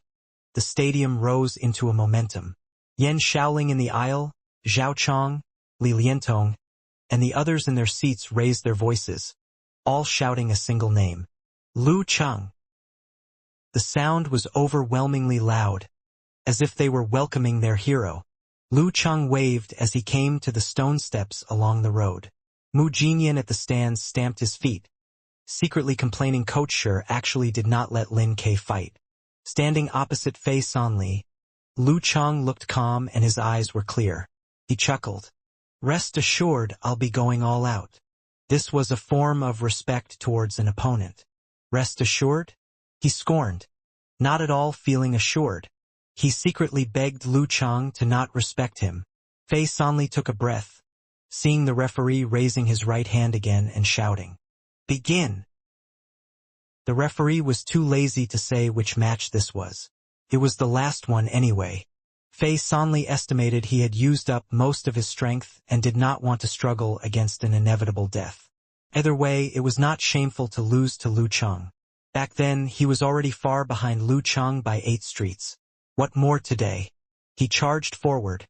the stadium rose into a momentum. Yan Shaoling in the aisle, Zhao Chong, Li Liantong, and the others in their seats raised their voices, all shouting a single name. Lu Chang. The sound was overwhelmingly loud, as if they were welcoming their hero. Lu Chang waved as he came to the stone steps along the road. Mu Jinyan at the stands stamped his feet, secretly complaining Coach Shi actually did not let Lin Ke fight. Standing opposite Fei Sanli, Lu Chang looked calm and his eyes were clear. He chuckled. Rest assured I'll be going all out. This was a form of respect towards an opponent. Rest assured? He scorned. Not at all feeling assured. He secretly begged Lu Chang to not respect him. Fei Sanli took a breath, seeing the referee raising his right hand again and shouting, Begin! The referee was too lazy to say which match this was. It was the last one anyway. Fei Sanli estimated he had used up most of his strength and did not want to struggle against an inevitable death. Either way, it was not shameful to lose to Lu Chang. Back then, he was already far behind Lu Chang by 8 streets. What more today? He charged forward,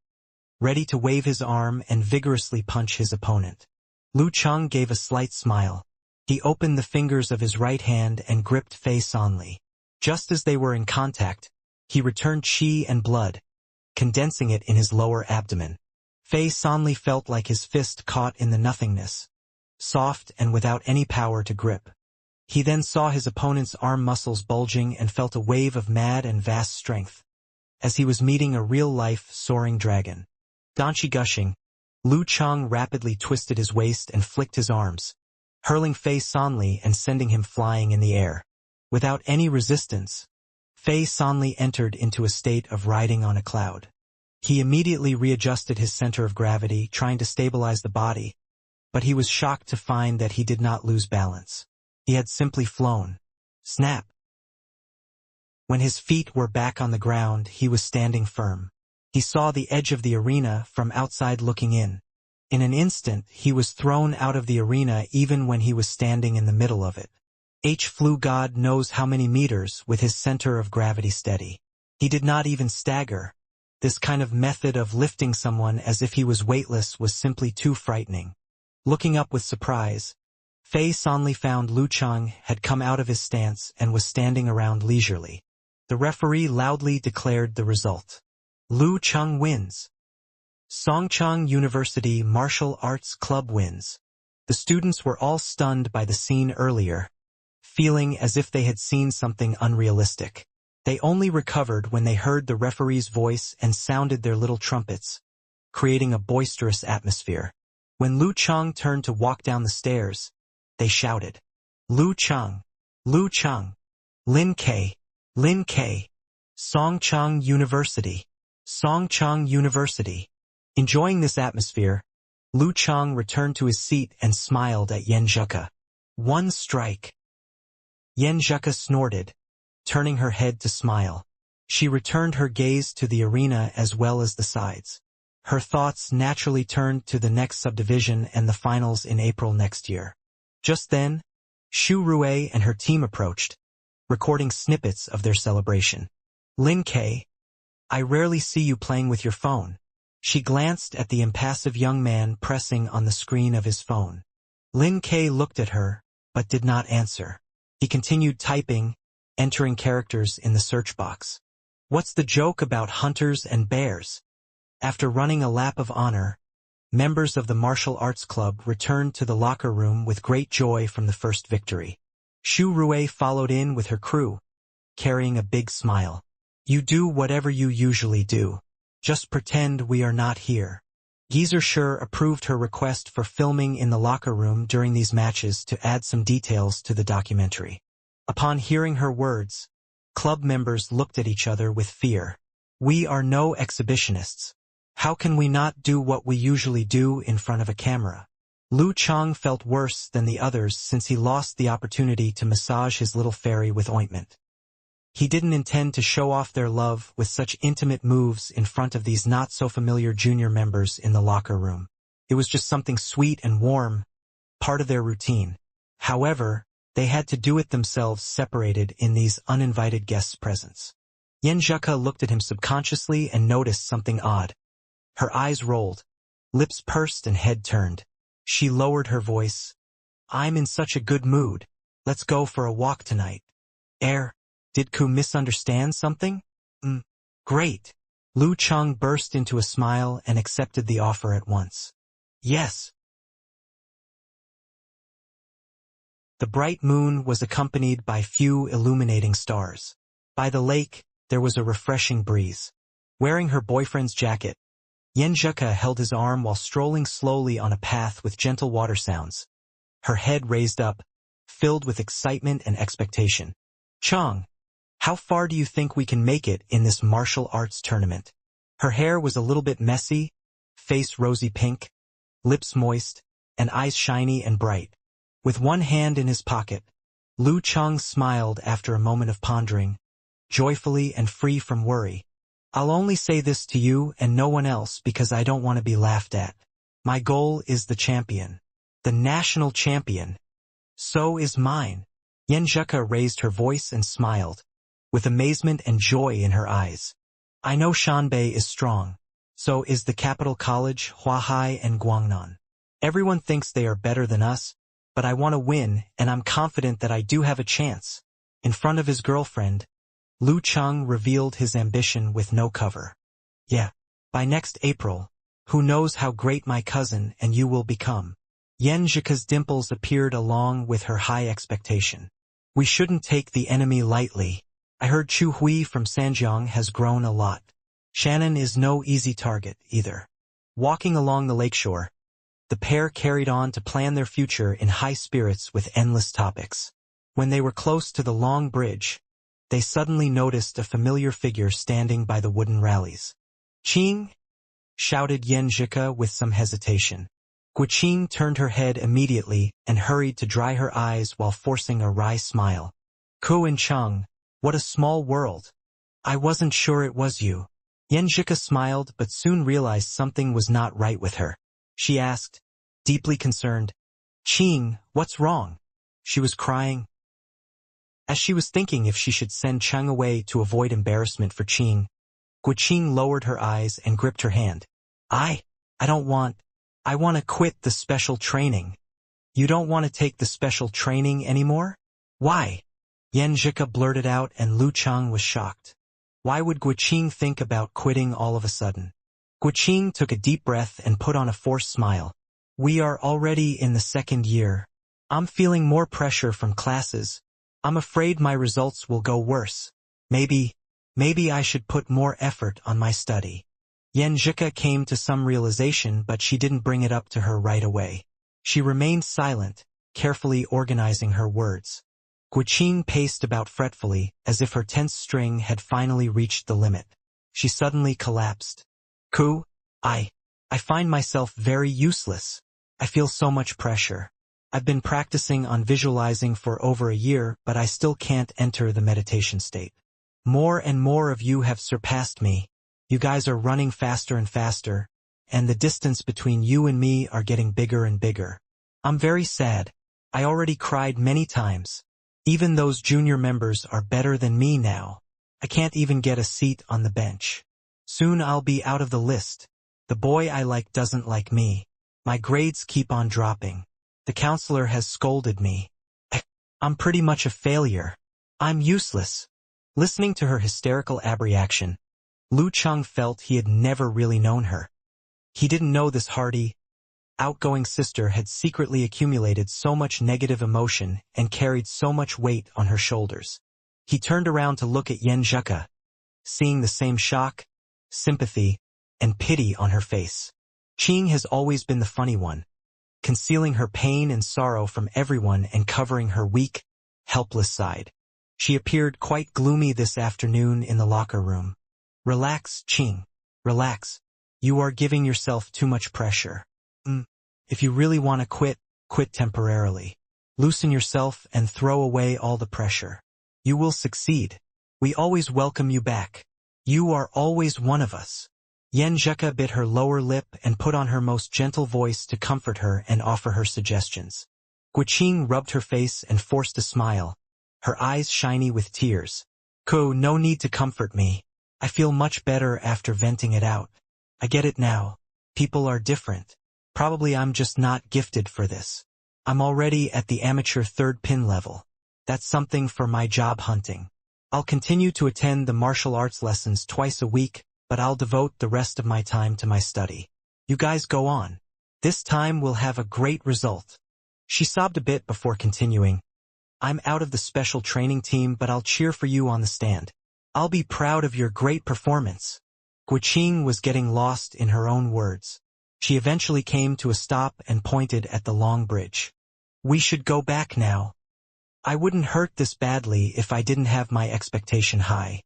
ready to wave his arm and vigorously punch his opponent. Lu Chang gave a slight smile. He opened the fingers of his right hand and gripped Fei Sanli. Just as they were in contact, he returned qi and blood, condensing it in his lower abdomen. Fei Sanli felt like his fist caught in the nothingness, soft and without any power to grip. He then saw his opponent's arm muscles bulging and felt a wave of mad and vast strength, as he was meeting a real-life, soaring dragon. Danchi gushing, Lu Chang rapidly twisted his waist and flicked his arms, hurling Fei Sanli and sending him flying in the air. Without any resistance, Fei Sanli entered into a state of riding on a cloud. He immediately readjusted his center of gravity, trying to stabilize the body, but he was shocked to find that he did not lose balance. He had simply flown. Snap! When his feet were back on the ground, he was standing firm. He saw the edge of the arena from outside looking in. In an instant, he was thrown out of the arena even when he was standing in the middle of it. Flew God knows how many meters with his center of gravity steady. He did not even stagger. This kind of method of lifting someone as if he was weightless was simply too frightening. Looking up with surprise, Fei Sanli found Lu Chang had come out of his stance and was standing around leisurely. The referee loudly declared the result. Lu Chang wins. Songchang University Martial Arts Club wins. The students were all stunned by the scene earlier, feeling as if they had seen something unrealistic. They only recovered when they heard the referee's voice and sounded their little trumpets, creating a boisterous atmosphere. When Lu Chang turned to walk down the stairs, they shouted, Lu Chang, Lu Chang, Lin Ke, Lin Ke, Songchang University, Songchang University. Enjoying this atmosphere, Lu Chang returned to his seat and smiled at Yanjika. 1 strike. Yanjika snorted, turning her head to smile. She returned her gaze to the arena as well as the sides. Her thoughts naturally turned to the next subdivision and the finals in April next year. Just then, Xu Rui and her team approached, recording snippets of their celebration. Lin Ke, I rarely see you playing with your phone. She glanced at the impassive young man pressing on the screen of his phone. Lin Ke looked at her, but did not answer. He continued typing, entering characters in the search box. What's the joke about hunters and bears? After running a lap of honor, members of the martial arts club returned to the locker room with great joy from the first victory. Xu Rui followed in with her crew, carrying a big smile. You do whatever you usually do. Just pretend we are not here. Geezer sure approved her request for filming in the locker room during these matches to add some details to the documentary. Upon hearing her words, club members looked at each other with fear. We are no exhibitionists. How can we not do what we usually do in front of a camera? Lu Chang felt worse than the others since he lost the opportunity to massage his little fairy with ointment. He didn't intend to show off their love with such intimate moves in front of these not-so-familiar junior members in the locker room. It was just something sweet and warm, part of their routine. However, they had to do it themselves separated in these uninvited guests' presence. Yen Zheka looked at him subconsciously and noticed something odd. Her eyes rolled, lips pursed and head turned. She lowered her voice. I'm in such a good mood. Let's go for a walk tonight. Did Ku misunderstand something? Great. Lu Chang burst into a smile and accepted the offer at once. Yes. The bright moon was accompanied by few illuminating stars. By the lake, there was a refreshing breeze. Wearing her boyfriend's jacket, Yen Zheka held his arm while strolling slowly on a path with gentle water sounds. Her head raised up, filled with excitement and expectation. Chang, how far do you think we can make it in this martial arts tournament? Her hair was a little bit messy, face rosy pink, lips moist, and eyes shiny and bright. With one hand in his pocket, Lu Chang smiled after a moment of pondering, joyfully and free from worry. I'll only say this to you and no one else because I don't want to be laughed at. My goal is the champion. The national champion. So is mine. Yen Zheka raised her voice and smiled, with amazement and joy in her eyes. I know Shanbei is strong. So is the capital college, Huahai and Guangnan. Everyone thinks they are better than us, but I want to win and I'm confident that I do have a chance. In front of his girlfriend, Lu Chang revealed his ambition with no cover. Yeah, by next April, who knows how great my cousin and you will become. Yen Zheka's dimples appeared along with her high expectation. We shouldn't take the enemy lightly. I heard Chu Hui from Sanjiang has grown a lot. Shannon is no easy target, either. Walking along the lakeshore, the pair carried on to plan their future in high spirits with endless topics. When they were close to the long bridge, they suddenly noticed a familiar figure standing by the wooden rallies. Qing! Shouted Yen Zheka with some hesitation. Guqing turned her head immediately and hurried to dry her eyes while forcing a wry smile. Ku and Chang, what a small world. I wasn't sure it was you. Yen Zheka smiled but soon realized something was not right with her. She asked, deeply concerned, Qing, what's wrong? She was crying. As she was thinking if she should send Chang away to avoid embarrassment for Qing, Guqing lowered her eyes and gripped her hand. I want to quit the special training. You don't want to take the special training anymore? Why? Yen Zheka blurted out and Lu Chang was shocked. Why would Guqing think about quitting all of a sudden? Guqing took a deep breath and put on a forced smile. We are already in the second year. I'm feeling more pressure from classes. I'm afraid my results will go worse. Maybe I should put more effort on my study. Yen Zheka came to some realization but she didn't bring it up to her right away. She remained silent, carefully organizing her words. Guqing paced about fretfully, as if her tense string had finally reached the limit. She suddenly collapsed. Ku, I find myself very useless. I feel so much pressure. I've been practicing on visualizing for over a year, but I still can't enter the meditation state. More and more of you have surpassed me. You guys are running faster and faster, and the distance between you and me are getting bigger and bigger. I'm very sad. I already cried many times. Even those junior members are better than me now. I can't even get a seat on the bench. Soon I'll be out of the list. The boy I like doesn't like me. My grades keep on dropping. The counselor has scolded me. I'm pretty much a failure. I'm useless. Listening to her hysterical abreaction, Lu Chang felt he had never really known her. He didn't know this hardy, outgoing sister had secretly accumulated so much negative emotion and carried so much weight on her shoulders. He turned around to look at Yen Zheka, seeing the same shock, sympathy, and pity on her face. Qing has always been the funny one, concealing her pain and sorrow from everyone and covering her weak, helpless side. She appeared quite gloomy this afternoon in the locker room. Relax, Qing. Relax. You are giving yourself too much pressure. If you really want to quit, quit temporarily. Loosen yourself and throw away all the pressure. You will succeed. We always welcome you back. You are always one of us. Yen Zheka bit her lower lip and put on her most gentle voice to comfort her and offer her suggestions. Guqing rubbed her face and forced a smile, her eyes shiny with tears. No need to comfort me. I feel much better after venting it out. I get it now. People are different. Probably I'm just not gifted for this. I'm already at the amateur third pin level. That's something for my job hunting. I'll continue to attend the martial arts lessons twice a week, but I'll devote the rest of my time to my study. You guys go on. This time we'll have a great result. She sobbed a bit before continuing. I'm out of the special training team, but I'll cheer for you on the stand. I'll be proud of your great performance. Guqing was getting lost in her own words. She eventually came to a stop and pointed at the long bridge. We should go back now. I wouldn't hurt this badly if I didn't have my expectation high.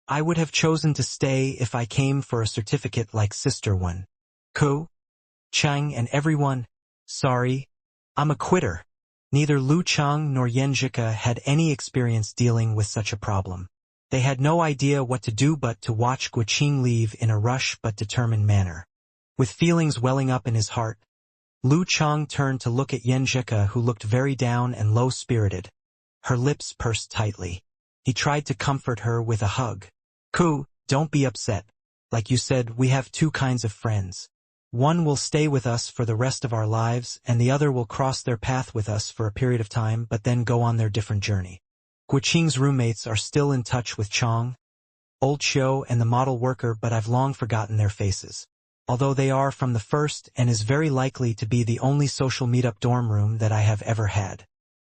I would have chosen to stay if I came for a certificate like Sister One. Ku, Chang and everyone, sorry, I'm a quitter. Neither Lu Chang nor Yen Zheka had any experience dealing with such a problem. They had no idea what to do but to watch Guqing leave in a rush but determined manner. With feelings welling up in his heart, Lu Chang turned to look at Yen Zheka, who looked very down and low-spirited. Her lips pursed tightly. He tried to comfort her with a hug. Ku, don't be upset. Like you said, we have two kinds of friends. One will stay with us for the rest of our lives, and the other will cross their path with us for a period of time but then go on their different journey. Guqing's roommates are still in touch with Chong, Old Xiu and the model worker, but I've long forgotten their faces. Although they are from the first and is very likely to be the only social meetup dorm room that I have ever had.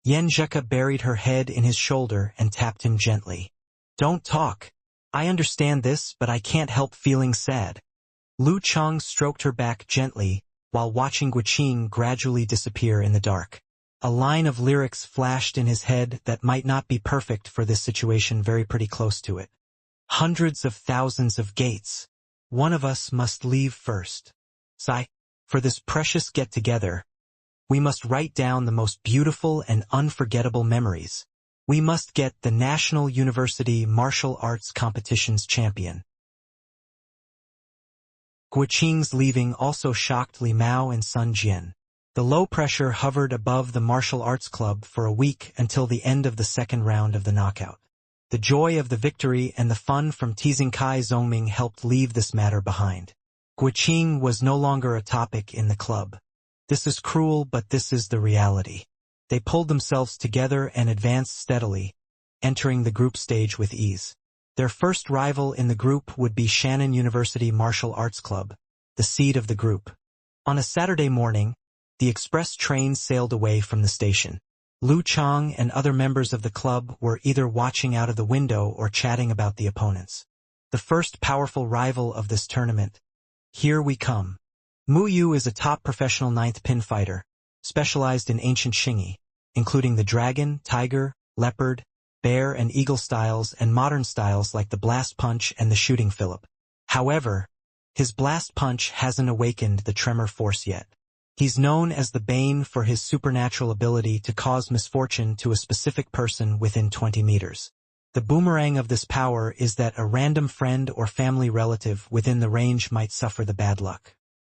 Yen Zheka buried her head in his shoulder and tapped him gently. Don't talk. I understand this, but I can't help feeling sad. Lu Chang stroked her back gently, while watching Guqing gradually disappear in the dark. A line of lyrics flashed in his head that might not be perfect for this situation, very pretty close to it. Hundreds of thousands of gates. One of us must leave first. For this precious get-together, we must write down the most beautiful and unforgettable memories. We must get the National University Martial Arts Competition's champion. Guqing's leaving also shocked Li Mao and Sun Jian. The low pressure hovered above the martial arts club for a week until the end of the second round of the knockout. The joy of the victory and the fun from teasing Kai Zhongming helped leave this matter behind. Guqing was no longer a topic in the club. This is cruel, but this is the reality. They pulled themselves together and advanced steadily, entering the group stage with ease. Their first rival in the group would be Shannon University Martial Arts Club, the seed of the group. On a Saturday morning, the express train sailed away from the station. Lu Chang and other members of the club were either watching out of the window or chatting about the opponents. The first powerful rival of this tournament. Here we come. Mu Yu is a top professional ninth pin fighter, specialized in ancient Xingyi, including the dragon, tiger, leopard, bear and eagle styles and modern styles like the blast punch and the shooting Philip. However, his blast punch hasn't awakened the tremor force yet. He's known as the Bane for his supernatural ability to cause misfortune to a specific person within 20 meters. The boomerang of this power is that a random friend or family relative within the range might suffer the bad luck.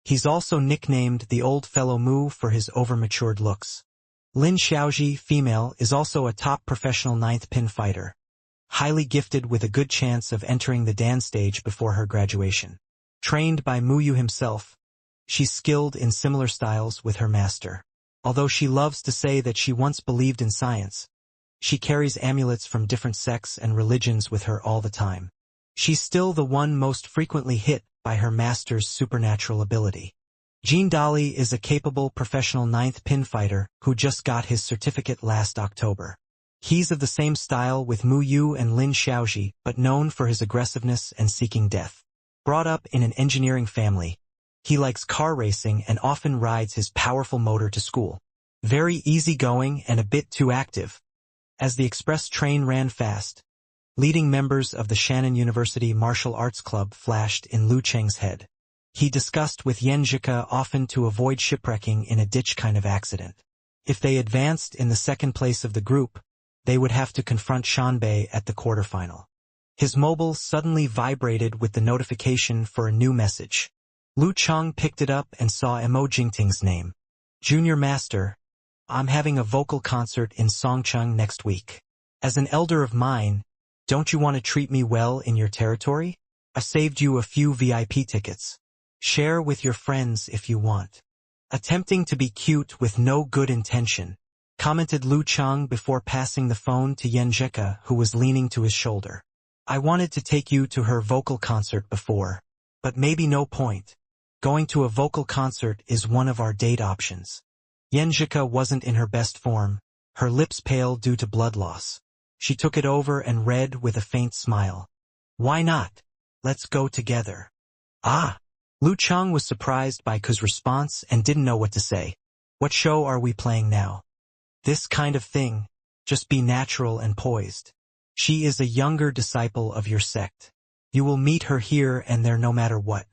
He's also nicknamed the Old Fellow Mu for his over-matured looks. Lin Xiaoji, female, is also a top professional ninth pin fighter, highly gifted with a good chance of entering the Dan stage before her graduation. Trained by Mu Yu himself, she's skilled in similar styles with her master. Although she loves to say that she once believed in science, she carries amulets from different sects and religions with her all the time. She's still the one most frequently hit by her master's supernatural ability. Jean Dali is a capable professional 9th pin fighter who just got his certificate last October. He's of the same style with Mu Yu and Lin Xiaoji, but known for his aggressiveness and seeking death. Brought up in an engineering family, he likes car racing and often rides his powerful motor to school. Very easygoing and a bit too active. As the express train ran fast, leading members of the Shannon University Martial Arts Club flashed in Lu Cheng's head. He discussed with Yan Zhika often to avoid shipwrecking in a ditch kind of accident. If they advanced in the second place of the group, they would have to confront Shanbei at the quarterfinal. His mobile suddenly vibrated with the notification for a new message. Lu Cheng picked it up and saw Mo Jingting's name. Junior Master, I'm having a vocal concert in Songcheng next week. As an elder of mine, don't you want to treat me well in your territory? I saved you a few VIP tickets. Share with your friends if you want. Attempting to be cute with no good intention, commented Lu Cheng before passing the phone to Yan Zhika, who was leaning to his shoulder. I wanted to take you to her vocal concert before, but maybe no point. Going to a vocal concert is one of our date options. Yan Zhika wasn't in her best form, her lips pale due to blood loss. She took it over and read with a faint smile. Why not? Let's go together. Ah! Lu Cheng was surprised by Ku's response and didn't know what to say. What show are we playing now? This kind of thing. Just be natural and poised. She is a younger disciple of your sect. You will meet her here and there no matter what.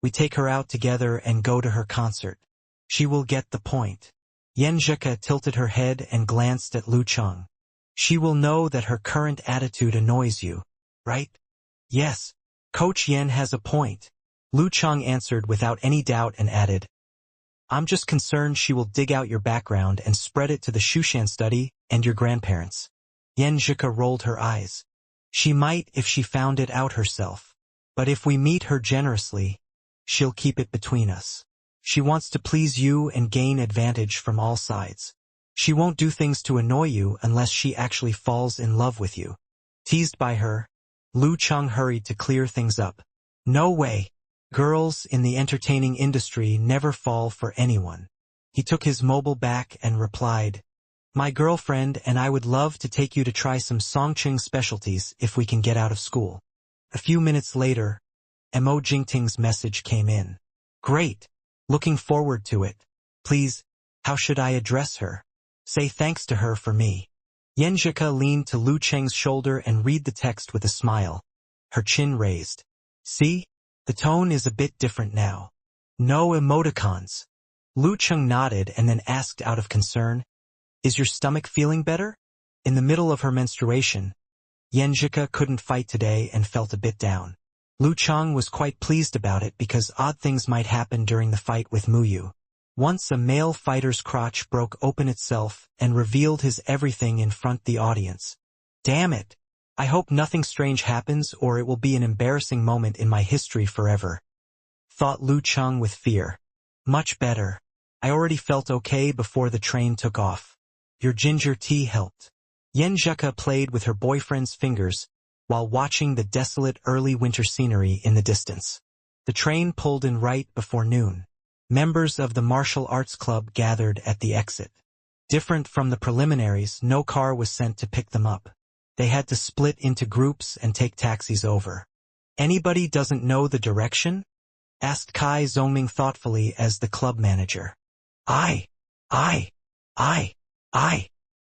We take her out together and go to her concert. She will get the point. Yan Zhika tilted her head and glanced at Lu Cheng. She will know that her current attitude annoys you, right? Yes. Coach Yan has a point. Lu Cheng answered without any doubt and added, I'm just concerned she will dig out your background and spread it to the Shushan study and your grandparents. Yan Zhika rolled her eyes. She might if she found it out herself. But if we meet her generously, she'll keep it between us. She wants to please you and gain advantage from all sides. She won't do things to annoy you unless she actually falls in love with you. Teased by her, Lu Cheng hurried to clear things up. No way. Girls in the entertaining industry never fall for anyone. He took his mobile back and replied, My girlfriend and I would love to take you to try some Songcheng specialties if we can get out of school. A few minutes later, Mo Jingting's message came in. Great. Looking forward to it. Please, how should I address her? Say thanks to her for me. Yan Zhika leaned to Lu Cheng's shoulder and read the text with a smile. Her chin raised. See? The tone is a bit different now. No emoticons. Lu Cheng nodded and then asked out of concern, Is your stomach feeling better? In the middle of her menstruation, Yan Zhika couldn't fight today and felt a bit down. Lu Cheng was quite pleased about it because odd things might happen during the fight with Mu Yu. Once a male fighter's crotch broke open itself and revealed his everything in front the audience. Damn it! I hope nothing strange happens or it will be an embarrassing moment in my history forever. Thought Lu Cheng with fear. Much better. I already felt okay before the train took off. Your ginger tea helped. Yan Zhika played with her boyfriend's fingers while watching the desolate early winter scenery in the distance. The train pulled in right before noon. Members of the martial arts club gathered at the exit. Different from the preliminaries, no car was sent to pick them up. They had to split into groups and take taxis over. Anybody doesn't know the direction? Asked Kai Zongming thoughtfully as the club manager. I.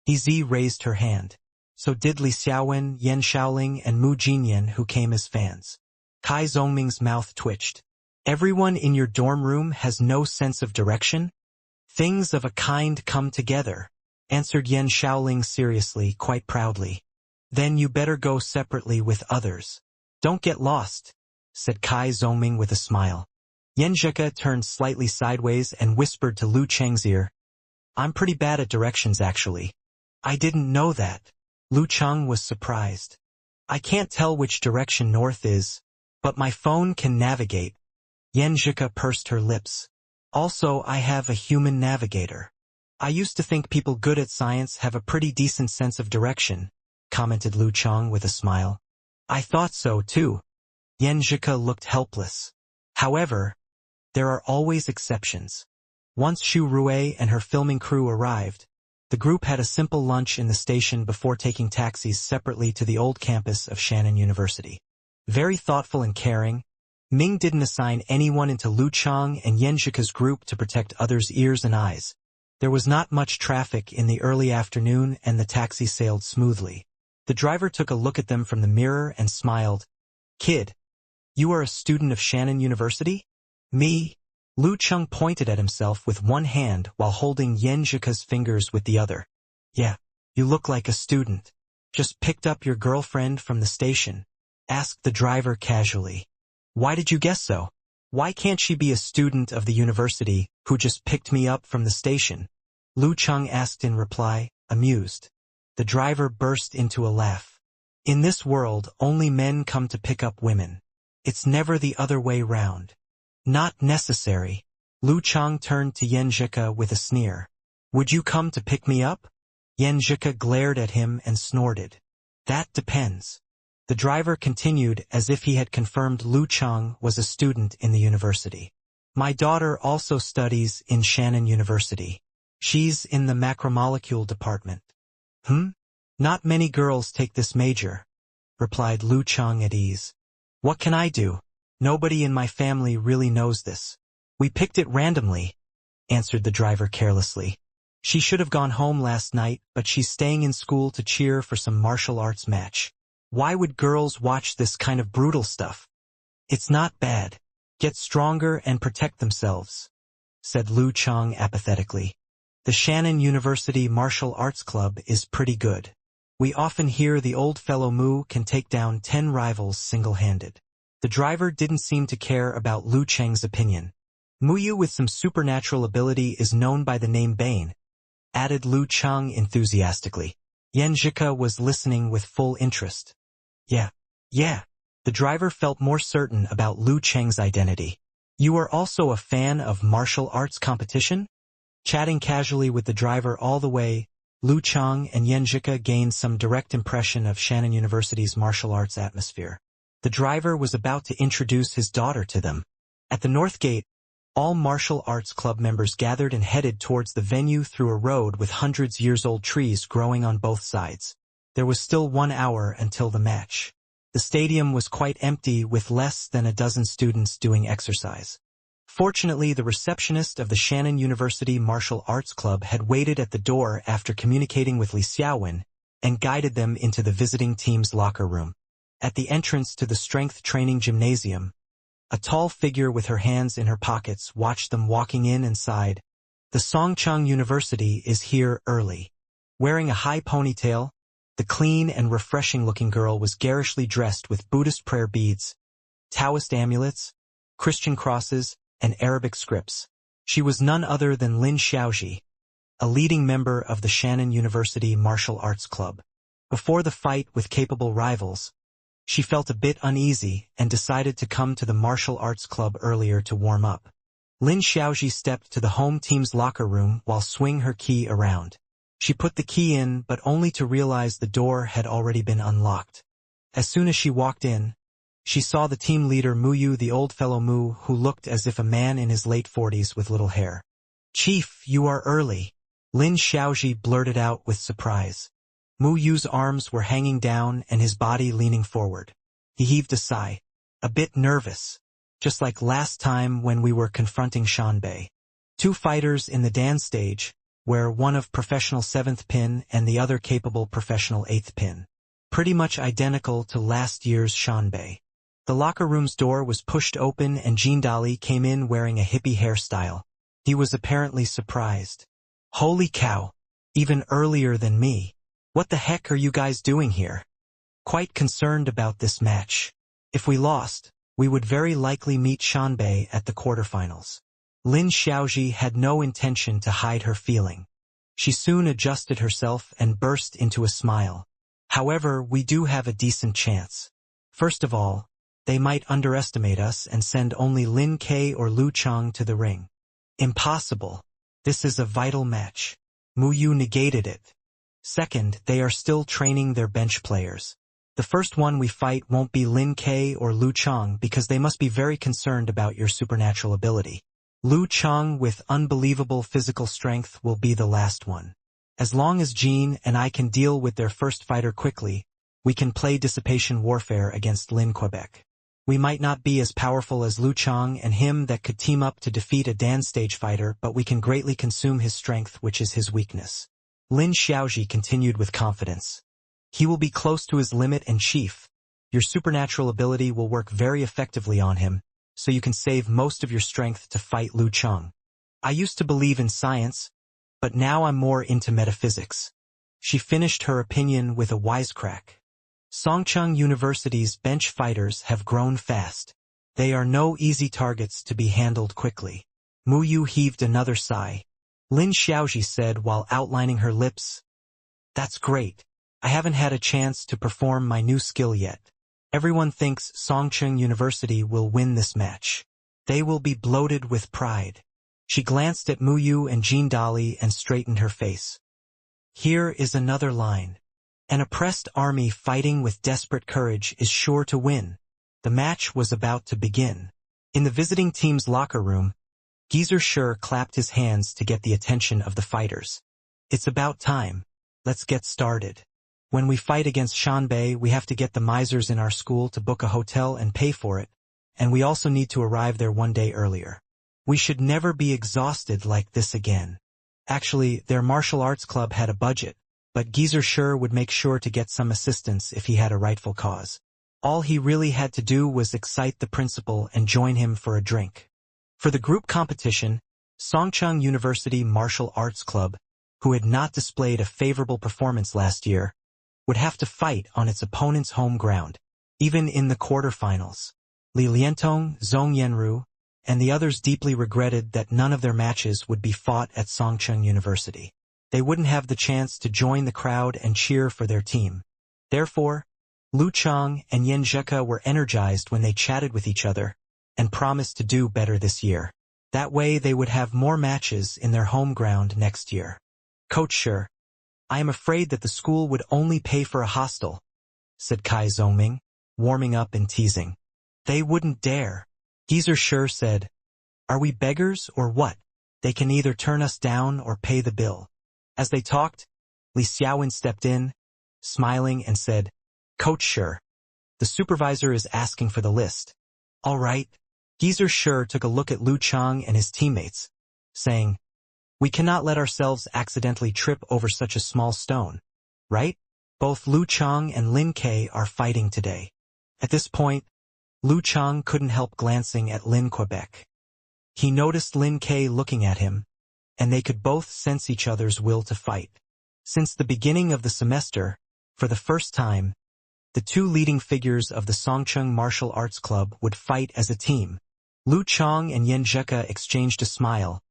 He raised her hand. So did Li Xiaowen, Yan Shaoling, and Mu Jinyan, who came as fans. Kai Zongming's mouth twitched. Everyone in your dorm room has no sense of direction? Things of a kind come together, answered Yan Shaoling seriously, quite proudly. Then you better go separately with others. Don't get lost, said Kai Zongming with a smile. Yan Zhika turned slightly sideways and whispered to Lu Cheng's ear. I'm pretty bad at directions actually. I didn't know that. Lu Cheng was surprised. I can't tell which direction north is, but my phone can navigate. Yan Zhika pursed her lips. Also, I have a human navigator. I used to think people good at science have a pretty decent sense of direction, commented Lu Cheng with a smile. I thought so too. Yan Zhika looked helpless. However, there are always exceptions. Once Xu Rui and her filming crew arrived, the group had a simple lunch in the station before taking taxis separately to the old campus of Shannon University. Very thoughtful and caring, Ming didn't assign anyone into Lu Chang and Yanzhika's group to protect others' ears and eyes. There was not much traffic in the early afternoon and the taxi sailed smoothly. The driver took a look at them from the mirror and smiled. "Kid, you are a student of Shannon University?" "Me?" Lu Chang pointed at himself with one hand while holding Yanzhika's fingers with the other. "Yeah, you look like a student. Just picked up your girlfriend from the station," asked the driver casually. "Why did you guess so? Why can't she be a student of the university who just picked me up from the station?" Lu Chang asked in reply, amused. The driver burst into a laugh. "In this world, only men come to pick up women. It's never the other way round." "Not necessary." Lu Chang turned to Yanzhika with a sneer. "Would you come to pick me up?" Yanzhika glared at him and snorted. "That depends." The driver continued as if he had confirmed Lu Chang was a student in the university. "My daughter also studies in Shannon University. She's in the macromolecule department." "Not many girls take this major," replied Lu Chang at ease. "What can I do? Nobody in my family really knows this. We picked it randomly," answered the driver carelessly. "She should have gone home last night, but she's staying in school to cheer for some martial arts match. Why would girls watch this kind of brutal stuff?" "It's not bad. Get stronger and protect themselves," said Lu Chang apathetically. "The Shannon University Martial Arts Club is pretty good. We often hear the old fellow Mu can take down 10 rivals single-handed." The driver didn't seem to care about Lu Chang's opinion. "Muyu with some supernatural ability is known by the name Bane," added Lu Chang enthusiastically. Yanzhika was listening with full interest. Yeah. The driver felt more certain about Lu Chang's identity. "You are also a fan of martial arts competition?" Chatting casually with the driver all the way, Lu Chang and Yanzhika gained some direct impression of Shannon University's martial arts atmosphere. The driver was about to introduce his daughter to them. At the North Gate, all martial arts club members gathered and headed towards the venue through a road with hundreds-years-old trees growing on both sides. There was still 1 hour until the match. The stadium was quite empty with less than a dozen students doing exercise. Fortunately, the receptionist of the Shannon University Martial Arts Club had waited at the door after communicating with Li Xiaowen and guided them into the visiting team's locker room. At the entrance to the strength training gymnasium, a tall figure with her hands in her pockets watched them walking in and sighed. "The Songchang University is here early." Wearing a high ponytail, the clean and refreshing-looking girl was garishly dressed with Buddhist prayer beads, Taoist amulets, Christian crosses, and Arabic scripts. She was none other than Lin Xiaoji, a leading member of the Shannon University Martial Arts Club. Before the fight with capable rivals, she felt a bit uneasy and decided to come to the martial arts club earlier to warm up. Lin Xiaoji stepped to the home team's locker room while swinging her key around. She put the key in, but only to realize the door had already been unlocked. As soon as she walked in, she saw the team leader Muyu, the old fellow Mu, who looked as if a man in his late 40s with little hair. "Chief, you are early," Lin Xiaoji blurted out with surprise. Muyu's arms were hanging down and his body leaning forward. He heaved a sigh. "A bit nervous. Just like last time when we were confronting Shanbei." 2 fighters in the Dan stage, where one of professional 7th pin and the other capable professional 8th pin. Pretty much identical to last year's Shanbei. The locker room's door was pushed open and Jean Dali came in wearing a hippie hairstyle. He was apparently surprised. "Holy cow! Even earlier than me. What the heck are you guys doing here?" "Quite concerned about this match. If we lost, we would very likely meet Shanbei at the quarterfinals." Lin Xiaoji had no intention to hide her feeling. She soon adjusted herself and burst into a smile. "However, we do have a decent chance. First of all, they might underestimate us and send only Lin K or Lu Chang to the ring." "Impossible. This is a vital match." Muyu negated it. "Second, they are still training their bench players. The first one we fight won't be Lin Ke or Lu Chang because they must be very concerned about your supernatural ability. Lu Chang with unbelievable physical strength will be the last one. As long as Jean and I can deal with their first fighter quickly, we can play dissipation warfare against Lin Quebec. We might not be as powerful as Lu Chang and him that could team up to defeat a Dan stage fighter, but we can greatly consume his strength, which is his weakness. Lin Xiaoji continued with confidence. He will be close to his limit and chief. Your supernatural ability will work very effectively on him, so you can save most of your strength to fight Lu Chang. I used to believe in science, but now I'm more into metaphysics. She finished her opinion with a wisecrack. Songcheng University's bench fighters have grown fast. They are no easy targets to be handled quickly. Mu Yu heaved another sigh. Lin Xiaoji said while outlining her lips, "That's great. I haven't had a chance to perform my new skill yet. Everyone thinks Songcheng University will win this match. They will be bloated with pride." She glanced at Mu Yu and Jean Dali and straightened her face. Here is another line. An oppressed army fighting with desperate courage is sure to win. The match was about to begin. In the visiting team's locker room, Geezer Sher clapped his hands to get the attention of the fighters. "It's about time. Let's get started. When we fight against Shanbei, we have to get the misers in our school to book a hotel and pay for it, and we also need to arrive there one day earlier. We should never be exhausted like this again." Actually, their martial arts club had a budget, but Geezer Sher would make sure to get some assistance if he had a rightful cause. All he really had to do was excite the principal and join him for a drink. For the group competition, Songcheng University Martial Arts Club, who had not displayed a favorable performance last year, would have to fight on its opponent's home ground, even in the quarterfinals. Li Liantong, Zhong Yenru, and the others deeply regretted that none of their matches would be fought at Songcheng University. They wouldn't have the chance to join the crowd and cheer for their team. Therefore, Lu Chang and Yen Zheka were energized when they chatted with each other and promised to do better this year. That way they would have more matches in their home ground next year. "Coach Sher, I am afraid that the school would only pay for a hostel," said Kai Zhongming, warming up and teasing. "They wouldn't dare." Geezer Sher said, "Are we beggars or what? They can either turn us down or pay the bill." As they talked, Li Xiaowen stepped in, smiling and said, "Coach Sher, the supervisor is asking for the list." "All right." Geezer Sher took a look at Lu Chang and his teammates, saying, "We cannot let ourselves accidentally trip over such a small stone, right? Both Lu Chang and Lin Ke are fighting today." At this point, Lu Chang couldn't help glancing at Lin Quebec. He noticed Lin Ke looking at him, and they could both sense each other's will to fight. Since the beginning of the semester, for the first time, the two leading figures of the Songcheng Martial Arts Club would fight as a team. Lu Chang and Yen Zheka exchanged a smile,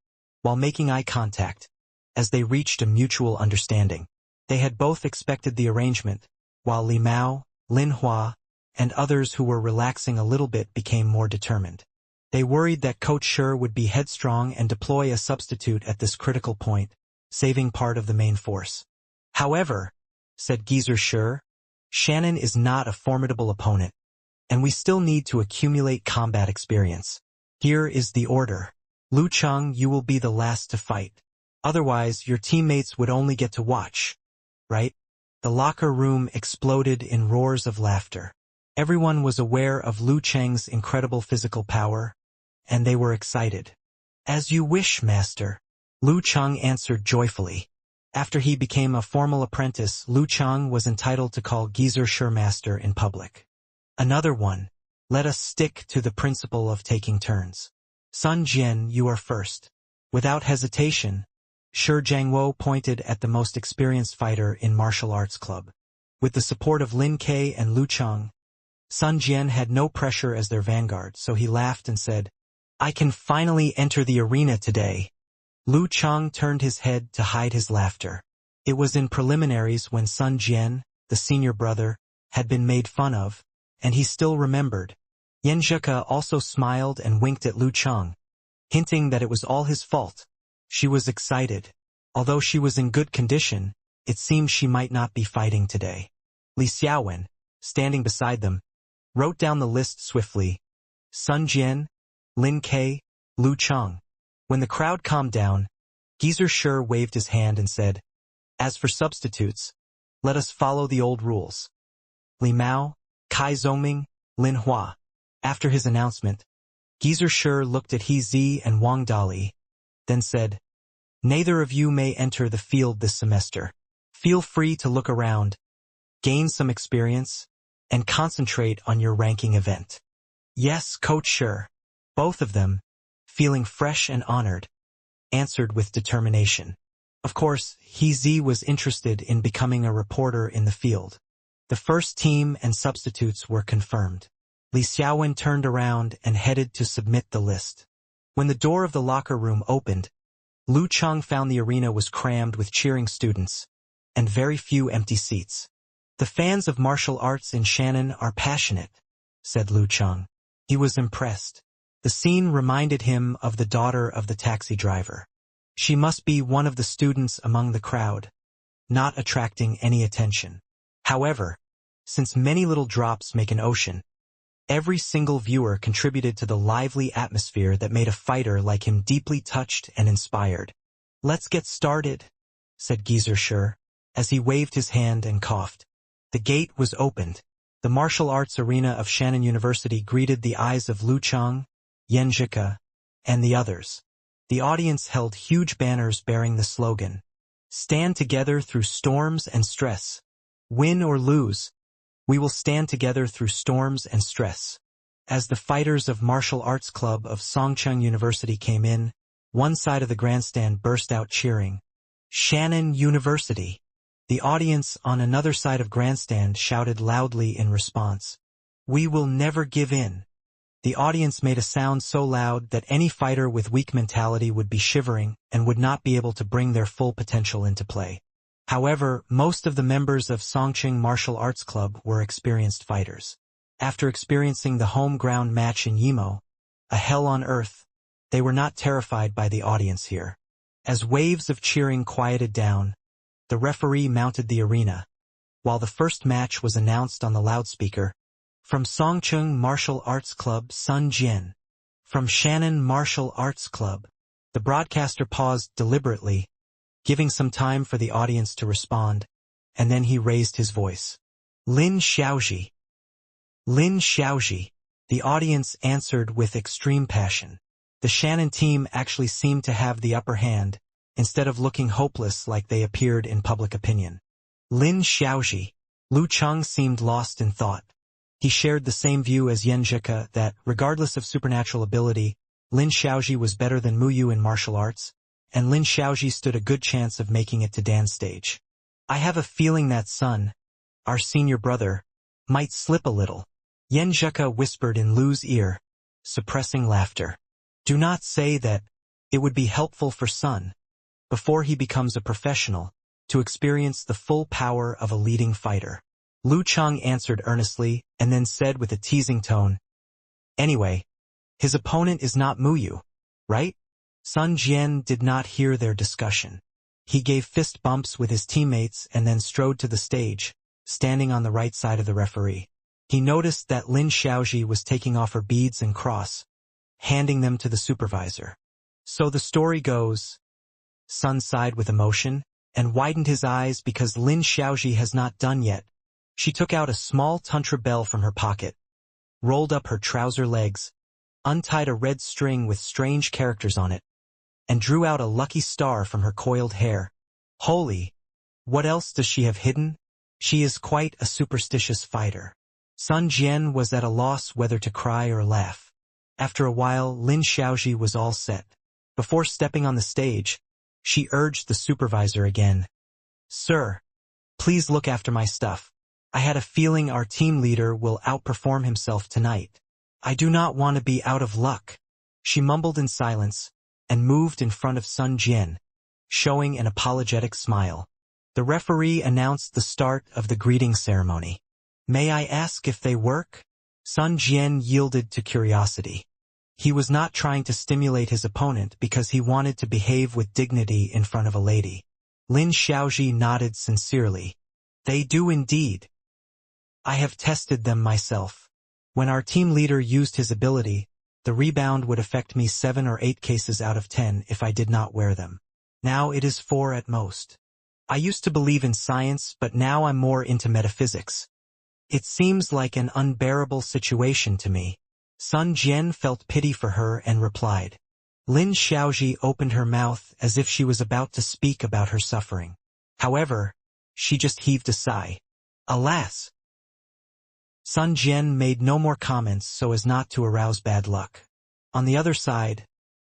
while making eye contact, as they reached a mutual understanding. They had both expected the arrangement, while Li Mao, Lin Hua, and others who were relaxing a little bit became more determined. They worried that Coach Sher would be headstrong and deploy a substitute at this critical point, saving part of the main force. "However," said Geezer Sher, "Shannon is not a formidable opponent, and we still need to accumulate combat experience. Here is the order. Lu Chang, you will be the last to fight. Otherwise, your teammates would only get to watch, right?" The locker room exploded in roars of laughter. Everyone was aware of Lu Cheng's incredible physical power, and they were excited. "As you wish, master," Lu Chang answered joyfully. After he became a formal apprentice, Lu Chang was entitled to call Geezer Sher master in public. "Another one. Let us stick to the principle of taking turns. Sun Jian, you are first." Without hesitation, Shi Jiangwo pointed at the most experienced fighter in martial arts club. With the support of Lin Ke and Lu Chang, Sun Jian had no pressure as their vanguard, so he laughed and said, "I can finally enter the arena today." Lu Chang turned his head to hide his laughter. It was in preliminaries when Sun Jian, the senior brother, had been made fun of, and he still remembered. Yen Zheka also smiled and winked at Lu Chang, hinting that it was all his fault. She was excited. Although she was in good condition, it seemed she might not be fighting today. Li Xiaowen, standing beside them, wrote down the list swiftly. Sun Jian, Lin Ke, Lu Cheng. When the crowd calmed down, Geezer Shi waved his hand and said, "As for substitutes, let us follow the old rules. Li Mao, Kai Zhongming, Lin Hua." After his announcement, Geezer Shi looked at He Zi and Wang Dali, then said, "Neither of you may enter the field this semester. Feel free to look around, gain some experience, and concentrate on your ranking event." "Yes, Coach Shi." Both of them, feeling fresh and honored, answered with determination. Of course, He Zi was interested in becoming a reporter in the field. The first team and substitutes were confirmed. Li Xiaowen turned around and headed to submit the list. When the door of the locker room opened, Lu Cheng found the arena was crammed with cheering students, and very few empty seats. "The fans of martial arts in Shannon are passionate," said Lu Cheng. He was impressed. The scene reminded him of the daughter of the taxi driver. She must be one of the students among the crowd, not attracting any attention. However, since many little drops make an ocean, every single viewer contributed to the lively atmosphere that made a fighter like him deeply touched and inspired. "Let's get started," said Geezer Shi, as he waved his hand and coughed. The gate was opened. The martial arts arena of Shannon University greeted the eyes of Lu Cheng, Yan Zhike, and the others. The audience held huge banners bearing the slogan, "Stand together through storms and stress. Win or lose, we will stand together through storms and stress." As the fighters of Martial Arts Club of Songcheng University came in, one side of the grandstand burst out cheering, "Shannon University." The audience on another side of grandstand shouted loudly in response, "We will never give in." The audience made a sound so loud that any fighter with weak mentality would be shivering and would not be able to bring their full potential into play. However, most of the members of Songcheng Martial Arts Club were experienced fighters. After experiencing the home ground match in Yimo, a hell on earth, they were not terrified by the audience here. As waves of cheering quieted down, the referee mounted the arena, while the first match was announced on the loudspeaker. From Songcheng Martial Arts Club, Sun Jian. From Shannon Martial Arts Club. The broadcaster paused deliberately, giving some time for the audience to respond, and then he raised his voice. "Lin Xiaoji." "Lin Xiaoji." The audience answered with extreme passion. The Shannon team actually seemed to have the upper hand, instead of looking hopeless like they appeared in public opinion. "Lin Xiaoji." Lu Cheng seemed lost in thought. He shared the same view as Yan Zhike that, regardless of supernatural ability, Lin Xiaoji was better than Mu Yu in martial arts, and Lin Xiaoji stood a good chance of making it to Dan's stage. "I have a feeling that Sun, our senior brother, might slip a little," Yan Zhike whispered in Lu's ear, suppressing laughter. "Do not say that. It would be helpful for Sun, before he becomes a professional, to experience the full power of a leading fighter." Lu Cheng answered earnestly, and then said with a teasing tone, "Anyway, his opponent is not Mu Yu, right?" Sun Jian did not hear their discussion. He gave fist bumps with his teammates and then strode to the stage, standing on the right side of the referee. He noticed that Lin Xiaoji was taking off her beads and cross, handing them to the supervisor. "So the story goes," Sun sighed with emotion, and widened his eyes because Lin Xiaoji has not done yet. She took out a small tantra bell from her pocket, rolled up her trouser legs, untied a red string with strange characters on it, and drew out a lucky star from her coiled hair. "Holy! What else does she have hidden? She is quite a superstitious fighter." Sun Jian was at a loss whether to cry or laugh. After a while, Lin Xiaoji was all set. Before stepping on the stage, she urged the supervisor again. "Sir, please look after my stuff. I had a feeling our team leader will outperform himself tonight. I do not want to be out of luck." She mumbled in silence and moved in front of Sun Jian, showing an apologetic smile. The referee announced the start of the greeting ceremony. "May I ask if they work?" Sun Jian yielded to curiosity. He was not trying to stimulate his opponent because he wanted to behave with dignity in front of a lady. Lin Xiaoji nodded sincerely. "They do indeed." I have tested them myself. When our team leader used his ability, the rebound would affect me 7 or 8 cases out of 10 if I did not wear them. Now it is 4 at most. I used to believe in science, but now I'm more into metaphysics. It seems like an unbearable situation to me. Sun Jian felt pity for her and replied. Lin Xiaoji opened her mouth as if she was about to speak about her suffering. However, she just heaved a sigh. Alas! Sun Jian made no more comments so as not to arouse bad luck. On the other side,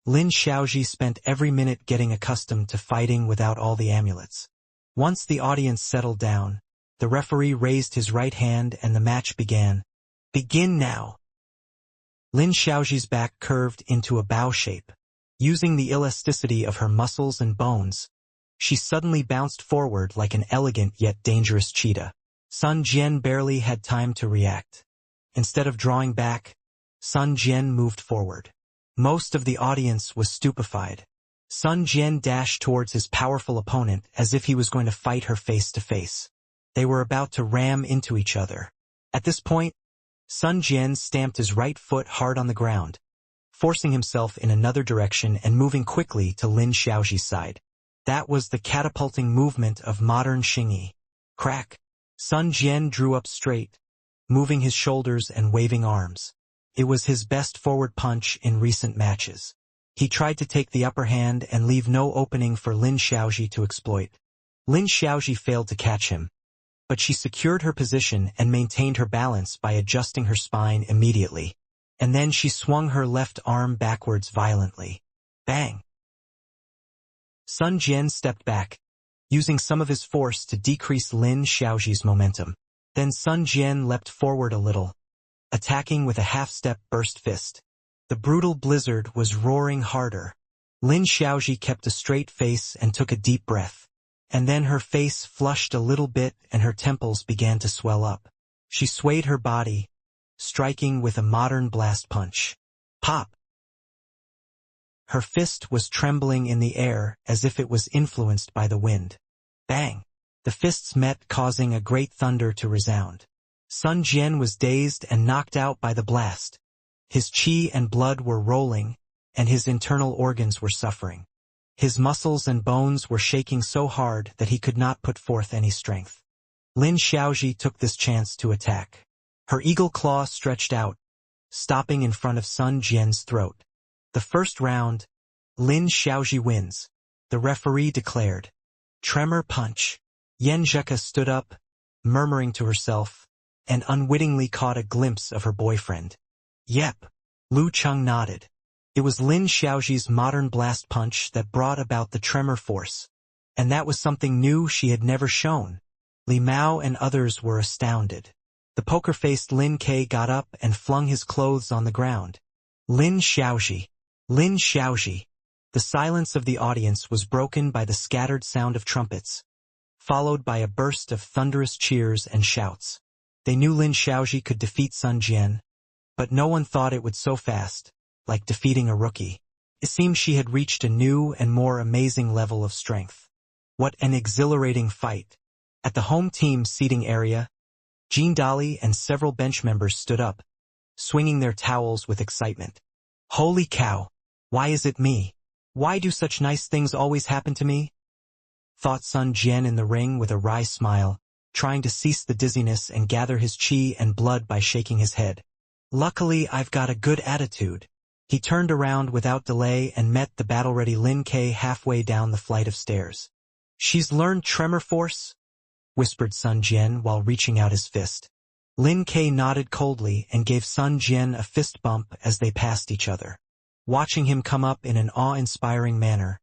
Lin Xiaoji spent every minute getting accustomed to fighting without all the amulets. Once the audience settled down, the referee raised his right hand and the match began. Begin now! Lin Xiaoji's back curved into a bow shape. Using the elasticity of her muscles and bones, she suddenly bounced forward like an elegant yet dangerous cheetah. Sun Jian barely had time to react. Instead of drawing back, Sun Jian moved forward. Most of the audience was stupefied. Sun Jian dashed towards his powerful opponent as if he was going to fight her face to face. They were about to ram into each other. At this point, Sun Jian stamped his right foot hard on the ground, forcing himself in another direction and moving quickly to Lin Xiaoji's side. That was the catapulting movement of modern Xingyi. Crack! Sun Jian drew up straight, moving his shoulders and waving arms. It was his best forward punch in recent matches. He tried to take the upper hand and leave no opening for Lin Xiaoji to exploit. Lin Xiaoji failed to catch him, but she secured her position and maintained her balance by adjusting her spine immediately. And then she swung her left arm backwards violently. Bang! Sun Jian stepped back, using some of his force to decrease Lin Xiaoji's momentum. Then Sun Jian leapt forward a little, attacking with a half-step burst fist. The brutal blizzard was roaring harder. Lin Xiaoji kept a straight face and took a deep breath. And then her face flushed a little bit and her temples began to swell up. She swayed her body, striking with a modern blast punch. Pop! Her fist was trembling in the air as if it was influenced by the wind. Bang! The fists met, causing a great thunder to resound. Sun Jian was dazed and knocked out by the blast. His qi and blood were rolling, and his internal organs were suffering. His muscles and bones were shaking so hard that he could not put forth any strength. Lin Xiaoji took this chance to attack. Her eagle claw stretched out, stopping in front of Sun Jian's throat. The first round, Lin Xiaoji wins, the referee declared. Tremor punch. Yan Zheka stood up, murmuring to herself, and unwittingly caught a glimpse of her boyfriend. Yep. Lu Cheng nodded. It was Lin Xiaoji's modern blast punch that brought about the tremor force. And that was something new she had never shown. Li Mao and others were astounded. The poker-faced Lin Ke got up and flung his clothes on the ground. Lin Xiaoji! Lin Xiaoji! The silence of the audience was broken by the scattered sound of trumpets, followed by a burst of thunderous cheers and shouts. They knew Lin Xiaoji could defeat Sun Jian, but no one thought it would so fast, like defeating a rookie. It seemed she had reached a new and more amazing level of strength. What an exhilarating fight! At the home team seating area, Jean Dali and several bench members stood up, swinging their towels with excitement. Holy cow! Why is it me? Why do such nice things always happen to me? Thought Sun Jian in the ring with a wry smile, trying to cease the dizziness and gather his qi and blood by shaking his head. Luckily, I've got a good attitude. He turned around without delay and met the battle-ready Lin Ke halfway down the flight of stairs. She's learned tremor force? Whispered Sun Jian while reaching out his fist. Lin Ke nodded coldly and gave Sun Jian a fist bump as they passed each other. Watching him come up in an awe-inspiring manner,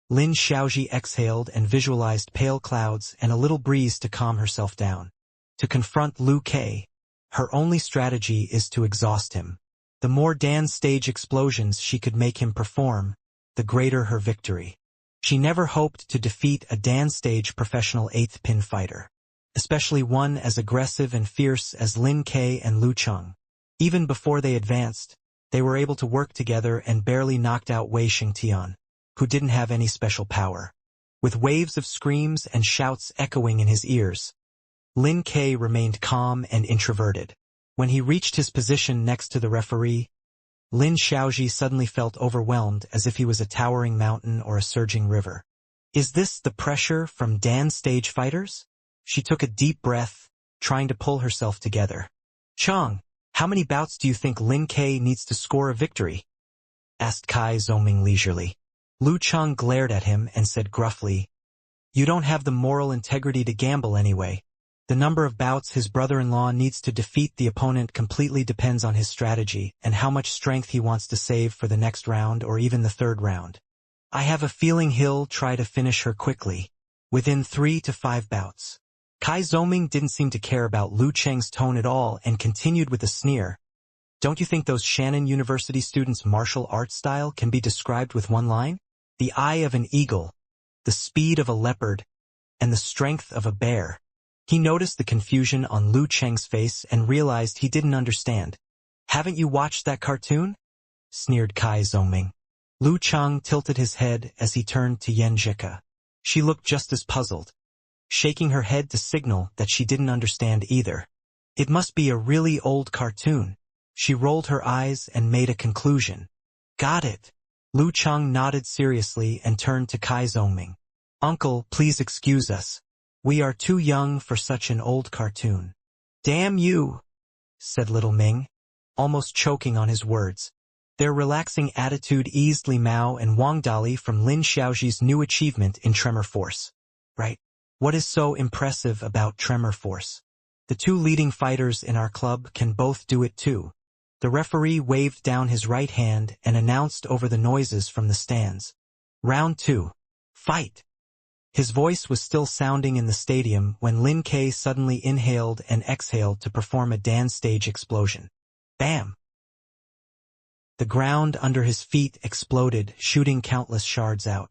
Lin Xiaoji exhaled and visualized pale clouds and a little breeze to calm herself down. To confront Lu Ke, her only strategy is to exhaust him. The more dance stage explosions she could make him perform, the greater her victory. She never hoped to defeat a dance stage professional 8th pin fighter, especially one as aggressive and fierce as Lin Ke and Lu Cheng. Even before they advanced, they were able to work together and barely knocked out Wei Xingtian, who didn't have any special power. With waves of screams and shouts echoing in his ears, Lin Ke remained calm and introverted. When he reached his position next to the referee, Lin Xiaoji suddenly felt overwhelmed as if he was a towering mountain or a surging river. Is this the pressure from Dan's stage fighters? She took a deep breath, trying to pull herself together. Chang, how many bouts do you think Lin Ke needs to score a victory? Asked Kai Zhongming leisurely. Lu Chang glared at him and said gruffly, You don't have the moral integrity to gamble anyway. The number of bouts his brother-in-law needs to defeat the opponent completely depends on his strategy and how much strength he wants to save for the next round or even the third round. I have a feeling he'll try to finish her quickly, within 3 to 5 bouts. Kai Zhongming didn't seem to care about Lu Cheng's tone at all and continued with a sneer. Don't you think those Shannon University students' martial arts style can be described with one line? The eye of an eagle, the speed of a leopard, and the strength of a bear. He noticed the confusion on Lu Cheng's face and realized he didn't understand. Haven't you watched that cartoon? Sneered Kai Zhongming. Lu Cheng tilted his head as he turned to Yan Zhika. She looked just as puzzled, shaking her head to signal that she didn't understand either. It must be a really old cartoon. She rolled her eyes and made a conclusion. Got it. Lu Cheng nodded seriously and turned to Kai Zhongming. Uncle, please excuse us. We are too young for such an old cartoon. Damn you, said little Ming, almost choking on his words. Their relaxing attitude eased Li Mao and Wang Dali from Lin Xiaoji's new achievement in tremor force. Right. What is so impressive about tremor force? The 2 leading fighters in our club can both do it too. The referee waved down his right hand and announced over the noises from the stands. Round 2. Fight! His voice was still sounding in the stadium when Lin Ke suddenly inhaled and exhaled to perform a dance stage explosion. Bam! The ground under his feet exploded, shooting countless shards out.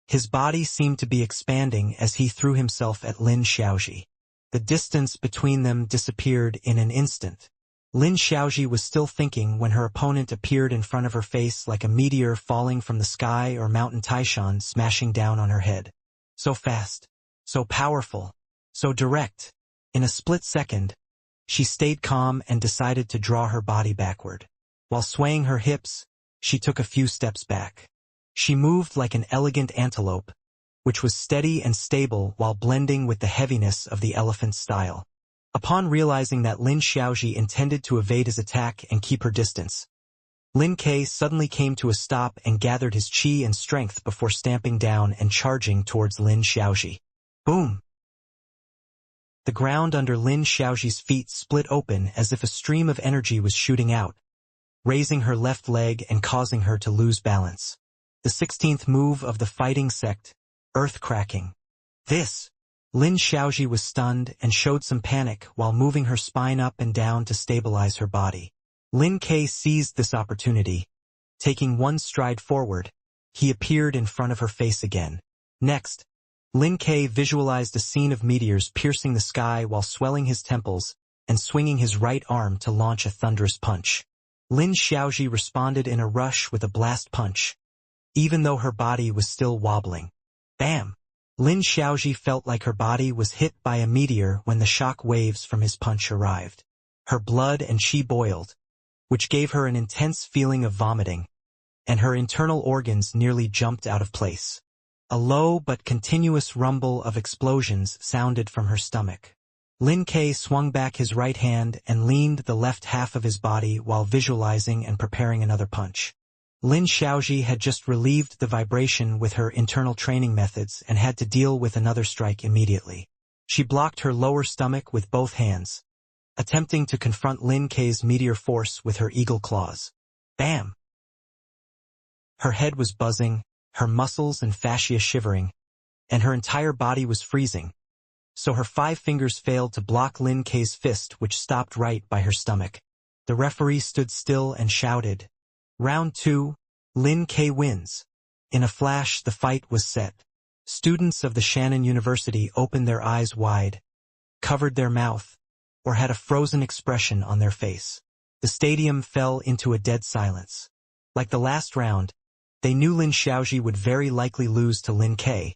His body seemed to be expanding as he threw himself at Lin Xiaoji. The distance between them disappeared in an instant. Lin Xiaoji was still thinking when her opponent appeared in front of her face like a meteor falling from the sky or Mountain Taishan smashing down on her head. So fast, so powerful, so direct. In a split second, she stayed calm and decided to draw her body backward. While swaying her hips, she took a few steps back. She moved like an elegant antelope, which was steady and stable while blending with the heaviness of the elephant's style. Upon realizing that Lin Xiaoji intended to evade his attack and keep her distance, Lin Ke suddenly came to a stop and gathered his chi and strength before stamping down and charging towards Lin Xiaoji. Boom! The ground under Lin Xiaoji's feet split open as if a stream of energy was shooting out, raising her left leg and causing her to lose balance. The 16th move of the fighting sect, earth cracking. This! Lin Xiaoji was stunned and showed some panic while moving her spine up and down to stabilize her body. Lin Ke seized this opportunity. Taking one stride forward, he appeared in front of her face again. Next, Lin Ke visualized a scene of meteors piercing the sky while swelling his temples and swinging his right arm to launch a thunderous punch. Lin Xiaoji responded in a rush with a blast punch, even though her body was still wobbling. Bam! Lin Xiaoji felt like her body was hit by a meteor when the shock waves from his punch arrived. Her blood and chi boiled, which gave her an intense feeling of vomiting, and her internal organs nearly jumped out of place. A low but continuous rumble of explosions sounded from her stomach. Lin Ke swung back his right hand and leaned the left half of his body while visualizing and preparing another punch. Lin Xiaoji had just relieved the vibration with her internal training methods and had to deal with another strike immediately. She blocked her lower stomach with both hands, attempting to confront Lin Ke's meteor force with her eagle claws. Bam! Her head was buzzing, her muscles and fascia shivering, and her entire body was freezing, so her 5 fingers failed to block Lin Ke's fist, which stopped right by her stomach. The referee stood still and shouted, Round 2, Lin Ke wins. In a flash, the fight was set. Students of the Shannon University opened their eyes wide, covered their mouth, or had a frozen expression on their face. The stadium fell into a dead silence. Like the last round, they knew Lin Xiaoji would very likely lose to Lin Ke,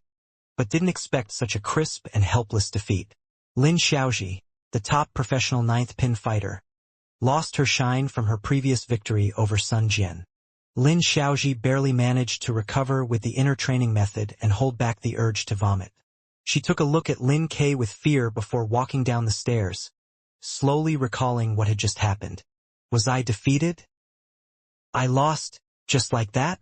but didn't expect such a crisp and helpless defeat. Lin Xiaoji, the top professional ninth pin fighter, lost her shine from her previous victory over Sun Jian. Lin Xiaoji barely managed to recover with the inner training method and hold back the urge to vomit. She took a look at Lin Ke with fear before walking down the stairs, slowly recalling what had just happened. Was I defeated? I lost, just like that?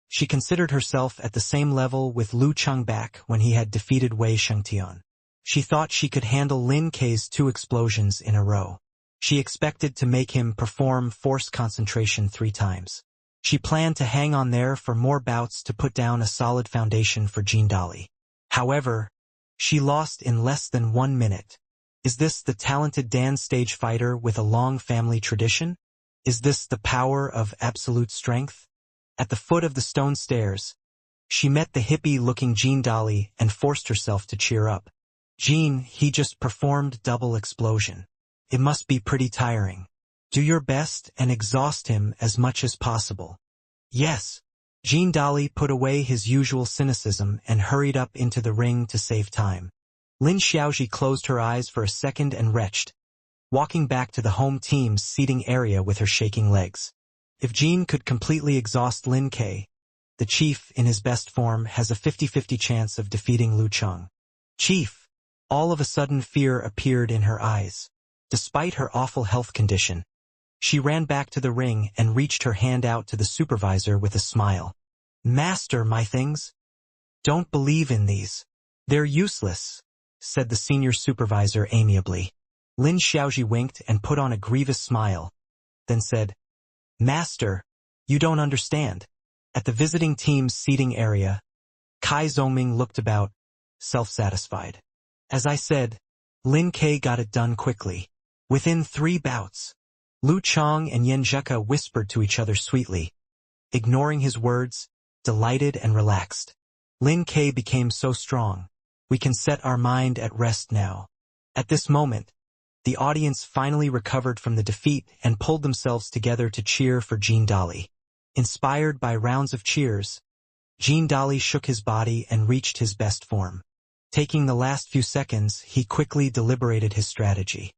She considered herself at the same level with Lu Chengback when he had defeated Wei Shengtian. She thought she could handle Lin Ke's 2 explosions in a row. She expected to make him perform forced concentration 3 times. She planned to hang on there for more bouts to put down a solid foundation for Jean Dali. However, she lost in less than 1 minute. Is this the talented Dan stage fighter with a long family tradition? Is this the power of absolute strength? At the foot of the stone stairs, she met the hippie-looking Jean Dali and forced herself to cheer up. Jean, he just performed double explosion. It must be pretty tiring. Do your best and exhaust him as much as possible. Yes. Jean Dali put away his usual cynicism and hurried up into the ring to save time. Lin Xiaoji closed her eyes for a second and retched, walking back to the home team's seating area with her shaking legs. If Jean could completely exhaust Lin Ke, the chief in his best form has a 50-50 chance of defeating Lu Cheng. Chief! All of a sudden fear appeared in her eyes. Despite her awful health condition, she ran back to the ring and reached her hand out to the supervisor with a smile. Master, my things? Don't believe in these. They're useless, said the senior supervisor amiably. Lin Xiaoji winked and put on a grievous smile, then said, Master, you don't understand. At the visiting team's seating area, Kai Zongming looked about, self-satisfied. As I said, Lin Ke got it done quickly. Within 3 bouts, Lu Cheng and Yan Zheka whispered to each other sweetly, ignoring his words, delighted and relaxed. Lin Ke became so strong. We can set our mind at rest now. At this moment, the audience finally recovered from the defeat and pulled themselves together to cheer for Jean Dali. Inspired by rounds of cheers, Jean Dali shook his body and reached his best form. Taking the last few seconds, he quickly deliberated his strategy.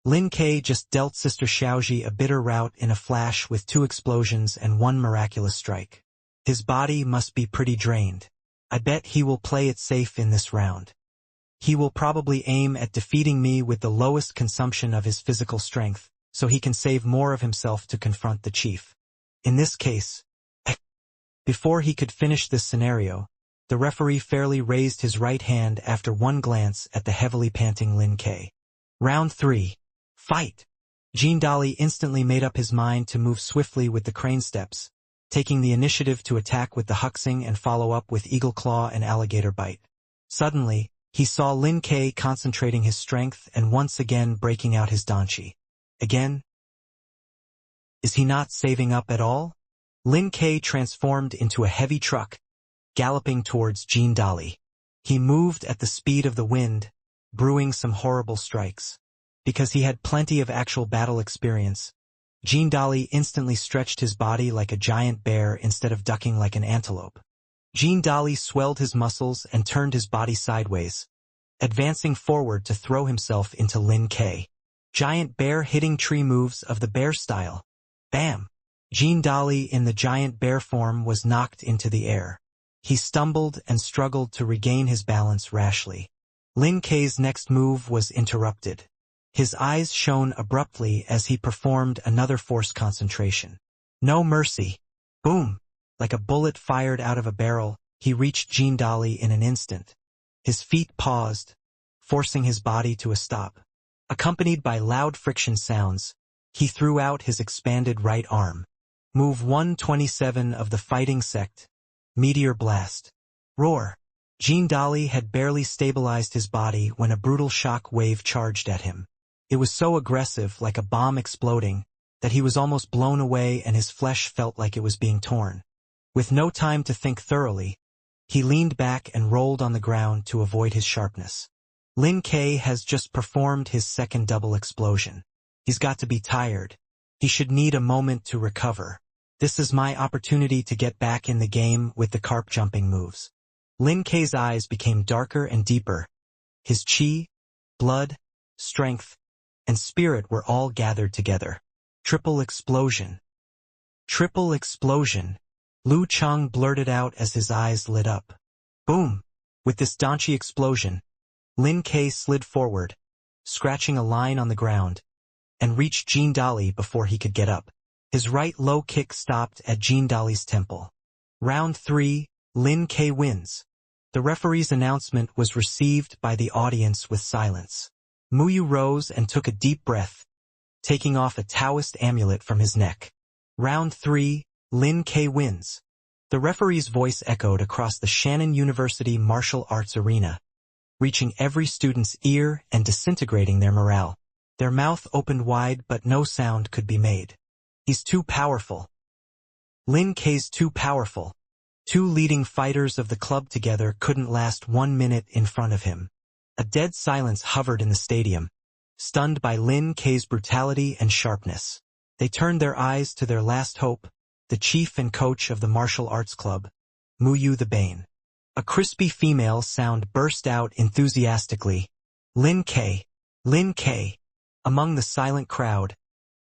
Lin Ke just dealt Sister Xiaoji a bitter rout in a flash with 2 explosions and 1 miraculous strike. His body must be pretty drained. I bet he will play it safe in this round. He will probably aim at defeating me with the lowest consumption of his physical strength, so he can save more of himself to confront the chief. In this case, before he could finish this scenario, the referee fairly raised his right hand after 1 glance at the heavily panting Lin Ke. Round 3. Fight! Jean Dali instantly made up his mind to move swiftly with the crane steps, taking the initiative to attack with the huxing and follow up with eagle claw and alligator bite. Suddenly, he saw Lin Ke concentrating his strength and once again breaking out his danchi. Again? Is he not saving up at all? Lin Ke transformed into a heavy truck, galloping towards Jean Dali. He moved at the speed of the wind, brewing some horrible strikes. Because he had plenty of actual battle experience, Jean Dali instantly stretched his body like a giant bear instead of ducking like an antelope. Jean Dali swelled his muscles and turned his body sideways, advancing forward to throw himself into Lin Ke. Giant bear hitting tree moves of the bear style. Bam! Jean Dali in the giant bear form was knocked into the air. He stumbled and struggled to regain his balance rashly. Lin Ke's next move was interrupted. His eyes shone abruptly as he performed another forced concentration. No mercy. Boom! Like a bullet fired out of a barrel, he reached Jean Dali in an instant. His feet paused, forcing his body to a stop. Accompanied by loud friction sounds, he threw out his expanded right arm. Move 127 of the fighting sect. Meteor blast. Roar! Jean Dali had barely stabilized his body when a brutal shock wave charged at him. It was so aggressive, like a bomb exploding, that he was almost blown away and his flesh felt like it was being torn. With no time to think thoroughly, he leaned back and rolled on the ground to avoid his sharpness. Lin Ke has just performed his second double explosion. He's got to be tired. He should need a moment to recover. This is my opportunity to get back in the game with the carp jumping moves. Lin Ke's eyes became darker and deeper. His chi, Blood, strength, and spirit were all gathered together. Triple explosion. Triple explosion, Lu Chang blurted out as his eyes lit up. Boom! With this daunchy explosion, Lin Ke slid forward, scratching a line on the ground, and reached Jean Dali before he could get up. His right low kick stopped at Jean Dali's temple. Round 3, Lin Ke wins. The referee's announcement was received by the audience with silence. Muyu rose and took a deep breath, taking off a Taoist amulet from his neck. Round 3, Lin Ke wins. The referee's voice echoed across the Shannon University martial arts arena, reaching every student's ear and disintegrating their morale. Their mouth opened wide but no sound could be made. He's too powerful. Lin Ke's too powerful. Two leading fighters of the club together couldn't last 1 minute in front of him. A dead silence hovered in the stadium, stunned by Lin Ke's brutality and sharpness. They turned their eyes to their last hope, the chief and coach of the martial arts club, Muyu the Bane. A crispy female sound burst out enthusiastically. Lin Ke! Lin Ke! Among the silent crowd,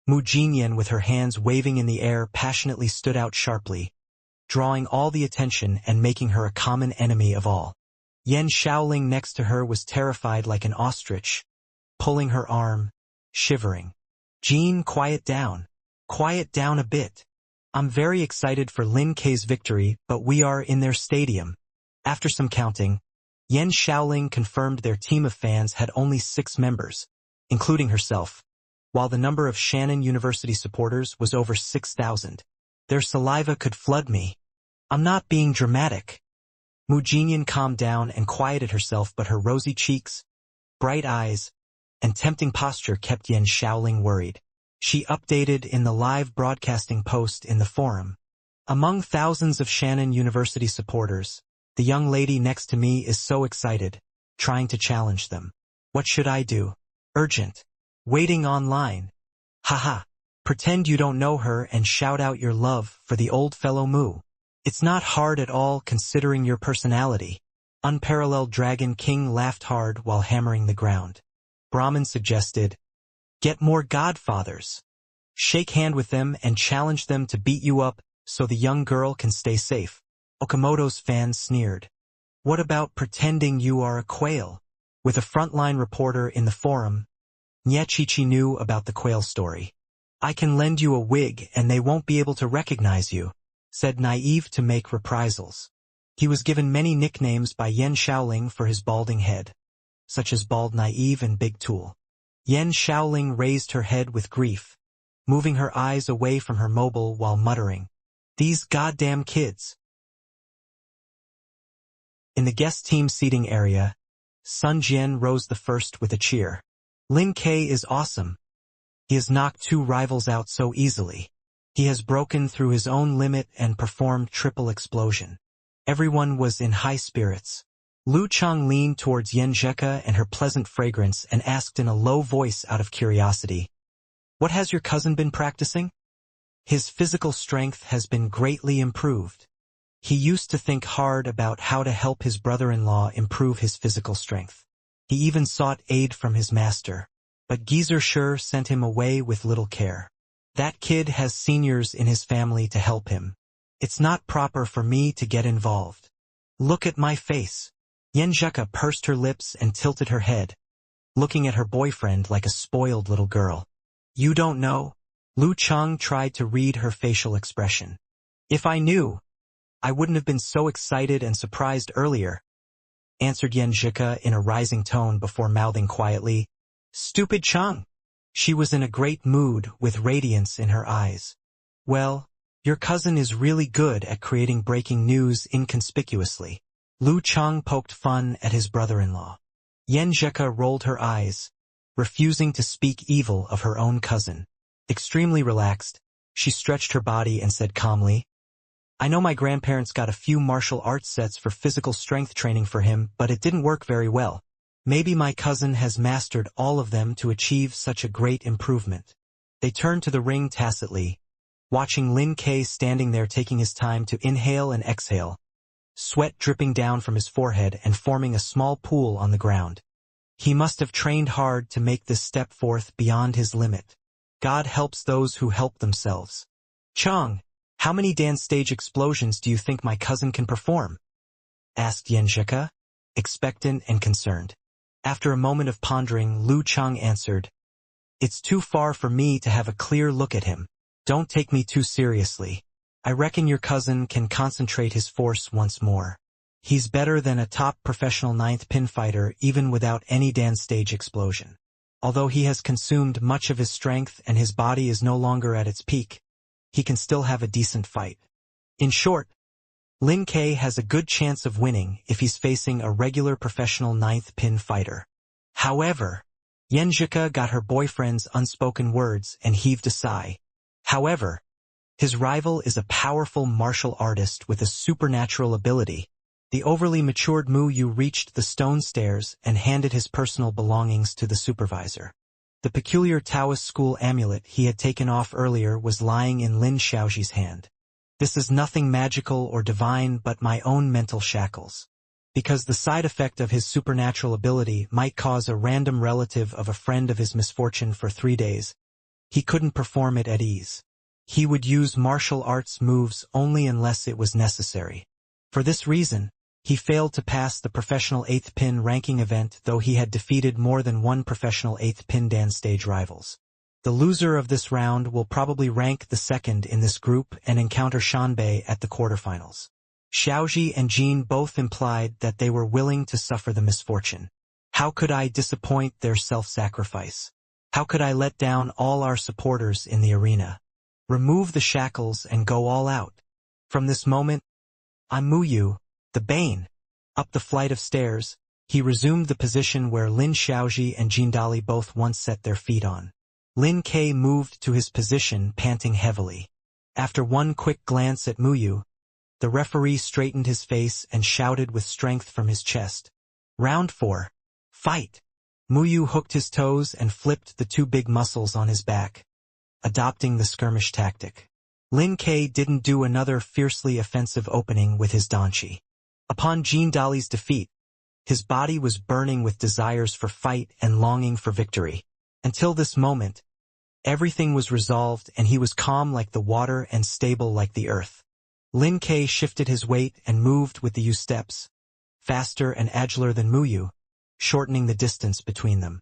Mu Jinyan with her hands waving in the air passionately stood out sharply, drawing all the attention and making her a common enemy of all. Yan Shaoling next to her was terrified like an ostrich, pulling her arm, shivering. Jean, quiet down. Quiet down a bit. I'm very excited for Lin Ke's victory, but we are in their stadium. After some counting, Yan Shaoling confirmed their team of fans had only 6 members, including herself, while the number of Shannon University supporters was over 6,000. Their saliva could flood me. I'm not being dramatic. Mu Jinyan calmed down and quieted herself, but her rosy cheeks, bright eyes, and tempting posture kept Yan Shaoling worried. She updated in the live broadcasting post in the forum. Among thousands of Shannon University supporters, the young lady next to me is so excited, trying to challenge them. What should I do? Urgent. Waiting online. Haha. Pretend you don't know her and shout out your love for the old fellow Mu. It's not hard at all considering your personality. Unparalleled Dragon King laughed hard while hammering the ground. Brahmin suggested, get more godfathers. Shake hand with them and challenge them to beat you up so the young girl can stay safe. Okamoto's fans sneered. What about pretending you are a quail? With a frontline reporter in the forum, Nyachichi knew about the quail story. I can lend you a wig and they won't be able to recognize you, said Naive to make reprisals. He was given many nicknames by Yan Shaoling for his balding head, such as Bald Naive and Big Tool. Yan Shaoling raised her head with grief, moving her eyes away from her mobile while muttering, these goddamn kids. In the guest team seating area, Sun Jian rose the first with a cheer. Lin Ke is awesome. He has knocked 2 rivals out so easily. He has broken through his own limit and performed triple explosion. Everyone was in high spirits. Lu Chang leaned towards Yen Zheka and her pleasant fragrance and asked in a low voice out of curiosity, what has your cousin been practicing? His physical strength has been greatly improved. He used to think hard about how to help his brother-in-law improve his physical strength. He even sought aid from his master, but Geezer Shur sent him away with little care. That kid has seniors in his family to help him. It's not proper for me to get involved. Look at my face. Yen Zheka pursed her lips and tilted her head, looking at her boyfriend like a spoiled little girl. You don't know? Lu Chang tried to read her facial expression. If I knew, I wouldn't have been so excited and surprised earlier, answered Yen Zheka in a rising tone before mouthing quietly, stupid Chang. She was in a great mood with radiance in her eyes. Well, your cousin is really good at creating breaking news inconspicuously. Lu Chang poked fun at his brother-in-law. Yen Zheka rolled her eyes, refusing to speak evil of her own cousin. Extremely relaxed, she stretched her body and said calmly, I know my grandparents got a few martial arts sets for physical strength training for him, but it didn't work very well. Maybe my cousin has mastered all of them to achieve such a great improvement. They turned to the ring tacitly, watching Lin Ke standing there taking his time to inhale and exhale, sweat dripping down from his forehead and forming a small pool on the ground. He must have trained hard to make this step forth beyond his limit. God helps those who help themselves. Chang, how many dance stage explosions do you think my cousin can perform? Asked Yenjika, expectant and concerned. After a moment of pondering, Lu Chang answered, It's too far for me to have a clear look at him. Don't take me too seriously. I reckon your cousin can concentrate his force once more. He's better than a top professional ninth pin fighter even without any dance stage explosion. Although he has consumed much of his strength and his body is no longer at its peak, he can still have a decent fight. In short, Lin K has a good chance of winning if he's facing a regular professional ninth pin fighter. However, Yenjika got her boyfriend's unspoken words and heaved a sigh. However, his rival is a powerful martial artist with a supernatural ability. The overly matured Mu Yu reached the stone stairs and handed his personal belongings to the supervisor. The peculiar Taoist school amulet he had taken off earlier was lying in Lin Xiaoji's hand. This is nothing magical or divine but my own mental shackles. Because the side effect of his supernatural ability might cause a random relative of a friend of his misfortune for 3 days, he couldn't perform it at ease. He would use martial arts moves only unless it was necessary. For this reason, he failed to pass the professional 8th pin ranking event though he had defeated more than one professional 8th pin dance stage rivals. The loser of this round will probably rank the second in this group and encounter Shanbei at the quarterfinals. Xiaoji and Jin both implied that they were willing to suffer the misfortune. How could I disappoint their self-sacrifice? How could I let down all our supporters in the arena? Remove the shackles and go all out. From this moment, I'm Mu Yu, the Bane. Up the flight of stairs, he resumed the position where Lin Xiaoji and Jindali both once set their feet on. Lin K moved to his position, panting heavily. After one quick glance at Mu Yu, the referee straightened his face and shouted with strength from his chest. Round 4. Fight! Mu Yu hooked his toes and flipped the 2 big muscles on his back, adopting the skirmish tactic. Lin K didn't do another fiercely offensive opening with his danchi. Upon Jindali's defeat, his body was burning with desires for fight and longing for victory. Until this moment, everything was resolved and he was calm like the water and stable like the earth. Lin K shifted his weight and moved with the U-steps, faster and agiler than Mu Yu, shortening the distance between them.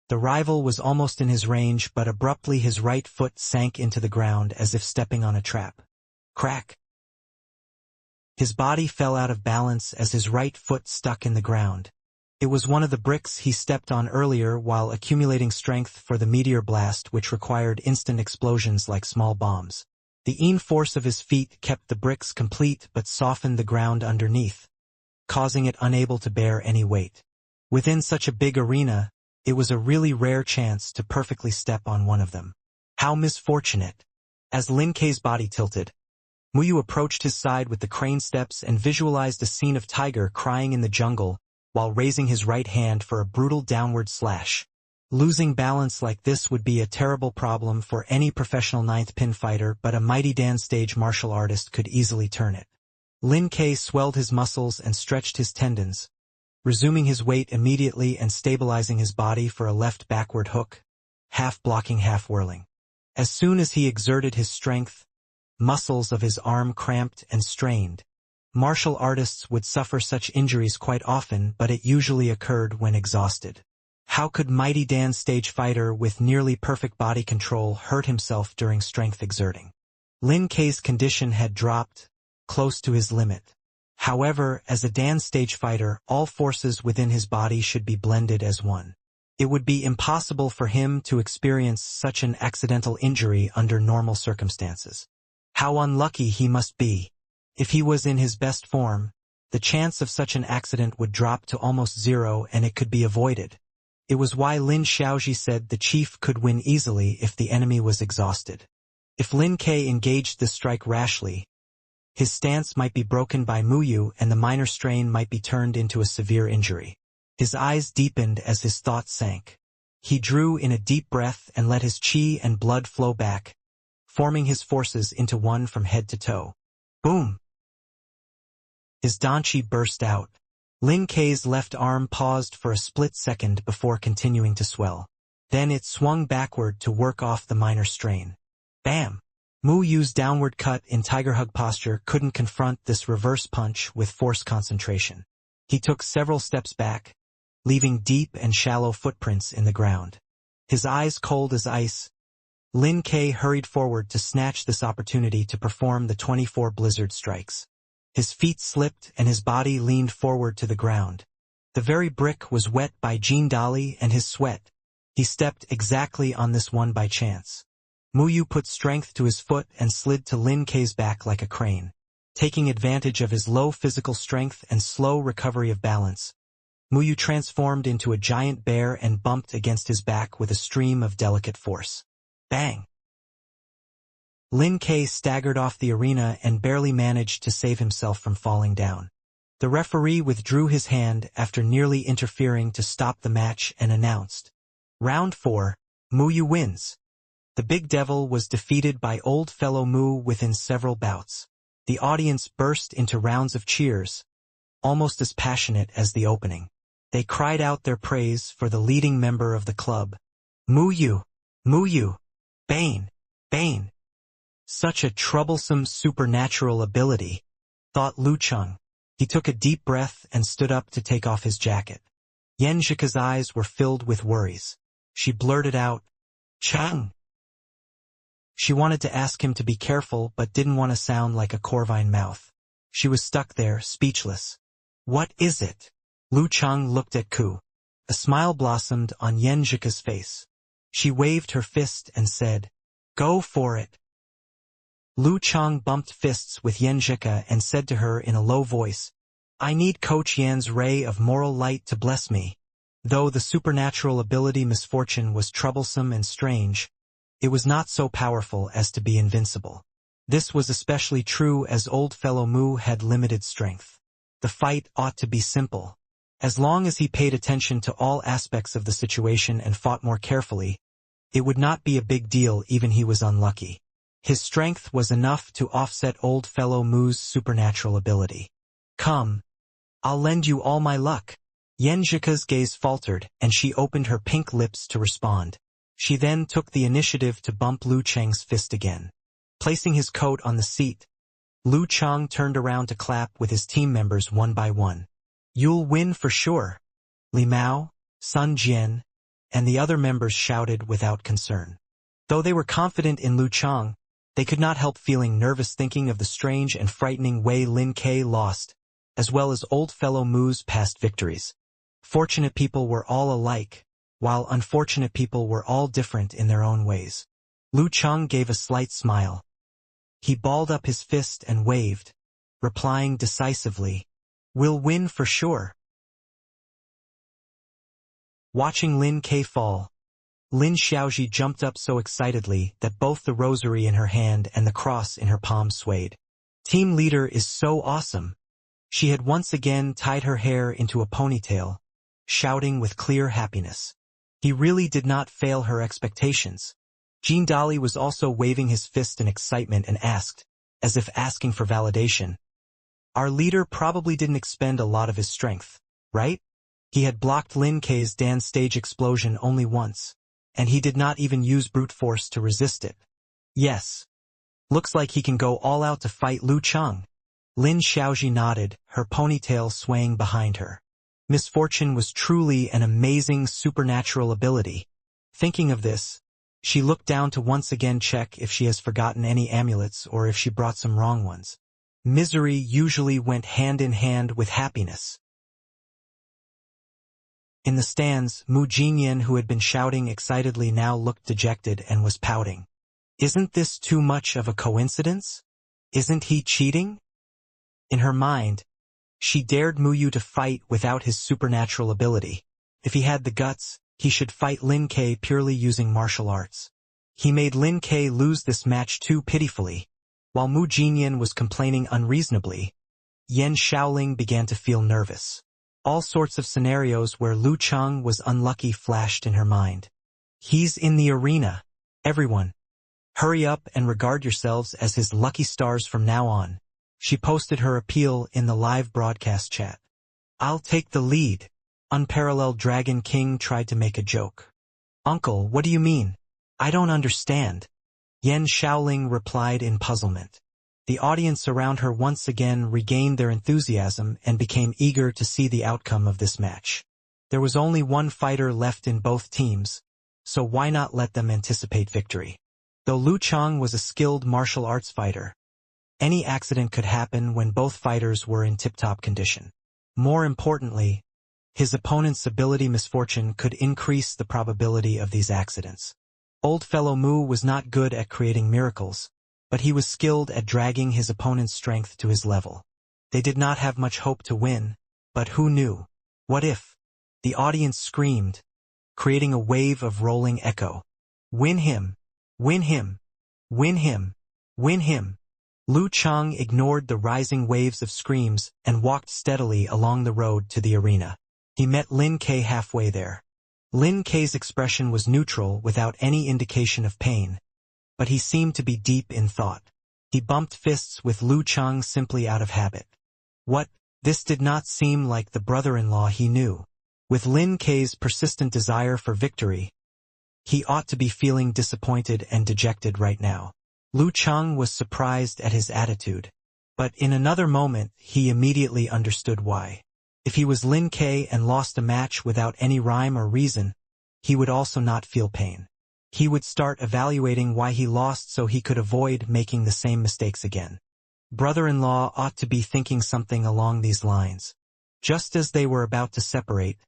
The rival was almost in his range, but abruptly his right foot sank into the ground as if stepping on a trap. Crack! His body fell out of balance as his right foot stuck in the ground. It was one of the bricks he stepped on earlier while accumulating strength for the meteor blast which required instant explosions like small bombs. The force of his feet kept the bricks complete but softened the ground underneath, causing it unable to bear any weight. Within such a big arena, it was a really rare chance to perfectly step on one of them. How misfortunate! As Lin K's body tilted, Mu Yu approached his side with the crane steps and visualized a scene of tiger crying in the jungle while raising his right hand for a brutal downward slash. Losing balance like this would be a terrible problem for any professional ninth pin fighter, but a mighty dance stage martial artist could easily turn it. Lin K swelled his muscles and stretched his tendons, resuming his weight immediately and stabilizing his body for a left backward hook, half blocking, half whirling. As soon as he exerted his strength, muscles of his arm cramped and strained. Martial artists would suffer such injuries quite often, but it usually occurred when exhausted. How could mighty Dan's stage fighter with nearly perfect body control hurt himself during strength exerting? Lin K's condition had dropped close to his limit. However, as a Dan stage fighter, all forces within his body should be blended as one. It would be impossible for him to experience such an accidental injury under normal circumstances. How unlucky he must be. If he was in his best form, the chance of such an accident would drop to almost zero and it could be avoided. It was why Lin Xiaoji said the chief could win easily if the enemy was exhausted. If Lin K engaged this strike rashly, his stance might be broken by Mu Yu and the minor strain might be turned into a severe injury. His eyes deepened as his thoughts sank. He drew in a deep breath and let his qi and blood flow back, forming his forces into one from head to toe. Boom! His danchi burst out. Lin Kei's left arm paused for a split second before continuing to swell. Then it swung backward to work off the minor strain. Bam! Mu Yu's downward cut in tiger hug posture couldn't confront this reverse punch with forced concentration. He took several steps back, leaving deep and shallow footprints in the ground. His eyes cold as ice, Lin Kei hurried forward to snatch this opportunity to perform the 24 blizzard strikes. His feet slipped and his body leaned forward to the ground. The very brick was wet by Jean Dali and his sweat. He stepped exactly on this one by chance. Mu Yu put strength to his foot and slid to Lin Kei's back like a crane. Taking advantage of his low physical strength and slow recovery of balance, Mu Yu transformed into a giant bear and bumped against his back with a stream of delicate force. Bang! Lin Kei staggered off the arena and barely managed to save himself from falling down. The referee withdrew his hand after nearly interfering to stop the match and announced, "Round 4, Mu Yu wins." The big devil was defeated by old fellow Mu within several bouts. The audience burst into rounds of cheers, almost as passionate as the opening. They cried out their praise for the leading member of the club. Mu Yu! Mu Yu! Bane! Bane! Such a troublesome supernatural ability, thought Lu Cheng. He took a deep breath and stood up to take off his jacket. Yen Zhika's eyes were filled with worries. She blurted out, "Cheng!" She wanted to ask him to be careful but didn't want to sound like a corvine mouth. She was stuck there, speechless. "What is it?" Lu Cheng looked at Ku. A smile blossomed on Yen Zhika's face. She waved her fist and said, "Go for it." Lu Cheng bumped fists with Yen Zhika and said to her in a low voice, "I need Coach Yan's ray of moral light to bless me." Though the supernatural ability misfortune was troublesome and strange, it was not so powerful as to be invincible. This was especially true as old fellow Mu had limited strength. The fight ought to be simple. As long as he paid attention to all aspects of the situation and fought more carefully, it would not be a big deal even he was unlucky. His strength was enough to offset old fellow Mu's supernatural ability. "Come, I'll lend you all my luck." Yen Zhika's gaze faltered, and she opened her pink lips to respond. She then took the initiative to bump Lu Cheng's fist again. Placing his coat on the seat, Lu Cheng turned around to clap with his team members one by one. "You'll win for sure," Li Mao, Sun Jian, and the other members shouted without concern. Though they were confident in Lu Cheng, they could not help feeling nervous thinking of the strange and frightening way Lin Kei lost, as well as old fellow Mu's past victories. Fortunate people were all alike, while unfortunate people were all different in their own ways. Lu Cheng gave a slight smile. He balled up his fist and waved, replying decisively, "We'll win for sure." Watching Lin Kei fall, Lin Xiaoji jumped up so excitedly that both the rosary in her hand and the cross in her palm swayed. "Team leader is so awesome." She had once again tied her hair into a ponytail, shouting with clear happiness. He really did not fail her expectations. Jean Dali was also waving his fist in excitement and asked, as if asking for validation, "Our leader probably didn't expend a lot of his strength, right? He had blocked Lin Kei's dance stage explosion only once, and he did not even use brute force to resist it." "Yes. Looks like he can go all out to fight Lu Cheng." Lin Xiaoji nodded, her ponytail swaying behind her. Misfortune was truly an amazing supernatural ability. Thinking of this, she looked down to once again check if she has forgotten any amulets or if she brought some wrong ones. Misery usually went hand in hand with happiness. In the stands, Mu Jinyan, who had been shouting excitedly, now looked dejected and was pouting. "Isn't this too much of a coincidence? Isn't he cheating?" In her mind, she dared Mu Yu to fight without his supernatural ability. If he had the guts, he should fight Lin Kei purely using martial arts. He made Lin Kei lose this match too pitifully. While Mu Jinyan was complaining unreasonably, Yen Shaoling began to feel nervous. All sorts of scenarios where Lu Cheng was unlucky flashed in her mind. "He's in the arena. Everyone, hurry up and regard yourselves as his lucky stars from now on." She posted her appeal in the live broadcast chat. I'll take the lead. Unparalleled Dragon King tried to make a joke. Uncle, what do you mean? I don't understand. Yan Shaoling replied in puzzlement. The audience around her once again regained their enthusiasm and became eager to see the outcome of this match. There was only one fighter left in both teams, so why not let them anticipate victory? Though Lu Chang was a skilled martial arts fighter, any accident could happen when both fighters were in tip-top condition. More importantly, his opponent's ability misfortune could increase the probability of these accidents. Old fellow Mu was not good at creating miracles, but he was skilled at dragging his opponent's strength to his level. They did not have much hope to win, but who knew? What if? The audience screamed, creating a wave of rolling echo. Win him! Win him! Win him! Win him! Lu Chang ignored the rising waves of screams and walked steadily along the road to the arena. He met Lin Ke halfway there. Lin Ke's expression was neutral without any indication of pain, but he seemed to be deep in thought. He bumped fists with Lu Chang simply out of habit. What? This did not seem like the brother-in-law he knew. With Lin Ke's persistent desire for victory, he ought to be feeling disappointed and dejected right now. Lu Chang was surprised at his attitude, but in another moment he immediately understood why. If he was Lin Ke and lost a match without any rhyme or reason, he would also not feel pain. He would start evaluating why he lost so he could avoid making the same mistakes again. Brother-in-law ought to be thinking something along these lines. Just as they were about to separate,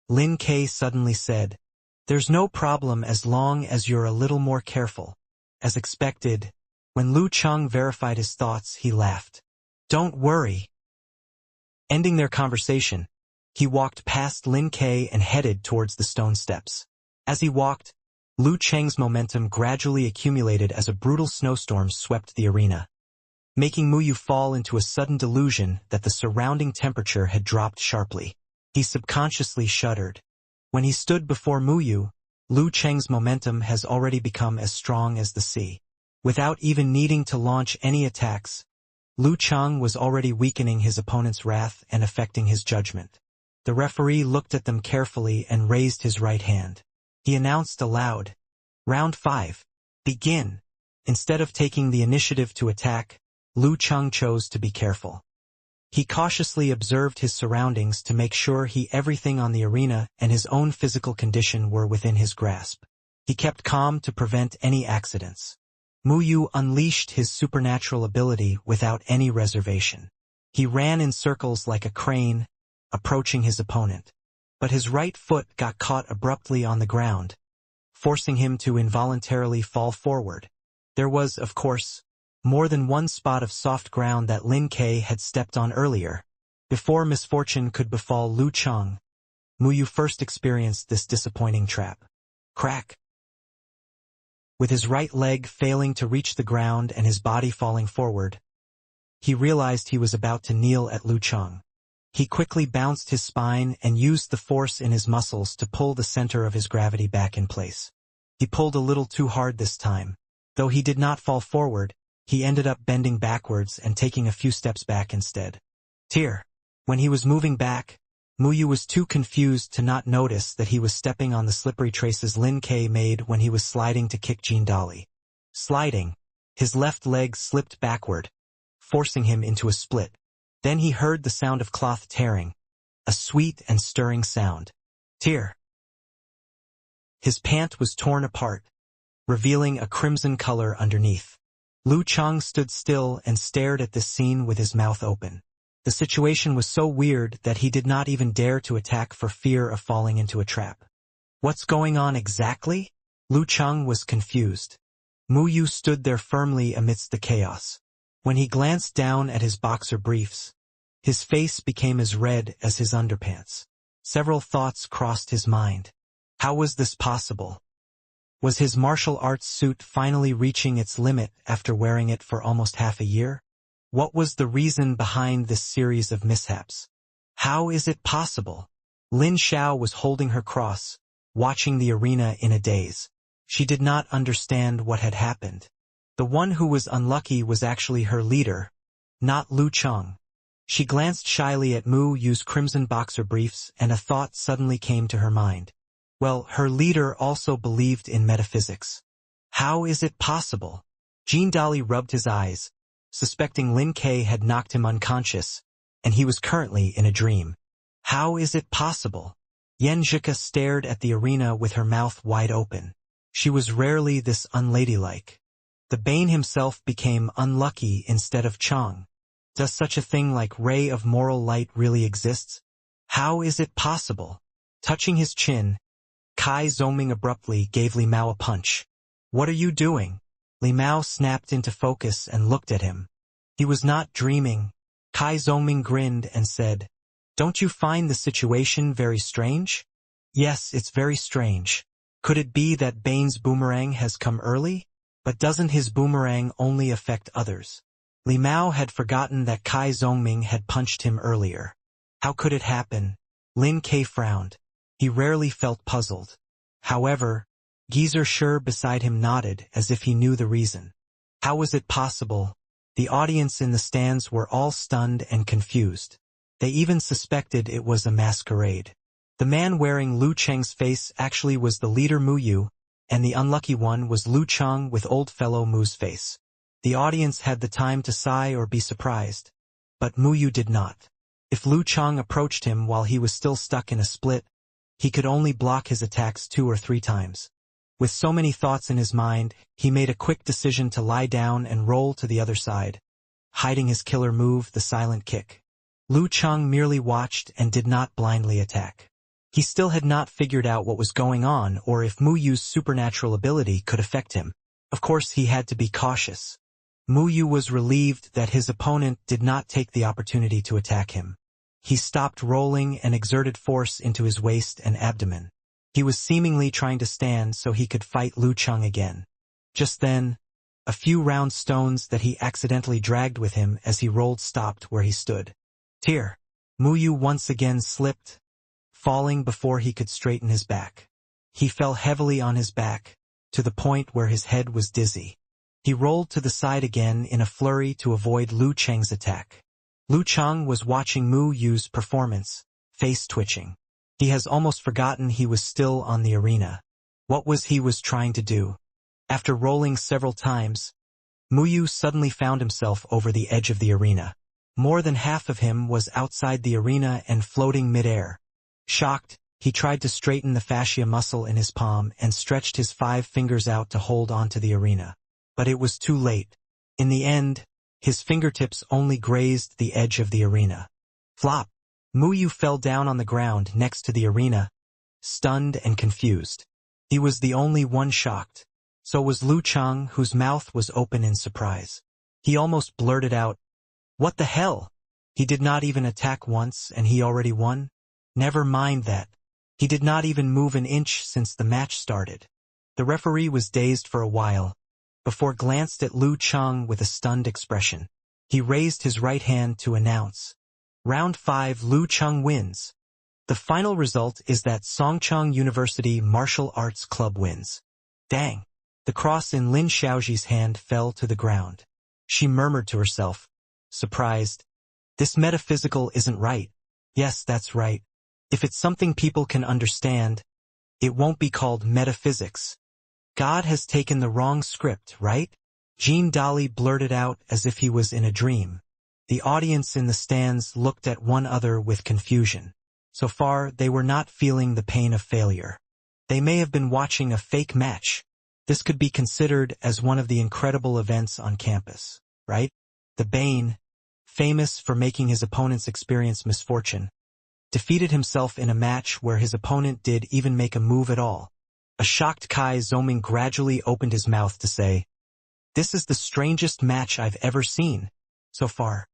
Lin Ke suddenly said, "There's no problem as long as you're a little more careful." As expected, when Lu Chang verified his thoughts, he laughed. "Don't worry." Ending their conversation, he walked past Lin Ke and headed towards the stone steps. As he walked, Lu Chang's momentum gradually accumulated as a brutal snowstorm swept the arena, making Mu Yu fall into a sudden delusion that the surrounding temperature had dropped sharply. He subconsciously shuddered. When he stood before Mu Yu, Lu Chang's momentum has already become as strong as the sea. Without even needing to launch any attacks, Lu Chang was already weakening his opponent's wrath and affecting his judgment. The referee looked at them carefully and raised his right hand. He announced aloud, "Round 5. Begin." Instead of taking the initiative to attack, Lu Chang chose to be careful. He cautiously observed his surroundings to make sure everything on the arena and his own physical condition were within his grasp. He kept calm to prevent any accidents. Mu Yu unleashed his supernatural ability without any reservation. He ran in circles like a crane, approaching his opponent. But his right foot got caught abruptly on the ground, forcing him to involuntarily fall forward. There was, of course, more than one spot of soft ground that Lin Ke had stepped on earlier. Before misfortune could befall Lu Chang, Mu Yu first experienced this disappointing trap. Crack! With his right leg failing to reach the ground and his body falling forward, he realized he was about to kneel at Lu Chang. He quickly bounced his spine and used the force in his muscles to pull the center of his gravity back in place. He pulled a little too hard this time. Though he did not fall forward, he ended up bending backwards and taking a few steps back instead. Tear. When he was moving back, Mu Yu was too confused to not notice that he was stepping on the slippery traces Lin Ke made when he was sliding to kick Jean Dolly. Sliding, his left leg slipped backward, forcing him into a split. Then he heard the sound of cloth tearing, a sweet and stirring sound. Tear. His pant was torn apart, revealing a crimson color underneath. Lu Chang stood still and stared at this scene with his mouth open. The situation was so weird that he did not even dare to attack for fear of falling into a trap. What's going on exactly? Lu Chang was confused. Mu Yu stood there firmly amidst the chaos. When he glanced down at his boxer briefs, his face became as red as his underpants. Several thoughts crossed his mind. How was this possible? Was his martial arts suit finally reaching its limit after wearing it for almost half a year? What was the reason behind this series of mishaps? How is it possible? Lin Xiao was holding her cross, watching the arena in a daze. She did not understand what had happened. The one who was unlucky was actually her leader, not Lu Chang. She glanced shyly at Mu Yu's crimson boxer briefs, and a thought suddenly came to her mind. Well, her leader also believed in metaphysics. How is it possible? Jean Dali rubbed his eyes, suspecting Lin Kei had knocked him unconscious, and he was currently in a dream. How is it possible? Yen Zhika stared at the arena with her mouth wide open. She was rarely this unladylike. The Bane himself became unlucky instead of Chang. Does such a thing like ray of moral light really exist? How is it possible? Touching his chin, Kai Zhongming abruptly gave Li Mao a punch. What are you doing? Li Mao snapped into focus and looked at him. He was not dreaming. Kai Zhongming grinned and said, Don't you find the situation very strange? Yes, it's very strange. Could it be that Bane's boomerang has come early? But doesn't his boomerang only affect others? Li Mao had forgotten that Kai Zhongming had punched him earlier. How could it happen? Lin Kei frowned. He rarely felt puzzled. However, Geezer Shur beside him nodded as if he knew the reason. How was it possible? The audience in the stands were all stunned and confused. They even suspected it was a masquerade. The man wearing Lu Cheng's face actually was the leader Mu Yu, and the unlucky one was Lu Cheng with old fellow Mu's face. The audience had the time to sigh or be surprised. But Mu Yu did not. If Lu Cheng approached him while he was still stuck in a split, he could only block his attacks 2 or 3 times. With so many thoughts in his mind, he made a quick decision to lie down and roll to the other side, hiding his killer move, the silent kick. Lu Cheng merely watched and did not blindly attack. He still had not figured out what was going on or if Mu Yu's supernatural ability could affect him. Of course, he had to be cautious. Mu Yu was relieved that his opponent did not take the opportunity to attack him. He stopped rolling and exerted force into his waist and abdomen. He was seemingly trying to stand so he could fight Lu Cheng again. Just then, a few round stones that he accidentally dragged with him as he rolled stopped where he stood. Tear. Mu Yu once again slipped, falling before he could straighten his back. He fell heavily on his back, to the point where his head was dizzy. He rolled to the side again in a flurry to avoid Lu Cheng's attack. Lu Cheng was watching Mu Yu's performance, face twitching. He has almost forgotten he was still on the arena. What was he trying to do? After rolling several times, Mu Yu suddenly found himself over the edge of the arena. More than half of him was outside the arena and floating mid-air. Shocked, he tried to straighten the fascia muscle in his palm and stretched his 5 fingers out to hold onto the arena. But it was too late. In the end, his fingertips only grazed the edge of the arena. Flop! Mu Yu fell down on the ground next to the arena, stunned and confused. He was the only one shocked. So was Lu Cheng, whose mouth was open in surprise. He almost blurted out, "What the hell? He did not even attack once and he already won? Never mind that. He did not even move an inch since the match started." The referee was dazed for a while, before glanced at Lu Cheng with a stunned expression. He raised his right hand to announce, Round 5, Lu Cheng wins. The final result is that Songcheng University Martial Arts Club wins. Dang! The cross in Lin Xiaoji's hand fell to the ground. She murmured to herself, surprised, "This metaphysical isn't right." Yes, that's right. If it's something people can understand, it won't be called metaphysics. God has taken the wrong script, right? Jean Dali blurted out as if he was in a dream. The audience in the stands looked at one another with confusion. So far, they were not feeling the pain of failure. They may have been watching a fake match. This could be considered as one of the incredible events on campus, right? The Bane, famous for making his opponents experience misfortune, defeated himself in a match where his opponent did even make a move at all. A shocked Kai Zhongming gradually opened his mouth to say, "This is the strangest match I've ever seen so far."